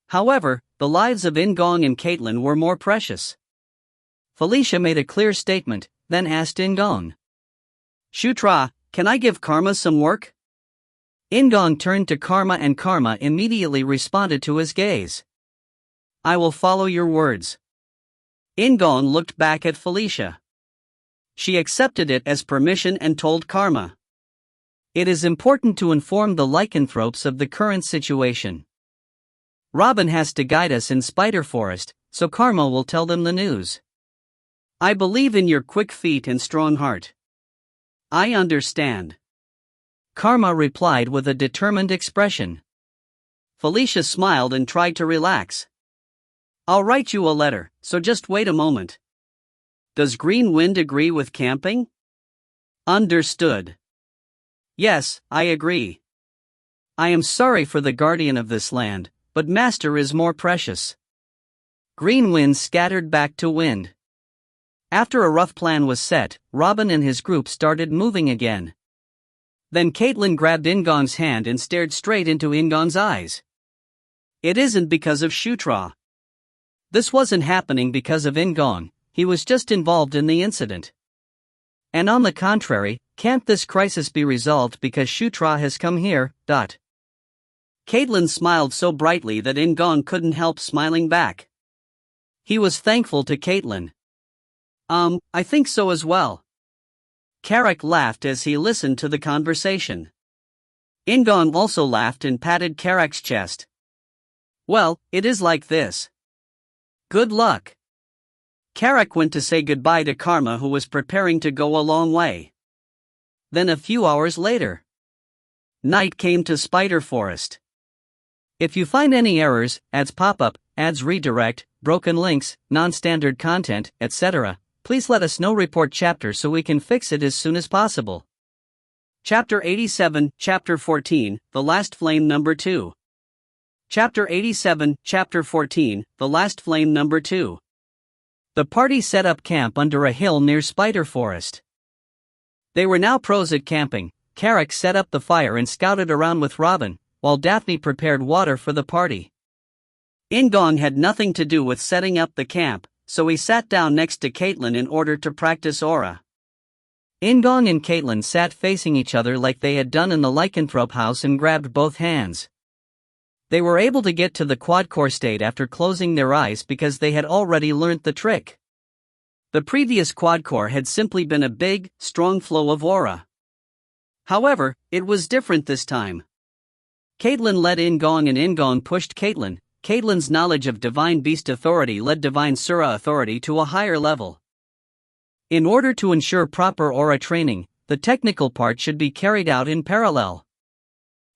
Speaker 1: However, the lives of In-gong and Caitlin were more precious. Felicia made a clear statement, then asked In-gong. Shutra, can I give Karma some work? In-gong turned to Karma and Karma immediately responded to his gaze. I will follow your words. In-gong looked back at Felicia. She accepted it as permission and told Karma. It is important to inform the lycanthropes of the current situation. Robin has to guide us in Spider Forest, so Karma will tell them the news. I believe in your quick feet and strong heart. I understand. Karma replied with a determined expression. Felicia smiled and tried to relax. I'll write you a letter, so just wait a moment. Does Greenwind agree with camping? Understood. Yes, I agree. I am sorry for the guardian of this land, but Master is more precious. Greenwind scattered back to wind. After a rough plan was set, Robin and his group started moving again. Then Caitlin grabbed In-gong's hand and stared straight into In-gong's eyes. It isn't because of Shutra. This wasn't happening because of In-gong, he was just involved in the incident. And on the contrary, can't this crisis be resolved because Shutra has come here, Caitlin smiled so brightly that In-gong couldn't help smiling back. He was thankful to Caitlin. I think so as well. Carrick laughed as he listened to the conversation. In-gong also laughed and patted Karek's chest. Well, it is like this. Good luck. Karek went to say goodbye to Karma, who was preparing to go a long way. Then a few hours later, Knight came to Spider Forest. If you find any errors, ads pop up, ads redirect, broken links, non-standard content, etc., please let us know. Report chapter so we can fix it as soon as possible. Chapter 87, Chapter 14, The Last Flame Number 2. Chapter 87, Chapter 14, The Last Flame Number 2. The party set up camp under a hill near Spider Forest. They were now pros at camping. Karek set up the fire and scouted around with Robin, while Daphne prepared water for the party. In-gong had nothing to do with setting up the camp, so he sat down next to Caitlin in order to practice aura. In-gong and Caitlin sat facing each other like they had done in the lycanthrope house and grabbed both hands. They were able to get to the quad-core state after closing their eyes because they had already learnt the trick. The previous quad-core had simply been a big, strong flow of aura. However, it was different this time. Caitlin led In-gong and In-gong pushed Caitlin. Caitlin's knowledge of Divine Beast Authority led Divine Sura Authority to a higher level. In order to ensure proper aura training, the technical part should be carried out in parallel.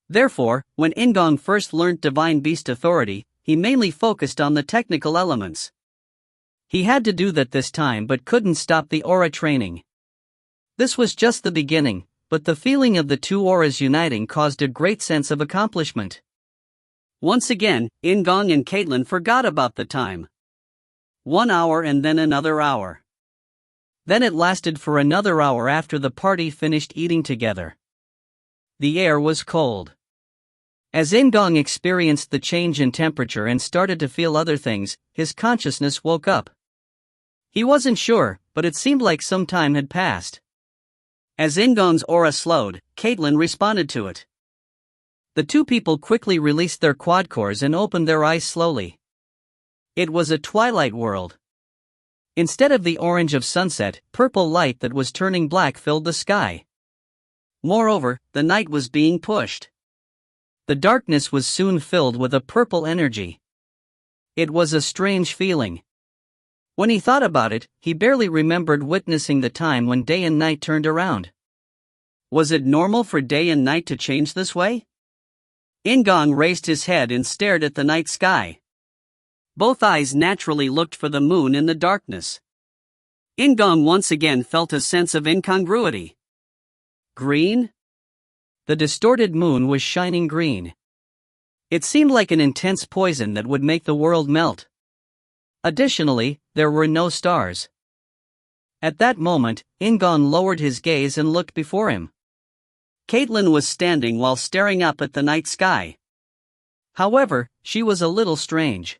Speaker 1: Therefore, when In-gong first learnt Divine Beast Authority, he mainly focused on the technical elements. He had to do that this time but couldn't stop the aura training. This was just the beginning, but the feeling of the two auras uniting caused a great sense of accomplishment. Once again, In-gong and Caitlin forgot about the time. 1 hour and then another hour. Then it lasted for another hour after the party finished eating together. The air was cold. As In-gong experienced the change in temperature and started to feel other things, his consciousness woke up. He wasn't sure, but it seemed like some time had passed. As In-gong's aura slowed, Caitlin responded to it. The two people quickly released their quad cores and opened their eyes slowly. It was a twilight world. Instead of the orange of sunset, purple light that was turning black filled the sky. Moreover, the night was being pushed. The darkness was soon filled with a purple energy. It was a strange feeling. When he thought about it, he barely remembered witnessing the time when day and night turned around. Was it normal for day and night to change this way? In-gong raised his head and stared at the night sky. Both eyes naturally looked for the moon in the darkness. In-gong once again felt a sense of incongruity. Green? The distorted moon was shining green. It seemed like an intense poison that would make the world melt. Additionally, there were no stars. At that moment, In-gong lowered his gaze and looked before him. Caitlin was standing while staring up at the night sky. However, she was a little strange.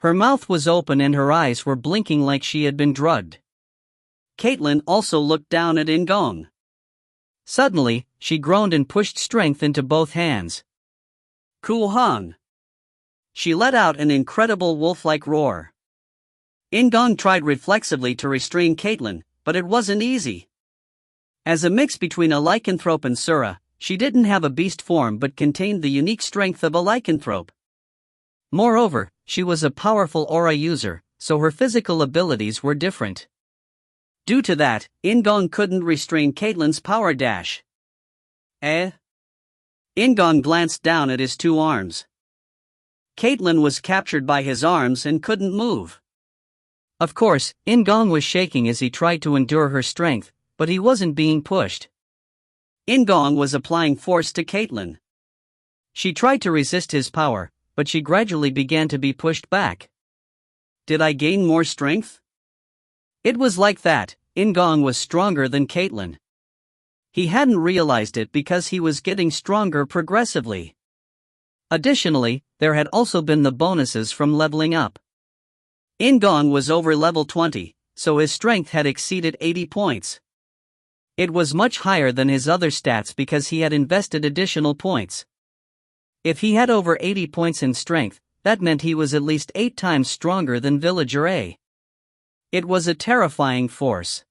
Speaker 1: Her mouth was open and her eyes were blinking like she had been drugged. Caitlin also looked down at In-gong. Suddenly, she groaned and pushed strength into both hands. Cool-hung. She let out an incredible wolf-like roar. In-gong tried reflexively to restrain Caitlin, but it wasn't easy. As a mix between a lycanthrope and Sura, she didn't have a beast form but contained the unique strength of a lycanthrope. Moreover, she was a powerful aura user, so her physical abilities were different. Due to that, In-gong couldn't restrain Caitlin's power dash. In-gong glanced down at his two arms. Caitlin was captured by his arms and couldn't move. Of course, In-gong was shaking as he tried to endure her strength, but he wasn't being pushed. In-gong was applying force to Caitlin. She tried to resist his power, but she gradually began to be pushed back. Did I gain more strength? It was like that. In-gong was stronger than Caitlin. He hadn't realized it because he was getting stronger progressively. Additionally, there had also been the bonuses from leveling up. In-gong was over level 20, so his strength had exceeded 80 points. It was much higher than his other stats because he had invested additional points. If he had over 80 points in strength, that meant he was at least 8 times stronger than Villager A. It was a terrifying force.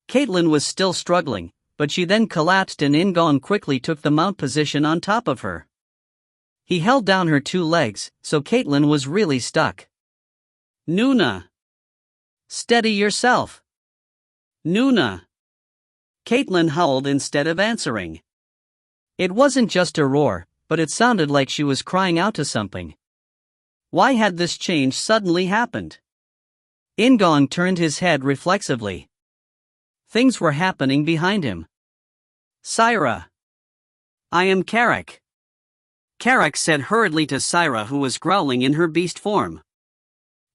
Speaker 1: Caitlin was still struggling, but she then collapsed and In-gong quickly took the mount position on top of her. He held down her two legs, so Caitlin was really stuck. Nuna! Steady yourself! Nuna! Caitlin howled instead of answering. It wasn't just a roar, but it sounded like she was crying out to something. Why had this change suddenly happened? In-gong turned his head reflexively. Things were happening behind him. Syra! I am Carrick. Carrick said hurriedly to Syra, who was growling in her beast form.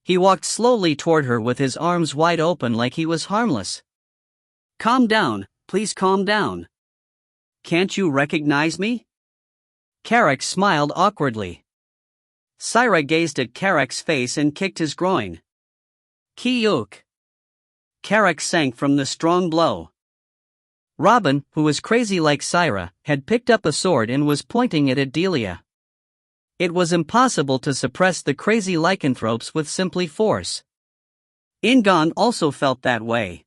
Speaker 1: He walked slowly toward her with his arms wide open like he was harmless. Calm down, please calm down. Can't you recognize me? Carrick smiled awkwardly. Syra gazed at Carrick's face and kicked his groin. Kiyuk. Carrick sank from the strong blow. Robin, who was crazy like Syra, had picked up a sword and was pointing it at Delia. It was impossible to suppress the crazy lycanthropes with simply force. In-gong also felt that way.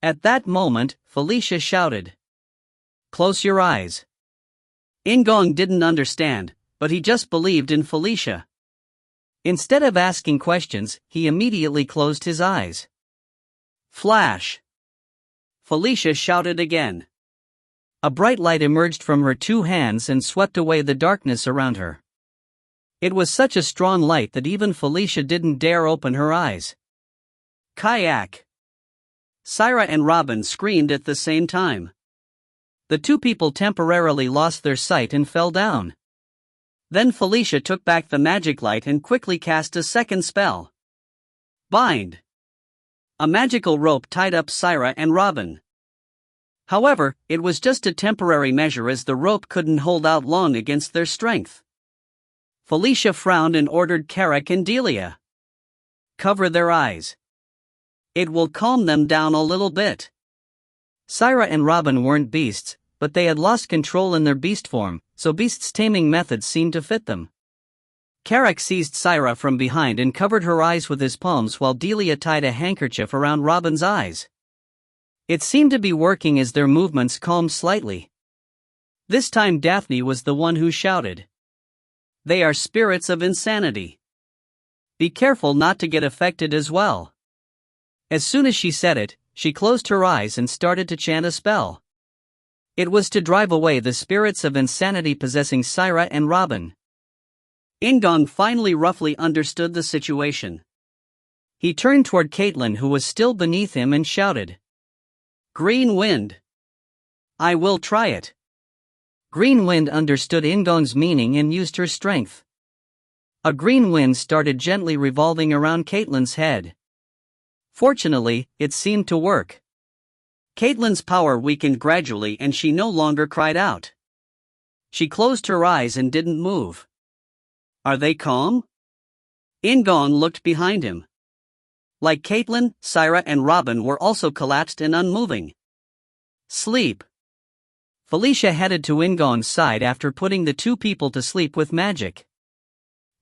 Speaker 1: At that moment, Felicia shouted, "Close your eyes." In-gong didn't understand, but he just believed in Felicia. Instead of asking questions, he immediately closed his eyes. Flash! Felicia shouted again. A bright light emerged from her two hands and swept away the darkness around her. It was such a strong light that even Felicia didn't dare open her eyes. Kayak! Syra and Robin screamed at the same time. The two people temporarily lost their sight and fell down. Then Felicia took back the magic light and quickly cast a second spell. Bind! A magical rope tied up Syra and Robin. However, it was just a temporary measure as the rope couldn't hold out long against their strength. Felicia frowned and ordered Carrick and Delia. Cover their eyes. It will calm them down a little bit. Syra and Robin weren't beasts, but they had lost control in their beast form, so beasts' taming methods seemed to fit them. Carrick seized Syra from behind and covered her eyes with his palms while Delia tied a handkerchief around Robin's eyes. It seemed to be working as their movements calmed slightly. This time Daphne was the one who shouted, "They are spirits of insanity. Be careful not to get affected as well." As soon as she said it, she closed her eyes and started to chant a spell. It was to drive away the spirits of insanity possessing Syra and Robin. In-gong finally roughly understood the situation. He turned toward Caitlin, who was still beneath him, and shouted, "Green Wind! I will try it." Green Wind understood In-gong's meaning and used her strength. A green wind started gently revolving around Caitlin's head. Fortunately, it seemed to work. Caitlin's power weakened gradually and she no longer cried out. She closed her eyes and didn't move. Are they calm? In-gong looked behind him. Like Caitlin, Syra and Robin were also collapsed and unmoving. Sleep. Felicia headed to In-gong's side after putting the two people to sleep with magic.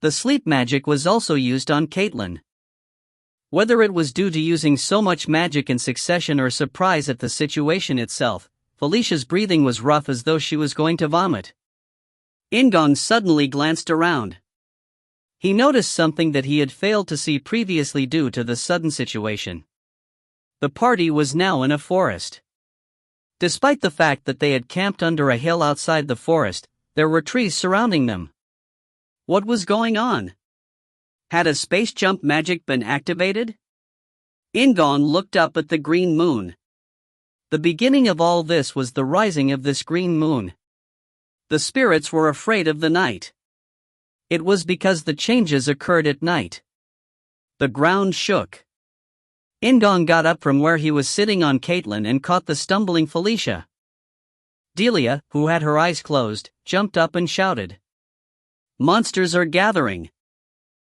Speaker 1: The sleep magic was also used on Caitlin. Whether it was due to using so much magic in succession or surprise at the situation itself, Felicia's breathing was rough as though she was going to vomit. In-gong suddenly glanced around. He noticed something that he had failed to see previously due to the sudden situation. The party was now in a forest. Despite the fact that they had camped under a hill outside the forest, there were trees surrounding them. What was going on? Had a space jump magic been activated? In-gong looked up at the green moon. The beginning of all this was the rising of this green moon. The spirits were afraid of the night. It was because the changes occurred at night. The ground shook. In-gong got up from where he was sitting on Caitlin and caught the stumbling Felicia. Delia, who had her eyes closed, jumped up and shouted, "Monsters are gathering!"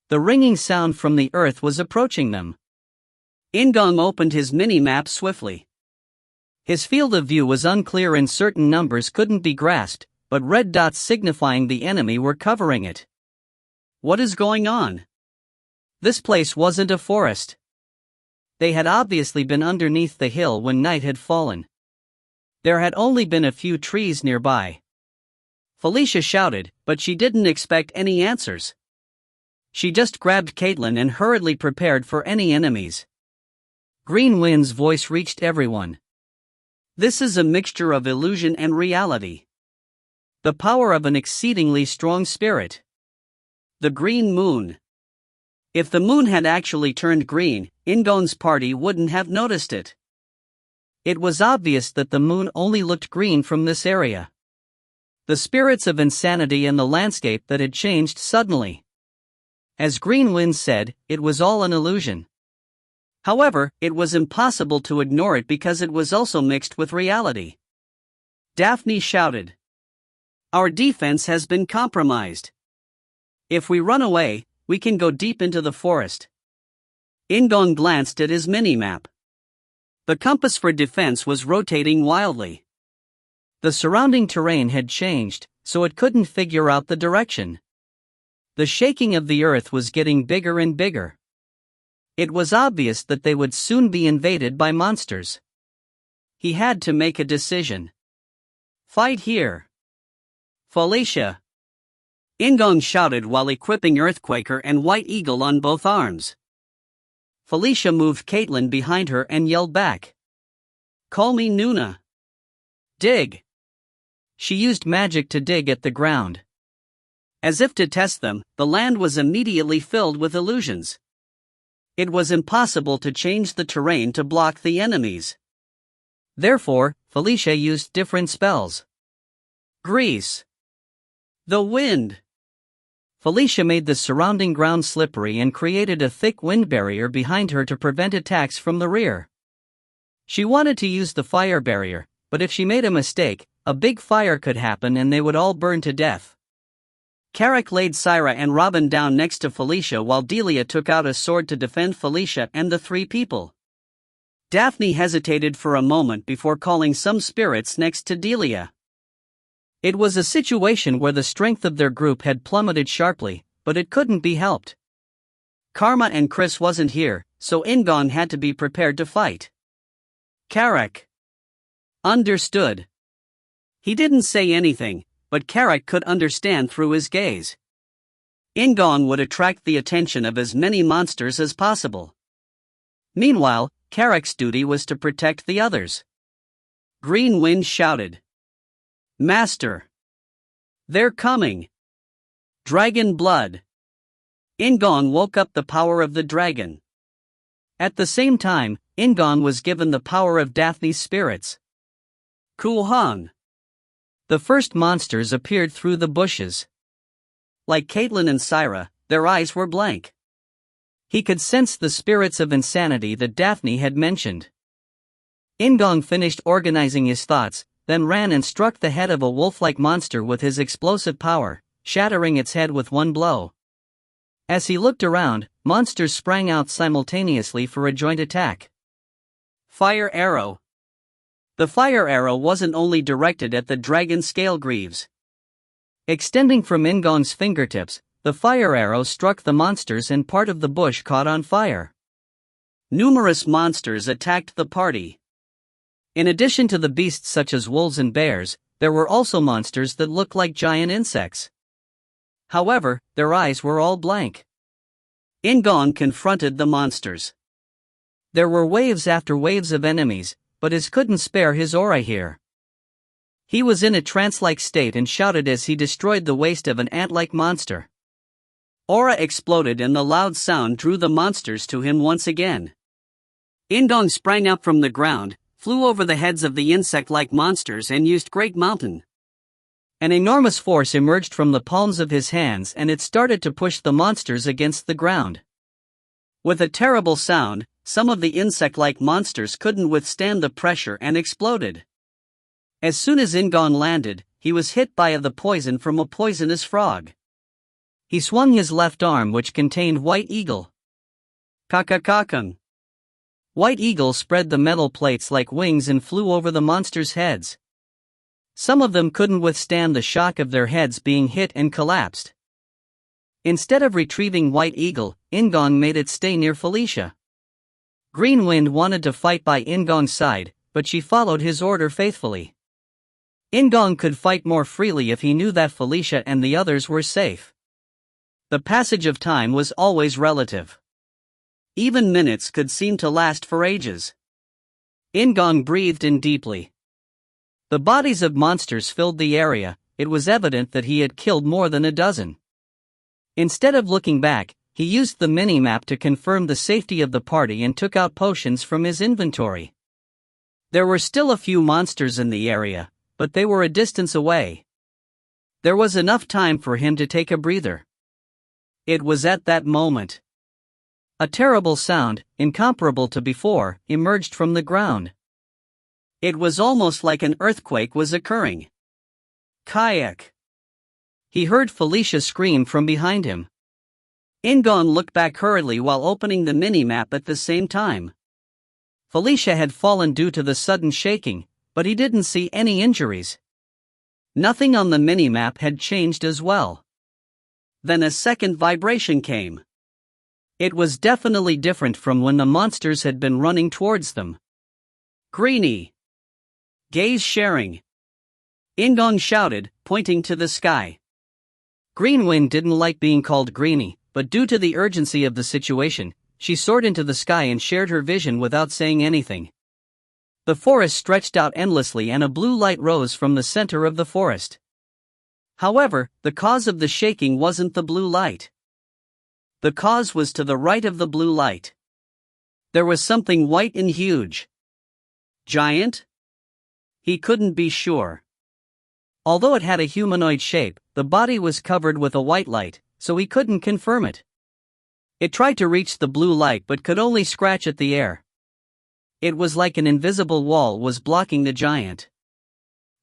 Speaker 1: The ringing sound from the earth was approaching them. In-gong opened his mini-map swiftly. His field of view was unclear and certain numbers couldn't be grasped, but red dots signifying the enemy were covering it. What is going on? This place wasn't a forest. They had obviously been underneath the hill when night had fallen. There had only been a few trees nearby. Felicia shouted, but she didn't expect any answers. She just grabbed Caitlin and hurriedly prepared for any enemies. Green Wind's voice reached everyone. This is a mixture of illusion and reality. The power of an exceedingly strong spirit. The Green Moon. If the moon had actually turned green, In-gong's party wouldn't have noticed it. It was obvious that the moon only looked green from this area. The spirits of insanity and the landscape that had changed suddenly. As Green Wind said, it was all an illusion. However, it was impossible to ignore it because it was also mixed with reality. Daphne shouted. Our defense has been compromised. If we run away, we can go deep into the forest. In-gong glanced at his mini-map. The compass for defense was rotating wildly. The surrounding terrain had changed, so it couldn't figure out the direction. The shaking of the earth was getting bigger and bigger. It was obvious that they would soon be invaded by monsters. He had to make a decision. Fight here. Felicia. In-gong shouted while equipping Earthquaker and White Eagle on both arms. Felicia moved Caitlin behind her and yelled back. Call me Nuna. Dig. She used magic to dig at the ground. As if to test them, the land was immediately filled with illusions. It was impossible to change the terrain to block the enemies. Therefore, Felicia used different spells. Grease. The wind. Felicia made the surrounding ground slippery and created a thick wind barrier behind her to prevent attacks from the rear. She wanted to use the fire barrier, but if she made a mistake, a big fire could happen and they would all burn to death. Carrick laid Syra and Robin down next to Felicia while Delia took out a sword to defend Felicia and the three people. Daphne hesitated for a moment before calling some spirits next to Delia. It was a situation where the strength of their group had plummeted sharply, but it couldn't be helped. Karma and Chris wasn't here, so In-gong had to be prepared to fight. Carrick understood. He didn't say anything, but Carrick could understand through his gaze. In-gong would attract the attention of as many monsters as possible. Meanwhile, Carrick's duty was to protect the others. Green Wind shouted. Master! They're coming! Dragon blood! In-gong woke up the power of the dragon. At the same time, In-gong was given the power of Daphne's spirits. Kuhang! The first monsters appeared through the bushes. Like Caitlin and Syra, their eyes were blank. He could sense the spirits of insanity that Daphne had mentioned. In-gong finished organizing his thoughts, then ran and struck the head of a wolf-like monster with his explosive power, shattering its head with one blow. As he looked around, monsters sprang out simultaneously for a joint attack. Fire arrow. The fire arrow wasn't only directed at the dragon scale greaves. Extending from In-gong's fingertips, the fire arrow struck the monsters and part of the bush caught on fire. Numerous monsters attacked the party. In addition to the beasts such as wolves and bears, there were also monsters that looked like giant insects. However, their eyes were all blank. In-gong confronted the monsters. There were waves after waves of enemies, but his couldn't spare his aura here. He was in a trance-like state and shouted as he destroyed the waist of an ant-like monster. Aura exploded and the loud sound drew the monsters to him once again. In-gong sprang up from the ground, flew over the heads of the insect-like monsters and used Great Mountain. An enormous force emerged from the palms of his hands and it started to push the monsters against the ground. With a terrible sound, some of the insect-like monsters couldn't withstand the pressure and exploded. As soon as In-gong landed, he was hit by the poison from a poisonous frog. He swung his left arm which contained White Eagle. Kakakakang. White Eagle spread the metal plates like wings and flew over the monsters' heads. Some of them couldn't withstand the shock of their heads being hit and collapsed. Instead of retrieving White Eagle, In-gong made it stay near Felicia. Green Wind wanted to fight by In-gong's side, but she followed his order faithfully. In-gong could fight more freely if he knew that Felicia and the others were safe. The passage of time was always relative. Even minutes could seem to last for ages. In-gong breathed in deeply. The bodies of monsters filled the area. It was evident that he had killed more than a dozen. Instead of looking back, he used the mini-map to confirm the safety of the party and took out potions from his inventory. There were still a few monsters in the area, but they were a distance away. There was enough time for him to take a breather. It was at that moment. A terrible sound, incomparable to before, emerged from the ground. It was almost like an earthquake was occurring. Kayak! He heard Felicia scream from behind him. In-gong looked back hurriedly while opening the mini-map at the same time. Felicia had fallen due to the sudden shaking, but he didn't see any injuries. Nothing on the mini-map had changed as well. Then a second vibration came. It was definitely different from when the monsters had been running towards them. Greenie! Gaze sharing! In-gong shouted, pointing to the sky. Greenwind didn't like being called Greenie, but due to the urgency of the situation, she soared into the sky and shared her vision without saying anything. The forest stretched out endlessly and a blue light rose from the center of the forest. However, the cause of the shaking wasn't the blue light. The cause was to the right of the blue light. There was something white and huge. Giant? He couldn't be sure. Although it had a humanoid shape, the body was covered with a white light, so he couldn't confirm it. It tried to reach the blue light but could only scratch at the air. It was like an invisible wall was blocking the giant.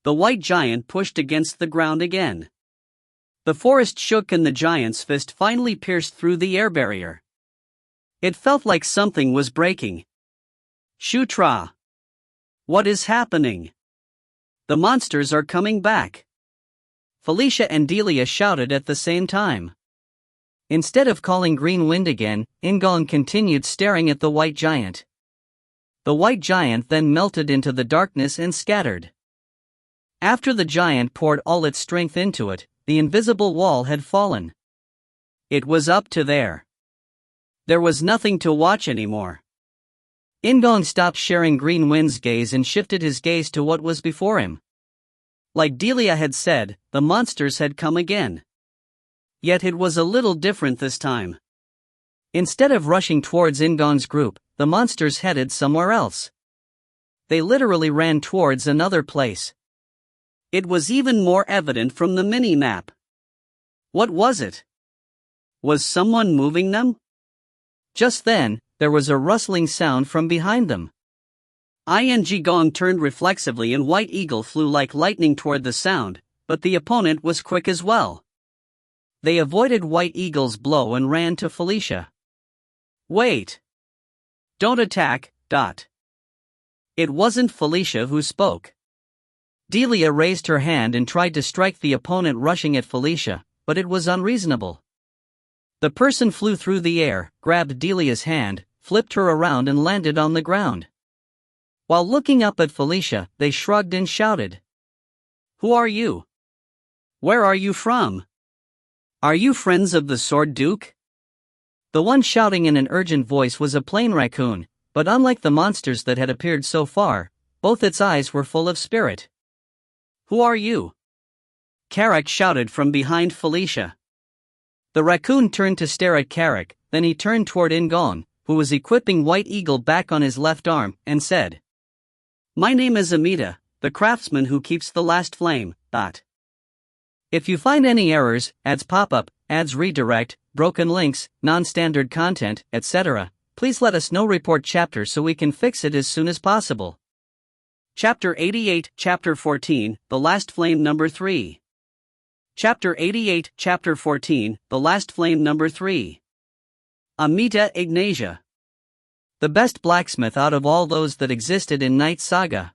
Speaker 1: The white giant pushed against the ground again. The forest shook and the giant's fist finally pierced through the air barrier. It felt like something was breaking. Shutra! What is happening? The monsters are coming back! Felicia and Delia shouted at the same time. Instead of calling Green Wind again, In-gong continued staring at the white giant. The white giant then melted into the darkness and scattered. After the giant poured all its strength into it, the invisible wall had fallen. It was up to there. There was nothing to watch anymore. In-gong stopped sharing Green Wind's gaze and shifted his gaze to what was before him. Like Delia had said, the monsters had come again. Yet it was a little different this time. Instead of rushing towards In-gong's group, the monsters headed somewhere else. They literally ran towards another place. It was even more evident from the mini-map. What was it? Was someone moving them? Just then, there was a rustling sound from behind them. In-gong turned reflexively and White Eagle flew like lightning toward the sound, but the opponent was quick as well. They avoided White Eagle's blow and ran to Felicia. Wait! Don't attack, ... It wasn't Felicia who spoke. Delia raised her hand and tried to strike the opponent rushing at Felicia, but it was unreasonable. The person flew through the air, grabbed Delia's hand, flipped her around and landed on the ground. While looking up at Felicia, they shrugged and shouted. Who are you? Where are you from? Are you friends of the Sword Duke? The one shouting in an urgent voice was a plain raccoon, but unlike the monsters that had appeared so far, both its eyes were full of spirit. Who are you? Carrick shouted from behind Felicia. The raccoon turned to stare at Carrick, then he turned toward In-gong, who was equipping White Eagle back on his left arm, and said, My name is Amita, the craftsman who keeps the last flame, ... If you find any errors, ads pop-up, ads redirect, broken links, non-standard content, etc., please let us know. Report chapter so we can fix it as soon as possible. Chapter 88, Chapter 14, The Last Flame Number 3. Chapter 88, Chapter 14, The Last Flame Number 3. Amita Ignatia. The best blacksmith out of all those that existed in Knight Saga.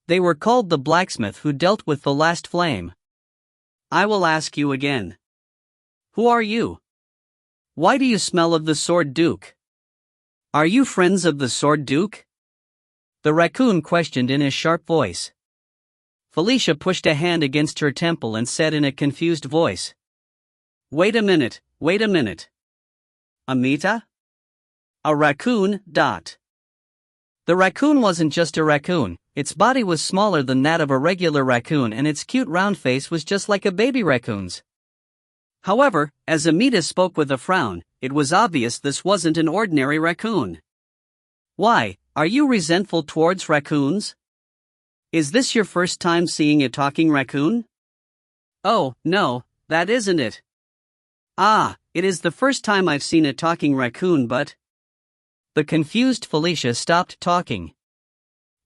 Speaker 1: They were called the blacksmith who dealt with the last flame. I will ask you again. Who are you? Why do you smell of the Sword Duke? Are you friends of the Sword Duke? The raccoon questioned in his sharp voice. Felicia pushed a hand against her temple and said in a confused voice. Wait a minute. Amita? A raccoon? The raccoon wasn't just a raccoon, its body was smaller than that of a regular raccoon and its cute round face was just like a baby raccoon's. However, as Amita spoke with a frown, it was obvious this wasn't an ordinary raccoon. Why, are you resentful towards raccoons? Is this your first time seeing a talking raccoon? Oh, no, that isn't it. It is the first time I've seen a talking raccoon, but... The confused Felicia stopped talking.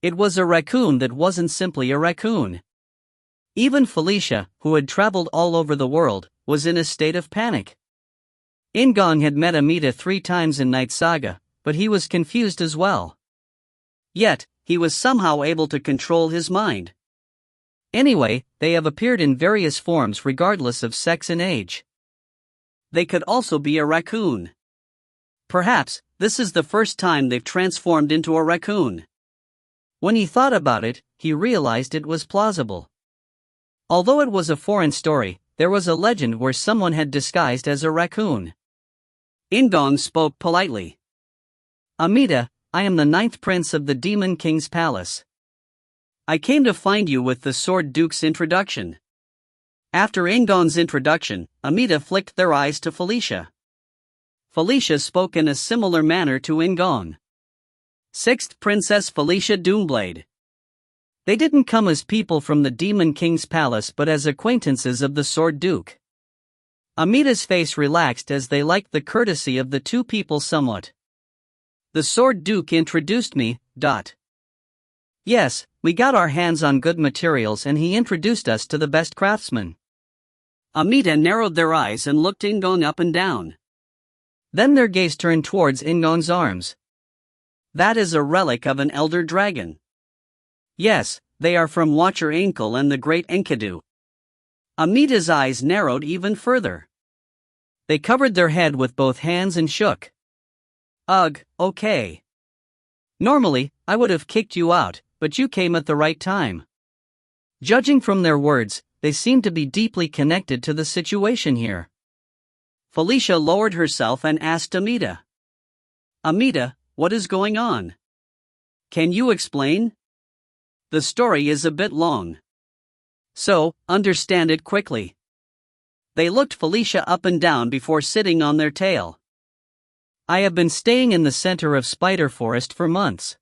Speaker 1: It was a raccoon that wasn't simply a raccoon. Even Felicia, who had traveled all over the world, was in a state of panic. In-gong had met Amita 3 times in Knight Saga, but he was confused as well. Yet, he was somehow able to control his mind. Anyway, they have appeared in various forms regardless of sex and age. They could also be a raccoon. Perhaps, this is the first time they've transformed into a raccoon. When he thought about it, he realized it was plausible. Although it was a foreign story, there was a legend where someone had disguised as a raccoon. In-gong spoke politely. Amita, I am the 9th prince of the Demon King's palace. I came to find you with the Sword Duke's introduction. After In-gong's introduction, Amita flicked their eyes to Felicia. Felicia spoke in a similar manner to In-gong. 6th Princess Felicia Doomblade. They didn't come as people from the Demon King's palace but as acquaintances of the Sword Duke. Amita's face relaxed as they liked the courtesy of the two people somewhat. The Sword Duke introduced me. Yes, we got our hands on good materials and he introduced us to the best craftsmen. Amita narrowed their eyes and looked In-gong up and down. Then their gaze turned towards In-gong's arms. That is a relic of an elder dragon. Yes, they are from Watcher Inkle and the Great Enkidu. Amita's eyes narrowed even further. They covered their head with both hands and shook. Ugh, okay. Normally, I would have kicked you out, but you came at the right time. Judging from their words, they seemed to be deeply connected to the situation here. Felicia lowered herself and asked Amita. Amita, what is going on? Can you explain? The story is a bit long. So, understand it quickly. They looked Felicia up and down before sitting on their tail. I have been staying in the center of Spider Forest for months.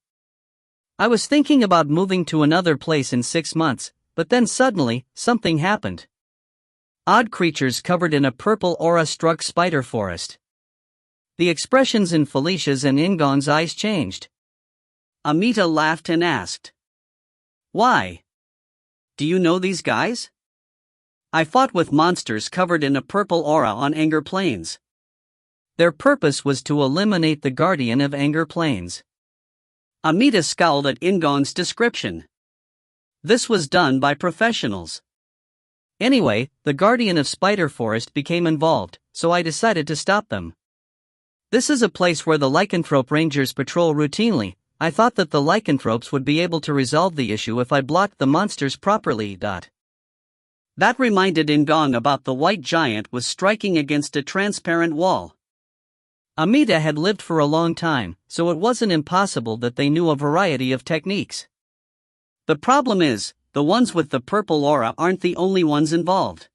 Speaker 1: I was thinking about moving to another place in 6 months, but then suddenly, something happened. Odd creatures covered in a purple aura struck Spider Forest. The expressions in Felicia's and In-gong's eyes changed. Amita laughed and asked. Why? Do you know these guys? I fought with monsters covered in a purple aura on Anger Plains. Their purpose was to eliminate the Guardian of Anger Plains. Amita scowled at In-gong's description. This was done by professionals. Anyway, the Guardian of Spider Forest became involved, so I decided to stop them. This is a place where the lycanthrope rangers patrol routinely. I thought that the lycanthropes would be able to resolve the issue if I blocked the monsters properly. That reminded In-gong about the white giant was striking against a transparent wall. Amita had lived for a long time, so it wasn't impossible that they knew a variety of techniques. The problem is, the ones with the purple aura aren't the only ones involved.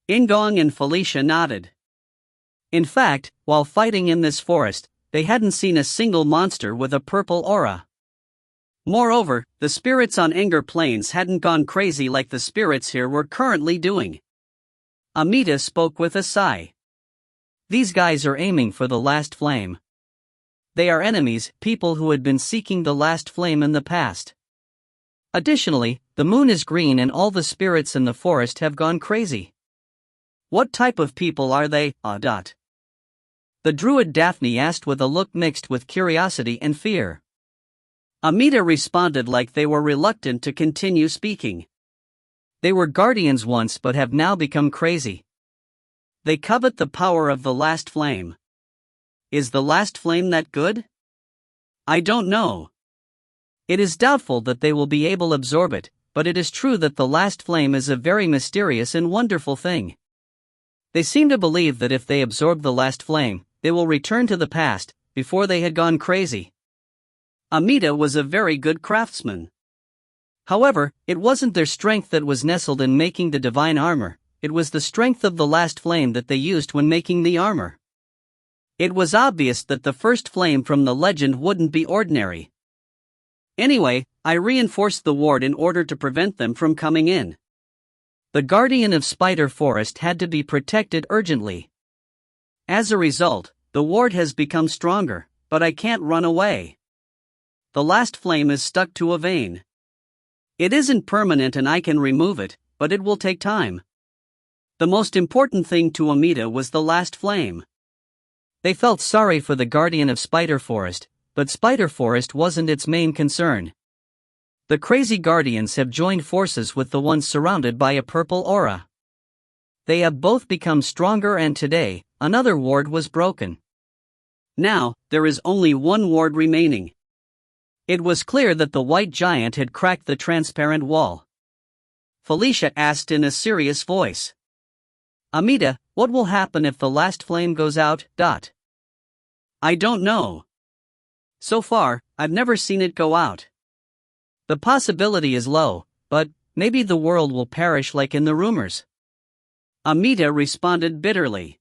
Speaker 1: In-gong and Felicia nodded. In fact, while fighting in this forest, they hadn't seen a single monster with a purple aura. Moreover, the spirits on Anger Plains hadn't gone crazy like the spirits here were currently doing. Amita spoke with a sigh. These guys are aiming for the last flame. They are enemies, people who had been seeking the last flame in the past. Additionally, the moon is green and all the spirits in the forest have gone crazy. What type of people are they? The druid Daphne asked with a look mixed with curiosity and fear. Amita responded like they were reluctant to continue speaking. They were guardians once but have now become crazy. They covet the power of the last flame. Is the last flame that good? I don't know. It is doubtful that they will be able to absorb it, but it is true that the last flame is a very mysterious and wonderful thing. They seem to believe that if they absorb the last flame, they will return to the past, before they had gone crazy. Amida was a very good craftsman. However, it wasn't their strength that was nestled in making the divine armor, it was the strength of the last flame that they used when making the armor. It was obvious that the first flame from the legend wouldn't be ordinary. Anyway, I reinforced the ward in order to prevent them from coming in. The guardian of Spider Forest had to be protected urgently. As a result, the ward has become stronger, but I can't run away. The last flame is stuck to a vein. It isn't permanent and I can remove it, but it will take time. The most important thing to Amida was the last flame. They felt sorry for the guardian of Spider Forest, but Spider Forest wasn't its main concern. The crazy guardians have joined forces with the ones surrounded by a purple aura. They have both become stronger and today, another ward was broken. Now, there is only one ward remaining. It was clear that the white giant had cracked the transparent wall. Felicia asked in a serious voice. Amida, what will happen if the last flame goes out? I don't know. So far, I've never seen it go out. The possibility is low, but maybe the world will perish like in the rumors. Amida responded bitterly.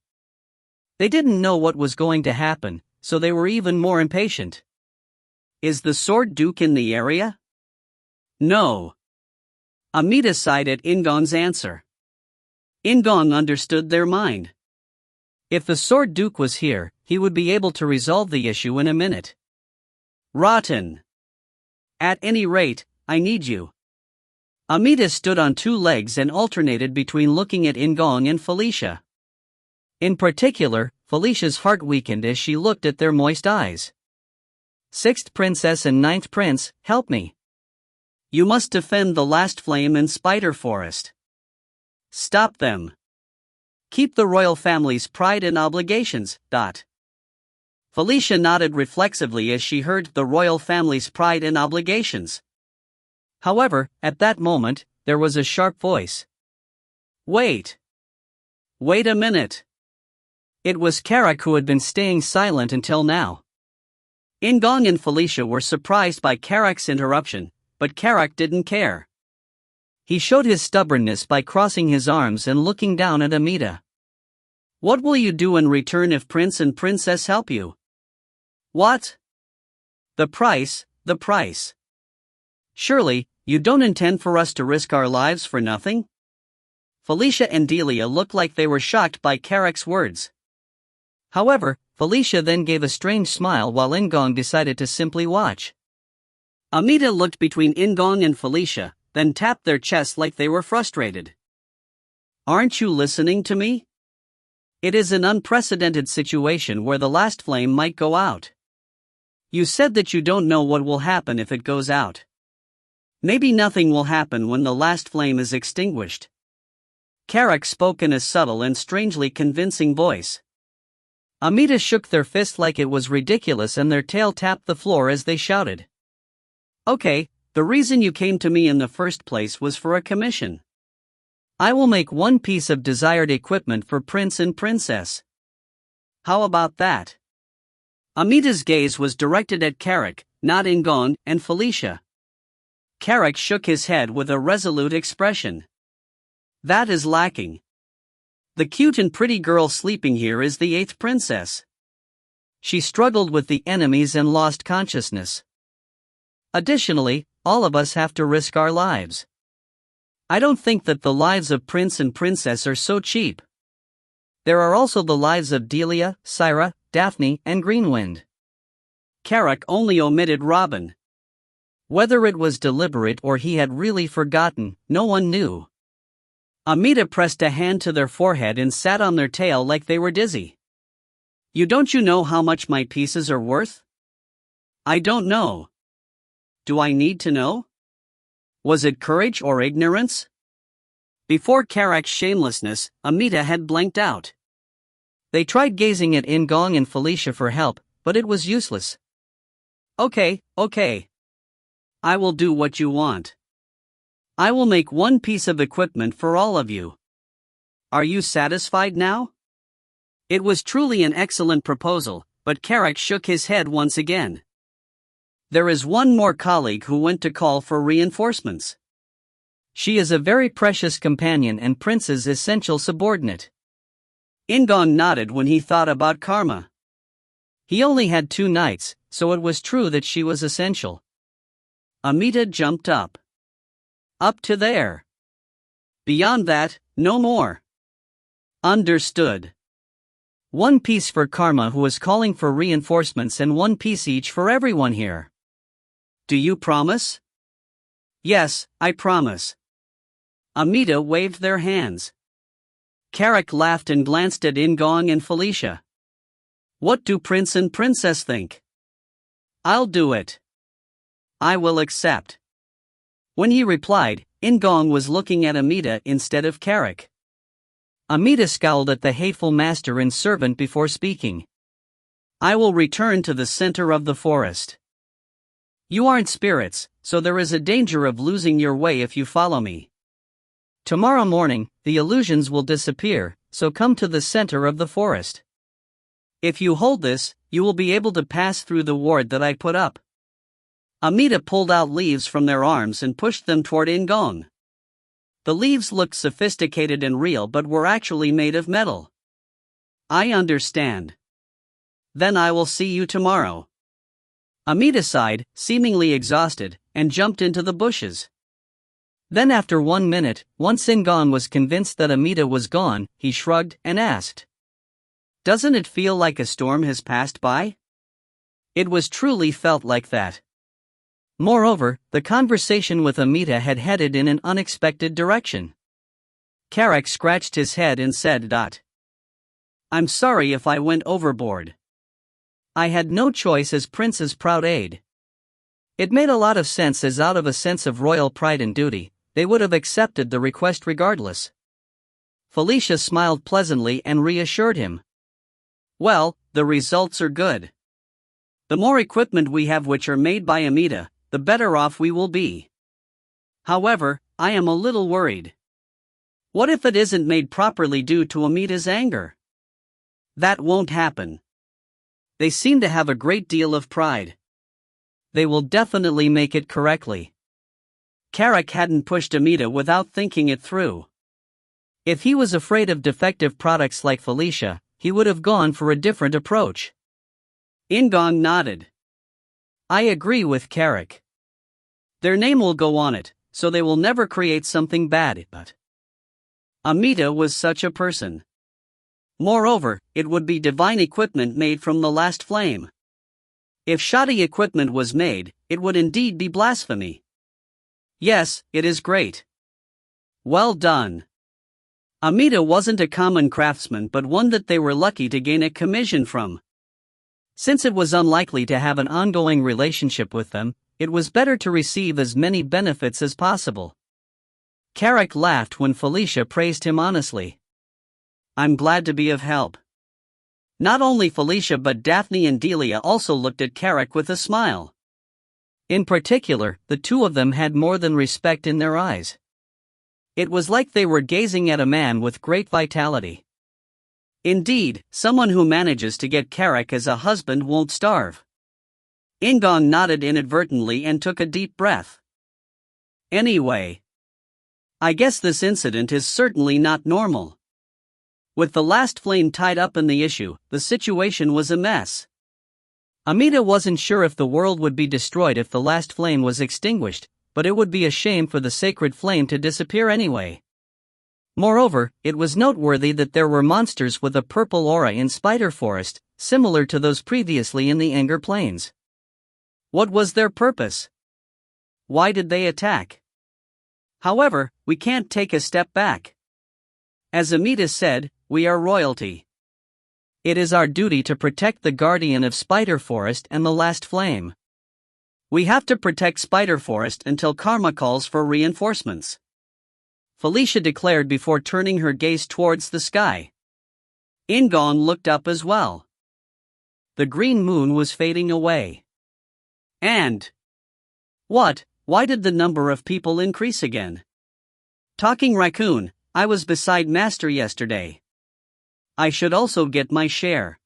Speaker 1: They didn't know what was going to happen, so they were even more impatient. Is the Sword Duke in the area? No. Amida sighed at In-gong's answer. In-gong understood their mind. If the Sword Duke was here, he would be able to resolve the issue in a minute. Rotten. At any rate, I need you. Amida stood on two legs and alternated between looking at In-gong and Felicia. In particular, Felicia's heart weakened as she looked at their moist eyes. Sixth Princess and Ninth Prince, help me. You must defend the last flame in Spider Forest. Stop them. Keep the royal family's pride and obligations. Felicia nodded reflexively as she heard the royal family's pride and obligations. However, at that moment, there was a sharp voice. Wait. Wait a minute. It was Karak who had been staying silent until now. In-gong and Felicia were surprised by Karak's interruption, but Karak didn't care. He showed his stubbornness by crossing his arms and looking down at Amida. What will you do in return if Prince and Princess help you? What? The price. Surely, you don't intend for us to risk our lives for nothing? Felicia and Delia looked like they were shocked by Karak's words. However, Felicia then gave a strange smile while In-gong decided to simply watch. Amida looked between In-gong and Felicia, then tapped their chests like they were frustrated. Aren't you listening to me? It is an unprecedented situation where the last flame might go out. You said that you don't know what will happen if it goes out. Maybe nothing will happen when the last flame is extinguished. Karak spoke in a subtle and strangely convincing voice. Amida shook their fist like it was ridiculous and their tail tapped the floor as they shouted. Okay, the reason you came to me in the first place was for a commission. I will make one piece of desired equipment for Prince and Princess. How about that? Amida's gaze was directed at Karak, not In-gong and Felicia. Karak shook his head with a resolute expression. That is lacking. The cute and pretty girl sleeping here is the 8th princess. She struggled with the enemies and lost consciousness. Additionally, all of us have to risk our lives. I don't think that the lives of Prince and Princess are so cheap. There are also the lives of Delia, Syra, Daphne, and Greenwind. Karak only omitted Robin. Whether it was deliberate or he had really forgotten, no one knew. Amida pressed a hand to their forehead and sat on their tail like they were dizzy. Don't you know how much my pieces are worth? I don't know. Do I need to know? Was it courage or ignorance? Before Karak's shamelessness, Amida had blanked out. They tried gazing at In-gong and Felicia for help, but it was useless. Okay. I will do what you want. I will make one piece of equipment for all of you. Are you satisfied now? It was truly an excellent proposal, but Carrick shook his head once again. There is one more colleague who went to call for reinforcements. She is a very precious companion and Prince's essential subordinate. In-gong nodded when he thought about Karma. He only had 2 knights, so it was true that she was essential. Amita jumped up. Up to there. Beyond that, no more. Understood. 1 piece for Karma, who is calling for reinforcements, and 1 piece each for everyone here. Do you promise? Yes, I promise. Amita waved their hands. Carrick laughed and glanced at In-gong and Felicia. What do Prince and Princess think? I'll do it. I will accept. When he replied, In-gong was looking at Amita instead of Carrick. Amita scowled at the hateful master and servant before speaking. I will return to the center of the forest. You aren't spirits, so there is a danger of losing your way if you follow me. Tomorrow morning, the illusions will disappear, so come to the center of the forest. If you hold this, you will be able to pass through the ward that I put up. Amita pulled out leaves from their arms and pushed them toward In-gong. The leaves looked sophisticated and real but were actually made of metal. I understand. Then I will see you tomorrow. Amita sighed, seemingly exhausted, and jumped into the bushes. Then after 1 minute, once In-gong was convinced that Amita was gone, he shrugged and asked, Doesn't it feel like a storm has passed by? It was truly felt like that. Moreover, the conversation with Amita had headed in an unexpected direction. Carrick scratched his head and said, I'm sorry if I went overboard. I had no choice as Prince's proud aide. It made a lot of sense, as out of a sense of royal pride and duty, they would have accepted the request regardless. Felicia smiled pleasantly and reassured him. Well, the results are good. The more equipment we have which are made by Amita, the better off we will be. However, I am a little worried. What if it isn't made properly due to Amita's anger? That won't happen. They seem to have a great deal of pride. They will definitely make it correctly. Carrick hadn't pushed Amita without thinking it through. If he was afraid of defective products like Felicia, he would have gone for a different approach. In-gong nodded. I agree with Carrick. Their name will go on it, so they will never create something bad, but Amita was such a person. Moreover, it would be divine equipment made from the last flame. If shoddy equipment was made, it would indeed be blasphemy. Yes, it is great. Well done. Amita wasn't a common craftsman but one that they were lucky to gain a commission from. Since it was unlikely to have an ongoing relationship with them, it was better to receive as many benefits as possible. Carrick laughed when Felicia praised him honestly. I'm glad to be of help. Not only Felicia but Daphne and Delia also looked at Carrick with a smile. In particular, the 2 of them had more than respect in their eyes. It was like they were gazing at a man with great vitality. Indeed, someone who manages to get Carrick as a husband won't starve. In-gong nodded inadvertently and took a deep breath. Anyway, I guess this incident is certainly not normal. With the last flame tied up in the issue, the situation was a mess. Amita wasn't sure if the world would be destroyed if the last flame was extinguished, but it would be a shame for the sacred flame to disappear anyway. Moreover, it was noteworthy that there were monsters with a purple aura in Spider Forest, similar to those previously in the Anger Plains. What was their purpose? Why did they attack? However, we can't take a step back. As Amita said, we are royalty. It is our duty to protect the guardian of Spider Forest and the last flame. We have to protect Spider Forest until Karma calls for reinforcements. Felicia declared before turning her gaze towards the sky. In-gong looked up as well. The green moon was fading away. And what, why did the number of people increase again? Talking Raccoon, I was beside Master yesterday. I should also get my share.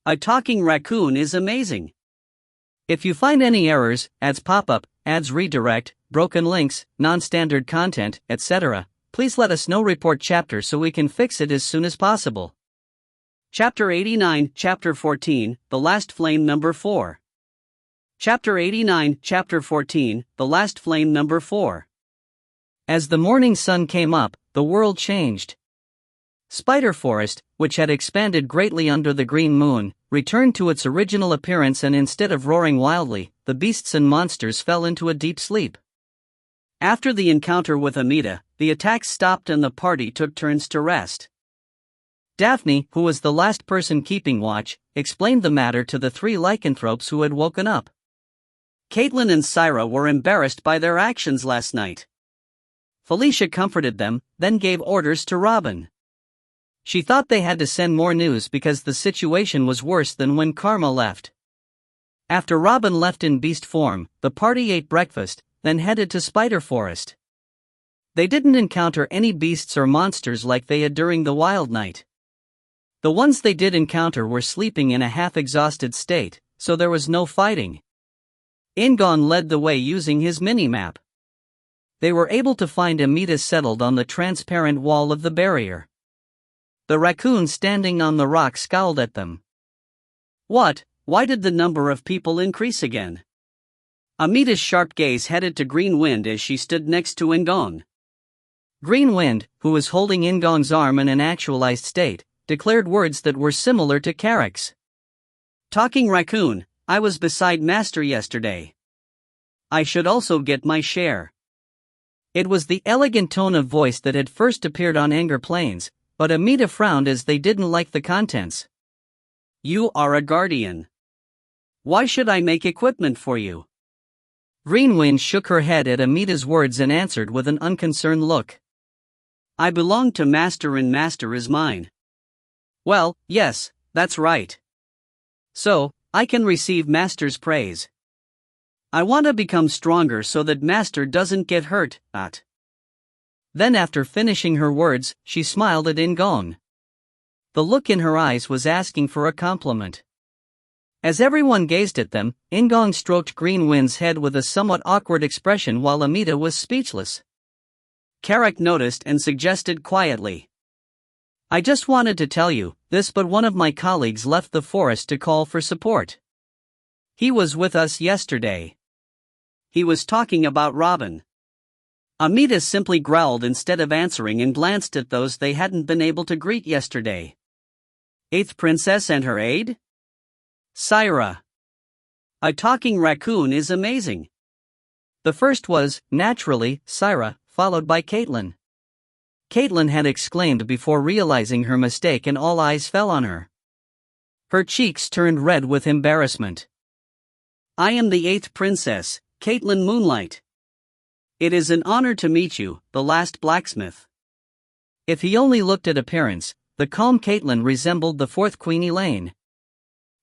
Speaker 1: A talking raccoon is amazing. If you find any errors, ads pop up, ads redirect, broken links, non-standard content, etc., please let us know. Report chapter so we can fix it as soon as possible. Chapter 89, Chapter 14, The Last Flame Number 4. Chapter 89, Chapter 14, The Last Flame Number 4. As the morning sun came up, the world changed. Spider Forest, which had expanded greatly under the green moon, returned to its original appearance, and instead of roaring wildly, the beasts and monsters fell into a deep sleep. After the encounter with Amita, the attacks stopped and the party took turns to rest. Daphne, who was the last person keeping watch, explained the matter to the three lycanthropes who had woken up. Caitlin and Syra were embarrassed by their actions last night. Felicia comforted them, then gave orders to Robin. She thought they had to send more news because the situation was worse than when Karma left. After Robin left in beast form, the party ate breakfast, then headed to Spider Forest. They didn't encounter any beasts or monsters like they had during the wild night. The ones they did encounter were sleeping in a half-exhausted state, so there was no fighting. In-gong led the way using his mini-map. They were able to find Amita settled on the transparent wall of the barrier. The raccoon standing on the rock scowled at them. What? Why did the number of people increase again? Amita's sharp gaze headed to Green Wind as she stood next to In-gong. Green Wind, who was holding In-gong's arm in an actualized state, declared words that were similar to Carrick's. Talking Raccoon, I was beside Master yesterday. I should also get my share. It was the elegant tone of voice that had first appeared on Anger Plains, but Amita frowned as they didn't like the contents. You are a guardian. Why should I make equipment for you? Greenwind shook her head at Amita's words and answered with an unconcerned look. I belong to Master and Master is mine. Well, yes, that's right. So, I can receive Master's praise. I want to become stronger so that Master doesn't get hurt, Then after finishing her words, she smiled at In-gong. The look in her eyes was asking for a compliment. As everyone gazed at them, In-gong stroked Green Wind's head with a somewhat awkward expression while Amita was speechless. Carrick noticed and suggested quietly. I just wanted to tell you this, but one of my colleagues left the forest to call for support. He was with us yesterday. He was talking about Robin. Amita simply growled instead of answering and glanced at those they hadn't been able to greet yesterday. 8th Princess and her aide? Syra. A talking raccoon is amazing. The first was, naturally, Syra, followed by Caitlin. Caitlin had exclaimed before realizing her mistake, and all eyes fell on her. Her cheeks turned red with embarrassment. I am the 8th Princess, Caitlin Moonlight. It is an honor to meet you, the last blacksmith. If he only looked at appearance, the calm Caitlin resembled the 4th Queen Elaine.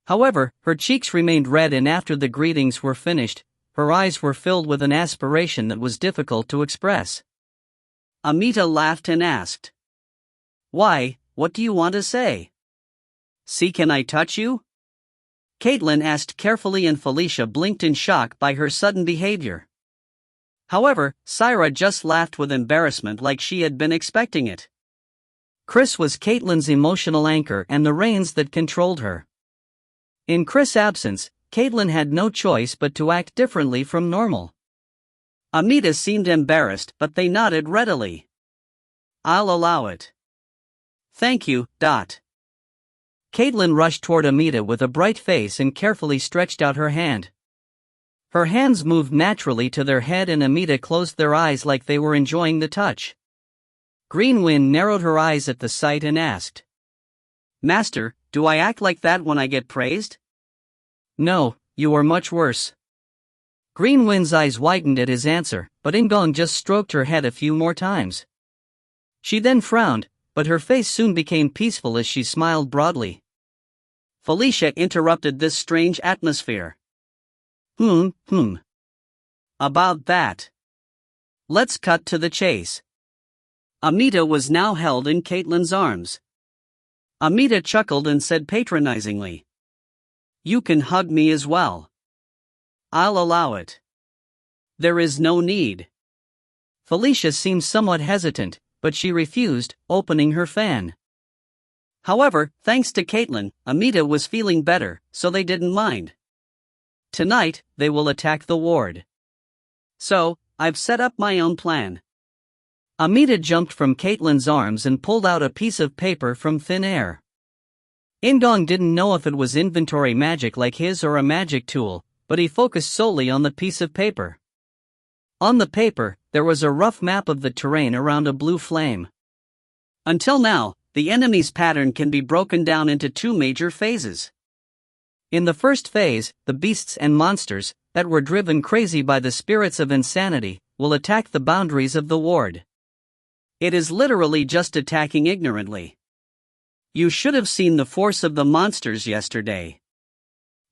Speaker 1: However, her cheeks remained red, and after the greetings were finished, her eyes were filled with an aspiration that was difficult to express. Amita laughed and asked. Why, what do you want to say? See, can I touch you? Caitlin asked carefully, and Felicia blinked in shock by her sudden behavior. However, Syra just laughed with embarrassment like she had been expecting it. Chris was Caitlin's emotional anchor and the reins that controlled her. In Chris' absence, Caitlin had no choice but to act differently from normal. Amita seemed embarrassed, but they nodded readily. I'll allow it. Thank you, Caitlin rushed toward Amita with a bright face and carefully stretched out her hand. Her hands moved naturally to their head, and Amita closed their eyes like they were enjoying the touch. Greenwind narrowed her eyes at the sight and asked. Master, do I act like that when I get praised? No, you are much worse. Greenwind's eyes widened at his answer, but In-gong just stroked her head a few more times. She then frowned, but her face soon became peaceful as she smiled broadly. Felicia interrupted this strange atmosphere. About that. Let's cut to the chase. Amita was now held in Caitlin's arms. Amita chuckled and said patronizingly, "You can hug me as well. I'll allow it." "There is no need." Felicia seemed somewhat hesitant, but she refused, opening her fan. However, thanks to Caitlin, Amita was feeling better, so they didn't mind. Tonight, they will attack the ward. So, I've set up my own plan. Amita jumped from Caitlin's arms and pulled out a piece of paper from thin air. In-gong didn't know if it was inventory magic like his or a magic tool, but he focused solely on the piece of paper. On the paper, there was a rough map of the terrain around a blue flame. Until now, the enemy's pattern can be broken down into two major phases. In the first phase, the beasts and monsters, that were driven crazy by the spirits of insanity, will attack the boundaries of the ward. It is literally just attacking ignorantly. You should have seen the force of the monsters yesterday.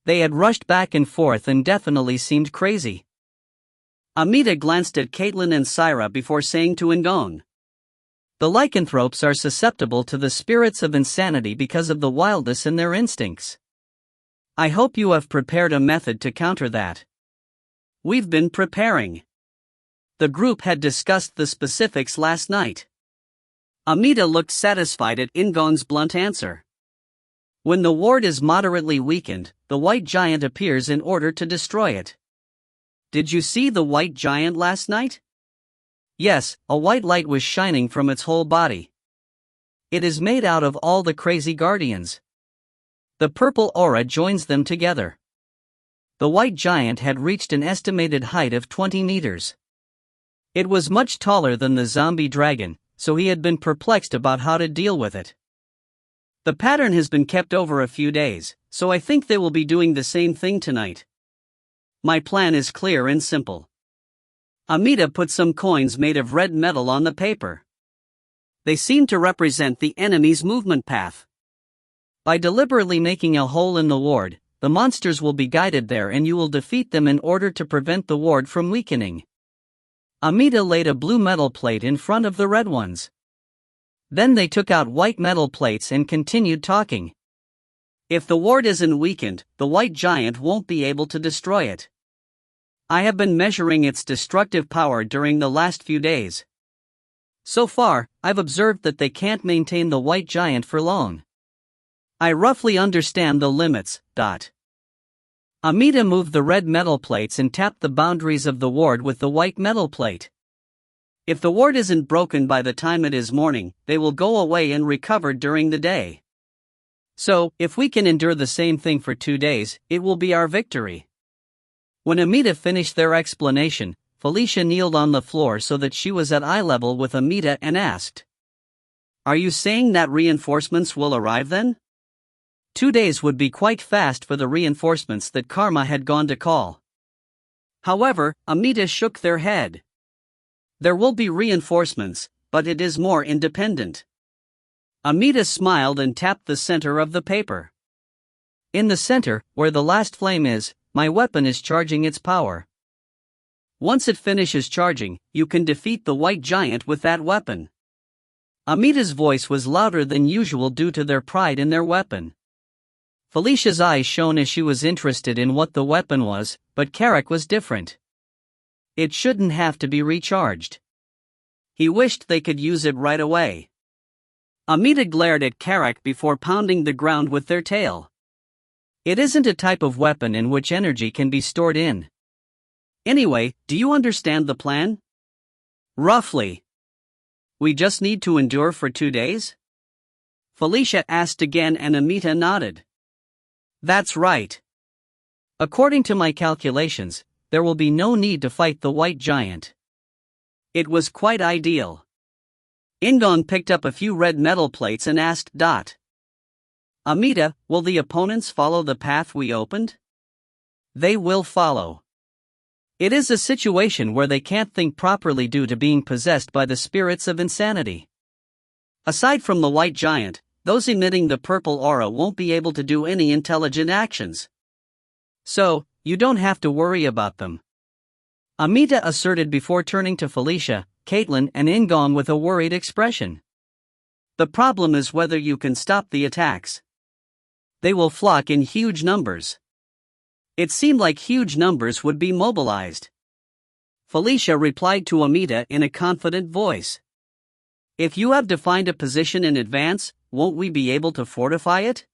Speaker 1: They had rushed back and forth and definitely seemed crazy. Amita glanced at Caitlin and Syra before saying to In-gong, "The lycanthropes are susceptible to the spirits of insanity because of the wildness in their instincts. I hope you have prepared a method to counter that." "We've been preparing." The group had discussed the specifics last night. Amita looked satisfied at In-gong's blunt answer. When the ward is moderately weakened, the white giant appears in order to destroy it. Did you see the white giant last night? Yes, a white light was shining from its whole body. It is made out of all the crazy guardians. The purple aura joins them together. The white giant had reached an estimated height of 20 meters. It was much taller than the zombie dragon, so he had been perplexed about how to deal with it. The pattern has been kept over a few days, so I think they will be doing the same thing tonight. My plan is clear and simple. Amita put some coins made of red metal on the paper. They seem to represent the enemy's movement path. By deliberately making a hole in the ward, the monsters will be guided there and you will defeat them in order to prevent the ward from weakening. Amita laid a blue metal plate in front of the red ones. Then they took out white metal plates and continued talking. If the ward isn't weakened, the white giant won't be able to destroy it. I have been measuring its destructive power during the last few days. So far, I've observed that they can't maintain the white giant for long. I roughly understand the limits. Amita moved the red metal plates and tapped the boundaries of the ward with the white metal plate. If the ward isn't broken by the time it is morning, they will go away and recover during the day. So, if we can endure the same thing for 2 days, it will be our victory. When Amita finished their explanation, Felicia kneeled on the floor so that she was at eye level with Amita and asked, "Are you saying that reinforcements will arrive then?" 2 days would be quite fast for the reinforcements that Karma had gone to call. However, Amita shook their head. There will be reinforcements, but it is more independent. Amita smiled and tapped the center of the paper. In the center, where the last flame is, my weapon is charging its power. Once it finishes charging, you can defeat the white giant with that weapon. Amita's voice was louder than usual due to their pride in their weapon. Felicia's eyes shone as she was interested in what the weapon was, but Carrick was different. It shouldn't have to be recharged. He wished they could use it right away. Amita glared at Carrick before pounding the ground with their tail. It isn't a type of weapon in which energy can be stored in. Anyway, do you understand the plan? Roughly. We just need to endure for 2 days? Felicia asked again and Amita nodded. That's right. According to my calculations, there will be no need to fight the white giant. It was quite ideal. In-gong picked up a few red metal plates and asked, Amita, will the opponents follow the path we opened? They will follow. It is a situation where they can't think properly due to being possessed by the spirits of insanity. Aside from the white giant, those emitting the purple aura won't be able to do any intelligent actions. So, you don't have to worry about them. Amita asserted before turning to Felicia, Caitlin and In-gong with a worried expression. The problem is whether you can stop the attacks. They will flock in huge numbers. It seemed like huge numbers would be mobilized. Felicia replied to Amita in a confident voice. If you have defined a position in advance, won't we be able to fortify it?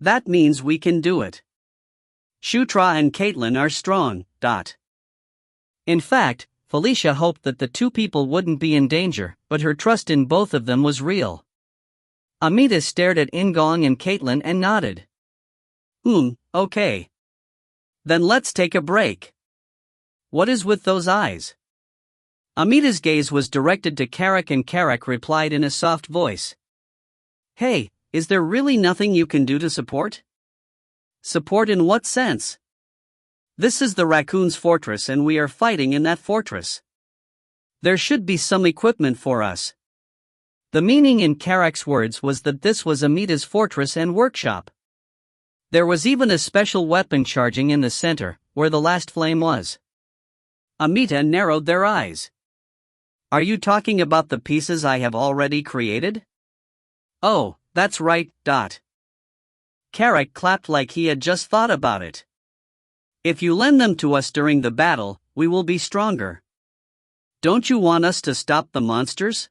Speaker 1: That means we can do it. Shutra and Caitlin are strong. In fact, Felicia hoped that the two people wouldn't be in danger, but her trust in both of them was real. Amita stared at In-gong and Caitlin and nodded. Okay. Then let's take a break. What is with those eyes? Amita's gaze was directed to Carrick and Carrick replied in a soft voice. Hey, is there really nothing you can do to support? Support in what sense? This is the raccoon's fortress and we are fighting in that fortress. There should be some equipment for us. The meaning in Carrick's words was that this was Amita's fortress and workshop. There was even a special weapon charging in the center, where the last flame was. Amita narrowed their eyes. Are you talking about the pieces I have already created? Oh, that's right. Carrick clapped like he had just thought about it. If you lend them to us during the battle, we will be stronger. Don't you want us to stop the monsters?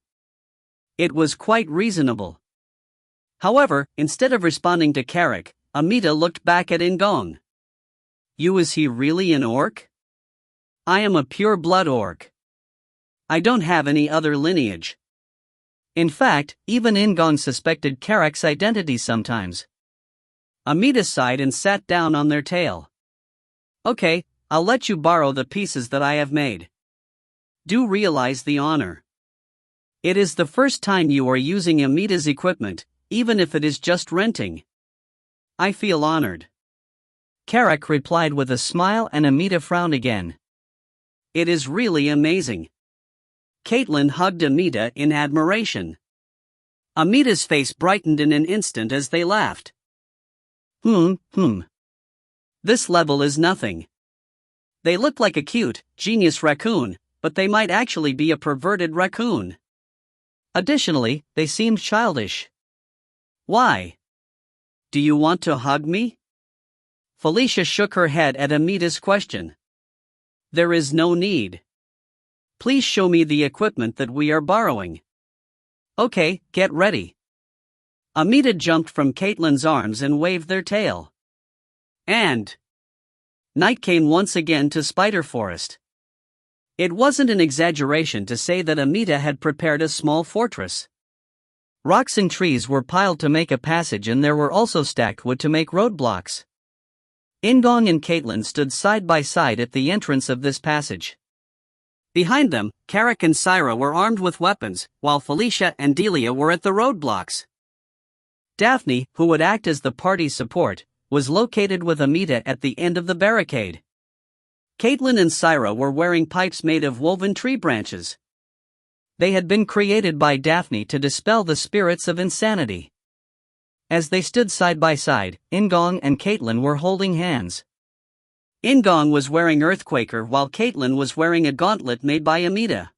Speaker 1: It was quite reasonable. However, instead of responding to Carrick, Amita looked back at In-gong. Is he really an orc? I am a pure-blood orc. I don't have any other lineage. In fact, even In-gong suspected Carrick's identity sometimes. Amita sighed and sat down on their tail. Okay, I'll let you borrow the pieces that I have made. Do realize the honor. It is the first time you are using Amita's equipment, even if it is just renting. I feel honored. Carrick replied with a smile and Amita frowned again. It is really amazing. Caitlin hugged Amita in admiration. Amita's face brightened in an instant as they laughed. This level is nothing. They look like a cute, genius raccoon, but they might actually be a perverted raccoon. Additionally, they seemed childish. Why? Do you want to hug me? Felicia shook her head at Amita's question. There is no need. Please show me the equipment that we are borrowing. Okay, get ready. Amita jumped from Caitlin's arms and waved their tail. And night came once again to Spider Forest. It wasn't an exaggeration to say that Amita had prepared a small fortress. Rocks and trees were piled to make a passage and there were also stacked wood to make roadblocks. In-gong and Caitlin stood side by side at the entrance of this passage. Behind them, Carrick and Syra were armed with weapons, while Felicia and Delia were at the roadblocks. Daphne, who would act as the party's support, was located with Amita at the end of the barricade. Caitlin and Syra were wearing pipes made of woven tree branches. They had been created by Daphne to dispel the spirits of insanity. As they stood side by side, In-gong and Caitlin were holding hands. In-gong was wearing Earthquaker while Caitlin was wearing a gauntlet made by Amita.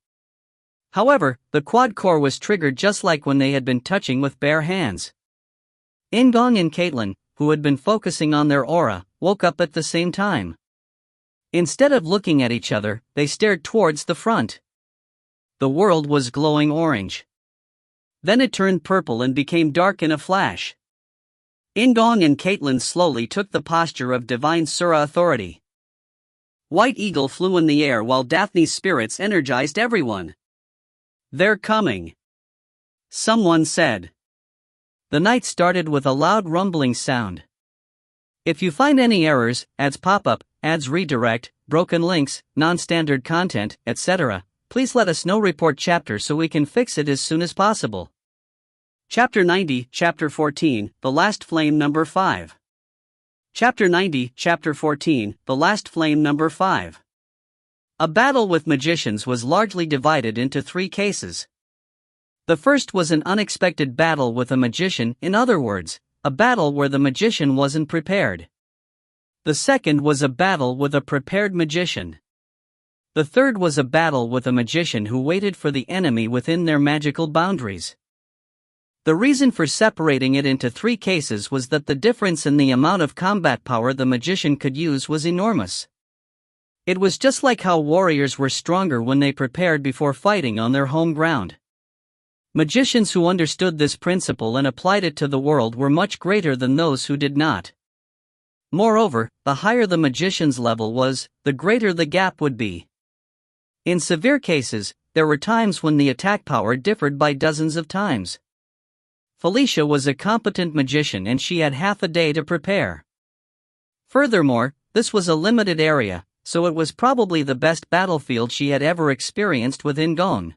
Speaker 1: However, the quad core was triggered just like when they had been touching with bare hands. In-gong and Caitlin, who had been focusing on their aura, woke up at the same time. Instead of looking at each other, they stared towards the front. The world was glowing orange. Then it turned purple and became dark in a flash. In-gong and Caitlin slowly took the posture of divine Sura authority. White Eagle flew in the air while Daphne's spirits energized everyone. They're coming, someone said. The night started with a loud rumbling sound. If you find any errors, ads pop up, ads redirect, broken links, non-standard content, etc., please let us know. Report chapter so we can fix it as soon as possible. Chapter 90, Chapter 14, The Last Flame Number 5. Chapter 90, Chapter 14, The Last Flame Number 5. A battle with magicians was largely divided into three cases. The first was an unexpected battle with a magician, in other words, a battle where the magician wasn't prepared. The second was a battle with a prepared magician. The third was a battle with a magician who waited for the enemy within their magical boundaries. The reason for separating it into 3 cases was that the difference in the amount of combat power the magician could use was enormous. It was just like how warriors were stronger when they prepared before fighting on their home ground. Magicians who understood this principle and applied it to the world were much greater than those who did not. Moreover, the higher the magician's level was, the greater the gap would be. In severe cases, there were times when the attack power differed by dozens of times. Felicia was a competent magician and she had half a day to prepare. Furthermore, this was a limited area, so it was probably the best battlefield she had ever experienced with In-gong.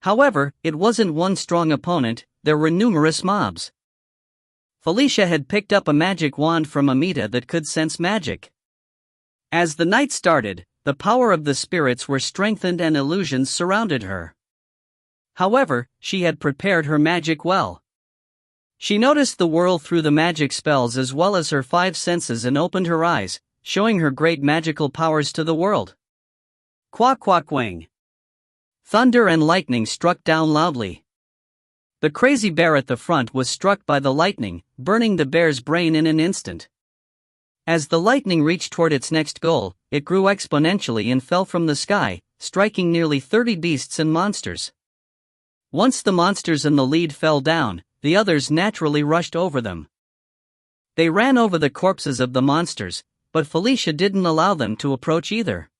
Speaker 1: However, it wasn't one strong opponent, there were numerous mobs. Felicia had picked up a magic wand from Amita that could sense magic. As the night started, the power of the spirits were strengthened and illusions surrounded her. However, she had prepared her magic well. She noticed the world through the magic spells as well as her 5 senses and opened her eyes, showing her great magical powers to the world. Quack quack wing. Thunder and lightning struck down loudly. The crazy bear at the front was struck by the lightning, burning the bear's brain in an instant. As the lightning reached toward its next goal, it grew exponentially and fell from the sky, striking nearly 30 beasts and monsters. Once the monsters in the lead fell down, the others naturally rushed over them. They ran over the corpses of the monsters, but Felicia didn't allow them to approach either.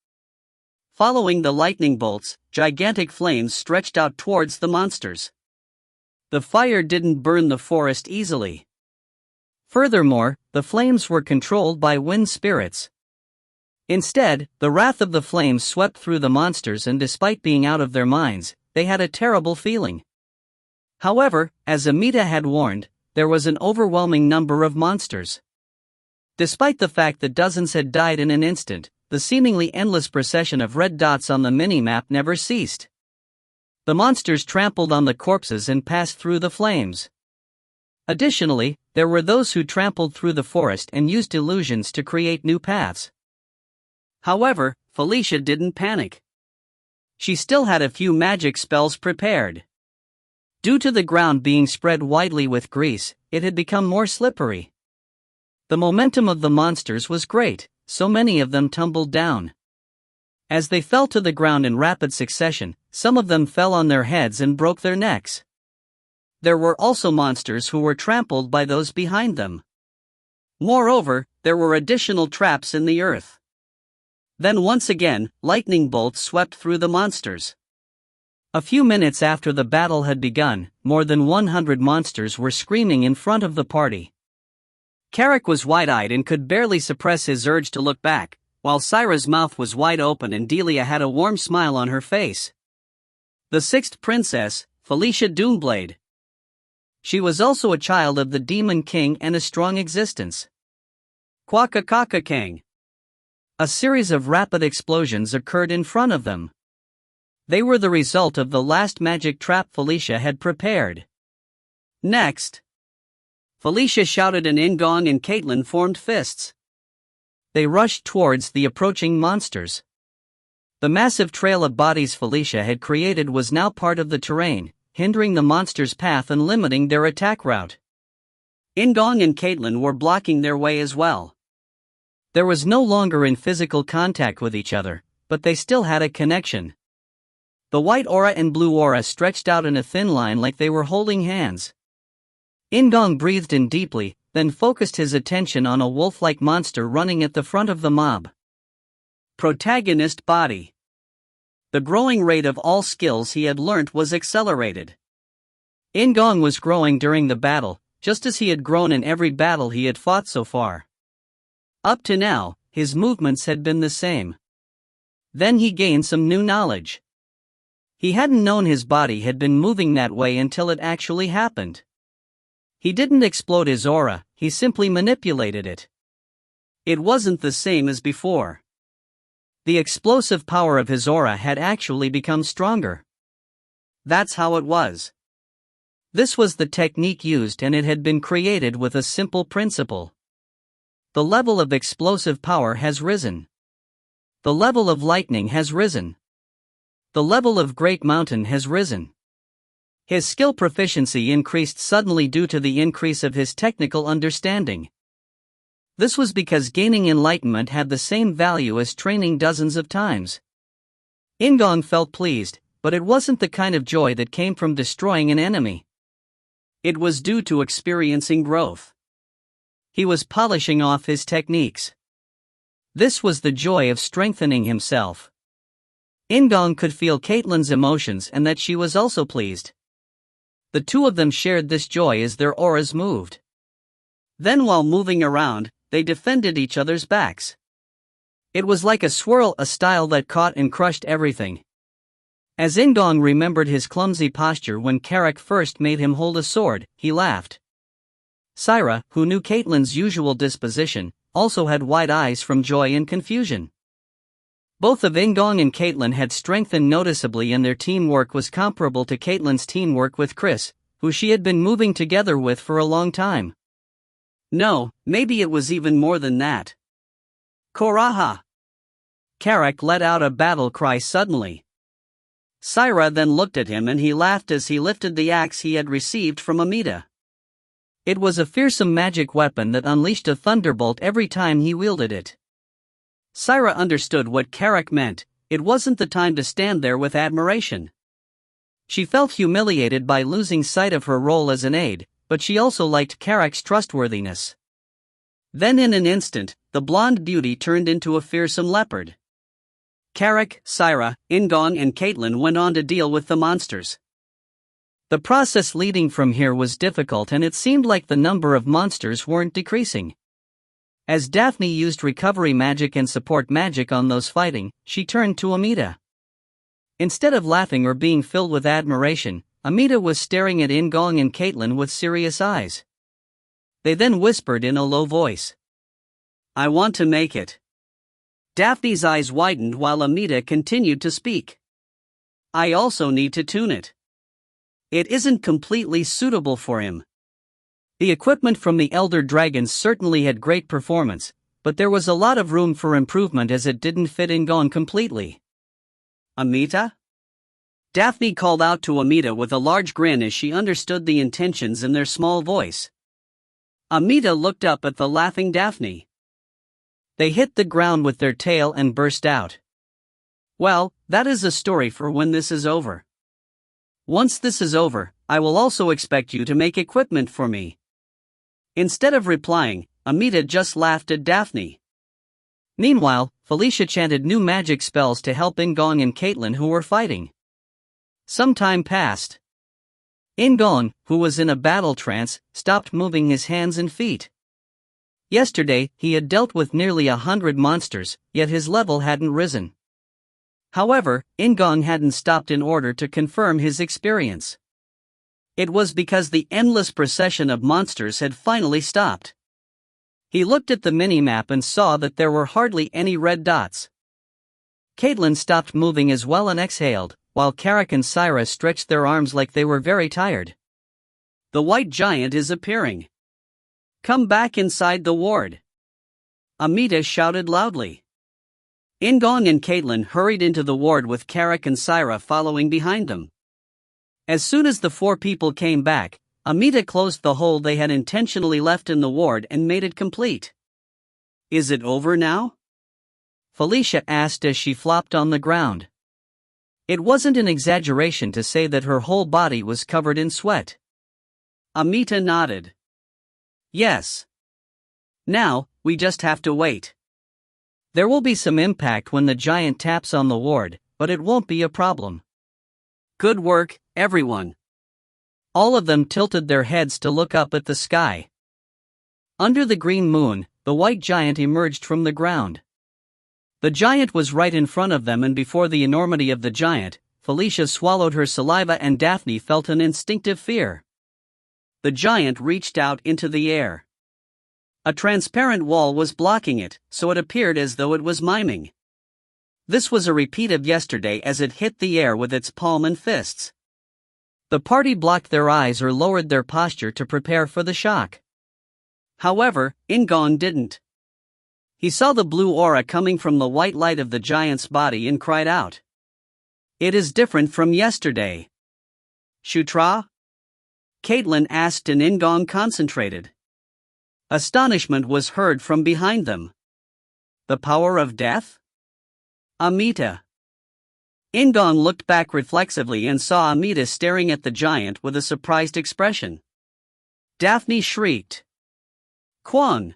Speaker 1: Following the lightning bolts, gigantic flames stretched out towards the monsters. The fire didn't burn the forest easily. Furthermore, the flames were controlled by wind spirits. Instead, the wrath of the flames swept through the monsters and despite being out of their minds, they had a terrible feeling. However, as Amita had warned, there was an overwhelming number of monsters. Despite the fact that dozens had died in an instant, the seemingly endless procession of red dots on the minimap never ceased. The monsters trampled on the corpses and passed through the flames. Additionally, there were those who trampled through the forest and used illusions to create new paths. However, Felicia didn't panic. She still had a few magic spells prepared. Due to the ground being spread widely with grease, it had become more slippery. The momentum of the monsters was great, so many of them tumbled down. As they fell to the ground in rapid succession, some of them fell on their heads and broke their necks. There were also monsters who were trampled by those behind them. Moreover, there were additional traps in the earth. Then once again, lightning bolts swept through the monsters. A few minutes after the battle had begun, more than 100 monsters were screaming in front of the party. Carrick was wide-eyed and could barely suppress his urge to look back, while Syra's mouth was wide open and Delia had a warm smile on her face. The 6th princess, Felicia Doomblade. She was also a child of the Demon King and a strong existence. Quackakaka King. A series of rapid explosions occurred in front of them. They were the result of the last magic trap Felicia had prepared. Next, Felicia shouted and In-gong and Caitlin formed fists. They rushed towards the approaching monsters. The massive trail of bodies Felicia had created was now part of the terrain, hindering the monsters' path and limiting their attack route. In-gong and Caitlin were blocking their way as well. There was no longer in physical contact with each other, but they still had a connection. The white aura and blue aura stretched out in a thin line like they were holding hands. In-gong breathed in deeply, then focused his attention on a wolf-like monster running at the front of the mob. Protagonist body. The growing rate of all skills he had learnt was accelerated. In-gong was growing during the battle, just as he had grown in every battle he had fought so far. Up to now, his movements had been the same. Then he gained some new knowledge. He hadn't known his body had been moving that way until it actually happened. He didn't explode his aura, he simply manipulated it. It wasn't the same as before. The explosive power of his aura had actually become stronger. That's how it was. This was the technique used and it had been created with a simple principle. The level of explosive power has risen. The level of lightning has risen. The level of Great Mountain has risen. His skill proficiency increased suddenly due to the increase of his technical understanding. This was because gaining enlightenment had the same value as training dozens of times. In-gong felt pleased, but it wasn't the kind of joy that came from destroying an enemy. It was due to experiencing growth. He was polishing off his techniques. This was the joy of strengthening himself. In-gong could feel Caitlyn's emotions and that she was also pleased. The two of them shared this joy as their auras moved. Then while moving around, they defended each other's backs. It was like a swirl, a style that caught and crushed everything. As In-gong remembered his clumsy posture when Carrick first made him hold a sword, he laughed. Syra, who knew Caitlyn's usual disposition, also had wide eyes from joy and confusion. Both of In-gong and Caitlyn had strengthened noticeably, and their teamwork was comparable to Caitlyn's teamwork with Chris, who she had been moving together with for a long time. No, maybe it was even more than that. Koraha! Carrick let out a battle cry suddenly. Syra then looked at him and he laughed as he lifted the axe he had received from Amita. It was a fearsome magic weapon that unleashed a thunderbolt every time he wielded it. Syra understood what Carrick meant. It wasn't the time to stand there with admiration. She felt humiliated by losing sight of her role as an aide, but she also liked Carrick's trustworthiness. Then in an instant, the blonde beauty turned into a fearsome leopard. Carrick, Syra, In-gong and Caitlyn went on to deal with the monsters. The process leading from here was difficult, and it seemed like the number of monsters weren't decreasing. As Daphne used recovery magic and support magic on those fighting, she turned to Amita. Instead of laughing or being filled with admiration, Amita was staring at In-gong and Caitlyn with serious eyes. They then whispered in a low voice, "I want to make it." Daphne's eyes widened while Amita continued to speak. "I also need to tune it. It isn't completely suitable for him." The equipment from the Elder Dragons certainly had great performance, but there was a lot of room for improvement as it didn't fit In-gong completely. "Amita?" Daphne called out to Amita with a large grin as she understood the intentions in their small voice. Amita looked up at the laughing Daphne. They hit the ground with their tail and burst out. "Well, that is a story for when this is over. Once this is over, I will also expect you to make equipment for me." Instead of replying, Amita just laughed at Daphne. Meanwhile, Felicia chanted new magic spells to help In-gong and Caitlyn, who were fighting. Some time passed. In-gong, who was in a battle trance, stopped moving his hands and feet. Yesterday, he had dealt with nearly 100 monsters, yet his level hadn't risen. However, In-gong hadn't stopped in order to confirm his experience. It was because the endless procession of monsters had finally stopped. He looked at the minimap and saw that there were hardly any red dots. Caitlyn stopped moving as well and exhaled, while Carrick and Syra stretched their arms like they were very tired. "The white giant is appearing. Come back inside the ward," Amita shouted loudly. In-gong and Caitlyn hurried into the ward with Carrick and Syra following behind them. As soon as the four people came back, Amita closed the hole they had intentionally left in the ward and made it complete. "Is it over now?" Felicia asked as she flopped on the ground. It wasn't an exaggeration to say that her whole body was covered in sweat. Amita nodded. "Yes. Now, we just have to wait. There will be some impact when the giant taps on the ward, but it won't be a problem. Good work, everyone." All of them tilted their heads to look up at the sky. Under the green moon, the white giant emerged from the ground. The giant was right in front of them, and before the enormity of the giant, Felicia swallowed her saliva and Daphne felt an instinctive fear. The giant reached out into the air. A transparent wall was blocking it, so it appeared as though it was miming. This was a repeat of yesterday as it hit the air with its palm and fists. The party blocked their eyes or lowered their posture to prepare for the shock. However, In-gong didn't. He saw the blue aura coming from the white light of the giant's body and cried out. "It is different from yesterday." "Shutra?" Caitlin asked, and In-gong concentrated. Astonishment was heard from behind them. "The power of death? Amita." In-gong looked back reflexively and saw Amita staring at the giant with a surprised expression. Daphne shrieked. "Kwon!"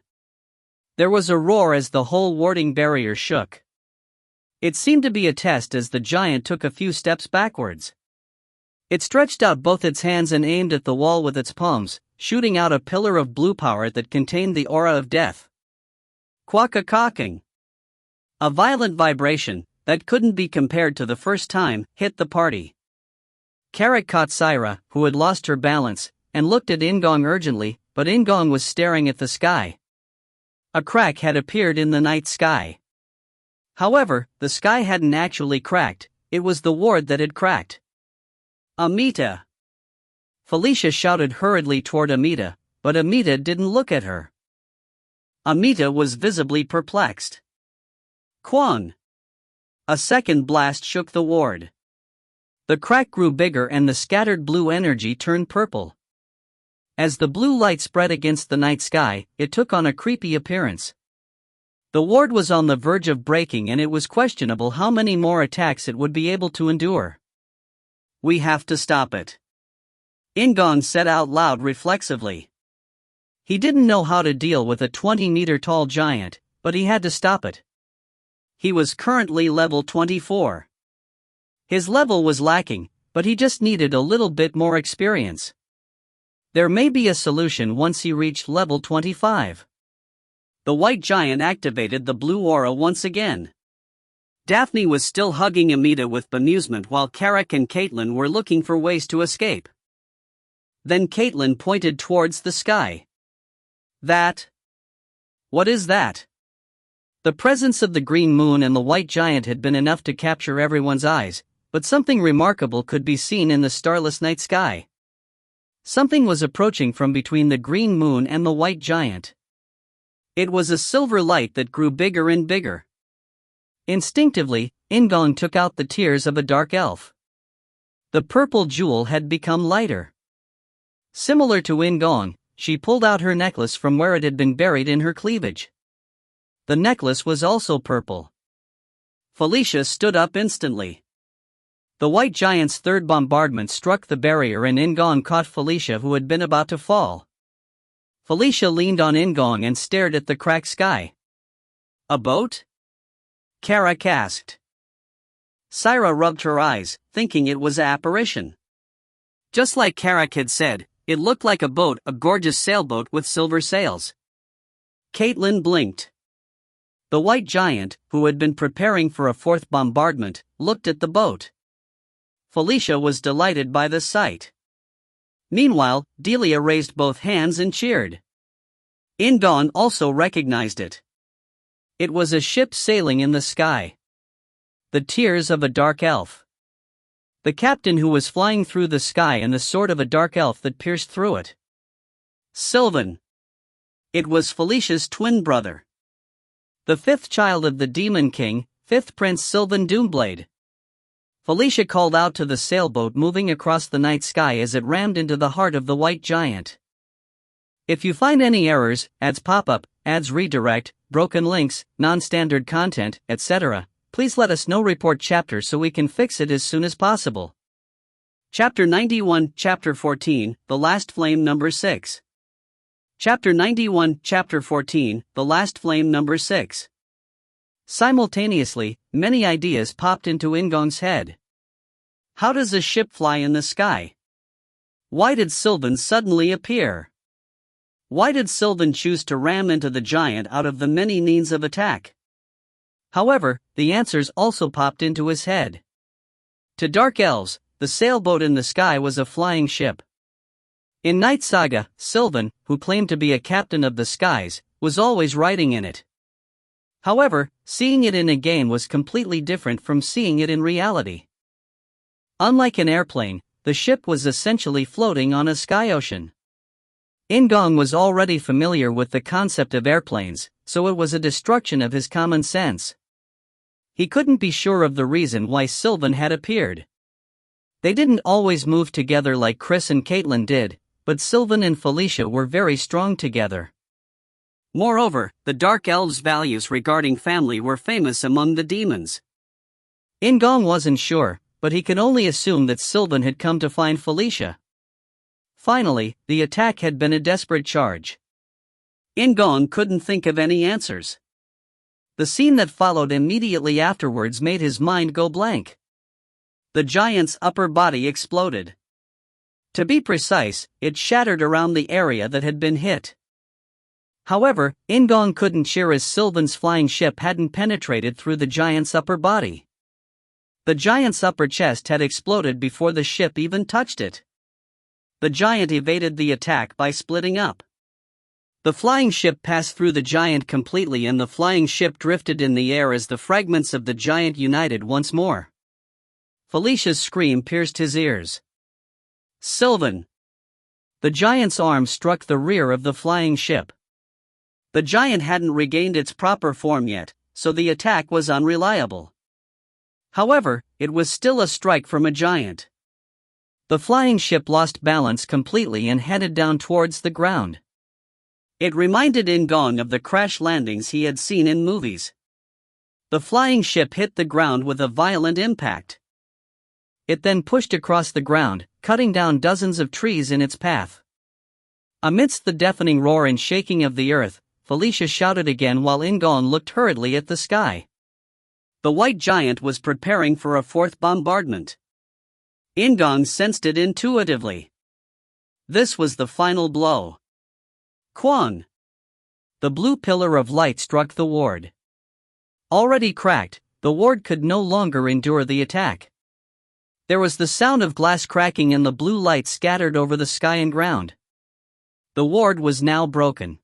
Speaker 1: There was a roar as the whole warding barrier shook. It seemed to be a test as the giant took a few steps backwards. It stretched out both its hands and aimed at the wall with its palms, shooting out a pillar of blue power that contained the aura of death. Quack-a-cocking. A violent vibration, that couldn't be compared to the first time, hit the party. Carrot caught Syra, who had lost her balance, and looked at In-gong urgently, but In-gong was staring at the sky. A crack had appeared in the night sky. However, the sky hadn't actually cracked, it was the ward that had cracked. "Amita!" Felicia shouted hurriedly toward Amita, but Amita didn't look at her. Amita was visibly perplexed. "Kwon!" A second blast shook the ward. The crack grew bigger and the scattered blue energy turned purple. As the blue light spread against the night sky, it took on a creepy appearance. The ward was on the verge of breaking, and it was questionable how many more attacks it would be able to endure. "We have to stop it," In-gong said out loud reflexively. He didn't know how to deal with a 20-meter-tall giant, but he had to stop it. He was currently level 24. His level was lacking, but he just needed a little bit more experience. There may be a solution once he reached level 25. The white giant activated the blue aura once again. Daphne was still hugging Amita with bemusement while Carrick and Caitlin were looking for ways to escape. Then Caitlin pointed towards the sky. "That? What is that?" The presence of the green moon and the white giant had been enough to capture everyone's eyes, but something remarkable could be seen in the starless night sky. Something was approaching from between the green moon and the white giant. It was a silver light that grew bigger and bigger. Instinctively, In-gong took out the tears of a dark elf. The purple jewel had become lighter. Similar to In-gong, she pulled out her necklace from where it had been buried in her cleavage. The necklace was also purple. Felicia stood up instantly. The white giant's third bombardment struck the barrier and In-gong caught Felicia, who had been about to fall. Felicia leaned on In-gong and stared at the cracked sky. "A boat?" Carrick asked. Syra rubbed her eyes, thinking it was an apparition. Just like Carrick had said, it looked like a boat, a gorgeous sailboat with silver sails. Caitlin blinked. The white giant, who had been preparing for a fourth bombardment, looked at the boat. Felicia was delighted by the sight. Meanwhile, Delia raised both hands and cheered. In-gong also recognized it. It was a ship sailing in the sky. The tears of a dark elf. The captain who was flying through the sky and the sword of a dark elf that pierced through it. Sylvan. It was Felicia's twin brother. The fifth child of the Demon King, fifth Prince Sylvan Doomblade. Felicia called out to the sailboat moving across the night sky as it rammed into the heart of the white giant. If you find any errors, ads pop up, ads redirect, broken links, non-standard content, etc., please let us know. Report chapter so we can fix it as soon as possible. Chapter 91, Chapter 14, The Last Flame Number 6. Chapter 91, Chapter 14, The Last Flame Number 6. Simultaneously, many ideas popped into In-gong's head. How does a ship fly in the sky? Why did Sylvan suddenly appear? Why did Sylvan choose to ram into the giant out of the many means of attack? However, the answers also popped into his head. To dark elves, the sailboat in the sky was a flying ship. In Knight Saga, Sylvan, who claimed to be a captain of the skies, was always riding in it. However, seeing it in a game was completely different from seeing it in reality. Unlike an airplane, the ship was essentially floating on a sky ocean. In-gong was already familiar with the concept of airplanes, so it was a destruction of his common sense. He couldn't be sure of the reason why Sylvan had appeared. They didn't always move together like Chris and Caitlin did, but Sylvan and Felicia were very strong together. Moreover, the Dark Elves' values regarding family were famous among the demons. In-gong wasn't sure, but he could only assume that Sylvan had come to find Felicia. Finally, the attack had been a desperate charge. In-gong couldn't think of any answers. The scene that followed immediately afterwards made his mind go blank. The giant's upper body exploded. To be precise, it shattered around the area that had been hit. However, In-gong couldn't cheer as Sylvan's flying ship hadn't penetrated through the giant's upper body. The giant's upper chest had exploded before the ship even touched it. The giant evaded the attack by splitting up. The flying ship passed through the giant completely and the flying ship drifted in the air as the fragments of the giant united once more. Felicia's scream pierced his ears. Sylvan! The giant's arm struck the rear of the flying ship. The giant hadn't regained its proper form yet, so the attack was unreliable. However, it was still a strike from a giant. The flying ship lost balance completely and headed down towards the ground. It reminded In-gong of the crash landings he had seen in movies. The flying ship hit the ground with a violent impact. It then pushed across the ground, cutting down dozens of trees in its path. Amidst the deafening roar and shaking of the earth, Felicia shouted again while In-gong looked hurriedly at the sky. The white giant was preparing for a fourth bombardment. In-gong sensed it intuitively. This was the final blow. Kwang! The blue pillar of light struck the ward. Already cracked, the ward could no longer endure the attack. There was the sound of glass cracking and the blue light scattered over the sky and ground. The ward was now broken.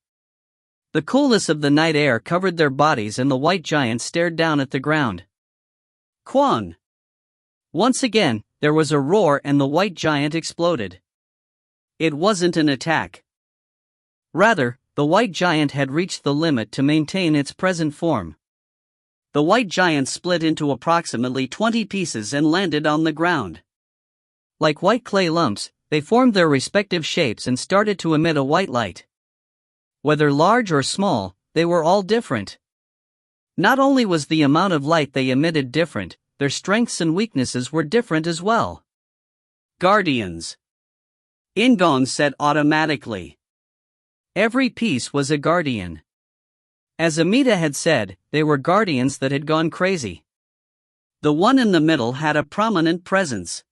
Speaker 1: The coolness of the night air covered their bodies and the white giant stared down at the ground. Kwang! Once again, there was a roar and the white giant exploded. It wasn't an attack. Rather, the white giant had reached the limit to maintain its present form. The white giant split into approximately 20 pieces and landed on the ground. Like white clay lumps, they formed their respective shapes and started to emit a white light. Whether large or small, they were all different. Not only was the amount of light they emitted different, their strengths and weaknesses were different as well. Guardians. In-gong said automatically. Every piece was a guardian. As Amita had said, they were guardians that had gone crazy. The one in the middle had a prominent presence.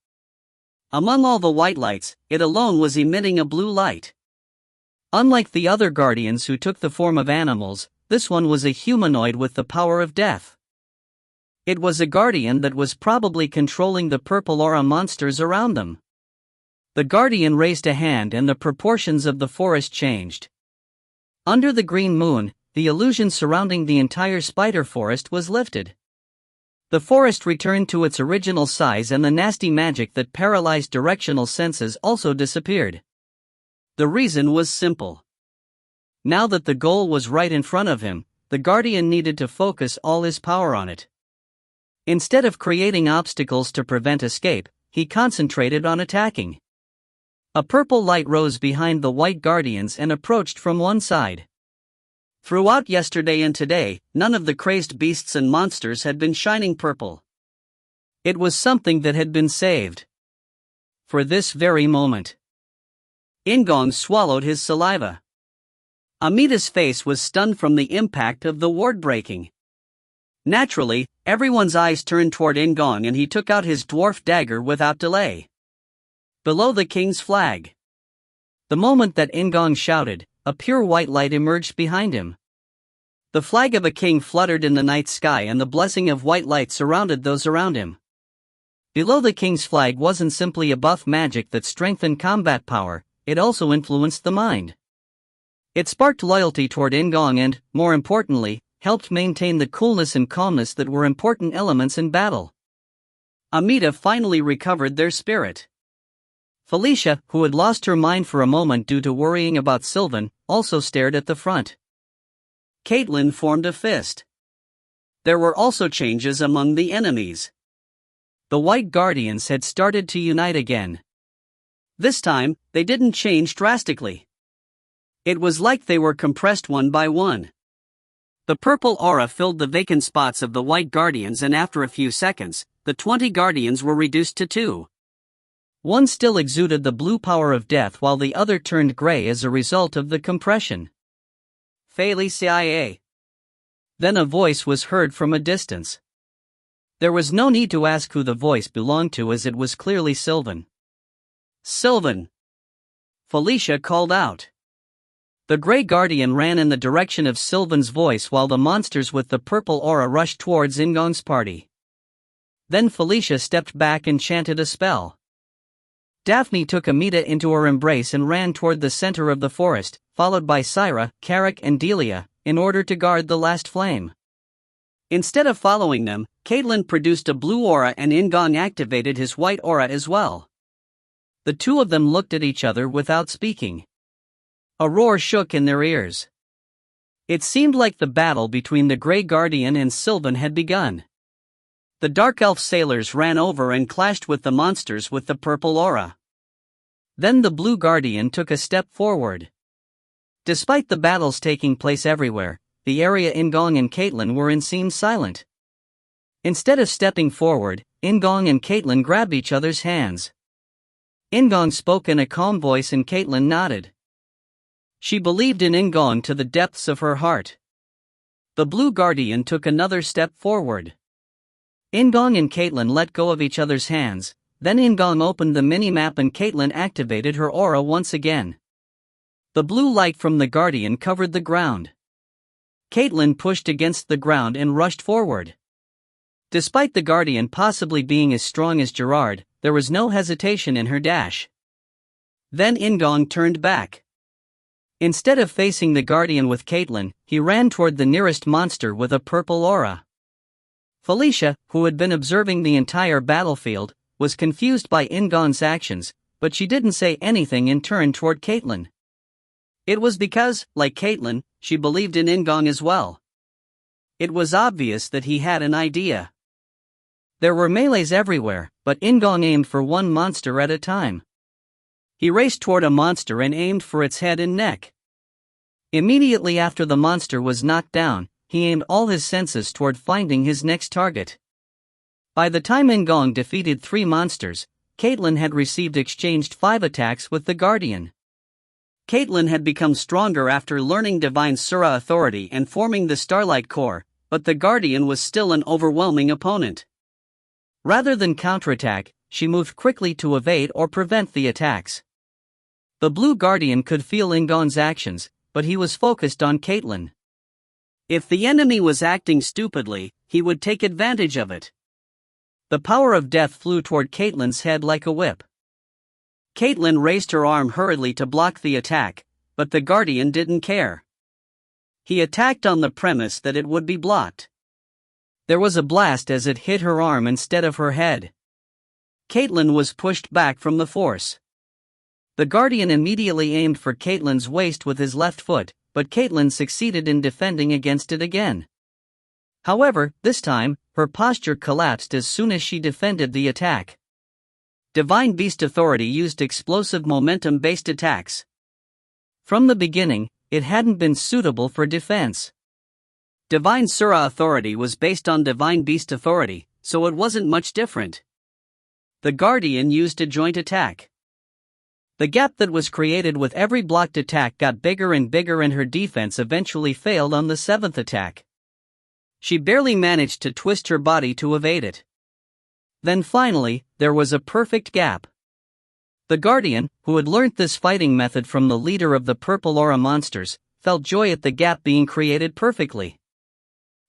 Speaker 1: Among all the white lights, it alone was emitting a blue light. Unlike the other guardians who took the form of animals, this one was a humanoid with the power of death. It was a guardian that was probably controlling the purple aura monsters around them. The guardian raised a hand and the proportions of the forest changed. Under the green moon, the illusion surrounding the entire spider forest was lifted. The forest returned to its original size and the nasty magic that paralyzed directional senses also disappeared. The reason was simple. Now that the goal was right in front of him, the guardian needed to focus all his power on it. Instead of creating obstacles to prevent escape, he concentrated on attacking. A purple light rose behind the white guardians and approached from one side. Throughout yesterday and today, none of the crazed beasts and monsters had been shining purple. It was something that had been saved. For this very moment. In-gong swallowed his saliva. Amita's face was stunned from the impact of the ward breaking. Naturally, everyone's eyes turned toward In-gong and he took out his dwarf dagger without delay. Below the king's flag. The moment that In-gong shouted, a pure white light emerged behind him. The flag of a king fluttered in the night sky and the blessing of white light surrounded those around him. Below the king's flag wasn't simply a buff magic that strengthened combat power, it also influenced the mind. It sparked loyalty toward In-gong and, more importantly, helped maintain the coolness and calmness that were important elements in battle. Amita finally recovered their spirit. Felicia, who had lost her mind for a moment due to worrying about Sylvan, also stared at the front. Caitlyn formed a fist. There were also changes among the enemies. The White Guardians had started to unite again. This time, they didn't change drastically. It was like they were compressed one by one. The purple aura filled the vacant spots of the White Guardians, and after a few seconds, the 20 Guardians were reduced to 2. One still exuded the blue power of death while the other turned gray as a result of the compression. Felicia. Then a voice was heard from a distance. There was no need to ask who the voice belonged to, as it was clearly Sylvan. Sylvan! Felicia called out. The Grey Guardian ran in the direction of Sylvan's voice while the monsters with the purple aura rushed towards In-gong's party. Then Felicia stepped back and chanted a spell. Daphne took Amita into her embrace and ran toward the center of the forest, followed by Syra, Carrick and Delia, in order to guard the last flame. Instead of following them, Caitlyn produced a blue aura and In-gong activated his white aura as well. The two of them looked at each other without speaking. A roar shook in their ears. It seemed like the battle between the Grey Guardian and Sylvan had begun. The Dark Elf sailors ran over and clashed with the monsters with the purple aura. Then the Blue Guardian took a step forward. Despite the battles taking place everywhere, the area In-gong and Caitlyn were seemed silent. Instead of stepping forward, In-gong and Caitlyn grabbed each other's hands. In-gong spoke in a calm voice and Caitlyn nodded. She believed in In-gong to the depths of her heart. The Blue Guardian took another step forward. In-gong and Caitlyn let go of each other's hands, then In-gong opened the mini-map and Caitlyn activated her aura once again. The blue light from the Guardian covered the ground. Caitlyn pushed against the ground and rushed forward. Despite the Guardian possibly being as strong as Gerard, there was no hesitation in her dash. Then In-gong turned back. Instead of facing the Guardian with Caitlyn, he ran toward the nearest monster with a purple aura. Felicia, who had been observing the entire battlefield, was confused by In-gong's actions, but she didn't say anything and turned toward Caitlyn. It was because, like Caitlyn, she believed in In-gong as well. It was obvious that he had an idea. There were melees everywhere, but In-gong aimed for one monster at a time. He raced toward a monster and aimed for its head and neck. Immediately after the monster was knocked down, he aimed all his senses toward finding his next target. By the time In-gong defeated 3 monsters, Caitlyn had exchanged 5 attacks with the Guardian. Caitlyn had become stronger after learning Divine Sura Authority and forming the Starlight Core, but the Guardian was still an overwhelming opponent. Rather than counterattack, she moved quickly to evade or prevent the attacks. The Blue Guardian could feel In-gong's actions, but he was focused on Caitlyn. If the enemy was acting stupidly, he would take advantage of it. The power of death flew toward Caitlyn's head like a whip. Caitlyn raised her arm hurriedly to block the attack, but the Guardian didn't care. He attacked on the premise that it would be blocked. There was a blast as it hit her arm instead of her head. Caitlyn was pushed back from the force. The Guardian immediately aimed for Caitlyn's waist with his left foot, but Caitlyn succeeded in defending against it again. However, this time, her posture collapsed as soon as she defended the attack. Divine Beast Authority used explosive momentum-based attacks. From the beginning, it hadn't been suitable for defense. Divine Sura Authority was based on Divine Beast Authority, so it wasn't much different. The Guardian used a joint attack. The gap that was created with every blocked attack got bigger and bigger and her defense eventually failed on the 7th attack. She barely managed to twist her body to evade it. Then finally, there was a perfect gap. The Guardian, who had learnt this fighting method from the leader of the Purple Aura monsters, felt joy at the gap being created perfectly.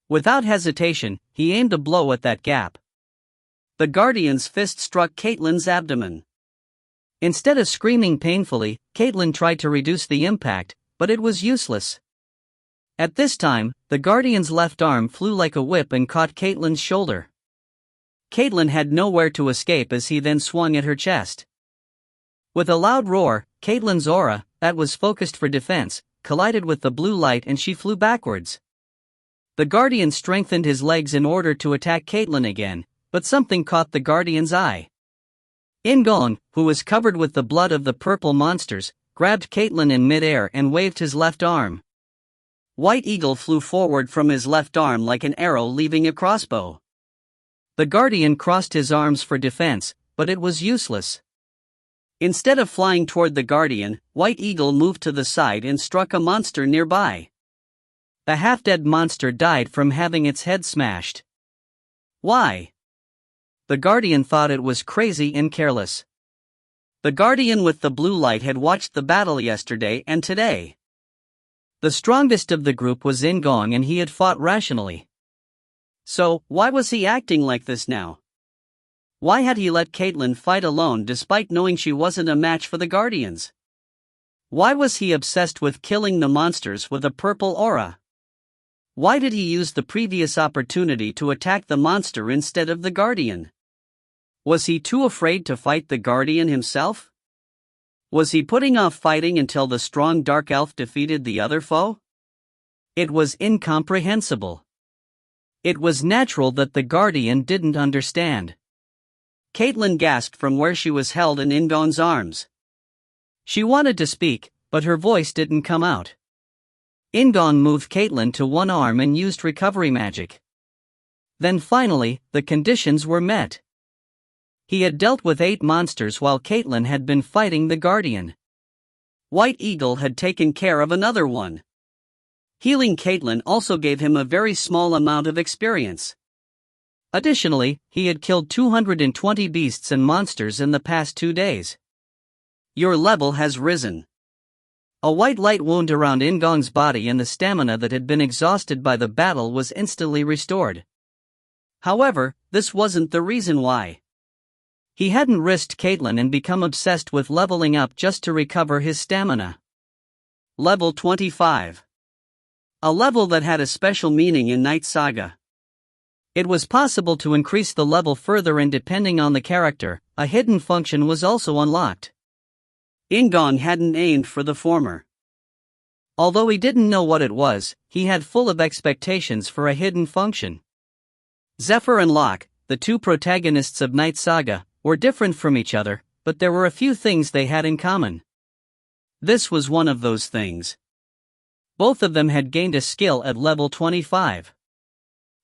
Speaker 1: Without hesitation, he aimed a blow at that gap. The Guardian's fist struck Caitlyn's abdomen. Instead of screaming painfully, Caitlyn tried to reduce the impact, but it was useless. At this time, the Guardian's left arm flew like a whip and caught Caitlyn's shoulder. Caitlyn had nowhere to escape as he then swung at her chest. With a loud roar, Caitlyn's aura, that was focused for defense, collided with the blue light and she flew backwards. The Guardian strengthened his legs in order to attack Caitlin again, but something caught the Guardian's eye. In-gong, who was covered with the blood of the purple monsters, grabbed Caitlin in midair and waved his left arm. White Eagle flew forward from his left arm like an arrow leaving a crossbow. The Guardian crossed his arms for defense, but it was useless. Instead of flying toward the Guardian, White Eagle moved to the side and struck a monster nearby. The half-dead monster died from having its head smashed. Why? The Guardian thought it was crazy and careless. The Guardian with the blue light had watched the battle yesterday and today. The strongest of the group was In-gong and he had fought rationally. So, why was he acting like this now? Why had he let Caitlin fight alone despite knowing she wasn't a match for the Guardians? Why was he obsessed with killing the monsters with a purple aura? Why did he use the previous opportunity to attack the monster instead of the Guardian? Was he too afraid to fight the Guardian himself? Was he putting off fighting until the strong dark elf defeated the other foe? It was incomprehensible. It was natural that the Guardian didn't understand. Caitlin gasped from where she was held in In-gong's arms. She wanted to speak, but her voice didn't come out. In-gong moved Caitlin to one arm and used recovery magic. Then finally, the conditions were met. He had dealt with 8 monsters while Caitlin had been fighting the Guardian. White Eagle had taken care of another one. Healing Caitlin also gave him a very small amount of experience. Additionally, he had killed 220 beasts and monsters in the past 2 days. Your level has risen. A white light wound around In-gong's body and the stamina that had been exhausted by the battle was instantly restored. However, this wasn't the reason why. He hadn't risked Caitlin and become obsessed with leveling up just to recover his stamina. Level 25. A level that had a special meaning in Knight Saga. It was possible to increase the level further and depending on the character, a hidden function was also unlocked. In-gong hadn't aimed for the former. Although he didn't know what it was, he had full of expectations for a hidden function. Zephyr and Locke, the 2 protagonists of Knight Saga, were different from each other, but there were a few things they had in common. This was one of those things. Both of them had gained a skill at level 25.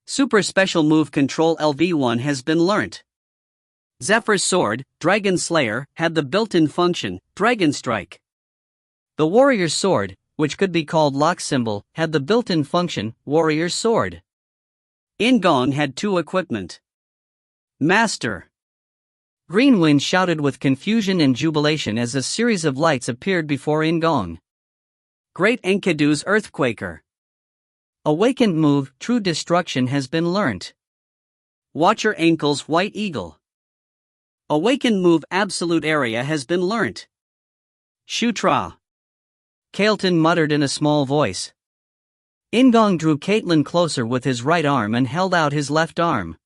Speaker 1: Super Special Move Control LV1 has been learnt. Zephyr's sword, Dragon Slayer, had the built-in function, Dragon Strike. The Warrior's sword, which could be called Lock Symbol, had the built-in function, Warrior's Sword. In-gong had 2 equipment. Master. Green Wind shouted with confusion and jubilation as a series of lights appeared before In-gong. Great Enkidu's Earthquaker. Awakened move, True Destruction has been learnt. Watch Your Ankles, White Eagle. Awakened move, Absolute Area has been learnt. Shutra. Kailton muttered in a small voice. In-gong drew Caitlin closer with his right arm and held out his left arm.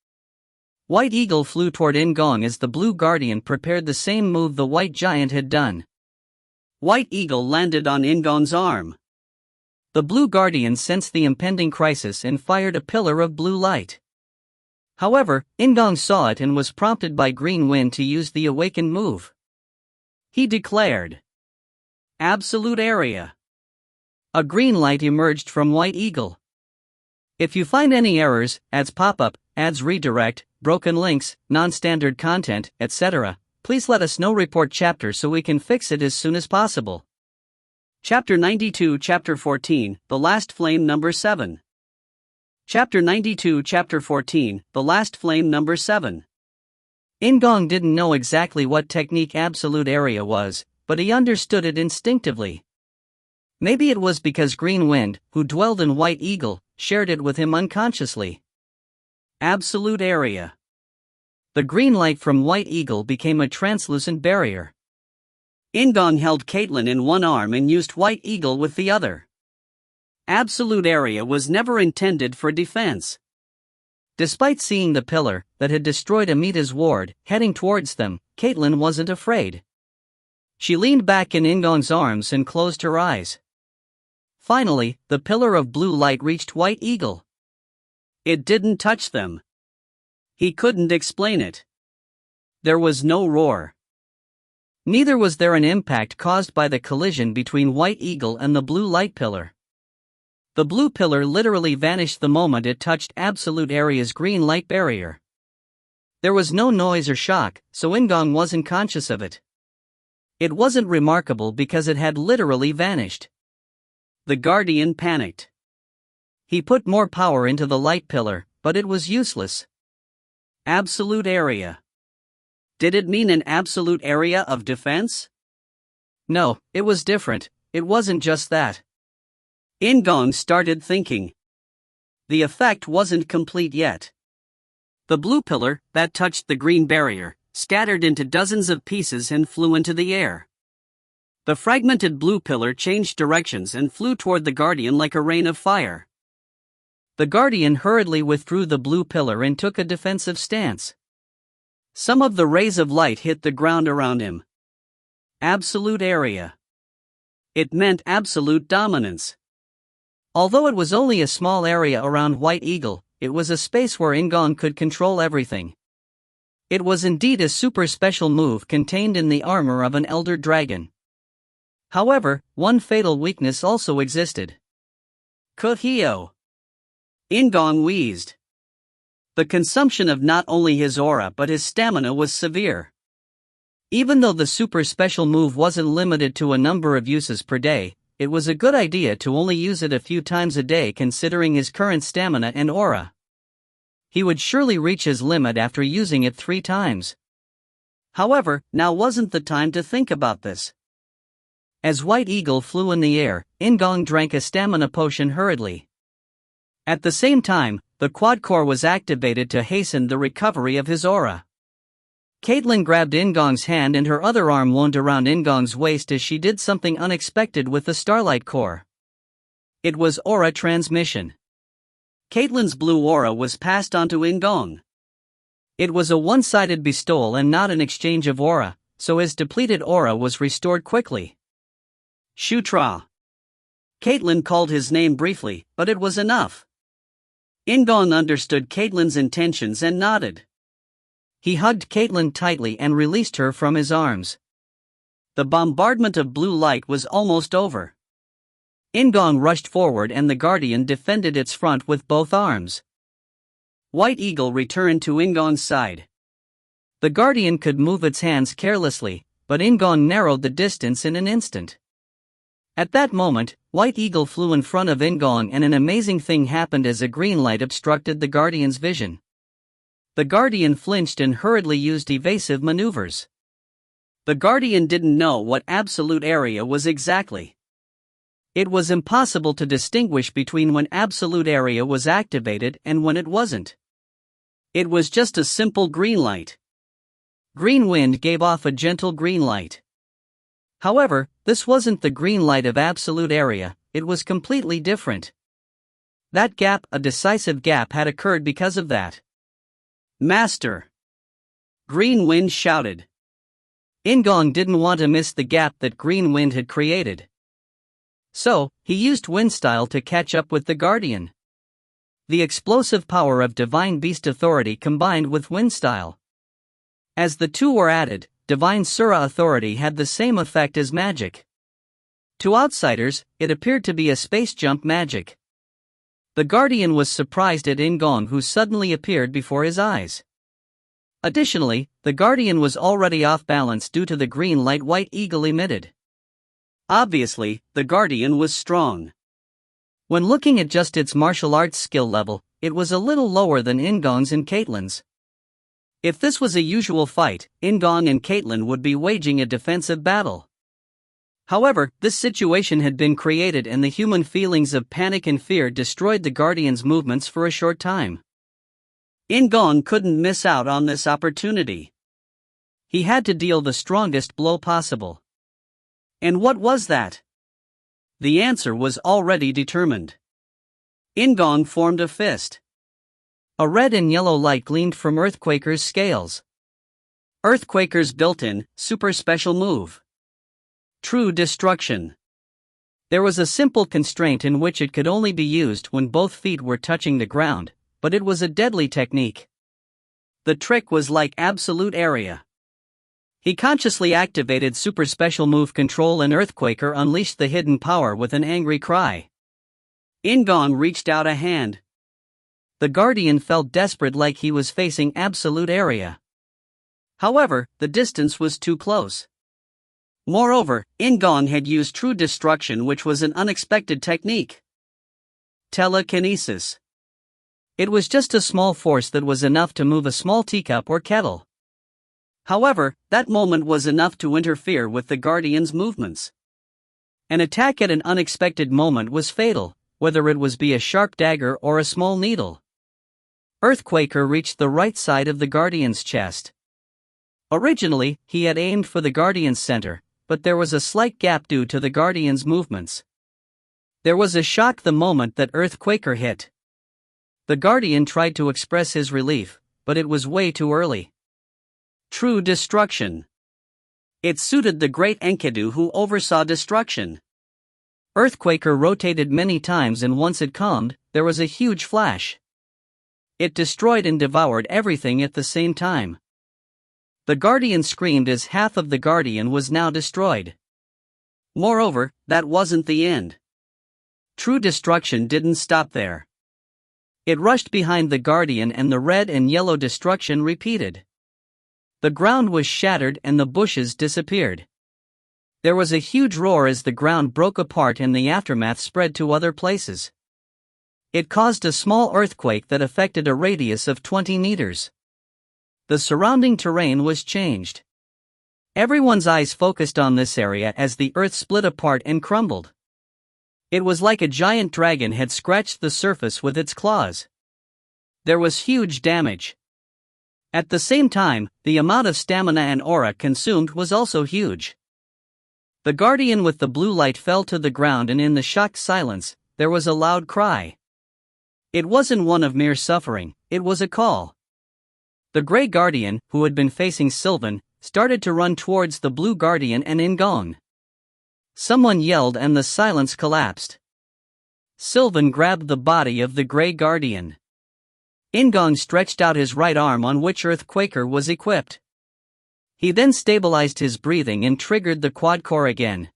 Speaker 1: White Eagle flew toward In-gong as the Blue Guardian prepared the same move the White Giant had done. White Eagle landed on In-gong's arm. The Blue Guardian sensed the impending crisis and fired a pillar of blue light. However, In-gong saw it and was prompted by Green Wind to use the awakened move. He declared, Absolute Area. A green light emerged from White Eagle. If you find any errors, ads pop-up, ads redirect, broken links, non-standard content, etc., please let us know. Report chapter so we can fix it as soon as possible. Chapter 92, Chapter 14, The Last Flame Number 7. Chapter 92, Chapter 14, The Last Flame Number 7. In-gong didn't know exactly what technique Absolute Area was, but he understood it instinctively. Maybe it was because Green Wind, who dwelled in White Eagle, shared it with him unconsciously. Absolute Area. The green light from White Eagle became a translucent barrier. In-gong held Caitlin in one arm and used White Eagle with the other. Absolute Area was never intended for defense. Despite seeing the pillar that had destroyed Amita's ward heading towards them, Caitlin wasn't afraid. She leaned back in In-gong's arms and closed her eyes. Finally, the pillar of blue light reached White Eagle. It didn't touch them. He couldn't explain it. There was no roar. Neither was there an impact caused by the collision between White Eagle and the blue light pillar. The blue pillar literally vanished the moment it touched Absolute Area's green light barrier. There was no noise or shock, so In-gong wasn't conscious of it. It wasn't remarkable because it had literally vanished. The Guardian panicked. He put more power into the light pillar, but it was useless. Absolute area. Did it mean an absolute area of defense? No, it was different. It wasn't just that. In-gong started thinking. The effect wasn't complete yet. The blue pillar, that touched the green barrier, scattered into dozens of pieces and flew into the air. The fragmented blue pillar changed directions and flew toward the Guardian like a rain of fire. The Guardian hurriedly withdrew the blue pillar and took a defensive stance. Some of the rays of light hit the ground around him. Absolute area. It meant absolute dominance. Although it was only a small area around White Eagle, it was a space where In-gong could control everything. It was indeed a super special move contained in the armor of an elder dragon. However, one fatal weakness also existed. Kuhio. In-gong wheezed. The consumption of not only his aura but his stamina was severe. Even though the super special move wasn't limited to a number of uses per day, it was a good idea to only use it a few times a day considering his current stamina and aura. He would surely reach his limit after using it 3 times. However, now wasn't the time to think about this. As White Eagle flew in the air, In-gong drank a stamina potion hurriedly. At the same time, the quad core was activated to hasten the recovery of his aura. Caitlin grabbed In-gong's hand and her other arm wound around In-gong's waist as she did something unexpected with the Starlight Core. It was aura transmission. Caitlin's blue aura was passed on to In-gong. It was a one-sided bestowal and not an exchange of aura, so his depleted aura was restored quickly. Shutra. Caitlin called his name briefly, but it was enough. In-gong understood Caitlin's intentions and nodded. He hugged Caitlin tightly and released her from his arms. The bombardment of blue light was almost over. In-gong rushed forward and the Guardian defended its front with both arms. White Eagle returned to In-gong's side. The Guardian could move its hands carelessly, but In-gong narrowed the distance in an instant. At that moment, White Eagle flew in front of In-gong and an amazing thing happened as a green light obstructed the Guardian's vision. The Guardian flinched and hurriedly used evasive maneuvers. The Guardian didn't know what absolute area was exactly. It was impossible to distinguish between when absolute area was activated and when it wasn't. It was just a simple green light. Green Wind gave off a gentle green light. However, this wasn't the green light of absolute area, it was completely different. That gap, a decisive gap, had occurred because of that. Master! Green Wind shouted. In-gong didn't want to miss the gap that Green Wind had created. So, he used Wind Style to catch up with the Guardian. The explosive power of Divine Beast Authority combined with Wind Style. As the two were added, Divine Sura Authority had the same effect as magic. To outsiders, it appeared to be a space jump magic. The Guardian was surprised at In-gong who suddenly appeared before his eyes. Additionally, the Guardian was already off balance due to the green light White Eagle emitted. Obviously, the Guardian was strong. When looking at just its martial arts skill level, it was a little lower than In-gong's and Caitlin's. If this was a usual fight, In-gong and Caitlin would be waging a defensive battle. However, this situation had been created and the human feelings of panic and fear destroyed the Guardian's movements for a short time. In-gong couldn't miss out on this opportunity. He had to deal the strongest blow possible. And what was that? The answer was already determined. In-gong formed a fist. A red and yellow light gleamed from Earthquaker's scales. Earthquaker's built-in, super special move. True Destruction. There was a simple constraint in which it could only be used when both feet were touching the ground, but it was a deadly technique. The trick was like absolute area. He consciously activated super special move control and Earthquaker unleashed the hidden power with an angry cry. In-gong reached out a hand. The Guardian felt desperate like he was facing absolute area. However, the distance was too close. Moreover, In-gong had used true destruction, which was an unexpected technique. Telekinesis. It was just a small force that was enough to move a small teacup or kettle. However, that moment was enough to interfere with the Guardian's movements. An attack at an unexpected moment was fatal, whether it was be a sharp dagger or a small needle. Earthquaker reached the right side of the Guardian's chest. Originally, he had aimed for the Guardian's center, but there was a slight gap due to the Guardian's movements. There was a shock the moment that Earthquaker hit. The Guardian tried to express his relief, but it was way too early. True destruction. It suited the great Enkidu who oversaw destruction. Earthquaker rotated many times and once it calmed, there was a huge flash. It destroyed and devoured everything at the same time. The Guardian screamed as half of the Guardian was now destroyed. Moreover, that wasn't the end. True destruction didn't stop there. It rushed behind the Guardian and the red and yellow destruction repeated. The ground was shattered and the bushes disappeared. There was a huge roar as the ground broke apart and the aftermath spread to other places. It caused a small earthquake that affected a radius of 20 meters. The surrounding terrain was changed. Everyone's eyes focused on this area as the earth split apart and crumbled. It was like a giant dragon had scratched the surface with its claws. There was huge damage. At the same time, the amount of stamina and aura consumed was also huge. The Guardian with the blue light fell to the ground and in the shocked silence, there was a loud cry. It wasn't one of mere suffering, it was a call. The Grey Guardian, who had been facing Sylvan, started to run towards the Blue Guardian and In-gong. Someone yelled and the silence collapsed. Sylvan grabbed the body of the Grey Guardian. In-gong stretched out his right arm on which Earthquaker was equipped. He then stabilized his breathing and triggered the quad core again.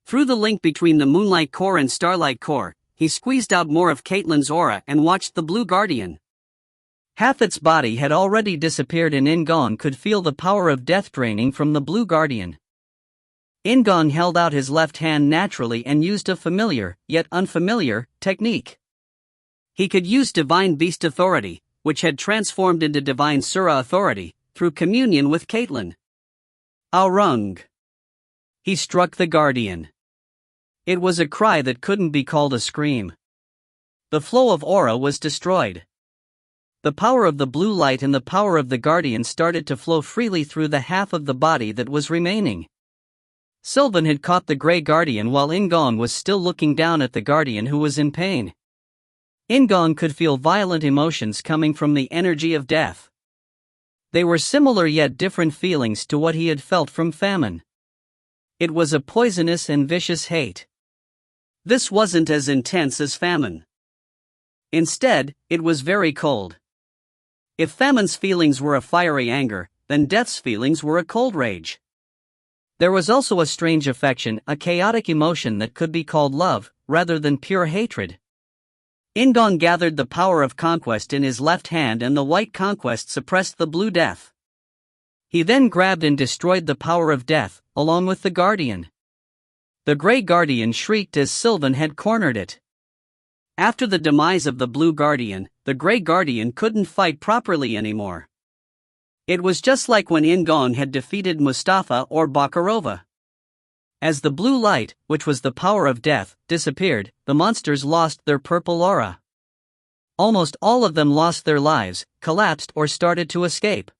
Speaker 1: Through the link between the Moonlight Core and Starlight Core, he squeezed out more of Caitlyn's aura and watched the Blue Guardian. Half its body had already disappeared and In-gong could feel the power of death draining from the Blue Guardian. In-gong held out his left hand naturally and used a familiar, yet unfamiliar, technique. He could use Divine Beast Authority, which had transformed into Divine Sura Authority, through communion with Caitlyn. Aurung. He struck the Guardian. It was a cry that couldn't be called a scream. The flow of aura was destroyed. The power of the blue light and the power of the Guardian started to flow freely through the half of the body that was remaining. Sylvan had caught the Grey Guardian while In-gong was still looking down at the Guardian who was in pain. In-gong could feel violent emotions coming from the energy of death. They were similar yet different feelings to what he had felt from famine. It was a poisonous and vicious hate. This wasn't as intense as famine. Instead, it was very cold. If famine's feelings were a fiery anger, then death's feelings were a cold rage. There was also a strange affection, a chaotic emotion that could be called love, rather than pure hatred. In-gong gathered the power of conquest in his left hand and the white conquest suppressed the blue death. He then grabbed and destroyed the power of death, along with the Guardian. The Grey Guardian shrieked as Sylvan had cornered it. After the demise of the Blue Guardian, the Grey Guardian couldn't fight properly anymore. It was just like when In-gong had defeated Mustafa or Bakarova. As the blue light, which was the power of death, disappeared, the monsters lost their purple aura. Almost all of them lost their lives, collapsed or started to escape.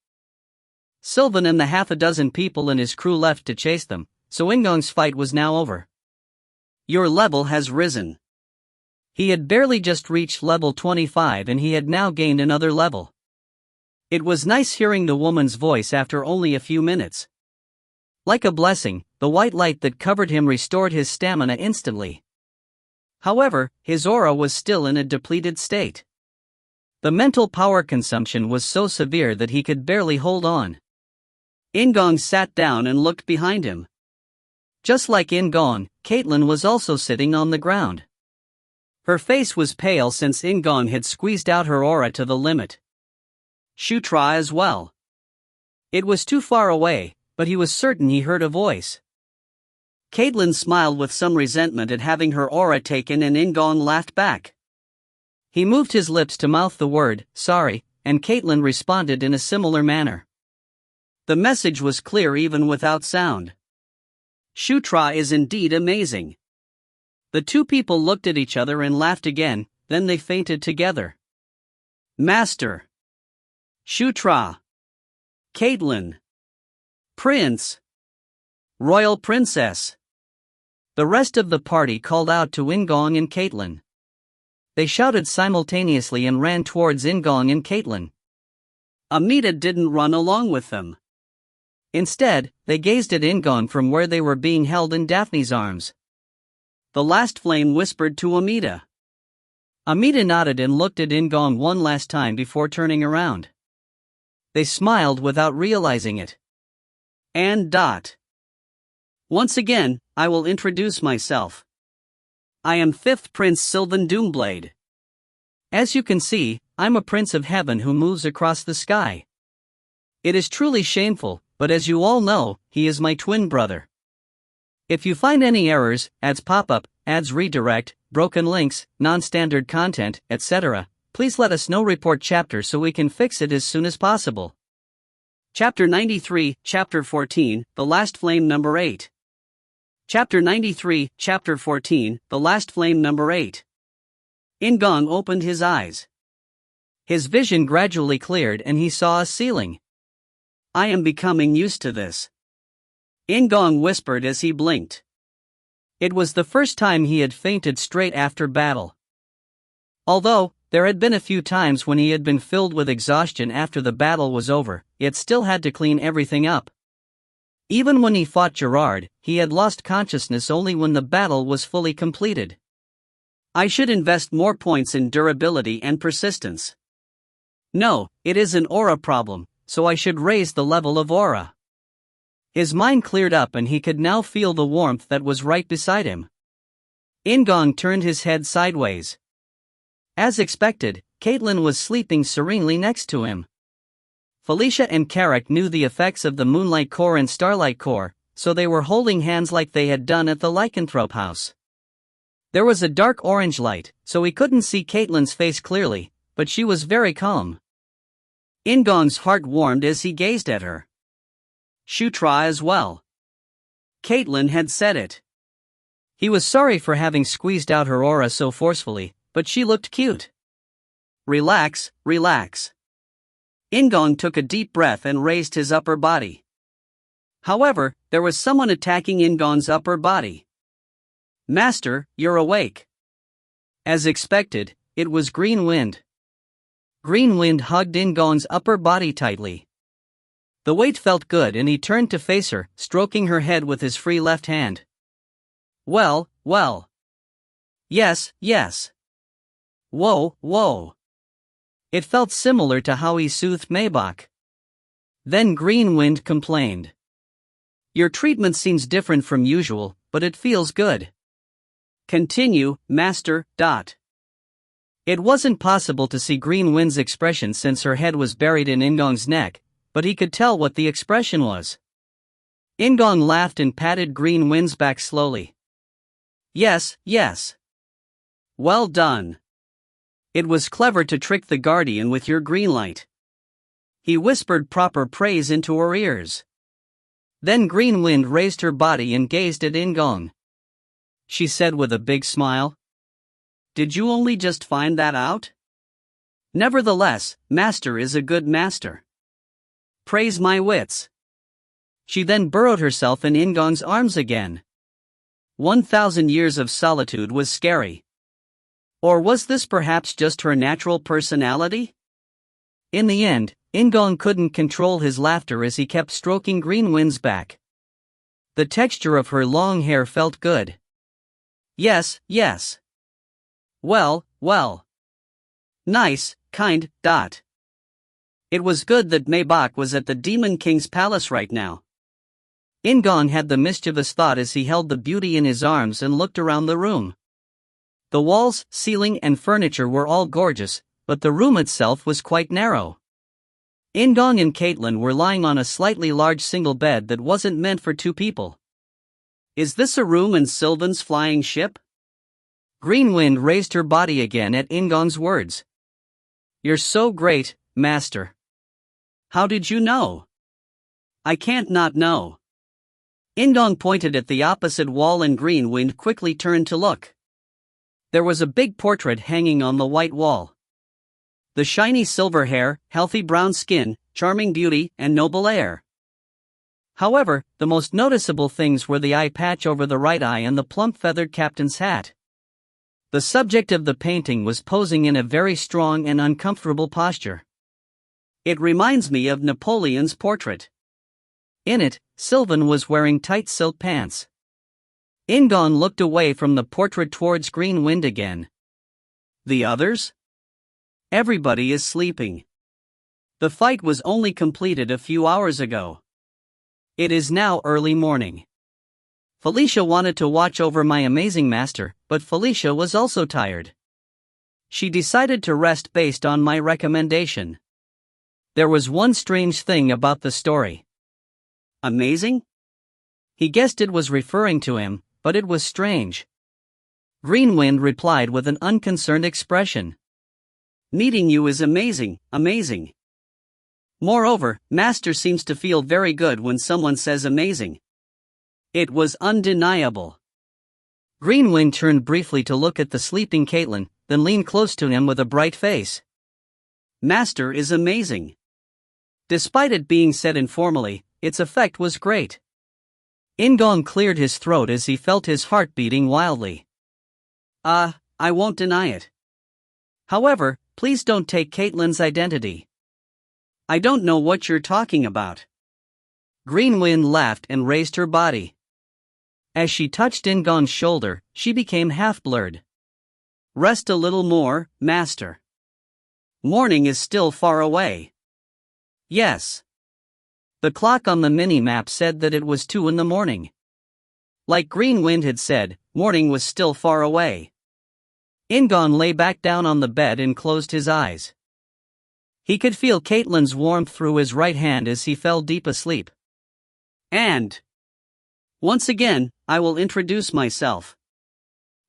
Speaker 1: Sylvan and the half a dozen people in his crew left to chase them, so In-gong's fight was now over. Your level has risen. He had barely just reached level 25 and he had now gained another level. It was nice hearing the woman's voice after only a few minutes. Like a blessing, the white light that covered him restored his stamina instantly. However, his aura was still in a depleted state. The mental power consumption was so severe that he could barely hold on. In-gong sat down and looked behind him. Just like In-gong, Caitlin was also sitting on the ground. Her face was pale since In-gong had squeezed out her aura to the limit. Shutra as well. It was too far away, but he was certain he heard a voice. Caitlin smiled with some resentment at having her aura taken, and In-gong laughed back. He moved his lips to mouth the word, sorry, and Caitlin responded in a similar manner. The message was clear even without sound. Shutra is indeed amazing. The two people looked at each other and laughed again, then they fainted together. Master. Shutra. Caitlin. Prince. Royal Princess. The rest of the party called out to In-gong and Caitlin. They shouted simultaneously and ran towards In-gong and Caitlin. Amita didn't run along with them. Instead, they gazed at In-gong from where they were being held in Daphne's arms. The last flame whispered to Amita. Amita nodded and looked at In-gong one last time before turning around. They smiled without realizing it. And once again, I will introduce myself. I am 5th Prince Sylvan Doomblade. As you can see, I'm a prince of heaven who moves across the sky. It is truly shameful, but as you all know, he is my twin brother. If you find any errors, ads pop up, ads redirect, broken links, non-standard content, etc., please let us know. Report chapter so we can fix it as soon as possible. Chapter 93, Chapter 14, The Last Flame Number 8. Chapter 93, Chapter 14, The Last Flame Number 8. In-gong opened his eyes. His vision gradually cleared and he saw a ceiling. I am becoming used to this. In-gong whispered as he blinked. It was the first time he had fainted straight after battle. Although, there had been a few times when he had been filled with exhaustion after the battle was over, yet still had to clean everything up. Even when he fought Gerard, he had lost consciousness only when the battle was fully completed. I should invest more points in durability and persistence. No, it is an aura problem, so I should raise the level of aura. His mind cleared up and he could now feel the warmth that was right beside him. In-gong turned his head sideways. As expected, Caitlin was sleeping serenely next to him. Felicia and Carrick knew the effects of the Moonlight Core and Starlight Core, so they were holding hands like they had done at the lycanthrope house. There was a dark orange light, so he couldn't see Caitlin's face clearly, but she was very calm. In-gong's heart warmed as he gazed at her. Shutra as well. Caitlin had said it. He was sorry for having squeezed out her aura so forcefully, but she looked cute. Relax, relax. In-gong took a deep breath and raised his upper body. However, there was someone attacking In-gong's upper body. Master, you're awake. As expected, it was Green Wind. Green Wind hugged In-gong's upper body tightly. The weight felt good and he turned to face her, stroking her head with his free left hand. Well. Yes. Whoa. It felt similar to how he soothed Maybach. Then Green Wind complained. Your treatment seems different from usual, but it feels good. Continue, Master. It wasn't possible to see Green Wind's expression since her head was buried in In-gong's neck, but he could tell what the expression was. In-gong laughed and patted Green Wind's back slowly. Yes. Well done. It was clever to trick the Guardian with your green light. He whispered proper praise into her ears. Then Green Wind raised her body and gazed at In-gong. She said with a big smile. Did you only just find that out? Nevertheless, Master is a good master. Praise my wits. She then burrowed herself in In-gong's arms again. 1,000 years of solitude was scary. Or was this perhaps just her natural personality? In the end, In-gong couldn't control his laughter as he kept stroking Green Wind's back. The texture of her long hair felt good. Yes. Well. Nice, kind. It was good that Maybach was at the Demon King's palace right now. In-gong had the mischievous thought as he held the beauty in his arms and looked around the room. The walls, ceiling and furniture were all gorgeous, but the room itself was quite narrow. In-gong and Caitlin were lying on a slightly large single bed that wasn't meant for two people. Is this a room in Sylvan's flying ship? Green Wind raised her body again at In-gong's words. You're so great, Master. How did you know? I can't not know. In-gong pointed at the opposite wall and Green Wind quickly turned to look. There was a big portrait hanging on the white wall. The shiny silver hair, healthy brown skin, charming beauty, and noble air. However, the most noticeable things were the eye patch over the right eye and the plump feathered captain's hat. The subject of the painting was posing in a very strong and uncomfortable posture. It reminds me of Napoleon's portrait. In it, Sylvan was wearing tight silk pants. In-gong looked away from the portrait towards Green Wind again. The others? Everybody is sleeping. The fight was only completed a few hours ago. It is now early morning. Felicia wanted to watch over my amazing master, but Felicia was also tired. She decided to rest based on my recommendation. There was one strange thing about the story. Amazing? He guessed it was referring to him, but it was strange. Green Wind replied with an unconcerned expression. Meeting you is amazing, amazing. Moreover, Master seems to feel very good when someone says amazing. It was undeniable. Green Wind turned briefly to look at the sleeping Caitlin, then leaned close to him with a bright face. Master is amazing. Despite it being said informally, its effect was great. In-gong cleared his throat as he felt his heart beating wildly. I won't deny it. However, please don't take Caitlin's identity. I don't know what you're talking about. Green Wind laughed and raised her body. As she touched In-gong's shoulder, she became half-blurred. Rest a little more, Master. Morning is still far away. Yes. The clock on the mini-map said that it was 2 in the morning. Like Green Wind had said, morning was still far away. In-gong lay back down on the bed and closed his eyes. He could feel Caitlin's warmth through his right hand as he fell deep asleep. And once again, I will introduce myself.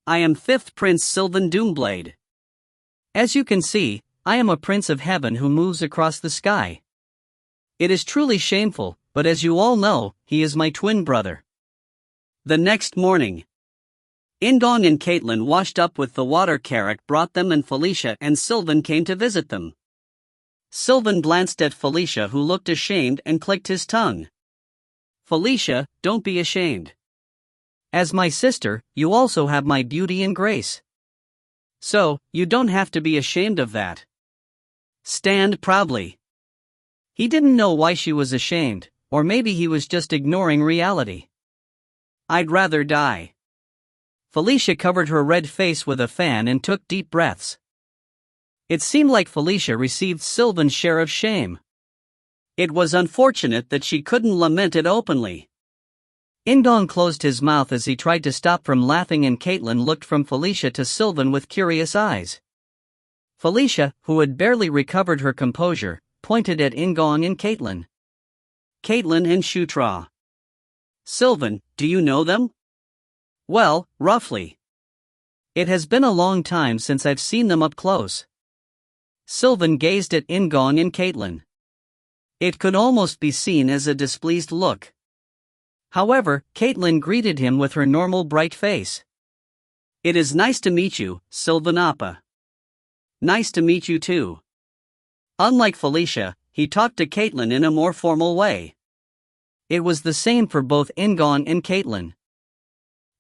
Speaker 1: I am 5th Prince Sylvan Doomblade. As you can see, I am a prince of heaven who moves across the sky. It is truly shameful, but as you all know, he is my twin brother. The next morning, In-gong and Caitlin washed up with the water Carrick brought them and Felicia and Sylvan came to visit them. Sylvan glanced at Felicia who looked ashamed and clicked his tongue. Felicia, don't be ashamed. As my sister, you also have my beauty and grace. So, you don't have to be ashamed of that. Stand proudly. He didn't know why she was ashamed, or maybe he was just ignoring reality. I'd rather die. Felicia covered her red face with a fan and took deep breaths. It seemed like Felicia received Sylvan's share of shame. It was unfortunate that she couldn't lament it openly. In-gong closed his mouth as he tried to stop from laughing and Caitlin looked from Felicia to Sylvan with curious eyes. Felicia, who had barely recovered her composure, pointed at In-gong and Caitlin. Caitlin and Shutra. Sylvan, do you know them? Well, roughly. It has been a long time since I've seen them up close. Sylvan gazed at In-gong and Caitlin. It could almost be seen as a displeased look. However, Caitlin greeted him with her normal bright face. It is nice to meet you, Sylvan Appa. Nice to meet you too. Unlike Felicia, he talked to Caitlin in a more formal way. It was the same for both In-gong and Caitlin.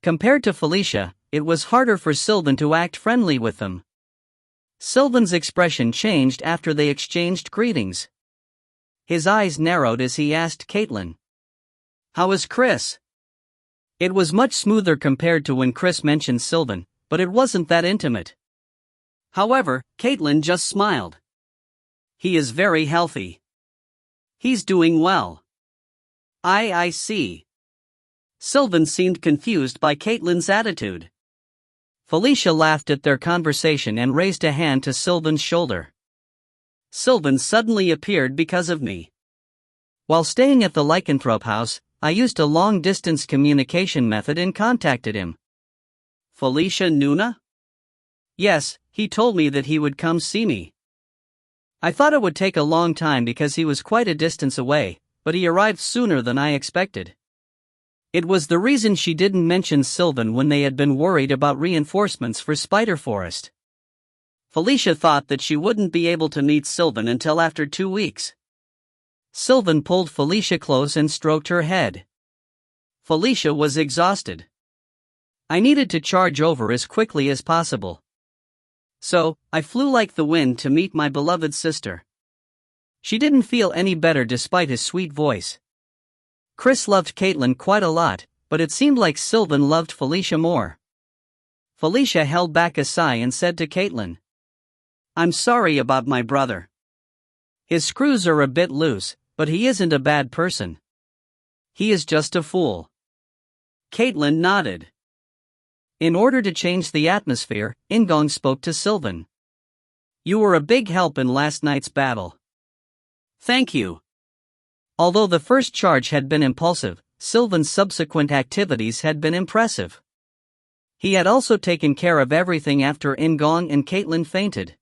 Speaker 1: Compared to Felicia, it was harder for Sylvan to act friendly with them. Sylvan's expression changed after they exchanged greetings. His eyes narrowed as he asked Caitlin. How is Chris? It was much smoother compared to when Chris mentioned Sylvan, but it wasn't that intimate. However, Caitlin just smiled. He is very healthy. He's doing well. I see. Sylvan seemed confused by Caitlin's attitude. Felicia laughed at their conversation and raised a hand to Sylvan's shoulder. Sylvan suddenly appeared because of me. While staying at the lycanthrope house, I used a long-distance communication method and contacted him. Felicia Nuna? Yes, he told me that he would come see me. I thought it would take a long time because he was quite a distance away, but he arrived sooner than I expected. It was the reason she didn't mention Sylvan when they had been worried about reinforcements for Spider Forest. Felicia thought that she wouldn't be able to meet Sylvan until after 2 weeks. Sylvan pulled Felicia close and stroked her head. Felicia was exhausted. I needed to charge over as quickly as possible. So, I flew like the wind to meet my beloved sister. She didn't feel any better despite his sweet voice. Chris loved Caitlin quite a lot, but it seemed like Sylvan loved Felicia more. Felicia held back a sigh and said to Caitlin, "I'm sorry about my brother. His screws are a bit loose, but he isn't a bad person. He is just a fool." Caitlin nodded. In order to change the atmosphere, In-gong spoke to Sylvan. "You were a big help in last night's battle." "Thank you." Although the first charge had been impulsive, Sylvan's subsequent activities had been impressive. He had also taken care of everything after In-gong and Caitlin fainted.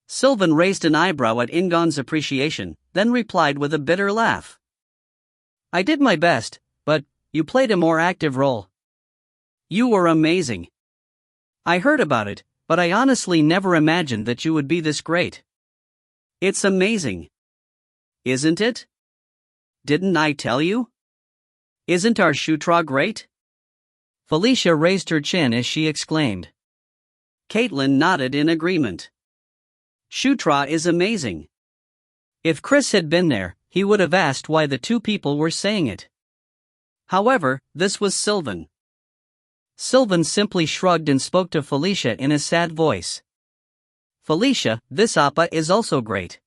Speaker 1: Sylvan raised an eyebrow at In-gong's appreciation, then replied with a bitter laugh. "I did my best, but you played a more active role. You were amazing. I heard about it, but I honestly never imagined that you would be this great. It's amazing. Isn't it? Didn't I tell you? Isn't our Shutra great?" Felicia raised her chin as she exclaimed. Caitlin nodded in agreement. "Shutra is amazing." If Chris had been there, he would have asked why the two people were saying it. However, this was Sylvan. Sylvan simply shrugged and spoke to Felicia in a sad voice. "Felicia, this appa is also great.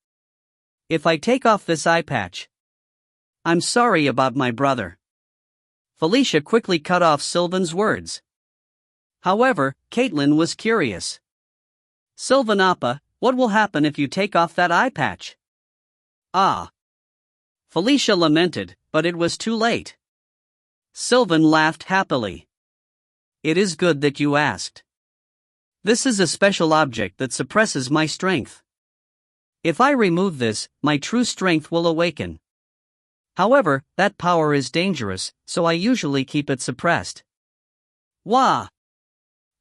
Speaker 1: If I take off this eye patch. I'm sorry about my brother." Felicia quickly cut off Sylvan's words. However, Caitlin was curious. "Sylvan appa, what will happen if you take off that eye patch?" "Ah." Felicia lamented, but it was too late. Sylvan laughed happily. "It is good that you asked. This is a special object that suppresses my strength. If I remove this, my true strength will awaken. However, that power is dangerous, so I usually keep it suppressed." "Wah!"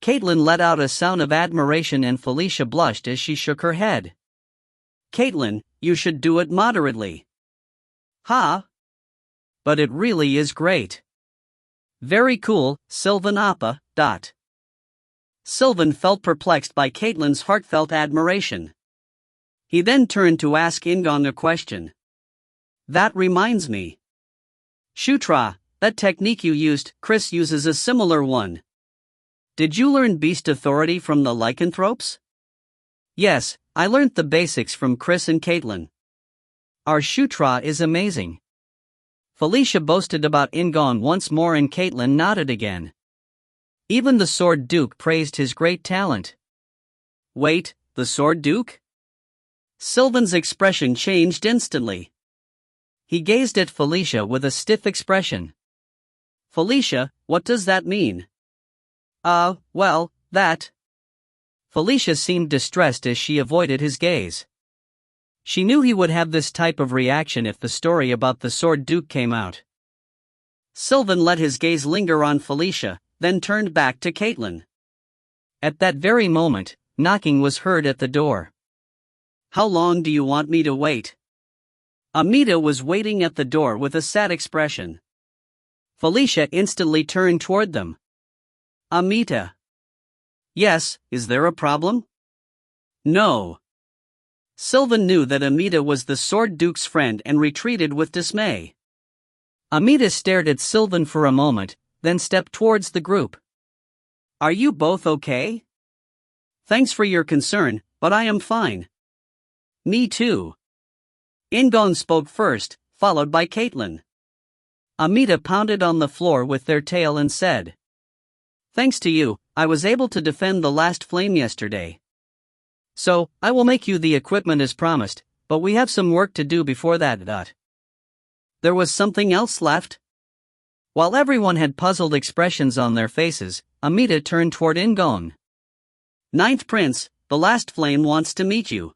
Speaker 1: Caitlin let out a sound of admiration and Felicia blushed as she shook her head. "Caitlin, you should do it moderately." "Ha! But it really is great. Very cool, Sylvan appa, dot." Sylvan felt perplexed by Caitlin's heartfelt admiration. He then turned to ask In-gong a question. "That reminds me. Shutra, that technique you used, Chris uses a similar one. Did you learn beast authority from the lycanthropes?" "Yes, I learned the basics from Chris and Caitlin. Our Shutra is amazing." Felicia boasted about In-gong once more and Caitlin nodded again. Even the Sword Duke praised his great talent. "Wait, the Sword Duke?" Sylvan's expression changed instantly. He gazed at Felicia with a stiff expression. "Felicia, what does that mean?" Well, that." Felicia seemed distressed as she avoided his gaze. She knew he would have this type of reaction if the story about the Sword Duke came out. Sylvan let his gaze linger on Felicia, then turned back to Caitlin. At that very moment, knocking was heard at the door. "How long do you want me to wait?" Amita was waiting at the door with a sad expression. Felicia instantly turned toward them. "Amita." "Yes, is there a problem?" "No." Sylvan knew that Amita was the Sword Duke's friend and retreated with dismay. Amita stared at Sylvan for a moment, then stepped towards the group. "Are you both okay?" "Thanks for your concern, but I am fine." Me too. In-gong spoke first, followed by Caitlin. Amita pounded on the floor with their tail and said, "Thanks to you, I was able to defend the last flame yesterday. So, I will make you the equipment as promised, but we have some work to do before that. There was something else left?" While everyone had puzzled expressions on their faces, Amita turned toward In-gong. "Ninth Prince, the last flame wants to meet you."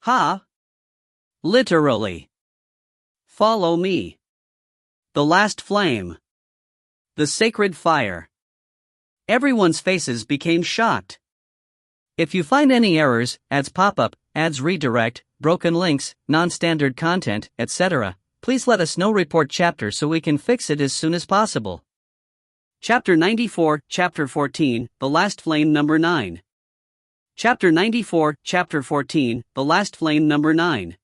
Speaker 1: "Ha?" "Literally. Follow me." The last flame. The sacred fire. Everyone's faces became shocked. If you find any errors, ads pop up, ads redirect, broken links, non-standard content, etc., please let us know. Report chapter so we can fix it as soon as possible. Chapter 94, Chapter 14, The Last Flame Number 9. Chapter 94, Chapter 14, The Last Flame Number 9.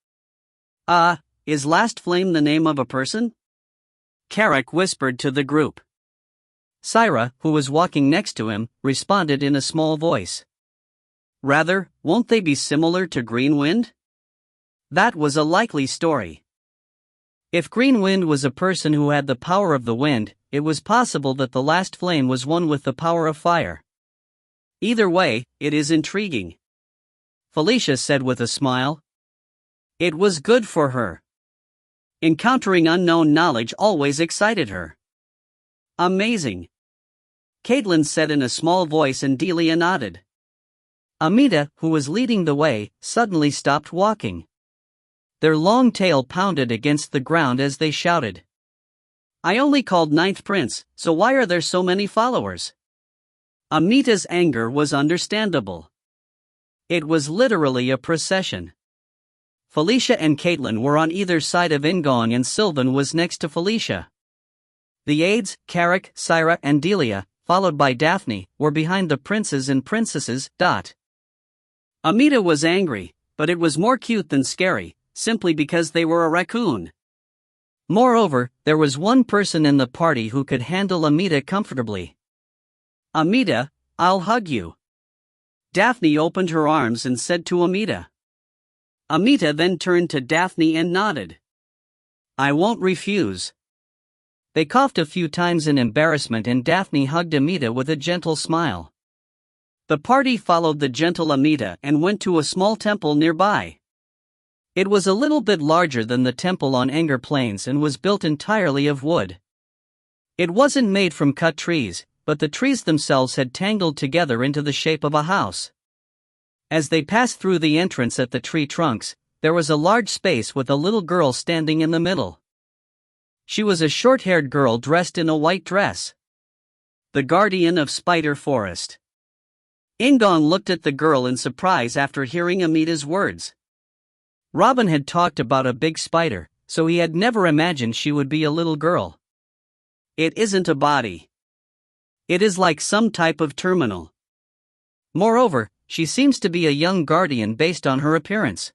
Speaker 1: Is Last Flame the name of a person? Carrick whispered to the group. Syra, who was walking next to him, responded in a small voice. Rather, won't they be similar to Green Wind? That was a likely story. If Green Wind was a person who had the power of the wind, it was possible that the last flame was one with the power of fire. Either way, it is intriguing. Felicia said with a smile. It was good for her. Encountering unknown knowledge always excited her. Amazing. Caitlin said in a small voice and Delia nodded. Amita, who was leading the way, suddenly stopped walking. Their long tail pounded against the ground as they shouted. I only called Ninth Prince, so why are there so many followers? Amita's anger was understandable. It was literally a procession. Felicia and Caitlin were on either side of In-gong and Sylvan was next to Felicia. The aides, Carrick, Syra and Delia, followed by Daphne, were behind the princes and princesses. Amita was angry, but it was more cute than scary, simply because they were a raccoon. Moreover, there was one person in the party who could handle Amita comfortably. Amita, I'll hug you. Daphne opened her arms and said to Amita. Amita then turned to Daphne and nodded. I won't refuse. They coughed a few times in embarrassment and Daphne hugged Amita with a gentle smile. The party followed the gentle Amita and went to a small temple nearby. It was a little bit larger than the temple on Anger Plains and was built entirely of wood. It wasn't made from cut trees, but the trees themselves had tangled together into the shape of a house. As they passed through the entrance at the tree trunks, there was a large space with a little girl standing in the middle. She was a short-haired girl dressed in a white dress. The guardian of Spider Forest. In-gong looked at the girl in surprise after hearing Amita's words. Robin had talked about a big spider, so he had never imagined she would be a little girl. It isn't a body. It is like some type of terminal. Moreover, she seems to be a young guardian based on her appearance.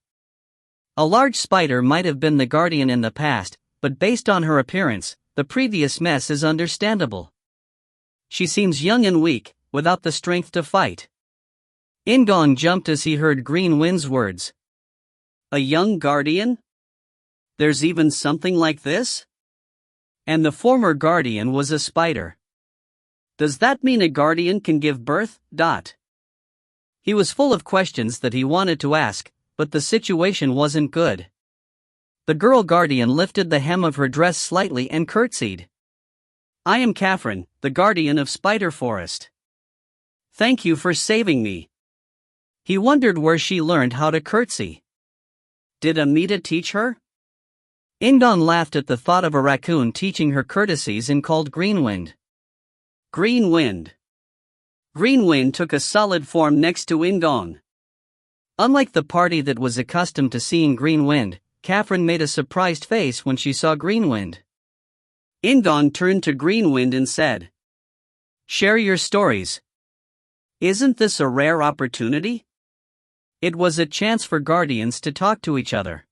Speaker 1: A large spider might have been the guardian in the past, but based on her appearance, the previous mess is understandable. She seems young and weak, without the strength to fight. In-gong jumped as he heard Green Wind's words. A young guardian? There's even something like this? And the former guardian was a spider. Does that mean a guardian can give birth? He was full of questions that he wanted to ask, but the situation wasn't good. The girl guardian lifted the hem of her dress slightly and curtsied. I am Catherine, the guardian of Spider Forest. Thank you for saving me. He wondered where she learned how to curtsy. Did Amita teach her? In-gong laughed at the thought of a raccoon teaching her courtesies and called Green Wind. Green Wind. Green Wind took a solid form next to In-gong. Unlike the party that was accustomed to seeing Green Wind, Catherine made a surprised face when she saw Green Wind. In-gong turned to Green Wind and said, Share your stories. Isn't this a rare opportunity? It was a chance for guardians to talk to each other.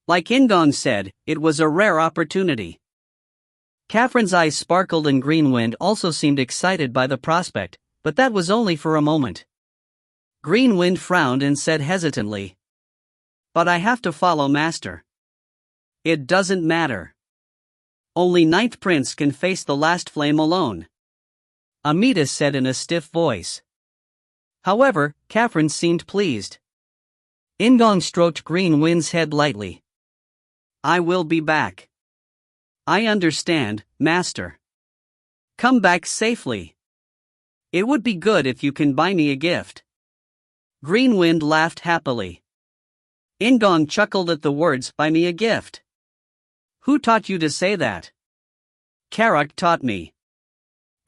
Speaker 1: Like In-gong said, it was a rare opportunity. Catherine's eyes sparkled and Green Wind also seemed excited by the prospect, but that was only for a moment. Green Wind frowned and said hesitantly, But I have to follow Master. It doesn't matter. Only Ninth Prince can face the last flame alone, Amita said in a stiff voice. However, Catherine seemed pleased. In-gong stroked Green Wind's head lightly. I will be back. I understand, Master. Come back safely. It would be good if you can buy me a gift. Green Wind laughed happily. In-gong chuckled at the words, buy me a gift. Who taught you to say that? Karak taught me.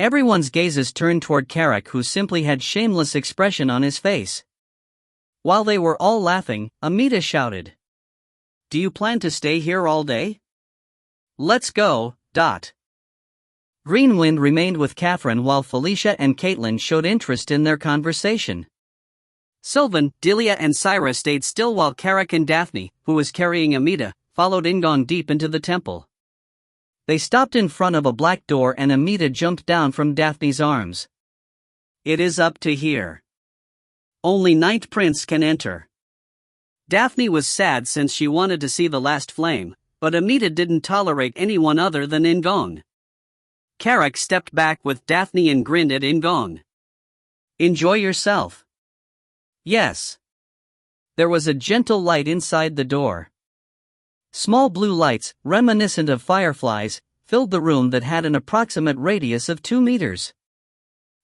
Speaker 1: Everyone's gazes turned toward Karak, who simply had shameless expression on his face. While they were all laughing, Amita shouted. Do you plan to stay here all day? Let's go, Dot. Green Wind remained with Catherine while Felicia and Caitlin showed interest in their conversation. Sylvan, Delia and Syra stayed still while Karak and Daphne, who was carrying Amita, followed In-gong deep into the temple. They stopped in front of a black door and Amita jumped down from Daphne's arms. It is up to here. Only Ninth Prince can enter. Daphne was sad since she wanted to see the last flame, but Amita didn't tolerate anyone other than In-gong. Karak stepped back with Daphne and grinned at In-gong. Enjoy yourself. Yes. There was a gentle light inside the door. Small blue lights, reminiscent of fireflies, filled the room that had an approximate radius of 2 meters.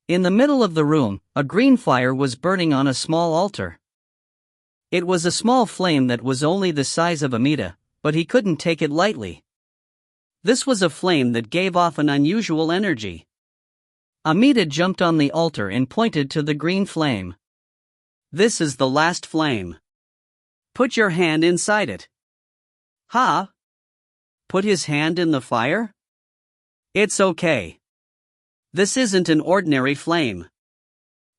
Speaker 1: In the middle of the room, a green fire was burning on a small altar. It was a small flame that was only the size of Amita, but he couldn't take it lightly. This was a flame that gave off an unusual energy. Amita jumped on the altar and pointed to the green flame. This is the last flame. Put your hand inside it. Huh? Put his hand in the fire? It's okay. This isn't an ordinary flame.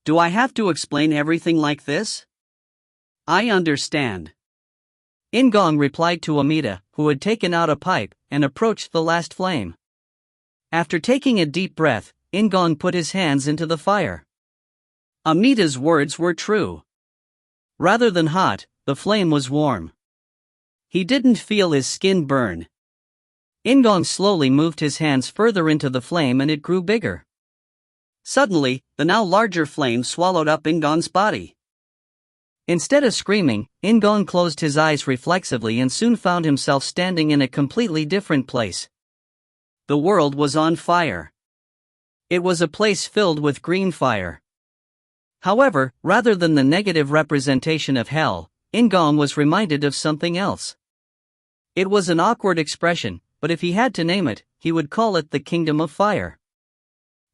Speaker 1: Do I have to explain everything like this? I understand. In-gong replied to Amita, who had taken out a pipe, and approached the last flame. After taking a deep breath, In-gong put his hands into the fire. Amita's words were true. Rather than hot, the flame was warm. He didn't feel his skin burn. In-gong slowly moved his hands further into the flame and it grew bigger. Suddenly, the now larger flame swallowed up In-gong's body. Instead of screaming, In-gong closed his eyes reflexively and soon found himself standing in a completely different place. The world was on fire. It was a place filled with green fire. However, rather than the negative representation of hell, In-gong was reminded of something else. It was an awkward expression, but if he had to name it, he would call it the Kingdom of Fire.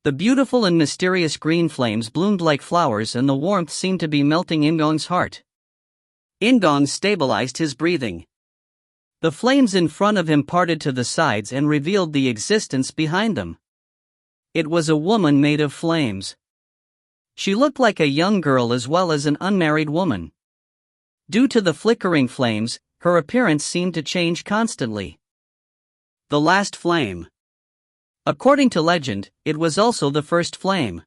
Speaker 1: The beautiful and mysterious green flames bloomed like flowers and the warmth seemed to be melting In-gong's heart. In-gong stabilized his breathing. The flames in front of him parted to the sides and revealed the existence behind them. It was a woman made of flames. She looked like a young girl as well as an unmarried woman. Due to the flickering flames, her appearance seemed to change constantly. The last flame. According to legend, it was also the first flame.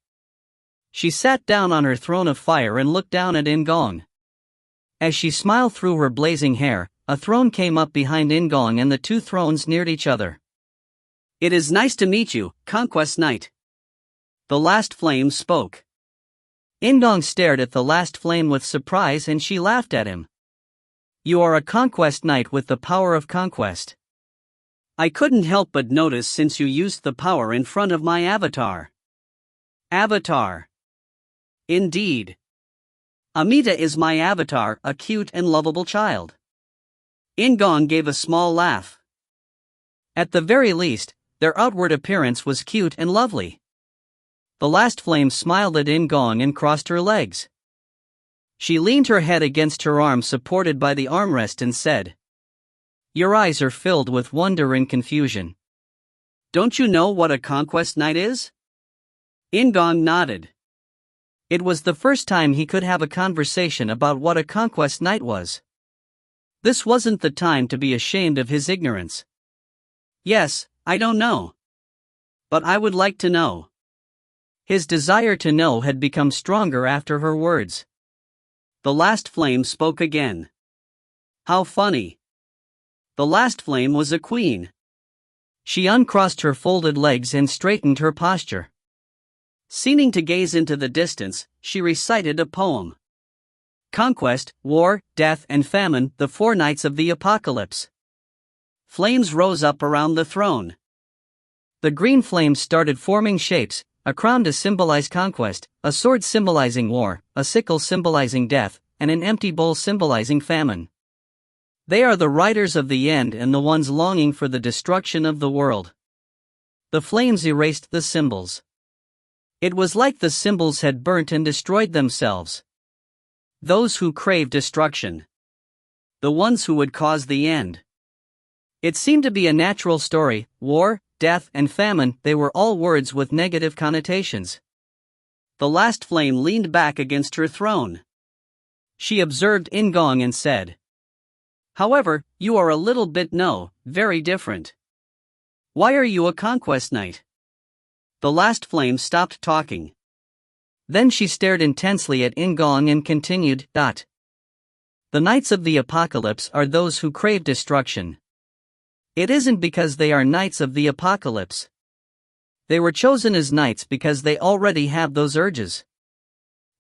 Speaker 1: She sat down on her throne of fire and looked down at In-gong. As she smiled through her blazing hair, a throne came up behind In-gong and the two thrones neared each other. It is nice to meet you, Conquest Knight. The last flame spoke. In-gong stared at the last flame with surprise and she laughed at him. You are a Conquest Knight with the power of conquest. I couldn't help but notice since you used the power in front of my avatar. Avatar. Indeed. Amita is my avatar, a cute and lovable child. In-gong gave a small laugh. At the very least, their outward appearance was cute and lovely. The last flame smiled at In-gong and crossed her legs. She leaned her head against her arm supported by the armrest and said, Your eyes are filled with wonder and confusion. Don't you know what a Conquest Knight is? In-gong nodded. It was the first time he could have a conversation about what a Conquest Knight was. This wasn't the time to be ashamed of his ignorance. Yes, I don't know. But I would like to know. His desire to know had become stronger after her words. The last flame spoke again. How funny. The last flame was a queen. She uncrossed her folded legs and straightened her posture. Seeming to gaze into the distance, she recited a poem. Conquest, war, death and famine, the four nights of the apocalypse. Flames rose up around the throne. The green flames started forming shapes, a crown to symbolize conquest, a sword symbolizing war, a sickle symbolizing death, and an empty bowl symbolizing famine. They are the riders of the end and the ones longing for the destruction of the world. The flames erased the symbols. It was like the symbols had burnt and destroyed themselves. Those who crave destruction. The ones who would cause the end. It seemed to be a natural story. War, death, and famine, they were all words with negative connotations. The last flame leaned back against her throne. She observed In-gong and said, "However, you are a little bit very different. Why are you a conquest knight?" The last flame stopped talking. Then she stared intensely at In-gong and continued, "The knights of the apocalypse are those who crave destruction. It isn't because they are knights of the apocalypse. They were chosen as knights because they already have those urges."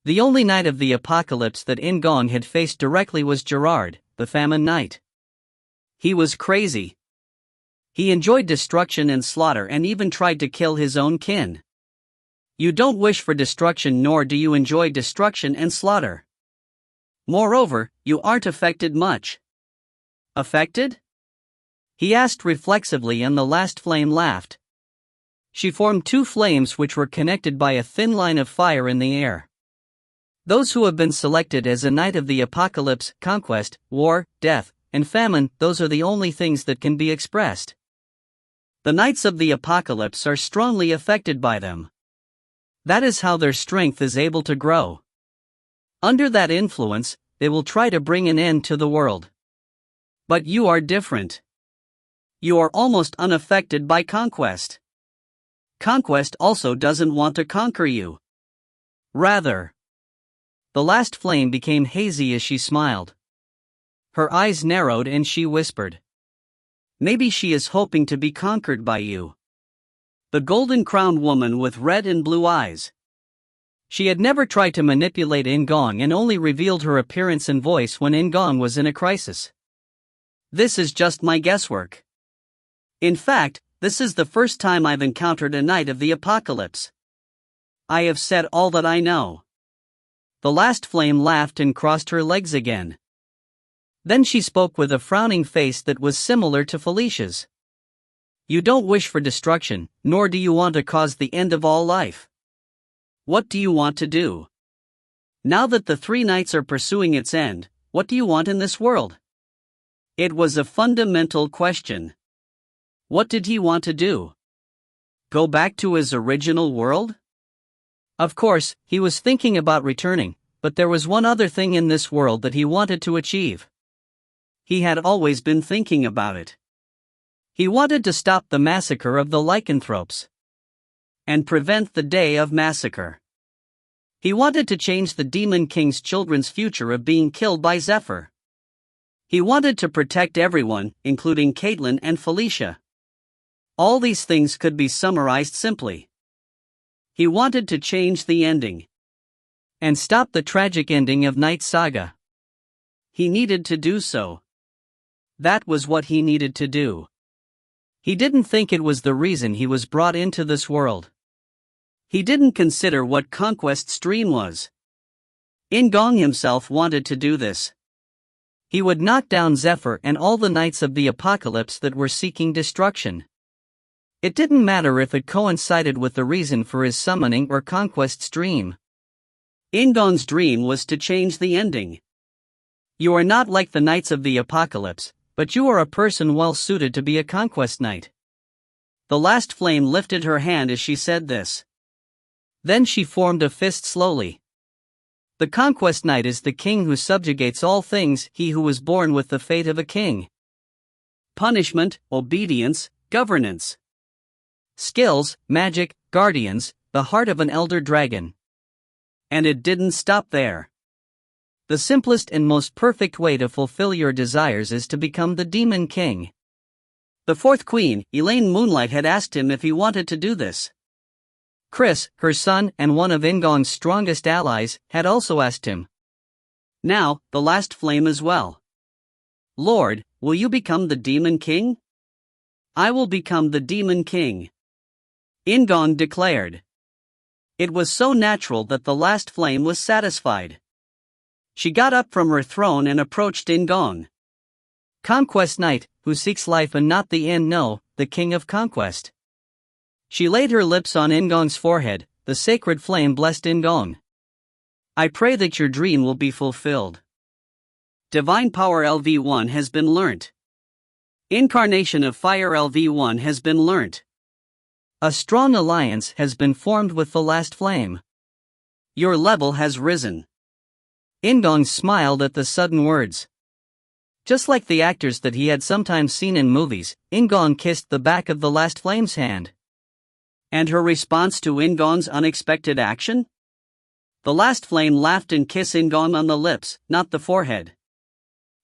Speaker 1: The only knight of the apocalypse that In-gong had faced directly was Gerard, the famine knight. He was crazy. He enjoyed destruction and slaughter and even tried to kill his own kin. You don't wish for destruction nor do you enjoy destruction and slaughter. Moreover, you aren't affected much. Affected? He asked reflexively and the last flame laughed. She formed two flames which were connected by a thin line of fire in the air. Those who have been selected as a knight of the apocalypse, conquest, war, death, and famine, those are the only things that can be expressed. The knights of the apocalypse are strongly affected by them. That is how their strength is able to grow. Under that influence, they will try to bring an end to the world. But you are different. You are almost unaffected by conquest. Conquest also doesn't want to conquer you. Rather. The last flame became hazy as she smiled. Her eyes narrowed and she whispered, "Maybe she is hoping to be conquered by you." The golden-crowned woman with red and blue eyes. She had never tried to manipulate In-gong and only revealed her appearance and voice when In-gong was in a crisis. "This is just my guesswork. In fact, this is the first time I've encountered a knight of the apocalypse. I have said all that I know." The last flame laughed and crossed her legs again. Then she spoke with a frowning face that was similar to Felicia's. "You don't wish for destruction, nor do you want to cause the end of all life. What do you want to do? Now that the three knights are pursuing its end, what do you want in this world?" It was a fundamental question. What did he want to do? Go back to his original world? Of course, he was thinking about returning, but there was one other thing in this world that he wanted to achieve. He had always been thinking about it. He wanted to stop the massacre of the lycanthropes. And prevent the day of massacre. He wanted to change the Demon King's children's future of being killed by Zephyr. He wanted to protect everyone, including Caitlin and Felicia. All these things could be summarized simply. He wanted to change the ending. And stop the tragic ending of Knight Saga. He needed to do so. That was what he needed to do. He didn't think it was the reason he was brought into this world. He didn't consider what Conquest's dream was. In-gong himself wanted to do this. He would knock down Zephyr and all the knights of the apocalypse that were seeking destruction. It didn't matter if it coincided with the reason for his summoning or Conquest's dream. In-gong's dream was to change the ending. You are not like the knights of the apocalypse, but you are a person well suited to be a conquest knight. The last flame lifted her hand as she said this. Then she formed a fist slowly. The conquest knight is the king who subjugates all things, he who was born with the fate of a king. Punishment, obedience, governance. Skills, magic, guardians, the heart of an elder dragon. And it didn't stop there. The simplest and most perfect way to fulfill your desires is to become the Demon King. The fourth queen, Elaine Moonlight, had asked him if he wanted to do this. Chris, her son and one of In-gong's strongest allies, had also asked him. Now, the last flame as well. Lord, will you become the Demon King? I will become the Demon King. In-gong declared. It was so natural that the last flame was satisfied. She got up from her throne and approached In-gong. Conquest Knight, who seeks life and not the end, no, the King of Conquest. She laid her lips on In-gong's forehead. The sacred flame blessed In-gong. I pray that your dream will be fulfilled. Divine Power LV1 has been learnt. Incarnation of Fire LV1 has been learnt. A strong alliance has been formed with the last flame. Your level has risen. In-gong smiled at the sudden words. Just like the actors that he had sometimes seen in movies, In-gong kissed the back of the last flame's hand. And her response to In-gong's unexpected action? The last flame laughed and kissed In-gong on the lips, not the forehead.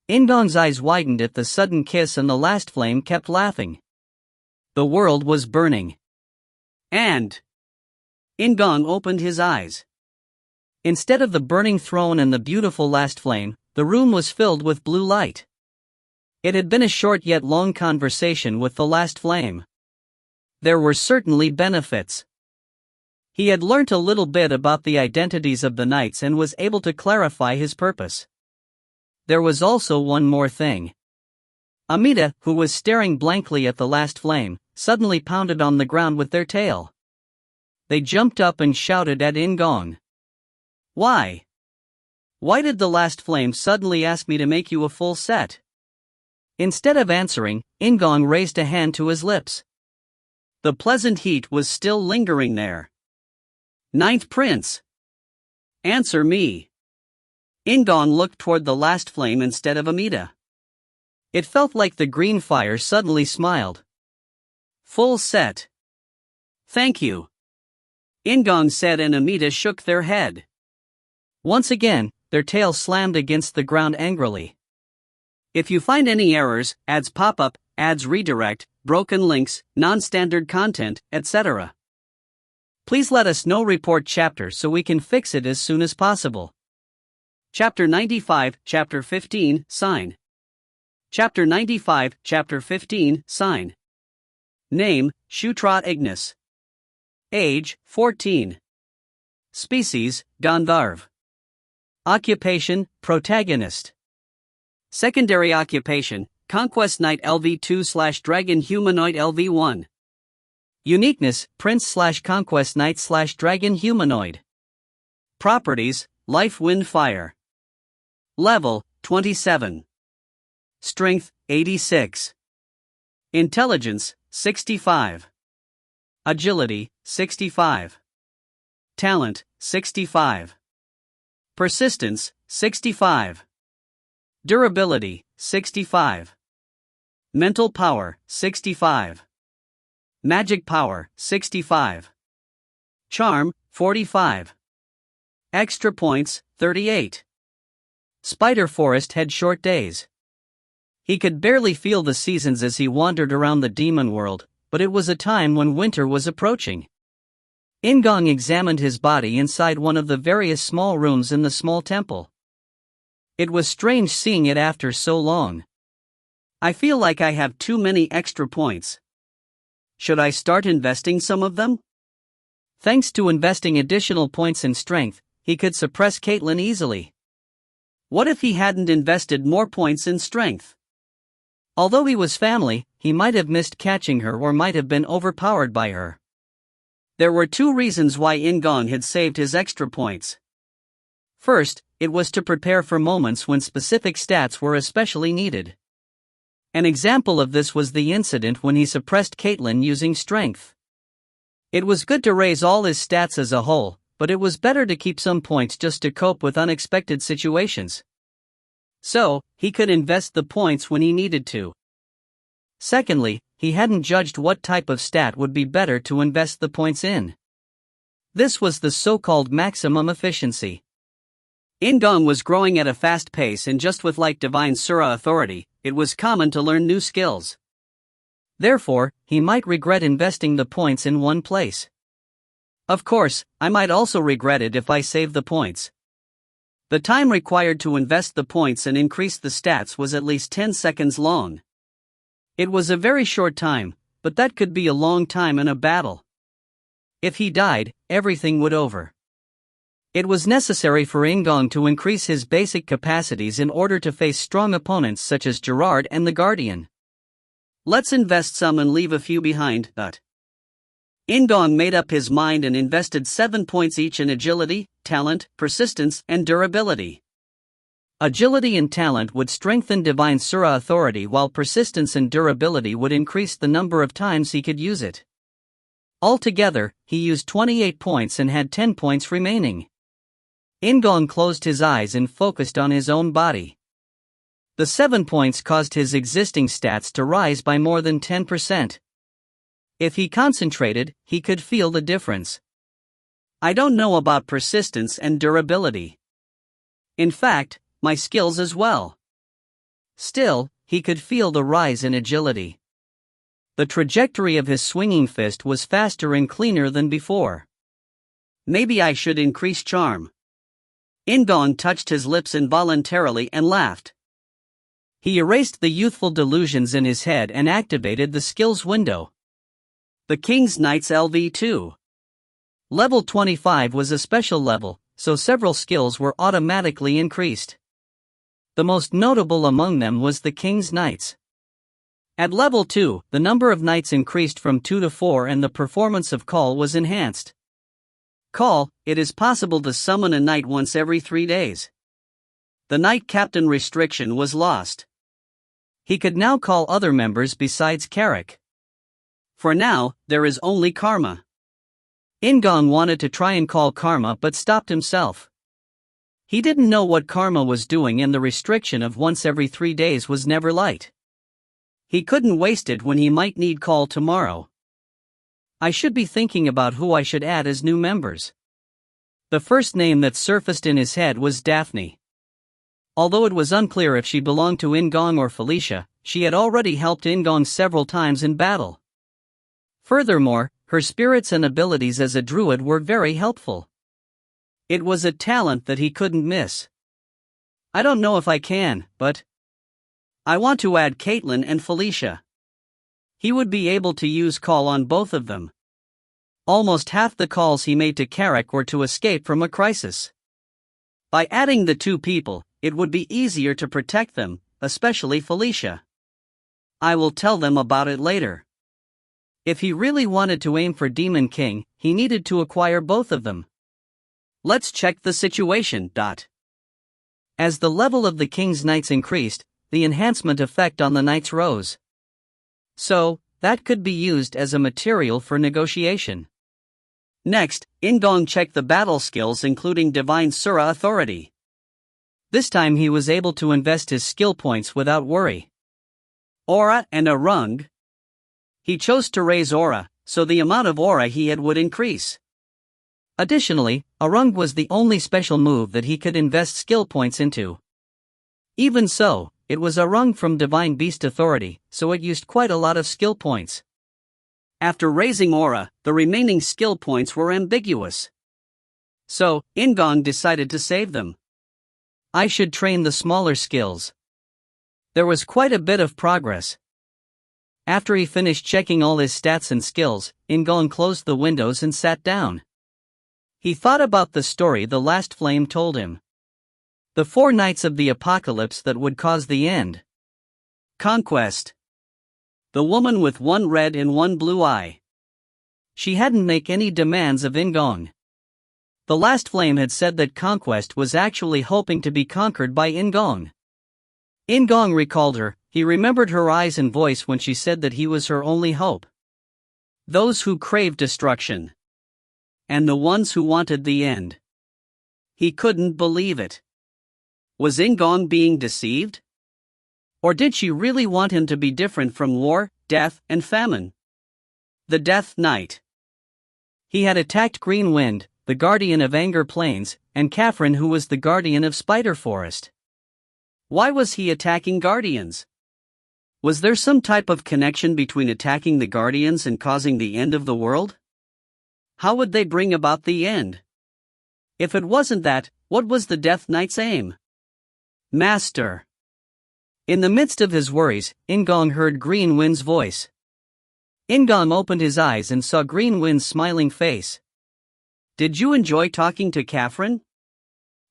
Speaker 1: In-gong's eyes widened at the sudden kiss and the last flame kept laughing. The world was burning. And In-gong opened his eyes. Instead of the burning throne and the beautiful last flame, the room was filled with blue light. It had been a short yet long conversation with the last flame. There were certainly benefits. He had learnt a little bit about the identities of the knights and was able to clarify his purpose. There was also one more thing. Amita, who was staring blankly at the last flame, suddenly pounded on the ground with their tail. They jumped up and shouted at In-gong. Why? Why did the last flame suddenly ask me to make you a full set? Instead of answering, In-gong raised a hand to his lips. The pleasant heat was still lingering there. Ninth Prince. Answer me. In-gong looked toward the last flame instead of Amita. It felt like the green fire suddenly smiled. Full set. Thank you. In-gong said and Amita shook their head. Once again, their tails slammed against the ground angrily. If you find any errors, ads pop up, ads redirect, broken links, non-standard content, etc. Please let us know. Report chapter so we can fix it as soon as possible. Chapter 95, Chapter 15, Sign. Chapter 95, Chapter 15, Sign. Name, Shutra Ignus. Age, 14. Species, Gandharv. Occupation, Protagonist. Secondary occupation, Conquest Knight LV2/Dragon Humanoid LV1. Uniqueness, Prince/Conquest Knight/Dragon Humanoid. Properties, Life, Wind, Fire. Level, 27. Strength, 86. Intelligence, 65. Agility, 65. Talent, 65. Persistence, 65. Durability, 65. Mental power, 65. Magic power, 65. Charm, 45. Extra points, 38. Spider Forest had short days. He could barely feel the seasons as he wandered around the demon world, but it was a time when winter was approaching. In-gong examined his body inside one of the various small rooms in the small temple. It was strange seeing it after so long. I feel like I have too many extra points. Should I start investing some of them? Thanks to investing additional points in strength, he could suppress Caitlin easily. What if he hadn't invested more points in strength? Although he was family, he might have missed catching her or might have been overpowered by her. There were two reasons why In-gong had saved his extra points. First, it was to prepare for moments when specific stats were especially needed. An example of this was the incident when he suppressed Caitlin using strength. It was good to raise all his stats as a whole, but it was better to keep some points just to cope with unexpected situations. So, he could invest the points when he needed to. Secondly, he hadn't judged what type of stat would be better to invest the points in. This was the so-called maximum efficiency. In-gong was growing at a fast pace, and just with like divine Sura authority, it was common to learn new skills. Therefore, he might regret investing the points in one place. Of course, I might also regret it if I save the points. The time required to invest the points and increase the stats was at least 10 seconds long. It was a very short time, but that could be a long time in a battle. If he died, everything would over. It was necessary for In-gong to increase his basic capacities in order to face strong opponents such as Gerard and the Guardian. Let's invest some and leave a few behind. In-gong made up his mind and invested 7 points each in agility, talent, persistence, and durability. Agility and talent would strengthen divine Sura authority, while persistence and durability would increase the number of times he could use it. Altogether, he used 28 points and had 10 points remaining. In-gong closed his eyes and focused on his own body. The 7 points caused his existing stats to rise by more than 10%. If he concentrated, he could feel the difference. I don't know about persistence and durability. In fact, my skills as well. Still, he could feel the rise in agility. The trajectory of his swinging fist was faster and cleaner than before. Maybe I should increase charm. In-gong touched his lips involuntarily and laughed. He erased the youthful delusions in his head and activated the skills window. The King's Knight's LV2. Level 25 was a special level, so several skills were automatically increased. The most notable among them was the King's Knights. At level 2, the number of knights increased from 2 to 4 and the performance of Call was enhanced. Call, it is possible to summon a knight once every 3 days. The knight captain restriction was lost. He could now call other members besides Carrick. For now, there is only Karma. In-gong wanted to try and call Karma but stopped himself. He didn't know what Karma was doing, and the restriction of once every 3 days was never light. He couldn't waste it when he might need Call tomorrow. I should be thinking about who I should add as new members. The first name that surfaced in his head was Daphne. Although it was unclear if she belonged to In-gong or Felicia, she had already helped In-gong several times in battle. Furthermore, her spirits and abilities as a druid were very helpful. It was a talent that he couldn't miss. I don't know if I can, but I want to add Caitlin and Felicia. He would be able to use Call on both of them. Almost half the calls he made to Carrick were to escape from a crisis. By adding the 2 people, it would be easier to protect them, especially Felicia. I will tell them about it later. If he really wanted to aim for Demon King, he needed to acquire both of them. Let's check the situation. As the level of the King's Knights increased, the enhancement effect on the knights rose. So, that could be used as a material for negotiation. Next, In-gong checked the battle skills, including Divine Sura Authority. This time he was able to invest his skill points without worry. Aura and a rung. He chose to raise Aura, so the amount of Aura he had would increase. Additionally, a rung was the only special move that he could invest skill points into. Even so, it was a rung from Divine Beast Authority, so it used quite a lot of skill points. After raising Aura, the remaining skill points were ambiguous. So, In-gong decided to save them. I should train the smaller skills. There was quite a bit of progress. After he finished checking all his stats and skills, In-gong closed the windows and sat down. He thought about the story the last flame told him. The 4 knights of the apocalypse that would cause the end. Conquest. The woman with 1 red and 1 blue eye. She hadn't made any demands of In-gong. The last flame had said that Conquest was actually hoping to be conquered by In-gong. In-gong recalled her. He remembered her eyes and voice when she said that he was her only hope. Those who craved destruction. And the ones who wanted the end. He couldn't believe it. Was In-gong being deceived? Or did she really want him to be different from war, death, and famine? The Death Knight. He had attacked Green Wind, the guardian of Anger Plains, and Catherine, who was the guardian of Spider Forest. Why was he attacking guardians? Was there some type of connection between attacking the guardians and causing the end of the world? How would they bring about the end? If it wasn't that, what was the Death Knight's aim? Master. In the midst of his worries, In-gong heard Green Wind's voice. In-gong opened his eyes and saw Green Wind's smiling face. Did you enjoy talking to Catherine?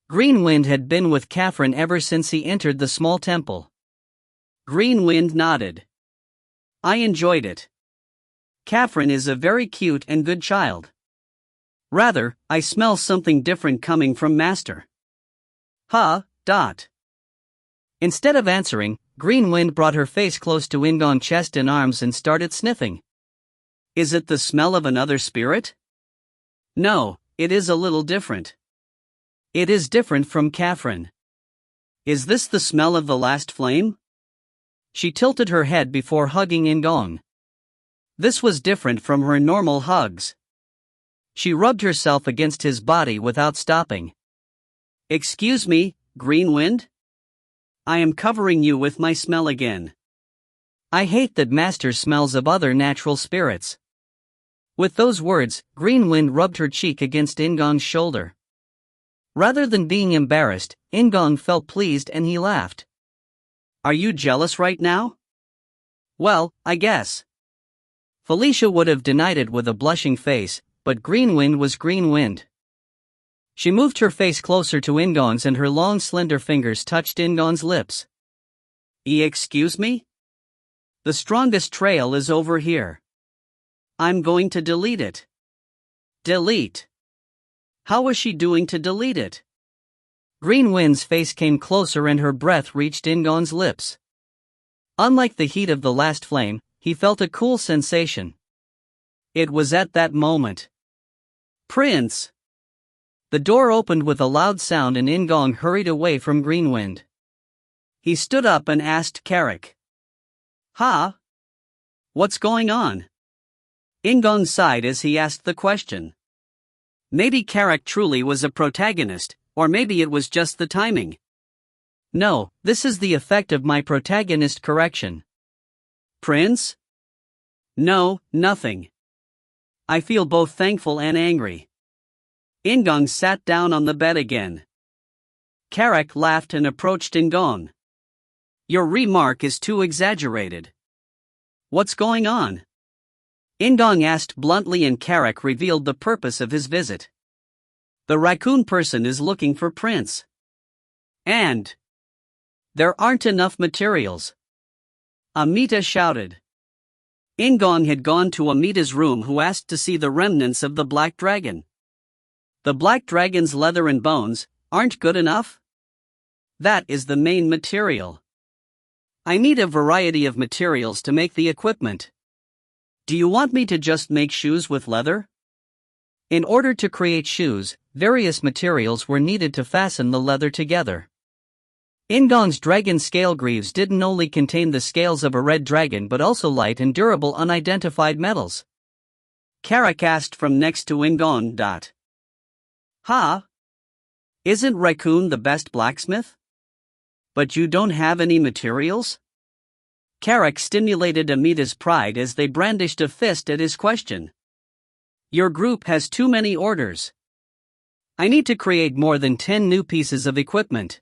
Speaker 1: Green Wind had been with Catherine ever since he entered the small temple. Green Wind nodded. I enjoyed it. Catherine is a very cute and good child. Rather, I smell something different coming from Master. Huh. Instead of answering, Green Wind brought her face close to In-gong's chest and arms and started sniffing. Is it the smell of another spirit? No, it is a little different. It is different from Catherine. Is this the smell of the last flame? She tilted her head before hugging In-gong. This was different from her normal hugs. She rubbed herself against his body without stopping. Excuse me, Green Wind? I am covering you with my smell again. I hate that Master smells of other natural spirits. With those words, Green Wind rubbed her cheek against In-gong's shoulder. Rather than being embarrassed, In-gong felt pleased and he laughed. Are you jealous right now? Well, I guess. Felicia would have denied it with a blushing face, but Green Wind was Green Wind. She moved her face closer to In-gong's and her long slender fingers touched In-gong's lips. Excuse me? The strongest trail is over here. I'm going to delete it. Delete. How was she doing to delete it? Green Wind's face came closer and her breath reached In-gong's lips. Unlike the heat of the last flame, he felt a cool sensation. It was at that moment. Prince! The door opened with a loud sound and In-gong hurried away from Green Wind. He stood up and asked Carrick. Huh? What's going on? In-gong sighed as he asked the question. Maybe Carrick truly was a protagonist, or maybe it was just the timing. No, this is the effect of my protagonist correction. Prince? No, nothing. I feel both thankful and angry. In-gong sat down on the bed again. Carrick laughed and approached In-gong. Your remark is too exaggerated. What's going on? In-gong asked bluntly and Carrick revealed the purpose of his visit. The raccoon person is looking for Prince. And there aren't enough materials. Amita shouted. In-gong had gone to Amita's room who asked to see the remnants of the black dragon. The black dragon's leather and bones aren't good enough? That is the main material. I need a variety of materials to make the equipment. Do you want me to just make shoes with leather? In order to create shoes, various materials were needed to fasten the leather together. In-gong's dragon scale greaves didn't only contain the scales of a red dragon but also light and durable unidentified metals. Carrick asked from next to In-gong. Huh? Isn't Raccoon the best blacksmith? But you don't have any materials? Carrick stimulated Amita's pride as they brandished a fist at his question. Your group has too many orders. I need to create more than 10 new pieces of equipment.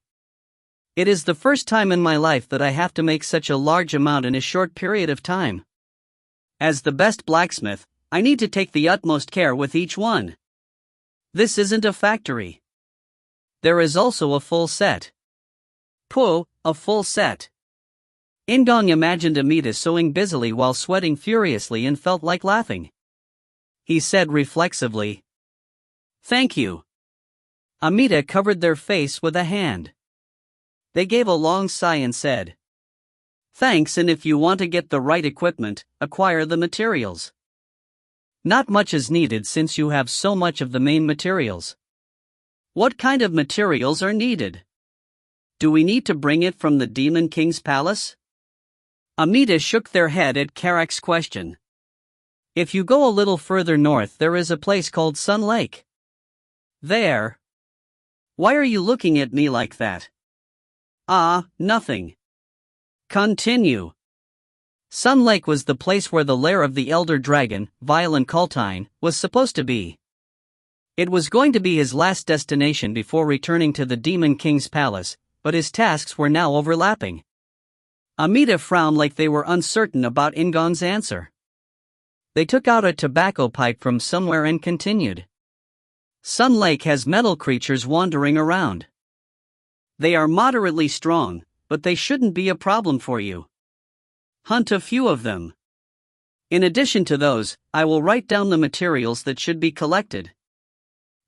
Speaker 1: It is the first time in my life that I have to make such a large amount in a short period of time. As the best blacksmith, I need to take the utmost care with each one. This isn't a factory. There is also a full set. Puh, a full set. In-gong imagined Amita sewing busily while sweating furiously and felt like laughing. He said reflexively, Thank you. Amita covered their face with a hand. They gave a long sigh and said, Thanks, and if you want to get the right equipment, acquire the materials. Not much is needed since you have so much of the main materials. What kind of materials are needed? Do we need to bring it from the Demon King's palace? Amita shook their head at Carrick's question. If you go a little further north there is a place called Sun Lake. There. Why are you looking at me like that? Ah, nothing. Continue. Sun Lake was the place where the lair of the elder dragon, Violent Cultine, was supposed to be. It was going to be his last destination before returning to the Demon King's palace, but his tasks were now overlapping. Amita frowned like they were uncertain about In-gong's answer. They took out a tobacco pipe from somewhere and continued. Sun Lake has metal creatures wandering around. They are moderately strong, but they shouldn't be a problem for you. Hunt a few of them. In addition to those, I will write down the materials that should be collected.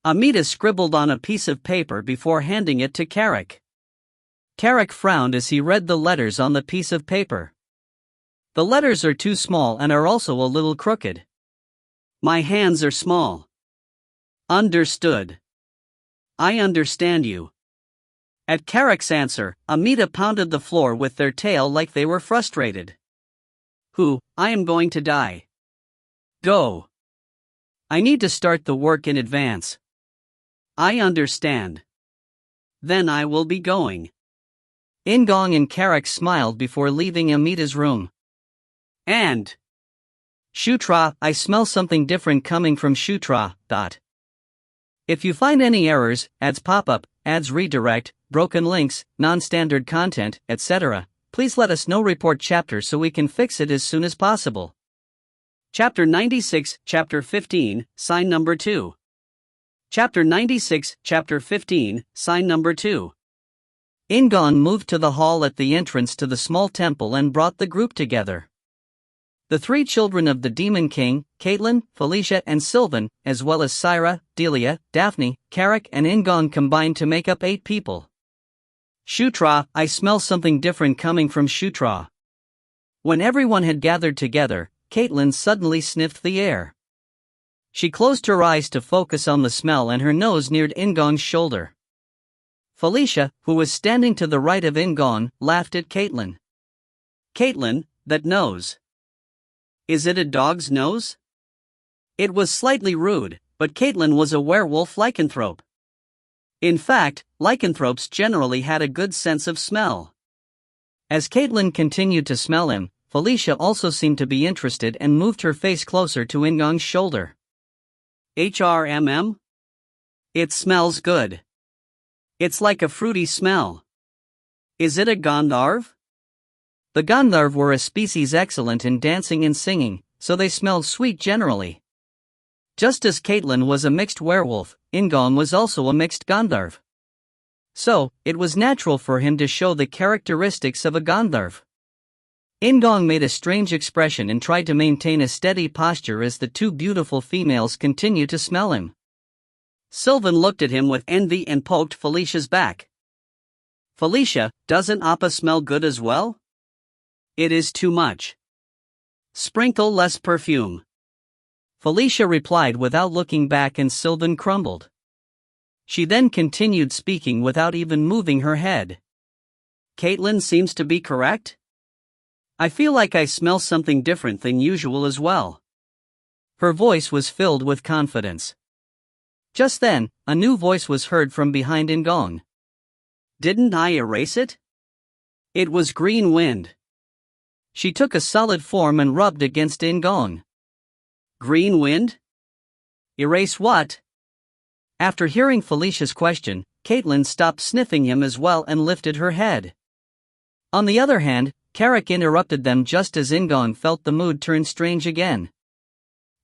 Speaker 1: Amita scribbled on a piece of paper before handing it to Carrick. Carrick frowned as he read the letters on the piece of paper. The letters are too small and are also a little crooked. My hands are small. Understood. I understand you. At Carrick's answer, Amita pounded the floor with their tail like they were frustrated. I am going to die. Go. I need to start the work in advance. I understand. Then I will be going. In-gong and Carrick smiled before leaving Amita's room. And Shutra, I smell something different coming from Shutra. If you find any errors, ads pop-up, ads redirect, broken links, non-standard content, etc., please let us know. Report chapter so we can fix it as soon as possible. Chapter 96, Chapter 15, Sign Number 2. Chapter 96, Chapter 15, Sign Number 2. In-gong moved to the hall at the entrance to the small temple and brought the group together. The three children of the Demon King, Caitlin, Felicia and Sylvan, as well as Syra, Delia, Daphne, Carrick and In-gong combined to make up 8 people. Shutra, I smell something different coming from Shutra. When everyone had gathered together, Caitlin suddenly sniffed the air. She closed her eyes to focus on the smell and her nose neared In-gong's shoulder. Felicia, who was standing to the right of In-gong, laughed at Caitlin. Caitlin, that nose. Is it a dog's nose? It was slightly rude, but Caitlin was a werewolf lycanthrope. In fact, lycanthropes generally had a good sense of smell. As Caitlin continued to smell him, Felicia also seemed to be interested and moved her face closer to In-gong's shoulder. HRMM? It smells good. It's like a fruity smell. Is it a Gandharv? The Gandharv were a species excellent in dancing and singing, so they smelled sweet generally. Just as Caitlin was a mixed werewolf, In-gong was also a mixed Gandharv. So, it was natural for him to show the characteristics of a Gandharv. In-gong made a strange expression and tried to maintain a steady posture as the 2 beautiful females continued to smell him. Sylvan looked at him with envy and poked Felicia's back. Felicia, doesn't Appa smell good as well? It is too much. Sprinkle less perfume. Felicia replied without looking back and Sylvan crumbled. She then continued speaking without even moving her head. Caitlin seems to be correct. I feel like I smell something different than usual as well. Her voice was filled with confidence. Just then, a new voice was heard from behind In-gong. Didn't I erase it? It was Green Wind. She took a solid form and rubbed against In-gong. Green Wind? Erase what? After hearing Felicia's question, Caitlin stopped sniffing him as well and lifted her head. On the other hand, Carrick interrupted them just as In-gong felt the mood turn strange again.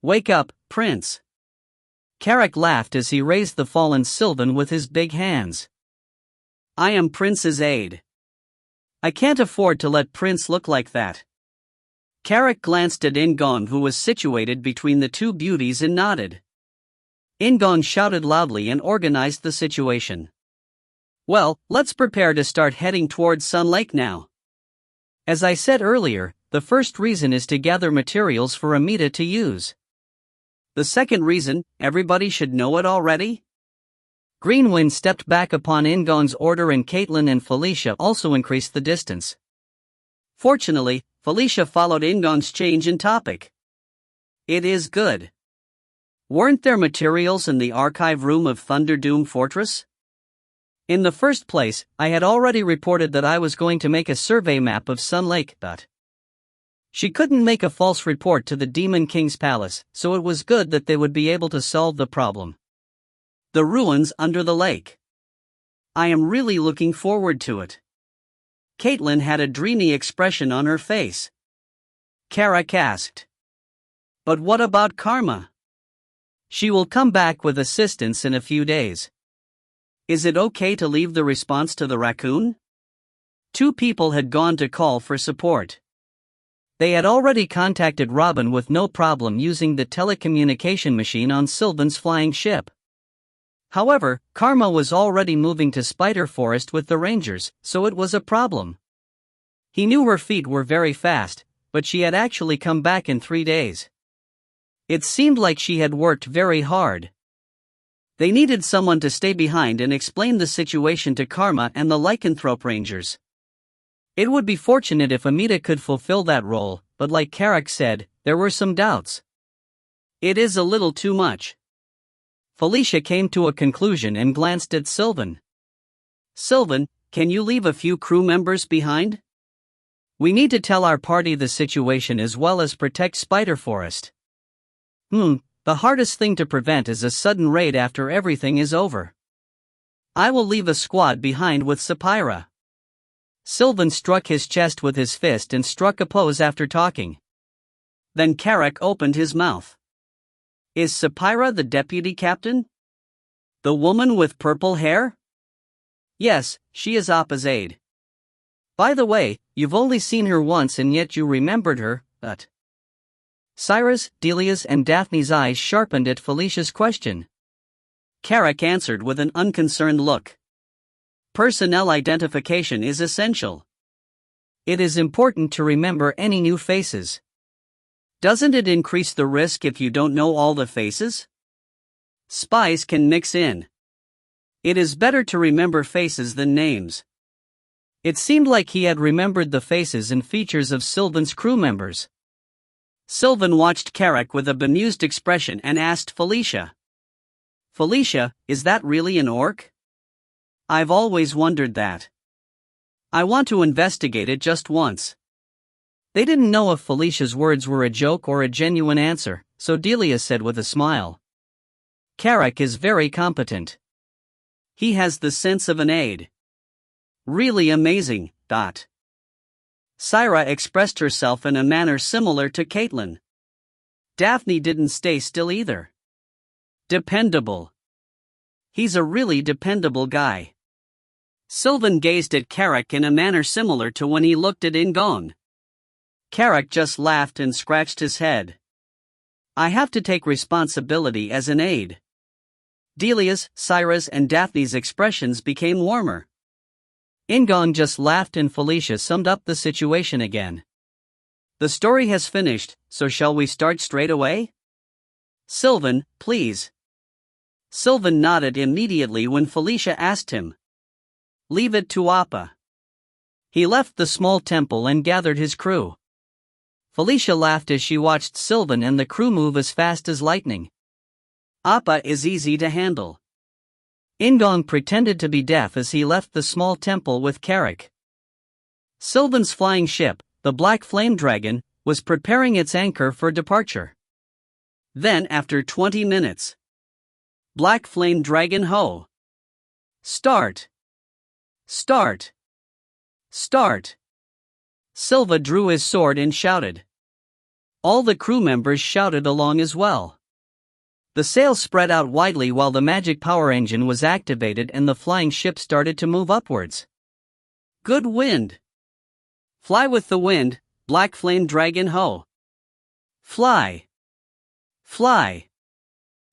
Speaker 1: Wake up, Prince. Carrick laughed as he raised the fallen Sylvan with his big hands. I am Prince's aide. I can't afford to let Prince look like that. Carrick glanced at In-gong, who was situated between the 2 beauties, and nodded. In-gong shouted loudly and organized the situation. Well, let's prepare to start heading towards Sun Lake now. As I said earlier, the first reason is to gather materials for Amita to use. The second reason, everybody should know it already? Greenwind stepped back upon In-gong's order and Caitlin and Felicia also increased the distance. Fortunately, Felicia followed In-gong's change in topic. It is good. Weren't there materials in the archive room of Thunderdoom Fortress? In the first place, I had already reported that I was going to make a survey map of Sun Lake. She couldn't make a false report to the Demon King's palace, so it was good that they would be able to solve the problem. The ruins under the lake. I am really looking forward to it. Caitlin had a dreamy expression on her face. Carrack asked. But what about Karma? She will come back with assistance in a few days. Is it okay to leave the response to the raccoon? 2 people had gone to call for support. They had already contacted Robin with no problem using the telecommunication machine on Sylvan's flying ship. However, Karma was already moving to Spider Forest with the Rangers, so it was a problem. He knew her feet were very fast, but she had actually come back in 3 days. It seemed like she had worked very hard. They needed someone to stay behind and explain the situation to Karma and the Lycanthrope Rangers. It would be fortunate if Amita could fulfill that role, but like Carrack said, there were some doubts. It is a little too much. Felicia came to a conclusion and glanced at Sylvan. Sylvan, can you leave a few crew members behind? We need to tell our party the situation as well as protect Spider Forest. The hardest thing to prevent is a sudden raid after everything is over. I will leave a squad behind with Sapphira. Sylvan struck his chest with his fist and struck a pose after talking. Then Carrack opened his mouth. Is Sapphira the deputy captain? The woman with purple hair? Yes, she is Appa's aide. By the way, you've only seen her once and yet you remembered her, but... Cyrus, Delia's and Daphne's eyes sharpened at Felicia's question. Carrack answered with an unconcerned look. Personnel identification is essential. It is important to remember any new faces. Doesn't it increase the risk if you don't know all the faces? Spies can mix in. It is better to remember faces than names. It seemed like he had remembered the faces and features of Sylvan's crew members. Sylvan watched Carrack with a bemused expression and asked Felicia. Felicia, is that really an orc? I've always wondered that. I want to investigate it just once. They didn't know if Felicia's words were a joke or a genuine answer, so Delia said with a smile. Carrack is very competent. He has the sense of an aide. Really amazing. Syra expressed herself in a manner similar to Caitlin. Daphne didn't stay still either. Dependable. He's a really dependable guy. Sylvan gazed at Carrack in a manner similar to when he looked at In-gong. Carrack just laughed and scratched his head. I have to take responsibility as an aide. Delia's, Syra's and Daphne's expressions became warmer. In-gong just laughed and Felicia summed up the situation again. The story has finished, so shall we start straight away? Sylvan, please. Sylvan nodded immediately when Felicia asked him. Leave it to Appa. He left the small temple and gathered his crew. Felicia laughed as she watched Sylvan and the crew move as fast as lightning. Appa is easy to handle. In-gong pretended to be deaf as he left the small temple with Carrack. Sylvan's flying ship, the Black Flame Dragon, was preparing its anchor for departure. Then after 20 minutes. Black Flame Dragon ho! Start! Start! Start! Silva drew his sword and shouted. All the crew members shouted along as well. The sails spread out widely while the magic power engine was activated and the flying ship started to move upwards. Good wind! Fly with the wind, Black Flame Dragon ho! Fly! Fly!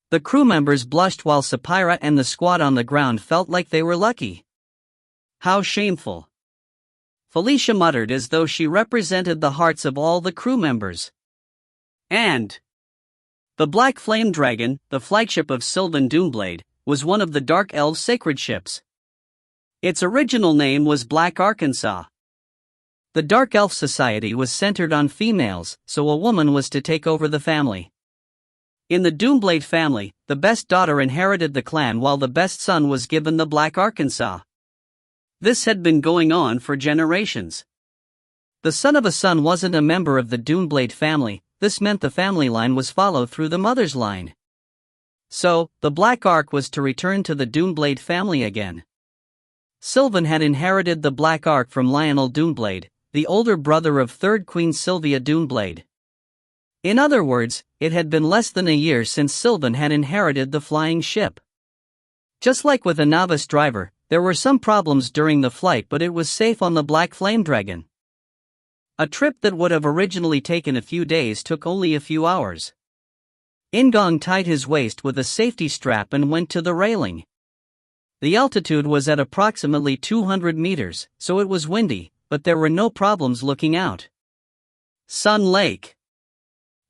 Speaker 1: The crew members blushed while Sapphira and the squad on the ground felt like they were lucky. How shameful! Felicia muttered as though she represented the hearts of all the crew members. And the Black Flame Dragon, the flagship of Sylvan Doomblade, was one of the Dark Elves' sacred ships. Its original name was Black Arkansas. The Dark Elf Society was centered on females, so a woman was to take over the family. In the Doomblade family, the best daughter inherited the clan while the best son was given the Black Arkansas. This had been going on for generations. The son of a son wasn't a member of the Doomblade family. This meant the family line was followed through the mother's line. So, the Black Ark was to return to the Doomblade family again. Sylvan had inherited the Black Ark from Lionel Doomblade, the older brother of 3rd Queen Sylvia Doomblade. In other words, it had been less than a year since Sylvan had inherited the flying ship. Just like with a novice driver, there were some problems during the flight, but it was safe on the Black Flame Dragon. A trip that would have originally taken a few days took only a few hours. In-gong tied his waist with a safety strap and went to the railing. The altitude was at approximately 200 meters, so it was windy, but there were no problems looking out. Sun Lake.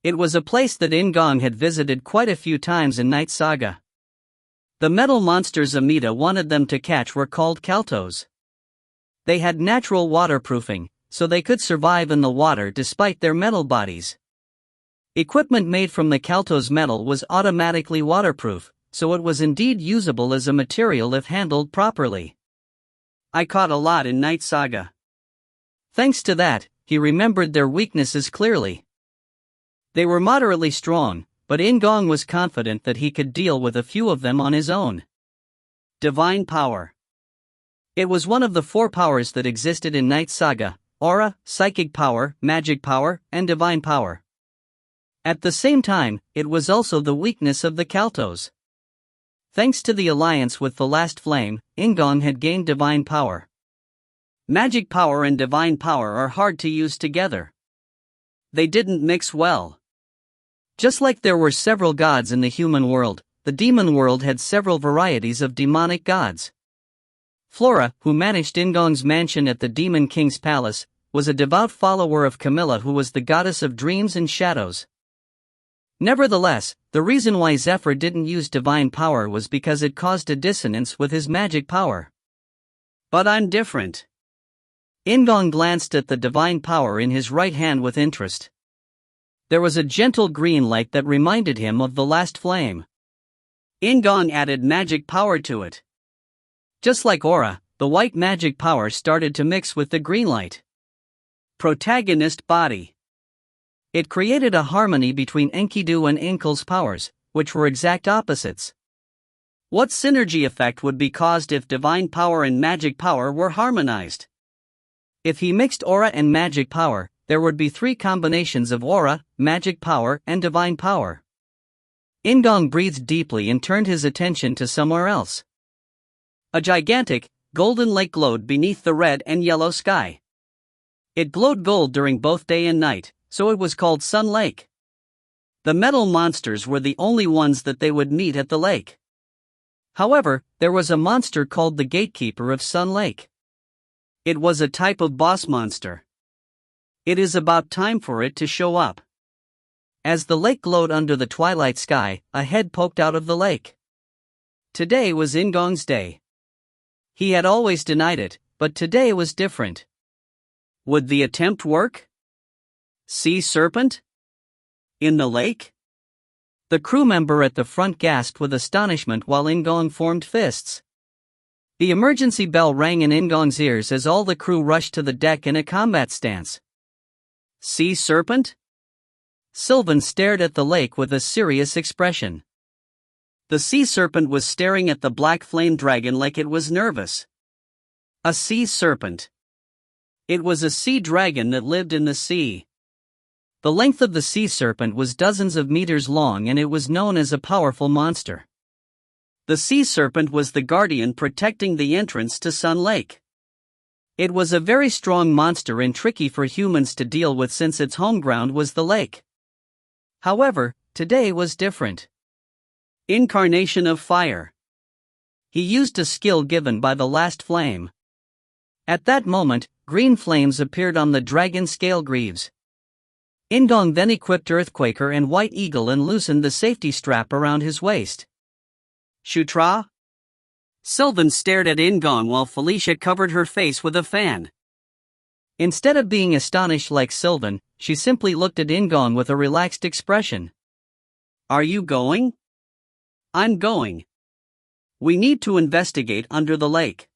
Speaker 1: It was a place that In-gong had visited quite a few times in Knight Saga. The metal monsters Amida wanted them to catch were called Kaltos. They had natural waterproofing, so they could survive in the water despite their metal bodies. Equipment made from the Kaltos metal was automatically waterproof, so it was indeed usable as a material if handled properly. I caught a lot in Knight Saga. Thanks to that, he remembered their weaknesses clearly. They were moderately strong, but In-gong was confident that he could deal with a few of them on his own. Divine Power. It was one of the 4 powers that existed in Knight Saga: Aura, Psychic Power, Magic Power, and Divine Power. At the same time, it was also the weakness of the Kaltos. Thanks to the alliance with the Last Flame, In-gong had gained Divine Power. Magic Power and Divine Power are hard to use together. They didn't mix well. Just like there were several gods in the human world, the demon world had several varieties of demonic gods. Flora, who managed In-gong's mansion at the Demon King's palace, was a devout follower of Camilla, who was the goddess of dreams and shadows. Nevertheless, the reason why Zephyr didn't use divine power was because it caused a dissonance with his magic power. But I'm different. In-gong glanced at the divine power in his right hand with interest. There was a gentle green light that reminded him of the Last Flame. In-gong added magic power to it. Just like Aura, the white magic power started to mix with the green light. Protagonist Body. It created a harmony between Enkidu and Inkel's powers, which were exact opposites. What synergy effect would be caused if divine power and magic power were harmonized? If he mixed aura and magic power, there would be 3 combinations of aura, magic power, and divine power. In-gong breathed deeply and turned his attention to somewhere else. A gigantic, golden lake glowed beneath the red and yellow sky. It glowed gold during both day and night, so it was called Sun Lake. The metal monsters were the only ones that they would meet at the lake. However, there was a monster called the Gatekeeper of Sun Lake. It was a type of boss monster. It is about time for it to show up. As the lake glowed under the twilight sky, a head poked out of the lake. Today was In-gong's day. He had always denied it, but today was different. Would the attempt work? Sea serpent? In the lake? The crew member at the front gasped with astonishment while In-gong formed fists. The emergency bell rang in In-gong's ears as all the crew rushed to the deck in a combat stance. Sea serpent? Sylvan stared at the lake with a serious expression. The sea serpent was staring at the black flame dragon like it was nervous. A sea serpent. It was a sea dragon that lived in the sea. The length of the sea serpent was dozens of meters long, and it was known as a powerful monster. The sea serpent was the guardian protecting the entrance to Sun Lake. It was a very strong monster and tricky for humans to deal with since its home ground was the lake. However, today was different. Incarnation of Fire. He used a skill given by the Last Flame. At that moment, green flames appeared on the dragon scale greaves. In-gong then equipped Earthquaker and White Eagle and loosened the safety strap around his waist. Shutra? Sylvan stared at In-gong while Felicia covered her face with a fan. Instead of being astonished like Sylvan, she simply looked at In-gong with a relaxed expression. Are you going? I'm going. We need to investigate under the lake.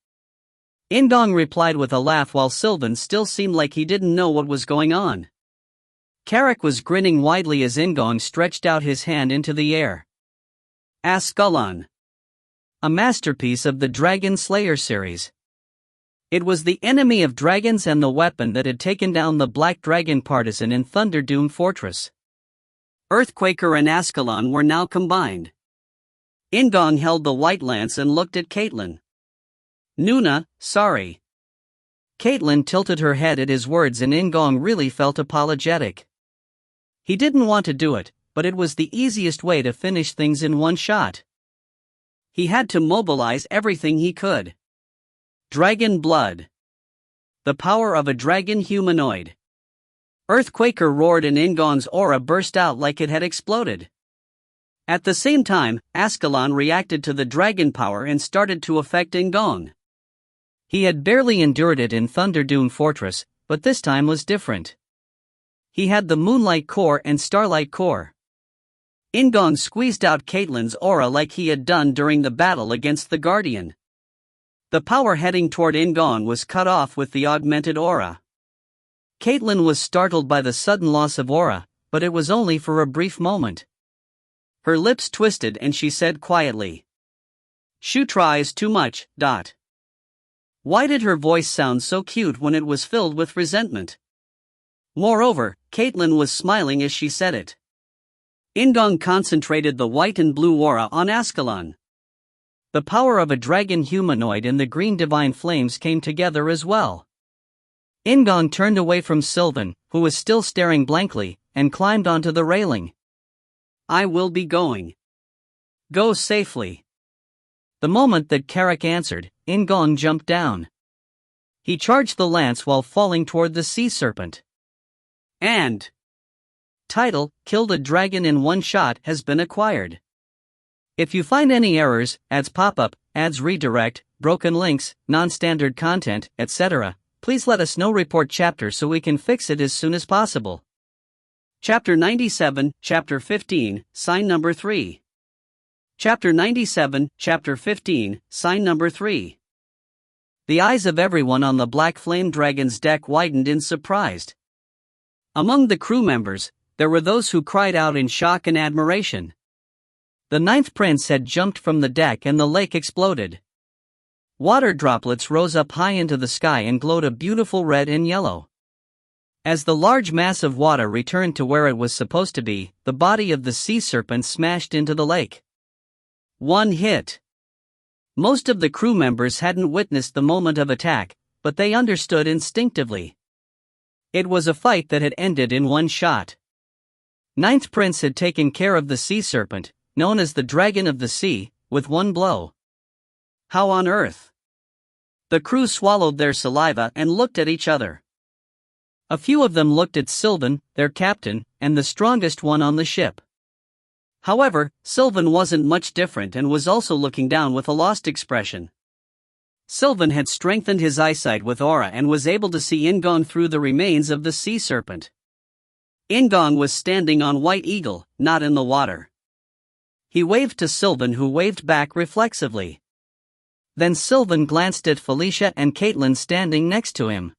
Speaker 1: In-gong replied with a laugh while Sylvan still seemed like he didn't know what was going on. Carrick was grinning widely as In-gong stretched out his hand into the air. Ascalon. A masterpiece of the Dragon Slayer series. It was the enemy of dragons and the weapon that had taken down the Black Dragon partisan in Thunderdoom Fortress. Earthquaker and Ascalon were now combined. In-gong held the white lance and looked at Caitlin. Nuna, sorry. Caitlin tilted her head at his words and In-gong really felt apologetic. He didn't want to do it, but it was the easiest way to finish things in one shot. He had to mobilize everything he could. Dragon blood. The power of a dragon humanoid. Earthquaker roared and In-gong's aura burst out like it had exploded. At the same time, Ascalon reacted to the dragon power and started to affect In-gong. He had barely endured it in Thunderdoom Fortress, but this time was different. He had the Moonlight Core and Starlight Core. In-gong squeezed out Caitlin's aura like he had done during the battle against the Guardian. The power heading toward In-gong was cut off with the augmented aura. Caitlin was startled by the sudden loss of aura, but it was only for a brief moment. Her lips twisted and she said quietly, "Shutra is too much, dot." Why did her voice sound so cute when it was filled with resentment? Moreover, Caitlin was smiling as she said it. In-gong concentrated the white and blue aura on Ascalon. The power of a dragon humanoid and the green divine flames came together as well. In-gong turned away from Sylvan, who was still staring blankly, and climbed onto the railing. I will be going. Go safely. The moment that Carrick answered, In-gong jumped down. He charged the lance while falling toward the sea serpent. And title, Killed a Dragon in One Shot has been acquired. If you find any errors, ads pop-up, ads redirect, broken links, non-standard content, etc., please let us know. Report chapter so we can fix it as soon as possible. Chapter 97, Chapter 15, Sign Number 3. Chapter 97, Chapter 15, Sign Number 3. The eyes of everyone on the Black Flame Dragon's deck widened in surprise. Among the crew members, there were those who cried out in shock and admiration. The ninth prince had jumped from the deck and the lake exploded. Water droplets rose up high into the sky and glowed a beautiful red and yellow. As the large mass of water returned to where it was supposed to be, the body of the sea serpent smashed into the lake. One hit. Most of the crew members hadn't witnessed the moment of attack, but they understood instinctively. It was a fight that had ended in one shot. Ninth Prince had taken care of the sea serpent, known as the Dragon of the Sea, with one blow. How on earth? The crew swallowed their saliva and looked at each other. A few of them looked at Sylvan, their captain, and the strongest one on the ship. However, Sylvan wasn't much different and was also looking down with a lost expression. Sylvan had strengthened his eyesight with aura and was able to see In-gong through the remains of the sea serpent. In-gong was standing on White Eagle, not in the water. He waved to Sylvan, who waved back reflexively. Then Sylvan glanced at Felicia and Caitlin standing next to him.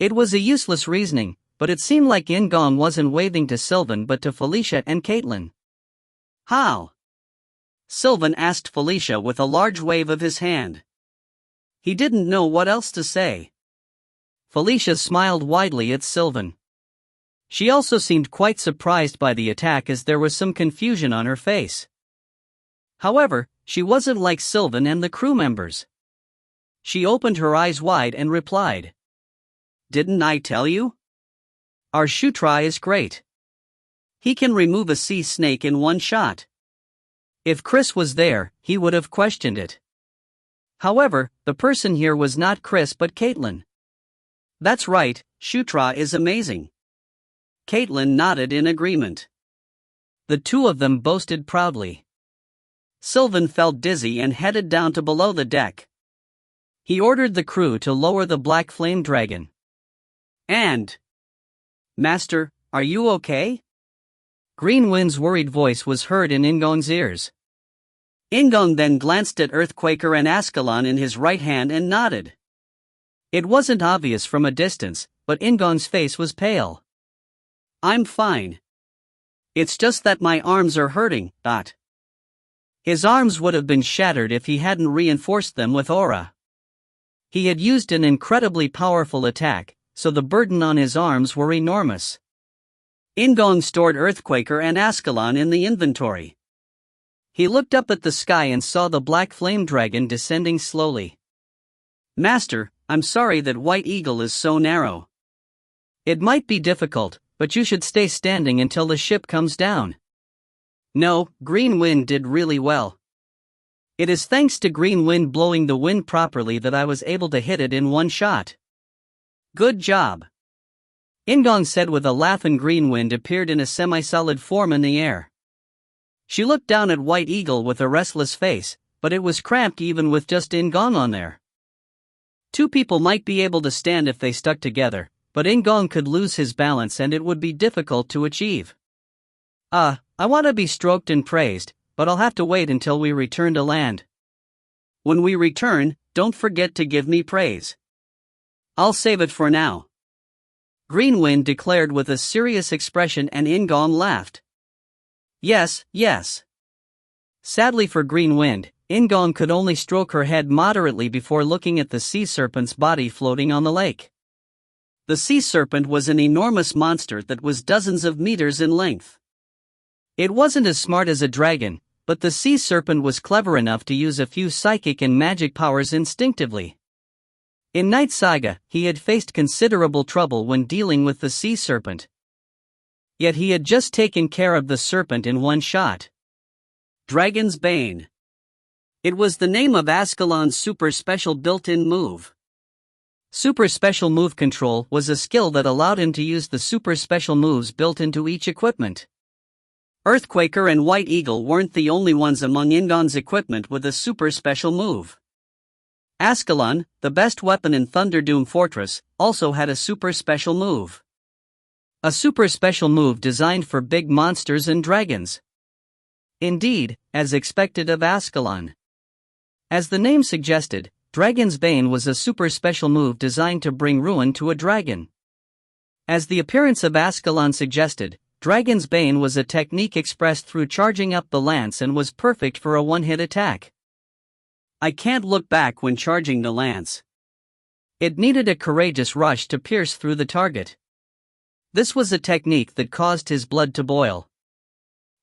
Speaker 1: It was a useless reasoning, but it seemed like In-gong wasn't waving to Sylvan but to Felicia and Caitlin. How? Sylvan asked Felicia with a large wave of his hand. He didn't know what else to say. Felicia smiled widely at Sylvan. She also seemed quite surprised by the attack as there was some confusion on her face. However, she wasn't like Sylvan and the crew members. She opened her eyes wide and replied, "Didn't I tell you? Our Shutra is great. He can remove a sea snake in one shot." If Chris was there, he would have questioned it. However, the person here was not Chris but Caitlin. "That's right, Shutra is amazing." Caitlin nodded in agreement. The two of them boasted proudly. Sylvan felt dizzy and headed down to below the deck. He ordered the crew to lower the Black Flame Dragon. "And, Master, are you okay?" Green Wind's worried voice was heard in In-gong's ears. In-gong then glanced at Earthquaker and Ascalon in his right hand and nodded. It wasn't obvious from a distance, but In-gong's face was pale. I'm fine. It's just that my arms are hurting, . His arms would have been shattered if he hadn't reinforced them with aura. He had used an incredibly powerful attack, so the burden on his arms were enormous. In-gong stored Earthquaker and Ascalon in the inventory. He looked up at the sky and saw the black flame dragon descending slowly. Master, I'm sorry that White Eagle is so narrow. It might be difficult, but you should stay standing until the ship comes down. No, Green Wind did really well. It is thanks to Green Wind blowing the wind properly that I was able to hit it in one shot. Good job. In-gong said with a laugh, and Green Wind appeared in a semi-solid form in the air. She looked down at White Eagle with a restless face, but it was cramped even with just In-gong on there. Two people might be able to stand if they stuck together, but In-gong could lose his balance and it would be difficult to achieve. I want to be stroked and praised, but I'll have to wait until we return to land. When we return, don't forget to give me praise. I'll save it for now. Green Wind declared with a serious expression, and In-gong laughed. Yes. Sadly for Green Wind, In-gong could only stroke her head moderately before looking at the sea serpent's body floating on the lake. The sea serpent was an enormous monster that was dozens of meters in length. It wasn't as smart as a dragon, but the sea serpent was clever enough to use a few psychic and magic powers instinctively. In Knight Saga, he had faced considerable trouble when dealing with the sea serpent. Yet he had just taken care of the serpent in one shot. Dragon's Bane. It was the name of Ascalon's super special built-in move. Super special move control was a skill that allowed him to use the super special moves built into each equipment. Earthquaker and White Eagle weren't the only ones among In-gong's equipment with a super special move. Ascalon, the best weapon in Thunderdoom Fortress, also had a super special move. A super special move designed for big monsters and dragons. Indeed, as expected of Ascalon. As the name suggested, Dragon's Bane was a super special move designed to bring ruin to a dragon. As the appearance of Ascalon suggested, Dragon's Bane was a technique expressed through charging up the lance and was perfect for a one-hit attack. I can't look back when charging the lance. It needed a courageous rush to pierce through the target. This was a technique that caused his blood to boil.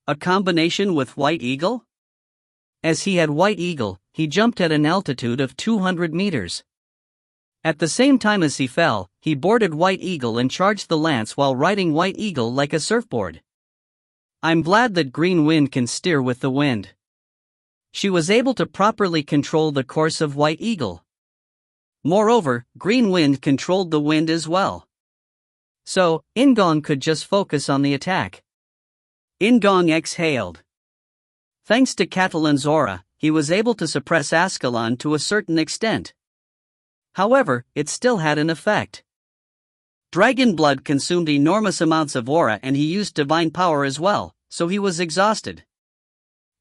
Speaker 1: A combination with White Eagle? As he had White Eagle, he jumped at an altitude of 200 meters. At the same time as he fell, he boarded White Eagle and charged the lance while riding White Eagle like a surfboard. I'm glad that Green Wind can steer with the wind. She was able to properly control the course of White Eagle. Moreover, Green Wind controlled the wind as well. So, In-gong could just focus on the attack. In-gong exhaled. Thanks to Catalan's aura, he was able to suppress Ascalon to a certain extent. However, it still had an effect. Dragon blood consumed enormous amounts of aura and he used divine power as well, so he was exhausted.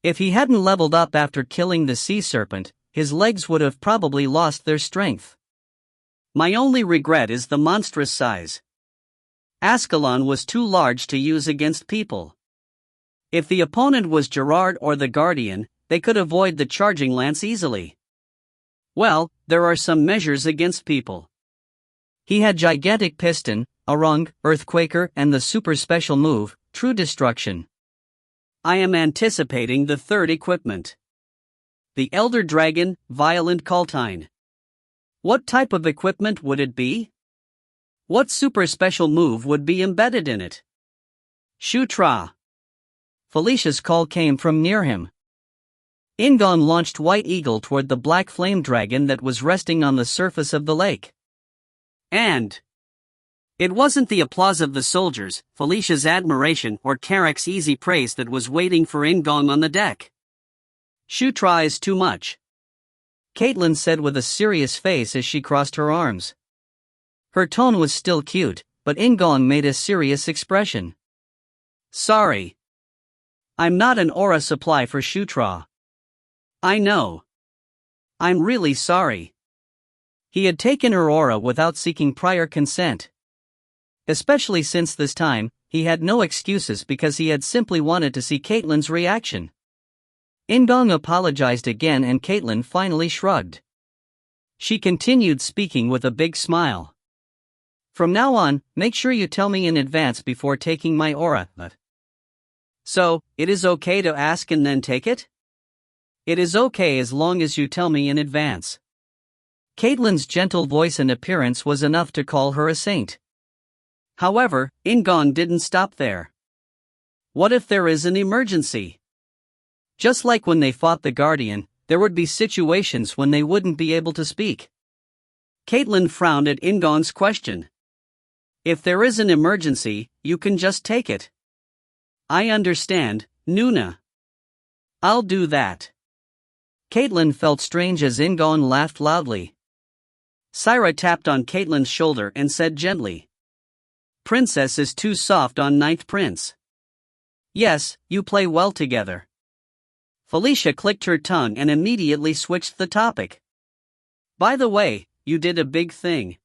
Speaker 1: If he hadn't leveled up after killing the sea serpent, his legs would have probably lost their strength. My only regret is the monstrous size. Ascalon was too large to use against people. If the opponent was Gerard or the Guardian, they could avoid the charging lance easily. Well, there are some measures against people. He had Gigantic Piston, Arung, Earthquaker and the super special move, True Destruction. I am anticipating the third equipment. The Elder Dragon, Violent Cultine. What type of equipment would it be? What super special move would be embedded in it? Shutra. Felicia's call came from near him. In-gong launched White Eagle toward the black flame dragon that was resting on the surface of the lake. And it wasn't the applause of the soldiers, Felicia's admiration or Karek's easy praise that was waiting for In-gong on the deck. Shutra is too much, Caitlin said with a serious face as she crossed her arms. Her tone was still cute, but In-gong made a serious expression. Sorry. I'm not an aura supply for Shutra. I know. I'm really sorry. He had taken her aura without seeking prior consent. Especially since this time, he had no excuses because he had simply wanted to see Caitlin's reaction. In-gong apologized again and Caitlin finally shrugged. She continued speaking with a big smile. From now on, make sure you tell me in advance before taking my aura. So, it is okay to ask and then take it? It is okay as long as you tell me in advance. Caitlin's gentle voice and appearance was enough to call her a saint. However, In-gong didn't stop there. What if there is an emergency? Just like when they fought the Guardian, there would be situations when they wouldn't be able to speak. Caitlin frowned at In-gong's question. If there is an emergency, you can just take it. I understand, Nuna. I'll do that. Caitlin felt strange as In-gong laughed loudly. Syra tapped on Caitlin's shoulder and said gently, Princess is too soft on Ninth Prince. Yes, you play well together. Felicia clicked her tongue and immediately switched the topic. By the way, you did a big thing.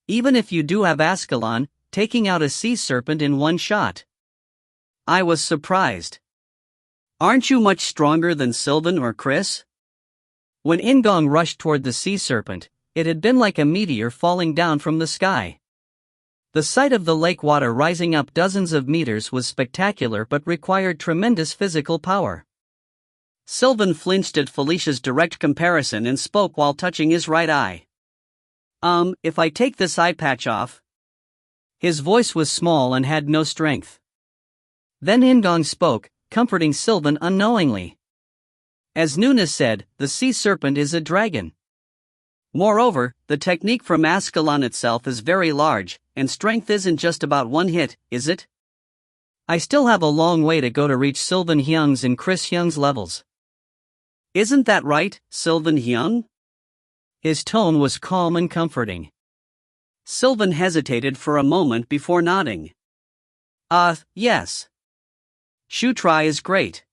Speaker 1: Even if you do have Ascalon, taking out a sea serpent in one shot. I was surprised. Aren't you much stronger than Sylvan or Chris? When In-gong rushed toward the sea serpent, it had been like a meteor falling down from the sky. The sight of the lake water rising up dozens of meters was spectacular but required tremendous physical power. Sylvan flinched at Felicia's direct comparison and spoke while touching his right eye. If I take this eye patch off? His voice was small and had no strength. Then In-gong spoke, comforting Sylvan unknowingly. As Nuna said, the sea serpent is a dragon. Moreover, the technique from Ascalon itself is very large, and strength isn't just about one hit, is it? I still have a long way to go to reach Sylvan Hyung's and Chris Hyung's levels. Isn't that right, Sylvan Hyung? His tone was calm and comforting. Sylvan hesitated for a moment before nodding. Yes. Shutra is great.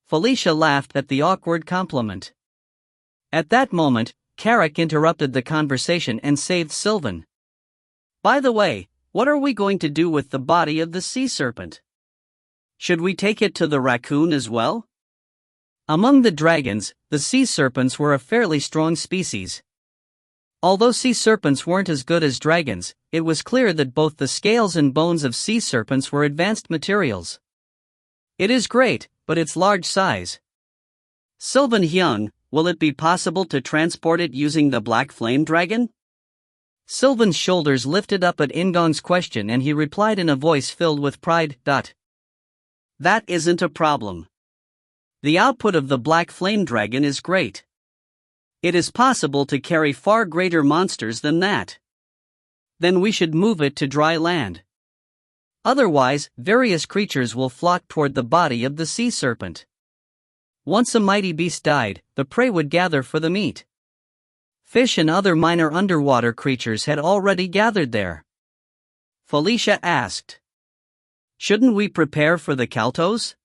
Speaker 1: Felicia laughed at the awkward compliment. At that moment, Carrick interrupted the conversation and saved Sylvan. By the way, what are we going to do with the body of the sea serpent? Should we take it to the raccoon as well? Among the dragons, the sea serpents were a fairly strong species. Although sea serpents weren't as good as dragons, it was clear that both the scales and bones of sea serpents were advanced materials. It is great, but its large size. Sylvan Hyung, will it be possible to transport it using the Black Flame Dragon? Sylvan's shoulders lifted up at In-gong's question and he replied in a voice filled with pride. That isn't a problem. The output of the Black Flame Dragon is great. It is possible to carry far greater monsters than that. Then we should move it to dry land. Otherwise, various creatures will flock toward the body of the sea serpent. Once a mighty beast died, the prey would gather for the meat. Fish and other minor underwater creatures had already gathered there. Felicia asked. Shouldn't we prepare for the Kaltos?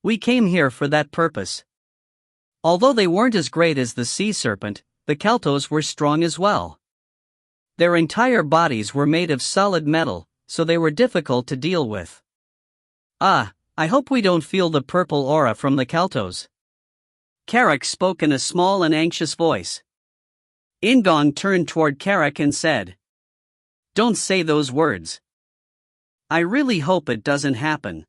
Speaker 1: We came here for that purpose. Although they weren't as great as the sea serpent, the Kaltos were strong as well. Their entire bodies were made of solid metal, so they were difficult to deal with. I hope we don't feel the purple aura from the Kaltos. Carrick spoke in a small and anxious voice. In-gong turned toward Carrick and said, Don't say those words. I really hope it doesn't happen.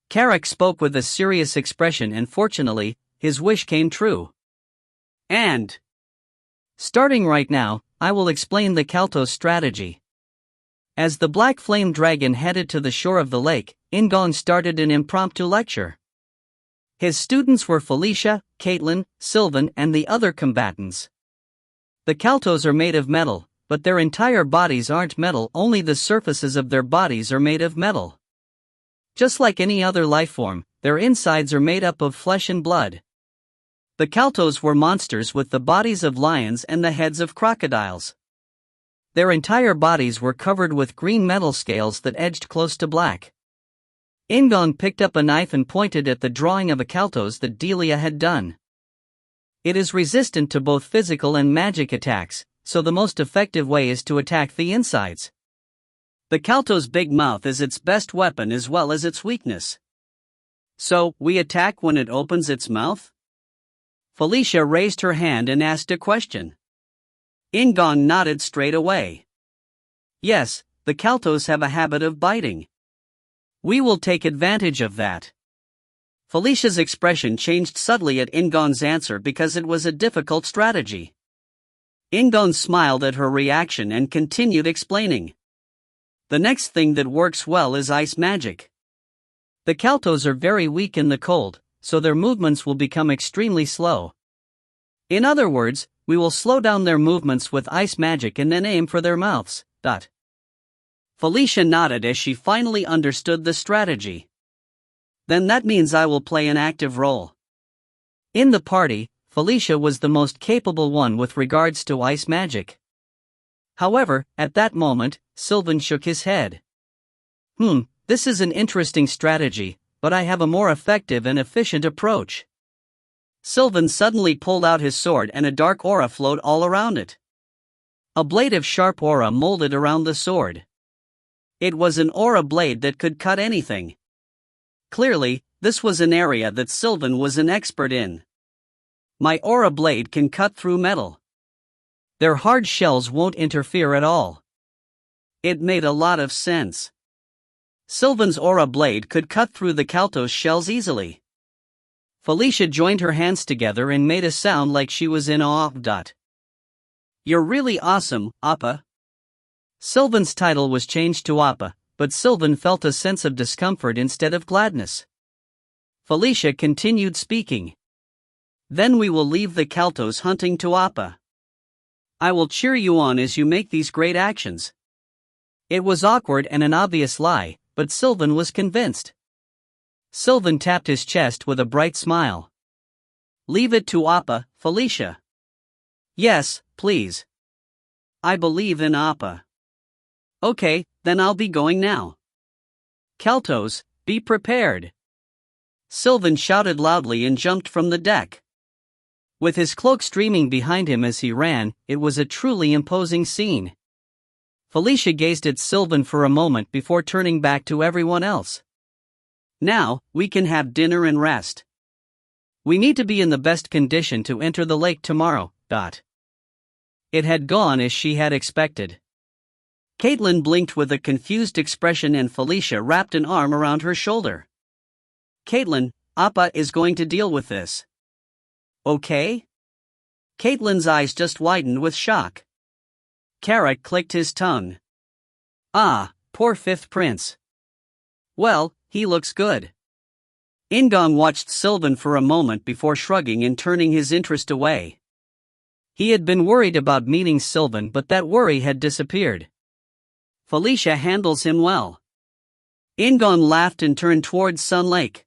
Speaker 1: Carrick spoke with a serious expression and fortunately, his wish came true. And starting right now, I will explain the Kaltos strategy. As the Black Flame Dragon headed to the shore of the lake, In-gong started an impromptu lecture. His students were Felicia, Caitlin, Sylvan and the other combatants. The Kaltos are made of metal, but their entire bodies aren't metal, only the surfaces of their bodies are made of metal. Just like any other lifeform, their insides are made up of flesh and blood. The Kaltos were monsters with the bodies of lions and the heads of crocodiles. Their entire bodies were covered with green metal scales that edged close to black. In-gong picked up a knife and pointed at the drawing of a Kaltos that Delia had done. It is resistant to both physical and magic attacks, so the most effective way is to attack the insides. The Kaltos' big mouth is its best weapon as well as its weakness. So, we attack when it opens its mouth? Felicia raised her hand and asked a question. In-gong nodded straight away. Yes, the Kaltos have a habit of biting. We will take advantage of that. Felicia's expression changed subtly at In-gong's answer because it was a difficult strategy. In-gong smiled at her reaction and continued explaining. The next thing that works well is ice magic. The Kaltos are very weak in the cold, so their movements will become extremely slow. In other words, we will slow down their movements with ice magic and then aim for their mouths. Felicia nodded as she finally understood the strategy. Then that means I will play an active role. In the party, Felicia was the most capable one with regards to ice magic. However, at that moment, Sylvan shook his head. This is an interesting strategy, but I have a more effective and efficient approach. Sylvan suddenly pulled out his sword and a dark aura flowed all around it. A blade of sharp aura molded around the sword. It was an aura blade that could cut anything. Clearly, this was an area that Sylvan was an expert in. My aura blade can cut through metal. Their hard shells won't interfere at all. It made a lot of sense. Sylvan's aura blade could cut through the Kaltos shells easily. Felicia joined her hands together and made a sound like she was in awe. You're really awesome, Appa. Sylvan's title was changed to Appa, but Sylvan felt a sense of discomfort instead of gladness. Felicia continued speaking. Then we will leave the Kaltos hunting to Appa. I will cheer you on as you make these great actions. It was awkward and an obvious lie, but Sylvan was convinced. Sylvan tapped his chest with a bright smile. Leave it to Appa, Felicia. Yes, please. I believe in Appa. Okay, then I'll be going now. Kaltos, be prepared. Sylvan shouted loudly and jumped from the deck. With his cloak streaming behind him as he ran, it was a truly imposing scene. Felicia gazed at Sylvan for a moment before turning back to everyone else. Now, we can have dinner and rest. We need to be in the best condition to enter the lake tomorrow. It had gone as she had expected. Caitlin blinked with a confused expression and Felicia wrapped an arm around her shoulder. Caitlin, Appa is going to deal with this. Okay? Caitlin's eyes just widened with shock. Carrick clicked his tongue. Ah, poor fifth prince. Well, he looks good. In-gong watched Sylvan for a moment before shrugging and turning his interest away. He had been worried about meeting Sylvan, but that worry had disappeared. Felicia handles him well. In-gong laughed and turned towards Sun Lake.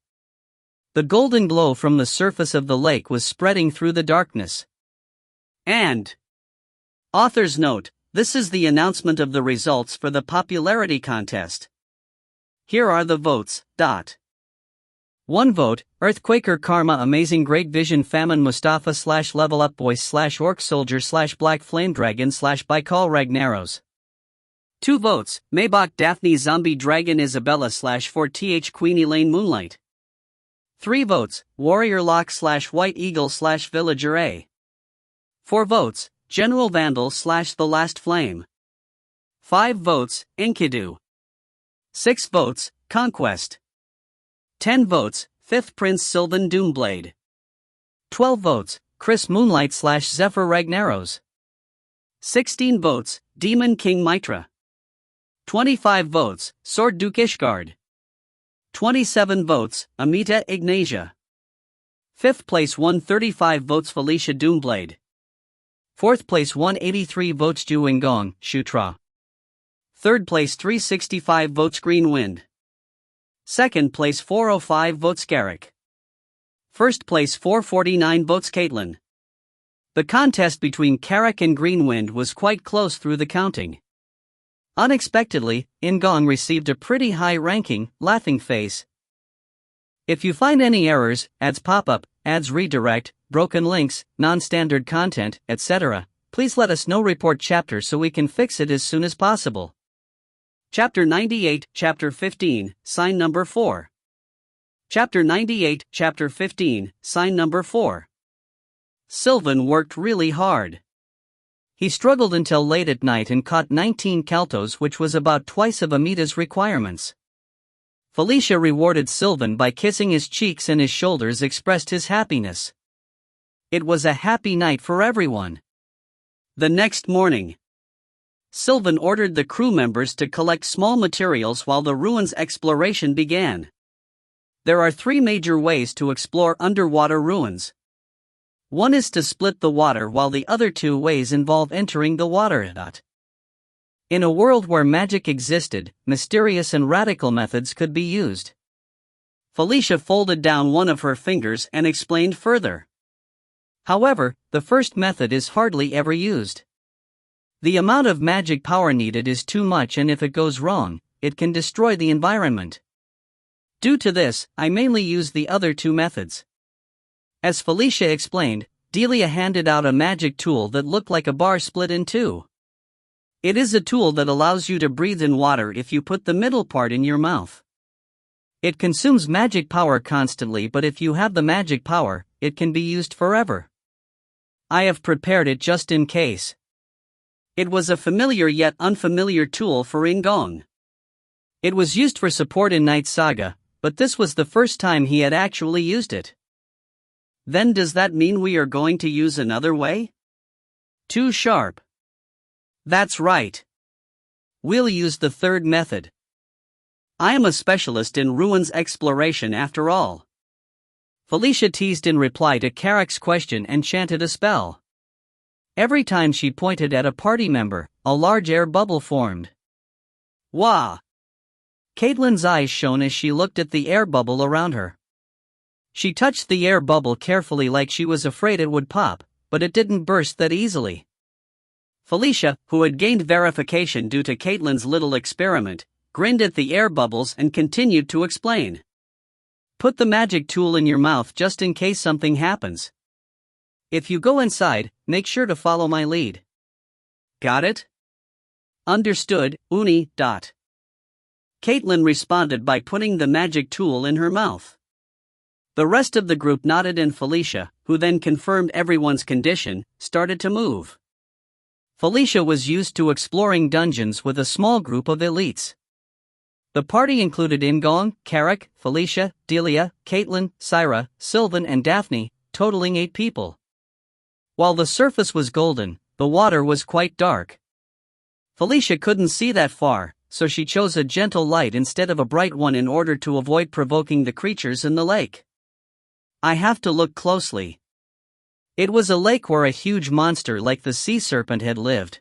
Speaker 1: The golden glow from the surface of the lake was spreading through the darkness. And author's note, this is the announcement of the results for the popularity contest. Here are the votes. 1 vote, Earthquaker Karma Amazing Great Vision Famine Mustafa / Level Up Voice / Orc Soldier / Black Flame Dragon / Baikal Ragnaros. 2 votes, Maybach Daphne Zombie Dragon Isabella / 4th Queen Elaine Moonlight. 3 votes, Warrior Lock / White Eagle / Villager A. 4 votes, General Vandal / The Last Flame. 5 votes, Enkidu. 6 votes, Conquest. 10 votes, 5th Prince Sylvan Doomblade. 12 votes, Chris Moonlight / Zephyr Ragnaros. 16 votes, Demon King Mitra. 25 votes, Sword Duke Ishgard. 27 votes, Amita Ignatia. 5th place 135 votes Felicia Doomblade. 4th place 183 votes Joo In-gong, Shutra. 3rd place 365 votes Green Wind. 2nd place 405 votes Garrick. 1st place 449 votes Caitlin. The contest between Carrick and Greenwind was quite close through the counting. Unexpectedly, In-gong received a pretty high ranking, laughing face, If you find any errors, ads pop up, ads redirect, broken links, non-standard content, etc., please let us know. Report chapter so we can fix it as soon as possible. Chapter 98, Chapter 15, Sign Number 4. Chapter 98, Chapter 15, Sign Number 4. Sylvan worked really hard. He struggled until late at night and caught 19 caltos, which was about twice of Amita's requirements. Felicia rewarded Sylvan by kissing his cheeks and his shoulders, expressed his happiness. It was a happy night for everyone. The next morning, Sylvan ordered the crew members to collect small materials while the ruins exploration began. There are 3 major ways to explore underwater ruins. One is to split the water, while the other 2 ways involve entering the water. In a world where magic existed, mysterious and radical methods could be used. Felicia folded down one of her fingers and explained further. However, the first method is hardly ever used. The amount of magic power needed is too much, and if it goes wrong, it can destroy the environment. Due to this, I mainly use the other 2 methods. As Felicia explained, Delia handed out a magic tool that looked like a bar split in 2. It is a tool that allows you to breathe in water if you put the middle part in your mouth. It consumes magic power constantly, but if you have the magic power, it can be used forever. I have prepared it just in case. It was a familiar yet unfamiliar tool for In-gong. It was used for support in Knight Saga, but this was the first time he had actually used it. Then does that mean we are going to use another way? Too sharp. That's right. We'll use the third method. I am a specialist in ruins exploration after all. Felicia teased in reply to Carrick's question and chanted a spell. Every time she pointed at a party member, a large air bubble formed. Wah! Caitlin's eyes shone as she looked at the air bubble around her. She touched the air bubble carefully, like she was afraid it would pop, but it didn't burst that easily. Felicia, who had gained verification due to Caitlin's little experiment, grinned at the air bubbles and continued to explain. Put the magic tool in your mouth just in case something happens. If you go inside, make sure to follow my lead. Got it? Understood, Uni. Caitlin responded by putting the magic tool in her mouth. The rest of the group nodded, and Felicia, who then confirmed everyone's condition, started to move. Felicia was used to exploring dungeons with a small group of elites. The party included In-gong, Carrick, Felicia, Delia, Caitlin, Syra, Sylvan and Daphne, totaling 8 people. While the surface was golden, the water was quite dark. Felicia couldn't see that far, so she chose a gentle light instead of a bright one in order to avoid provoking the creatures in the lake. I have to look closely. It was a lake where a huge monster like the sea serpent had lived.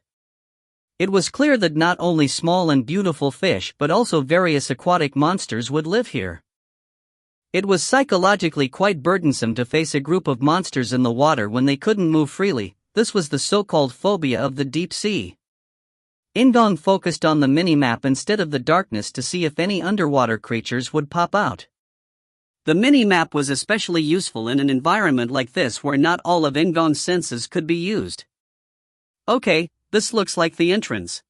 Speaker 1: It was clear that not only small and beautiful fish but also various aquatic monsters would live here. It was psychologically quite burdensome to face a group of monsters in the water when they couldn't move freely. This was the so-called phobia of the deep sea. In-gong focused on the mini-map instead of the darkness to see if any underwater creatures would pop out. The mini-map was especially useful in an environment like this where not all of In-gong's senses could be used. Okay, this looks like the entrance.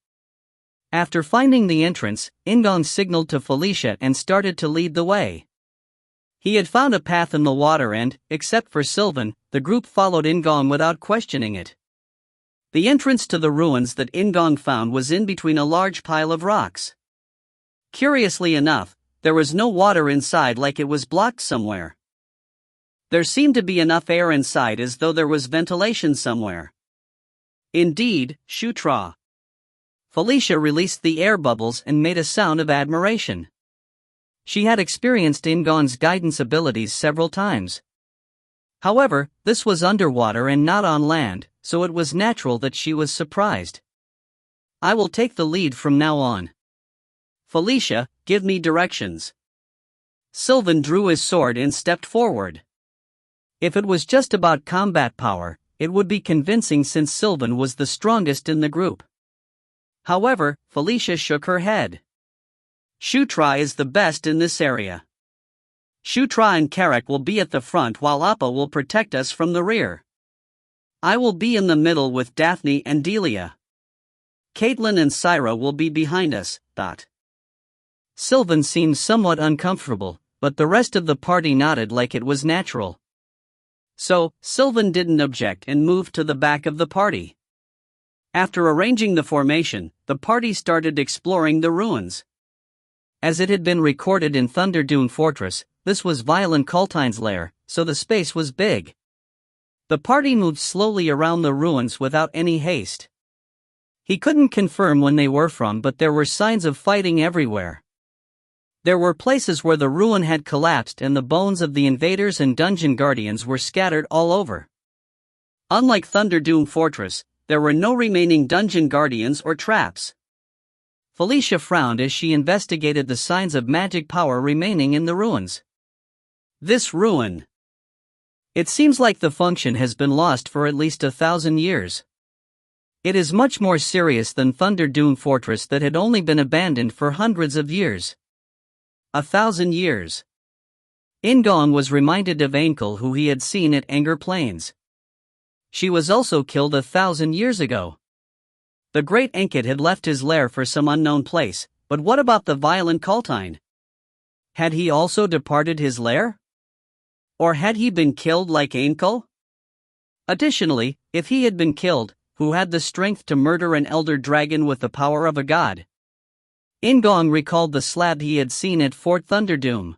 Speaker 1: After finding the entrance, In-gong signaled to Felicia and started to lead the way. He had found a path in the water and, except for Sylvan, the group followed In-gong without questioning it. The entrance to the ruins that In-gong found was in between a large pile of rocks. Curiously enough, there was no water inside, like it was blocked somewhere. There seemed to be enough air inside, as though there was ventilation somewhere. Indeed, Shutra. Felicia released the air bubbles and made a sound of admiration. She had experienced In-gong's guidance abilities several times. However, this was underwater and not on land, so it was natural that she was surprised. I will take the lead from now on. Felicia, give me directions. Sylvan drew his sword and stepped forward. If it was just about combat power, it would be convincing since Sylvan was the strongest in the group. However, Felicia shook her head. Shutra is the best in this area. Shutra and Karak will be at the front while Appa will protect us from the rear. I will be in the middle with Daphne and Delia. Caitlin and Syra will be behind us. Sylvan seemed somewhat uncomfortable, but the rest of the party nodded like it was natural. So, Sylvan didn't object and moved to the back of the party. After arranging the formation, the party started exploring the ruins. As it had been recorded in Thunderdune Fortress, this was Violent Cultine's lair, so the space was big. The party moved slowly around the ruins without any haste. He couldn't confirm when they were from, but there were signs of fighting everywhere. There were places where the ruin had collapsed and the bones of the invaders and dungeon guardians were scattered all over. Unlike Thunderdune Fortress, there were no remaining dungeon guardians or traps. Felicia frowned as she investigated the signs of magic power remaining in the ruins. This ruin. It seems like the function has been lost for at least 1,000 years. It is much more serious than Thunderdune Fortress that had only been abandoned for hundreds of years. 1,000 years. In-gong was reminded of Ankel, who he had seen at Anger Plains. She was also killed 1,000 years ago. The great Ankit had left his lair for some unknown place, but what about the Violent Cultine? Had he also departed his lair? Or had he been killed like Ankel? Additionally, if he had been killed, who had the strength to murder an elder dragon with the power of a god? In-gong recalled the slab he had seen at Fort Thunderdoom.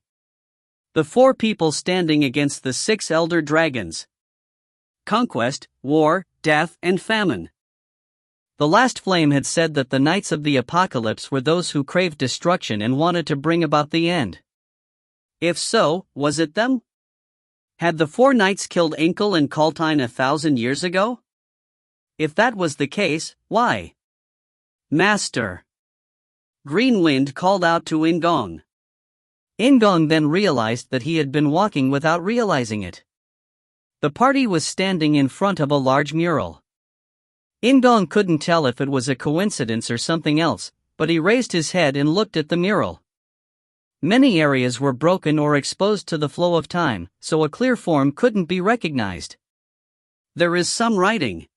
Speaker 1: The 4 people standing against the 6 elder dragons. Conquest, war, death, and famine. The last flame had said that the Knights of the Apocalypse were those who craved destruction and wanted to bring about the end. If so, was it them? Had the 4 knights killed Ankel and Cultine 1,000 years ago? If that was the case, why? Master. Greenwind called out to In-gong. In-gong then realized that he had been walking without realizing it. The party was standing in front of a large mural. In-gong couldn't tell if it was a coincidence or something else, but he raised his head and looked at the mural. Many areas were broken or exposed to the flow of time, so a clear form couldn't be recognized. There is some writing.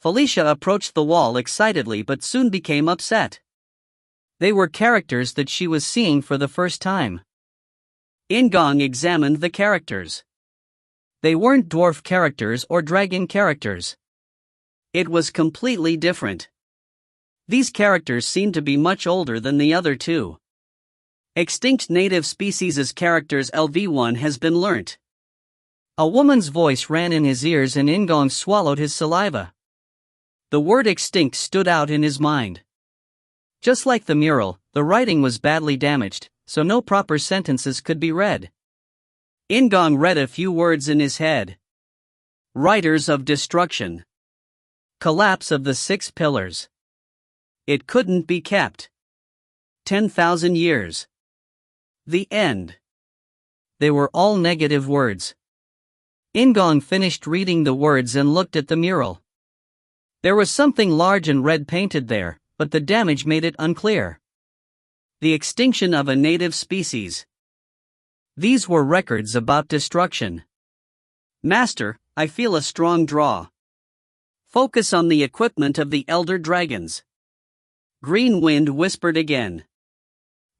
Speaker 1: Felicia approached the wall excitedly but soon became upset. They were characters that she was seeing for the first time. In-gong examined the characters. They weren't dwarf characters or dragon characters. It was completely different. These characters seemed to be much older than the other 2. Extinct native species' characters LV1 has been learnt. A woman's voice ran in his ears and In-gong swallowed his saliva. The word extinct stood out in his mind. Just like the mural, the writing was badly damaged, so no proper sentences could be read. In-gong read a few words in his head. Writers of Destruction. Collapse of the 6 pillars. It couldn't be kept. 10,000 years. The end. They were all negative words. In-gong finished reading the words and looked at the mural. There was something large and red painted there, but the damage made it unclear. The extinction of a native species. These were records about destruction. Master, I feel a strong draw. Focus on the equipment of the elder dragons. Greenwind whispered again.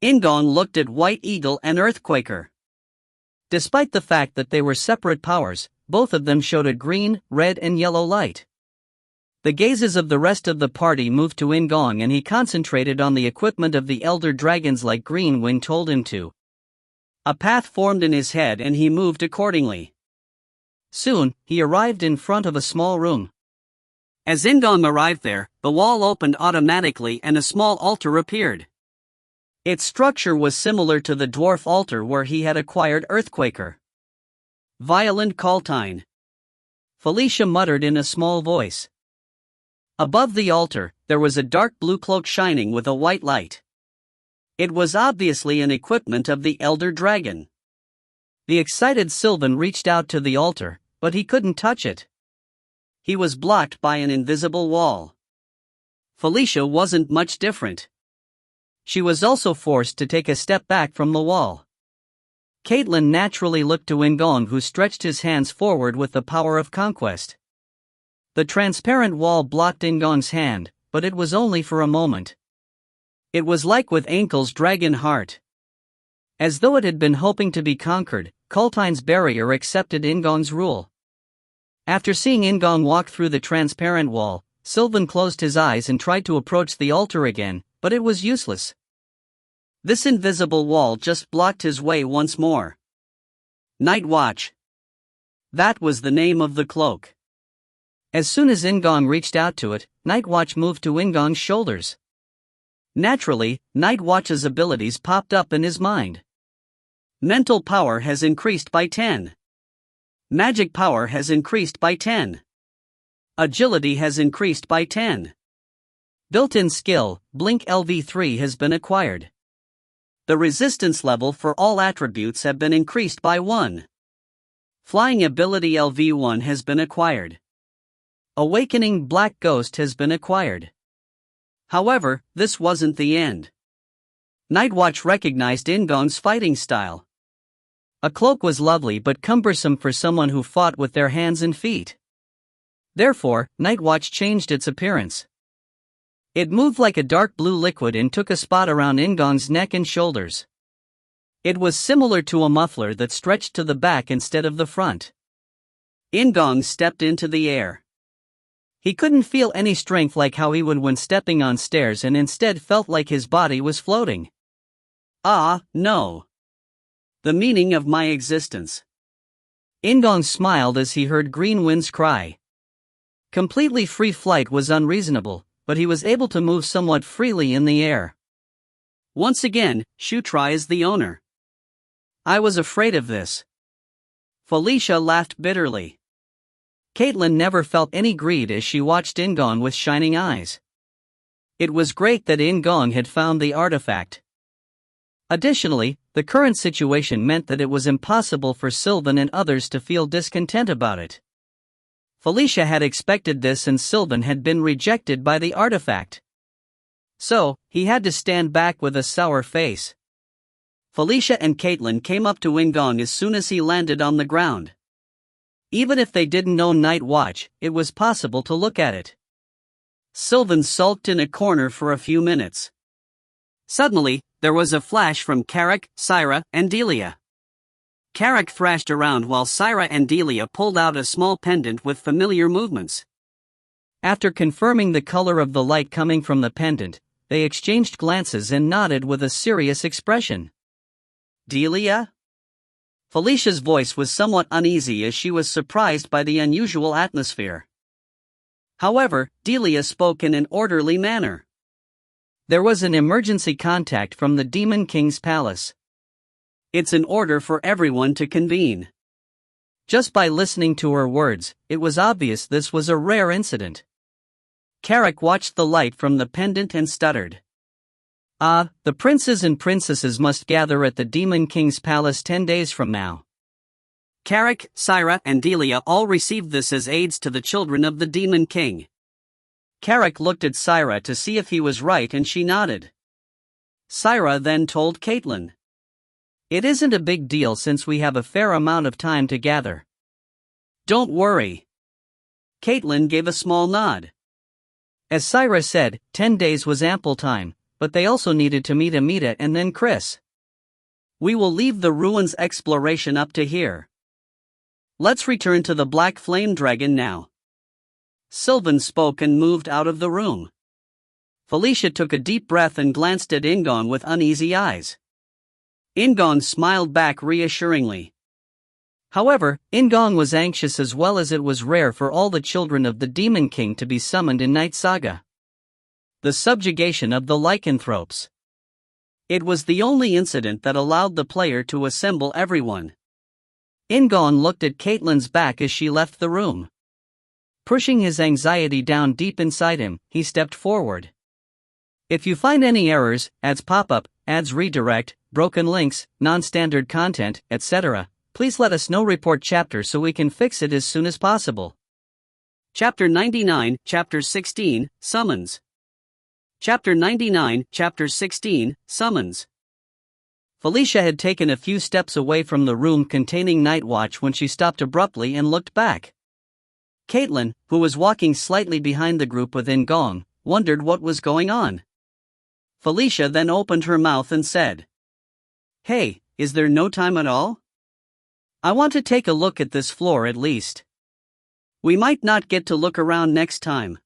Speaker 1: In-gong looked at White Eagle and Earthquaker. Despite the fact that they were separate powers, both of them showed a green, red, and yellow light. The gazes of the rest of the party moved to In-gong and he concentrated on the equipment of the elder dragons like Greenwind told him to. A path formed in his head and he moved accordingly. Soon, he arrived in front of a small room. As In-gong arrived there, the wall opened automatically and a small altar appeared. Its structure was similar to the dwarf altar where he had acquired Earthquaker. Violent Cultine. Felicia muttered in a small voice. Above the altar, there was a dark blue cloak shining with a white light. It was obviously an equipment of the elder dragon. The excited Sylvan reached out to the altar, but he couldn't touch it. He was blocked by an invisible wall. Felicia wasn't much different. She was also forced to take a step back from the wall. Caitlin naturally looked to In-gong, who stretched his hands forward with the power of conquest. The transparent wall blocked In-gong's hand, but it was only for a moment. It was like with Ankel's dragon heart. As though it had been hoping to be conquered, Kultine's barrier accepted In-gong's rule. After seeing In-gong walk through the transparent wall, Sylvan closed his eyes and tried to approach the altar again, but it was useless. This invisible wall just blocked his way once more. Night Watch. That was the name of the cloak. As soon as In-gong reached out to it, Night Watch moved to In-gong's shoulders. Naturally, Night Watch's abilities popped up in his mind. Mental power has increased by 10. Magic power has increased by 10. Agility has increased by 10. Built-in skill, Blink LV3 has been acquired. The resistance level for all attributes have been increased by 1. Flying ability LV1 has been acquired. Awakening Black Ghost has been acquired. However, this wasn't the end. Nightwatch recognized In-gong's fighting style. A cloak was lovely but cumbersome for someone who fought with their hands and feet. Therefore, Nightwatch changed its appearance. It moved like a dark blue liquid and took a spot around In-gong's neck and shoulders. It was similar to a muffler that stretched to the back instead of the front. In-gong stepped into the air. He couldn't feel any strength like how he would when stepping on stairs, and instead felt like his body was floating. Ah, no. The meaning of my existence. In-gong smiled as he heard Green Wind's cry. Completely free flight was unreasonable, but he was able to move somewhat freely in the air. Once again, Shutra is the owner. I was afraid of this. Felicia laughed bitterly. Caitlin never felt any greed as she watched In-gong with shining eyes. It was great that In-gong had found the artifact. Additionally, the current situation meant that it was impossible for Sylvan and others to feel discontent about it. Felicia had expected this, and Sylvan had been rejected by the artifact. So, he had to stand back with a sour face. Felicia and Caitlin came up to In-gong as soon as he landed on the ground. Even if they didn't know Night Watch, it was possible to look at it. Sylvan sulked in a corner for a few minutes. Suddenly, there was a flash from Carrick, Syra, and Delia. Carrick thrashed around while Syra and Delia pulled out a small pendant with familiar movements. After confirming the color of the light coming from the pendant, they exchanged glances and nodded with a serious expression. Delia? Felicia's voice was somewhat uneasy as she was surprised by the unusual atmosphere. However, Delia spoke in an orderly manner. There was an emergency contact from the Demon King's palace. It's an order for everyone to convene. Just by listening to her words, it was obvious this was a rare incident. Carrick watched the light from the pendant and stuttered. The princes and princesses must gather at the Demon King's palace 10 days from now. Carrick, Syra, and Delia all received this as aids to the children of the Demon King. Carrick looked at Syra to see if he was right, and she nodded. Syra then told Caitlin. It isn't a big deal since we have a fair amount of time to gather. Don't worry. Caitlin gave a small nod. As Syra said, 10 days was ample time, but they also needed to meet Amita and then Chris. We will leave the ruins exploration up to here. Let's return to the Black Flame Dragon now. Sylvan spoke and moved out of the room. Felicia took a deep breath and glanced at In-gong with uneasy eyes. In-gong smiled back reassuringly. However, In-gong was anxious as well, as it was rare for all the children of the Demon King to be summoned in Knight Saga. The subjugation of the lycanthropes. It was the only incident that allowed the player to assemble everyone. In-gong looked at Caitlin's back as she left the room. Pushing his anxiety down deep inside him, he stepped forward. If you find any errors, ads pop up, ads redirect, broken links, non-standard content, etc., please let us know. Report chapter so we can fix it as soon as possible. Chapter 99, Chapter 16, Summons. Chapter 99, Chapter 16, Summons. Felicia had taken a few steps away from the room containing Night Watch when she stopped abruptly and looked back. Caitlin, who was walking slightly behind the group with In-gong, wondered what was going on. Felicia then opened her mouth and said, "Hey, is there no time at all? I want to take a look at this floor at least. We might not get to look around next time."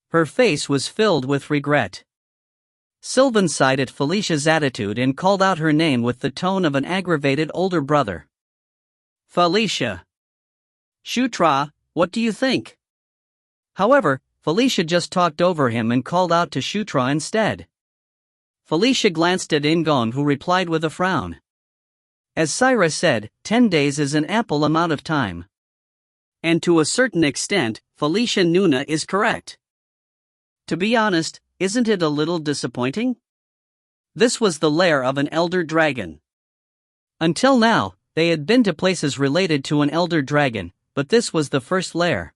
Speaker 1: Her face was filled with regret. Sylvan sighed at Felicia's attitude and called out her name with the tone of an aggravated older brother. "Felicia. Shutra, what do you think?" However, Felicia just talked over him and called out to Shutra instead. Felicia glanced at In-gong, who replied with a frown. As Syra said, 10 days is an ample amount of time. And to a certain extent, Felicia Nuna is correct. To be honest, isn't it a little disappointing? This was the lair of an elder dragon. Until now, they had been to places related to an elder dragon, but this was the first lair.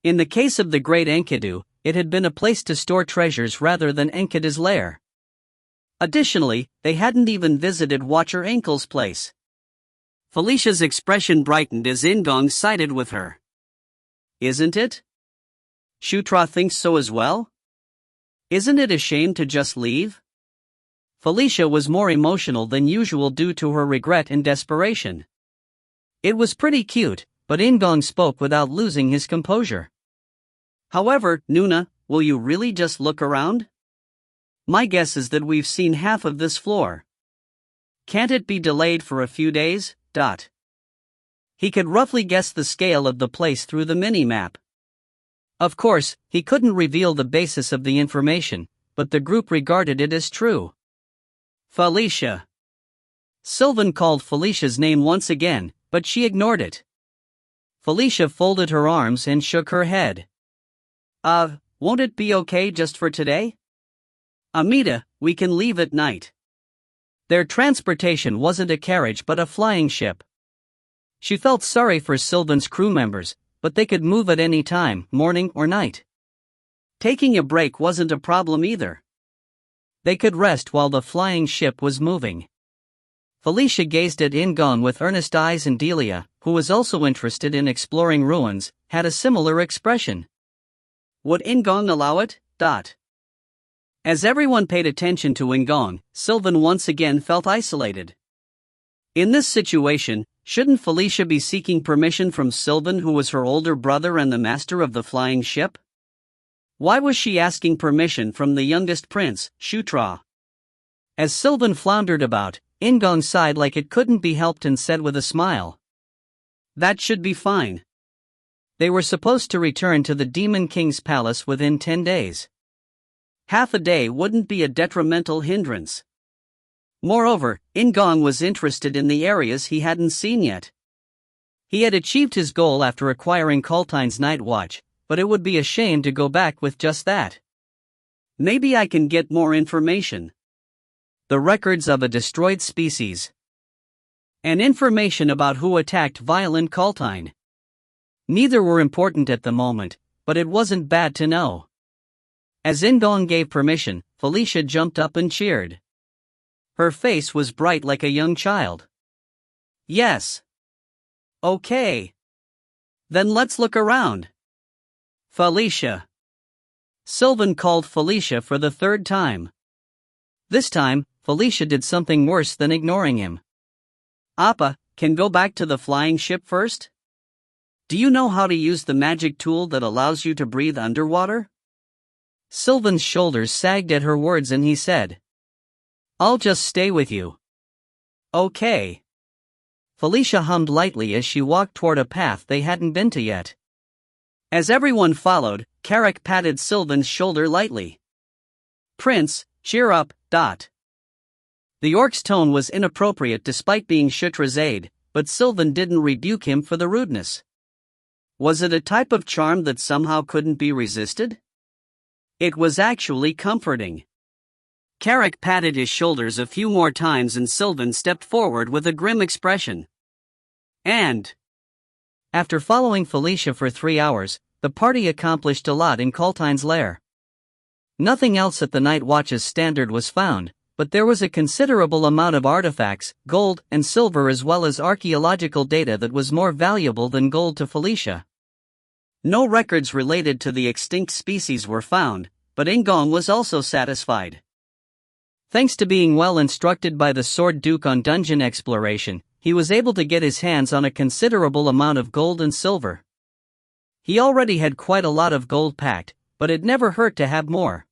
Speaker 1: In the case of the great Enkidu, it had been a place to store treasures rather than Enkidu's lair. Additionally, they hadn't even visited Watcher Enkel's place. Felicia's expression brightened as In-gong sided with her. "Isn't it? Shutra thinks so as well? Isn't it a shame to just leave?" Felicia was more emotional than usual due to her regret and desperation. It was pretty cute, but In-gong spoke without losing his composure. "However, Nuna, will you really just look around? My guess is that we've seen half of this floor. Can't it be delayed for a few days? He could roughly guess the scale of the place through the mini-map. Of course, he couldn't reveal the basis of the information, but the group regarded it as true. "Felicia." Sylvan called Felicia's name once again, but she ignored it. Felicia folded her arms and shook her head. Won't it be okay just for today? Amita, we can leave at night." Their transportation wasn't a carriage but a flying ship. She felt sorry for Sylvan's crew members, but they could move at any time, morning or night. Taking a break wasn't a problem either. They could rest while the flying ship was moving. Felicia gazed at In-gong with earnest eyes, and Delia, who was also interested in exploring ruins, had a similar expression. Would In-gong allow it? As everyone paid attention to In-gong, Sylvan once again felt isolated. In this situation, shouldn't Felicia be seeking permission from Sylvan, who was her older brother and the master of the flying ship? Why was she asking permission from the youngest prince, Shutra? As Sylvan floundered about, In-gong sighed like it couldn't be helped and said with a smile, "That should be fine." They were supposed to return to the Demon King's palace within 10 days. Half a day wouldn't be a detrimental hindrance. Moreover, In-gong was interested in the areas he hadn't seen yet. He had achieved his goal after acquiring Kaltine's Night Watch, but it would be a shame to go back with just that. Maybe I can get more information. The records of a destroyed species. And information about who attacked Violent Kaltine. Neither were important at the moment, but it wasn't bad to know. As In-gong gave permission, Felicia jumped up and cheered. Her face was bright like a young child. "Yes. Okay. Then let's look around." "Felicia." Sylvan called Felicia for the third time. This time, Felicia did something worse than ignoring him. "Appa, can go back to the flying ship first? Do you know how to use the magic tool that allows you to breathe underwater?" Sylvan's shoulders sagged at her words and he said, "I'll just stay with you." "Okay." Felicia hummed lightly as she walked toward a path they hadn't been to yet. As everyone followed, Carrick patted Sylvan's shoulder lightly. "Prince, cheer up, The orc's tone was inappropriate despite being Shutra's aide, but Sylvan didn't rebuke him for the rudeness. Was it a type of charm that somehow couldn't be resisted? It was actually comforting. Carrick patted his shoulders a few more times and Sylvan stepped forward with a grim expression. And after following Felicia for 3 hours, the party accomplished a lot in Kaltine's lair. Nothing else at the Night Watch's standard was found, but there was a considerable amount of artifacts, gold and silver as well as archaeological data that was more valuable than gold to Felicia. No records related to the extinct species were found, but In-gong was also satisfied. Thanks to being well instructed by the Sword Duke on dungeon exploration, he was able to get his hands on a considerable amount of gold and silver. He already had quite a lot of gold packed, but it never hurt to have more.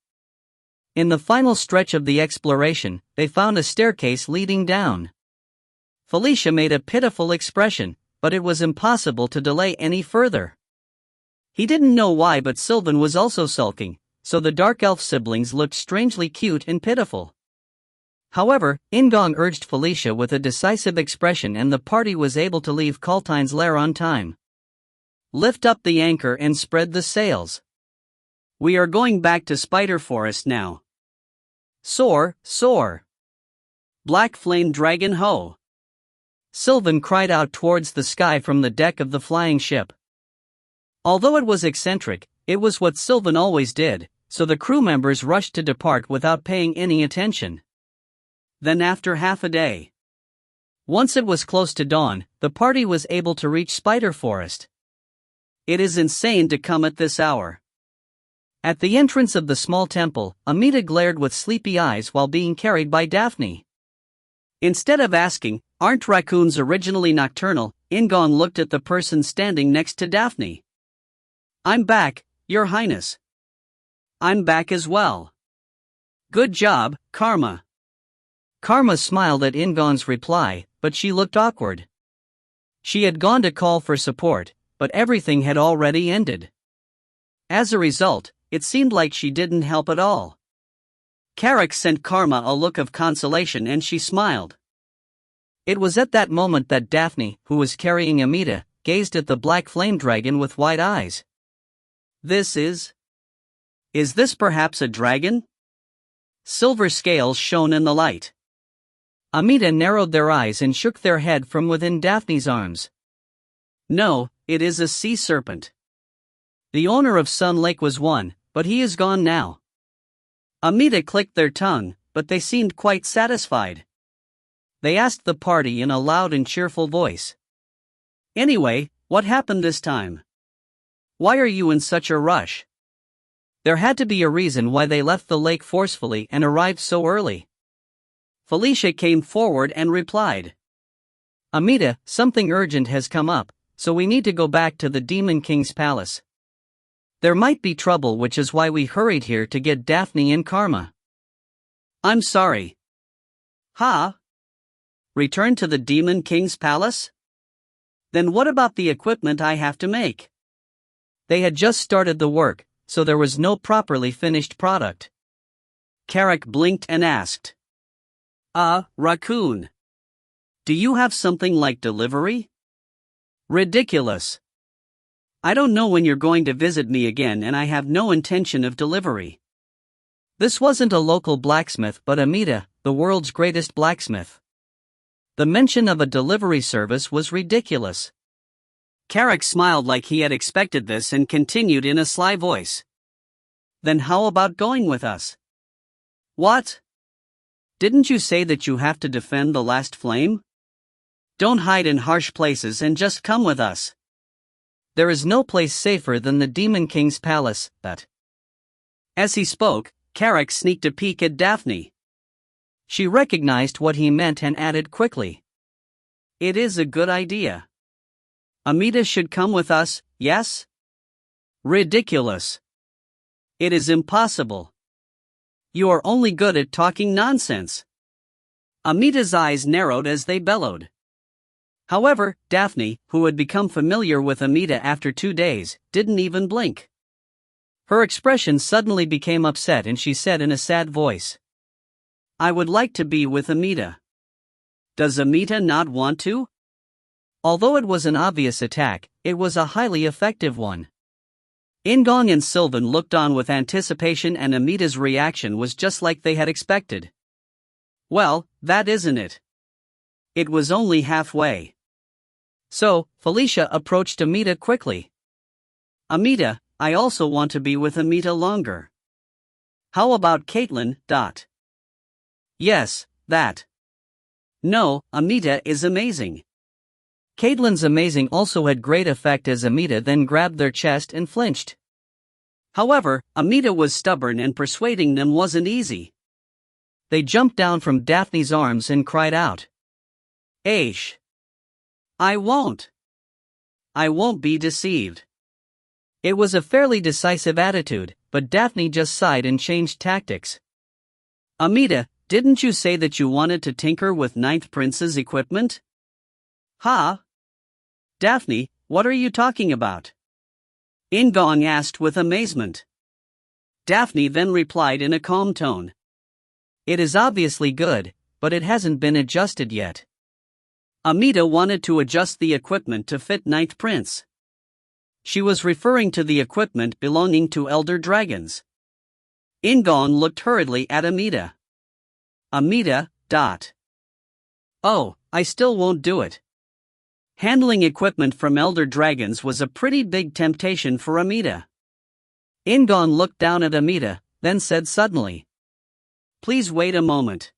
Speaker 1: In the final stretch of the exploration, they found a staircase leading down. Felicia made a pitiful expression, but it was impossible to delay any further. He didn't know why, but Sylvan was also sulking, so the dark elf siblings looked strangely cute and pitiful. However, In-gong urged Felicia with a decisive expression and the party was able to leave Kaltine's lair on time. Lift up the anchor and spread the sails. We are going back to Spider Forest now. Soar, soar. Black Flame Dragon ho! Sylvan cried out towards the sky from the deck of the flying ship. Although it was eccentric, it was what Sylvan always did, so the crew members rushed to depart without paying any attention. Then after half a day, once it was close to dawn, the party was able to reach Spider Forest. It is insane to come at this hour. At the entrance of the small temple, Amita glared with sleepy eyes while being carried by Daphne. Instead of asking, "Aren't raccoons originally nocturnal?" In-gong looked at the person standing next to Daphne. "I'm back, Your Highness." "I'm back as well." "Good job, Karma." Karma smiled at In-gong's reply, but she looked awkward. She had gone to call for support, but everything had already ended. As a result, it seemed like she didn't help at all. Carrick sent Karma a look of consolation and she smiled. It was at that moment that Daphne, who was carrying Amita, gazed at the black flame dragon with wide eyes. Is this perhaps a dragon?" Silver scales shone in the light. Amita narrowed their eyes and shook their head from within Daphne's arms. "No, it is a sea serpent. The owner of Sun Lake was one, but he is gone now." Amita clicked their tongue, but they seemed quite satisfied. They asked the party in a loud and cheerful voice. "Anyway, what happened this time? Why are you in such a rush?" There had to be a reason why they left the lake forcefully and arrived so early. Felicia came forward and replied. "Amita, something urgent has come up, so we need to go back to the Demon King's palace. There might be trouble, which is why we hurried here to get Daphne and Karma." "I'm sorry." "Ha? Return to the Demon King's palace? Then what about the equipment I have to make?" They had just started the work, so there was no properly finished product. Carrick blinked and asked. Raccoon. Do you have something like delivery?" "Ridiculous. I don't know when you're going to visit me again and I have no intention of delivery." This wasn't a local blacksmith but Amita, the world's greatest blacksmith. The mention of a delivery service was ridiculous. Carrick smiled like he had expected this and continued in a sly voice. "Then how about going with us?" "What? Didn't you say that you have to defend the last flame? Don't hide in harsh places and just come with us. There is no place safer than the Demon King's palace, but..." As he spoke, Carrick sneaked a peek at Daphne. She recognized what he meant and added quickly. "It is a good idea. Amita should come with us, yes?" "Ridiculous. It is impossible. You are only good at talking nonsense." Amita's eyes narrowed as they bellowed. However, Daphne, who had become familiar with Amita after 2 days, didn't even blink. Her expression suddenly became upset and she said in a sad voice, "I would like to be with Amita." "Does Amita not want to?" Although it was an obvious attack, it was a highly effective one. In-gong and Sylvan looked on with anticipation and Amita's reaction was just like they had expected. "Well, that isn't it. It was only halfway." So, Felicia approached Amita quickly. "Amita, I also want to be with Amita longer. How about Caitlin? Yes, that. No, Amita is amazing. Caitlin's amazing also had great effect as Amita then grabbed their chest and flinched. However, Amita was stubborn and persuading them wasn't easy. They jumped down from Daphne's arms and cried out. Aish! I won't be deceived. It was a fairly decisive attitude, but Daphne just sighed and changed tactics. Amita, didn't you say that you wanted to tinker with Ninth Prince's equipment? Ha? Daphne, what are you talking about? In-gong asked with amazement. Daphne then replied in a calm tone. It is obviously good, but it hasn't been adjusted yet. Amita wanted to adjust the equipment to fit Ninth Prince. She was referring to the equipment belonging to Elder Dragons. In-gong looked hurriedly at Amita. Amita, . Oh, I still won't do it. Handling equipment from Elder Dragons was a pretty big temptation for Amita. In-gong looked down at Amita, then said suddenly. Please wait a moment.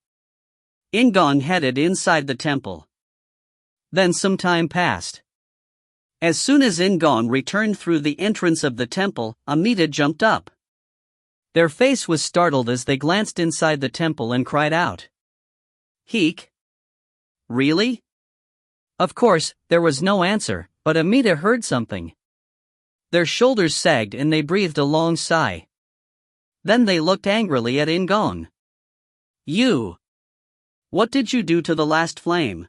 Speaker 1: In-gong headed inside the temple. Then some time passed. As soon as In-gong returned through the entrance of the temple, Amita jumped up. Their face was startled as they glanced inside the temple and cried out. Heek? Really? Of course, there was no answer, but Amita heard something. Their shoulders sagged and they breathed a long sigh. Then they looked angrily at In-gong. You! What did you do to the last flame?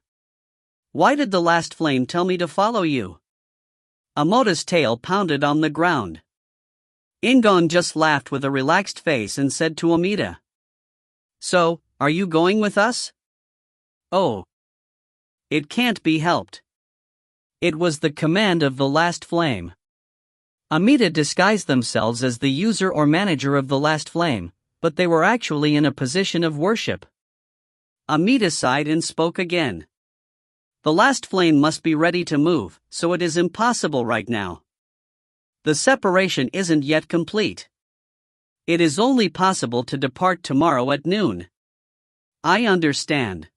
Speaker 1: Why did the last flame tell me to follow you? Amita's tail pounded on the ground. In-gong just laughed with a relaxed face and said to Amita. So, are you going with us? Oh. It can't be helped. It was the command of the last flame. Amita disguised themselves as the user or manager of the last flame, but they were actually in a position of worship. Amita sighed and spoke again. The last flame must be ready to move, so it is impossible right now. The separation isn't yet complete. It is only possible to depart tomorrow at noon. I understand.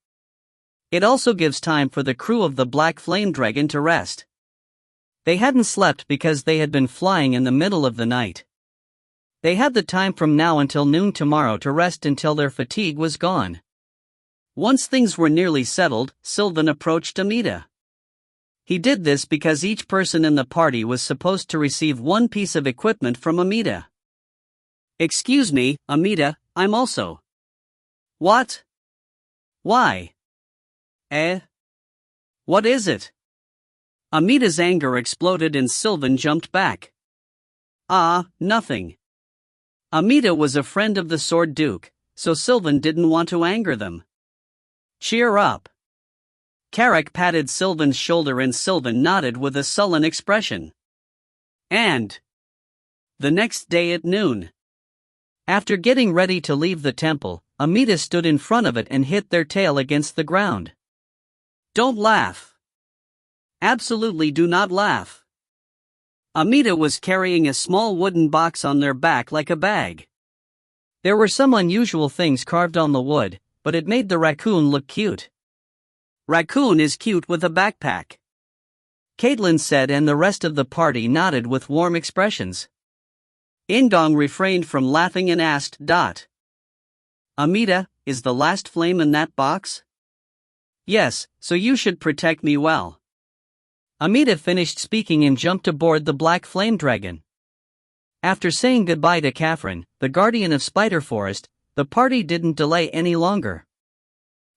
Speaker 1: It also gives time for the crew of the Black Flame Dragon to rest. They hadn't slept because they had been flying in the middle of the night. They had the time from now until noon tomorrow to rest until their fatigue was gone. Once things were nearly settled, Sylvan approached Amita. He did this because each person in the party was supposed to receive one piece of equipment from Amita. Excuse me, Amita, I'm also. What? Why? What is it? Amita's anger exploded and Sylvan jumped back. Nothing. Amita was a friend of the Sword Duke, so Sylvan didn't want to anger them. Cheer up. Carrick patted Sylvan's shoulder and Sylvan nodded with a sullen expression. And the next day at noon. After getting ready to leave the temple, Amita stood in front of it and hit their tail against the ground. Don't laugh. Absolutely do not laugh. Amita was carrying a small wooden box on their back like a bag. There were some unusual things carved on the wood, but it made the raccoon look cute. Raccoon is cute with a backpack. Caitlin said, and the rest of the party nodded with warm expressions. In-gong refrained from laughing and asked. Amita, is the last flame in that box? Yes, so you should protect me well. Amita finished speaking and jumped aboard the Black Flame Dragon. After saying goodbye to Catherine, the guardian of Spider Forest, the party didn't delay any longer.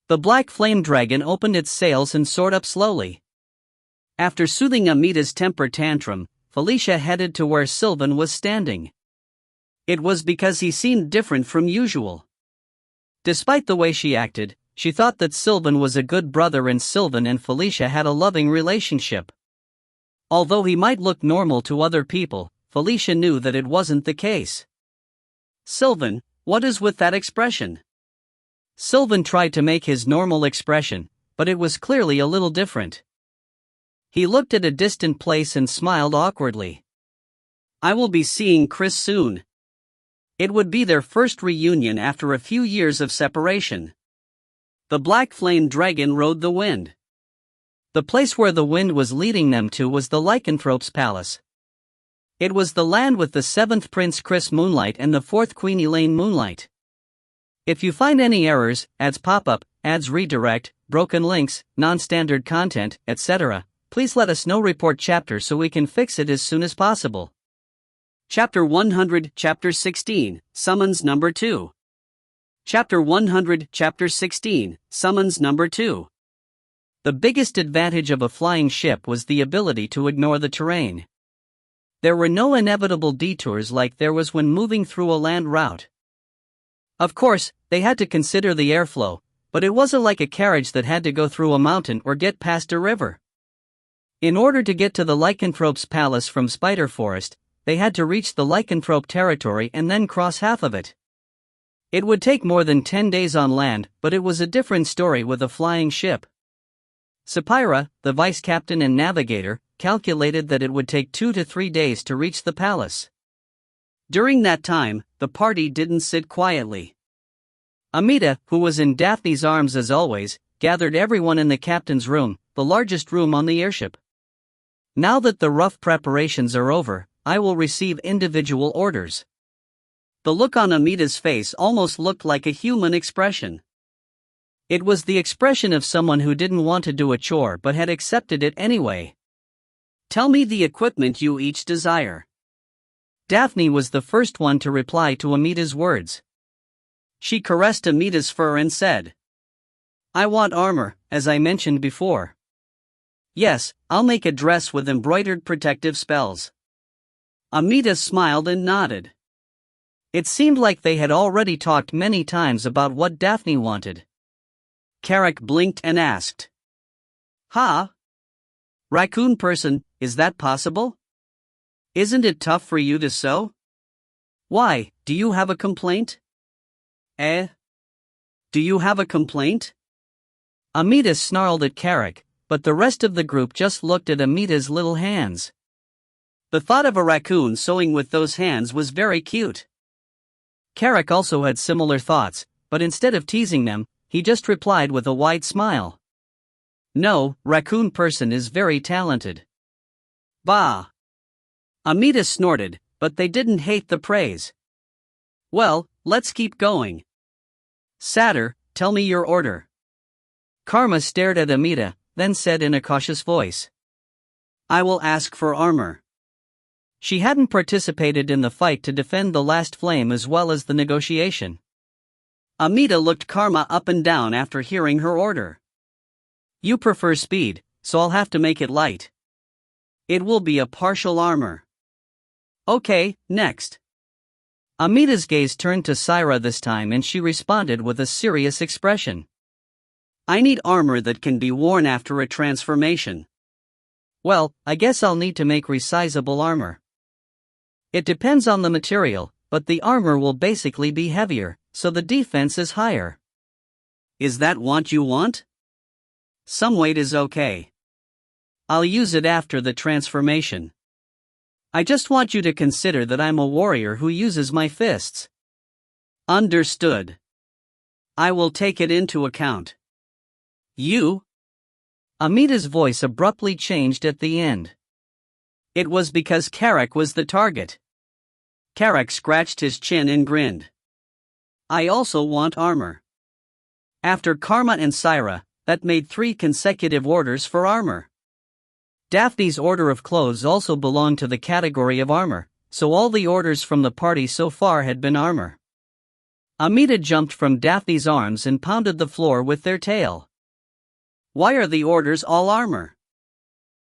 Speaker 1: The Black Flame Dragon opened its sails and soared up slowly. After soothing Amita's temper tantrum, Felicia headed to where Sylvan was standing. It was because he seemed different from usual. Despite the way she acted, she thought that Sylvan was a good brother and Sylvan and Felicia had a loving relationship. Although he might look normal to other people, Felicia knew that it wasn't the case. Sylvan, what is with that expression? Sylvan tried to make his normal expression, but it was clearly a little different. He looked at a distant place and smiled awkwardly. I will be seeing Chris soon. It would be their first reunion after a few years of separation. The black flame dragon rode the wind. The place where the wind was leading them to was the lycanthrope's palace. It was the land with the 7th Prince Chris Moonlight and the 4th Queen Elaine Moonlight. If you find any errors, ads pop up, ads redirect, broken links, non-standard content, etc., please let us know. Report chapter so we can fix it as soon as possible. Chapter 100, Chapter 16, Summons Number 2. Chapter 100, Chapter 16, Summons Number 2. The biggest advantage of a flying ship was the ability to ignore the terrain. There were no inevitable detours like there was when moving through a land route. Of course, they had to consider the airflow, but it wasn't like a carriage that had to go through a mountain or get past a river. In order to get to the lycanthrope's palace from Spider Forest, they had to reach the lycanthrope territory and then cross half of it. It would take more than 10 days on land, but it was a different story with a flying ship. Sapphira, the vice captain and navigator, calculated that it would take 2 to 3 days to reach the palace. During that time, the party didn't sit quietly. Amita, who was in Daphne's arms as always, gathered everyone in the captain's room, the largest room on the airship. Now that the rough preparations are over, I will receive individual orders. The look on Amita's face almost looked like a human expression. It was the expression of someone who didn't want to do a chore but had accepted it anyway. Tell me the equipment you each desire. Daphne was the first one to reply to Amita's words. She caressed Amita's fur and said, I want armor, as I mentioned before. Yes, I'll make a dress with embroidered protective spells. Amita smiled and nodded. It seemed like they had already talked many times about what Daphne wanted. Carrick blinked and asked, Ha? Raccoon person, is that possible? Isn't it tough for you to sew? Why, do you have a complaint? Do you have a complaint? Amita snarled at Carrick, but the rest of the group just looked at Amita's little hands. The thought of a raccoon sewing with those hands was very cute. Carrick also had similar thoughts, but instead of teasing them, he just replied with a wide smile. No, raccoon person is very talented. Bah! Amita snorted, but they didn't hate the praise. Well, let's keep going. Satyr, tell me your order. Karma stared at Amita, then said in a cautious voice. I will ask for armor. She hadn't participated in the fight to defend the last flame as well as the negotiation. Amita looked Karma up and down after hearing her order. You prefer speed, so I'll have to make it light. It will be a partial armor. Okay, next. Amita's gaze turned to Syra this time and she responded with a serious expression. I need armor that can be worn after a transformation. Well, I guess I'll need to make resizable armor. It depends on the material, but the armor will basically be heavier, so the defense is higher. Is that what you want? Some weight is okay. I'll use it after the transformation. I just want you to consider that I'm a warrior who uses my fists. Understood. I will take it into account. You? Amita's voice abruptly changed at the end. It was because Carrick was the target. Carrick scratched his chin and grinned. I also want armor. After Karma and Syra, that made 3 consecutive orders for armor. Daphne's order of clothes also belonged to the category of armor, so all the orders from the party so far had been armor. Amita jumped from Daphne's arms and pounded the floor with their tail. Why are the orders all armor?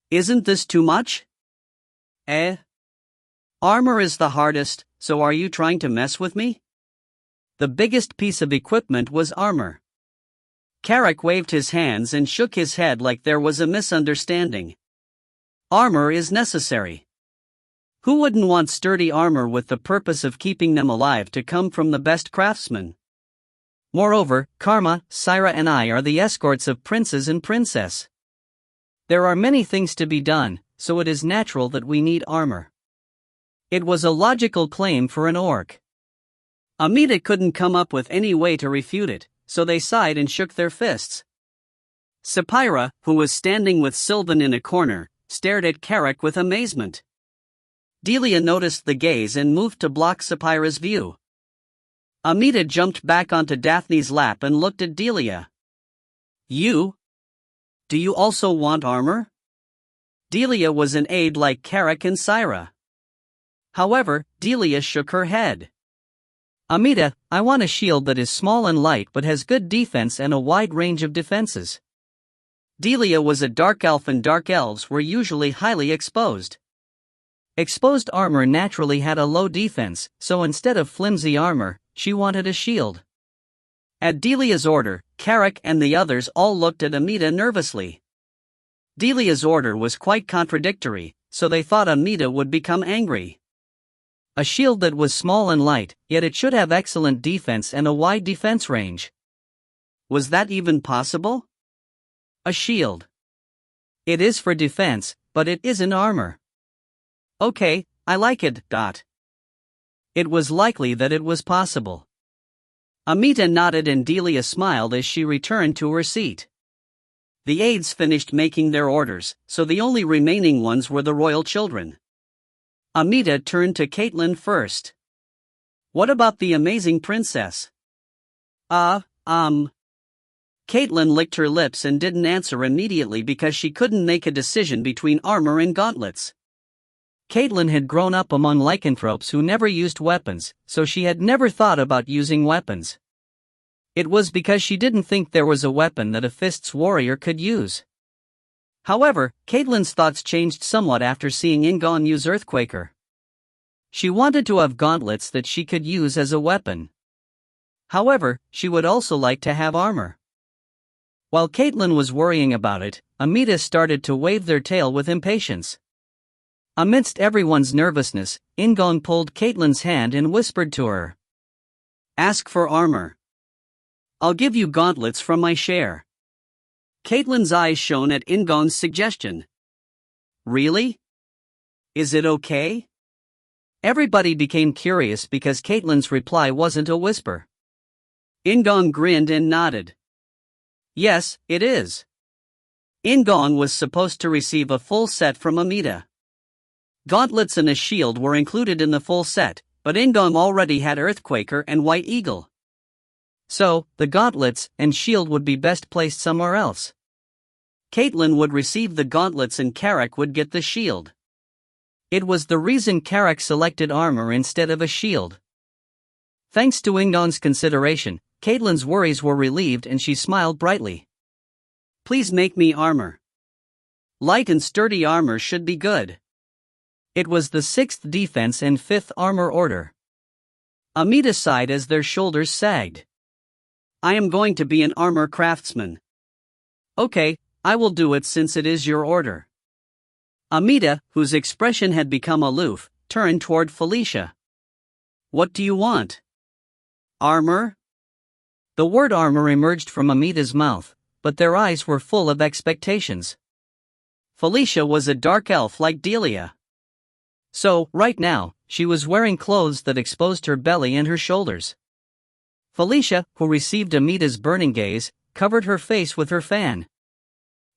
Speaker 1: Isn't this too much? Armor is the hardest, so are you trying to mess with me? The biggest piece of equipment was armor. Carrick waved his hands and shook his head like there was a misunderstanding. Armor is necessary. Who wouldn't want sturdy armor with the purpose of keeping them alive to come from the best craftsmen? Moreover, Karma, Syra and I are the escorts of princes and princess. There are many things to be done, so it is natural that we need armor. It was a logical claim for an orc. Amita couldn't come up with any way to refute it, so they sighed and shook their fists. Sapphira, who was standing with Sylvan in a corner, stared at Carrick with amazement. Delia noticed the gaze and moved to block Sapphira's view. Amita jumped back onto Daphne's lap and looked at Delia. "You? Do you also want armor?" Delia was an aide like Carrick and Syra. However, Delia shook her head. "Amita, I want a shield that is small and light but has good defense and a wide range of defenses." Delia was a dark elf and dark elves were usually highly exposed. Exposed armor naturally had a low defense, so instead of flimsy armor, she wanted a shield. At Delia's order, Carrick and the others all looked at Amita nervously. Delia's order was quite contradictory, so they thought Amita would become angry. A shield that was small and light, yet it should have excellent defense and a wide defense range. Was that even possible? A shield. It is for defense, but it isn't armor. Okay, I like it. It was likely that it was possible. Amita nodded and Delia smiled as she returned to her seat. The aides finished making their orders, so the only remaining ones were the royal children. Amita turned to Caitlin first. "What about the amazing princess?" Caitlin licked her lips and didn't answer immediately because she couldn't make a decision between armor and gauntlets. Caitlin had grown up among lycanthropes who never used weapons, so she had never thought about using weapons. It was because she didn't think there was a weapon that a Fists warrior could use. However, Caitlin's thoughts changed somewhat after seeing In-gong use Earthquaker. She wanted to have gauntlets that she could use as a weapon. However, she would also like to have armor. While Caitlin was worrying about it, Amita started to wave their tail with impatience. Amidst everyone's nervousness, In-gong pulled Caitlin's hand and whispered to her. "Ask for armor. I'll give you gauntlets from my share." Caitlin's eyes shone at In-gong's suggestion. "Really? Is it okay?" Everybody became curious because Caitlin's reply wasn't a whisper. In-gong grinned and nodded. "Yes, it is." In-gong was supposed to receive a full set from Amita. Gauntlets and a shield were included in the full set, but In-gong already had Earthquaker and White Eagle. So, the gauntlets and shield would be best placed somewhere else. Caitlin would receive the gauntlets and Carrick would get the shield. It was the reason Carrick selected armor instead of a shield. Thanks to In-gong's consideration, Caitlin's worries were relieved and she smiled brightly. "Please make me armor. Light and sturdy armor should be good." It was the 6th defense and 5th armor order. Amita sighed as their shoulders sagged. "I am going to be an armor craftsman." "Okay, I will do it since it is your order." Amita, whose expression had become aloof, turned toward Felicia. "What do you want?" "Armor?" The word armor emerged from Amita's mouth, but their eyes were full of expectations. Felicia was a dark elf like Delia. So, right now, she was wearing clothes that exposed her belly and her shoulders. Felicia, who received Amita's burning gaze, covered her face with her fan.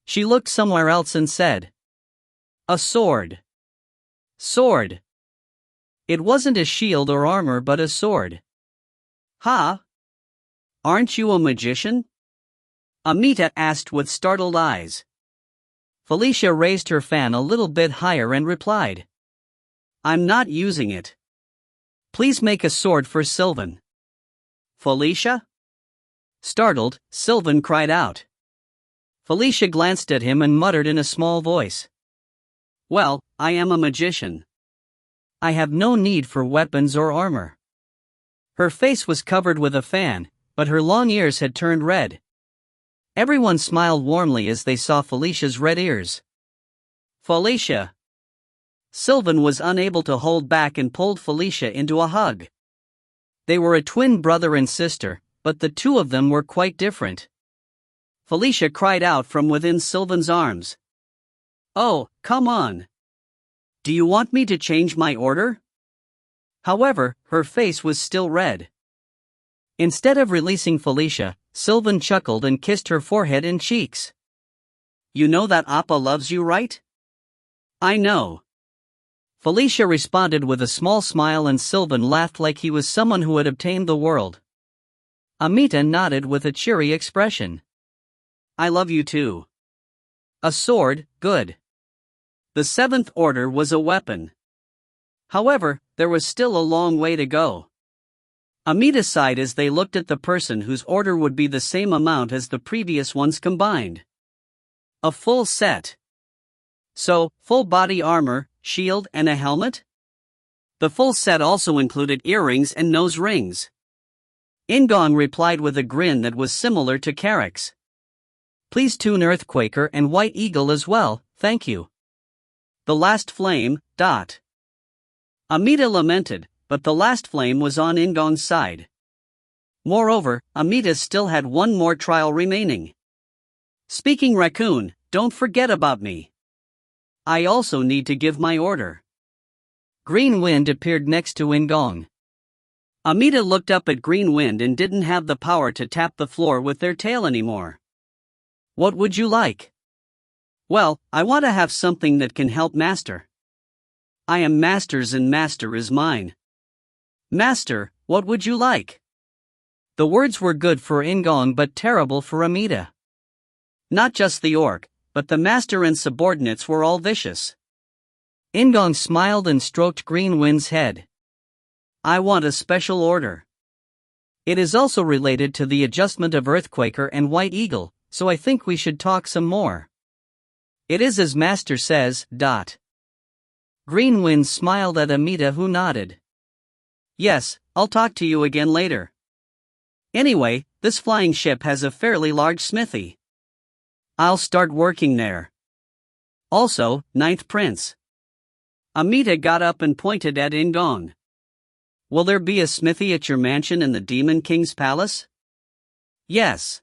Speaker 1: She looked somewhere else and said, "A sword." "Sword." It wasn't a shield or armor but a sword. "Huh? Aren't you a magician?" Amita asked with startled eyes. Felicia raised her fan a little bit higher and replied, "I'm not using it. Please make a sword for Sylvan." "Felicia?" Startled, Sylvan cried out. Felicia glanced at him and muttered in a small voice, "Well, I am a magician. I have no need for weapons or armor." Her face was covered with a fan, but her long ears had turned red. Everyone smiled warmly as they saw Felicia's red ears. "Felicia!" Sylvan was unable to hold back and pulled Felicia into a hug. They were a twin brother and sister, but the two of them were quite different. Felicia cried out from within Sylvan's arms. "Oh, come on. Do you want me to change my order?" However, her face was still red. Instead of releasing Felicia, Sylvan chuckled and kissed her forehead and cheeks. You know that Appa loves you, right? I know. Felicia responded with a small smile, and Sylvan laughed like he was someone who had obtained the world. Amita nodded with a cheery expression. I love you too. A sword, good. The seventh order was a weapon. However, there was still a long way to go. Amita sighed as they looked at the person whose order would be the same amount as the previous ones combined. A full set. So, full body armor, shield, and a helmet? The full set also included earrings and nose rings. In-gong replied with a grin that was similar to Carrick's. Please tune Earthquaker and White Eagle as well, thank you. The last flame, ... Amita lamented, but the last flame was on In-gong's side. Moreover, Amita still had one more trial remaining. Speaking raccoon, don't forget about me. I also need to give my order. Green Wind appeared next to In-gong. Amita looked up at Green Wind and didn't have the power to tap the floor with their tail anymore. What would you like? Well, I want to have something that can help Master. I am Master's and Master is mine. Master, what would you like? The words were good for In-gong but terrible for Amita. Not just the orc, but the Master and subordinates were all vicious. In-gong smiled and stroked Green Wind's head. I want a special order. It is also related to the adjustment of Earthquaker and White Eagle, so I think we should talk some more. It is as Master says, ... Green Wind smiled at Amita, who nodded. Yes, I'll talk to you again later. Anyway, this flying ship has a fairly large smithy. I'll start working there. Also, Ninth Prince. Amita got up and pointed at In-gong. Will there be a smithy at your mansion in the Demon King's palace? Yes.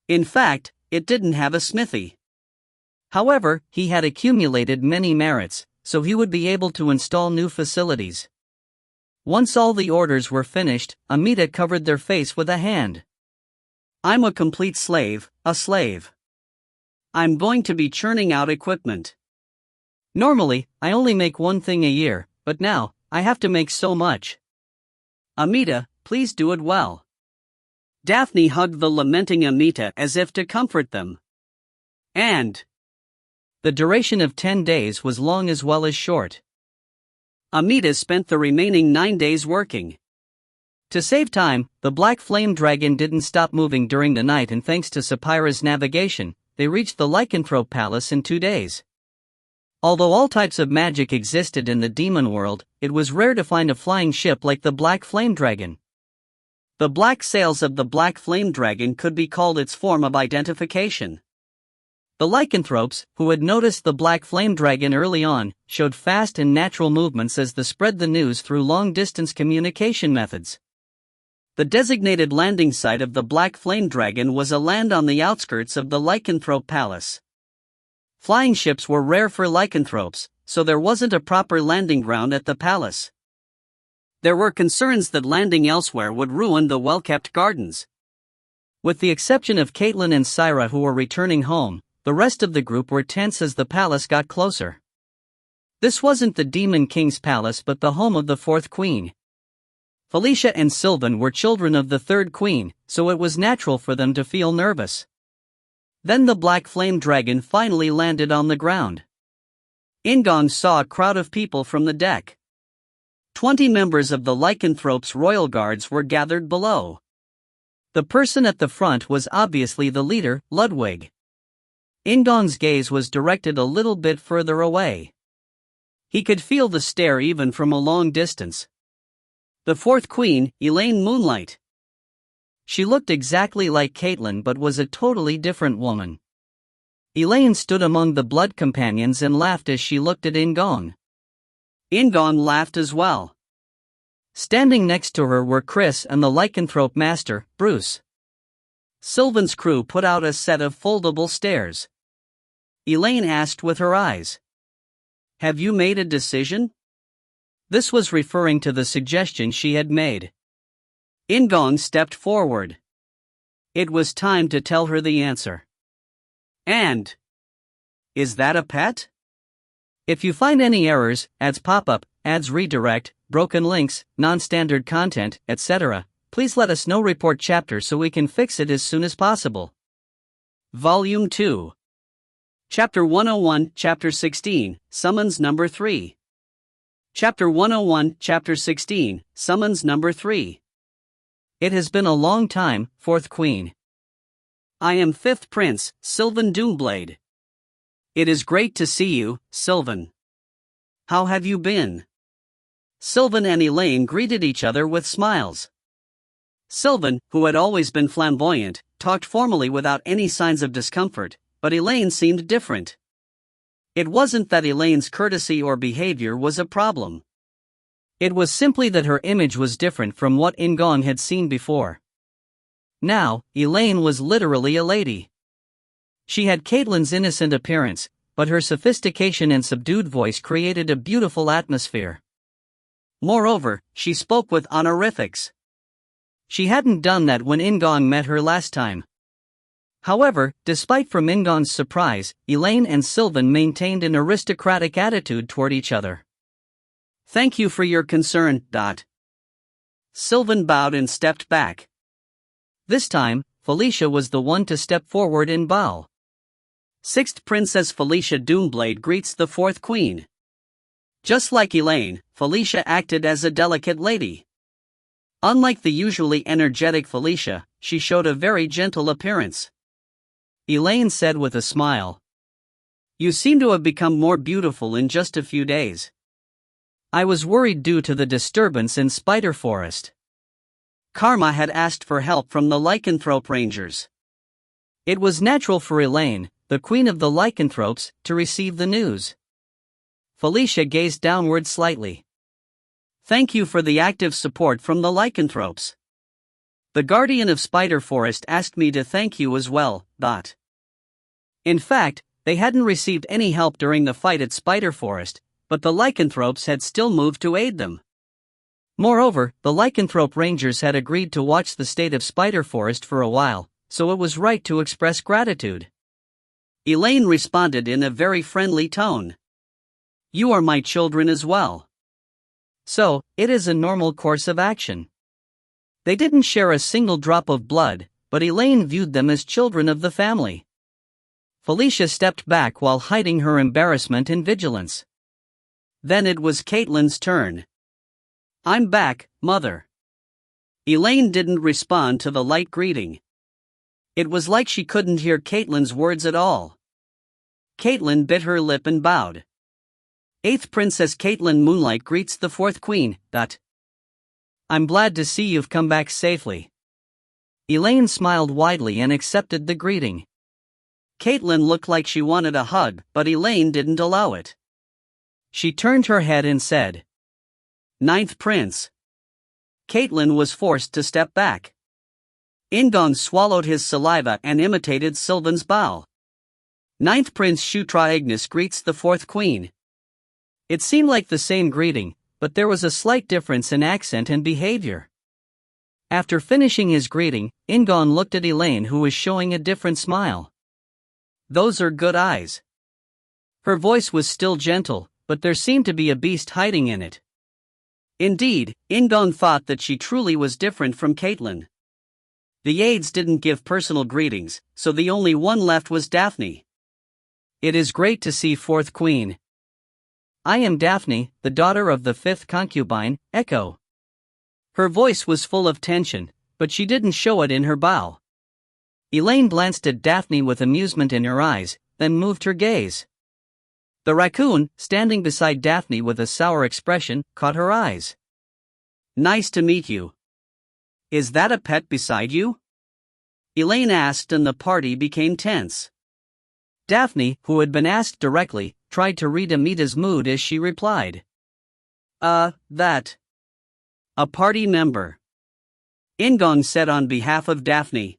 Speaker 1: In fact, it didn't have a smithy. However, he had accumulated many merits, so he would be able to install new facilities. Once all the orders were finished, Amita covered their face with a hand. I'm a complete slave, a slave. I'm going to be churning out equipment. Normally, I only make one thing a year, but now, I have to make so much. Amita, please do it well. Daphne hugged the lamenting Amita as if to comfort them. And the duration of 10 days was long as well as short. Amita spent the remaining 9 days working. To save time, the Black Flame Dragon didn't stop moving during the night, and thanks to Sapphira's navigation, they reached the Lycanthrope Palace in 2 days. Although all types of magic existed in the demon world, it was rare to find a flying ship like the Black Flame Dragon. The black sails of the Black Flame Dragon could be called its form of identification. The lycanthropes, who had noticed the Black Flame Dragon early on, showed fast and natural movements as they spread the news through long-distance communication methods. The designated landing site of the Black Flame Dragon was a land on the outskirts of the Lycanthrope Palace. Flying ships were rare for lycanthropes, so there wasn't a proper landing ground at the palace. There were concerns that landing elsewhere would ruin the well-kept gardens. With the exception of Caitlin and Syra, who were returning home, the rest of the group were tense as the palace got closer. This wasn't the Demon King's palace but the home of the fourth queen. Felicia and Sylvan were children of the third queen, so it was natural for them to feel nervous. Then the Black Flame Dragon finally landed on the ground. In-gong saw a crowd of people from the deck. 20 members of the Lycanthrope's royal guards were gathered below. The person at the front was obviously the leader, Ludwig. In-gong's gaze was directed a little bit further away. He could feel the stare even from a long distance. The fourth queen, Elaine Moonlight. She looked exactly like Caitlin but was a totally different woman. Elaine stood among the blood companions and laughed as she looked at In-gong. In-gong laughed as well. Standing next to her were Chris and the lycanthrope master, Bruce. Sylvan's crew put out a set of foldable stairs. Elaine asked with her eyes. Have you made a decision? This was referring to the suggestion she had made. In-gong stepped forward. It was time to tell her the answer. And is that a pet? If you find any errors, ads pop up, ads redirect, broken links, non-standard content, etc., please let us know. Report chapter so we can fix it as soon as possible. Volume 2. Chapter 101, Chapter 16, Summons Number 3. Chapter 101, Chapter 16, Summons Number 3. It has been a long time, 4th Queen. I am 5th Prince, Sylvan Doomblade. It is great to see you, Sylvan. How have you been? Sylvan and Elaine greeted each other with smiles. Sylvan, who had always been flamboyant, talked formally without any signs of discomfort, but Elaine seemed different. It wasn't that Elaine's courtesy or behavior was a problem. It was simply that her image was different from what In-gong had seen before. Now, Elaine was literally a lady. She had Caitlyn's innocent appearance, but her sophistication and subdued voice created a beautiful atmosphere. Moreover, she spoke with honorifics. She hadn't done that when In-gong met her last time. However, despite from In-gong's surprise, Elaine and Sylvan maintained an aristocratic attitude toward each other. Thank you for your concern, Dot. Sylvan bowed and stepped back. This time, Felicia was the one to step forward and bow. 6th Princess Felicia Doomblade greets the 4th Queen. Just like Elaine, Felicia acted as a delicate lady. Unlike the usually energetic Felicia, she showed a very gentle appearance. Elaine said with a smile, "You seem to have become more beautiful in just a few days. I was worried due to the disturbance in Spider Forest. Karma had asked for help from the Lycanthrope Rangers." It was natural for Elaine, the queen of the lycanthropes, to receive the news. Felicia gazed downward slightly. Thank you for the active support from the lycanthropes. The guardian of Spider Forest asked me to thank you as well, Dot. In fact, they hadn't received any help during the fight at Spider Forest, but the lycanthropes had still moved to aid them. Moreover, the lycanthrope rangers had agreed to watch the state of Spider Forest for a while, so it was right to express gratitude. Elaine responded in a very friendly tone. You are my children as well. So, it is a normal course of action. They didn't share a single drop of blood, but Elaine viewed them as children of the family. Felicia stepped back while hiding her embarrassment and vigilance. Then it was Caitlyn's turn. I'm back, Mother. Elaine didn't respond to the light greeting. It was like she couldn't hear Caitlyn's words at all. Caitlyn bit her lip and bowed. 8th Princess Caitlyn Moonlight greets the 4th Queen, I'm glad to see you've come back safely. Elaine smiled widely and accepted the greeting. Caitlyn looked like she wanted a hug, but Elaine didn't allow it. She turned her head and said, 9th Prince. Caitlyn was forced to step back. In-gong swallowed his saliva and imitated Sylvan's bow. 9th Prince Shutra Ignus greets the 4th Queen. It seemed like the same greeting, but there was a slight difference in accent and behavior. After finishing his greeting, In-gong looked at Elaine, who was showing a different smile. Those are good eyes. Her voice was still gentle, but there seemed to be a beast hiding in it. Indeed, In-gong thought that she truly was different from Caitlyn. The aides didn't give personal greetings, so the only one left was Daphne. It is great to see 4th Queen. I am Daphne, the daughter of the 5th concubine, Echo. Her voice was full of tension, but she didn't show it in her bow. Elaine glanced at Daphne with amusement in her eyes, then moved her gaze. The raccoon, standing beside Daphne with a sour expression, caught her eyes. Nice to meet you. Is that a pet beside you? Elaine asked, and the party became tense. Daphne, who had been asked directly, tried to read Amita's mood as she replied. That. A party member. In-gong said on behalf of Daphne.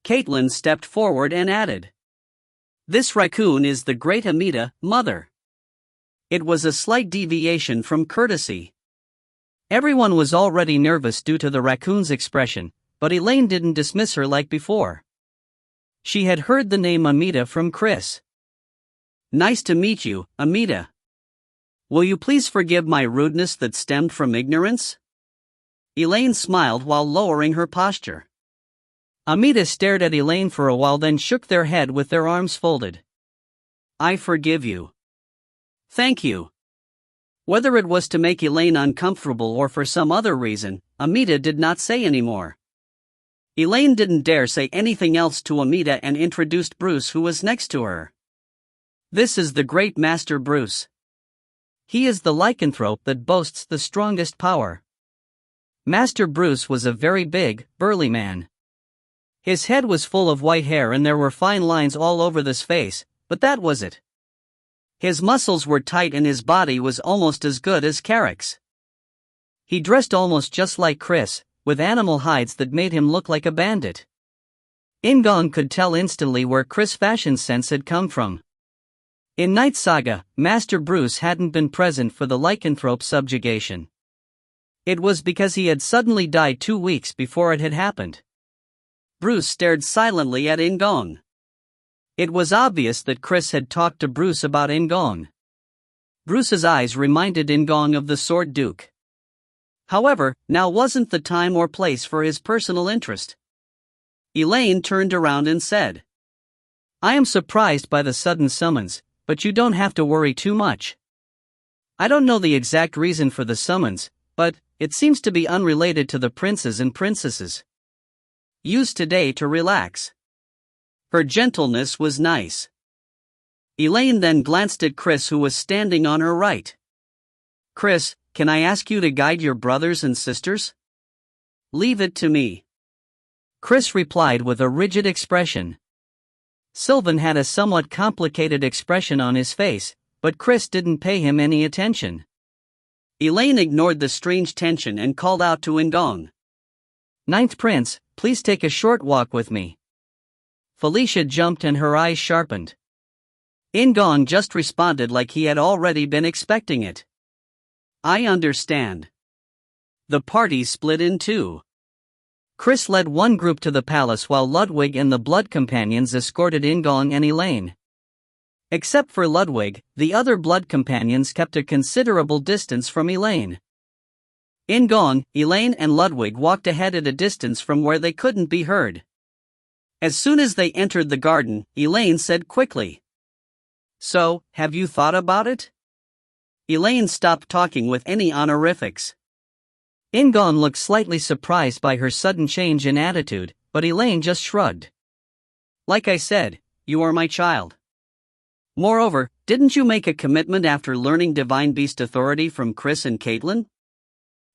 Speaker 1: Caitlyn stepped forward and added. This raccoon is the great Amita, Mother. It was a slight deviation from courtesy. Everyone was already nervous due to the raccoon's expression, but Elaine didn't dismiss her like before. She had heard the name Amita from Chris. "Nice to meet you, Amita. Will you please forgive my rudeness that stemmed from ignorance?" Elaine smiled while lowering her posture. Amita stared at Elaine for a while, then shook their head with their arms folded. "I forgive you." "Thank you." Whether it was to make Elaine uncomfortable or for some other reason, Amita did not say any more. Elaine didn't dare say anything else to Amita and introduced Bruce, who was next to her. "This is the great Master Bruce. He is the lycanthrope that boasts the strongest power." Master Bruce was a very big, burly man. His head was full of white hair and there were fine lines all over his face, but that was it. His muscles were tight and his body was almost as good as Carrick's. He dressed almost just like Chris, with animal hides that made him look like a bandit. In-gong could tell instantly where Chris' fashion sense had come from. In Knight Saga, Master Bruce hadn't been present for the lycanthrope subjugation. It was because he had suddenly died 2 weeks before it had happened. Bruce stared silently at In-gong. It was obvious that Chris had talked to Bruce about In-gong. Bruce's eyes reminded In-gong of the Sword Duke. However, now wasn't the time or place for his personal interest. Elaine turned around and said, "I am surprised by the sudden summons, but you don't have to worry too much. I don't know the exact reason for the summons, but it seems to be unrelated to the princes and princesses. Use today to relax." Her gentleness was nice. Elaine then glanced at Chris, who was standing on her right. "Chris, can I ask you to guide your brothers and sisters?" "Leave it to me." Chris replied with a rigid expression. Sylvan had a somewhat complicated expression on his face, but Chris didn't pay him any attention. Elaine ignored the strange tension and called out to In-gong. "Ninth Prince, please take a short walk with me." Felicia jumped and her eyes sharpened. In-gong just responded like he had already been expecting it. "I understand." The party split in two. Chris led one group to the palace while Ludwig and the Blood Companions escorted In-gong and Elaine. Except for Ludwig, the other Blood Companions kept a considerable distance from Elaine. In-gong, Elaine and Ludwig walked ahead at a distance from where they couldn't be heard. As soon as they entered the garden, Elaine said quickly, "So, have you thought about it?" Elaine stopped talking with any honorifics. In-gong looked slightly surprised by her sudden change in attitude, but Elaine just shrugged. "Like I said, you are my child. Moreover, didn't you make a commitment after learning Divine Beast authority from Chris and Caitlin?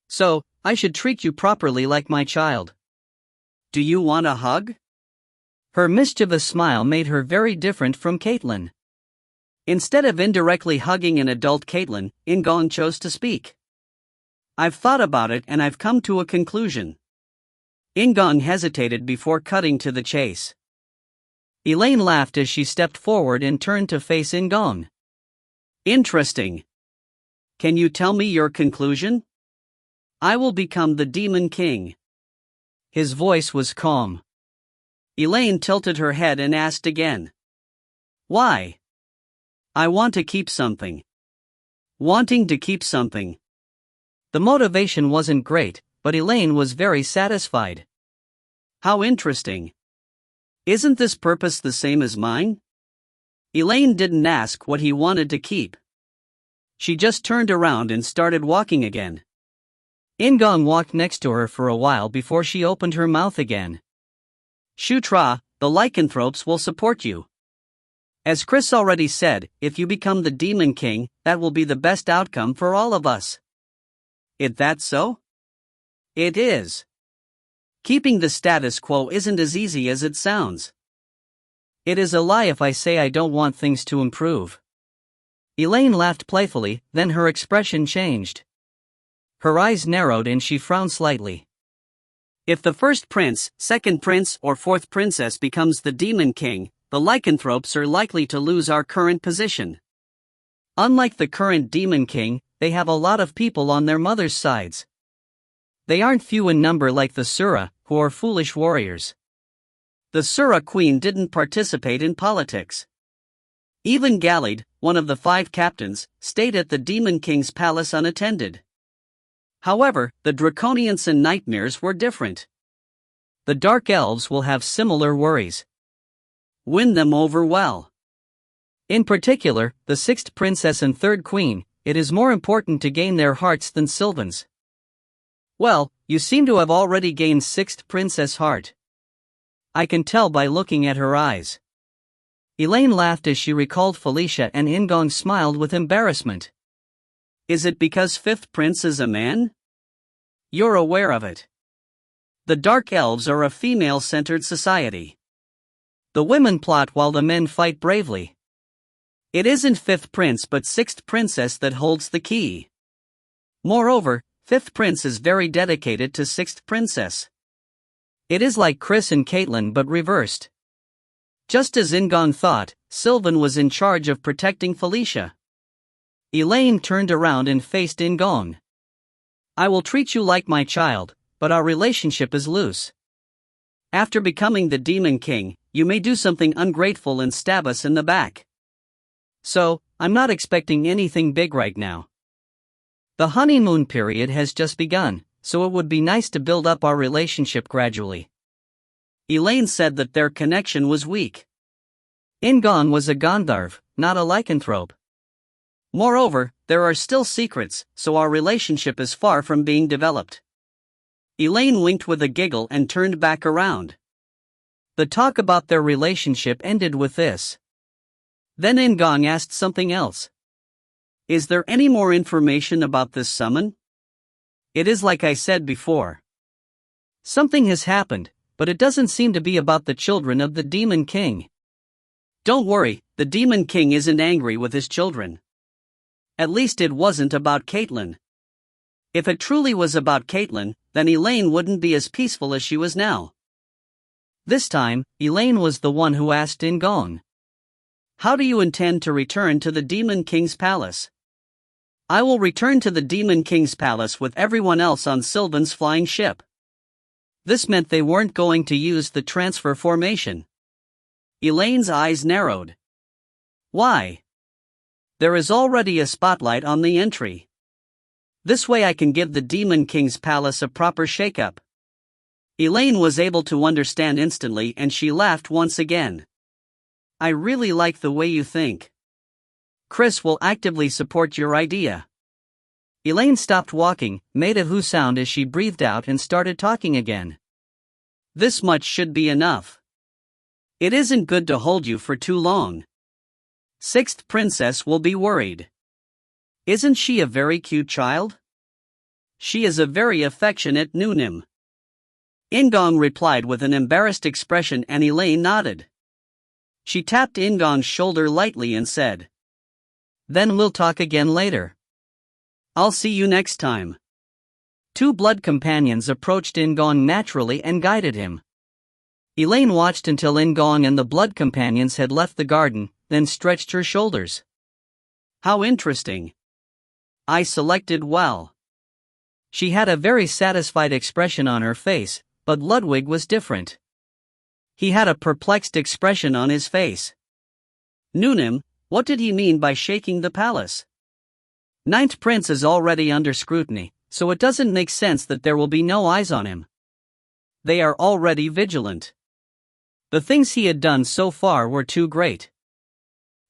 Speaker 1: So, I should treat you properly like my child. Do you want a hug?" Her mischievous smile made her very different from Caitlin. Instead of indirectly hugging an adult Caitlin, In-gong chose to speak. "I've thought about it and I've come to a conclusion." In-gong hesitated before cutting to the chase. Elaine laughed as she stepped forward and turned to face In-gong. "Interesting. Can you tell me your conclusion?" "I will become the Demon King." His voice was calm. Elaine tilted her head and asked again, "Why?" "I want to keep something." Wanting to keep something. The motivation wasn't great, but Elaine was very satisfied. "How interesting. Isn't this purpose the same as mine?" Elaine didn't ask what he wanted to keep. She just turned around and started walking again. In-gong walked next to her for a while before she opened her mouth again. "Shutra, the lycanthropes will support you. As Chris already said, if you become the Demon King, that will be the best outcome for all of us." "Is that so?" "It is. Keeping the status quo isn't as easy as it sounds." "It is a lie if I say I don't want things to improve." Elaine laughed playfully, then her expression changed. Her eyes narrowed and she frowned slightly. "If the first prince, second prince, or fourth princess becomes the Demon King, the lycanthropes are likely to lose our current position. Unlike the current Demon King, they have a lot of people on their mother's sides. They aren't few in number like the Sura, who are foolish warriors. The Sura queen didn't participate in politics. Even Galid, one of the 5 captains, stayed at the Demon King's palace unattended. However, the Draconians and Nightmares were different. The Dark Elves will have similar worries. Win them over well. In particular, the 6th princess and 3rd queen, it is more important to gain their hearts than Sylvan's. Well, you seem to have already gained 6th princess' heart. I can tell by looking at her eyes. Elaine laughed as she recalled Felicia, and In-gong smiled with embarrassment. Is it because 5th prince is a man? You're aware of it. The Dark Elves are a female-centered society. The women plot while the men fight bravely. It isn't 5th prince but 6th princess that holds the key. Moreover, 5th prince is very dedicated to 6th princess. It is like Chris and Caitlin but reversed. Just as In-gong thought, Sylvan was in charge of protecting Felicia. Elaine turned around and faced In-gong. I will treat you like my child, but our relationship is loose. After becoming the Demon King, you may do something ungrateful and stab us in the back. So, I'm not expecting anything big right now. The honeymoon period has just begun, so it would be nice to build up our relationship gradually. Elaine said that their connection was weak. In-gong was a Gandharv, not a lycanthrope. Moreover, there are still secrets, so our relationship is far from being developed. Elaine winked with a giggle and turned back around. The talk about their relationship ended with this. Then In-gong asked something else. Is there any more information about this summon? It is like I said before. Something has happened, but it doesn't seem to be about the children of the Demon King. Don't worry, the Demon King isn't angry with his children. At least it wasn't about Caitlin. If it truly was about Caitlin, then Elaine wouldn't be as peaceful as she was now. This time, Elaine was the one who asked In-gong. How do you intend to return to the Demon King's palace? I will return to the Demon King's palace with everyone else on Sylvan's flying ship. This meant they weren't going to use the transfer formation. Elaine's eyes narrowed. Why? There is already a spotlight on the entry. This way I can give the Demon King's palace a proper shake-up. Elaine was able to understand instantly and she laughed once again. I really like the way you think. Chris will actively support your idea. Elaine stopped walking, made a whoo sound as she breathed out and started talking again. This much should be enough. It isn't good to hold you for too long. 6th princess will be worried. Isn't she a very cute child? She is a very affectionate Noonim. In-gong replied with an embarrassed expression and Elaine nodded. She tapped In-gong's shoulder lightly and said, Then we'll talk again later. I'll see you next time. 2 blood companions approached In-gong naturally and guided him. Elaine watched until In-gong and the blood companions had left the garden, then stretched her shoulders. How interesting. I selected well. She had a very satisfied expression on her face, but Ludwig was different. He had a perplexed expression on his face. Noonim, what did he mean by shaking the palace? 9th Prince is already under scrutiny, so it doesn't make sense that there will be no eyes on him. They are already vigilant. The things he had done so far were too great.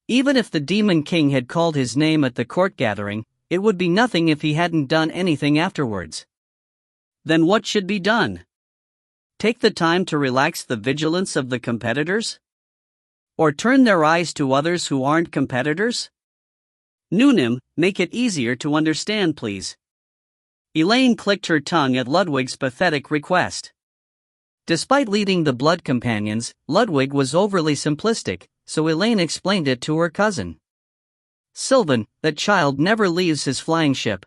Speaker 1: Even if the Demon King had called his name at the court gathering, it would be nothing if he hadn't done anything afterwards. Then what should be done? Take the time to relax the vigilance of the competitors? Or turn their eyes to others who aren't competitors? Noonim, make it easier to understand please. Elaine clicked her tongue at Ludwig's pathetic request. Despite leading the blood companions, Ludwig was overly simplistic, so Elaine explained it to her cousin. Sylvan, that child never leaves his flying ship.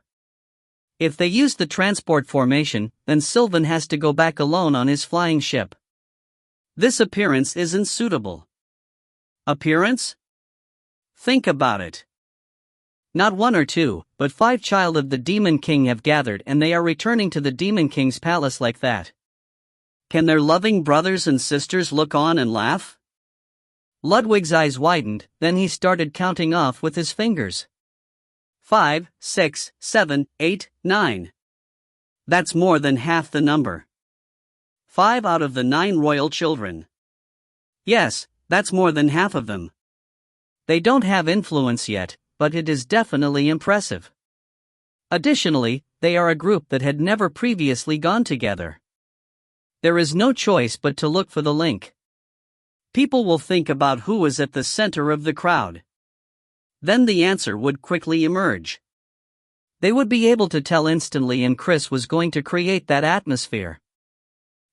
Speaker 1: If they use the transport formation, then Sylvan has to go back alone on his flying ship. This appearance isn't suitable. Appearance? Think about it. Not 1 or 2, but 5 child of the Demon King have gathered and they are returning to the Demon King's palace like that. Can their loving brothers and sisters look on and laugh? Ludwig's eyes widened, then he started counting off with his fingers. 5, 6, 7, 8, 9. That's more than half the number. 5 out of the 9 royal children. Yes, that's more than half of them. They don't have influence yet, but it is definitely impressive. Additionally, they are a group that had never previously gone together. There is no choice but to look for the link. People will think about who was at the center of the crowd. Then the answer would quickly emerge. They would be able to tell instantly, and Chris was going to create that atmosphere.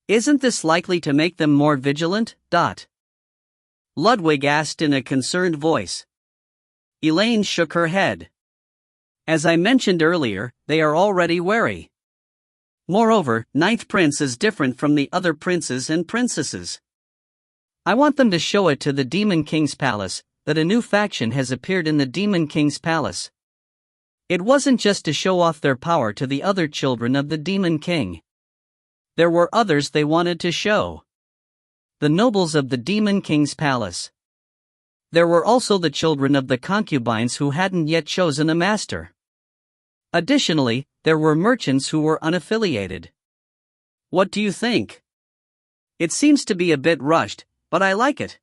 Speaker 1: Isn't this likely to make them more vigilant? Ludwig asked in a concerned voice. Elaine shook her head. As I mentioned earlier, they are already wary. Moreover, Ninth Prince is different from the other princes and princesses. I want them to show it to the Demon King's palace, that a new faction has appeared in the Demon King's palace. It wasn't just to show off their power to the other children of the Demon King. There were others they wanted to show. The nobles of the Demon King's palace. There were also the children of the concubines who hadn't yet chosen a master. Additionally, there were merchants who were unaffiliated. What do you think? It seems to be a bit rushed, but I like it.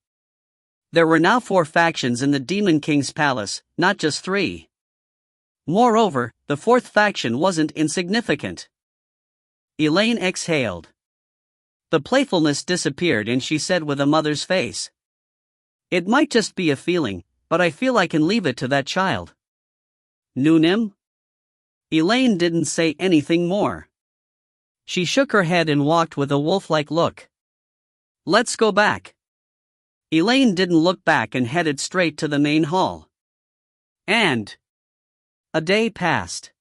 Speaker 1: There were now 4 factions in the Demon King's palace, not just 3. Moreover, the 4th faction wasn't insignificant. Elaine exhaled. The playfulness disappeared and she said with a mother's face. It might just be a feeling, but I feel I can leave it to that child. Noonim? Elaine didn't say anything more. She shook her head and walked with a wolf-like look. Let's go back. Elaine didn't look back and headed straight to the main hall. And a day passed.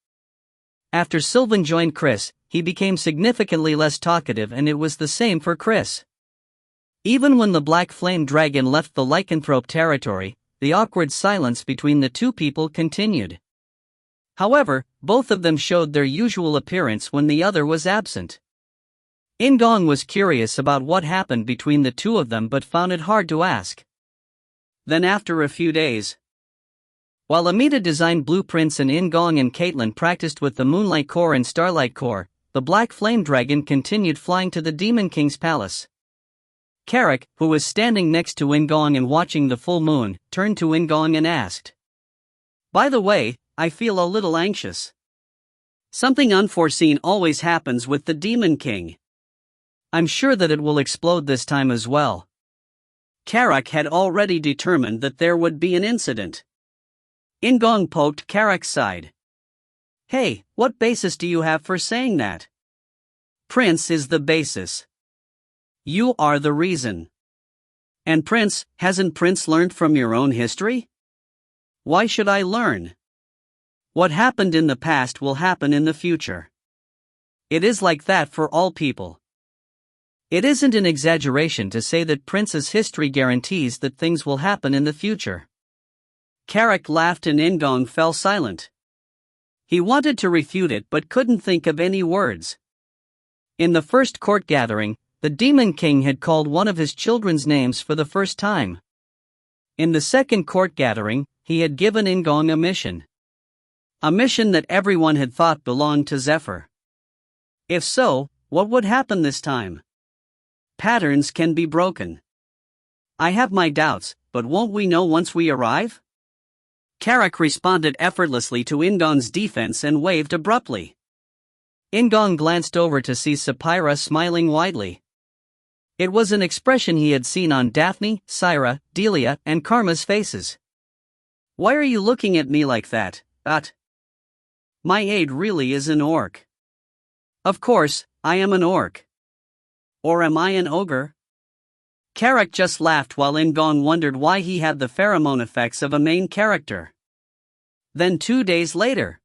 Speaker 1: After Sylvan joined Chris, he became significantly less talkative, and it was the same for Chris. Even when the Black Flame Dragon left the lycanthrope territory, the awkward silence between the two people continued. However, both of them showed their usual appearance when the other was absent. In-gong was curious about what happened between the two of them but found it hard to ask. Then after a few days, while Amita designed blueprints and In-gong and Caitlin practiced with the Moonlight Core and Starlight Core, the Black Flame Dragon continued flying to the Demon King's palace. Carrick, who was standing next to In-gong and watching the full moon, turned to In-gong and asked, "By the way, I feel a little anxious. Something unforeseen always happens with the Demon King. I'm sure that it will explode this time as well." Carrick had already determined that there would be an incident. In-gong poked Carrick's side. "Hey, what basis do you have for saying that?" "Prince is the basis. You are the reason." "And Prince, hasn't Prince learned from your own history?" "Why should I learn? What happened in the past will happen in the future. It is like that for all people. It isn't an exaggeration to say that Prince's history guarantees that things will happen in the future." Carrick laughed and In-gong fell silent. He wanted to refute it but couldn't think of any words. In the first court gathering, the Demon King had called one of his children's names for the first time. In the second court gathering, he had given In-gong a mission. A mission that everyone had thought belonged to Zephyr. If so, what would happen this time? Patterns can be broken. I have my doubts, but won't we know once we arrive? Carrick responded effortlessly to In-gong's defense and waved abruptly. In-gong glanced over to see Sapphira smiling widely. It was an expression he had seen on Daphne, Syra, Delia, and Karma's faces. "Why are you looking at me like that, My aide really is an orc." "Of course, I am an orc. Or am I an ogre?" Carrick just laughed while In-gong wondered why he had the pheromone effects of a main character. Then 2 days later,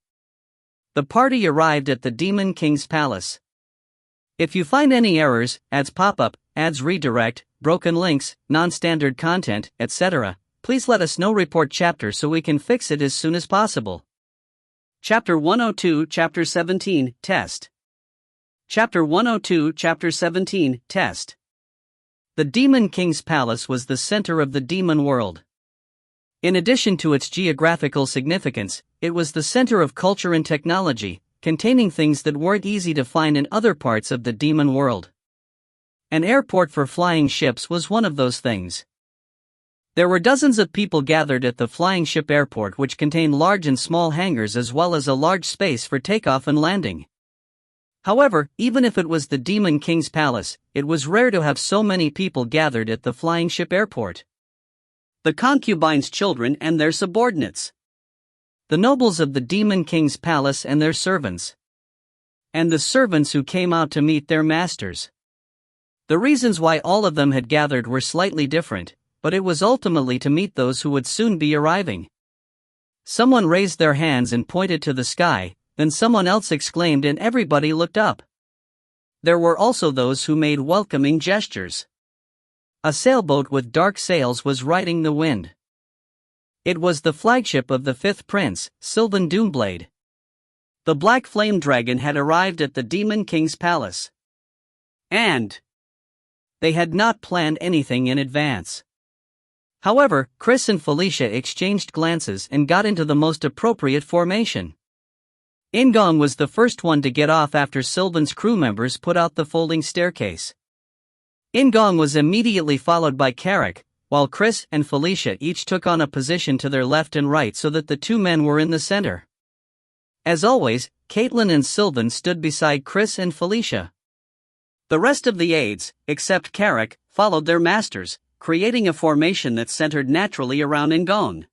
Speaker 1: the party arrived at the Demon King's palace. If you find any errors, ads pop up, ads redirect, broken links, non-standard content, etc., please let us know. Report chapter so we can fix it as soon as possible. Chapter 102, Chapter 17, Test. Chapter 102, Chapter 17, Test. The Demon King's Palace was the center of the demon world. In addition to its geographical significance, it was the center of culture and technology, containing things that weren't easy to find in other parts of the demon world. An airport for flying ships was one of those things. There were dozens of people gathered at the flying ship airport, which contained large and small hangars as well as a large space for takeoff and landing. However, even if it was the Demon King's Palace, it was rare to have so many people gathered at the flying ship airport. The concubines' children and their subordinates. The nobles of the Demon King's Palace and their servants. And the servants who came out to meet their masters. The reasons why all of them had gathered were slightly different, but it was ultimately to meet those who would soon be arriving. Someone raised their hands and pointed to the sky. Then someone else exclaimed and everybody looked up. There were also those who made welcoming gestures. A sailboat with dark sails was riding the wind. It was the flagship of the fifth prince, Sylvan Doomblade. The Black Flame Dragon had arrived at the Demon King's Palace. And they had not planned anything in advance. However, Chris and Felicia exchanged glances and got into the most appropriate formation. In-gong was the first one to get off after Sylvan's crew members put out the folding staircase. In-gong was immediately followed by Carrick, while Chris and Felicia each took on a position to their left and right so that the two men were in the center. As always, Caitlin and Sylvan stood beside Chris and Felicia. The rest of the aides, except Carrick, followed their masters, creating a formation that centered naturally around In-gong.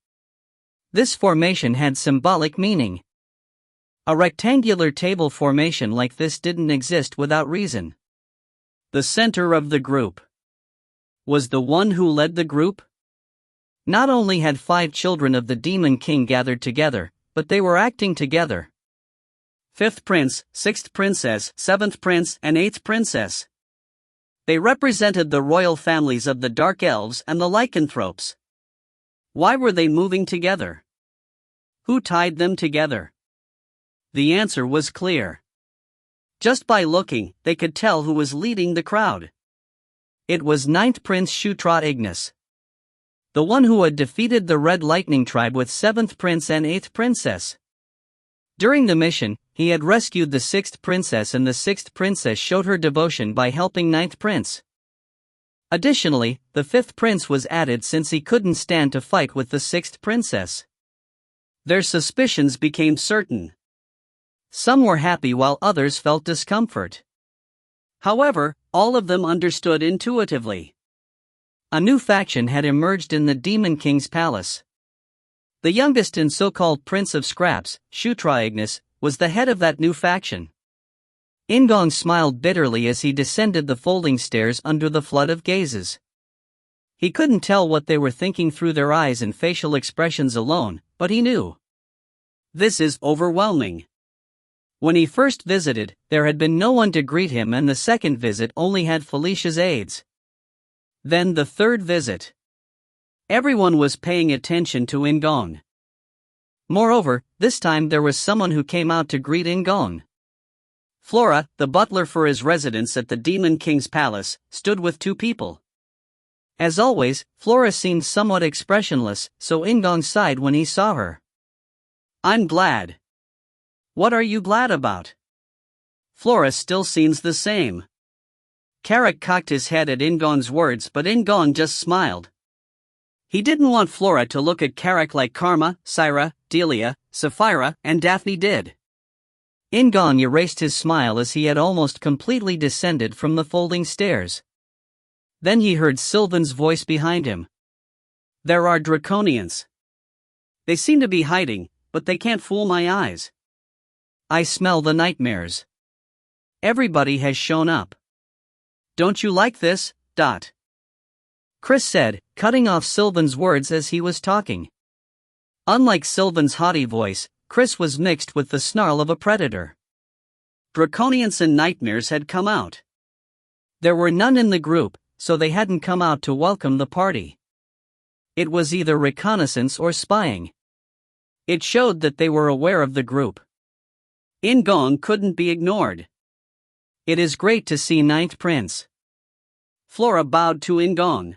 Speaker 1: This formation had symbolic meaning. A rectangular table formation like this didn't exist without reason. The center of the group was the one who led the group. Not only had 5 children of the Demon King gathered together, but they were acting together. 5th Prince, 6th Princess, 7th Prince, and 8th Princess. They represented the royal families of the Dark Elves and the Lycanthropes. Why were they moving together? Who tied them together? The answer was clear. Just by looking, they could tell who was leading the crowd. It was 9th Prince Shutra Ignus. The one who had defeated the Red Lightning Tribe with 7th Prince and 8th Princess. During the mission, he had rescued the 6th Princess and the 6th Princess showed her devotion by helping 9th Prince. Additionally, the 5th Prince was added since he couldn't stand to fight with the 6th Princess. Their suspicions became certain. Some were happy while others felt discomfort. However, all of them understood intuitively. A new faction had emerged in the Demon King's Palace. The youngest and so-called Prince of Scraps, Shutra Ignus, was the head of that new faction. In-gong smiled bitterly as he descended the folding stairs under the flood of gazes. He couldn't tell what they were thinking through their eyes and facial expressions alone, but he knew. This is overwhelming. When he first visited, there had been no one to greet him, and the second visit only had Felicia's aides. Then the third visit. Everyone was paying attention to In-gong. Moreover, this time there was someone who came out to greet In-gong. Flora, the butler for his residence at the Demon King's Palace, stood with 2 people. As always, Flora seemed somewhat expressionless, so In-gong sighed when he saw her. "I'm glad." "What are you glad about?" Flora still seems the same. Carrick cocked his head at In-gong's words, but In-gong just smiled. He didn't want Flora to look at Carrick like Karma, Syra, Delia, Sapphira, and Daphne did. In-gong erased his smile as he had almost completely descended from the folding stairs. Then he heard Sylvan's voice behind him. "There are draconians. They seem to be hiding, but they can't fool my eyes. I smell the nightmares. Everybody has shown up. Don't you like this, Dot?" Chris said, cutting off Sylvan's words as he was talking. Unlike Sylvan's haughty voice, Chris was mixed with the snarl of a predator. Draconians and nightmares had come out. There were none in the group, so they hadn't come out to welcome the party. It was either reconnaissance or spying. It showed that they were aware of the group. In-gong couldn't be ignored. It is great to see Ninth Prince. Flora bowed to In-gong.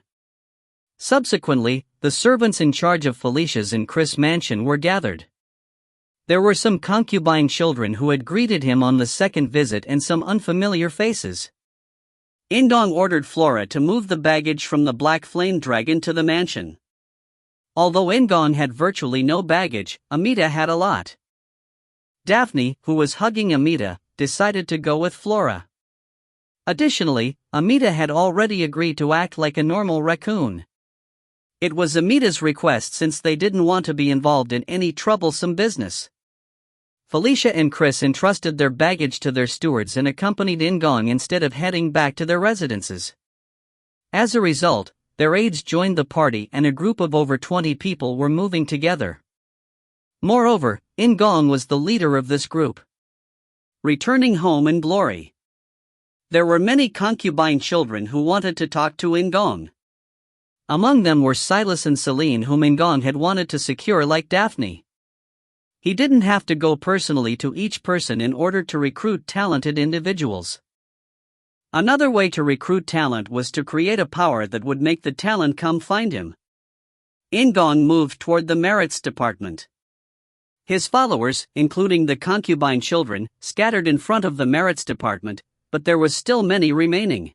Speaker 1: Subsequently, the servants in charge of Felicia's and Chris' mansion were gathered. There were some concubine children who had greeted him on the second visit and some unfamiliar faces. In-gong ordered Flora to move the baggage from the Black Flame Dragon to the mansion. Although In-gong had virtually no baggage, Amita had a lot. Daphne, who was hugging Amita, decided to go with Flora. Additionally, Amita had already agreed to act like a normal raccoon. It was Amita's request since they didn't want to be involved in any troublesome business. Felicia and Chris entrusted their baggage to their stewards and accompanied In-gong instead of heading back to their residences. As a result, their aides joined the party and a group of over 20 people were moving together. Moreover, In-gong was the leader of this group. Returning home in glory. There were many concubine children who wanted to talk to In-gong. Among them were Silas and Celine, whom In-gong had wanted to secure like Daphne. He didn't have to go personally to each person in order to recruit talented individuals. Another way to recruit talent was to create a power that would make the talent come find him. In-gong moved toward the merits department. His followers, including the concubine children, scattered in front of the merits department, but there was still many remaining.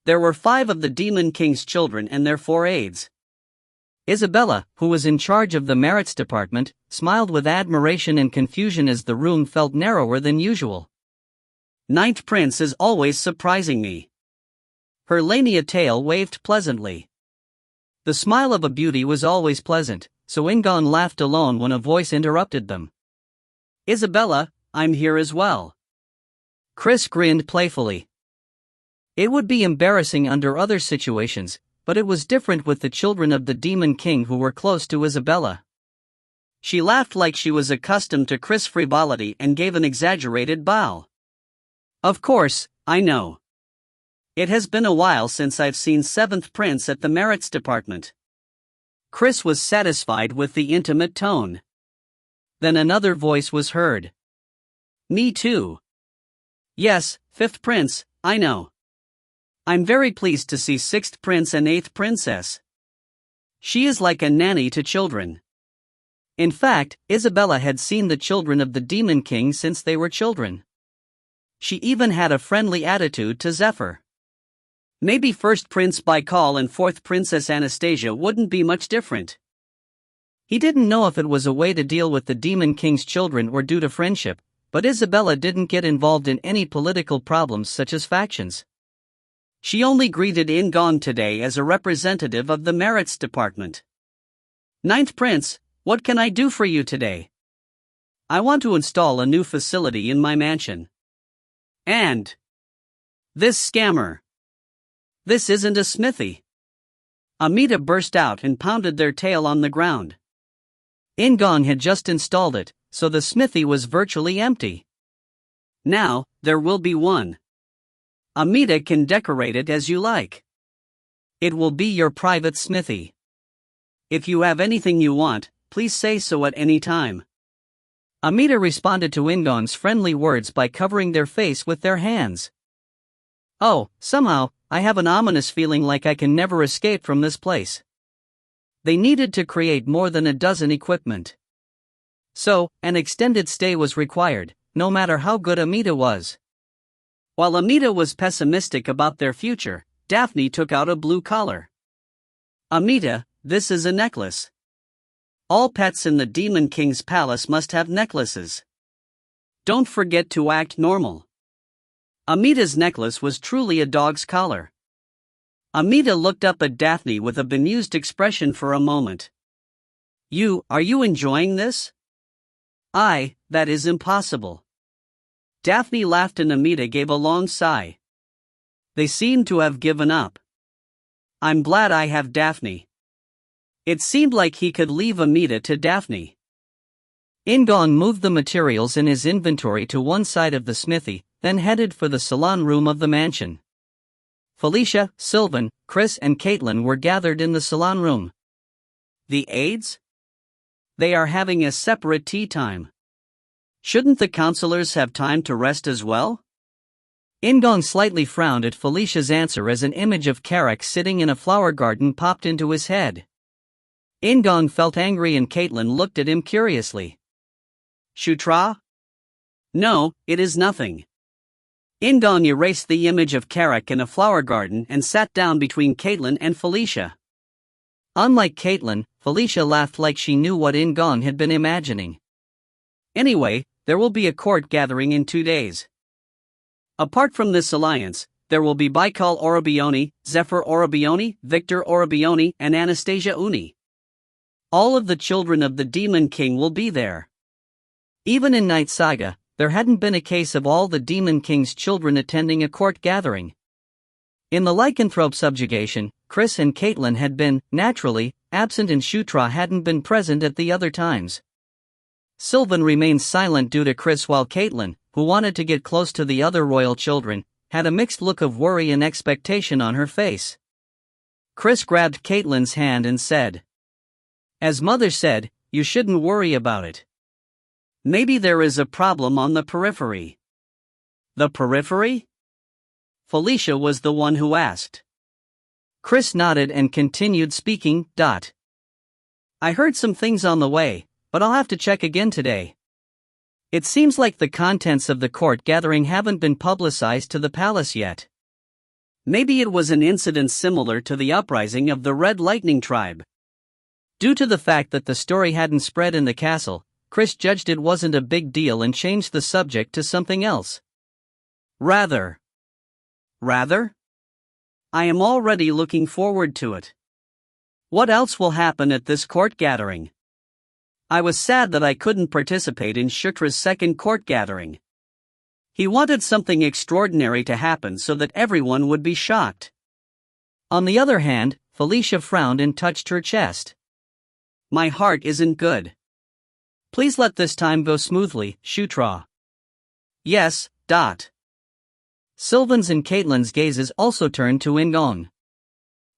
Speaker 1: There were 5 of the Demon King's children and their 4 aides. Isabella, who was in charge of the merits department, smiled with admiration and confusion as the room felt narrower than usual. Ninth Prince is always surprising me. Her Lania tail waved pleasantly. The smile of a beauty was always pleasant, so In-gong laughed alone when a voice interrupted them. Isabella, I'm here as well. Chris grinned playfully. It would be embarrassing under other situations, but it was different with the children of the Demon King who were close to Isabella. She laughed like she was accustomed to Chris' frivolity and gave an exaggerated bow. Of course, I know. It has been a while since I've seen 7th Prince at the merits department. Chris was satisfied with the intimate tone. Then another voice was heard. Me too. Yes, 5th Prince, I know. I'm very pleased to see 6th Prince and 8th Princess. She is like a nanny to children. In fact, Isabella had seen the children of the Demon King since they were children. She even had a friendly attitude to Zephyr. Maybe 1st Prince Baikal and 4th Princess Anastasia wouldn't be much different. He didn't know if it was a way to deal with the Demon King's children or due to friendship, but Isabella didn't get involved in any political problems such as factions. She only greeted In-gong today as a representative of the merits department. Ninth Prince, what can I do for you today? I want to install a new facility in my mansion. And this scammer. This isn't a smithy. Amita burst out and pounded their tail on the ground. In-gong had just installed it, so the smithy was virtually empty. Now, there will be one. Amita can decorate it as you like. It will be your private smithy. If you have anything you want, please say so at any time. Amita responded to In-gong's friendly words by covering their face with their hands. Oh, somehow, I have an ominous feeling like I can never escape from this place. They needed to create more than a dozen equipment. So, an extended stay was required, no matter how good Amita was. While Amita was pessimistic about their future, Daphne took out a blue collar. Amita, this is a necklace. All pets in the Demon King's palace must have necklaces. Don't forget to act normal. Amita's necklace was truly a dog's collar. Amita looked up at Daphne with a bemused expression for a moment. Are you enjoying this? That is impossible. Daphne laughed and Amita gave a long sigh. They seemed to have given up. I'm glad I have Daphne. It seemed like he could leave Amita to Daphne. In-gong moved the materials in his inventory to one side of the smithy, then headed for the salon room of the mansion. Felicia, Sylvan, Chris and Caitlin were gathered in the salon room. The aides? They are having a separate tea time. Shouldn't the counselors have time to rest as well? In-gong slightly frowned at Felicia's answer as an image of Carrick sitting in a flower garden popped into his head. In-gong felt angry and Caitlin looked at him curiously. Shutra? No, it is nothing. In-gong erased the image of Carrick in a flower garden and sat down between Caitlin and Felicia. Unlike Caitlin, Felicia laughed like she knew what In-gong had been imagining. Anyway, there will be a court gathering in 2 days. Apart from this alliance, there will be Baikal Orobioni, Zephyr Orobioni, Victor Orobioni, and Anastasia Uni. All of the children of the Demon King will be there. Even in Knight Saga, there hadn't been a case of all the Demon King's children attending a court gathering. In the lycanthrope subjugation, Chris and Caitlin had been, naturally, absent and Shutra hadn't been present at the other times. Sylvan remained silent due to Chris while Caitlin, who wanted to get close to the other royal children, had a mixed look of worry and expectation on her face. Chris grabbed Caitlin's hand and said, "As Mother said, you shouldn't worry about it. Maybe there is a problem on the periphery." The periphery? Felicia was the one who asked. Chris nodded and continued speaking. I heard some things on the way, but I'll have to check again today. It seems like the contents of the court gathering haven't been publicized to the palace yet. Maybe it was an incident similar to the uprising of the Red Lightning tribe. Due to the fact that the story hadn't spread in the castle, Chris judged it wasn't a big deal and changed the subject to something else. Rather? I am already looking forward to it. What else will happen at this court gathering? I was sad that I couldn't participate in Shutra's second court gathering. He wanted something extraordinary to happen so that everyone would be shocked. On the other hand, Felicia frowned and touched her chest. My heart isn't good. Please let this time go smoothly, Shutra. Yes. Sylvan's and Caitlin's gazes also turned to In-gong.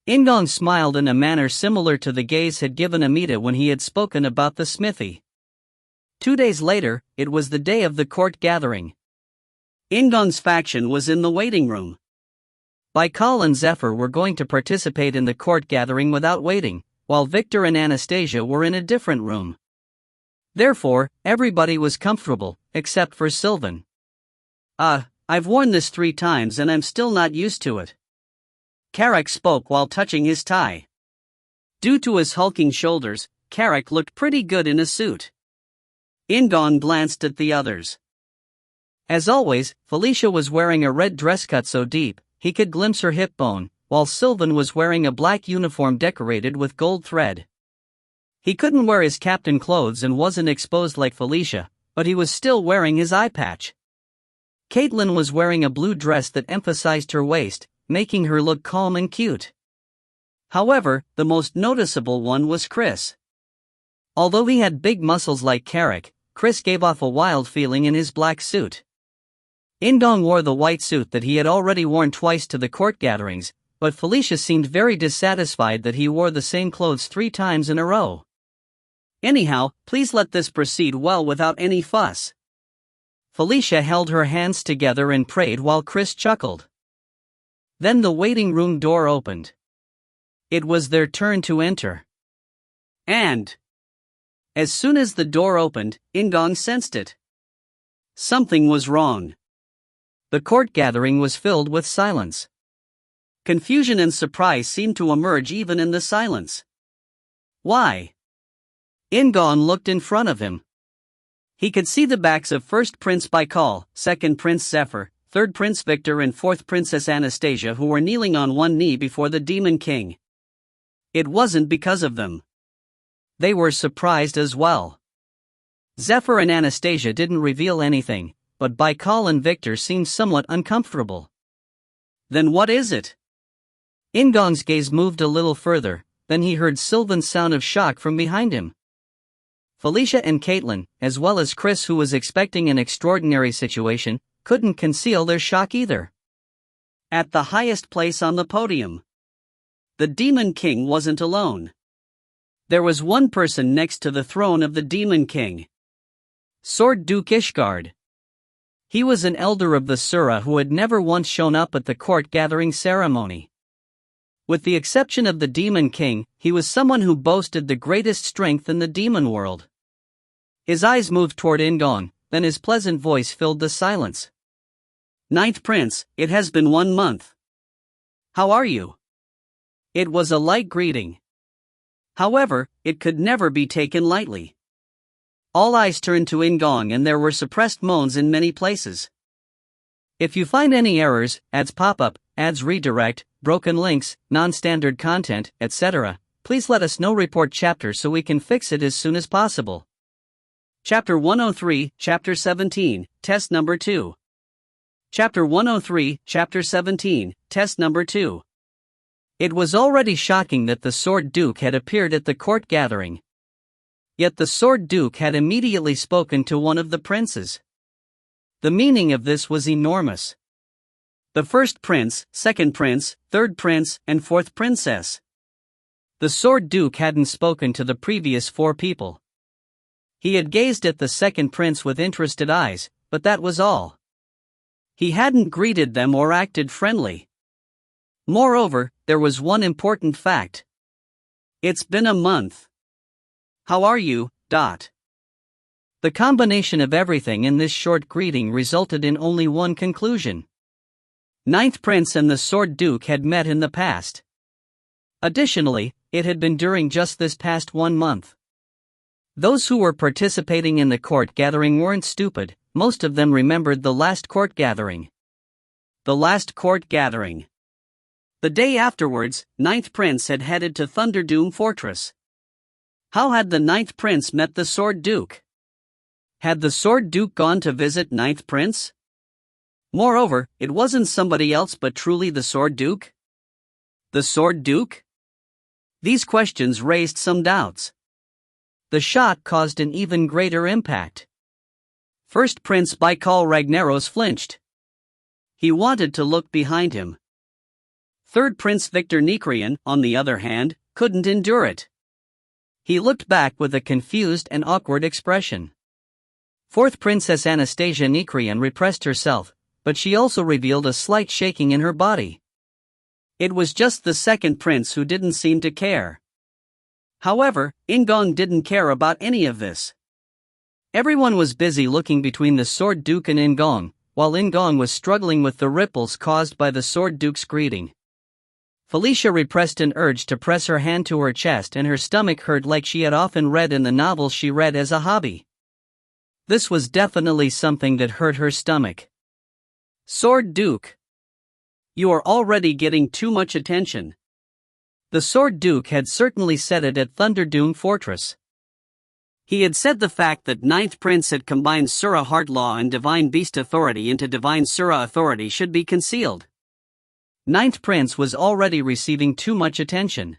Speaker 1: In-gong smiled in a manner similar to the gaze had given Amita when he had spoken about the smithy. 2 days later, it was the day of the court gathering. In-gong's faction was in the waiting room. Baikal and Zephyr were going to participate in the court gathering without waiting, while Victor and Anastasia were in a different room. Therefore, everybody was comfortable, except for Sylvan. I've worn this 3 times and I'm still not used to it. Carrick spoke while touching his tie. Due to his hulking shoulders, Carrick looked pretty good in a suit. In-gong glanced at the others. As always, Felicia was wearing a red dress cut so deep, he could glimpse her hip bone, while Sylvan was wearing a black uniform decorated with gold thread. He couldn't wear his captain clothes and wasn't exposed like Felicia, but he was still wearing his eye patch. Caitlin was wearing a blue dress that emphasized her waist, making her look calm and cute. However, the most noticeable one was Chris. Although he had big muscles like Carrick, Chris gave off a wild feeling in his black suit. In-gong wore the white suit that he had already worn twice to the court gatherings, but Felicia seemed very dissatisfied that he wore the same clothes 3 times in a row. Anyhow, please let this proceed well without any fuss. Felicia held her hands together and prayed while Chris chuckled. Then the waiting room door opened. It was their turn to enter. And as soon as the door opened, In-gong sensed it. Something was wrong. The court gathering was filled with silence. Confusion and surprise seemed to emerge even in the silence. Why? In-gong looked in front of him. He could see the backs of first Prince Baikal, second Prince Zephyr, third Prince Victor and fourth Princess Anastasia who were kneeling on one knee before the Demon King. It wasn't because of them. They were surprised as well. Zephyr and Anastasia didn't reveal anything, but Baikal and Victor seemed somewhat uncomfortable. Then what is it? In-gong's gaze moved a little further, then he heard Sylvan's sound of shock from behind him. Felicia and Caitlin, as well as Chris who was expecting an extraordinary situation, couldn't conceal their shock either. At the highest place on the podium, the Demon King wasn't alone. There was one person next to the throne of the Demon King. Sword Duke Ishgard. He was an elder of the Sura who had never once shown up at the court gathering ceremony. With the exception of the Demon King, he was someone who boasted the greatest strength in the demon world. His eyes moved toward In-gong, then his pleasant voice filled the silence. "Ninth Prince, it has been 1 month. How are you?" It was a light greeting. However, it could never be taken lightly. All eyes turned to In-gong and there were suppressed moans in many places. If you find any errors, ads pop up, ads redirect, broken links, non-standard content, etc., please let us know. Report chapter so we can fix it as soon as possible. Chapter 103, Chapter 17, Test Number 2. Chapter 103, Chapter 17, Test Number 2. It was already shocking that the Sword Duke had appeared at the court gathering. Yet the Sword Duke had immediately spoken to one of the princes. The meaning of this was enormous. The first prince, second prince, third prince, and fourth princess. The Sword Duke hadn't spoken to the previous 4 people. He had gazed at the second prince with interested eyes, but that was all. He hadn't greeted them or acted friendly. Moreover, there was one important fact. It's been a month. How are you? The combination of everything in this short greeting resulted in only one conclusion. Ninth Prince and the Sword Duke had met in the past. Additionally, it had been during just this past 1 month. Those who were participating in the court gathering weren't stupid, most of them remembered the last court gathering. The last court gathering. The day afterwards, Ninth Prince had headed to Thunderdoom Fortress. How had the Ninth Prince met the Sword Duke? Had the Sword Duke gone to visit Ninth Prince? Moreover, it wasn't somebody else but truly the Sword Duke? The Sword Duke? These questions raised some doubts. The shock caused an even greater impact. First Prince Baikal Ragnaros flinched. He wanted to look behind him. Third Prince Victor Nikrian, on the other hand, couldn't endure it. He looked back with a confused and awkward expression. Fourth Princess Anastasia Nikrian repressed herself, but she also revealed a slight shaking in her body. It was just the second prince who didn't seem to care. However, In-gong didn't care about any of this. Everyone was busy looking between the Sword Duke and In-gong, while In-gong was struggling with the ripples caused by the Sword Duke's greeting. Felicia repressed an urge to press her hand to her chest and her stomach hurt like she had often read in the novels she read as a hobby. This was definitely something that hurt her stomach. Sword Duke. You are already getting too much attention. The Sword Duke had certainly said it at Thunderdoom Fortress. He had said the fact that Ninth Prince had combined Sura Heart Law and Divine Beast Authority into Divine Sura Authority should be concealed. Ninth Prince was already receiving too much attention.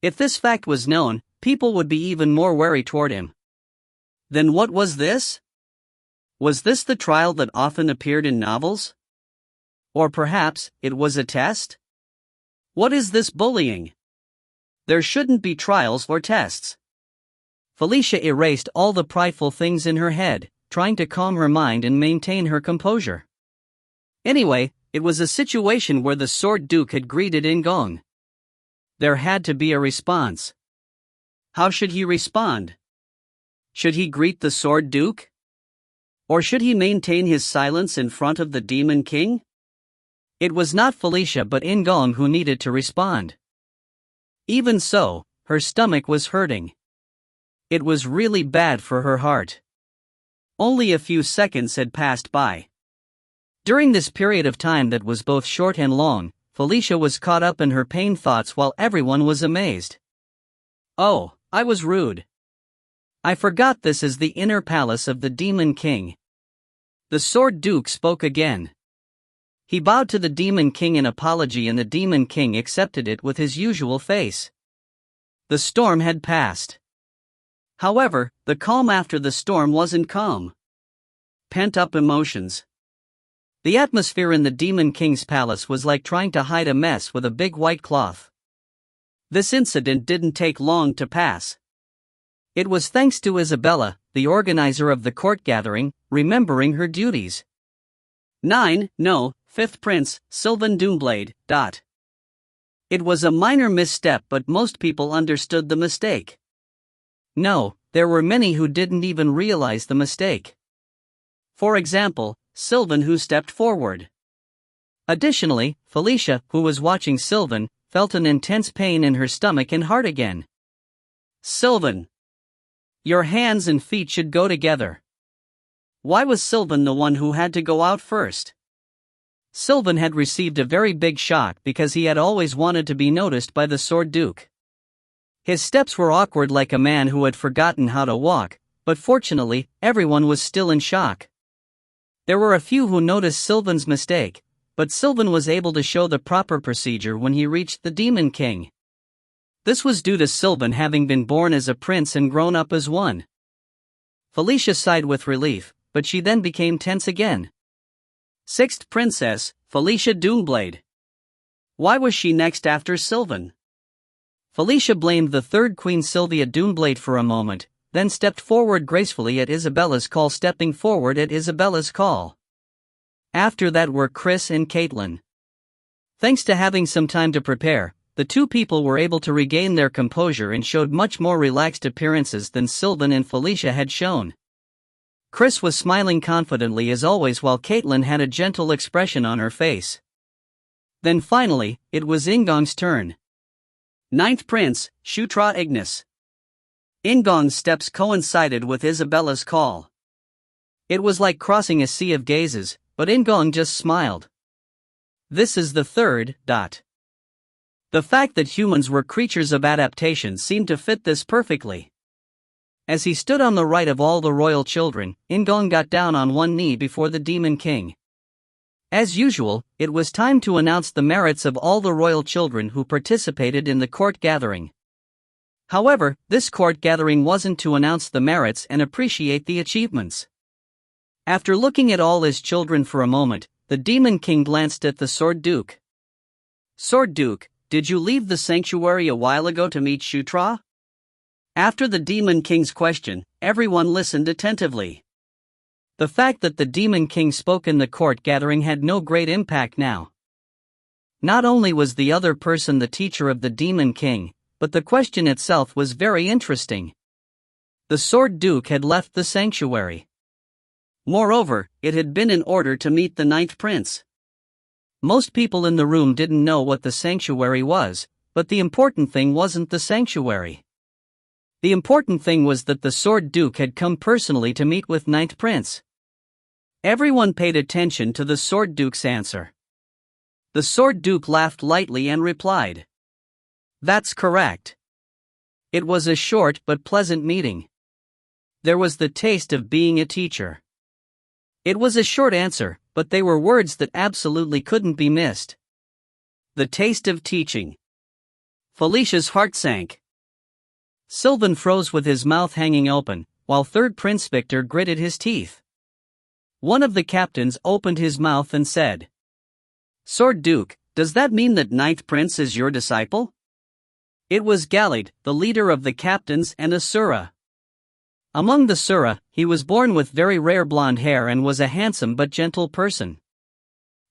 Speaker 1: If this fact was known, people would be even more wary toward him. Then what was this? Was this the trial that often appeared in novels? Or perhaps, it was a test? What is this bullying? There shouldn't be trials or tests. Felicia erased all the prideful things in her head, trying to calm her mind and maintain her composure. Anyway, it was a situation where the Sword Duke had greeted In-gong. There had to be a response. How should he respond? Should he greet the Sword Duke? Or should he maintain his silence in front of the Demon King? It was not Felicia but In-gong who needed to respond. Even so, her stomach was hurting. It was really bad for her heart. Only a few seconds had passed by. During this period of time that was both short and long, Felicia was caught up in her pain thoughts while everyone was amazed. Oh, I was rude. I forgot this is the inner palace of the Demon King. The Sword Duke spoke again. He bowed to the Demon King in apology and the Demon King accepted it with his usual face. The storm had passed. However, the calm after the storm wasn't calm. Pent-up emotions. The atmosphere in the Demon King's palace was like trying to hide a mess with a big white cloth. This incident didn't take long to pass. It was thanks to Isabella, the organizer of the court gathering, remembering her duties. 9. No, fifth prince, Sylvan Doomblade. It was a minor misstep, but most people understood the mistake. No, there were many who didn't even realize the mistake. For example, Sylvan, who stepped forward. Additionally, Felicia, who was watching Sylvan, felt an intense pain in her stomach and heart again. Sylvan, your hands and feet should go together. Why was Sylvan the one who had to go out first? Sylvan had received a very big shock because he had always wanted to be noticed by the Sword Duke. His steps were awkward, like a man who had forgotten how to walk, but fortunately, everyone was still in shock. There were a few who noticed Sylvan's mistake, but Sylvan was able to show the proper procedure when he reached the Demon King. This was due to Sylvan having been born as a prince and grown up as one. Felicia sighed with relief, but she then became tense again. Sixth princess, Felicia Doomblade. Why was she next after Sylvan? Felicia blamed the third queen, Sylvia Doomblade, for a moment, then stepped forward gracefully at Isabella's call, stepping forward at Isabella's call. After that were Chris and Caitlin. Thanks to having some time to prepare, the two people were able to regain their composure and showed much more relaxed appearances than Sylvan and Felicia had shown. Chris was smiling confidently as always, while Caitlin had a gentle expression on her face. Then finally, it was In-gong's turn. Ninth Prince, Shutra Ignus. In-gong's steps coincided with Isabella's call. It was like crossing a sea of gazes, but In-gong just smiled. This is the third. The fact that humans were creatures of adaptation seemed to fit this perfectly. As he stood on the right of all the royal children, In-gong got down on one knee before the Demon King. As usual, it was time to announce the merits of all the royal children who participated in the court gathering. However, this court gathering wasn't to announce the merits and appreciate the achievements. After looking at all his children for a moment, the Demon King glanced at the Sword Duke. Sword Duke, did you leave the sanctuary a while ago to meet Shutra? After the Demon King's question, everyone listened attentively. The fact that the Demon King spoke in the court gathering had no great impact now. Not only was the other person the teacher of the Demon King, but the question itself was very interesting. The Sword Duke had left the sanctuary. Moreover, it had been in order to meet the Ninth Prince. Most people in the room didn't know what the sanctuary was, but the important thing wasn't the sanctuary. The important thing was that the Sword Duke had come personally to meet with Ninth Prince. Everyone paid attention to the Sword Duke's answer. The Sword Duke laughed lightly and replied, "That's correct." It was a short but pleasant meeting. There was the taste of being a teacher. It was a short answer, but they were words that absolutely couldn't be missed. The taste of teaching. Felicia's heart sank. Sylvan froze with his mouth hanging open, while third Prince Victor gritted his teeth. One of the captains opened his mouth and said, "Sword Duke, does that mean that Ninth Prince is your disciple?" It was Galid, the leader of the captains, and a Sura. Among the Sura, he was born with very rare blonde hair and was a handsome but gentle person.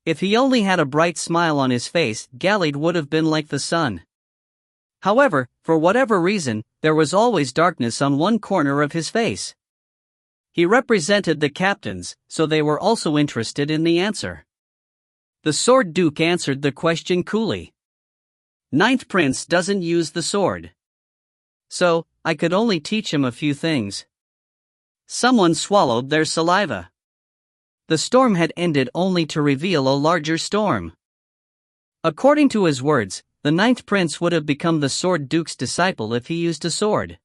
Speaker 1: If he only had a bright smile on his face, Galid would have been like the sun. However, for whatever reason, there was always darkness on one corner of his face. He represented the captains, so they were also interested in the answer. The Sword Duke answered the question coolly. Ninth Prince doesn't use the sword. So, I could only teach him a few things. Someone swallowed their saliva. The storm had ended only to reveal a larger storm. According to his words, the Ninth Prince would have become the Sword Duke's disciple if he used a sword.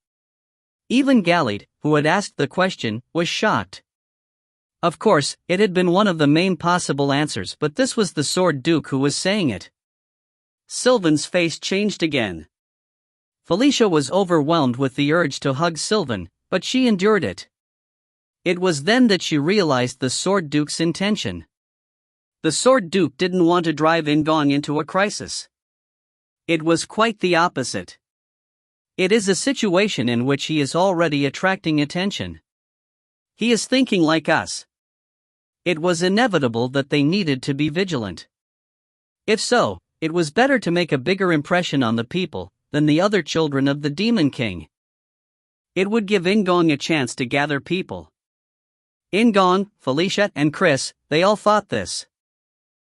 Speaker 1: Even Galid, who had asked the question, was shocked. Of course, it had been one of the main possible answers, but this was the Sword Duke who was saying it. Sylvan's face changed again. Felicia was overwhelmed with the urge to hug Sylvan, but she endured it. It was then that she realized the Sword Duke's intention. The Sword Duke didn't want to drive In-gong into a crisis. It was quite the opposite. It is a situation in which he is already attracting attention. He is thinking like us. It was inevitable that they needed to be vigilant. If so, it was better to make a bigger impression on the people than the other children of the Demon King. It would give In-gong a chance to gather people. In-gong, Felicia, and Chris, they all thought this.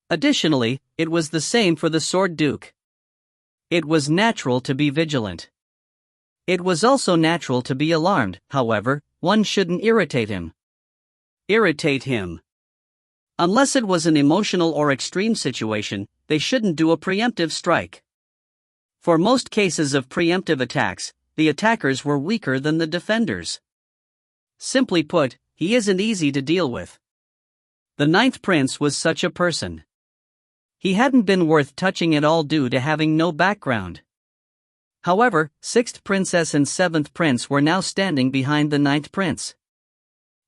Speaker 1: Additionally, it was the same for the Sword Duke. It was natural to be vigilant. It was also natural to be alarmed, however, one shouldn't irritate him. Irritate him. Unless it was an emotional or extreme situation, they shouldn't do a preemptive strike. For most cases of preemptive attacks, the attackers were weaker than the defenders. Simply put, he isn't easy to deal with. The ninth prince was such a person. He hadn't been worth touching at all due to having no background. However, sixth princess and seventh prince were now standing behind the ninth prince.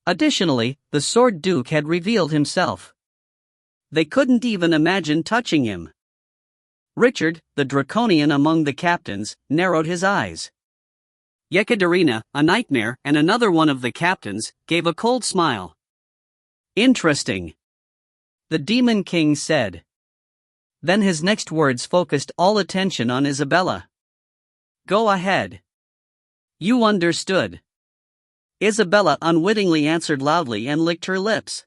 Speaker 1: Additionally, the Sword Duke had revealed himself. They couldn't even imagine touching him. Richard, the draconian among the captains, narrowed his eyes. Yekaterina, a nightmare and another one of the captains, gave a cold smile. Interesting. The Demon King said. Then his next words focused all attention on Isabella. Go ahead. You understood. Isabella unwittingly answered loudly and licked her lips.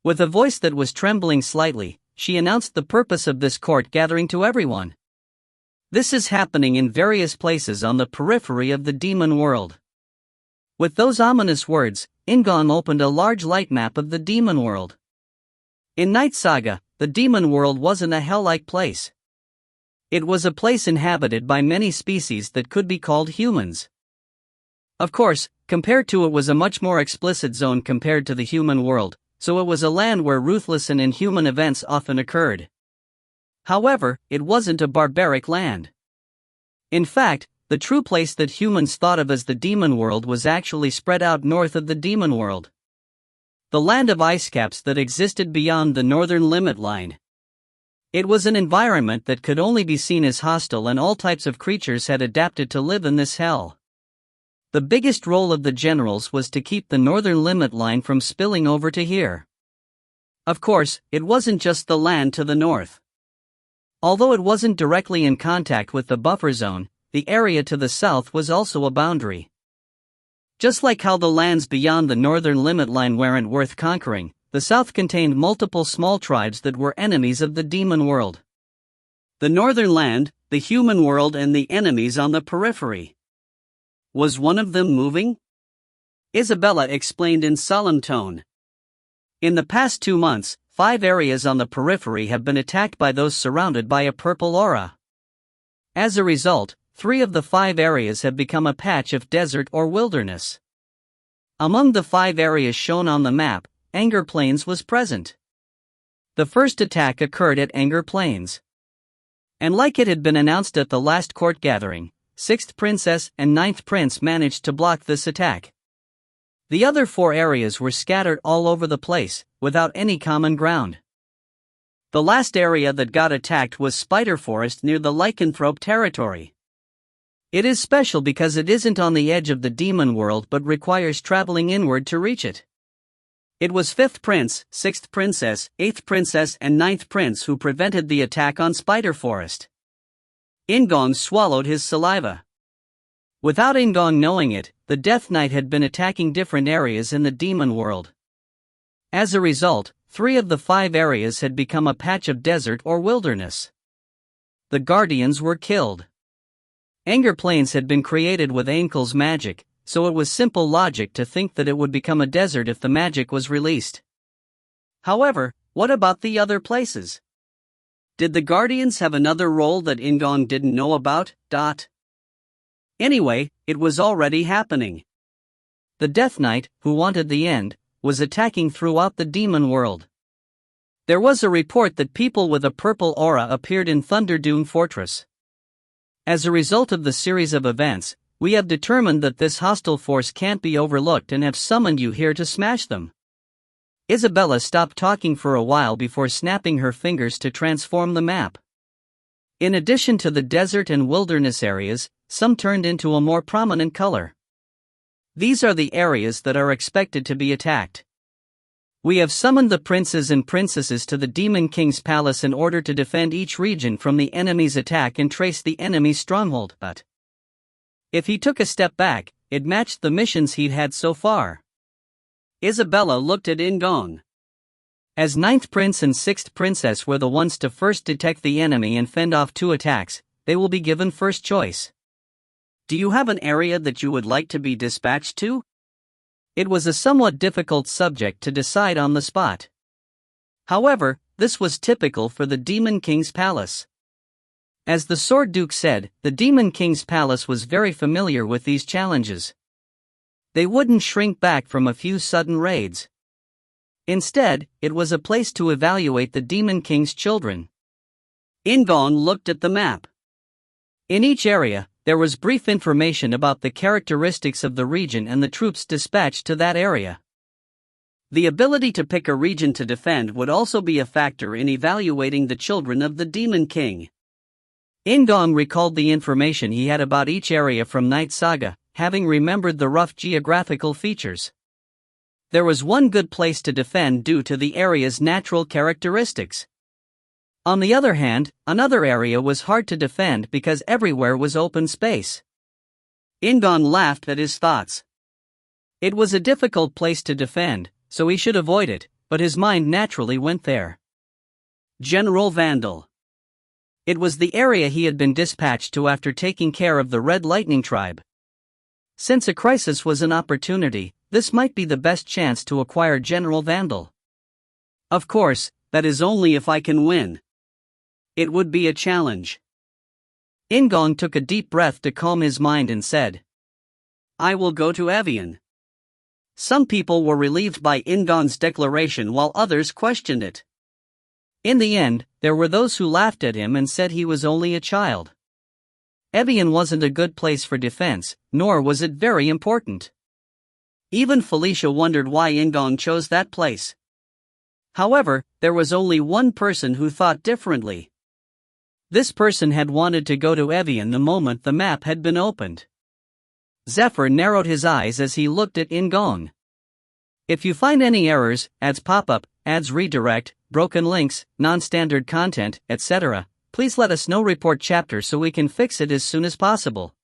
Speaker 1: With a voice that was trembling slightly, she announced the purpose of this court gathering to everyone. This is happening in various places on the periphery of the demon world. With those ominous words, In-gong opened a large light map of the demon world. In Knight Saga, the demon world wasn't a hell-like place. It was a place inhabited by many species that could be called humans. Of course, compared to it was a much more explicit zone compared to the human world, so it was a land where ruthless and inhuman events often occurred. However, it wasn't a barbaric land. In fact, the true place that humans thought of as the demon world was actually spread out north of the demon world. The land of ice caps that existed beyond the northern limit line. It was an environment that could only be seen as hostile, and all types of creatures had adapted to live in this hell. The biggest role of the generals was to keep the northern limit line from spilling over to here. Of course, it wasn't just the land to the north. Although it wasn't directly in contact with the buffer zone, the area to the south was also a boundary. Just like how the lands beyond the northern limit line weren't worth conquering, the south contained multiple small tribes that were enemies of the demon world. The northern land, the human world, and the enemies on the periphery. Was one of them moving? Isabella explained in solemn tone. In the past 2 months, 5 areas on the periphery have been attacked by those surrounded by a purple aura. As a result, 3 of the 5 areas have become a patch of desert or wilderness. Among the 5 areas shown on the map, Anger Plains was present. The first attack occurred at Anger Plains. And like it had been announced at the last court gathering, 6th Princess and 9th Prince managed to block this attack. The other 4 areas were scattered all over the place, without any common ground. The last area that got attacked was Spider Forest near the Lycanthrope territory. It is special because it isn't on the edge of the demon world but requires traveling inward to reach it. It was 5th Prince, 6th Princess, 8th Princess and 9th Prince who prevented the attack on Spider Forest. In-gong swallowed his saliva. Without In-gong knowing it, the Death Knight had been attacking different areas in the demon world. As a result, 3 of the 5 areas had become a patch of desert or wilderness. The Guardians were killed. Anger Plains had been created with Ankel's magic, so it was simple logic to think that it would become a desert if the magic was released. However, what about the other places? Did the Guardians have another role that In-gong didn't know about? Anyway, it was already happening. The Death Knight, who wanted the end, was attacking throughout the demon world. There was a report that people with a purple aura appeared in Thunderdune Fortress. As a result of the series of events, we have determined that this hostile force can't be overlooked and have summoned you here to smash them. Isabella stopped talking for a while before snapping her fingers to transform the map. In addition to the desert and wilderness areas, some turned into a more prominent color. These are the areas that are expected to be attacked. We have summoned the princes and princesses to the Demon King's palace in order to defend each region from the enemy's attack and trace the enemy's stronghold. But if he took a step back, it matched the missions he'd had so far. Isabella looked at In-gong. As 9th Prince and 6th Princess were the ones to first detect the enemy and fend off 2 attacks, they will be given first choice. Do you have an area that you would like to be dispatched to? It was a somewhat difficult subject to decide on the spot. However, this was typical for the Demon King's palace. As the Sword Duke said, the Demon King's palace was very familiar with these challenges. They wouldn't shrink back from a few sudden raids. Instead, it was a place to evaluate the Demon King's children. In-gong looked at the map. In each area, there was brief information about the characteristics of the region and the troops dispatched to that area. The ability to pick a region to defend would also be a factor in evaluating the children of the Demon King. In-gong recalled the information he had about each area from Knight Saga, having remembered the rough geographical features. There was one good place to defend due to the area's natural characteristics. On the other hand, another area was hard to defend because everywhere was open space. In-gong laughed at his thoughts. It was a difficult place to defend, so he should avoid it, but his mind naturally went there. General Vandal. It was the area he had been dispatched to after taking care of the Red Lightning tribe. Since a crisis was an opportunity, this might be the best chance to acquire General Vandal. Of course, that is only if I can win. It would be a challenge. In-gong took a deep breath to calm his mind and said, I will go to Evian. Some people were relieved by In-gong's declaration while others questioned it. In the end, there were those who laughed at him and said he was only a child. Evian wasn't a good place for defense, nor was it very important. Even Felicia wondered why In-gong chose that place. However, there was only one person who thought differently. This person had wanted to go to Evian the moment the map had been opened. Zephyr narrowed his eyes as he looked at In-gong. If you find any errors, ads pop up, ads redirect, broken links, non-standard content, etc., please let us know. Report chapter so we can fix it as soon as possible.